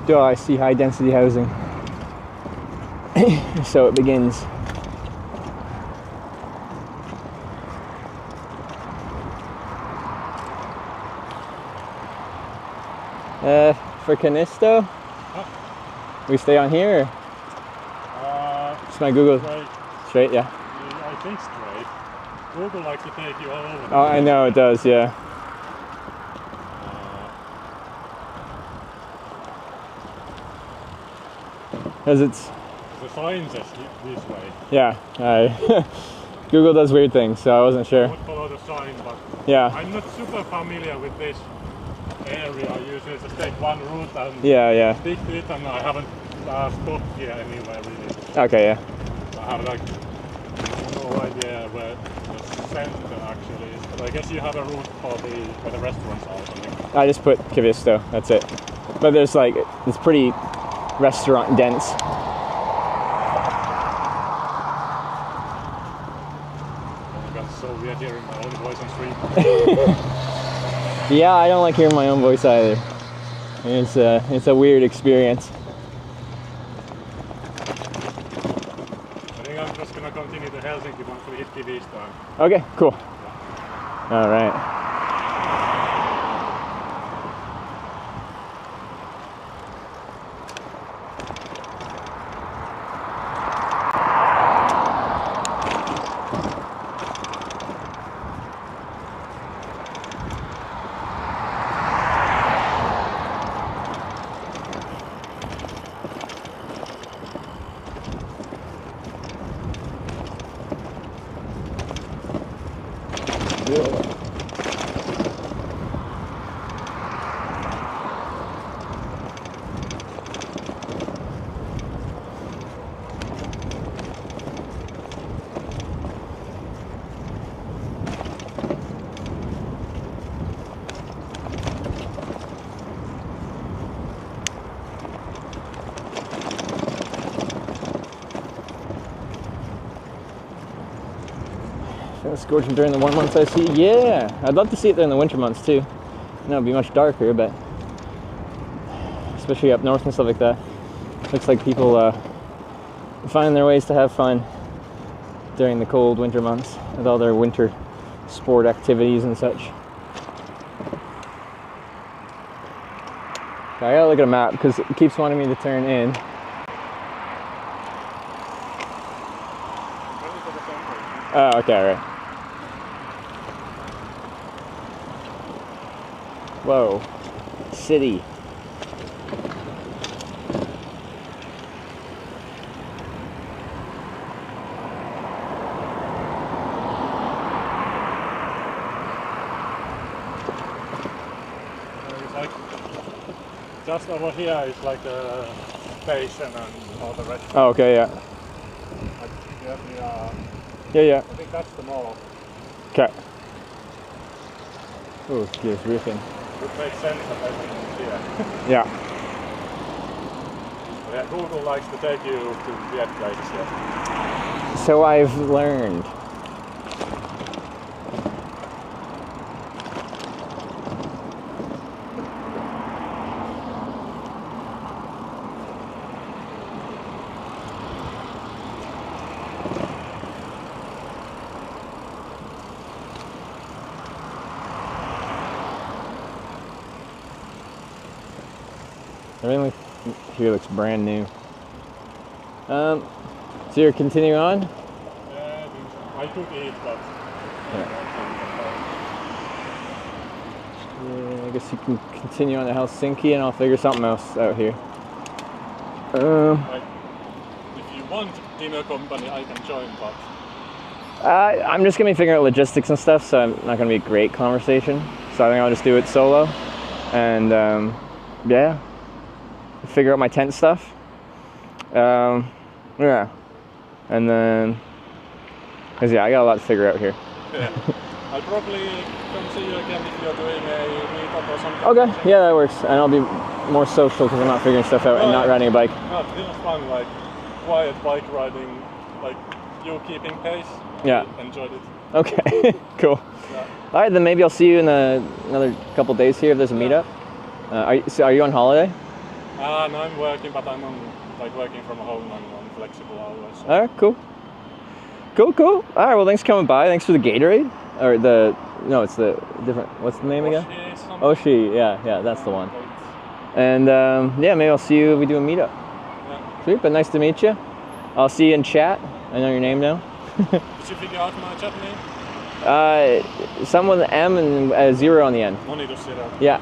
Do I see high density housing? So it begins. For Canisto, we stay on here. It's my Google. Straight, yeah. I think straight. Google likes to take you all over. Oh, I know it does, yeah. Because it's. The sign says this way. Yeah, Google does weird things, so I wasn't sure. I would follow the sign, but yeah. I'm not super familiar with this area. I usually just take one route and stick to it, and I haven't stopped here anywhere really. Okay, yeah. I have like no idea where the center actually is, but I guess you have a route for where the restaurants are or something. I just put Kivisto, that's it. But there's like, it's pretty restaurant dense. So weird hearing my own voice on stream. Yeah, I don't like hearing my own voice either. It's a weird experience. I think I'm just gonna continue to Helsinki once we hit TV time. Okay, cool. All right. Scorching during the warm months, I see. Yeah, I'd love to see it during the winter months too. I know it'd be much darker, but especially up north and stuff like that. Looks like people find their ways to have fun during the cold winter months with all their winter sport activities and such. I gotta look at a map because it keeps wanting me to turn in. Oh, okay, all right. Whoa, city. just over here is like a station and all the rest. Oh, okay, yeah. Like, Yeah. I think that's the mall. Okay. Oh, it's roofing. It makes sense that everything is here. Yeah. Yeah, Google likes to take you to weird places, yeah. So I've learned. Everything here looks brand new. So you're continuing on? Yeah, I could eat, but... Yeah, I guess you can continue on to Helsinki and I'll figure something else out here. Like, if you want dinner company, I can join, but... I'm just going to be figuring out logistics and stuff, so I'm not going to be a great conversation. So I think I'll just do it solo. And, yeah. Figure out my tent stuff. Yeah. And then... Because, yeah, I got a lot to figure out here. Yeah. I'll probably come see you again if you're doing a meetup or something. Okay, yeah, that works. And I'll be more social because I'm not figuring stuff out and not riding a bike. No, it was fun, like, quiet bike riding, like, you keeping pace. Yeah. I enjoyed it. Okay, cool. Yeah. All right, then maybe I'll see you in another couple days here if there's a meetup. Are you on holiday? No, I'm working, but I'm on, like, working from home. I'm on flexible hours. So. All right, cool. Cool. All right, well, thanks for coming by. Thanks for the Gatorade. Or it's the different, what's the name again? Oshi, yeah, that's the one. And, yeah, maybe I'll see you if we do a meetup. Yeah. Sweet, but nice to meet you. I'll see you in chat. I know your name now. Did you figure out my chat name? Some with an M and a 0 on the end. Monitor zero. Yeah.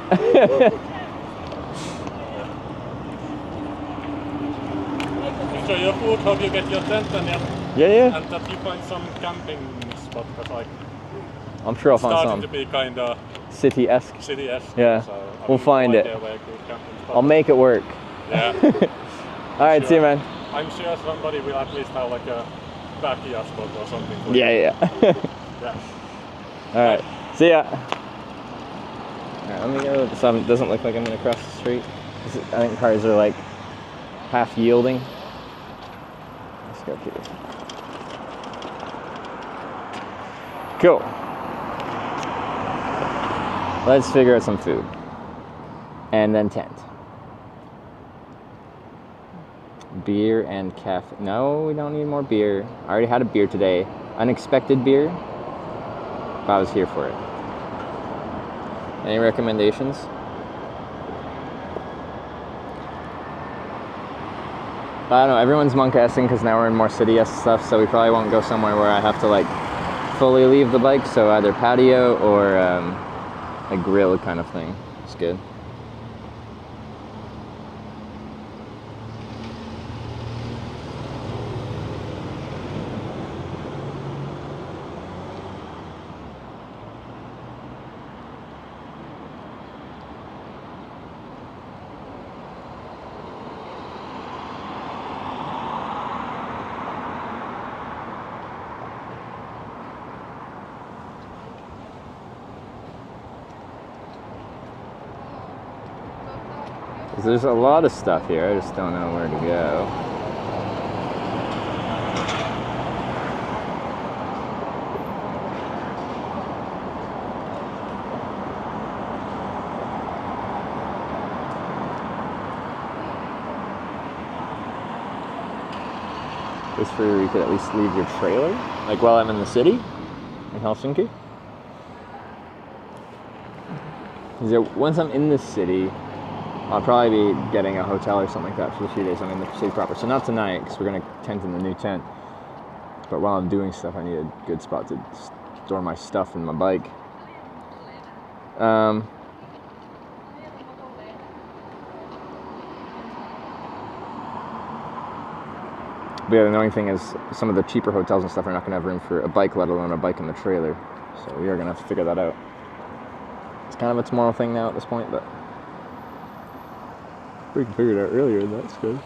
Enjoy your food, hope you get your tent and Yeah. and that you find some camping spot, because like I'm sure I'll find some. starting to be kind of city-esque. Yeah, so we'll find it. I'll make it work. Yeah. All right, see you, man. I'm sure somebody will at least have like a backyard spot or something. Yeah. Yeah. All right, see ya. All right, let me go. So it doesn't look like I'm gonna cross the street. I think cars are like half yielding. Let's go here. Cool. Let's figure out some food. And then tent. Beer and cafe. No, we don't need more beer. I already had a beer today. Unexpected beer. But I was here for it. Any recommendations? I don't know, everyone's monk-assing because now we're in more city-esque stuff, so we probably won't go somewhere where I have to like fully leave the bike, so either patio or a grill kind of thing. It's good. There's a lot of stuff here, I just don't know where to go. This is where you could at least leave your trailer, like while I'm in the city, in Helsinki. Once I'm in the city, I'll probably be getting a hotel or something like that for the few days I'm in the city proper. So not tonight, because we're going to tent in the new tent. But while I'm doing stuff, I need a good spot to store my stuff and my bike. But yeah, the annoying thing is some of the cheaper hotels and stuff are not going to have room for a bike, let alone a bike in the trailer. So we are going to have to figure that out. It's kind of a tomorrow thing now at this point, but... Freaking figured it out earlier, that's good.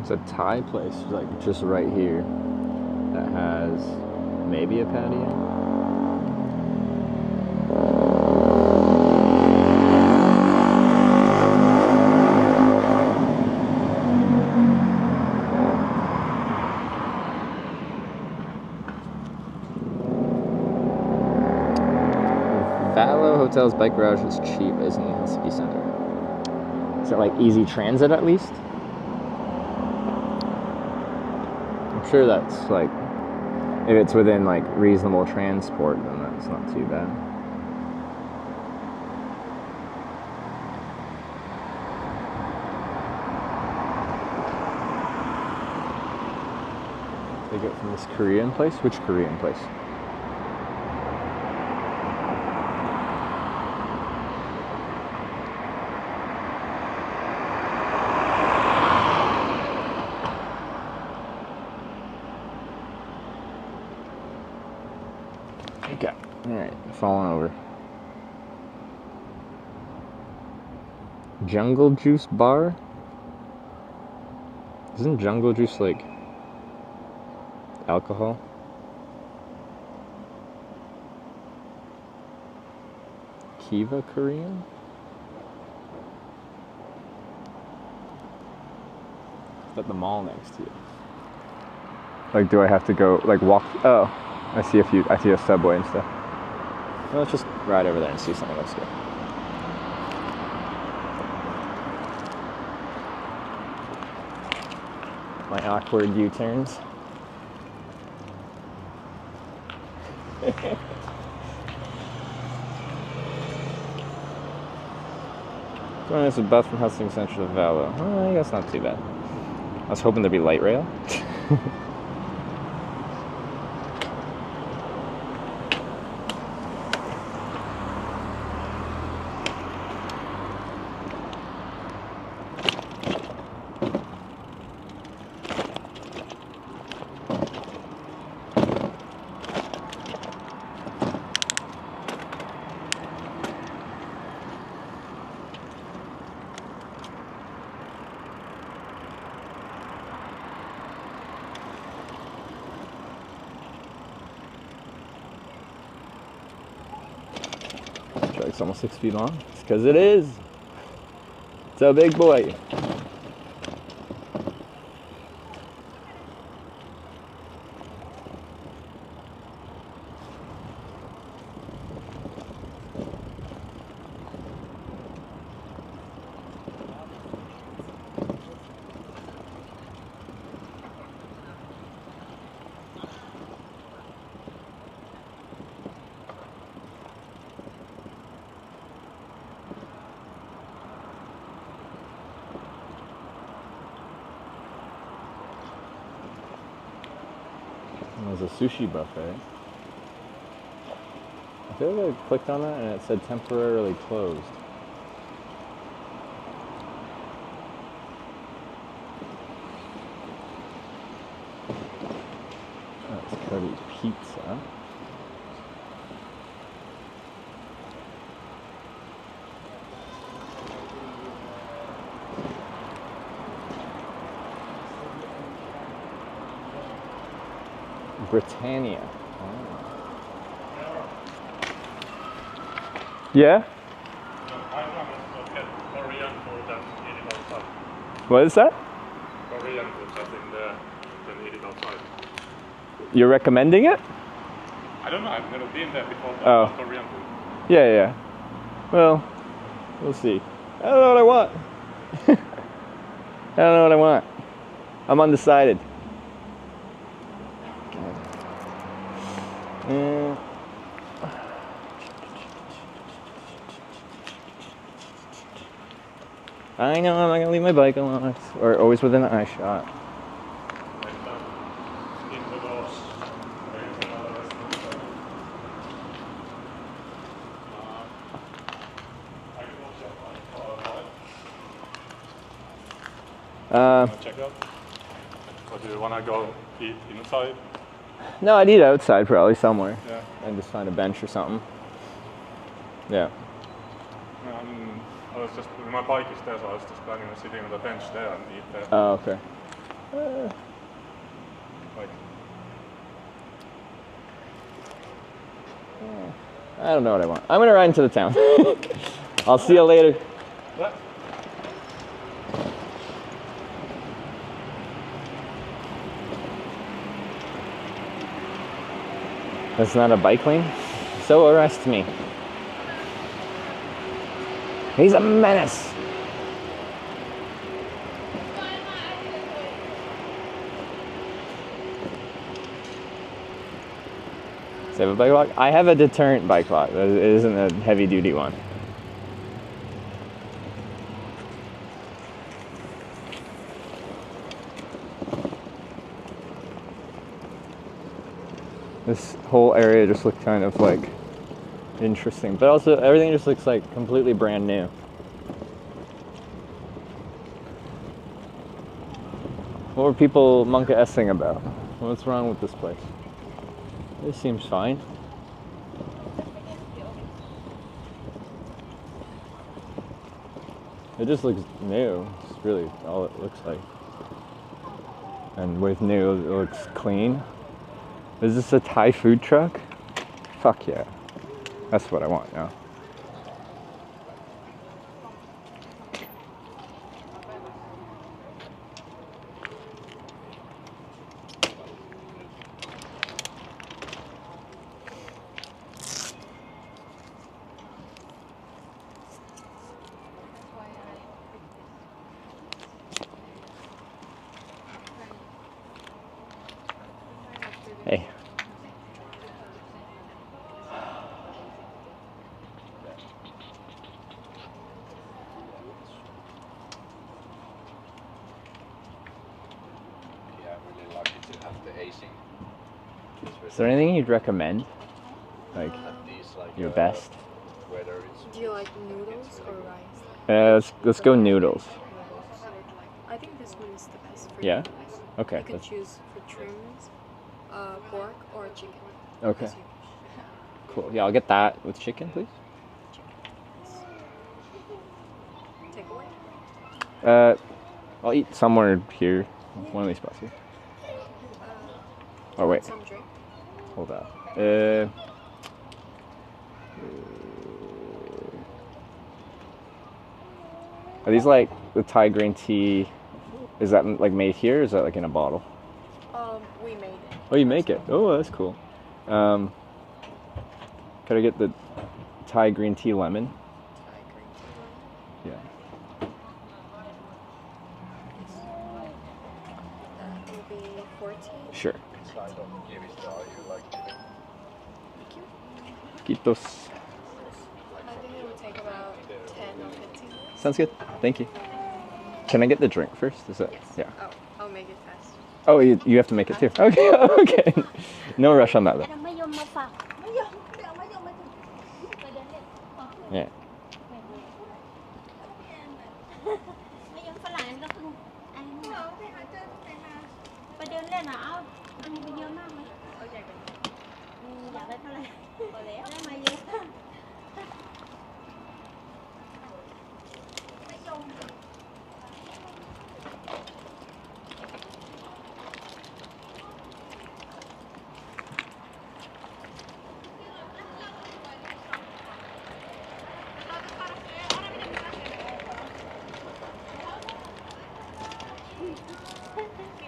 There's a Thai place, like just right here, that has maybe a patio. Valo Hotel's bike garage is cheap, isn't it? Helsinki Center. Is it like easy transit at least? I'm sure that's like, if it's within like reasonable transport, then that's not too bad. They get from this Korean place? Which Korean place? Okay, alright, falling over. Jungle Juice Bar? Isn't Jungle Juice like alcohol? Kiva Korean? Is that the mall next to you? Like, do I have to go, like, walk? Oh, I see a subway and stuff. Well, let's just ride over there and see something. Let's go. My awkward U-turns. Going as a bus from Helsinki Central to Valo. Oh, I guess not too bad. I was hoping there'd be light rail. It's almost 6 feet long. It's because it is. It's a big boy. There's a sushi buffet. I feel like I clicked on that and it said temporarily closed. That's Cuddy Pizza. Britannia. Oh. Yeah? What is that? Korean food, I think you can eat it outside. You're recommending it? I don't know, I've never been there before, but Oh. Korean food. Yeah. Well, we'll see. I don't know what I want. I don't know what I want. I'm undecided. I know I'm not gonna leave my bike alone, or always within an eye shot. Check out. Or do you wanna go eat inside? No, I'd eat outside probably somewhere. Yeah. And just find a bench or something. Yeah. I was just, my bike is there, so I was just planning on sitting on the bench there and eat there. Oh, okay. Like, I don't know what I want. I'm gonna ride into the town. I'll see you later. what? That's not a bike lane? So arrest me. He's a menace. Does he have a bike lock? I have a deterrent bike lock. It isn't a heavy duty one. This whole area just looked kind of like interesting, but also everything just looks like completely brand new. What were people monka-essing about? What's wrong with this place? This seems fine. It just looks new. It's really all it looks like. And with new, it looks clean. Is this a Thai food truck? Fuck yeah. That's what I want now. Hey. Is there anything you'd recommend? Like, your best? Do you like noodles or rice? Let's go noodles. I think this one is the best for Yeah? you. Okay. You can choose for trims, pork or chicken. Okay. Cool. Yeah, I'll get that with chicken, please. Take away. I'll eat somewhere here. One of these spots here. Oh wait. Some drink. Hold up. Are these like the Thai green tea? Is that like made here? Or is that like in a bottle? We made it. Oh, you make it. Oh, that's cool. Could I get the Thai green tea lemon? Thai green tea lemon. Yeah. That will be 14. Sure. Thank you. Keep those. I think it will take about 10 or 15 minutes. Sounds good. Thank you. Can I get the drink first? Is that? Yes. Yeah. Oh, I'll make it fast. Oh, you have to make it too. Okay. Okay. No rush on that though. Yeah. ไม่ยอมฝรั่งก็เพิ่งอันนี้ไปเดินเล่นอ่ะเอาอันนี้ไปเยอะมากไหมเอาใหญ่กว่านี้อยากได้เท่าไหร่พอแล้วได้มาเยอะไม่ยอม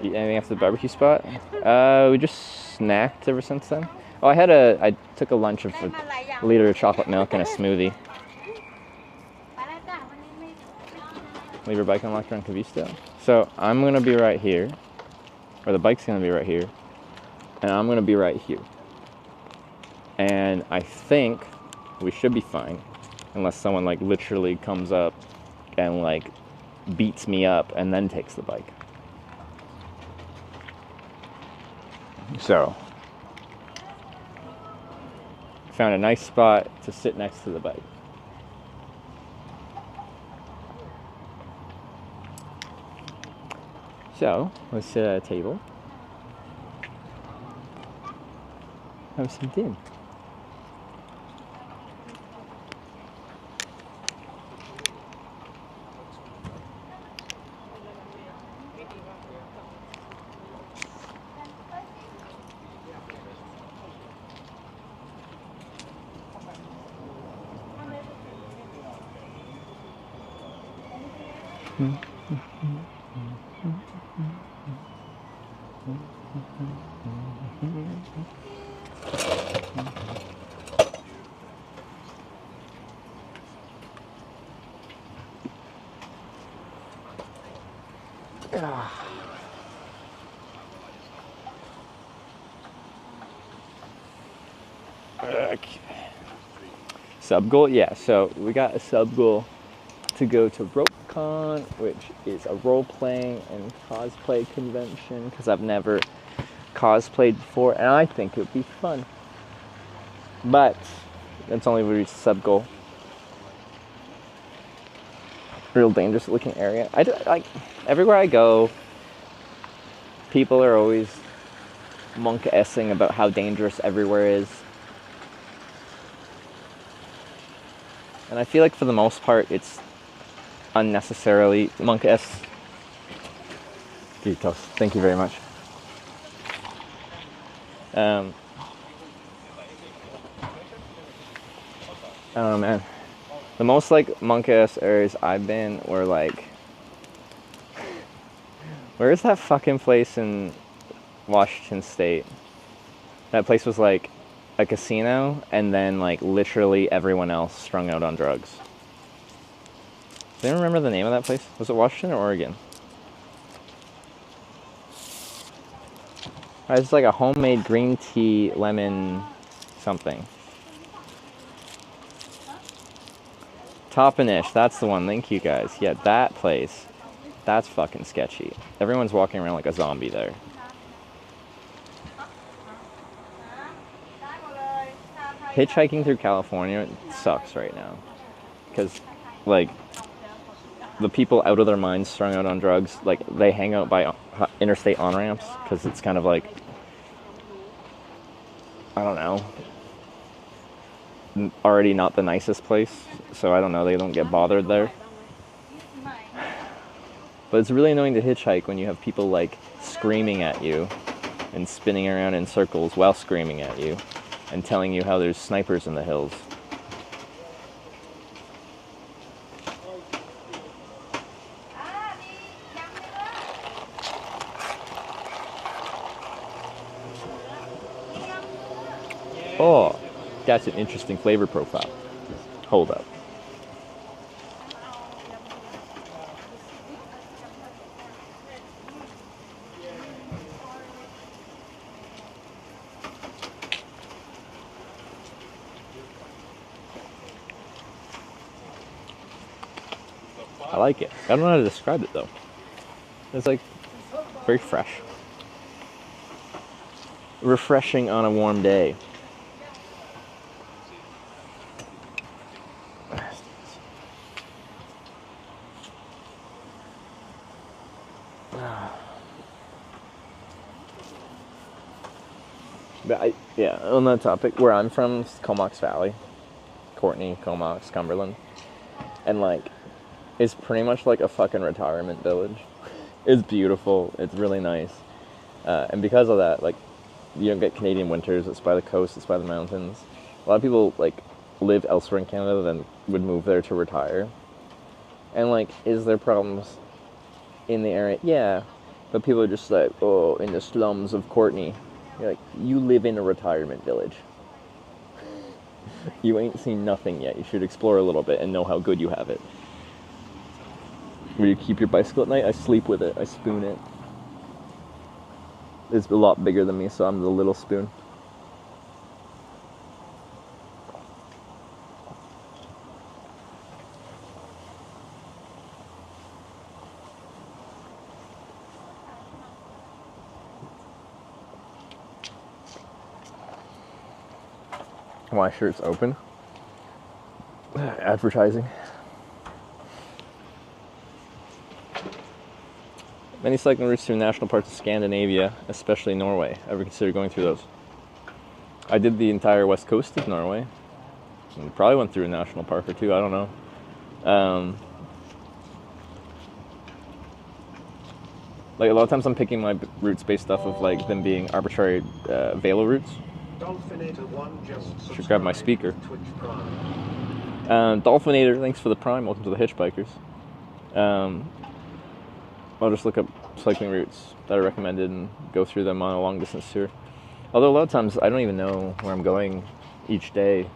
Eat anything after the barbecue spot? We just snacked ever since then. Oh, I took a lunch of a liter of chocolate milk and a smoothie. Leave your bike unlocked around Cavista. So I'm gonna be right here, or the bike's gonna be right here, and I'm gonna be right here. And I think we should be fine, unless someone like literally comes up and like beats me up and then takes the bike. So, found a nice spot to sit next to the bike. So, let's sit at a table. Have some din. Okay. Sub goal, yeah. So we got a sub goal to go to RopeCon, which is a role playing and cosplay convention, because I've never cosplayed before, and I think it would be fun. But that's only if we reach the sub goal. Real dangerous looking area. Like everywhere I go, people are always monk-essing about how dangerous everywhere is. And I feel like for the most part, it's unnecessarily monk-esque. Gitos, thank you very much. I don't know, man. The most like monk-esque areas I've been were like, where's that fucking place in Washington State? That place was like a casino, and then like literally everyone else strung out on drugs. Do you remember the name of that place? Was it Washington or Oregon? It's like a homemade green tea lemon something. Toppenish, that's the one. Thank you guys. Yeah, that place. That's fucking sketchy. Everyone's walking around like a zombie there. Hitchhiking through California sucks right now. Because, like, the people out of their minds strung out on drugs, like, they hang out by interstate on-ramps, because it's kind of like, I don't know, already not the nicest place, so I don't know, they don't get bothered there. But it's really annoying to hitchhike when you have people, like, screaming at you and spinning around in circles while screaming at you and telling you how there's snipers in the hills. Oh, that's an interesting flavor profile. Hold up. I like it. I don't know how to describe it though. It's like very fresh. Refreshing on a warm day. But yeah, on that topic, where I'm from, Comox Valley, Courtney, Comox, Cumberland, and like, it's pretty much like a fucking retirement village. It's beautiful, it's really nice, and because of that, like, you don't get Canadian winters. It's by the coast, it's by the mountains. A lot of people like live elsewhere in Canada than would move there to retire. And like, is there problems in the area? Yeah, but people are just like, oh, in the slums of Courtney. You're like, you live in a retirement village. You ain't seen nothing yet. You should explore a little bit and know how good you have it. Where you keep your bicycle at night, I sleep with it. I spoon it. It's a lot bigger than me, so I'm the little spoon. Why shirts open? Advertising. Many cycling routes through national parks of Scandinavia, especially Norway. Ever consider going through those? I did the entire west coast of Norway. And probably went through a national park or two, I don't know. Like a lot of times I'm picking my routes based off of like them being arbitrary velo routes. Should grab my speaker. Dolphinator, thanks for the prime. Welcome to the Hitchbikers. I'll just look up cycling routes that are recommended and go through them on a long distance tour. Although a lot of times I don't even know where I'm going each day.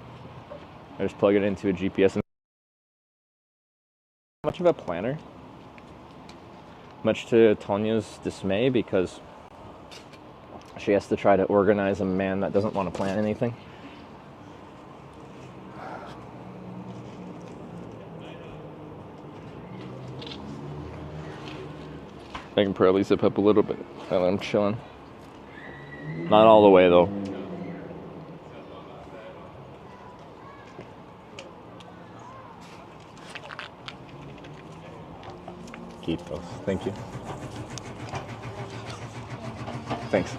I just plug it into a GPS. And much of a planner. Much to Tanya's dismay, because she has to try to organize a man that doesn't want to plan anything. I can probably zip up a little bit while I'm chilling. Not all the way though. Keep those. Thank you. Thanks.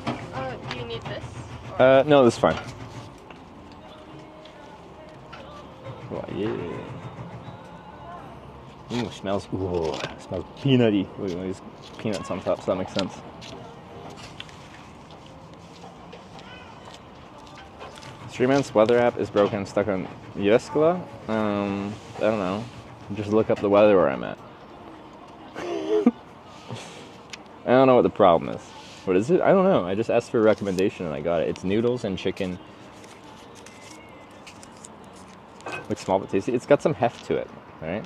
Do you need this? No, this is fine. Oh, yeah. Smells peanutty. Look at these peanuts on top, so that makes sense. Streamant's weather app is broken and stuck on Jyväskylä. I don't know. Just look up the weather where I'm at. I don't know what the problem is. What is it? I don't know. I just asked for a recommendation and I got it. It's noodles and chicken. Looks small but tasty. It's got some heft to it, right?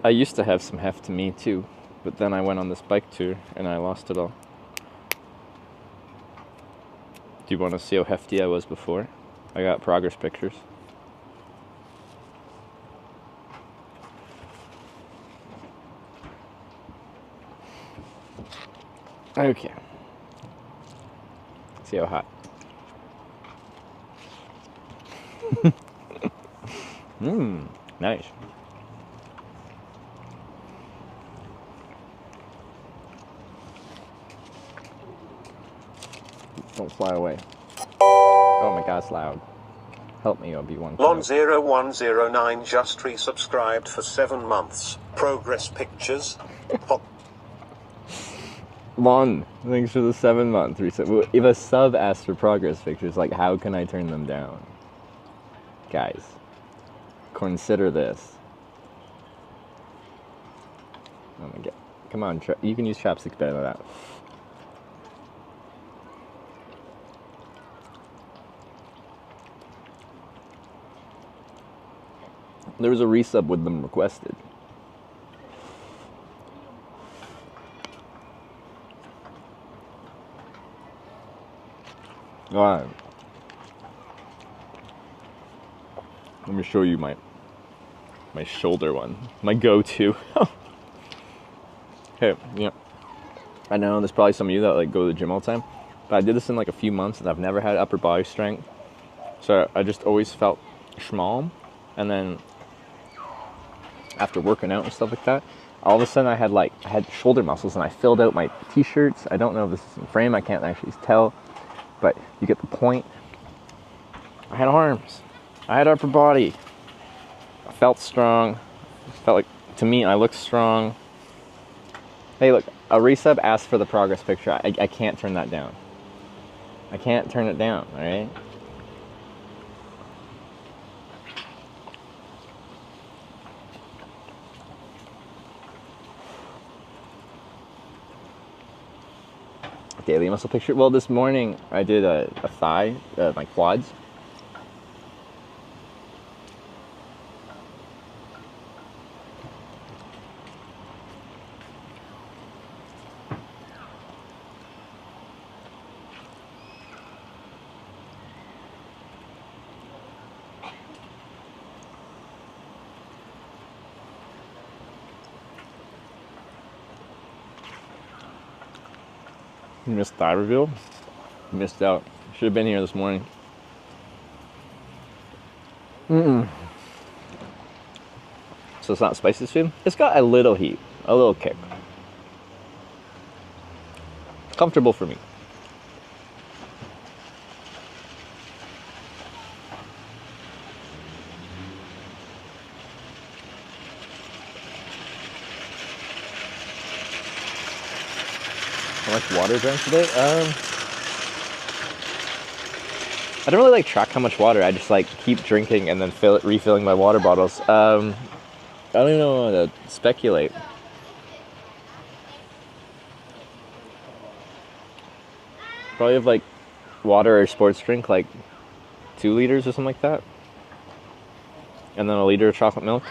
I used to have some heft to me too, but then I went on this bike tour and I lost it all. Do you want to see how hefty I was before? I got progress pictures. Okay. See how hot. Nice. Don't fly away. Oh my god, it's loud. Help me, Obi-Wan. Lon0109 just resubscribed for 7 months. Progress pictures. Lon, thanks for the 7-month reset. If a sub asks for progress pictures, like, how can I turn them down? Guys, consider this. Oh my god. Come on, you can use chopsticks better than that. There was a resub with them requested. Alright. Let me show you my shoulder one. My go-to. Hey, yeah. I know there's probably some of you that like go to the gym all the time, but I did this in like a few months and I've never had upper body strength. So I just always felt small, and then after working out and stuff like that, all of a sudden I had shoulder muscles and I filled out my t-shirts. I don't know if this is in frame, I can't actually tell, but you get the point. I had arms, I had upper body, I felt strong, felt like, to me, I looked strong. Hey look, a resub asked for the progress picture. I can't turn that down. I can't turn it down, alright? Daily muscle picture. Well, this morning I did a thigh, my quads. You missed that reveal? Missed out. Should have been here this morning. So it's not spicy food? It's got a little heat, a little kick. Comfortable for me. How much water drank today? I don't really like track how much water. I just like keep drinking and then refilling my water bottles. I don't even know how to speculate. Probably have like water or sports drink, like 2 liters or something like that. And then a liter of chocolate milk.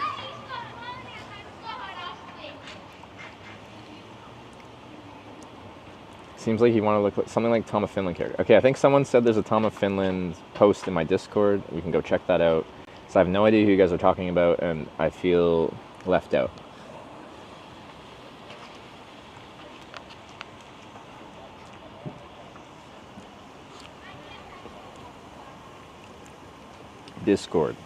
Seems like you want to look like something like Tom of Finland character. Okay, I think someone said there's a Tom of Finland post in my Discord. We can go check that out. So I have no idea who you guys are talking about, and I feel left out. Discord.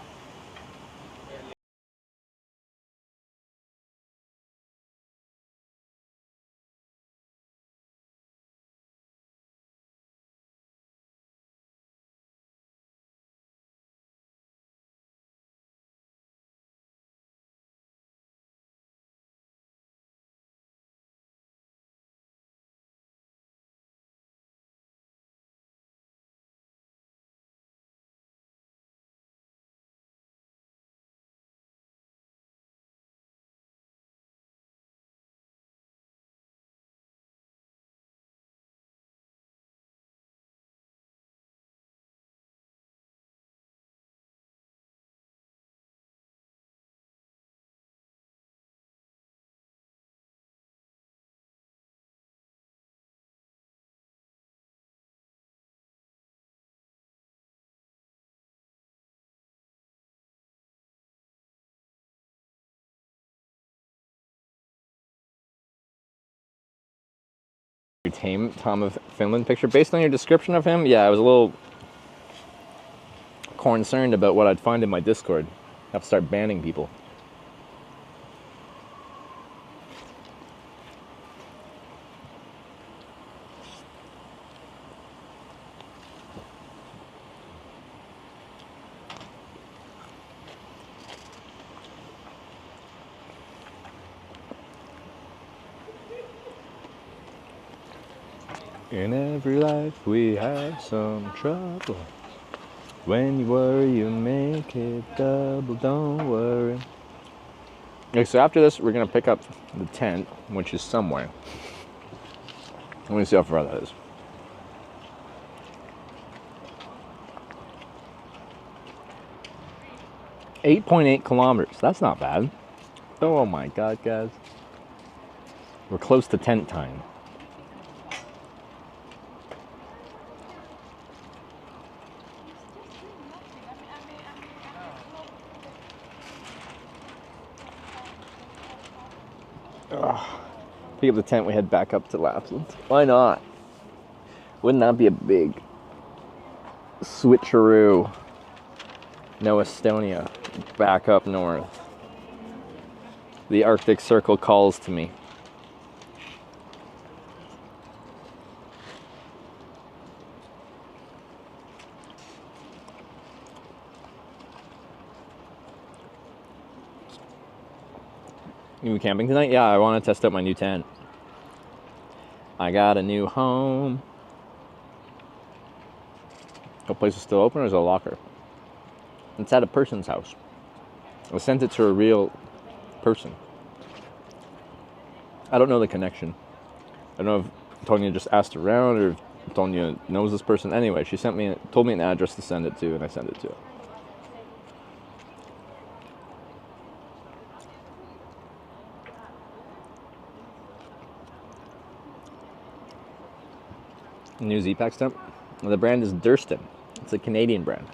Tame Tom of Finland picture. Based on your description of him, yeah, I was a little concerned about what I'd find in my Discord. I have to start banning people. In every life we have some trouble. When you worry, you make it double, don't worry. Okay, so after this, we're gonna pick up the tent, which is somewhere. Let me see how far that is. .8 kilometers, that's not bad. Oh my God, guys. We're close to tent time. Pick up the tent, we head back up to Lapland. Why not? Wouldn't that be a big switcheroo? No Estonia, back up north. The Arctic Circle calls to me. You camping tonight? Yeah, I want to test out my new tent. I got a new home. The place is still open, or is it a locker? It's at a person's house. I sent it to a real person. I don't know the connection. I don't know if Tonya just asked around or if Tonya knows this person. Anyway, she told me an address to send it to, and I sent it to her. New Z-Pack stump. The brand is Durston. It's a Canadian brand.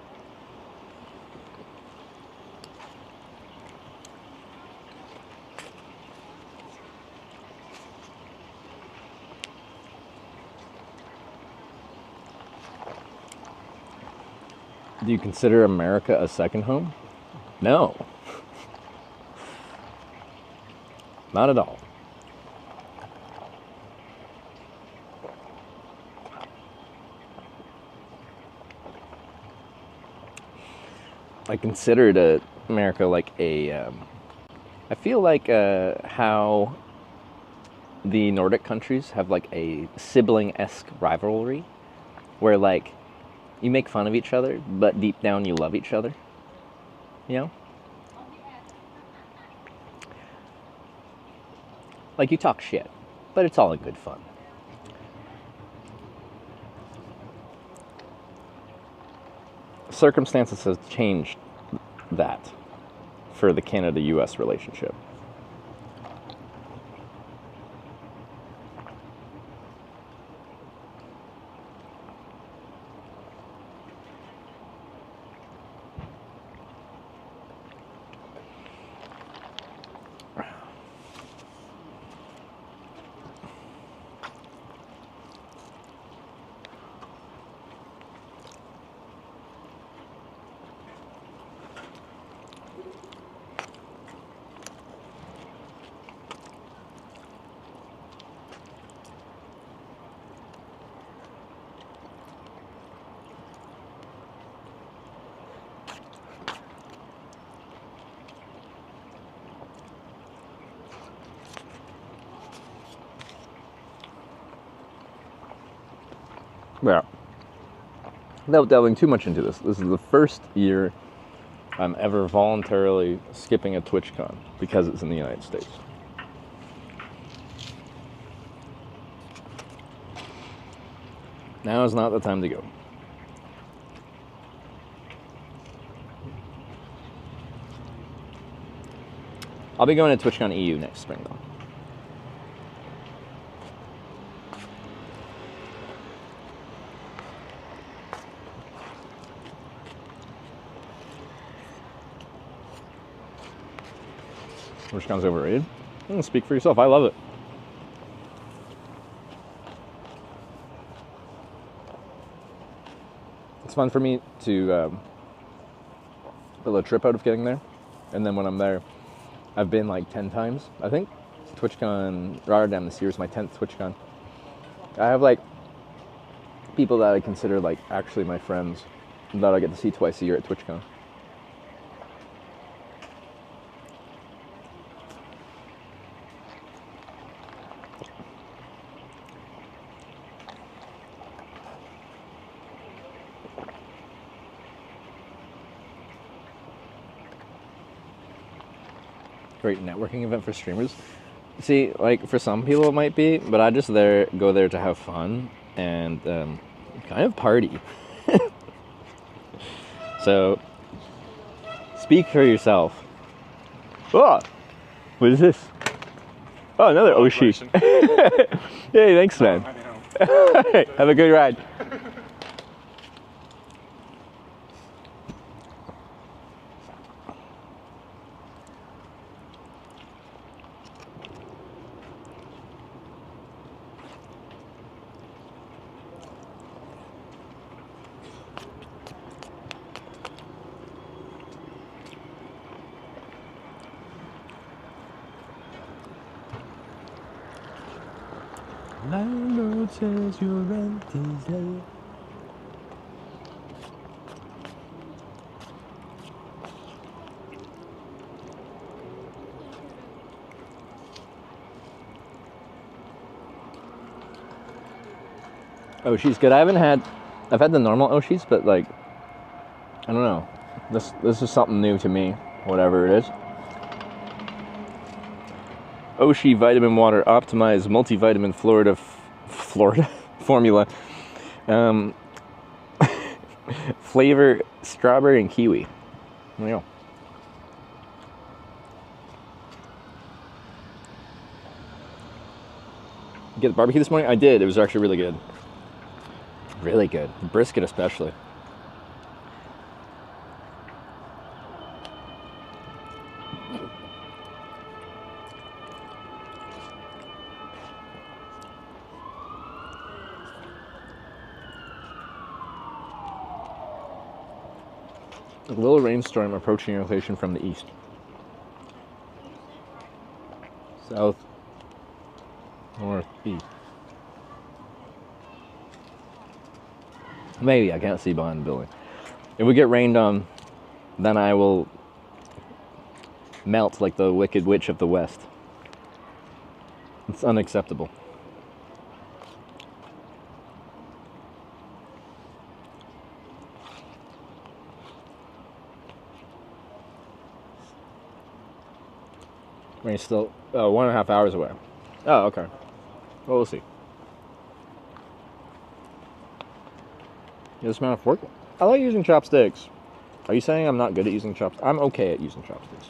Do you consider America a second home? No. Not at all. I considered America like a... I feel like how the Nordic countries have like a sibling-esque rivalry where like you make fun of each other, but deep down you love each other. You know? Like you talk shit, but it's all in good fun. Circumstances have changed that for the Canada-US relationship. Yeah. Without delving too much into this is the first year I'm ever voluntarily skipping a TwitchCon because it's in the United States. Now is not the time to go. I'll be going to TwitchCon EU next spring though. TwitchCon's overrated? Speak for yourself. I love it. It's fun for me to build a trip out of getting there. And then when I'm there, I've been like 10 times, I think. TwitchCon Rotterdam this year is my 10th TwitchCon. I have like people that I consider like actually my friends that I get to see twice a year at TwitchCon. Great networking event for streamers. See, like for some people it might be, but I just go there to have fun and kind of party. So, speak for yourself. Oh, what is this? Oh, another Oshi. Hey, thanks, man. Have a good ride. Landlord says your rent is late. Oshi's good. I've had the normal Oshis, but like, I don't know. This is something new to me, whatever it is. Oshi Vitamin Water Optimized Multivitamin Florida formula. Flavor strawberry and kiwi. There you go. Get the barbecue this morning? I did. It was actually really good. Really good. The brisket especially. A little rainstorm approaching your location from the east. South, north, east. Maybe, I can't see behind the building. If we get rained on, then I will melt like the Wicked Witch of the West. It's unacceptable. Rain's still 1.5 hours away. Oh, okay. Well, we'll see. This amount of work. I like using chopsticks. Are you saying I'm not good at using chopsticks? I'm okay at using chopsticks.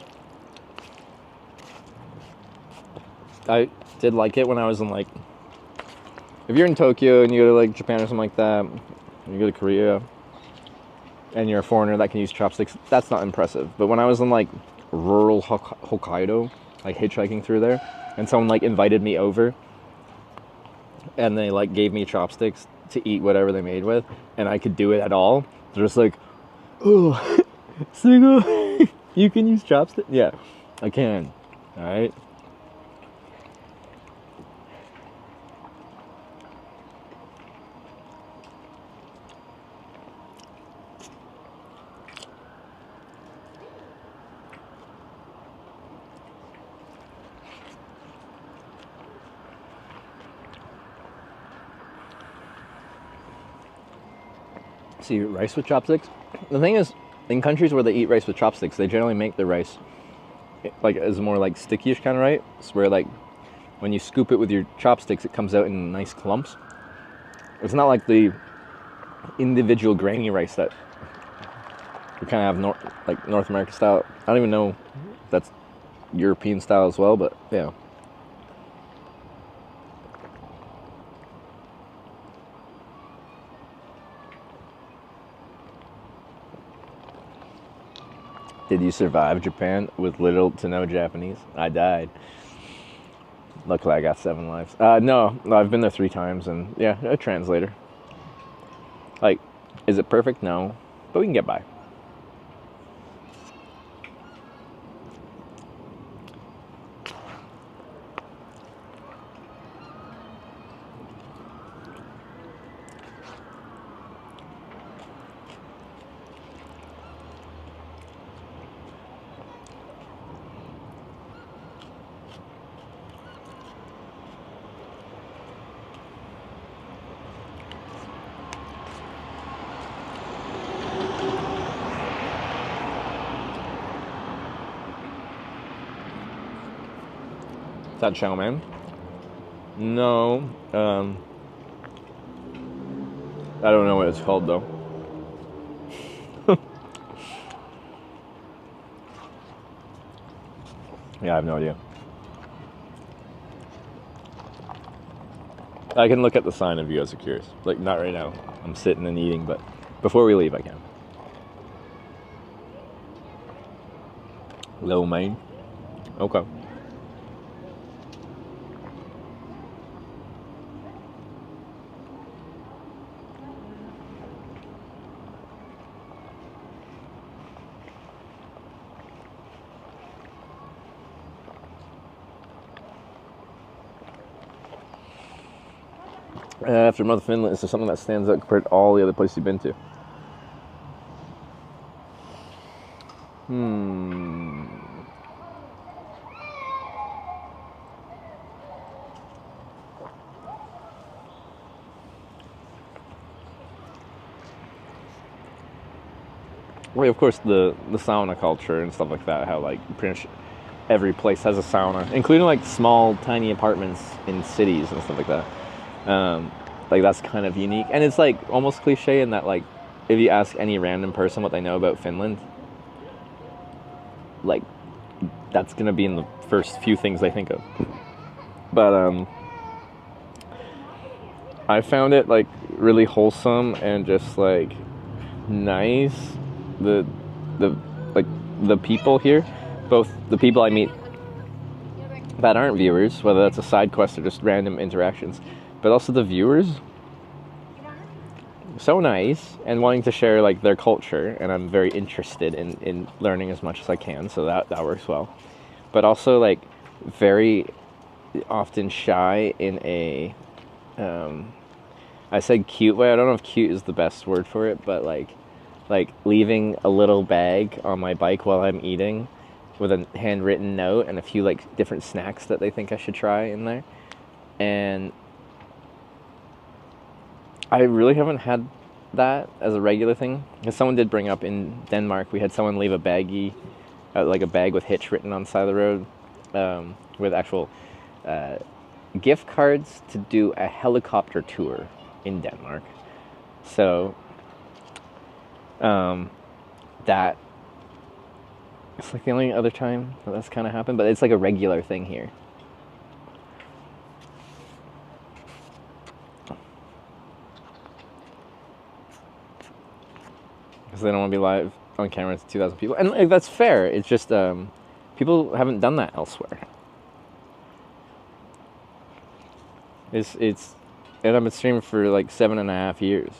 I did like it when I was in, like, if you're in Tokyo and you go to, like, Japan or something like that, and you go to Korea, and you're a foreigner that can use chopsticks, that's not impressive. But when I was in, like, rural Hokkaido, like, hitchhiking through there, and someone, like, invited me over, and they, like, gave me chopsticks to eat whatever they made with, and I could do it at all, they're just like, oh, single, you can use chopsticks? Yeah, I can, alright? See, rice with chopsticks? The thing is, in countries where they eat rice with chopsticks, they generally make the rice like as more like sticky-ish kind of rice, where like when you scoop it with your chopsticks, it comes out in nice clumps. It's not like the individual grainy rice that we kind of have North American style. I don't even know if that's European style as well, but yeah. Did you survive Japan with little to no Japanese? I died. Luckily I got 7 lives. No, I've been there 3 times, and yeah, a translator. Like, is it perfect? No, but we can get by. Is that chow mein? No. I don't know what it's called though. Yeah, I have no idea. I can look at the sign if you guys are curious. Like, not right now. I'm sitting and eating, but before we leave, I can. Lo mein. Okay. After Mother Finland, is there something that stands out compared to all the other places you've been to? Well, of course, the sauna culture and stuff like that, how like pretty much every place has a sauna, including like small, tiny apartments in cities and stuff like that. Like that's kind of unique, and it's like almost cliche in that like if you ask any random person what they know about Finland, like that's gonna be in the first few things they think of. But I found it like really wholesome and just like nice. The people here, both the people I meet that aren't viewers, whether that's a side quest or just random interactions, but also the viewers, so nice and wanting to share like their culture, and I'm very interested in learning as much as I can, so that works well. But also like very often shy in a I said cute way. I don't know if cute is the best word for it, but like leaving a little bag on my bike while I'm eating with a handwritten note and a few like different snacks that they think I should try in there. And I really haven't had that as a regular thing, because someone did bring up in Denmark, we had someone leave a baggie, like a bag with Hitch written on the side of the road, with actual gift cards to do a helicopter tour in Denmark. So that it's like the only other time that's kind of happened, but it's like a regular thing here. Because they don't want to be live on camera to 2,000 people, and like, that's fair. It's just people haven't done that elsewhere. It's and I've been streaming for like 7.5 years,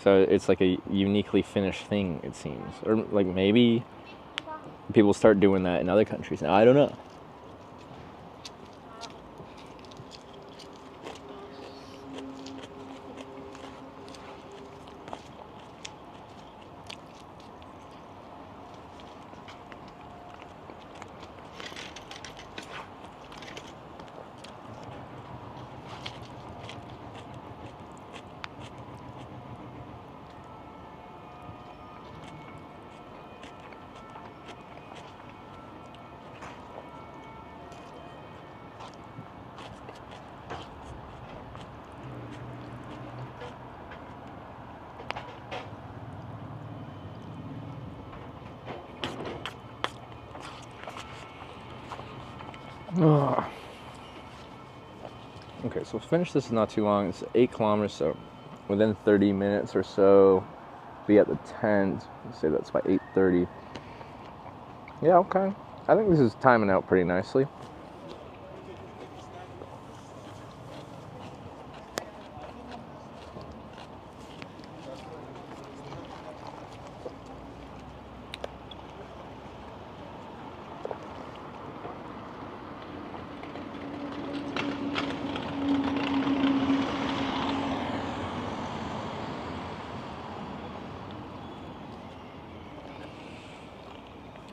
so it's like a uniquely Finnish thing, it seems. Or like maybe people start doing that in other countries now. I don't know. Oh. Okay, so finish this is not too long. It's 8 kilometers, so within 30 minutes or so, be at the tent. Let's say that's by 8:30. Yeah, okay. I think this is timing out pretty nicely.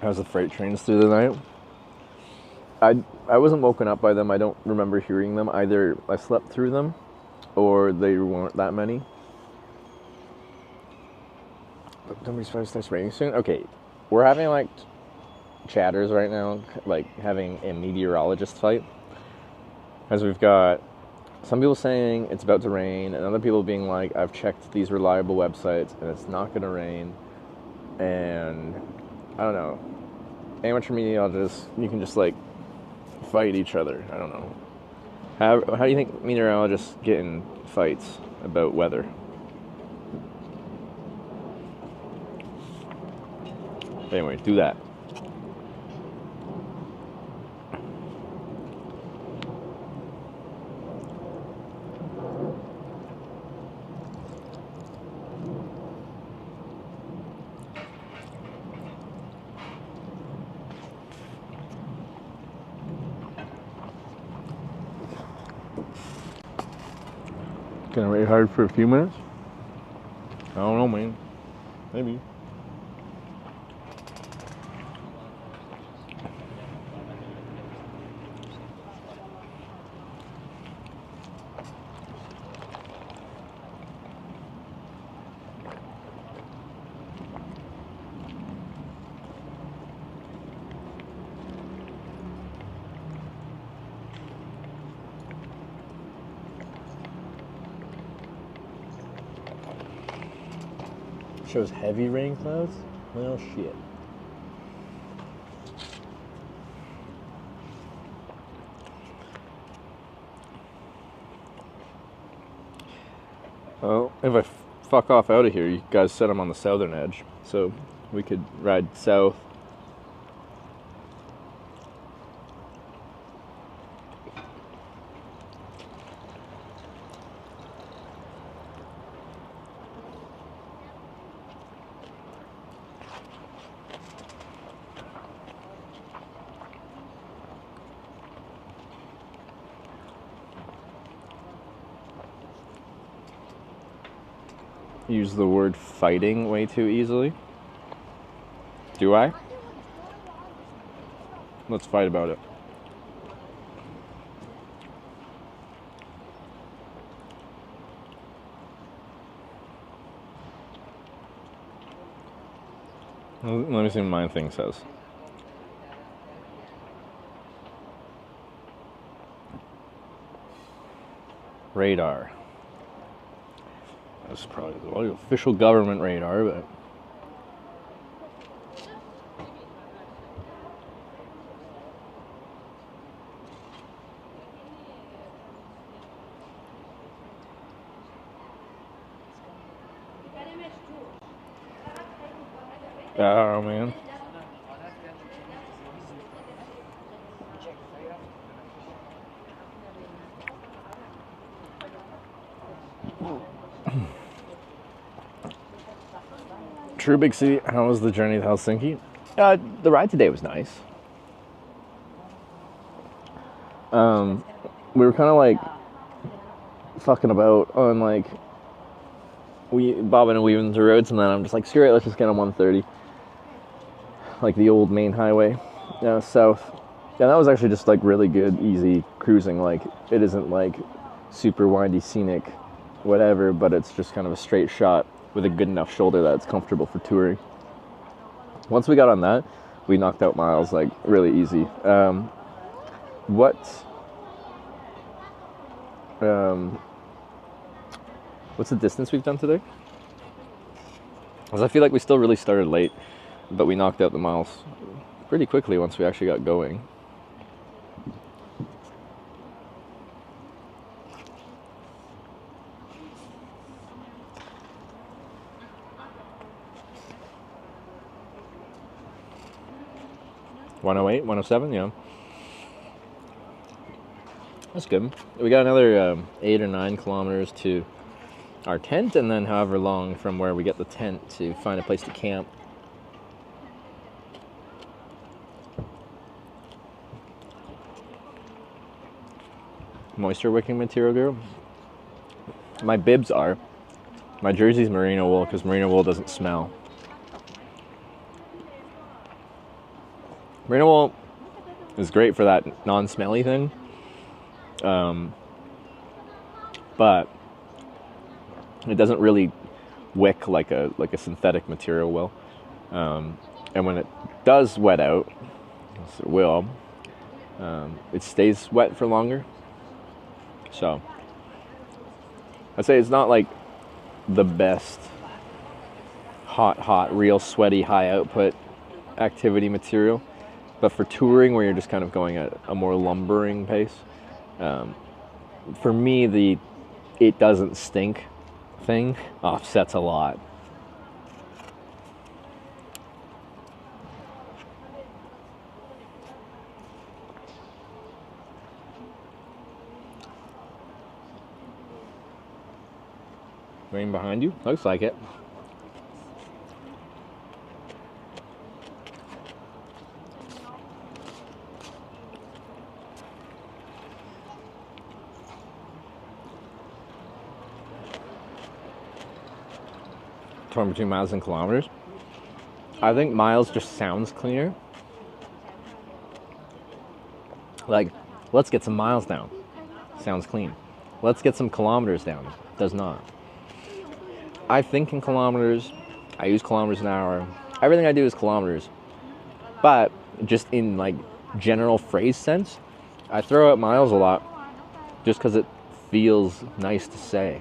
How's the freight trains through the night? I wasn't woken up by them. I don't remember hearing them. Either I slept through them, or they weren't that many. But nobody's supposed to start raining soon? Okay, we're having like chatters right now, like having a meteorologist fight. As we've got some people saying it's about to rain, and other people being like, I've checked these reliable websites and it's not going to rain. And I don't know. Amateur meteorologists, you can just like fight each other. I don't know. How do you think meteorologists get in fights about weather? Anyway, do that. Gonna rain hard for a few minutes? I don't know, man. Maybe. Shows heavy rain clouds? Well, shit. Well, if I fuck off out of here, you guys said I'm on the southern edge, so we could ride south. use the word fighting way too easily. Do I? Let's fight about it. Let me see what my thing says. Radar. That's probably the official government radar, but oh man. True big city. How was the journey to Helsinki? The ride today was nice. We were kind of like fucking about on like we bobbing and weaving through roads, and then I'm just like, screw it, let's just get on 130, like the old main highway, south. Yeah, that was actually just like really good, easy cruising. Like it isn't like super windy, scenic, whatever, but it's just kind of a straight shot with a good enough shoulder that it's comfortable for touring. Once we got on that, we knocked out miles like really easy. What's the distance we've done today? Because I feel like we still really started late, but we knocked out the miles pretty quickly once we actually got going. $108, $107, yeah. That's good. We got another 8 or 9 kilometers to our tent, and then however long from where we get the tent to find a place to camp. Moisture wicking material, girl. My bibs are. My jersey's merino wool because merino wool doesn't smell. Merino wool is great for that non-smelly thing, but it doesn't really wick like a synthetic material will. And when it does wet out, as it will, it stays wet for longer. So I'd say it's not like the best hot, real sweaty, high output activity material. But for touring, where you're just kind of going at a more lumbering pace, for me, the it doesn't stink thing offsets a lot. Rain behind you? Looks like it. Torn between miles and kilometers. I think miles just sounds cleaner. Like, let's get some miles down. Sounds clean. Let's get some kilometers down. Does not. I think in kilometers. I use kilometers an hour. Everything I do is kilometers. But just in like general phrase sense, I throw out miles a lot just because it feels nice to say.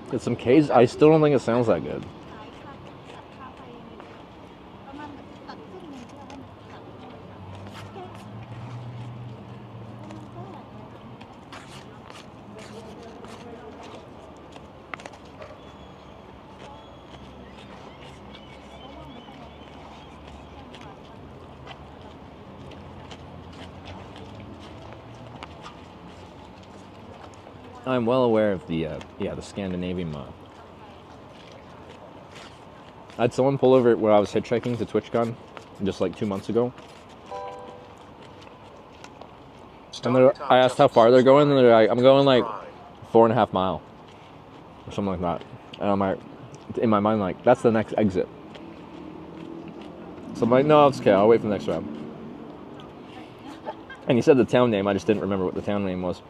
Get some K's. I still don't think it sounds that good. I'm well aware of the Scandinavian mod. I had someone pull over where I was hitchhiking to TwitchCon just like 2 months ago. And I asked how far they're going, and they're like, I'm going like 4.5 miles. Or something like that. And I'm like, in my mind, like, that's the next exit. So I'm like, no, it's okay, I'll wait for the next round. And he said the town name, I just didn't remember what the town name was.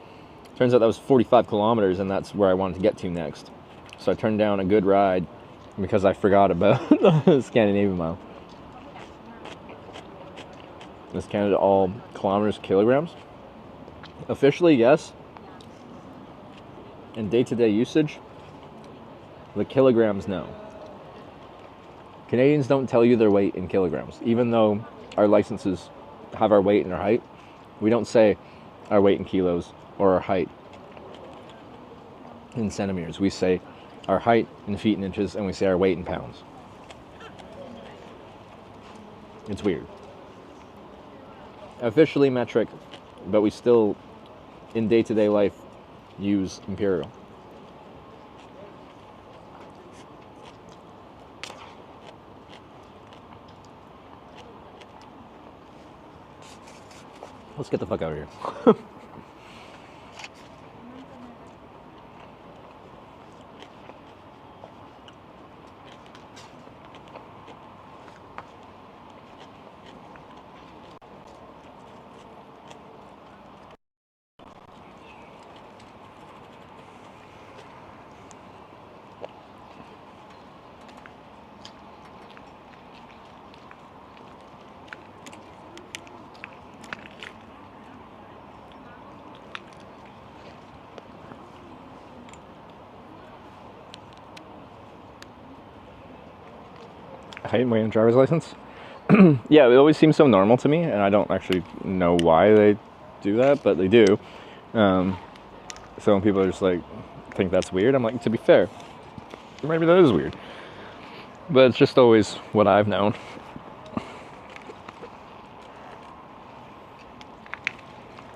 Turns out that was 45 kilometers, and that's where I wanted to get to next. So I turned down a good ride because I forgot about the Scandinavian mile. Is Canada all kilometers, kilograms? Officially, yes. In day-to-day usage, the kilograms, no. Canadians don't tell you their weight in kilograms. Even though our licenses have our weight and our height, we don't say our weight in kilos or our height in centimeters. We say our height in feet and inches, and we say our weight in pounds. It's weird. Officially metric, but we still, in day-to-day life, use imperial. Let's get the fuck out of here. Height and weight and driver's license? Yeah, it always seems so normal to me, and I don't actually know why they do that, but they do. So when people are just like, think that's weird, I'm like, to be fair, maybe that is weird. But it's just always what I've known.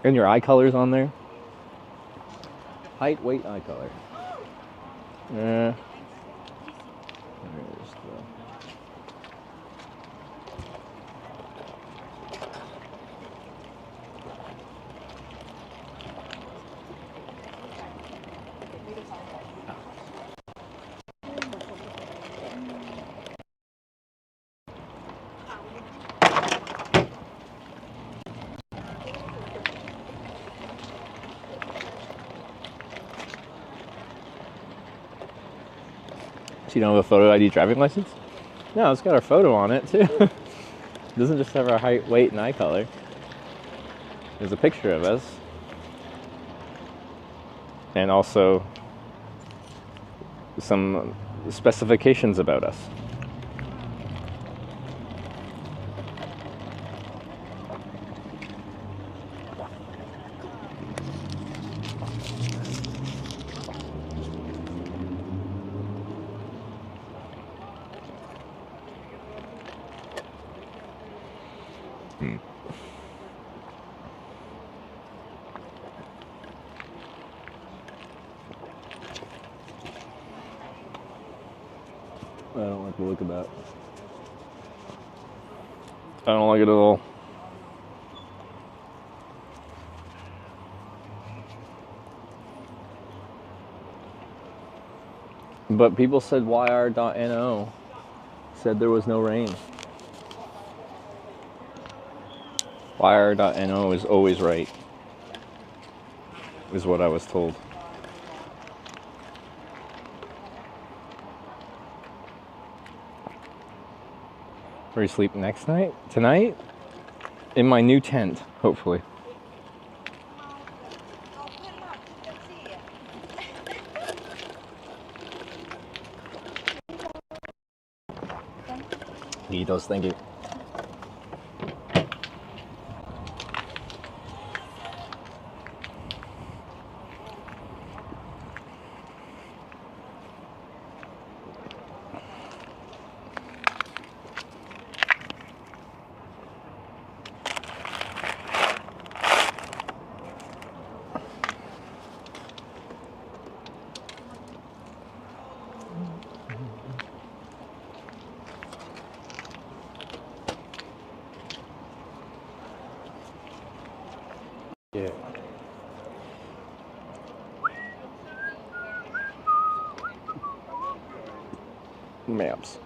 And your eye color's on there. Height, weight, eye color. Yeah. There's the... So you don't have a photo ID driving license? No, it's got our photo on it too. It doesn't just have our height, weight, and eye color. There's a picture of us. And also some specifications about us. I don't like the look of that. I don't like it at all. But people said YR.NO said there was no rain. YR.NO is always right, is what I was told. Where you sleep next night? Tonight? In my new tent, hopefully. Kiitos, thank you. Yeah. Maps.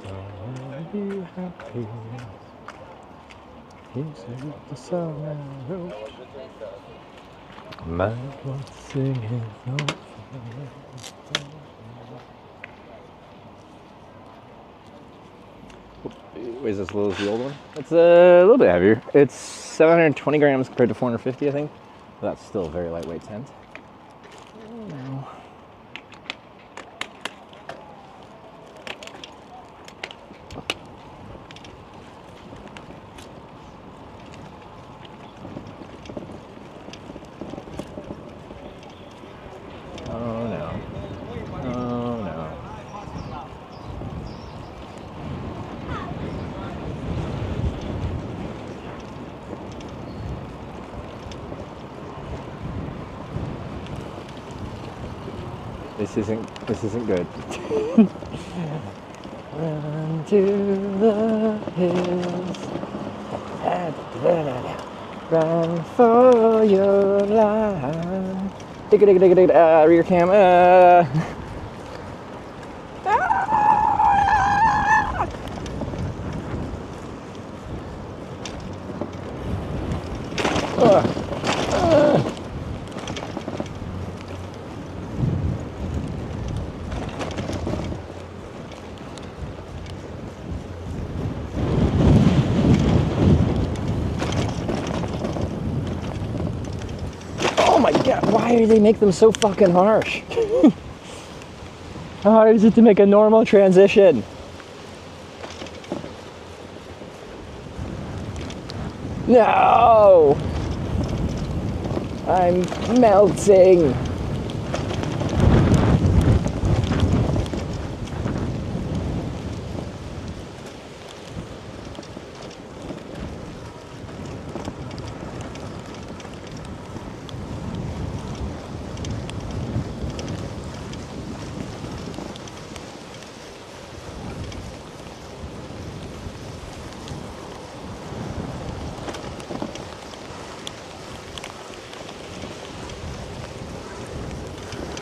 Are you happy? Here's the song I wrote. My heart singing on fire. Weighs as low as the old one. It's a little bit heavier. It's 720 grams compared to 450, I think. But that's still a very lightweight tent. No. Oh no. Oh no. This isn't good. Run to the hills. Run for your life. Rear cam. Oh my god, why do they make them so fucking harsh? How hard is it to make a normal transition? No! I'm melting.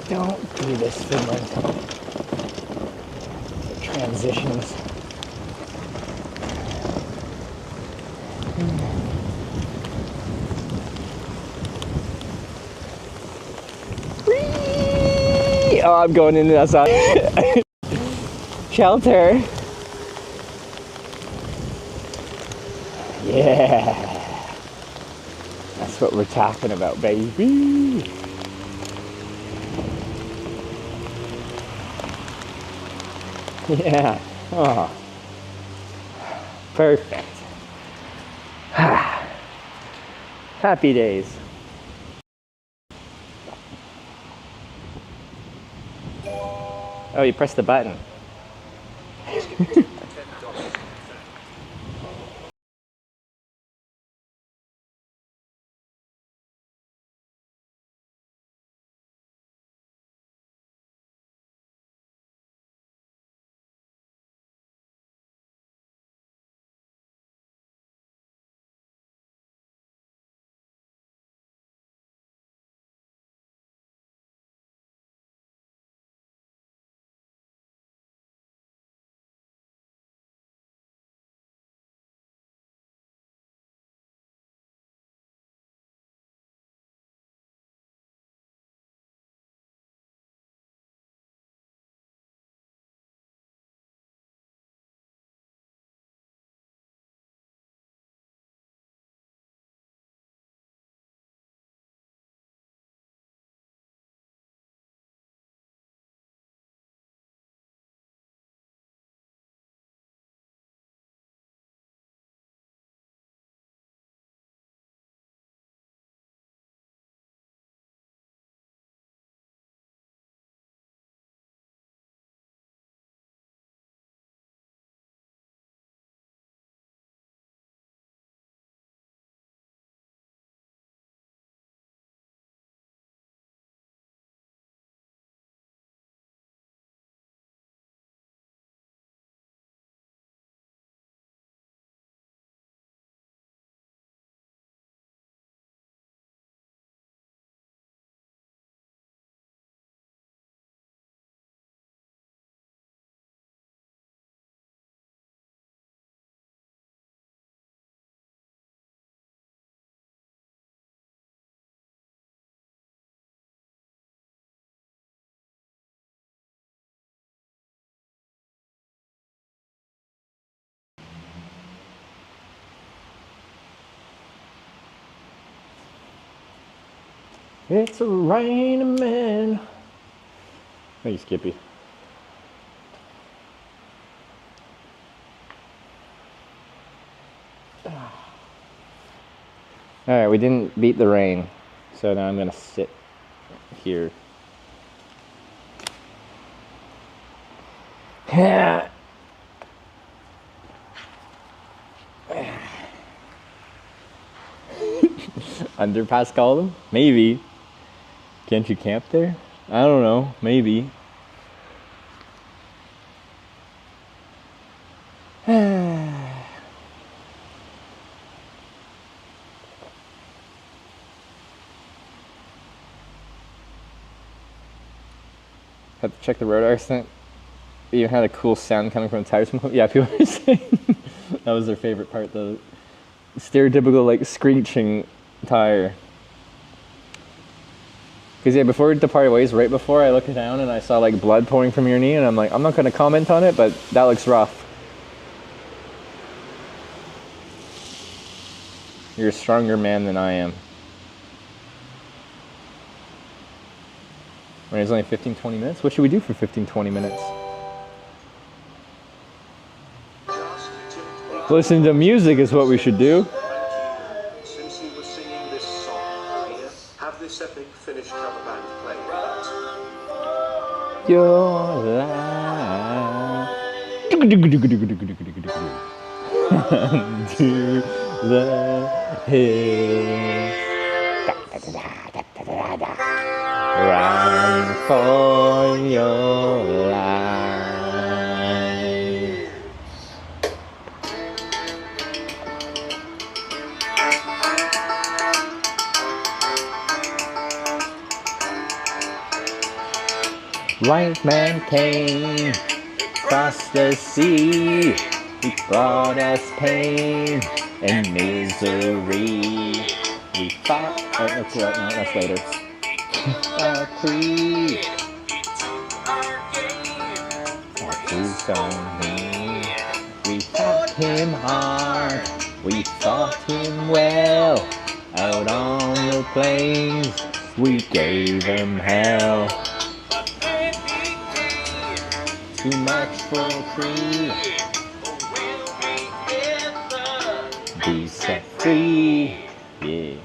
Don't do this, Finland. The transitions. Whee! Oh, I'm going into that side. Shelter. Yeah. That's what we're talking about, baby. Yeah. Oh. Perfect. Happy days. Oh, you pressed the button. It's a raining man. Hey, Skippy. Alright, we didn't beat the rain, so now I'm gonna sit here. Underpass column? Maybe. Can't you camp there? I don't know. Maybe. Have to check the road accident. You had a cool sound coming from the tires. Yeah, people were saying that was their favorite part. The stereotypical like screeching tire. Because yeah, before we departed ways, right before I looked down and I saw like blood pouring from your knee, and I'm like, I'm not going to comment on it, but that looks rough. You're a stronger man than I am. When it's only 15-20 minutes? What should we do for 15-20 minutes? Listen to music is what we should do. Since you were singing this song here, have this epic Finnish cover band play it. Your life to the hills. Run for your life. White man came across the sea. He brought us pain and misery. We fought. Oh, that's what? No, that's later. Our creed. Who's on me? We fought him hard. We fought him well. Out on the plains, we gave him hell. Too much for free. Be set free. Yeah.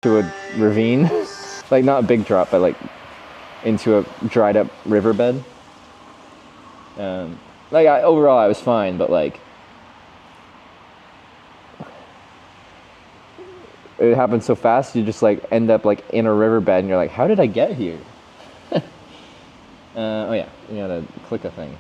to a ravine. Like, not a big drop, but like into a dried up riverbed. Like, overall I was fine, but like it happened so fast, you just like end up like in a riverbed and you're like, how did I get here? Oh yeah, you gotta click a thing.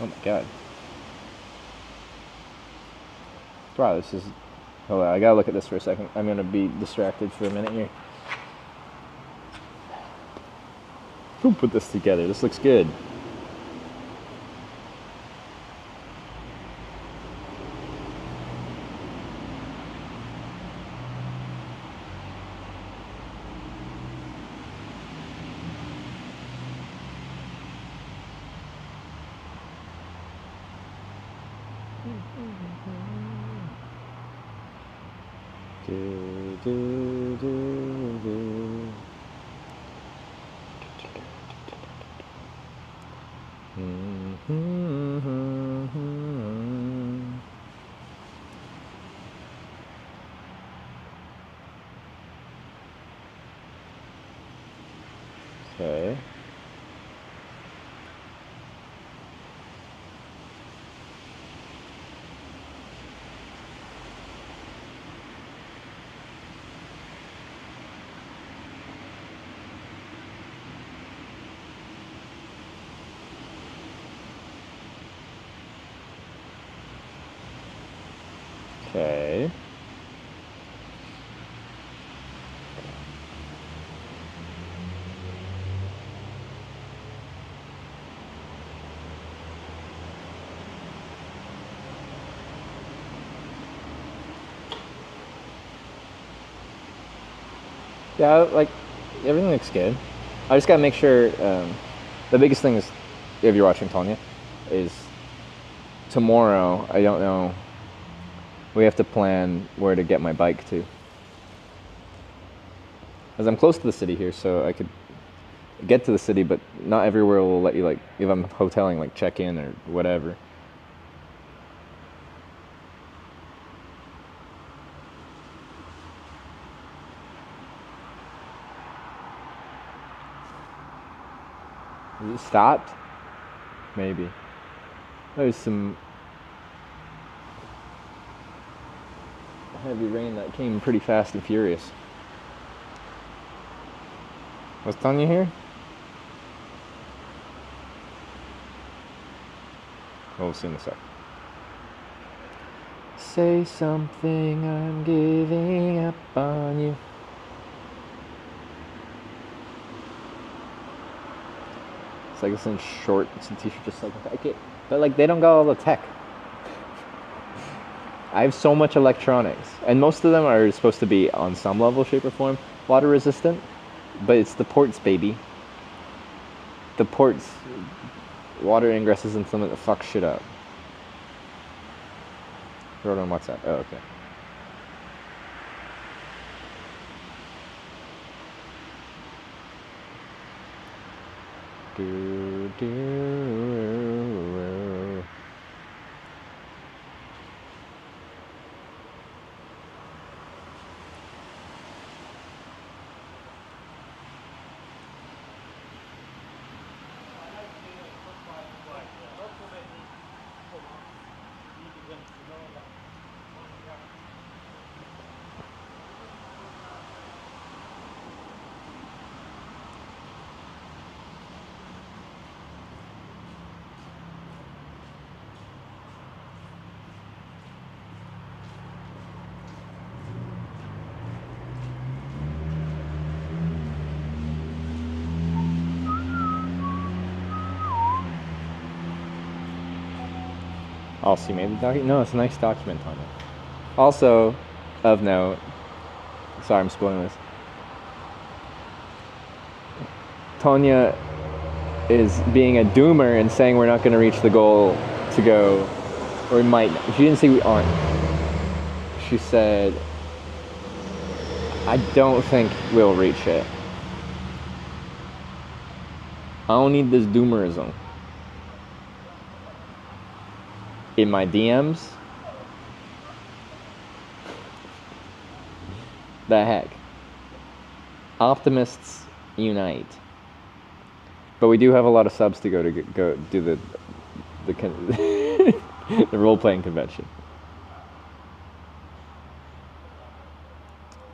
Oh my god. Wow, this is... Hold on, I gotta look at this for a second. I'm gonna be distracted for a minute here. Who put this together? This looks good. Okay. Okay. Yeah, like, everything looks good. I just gotta make sure, the biggest thing is, if you're watching Tonya, is tomorrow, I don't know, we have to plan where to get my bike to. Because I'm close to the city here, so I could get to the city, but not everywhere will let you, like, if I'm hoteling, like, check in or whatever. Is it stopped? Maybe. There's some heavy rain that came pretty fast and furious. Was Tanya here? We'll see in a sec. Say something, I'm giving up on you. It's like it's in shorts and t-shirt, just like I get, but like they don't got all the tech. I have so much electronics, and most of them are supposed to be on some level, shape, or form water resistant. But it's the ports, baby. The ports, water ingresses into them that fuck shit up. Wrote on WhatsApp. Oh, okay. Also, you made the document? No, it's a nice document on it. Also, of note, sorry I'm spoiling this. Tonya is being a doomer and saying we're not going to reach the goal to go, or we might. She didn't say we aren't. She said, I don't think we'll reach it. I don't need this doomerism in my DMs. The heck. Optimists unite. But we do have a lot of subs to go do the the role-playing convention.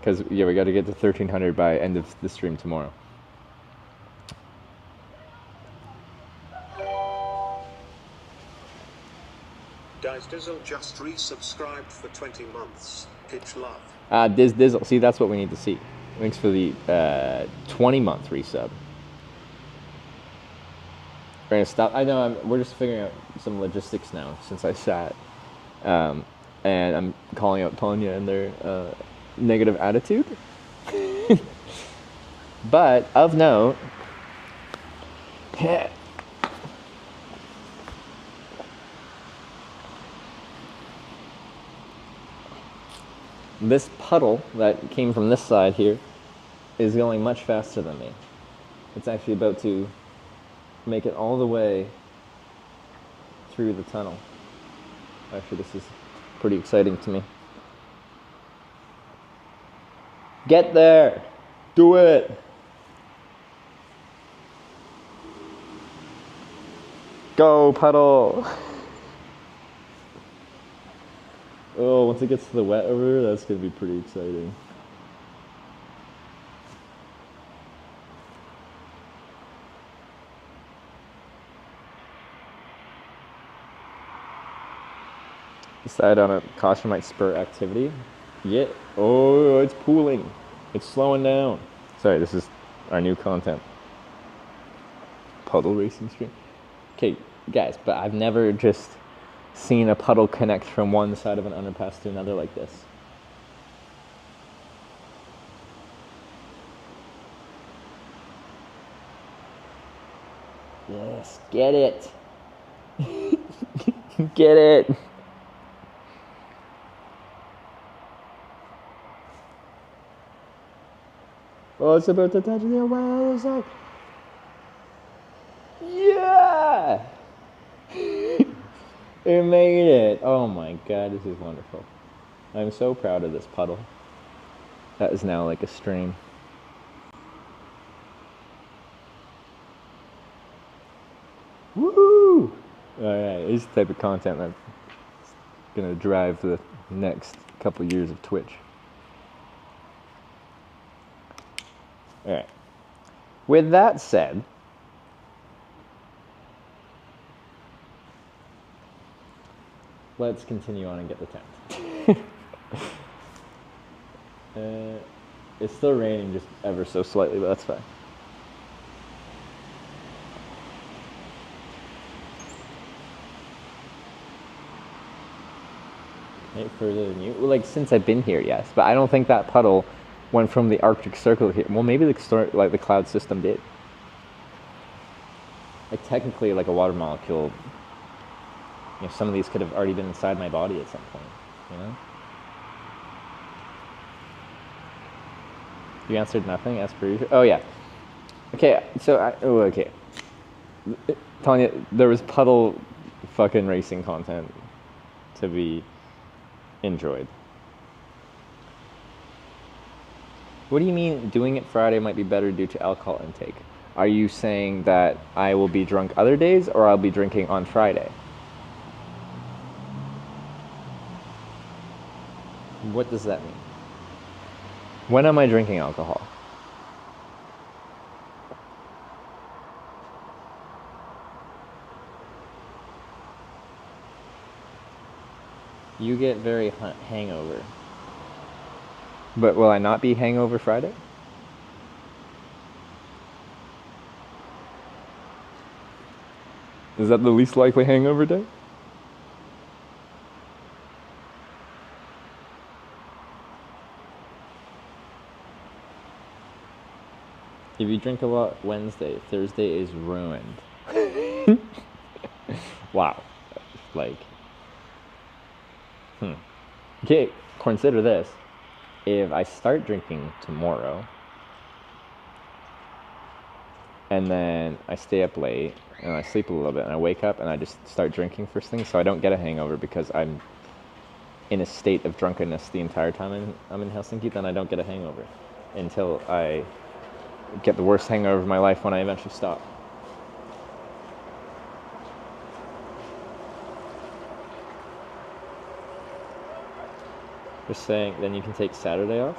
Because, yeah, we got to get to 1,300 by end of the stream tomorrow. Guys, Dizzle just resubscribed for 20 months. Pitch love. Dizzle. See, that's what we need to see. Thanks for the 20-month resub. We're gonna stop. I know. We're just figuring out some logistics now since I sat, and I'm calling out Tanya and their negative attitude. But of note, this puddle that came from this side here is going much faster than me. It's actually about to make it all the way through the tunnel. Actually, this is pretty exciting to me. Get there! Do it! Go, puddle! Oh, once it gets to the wet over here, that's going to be pretty exciting. Decide on a caution might spur activity. Yeah. Oh, it's pooling. It's slowing down. Sorry, this is our new content. Puddle racing stream. Okay, guys, but I've never just seen a puddle connect from one side of an underpass to another like this. Yes, get it. Get it. Oh, it's about to touch the other side. Yeah! It made it. Oh my god, this is wonderful. I'm so proud of this puddle. That is now like a stream. Woo! Alright, this is the type of content that's gonna drive the next couple years of Twitch. Alright. With that said, let's continue on and get the tent. It's still raining just ever so slightly, but that's fine. Right, further than you? Well, like, since I've been here, yes. But I don't think that puddle went from the Arctic Circle here. Well, maybe the cloud system did. Like, technically, like a water molecule, you know, some of these could have already been inside my body at some point, you know? You answered nothing, as per usual. Oh, yeah. Okay, so, okay. Tanya, there was puddle fucking racing content to be enjoyed. What do you mean doing it Friday might be better due to alcohol intake? Are you saying that I will be drunk other days or I'll be drinking on Friday? What does that mean? When am I drinking alcohol? You get very hangover. But will I not be hangover Friday? Is that the least likely hangover day? If If you drink a lot Wednesday, Thursday is ruined. Wow. Like, Okay, consider this. If I start drinking tomorrow, and then I stay up late, and I sleep a little bit, and I wake up, and I just start drinking first thing, so I don't get a hangover because I'm in a state of drunkenness the entire time I'm in Helsinki, then I don't get a hangover until I get the worst hangover of my life when I eventually stop. Just saying, then you can take Saturday off?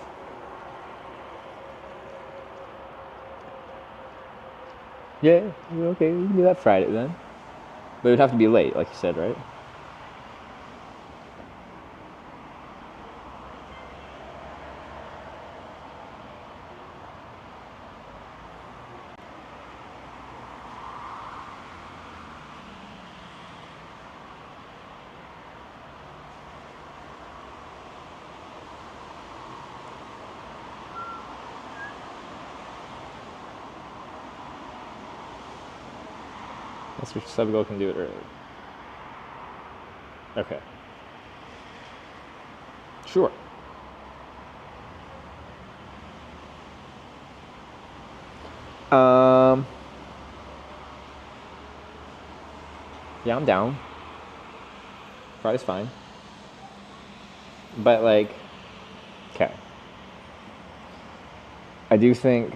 Yeah, okay, we can do that Friday then. But it would have to be late, like you said, right? Mr. Subgo can do it early. Okay. Sure. Yeah, I'm down. Friday's fine. But like, okay. I do think,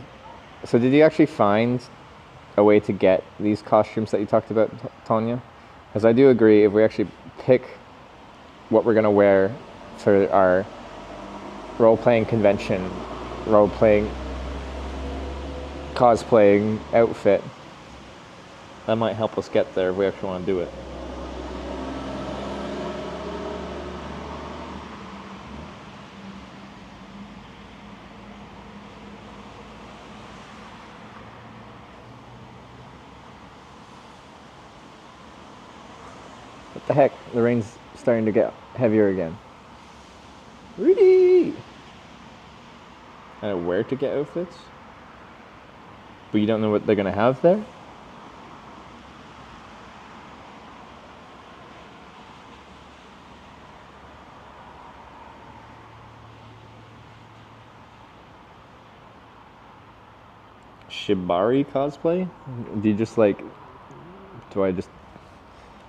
so did you actually find a way to get these costumes that you talked about, Tanya? Because I do agree, if we actually pick what we're going to wear for our role-playing convention, role-playing, cosplaying outfit, that might help us get there if we actually want to do it. What the heck? The rain's starting to get heavier again. Rudy! I don't know where to get outfits? But you don't know what they're going to have there? Shibari cosplay? Do you just like... Do I just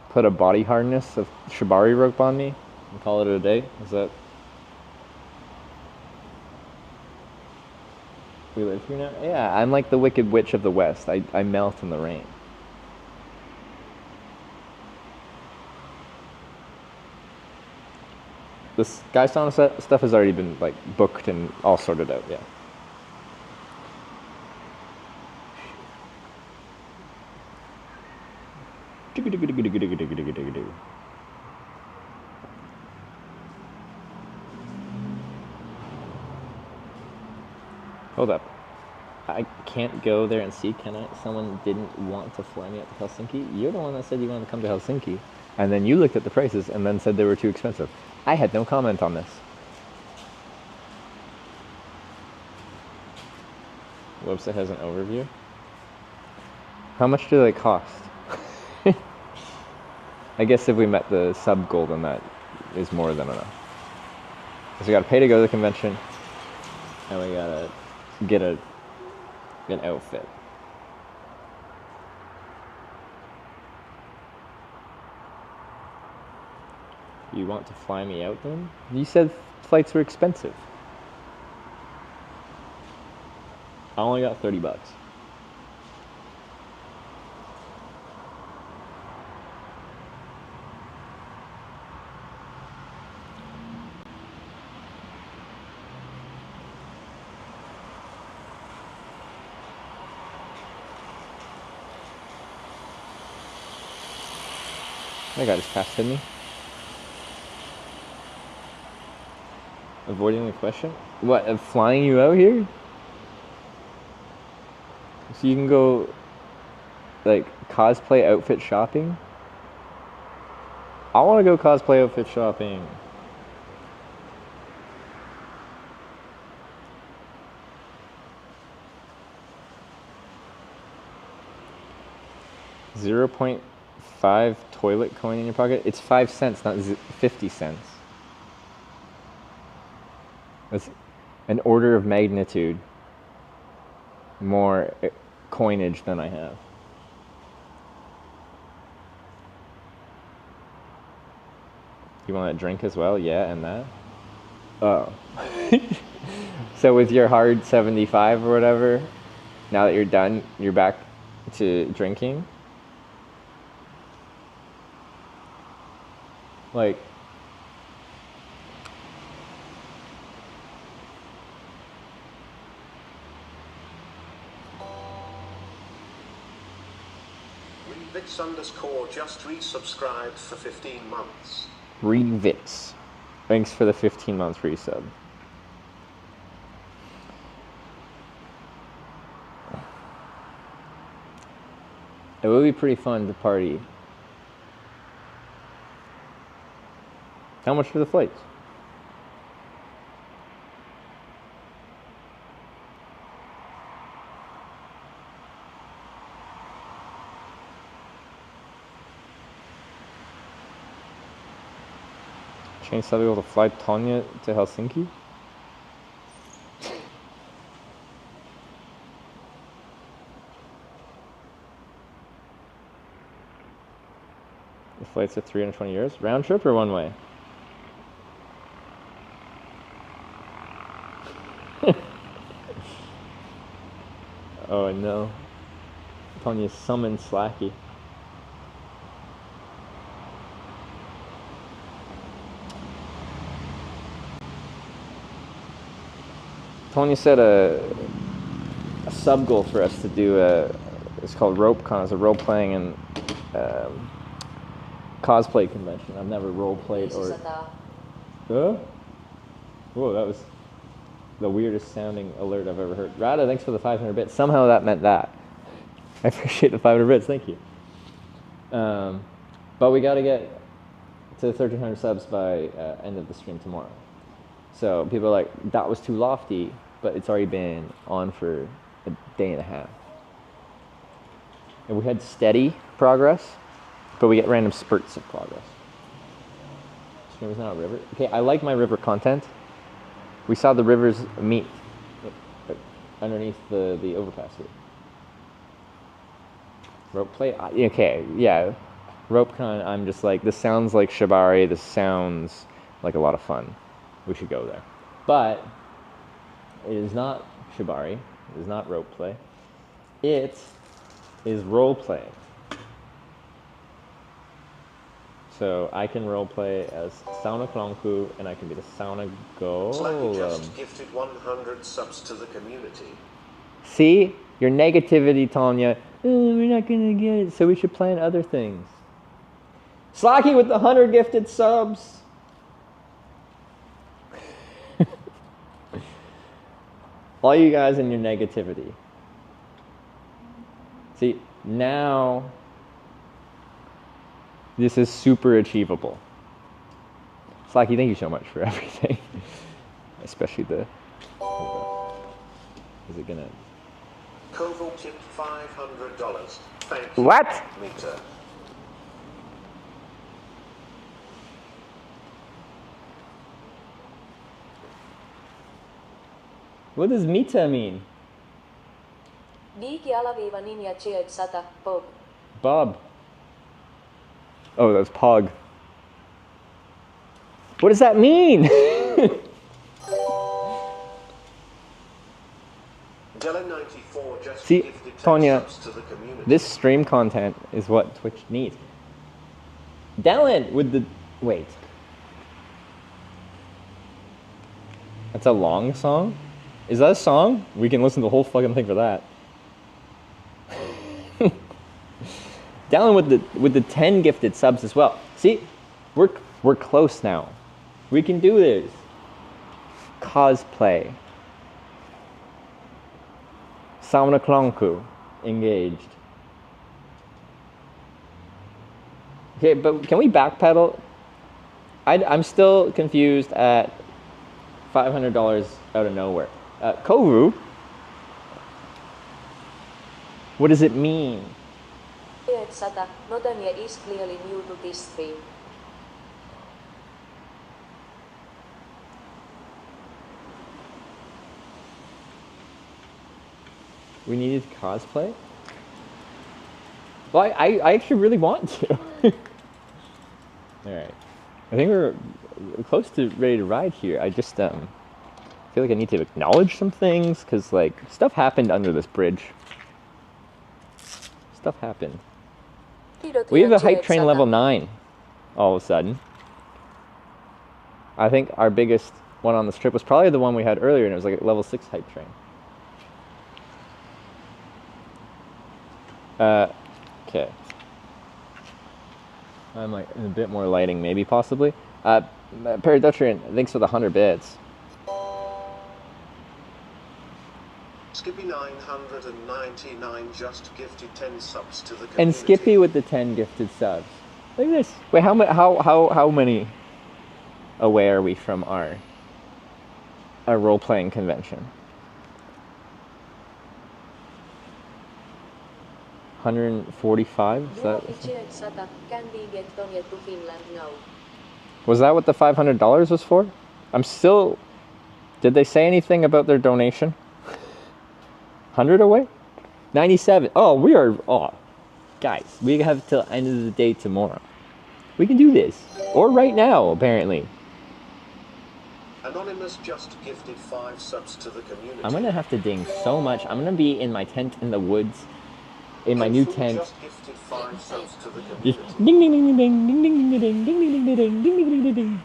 put a body harness of Shibari rope on me and call it a day? Is that... We live here now? Yeah, I'm like the Wicked Witch of the West. I melt in the rain. The Sky Sauna stuff has already been like booked and all sorted out, yeah. Hold up. I can't go there and see, can I? Someone didn't want to fly me out to Helsinki. You're the one that said you wanted to come to Helsinki. And then you looked at the prices and then said they were too expensive. I had no comment on this. The website has an overview. How much do they cost? I guess if we met the sub goal, then that is more than enough. Because we gotta pay to go to the convention, and we gotta get an outfit. You want to fly me out then? You said flights were expensive. I only got $30. That guy just passed me. Avoiding the question? What, of flying you out here? So you can go, like, cosplay outfit shopping? I want to go cosplay outfit shopping. 0.5 toilet coin in your pocket? It's 5 cents, not 50 cents. That's an order of magnitude more coinage than I have. You want a drink as well? Yeah, and that? Oh. So with your hard 75 or whatever, now that you're done, you're back to drinking? Like, Revits_ just resubscribed for 15 months. Revits. Thanks for the 15 months resub. It would be pretty fun to party. How much for the flights? Change to be able to fly Tonya to Helsinki? The flights are 320 euros. Round trip or one way? Oh no. Tonya summoned Slacky. Tonya said a sub goal for us to do it's called RopeCon. It's a role playing and cosplay convention. I've never role played or. Huh? Whoa, that was the weirdest sounding alert I've ever heard. Rada, thanks for the 500 bits. Somehow that meant that. I appreciate the 500 bits. Thank you. But we got to get to 1,300 subs by end of the stream tomorrow. So people are like, that was too lofty, but it's already been on for a day and a half. And we had steady progress, but we get random spurts of progress. Stream is not a river. Okay, I like my river content. We saw the rivers meet underneath the overpass here. Rope play? Okay, yeah. RopeCon, I'm just like, this sounds like Shibari, this sounds like a lot of fun. We should go there. But it is not Shibari, it is not rope play. It is role play. So I can role play as Sauna Klonku and I can be the Sauna Slacky just Golem. gifted 100 subs to the community. See? Your negativity, Tonya. Oh, we're not gonna get it, so we should plan other things. Slacky with the 100 gifted subs. All you guys and your negativity. See, now this is super achievable. Slacky, thank you so much for everything. Especially the... Is it gonna... Convoy tipped $500. Thank you. What? Meter. What does Mita mean? Digi_ninja cheered 100 Bob. Bob. Oh, that's Pog. What does that mean? Della94 just See, gifted 10 Tonya, subs to the community. this stream content is what Twitch needs. Dylan with the... Wait. That's a long song? Is that a song? We can listen to the whole fucking thing for that. Dylan with the 10 gifted subs as well. See, we're close now. We can do this. Cosplay. Sauna Klonku engaged. Okay, but can we backpedal? I'm still confused at $500 out of nowhere. Kovu? What does it mean? Cheered Sata, Notania is clearly new to this stream. We needed cosplay? Well, I actually really want to. Alright. I think we're close to ready to ride here. I just feel like I need to acknowledge some things, because like stuff happened under this bridge. Stuff happened. We have a hype train level 9 all of a sudden. I think our biggest one on this trip was probably the one we had earlier, and it was like a level 6 hype train. Okay. I'm like in a bit more lighting, maybe, possibly. Paradotrian, thanks for the 100 bits. Skippy 999 just gifted 10 subs to the community. And Skippy with the 10 gifted subs. Look at this. Wait, how many away are we from our role-playing convention? 145? Is that? Can we get Tonya to Finland now? Was that what the $500 was for? I'm still... Did they say anything about their donation? 100 away? 97. Oh, we are... Oh, guys, we have till end of the day tomorrow. We can do this. Or right now, apparently. Anonymous just gifted 5 subs to the community. I'm gonna have to ding so much. I'm gonna be in my tent in the woods. In my new tent. Just gifted 5 subs to the Just community. ding ding ding ding ding ding ding ding ding ding ding ding ding ding ding ding.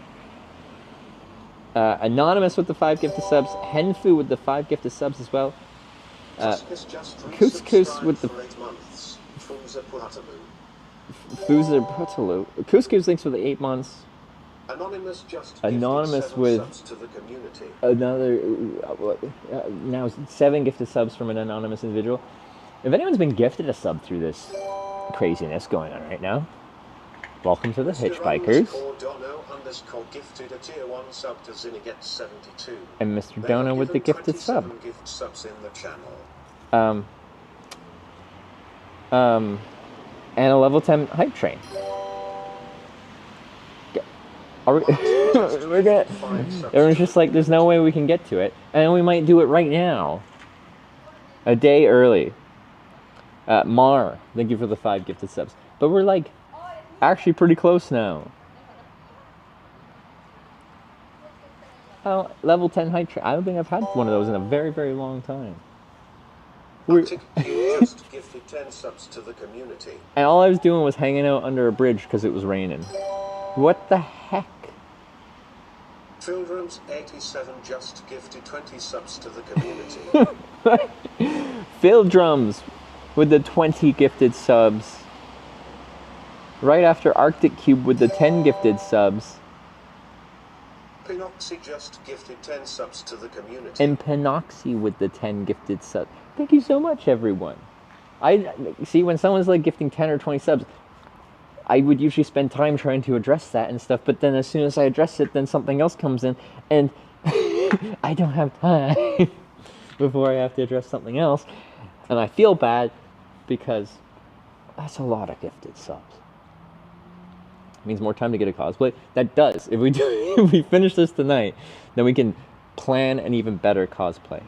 Anonymous with the 5 gifted subs. Henfu with the 5 gifted subs as well. Couscous with the Fuza Putalu. Couscous thanks for the 8 months. Anonymous just Anonymous gifted 7 with subs to the community. another now 7 gifted subs from an anonymous individual. If anyone's been gifted a sub through this craziness going on right now, welcome to the Hitchbikers. Gifted a tier 1 sub to Zinniget 72. And Mr. Dono with the gifted sub. Gift subs in the channel. And a level 10 hype train. Are we, we're gonna. Everyone's just like, there's no way we can get to it, and we might do it right now. A day early. Mar, thank you for the 5 gifted subs. But we're like, actually pretty close now. Oh, level 10 hype train. I don't think I've had one of those in a very, very long time. Just gifted 10 subs to the community. And all I was doing was hanging out under a bridge because it was raining. What the heck? Children's 87 just gifted 20 subs to the community. Phil Drums with the 20 gifted subs. Right after Arctic Cube with the 10 gifted subs. Pinoxy just gifted 10 subs to the community. And Pinoxy with the 10 gifted subs. Thank you so much, everyone. I see, when someone's like gifting 10 or 20 subs, I would usually spend time trying to address that and stuff, but then as soon as I address it, then something else comes in, and I don't have time before I have to address something else, and I feel bad because that's a lot of gifted subs. It means more time to get a cosplay. That does. If we if we finish this tonight, then we can plan an even better cosplay.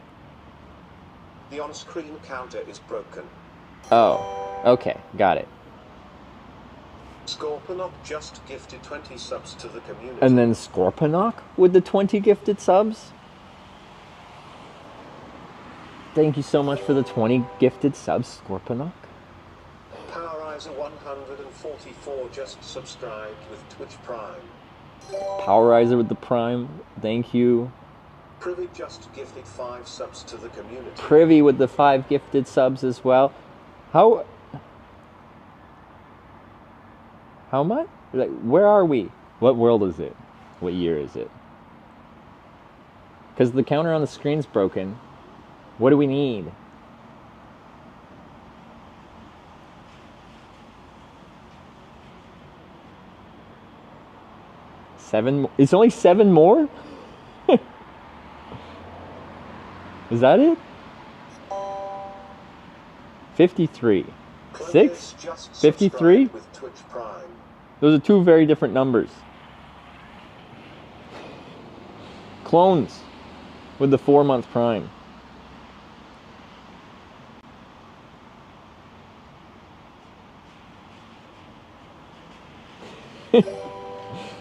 The on-screen counter is broken. Oh, okay, got it. Scorponok just gifted 20 subs to the community. And then Scorponok with the 20 gifted subs. Thank you so much for the 20 gifted subs, Scorponok. Powerizer 144 just subscribed with Twitch Prime. Powerizer with the Prime, thank you. Privy just gifted 5 subs to the community. Privy with the 5 gifted subs as well. How much? Like, where are we? What world is it? What year is it? Because the counter on the screen's broken. What do we need? It's only 7 more? Is that it? 53. Clovis just 53? subscribed with Twitch Prime. Those are two very different numbers. Clones with the 4-month Prime.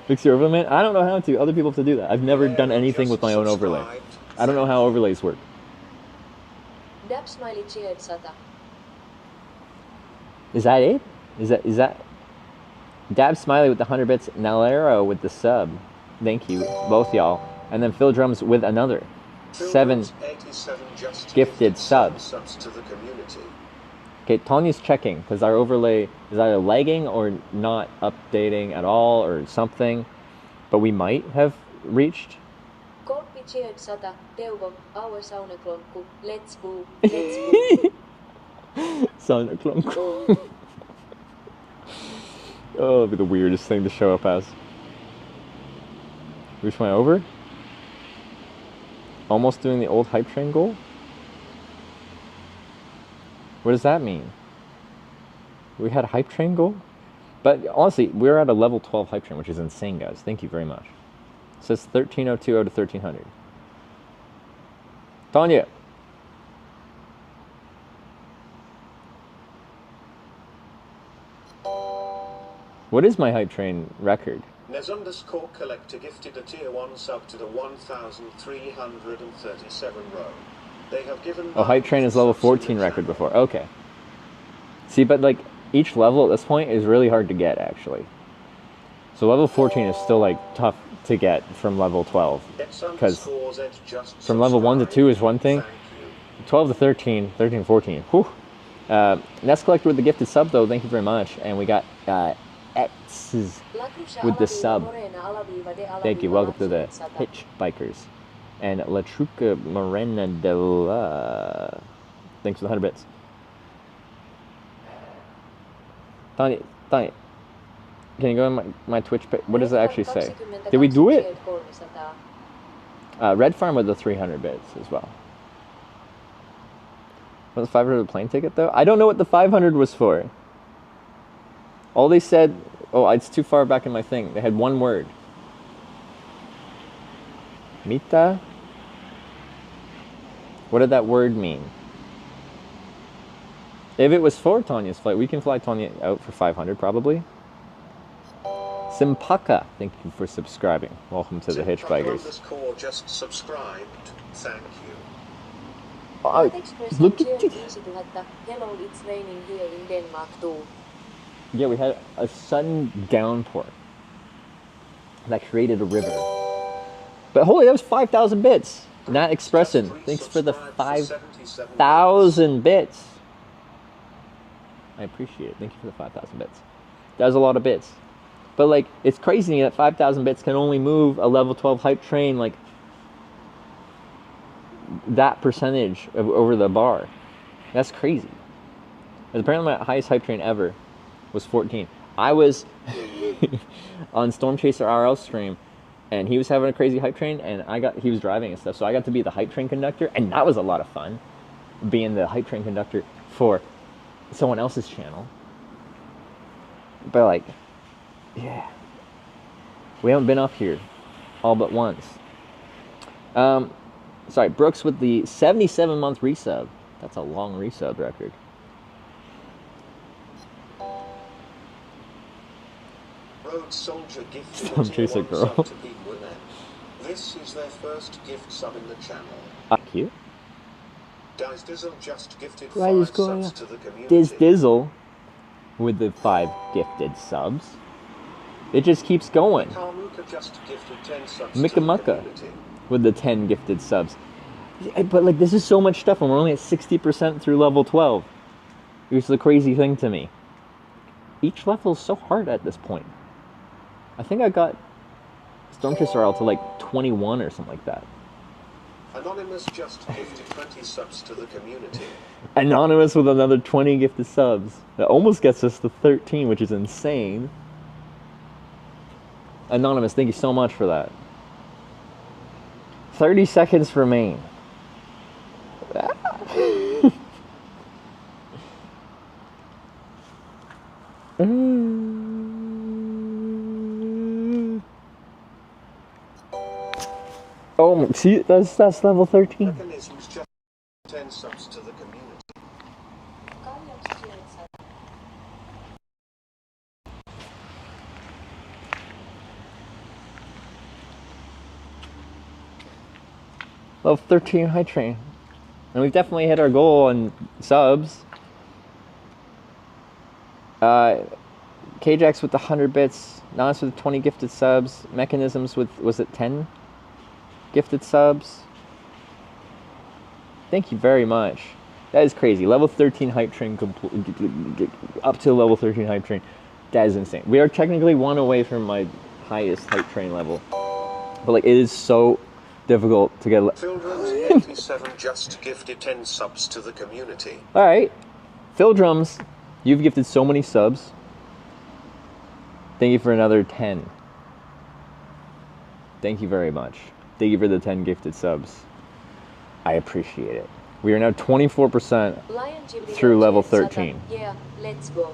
Fix your overlay, man? I don't know how to. Other people have to do that. I've never done anything with my own overlay. I don't know how overlays work. Dab smiley cheered Sata. Is that it? Is that Dab Smiley with the 100 bits, Nalero with the sub. Thank you, both y'all. And then Phil Drums with another 7 gifted subs. To the community. Okay, Tanya's checking because our overlay is either lagging or not updating at all or something. But we might have reached. Korpi cheered Sata. Teuvo, our sauna klonkku. Let's boo. Let's boo. Sauna klonkku. Oh, it'd be the weirdest thing to show up as. Which one over? Almost doing the old hype train goal? What does that mean? We had a hype train goal? But honestly, we're at a level 12 hype train, which is insane, guys. Thank you very much. It says 1302 to 1300. Tanya! What is my hype train record? Nez_ collector gifted a tier 1 sub to the 1337 row. They have given. Oh, hype train is level 14 record before. Okay. See, but like each level at this point is really hard to get actually. So level 14 is still like tough to get from level 12 because from level 1 to 2 is one thing. 12 to 13, 13 to 14. Whew. Nest collector with the gifted sub though. Thank you very much. And we got X with the sub. Thank you. Welcome to the Hitch Bikers. And La Truca Morena de la. Thanks for the 100 bits. Tanya, can you go on my Twitch page? What does it actually say? Did we do it? Red Farm with the 300 bits as well. Was the 500 a plane ticket though? I don't know what the 500 was for. All they said, oh, it's too far back in my thing. They had one word. Mita? What did that word mean? If it was for Tanya's flight, we can fly Tanya out for 500 probably. Simpaka, thank you for subscribing. Welcome to the Hitch Bikers. Just subscribed. Thank you. Look at it. Hello, it's raining here in Denmark too. Yeah, we had a sudden downpour that created a river. But holy, that was 5,000 bits. Nat Expression, thanks for the 5,000 bits. I appreciate it. Thank you for the 5,000 bits. That was a lot of bits. But like, it's crazy that 5,000 bits can only move a level 12 hype train like that percentage over the bar. That's crazy. Because apparently my highest hype train ever was 14. I was on Storm Chaser RL stream and he was having a crazy hype train and he was driving and stuff, so I got to be the hype train conductor, and that was a lot of fun, being the hype train conductor for someone else's channel. But like, yeah, we haven't been up here all but once. Sorry, Brooks with the 77-month resub. That's a long resub record. Road Soldier gifted Storm Chaser girl. This is their first gift sub in the channel. Cute. Dice Dizzle just gifted Why is 5 going subs on? to the community. Dizzle with the 5 gifted subs. It just keeps going. Karmuka just gifted 10 subs to Mika the Mucka community. with the 10 gifted subs. But like, this is so much stuff and we're only at 60% through level 12. It's the crazy thing to me. Each level is so hard at this point. I think I got Storm Chaser RL to like 21 or something like that. Anonymous just gifted 20 subs to the community. Anonymous with another 20 gifted subs. That almost gets us to 13, which is insane. Anonymous, thank you so much for that. 30 seconds remain. Oh, see, that's level 13. Mechanisms just 10 subs to the community. Level 13 high train. And we've definitely hit our goal on subs. Kjax with the 100 bits, Nas with 20 gifted subs, Mechanisms with, was it 10 gifted subs? Thank you very much. That is crazy. Level 13 hype train, up to level 13 hype train. That is insane. We are technically one away from my highest hype train level. But like, it is so difficult to get. Phildrums87 just gifted 10 subs to the community. Alright. Phildrums, you've gifted so many subs. Thank you for another 10. Thank you very much. Thank you for the 10 gifted subs. I appreciate it. We are now 24% through level 13. Yeah, let's go.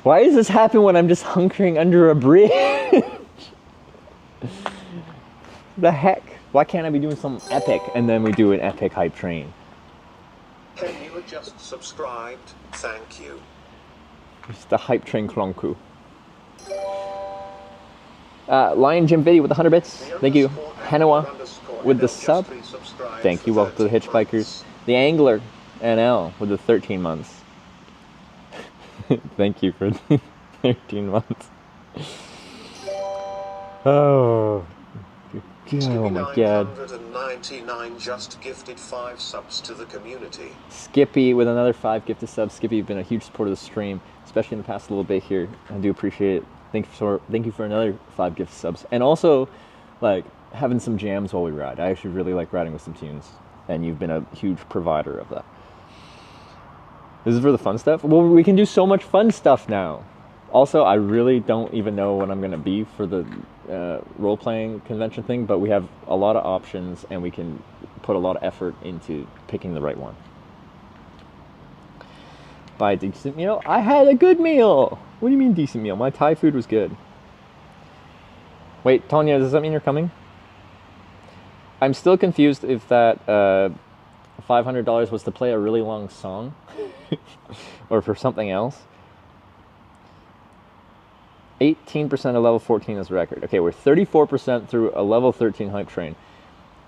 Why does this happen when I'm just hunkering under a bridge? The heck? Why can't I be doing something epic and then we do an epic hype train? Ken, you were just subscribed. Thank you. It's the hype train Klonku. Lion Jim Video with the 100 bits. Thank you. Hanawa with the sub. Thank you. Welcome to the Hitchbikers. The Angler NL with the 13 months. Thank you for 13 months. Oh. Oh my god. 999 just gifted 5 subs to the community. Skippy with another 5 gifted subs. Skippy, you've been a huge supporter of the stream, especially in the past little bit here. I do appreciate it. Thank you for another 5 gift subs. And also, like, having some jams while we ride. I actually really like riding with some tunes, and you've been a huge provider of that. This is for the fun stuff? Well, we can do so much fun stuff now. Also, I really don't even know what I'm going to be for the role-playing convention thing, but we have a lot of options, and we can put a lot of effort into picking the right one. Buy a decent meal? I had a good meal! What do you mean decent meal? My Thai food was good. Wait, Tanya, does that mean you're coming? I'm still confused if that $500 was to play a really long song or for something else. 18% of level 14 is record. Okay, we're 34% through a level 13 hype train.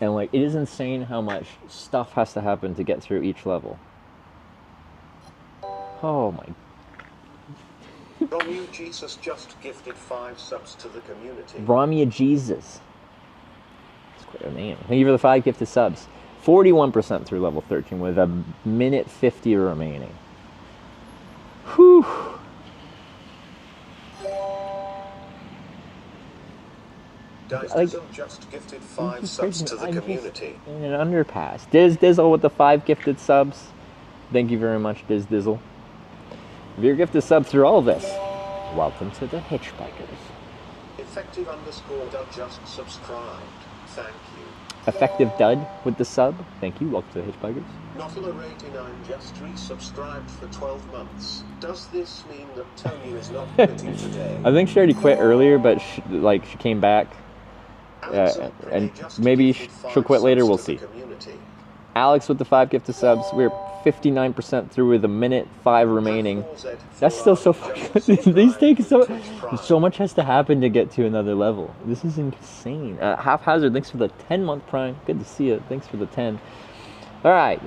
And like, it is insane how much stuff has to happen to get through each level. Oh my. Romeo Jesus just gifted 5 subs to the community. Romeo Jesus. That's quite a name. Thank you for the 5 gifted subs. 41% through level 13 with a minute 50 remaining. Whew. Dizzle just gifted 5 subs to the community. In an underpass. Dizzle with the 5 gifted subs. Thank you very much, Dizzle. If you're gifted sub through all of this, welcome to the Hitchbikers. Effective _ Dud just subscribed. Thank you. Effective Dud with the sub. Thank you. Welcome to the Hitchbikers. Notler89 just resubscribed for 12 months. Does this mean that Tony is not quitting today? I think she already quit earlier, but she came back. And maybe she'll quit later. We'll see. Alex with the 5 gifted subs. We're 59% through with a minute 5 remaining. That's still so fucking. These take so much has to happen to get to another level. This is insane. Haphazard, thanks for the 10-month prime. Good to see you. Thanks for the 10. All right.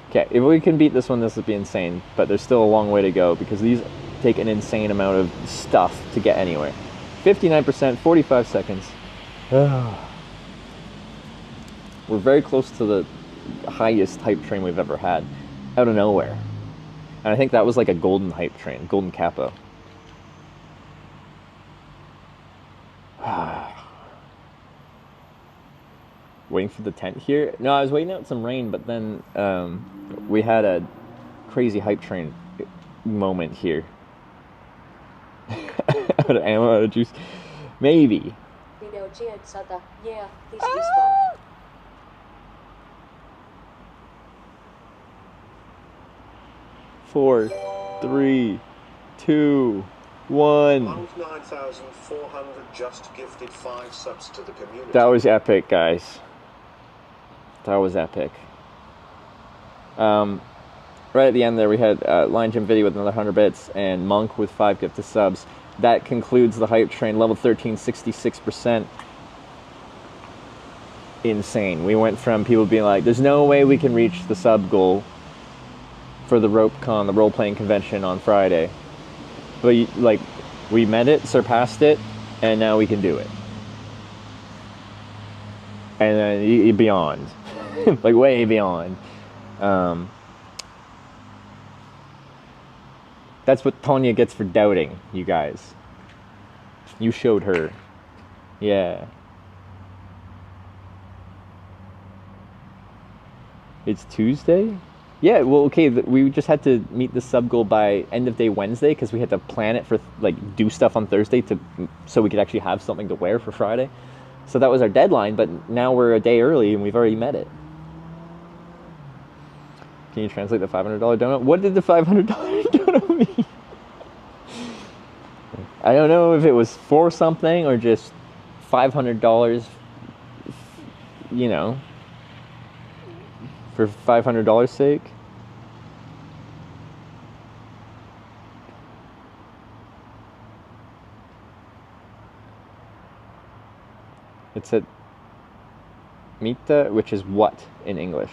Okay, if we can beat this one, this would be insane. But there's still a long way to go because these take an insane amount of stuff to get anywhere. 59%, 45 seconds. We're very close to the highest hype train we've ever had, out of nowhere. And I think that was like a golden hype train, golden capo. Waiting for the tent here? No, I was waiting out some rain, but then we had a crazy hype train moment here. Out of ammo, out of juice. Maybe. Video cheered Sata. Yeah, this is fun. Four. 3, 2, 1. Monk 9400 just gifted 5 subs to the community. That was epic, guys. That was epic. Right at the end there, we had Lion Jim Video with another 100 bits, and Monk with 5 gifted subs. That concludes the hype train. Level 13, 66%. Insane. We went from people being like, there's no way we can reach the sub goal for the RopeCon, the role-playing convention on Friday. But, like, we met it, surpassed it, and now we can do it. And then beyond. Like, way beyond. That's what Tonya gets for doubting, you guys. You showed her. Yeah. It's Tuesday? Yeah, well, okay, we just had to meet the sub goal by end of day Wednesday because we had to plan it for, like, do stuff on Thursday so we could actually have something to wear for Friday. So that was our deadline, but now we're a day early and we've already met it. Can you translate the $500 donut? What did the $500 donut mean? I don't know if it was for something or just $500, you know, for $500 sake. It said Mita, which is what in English?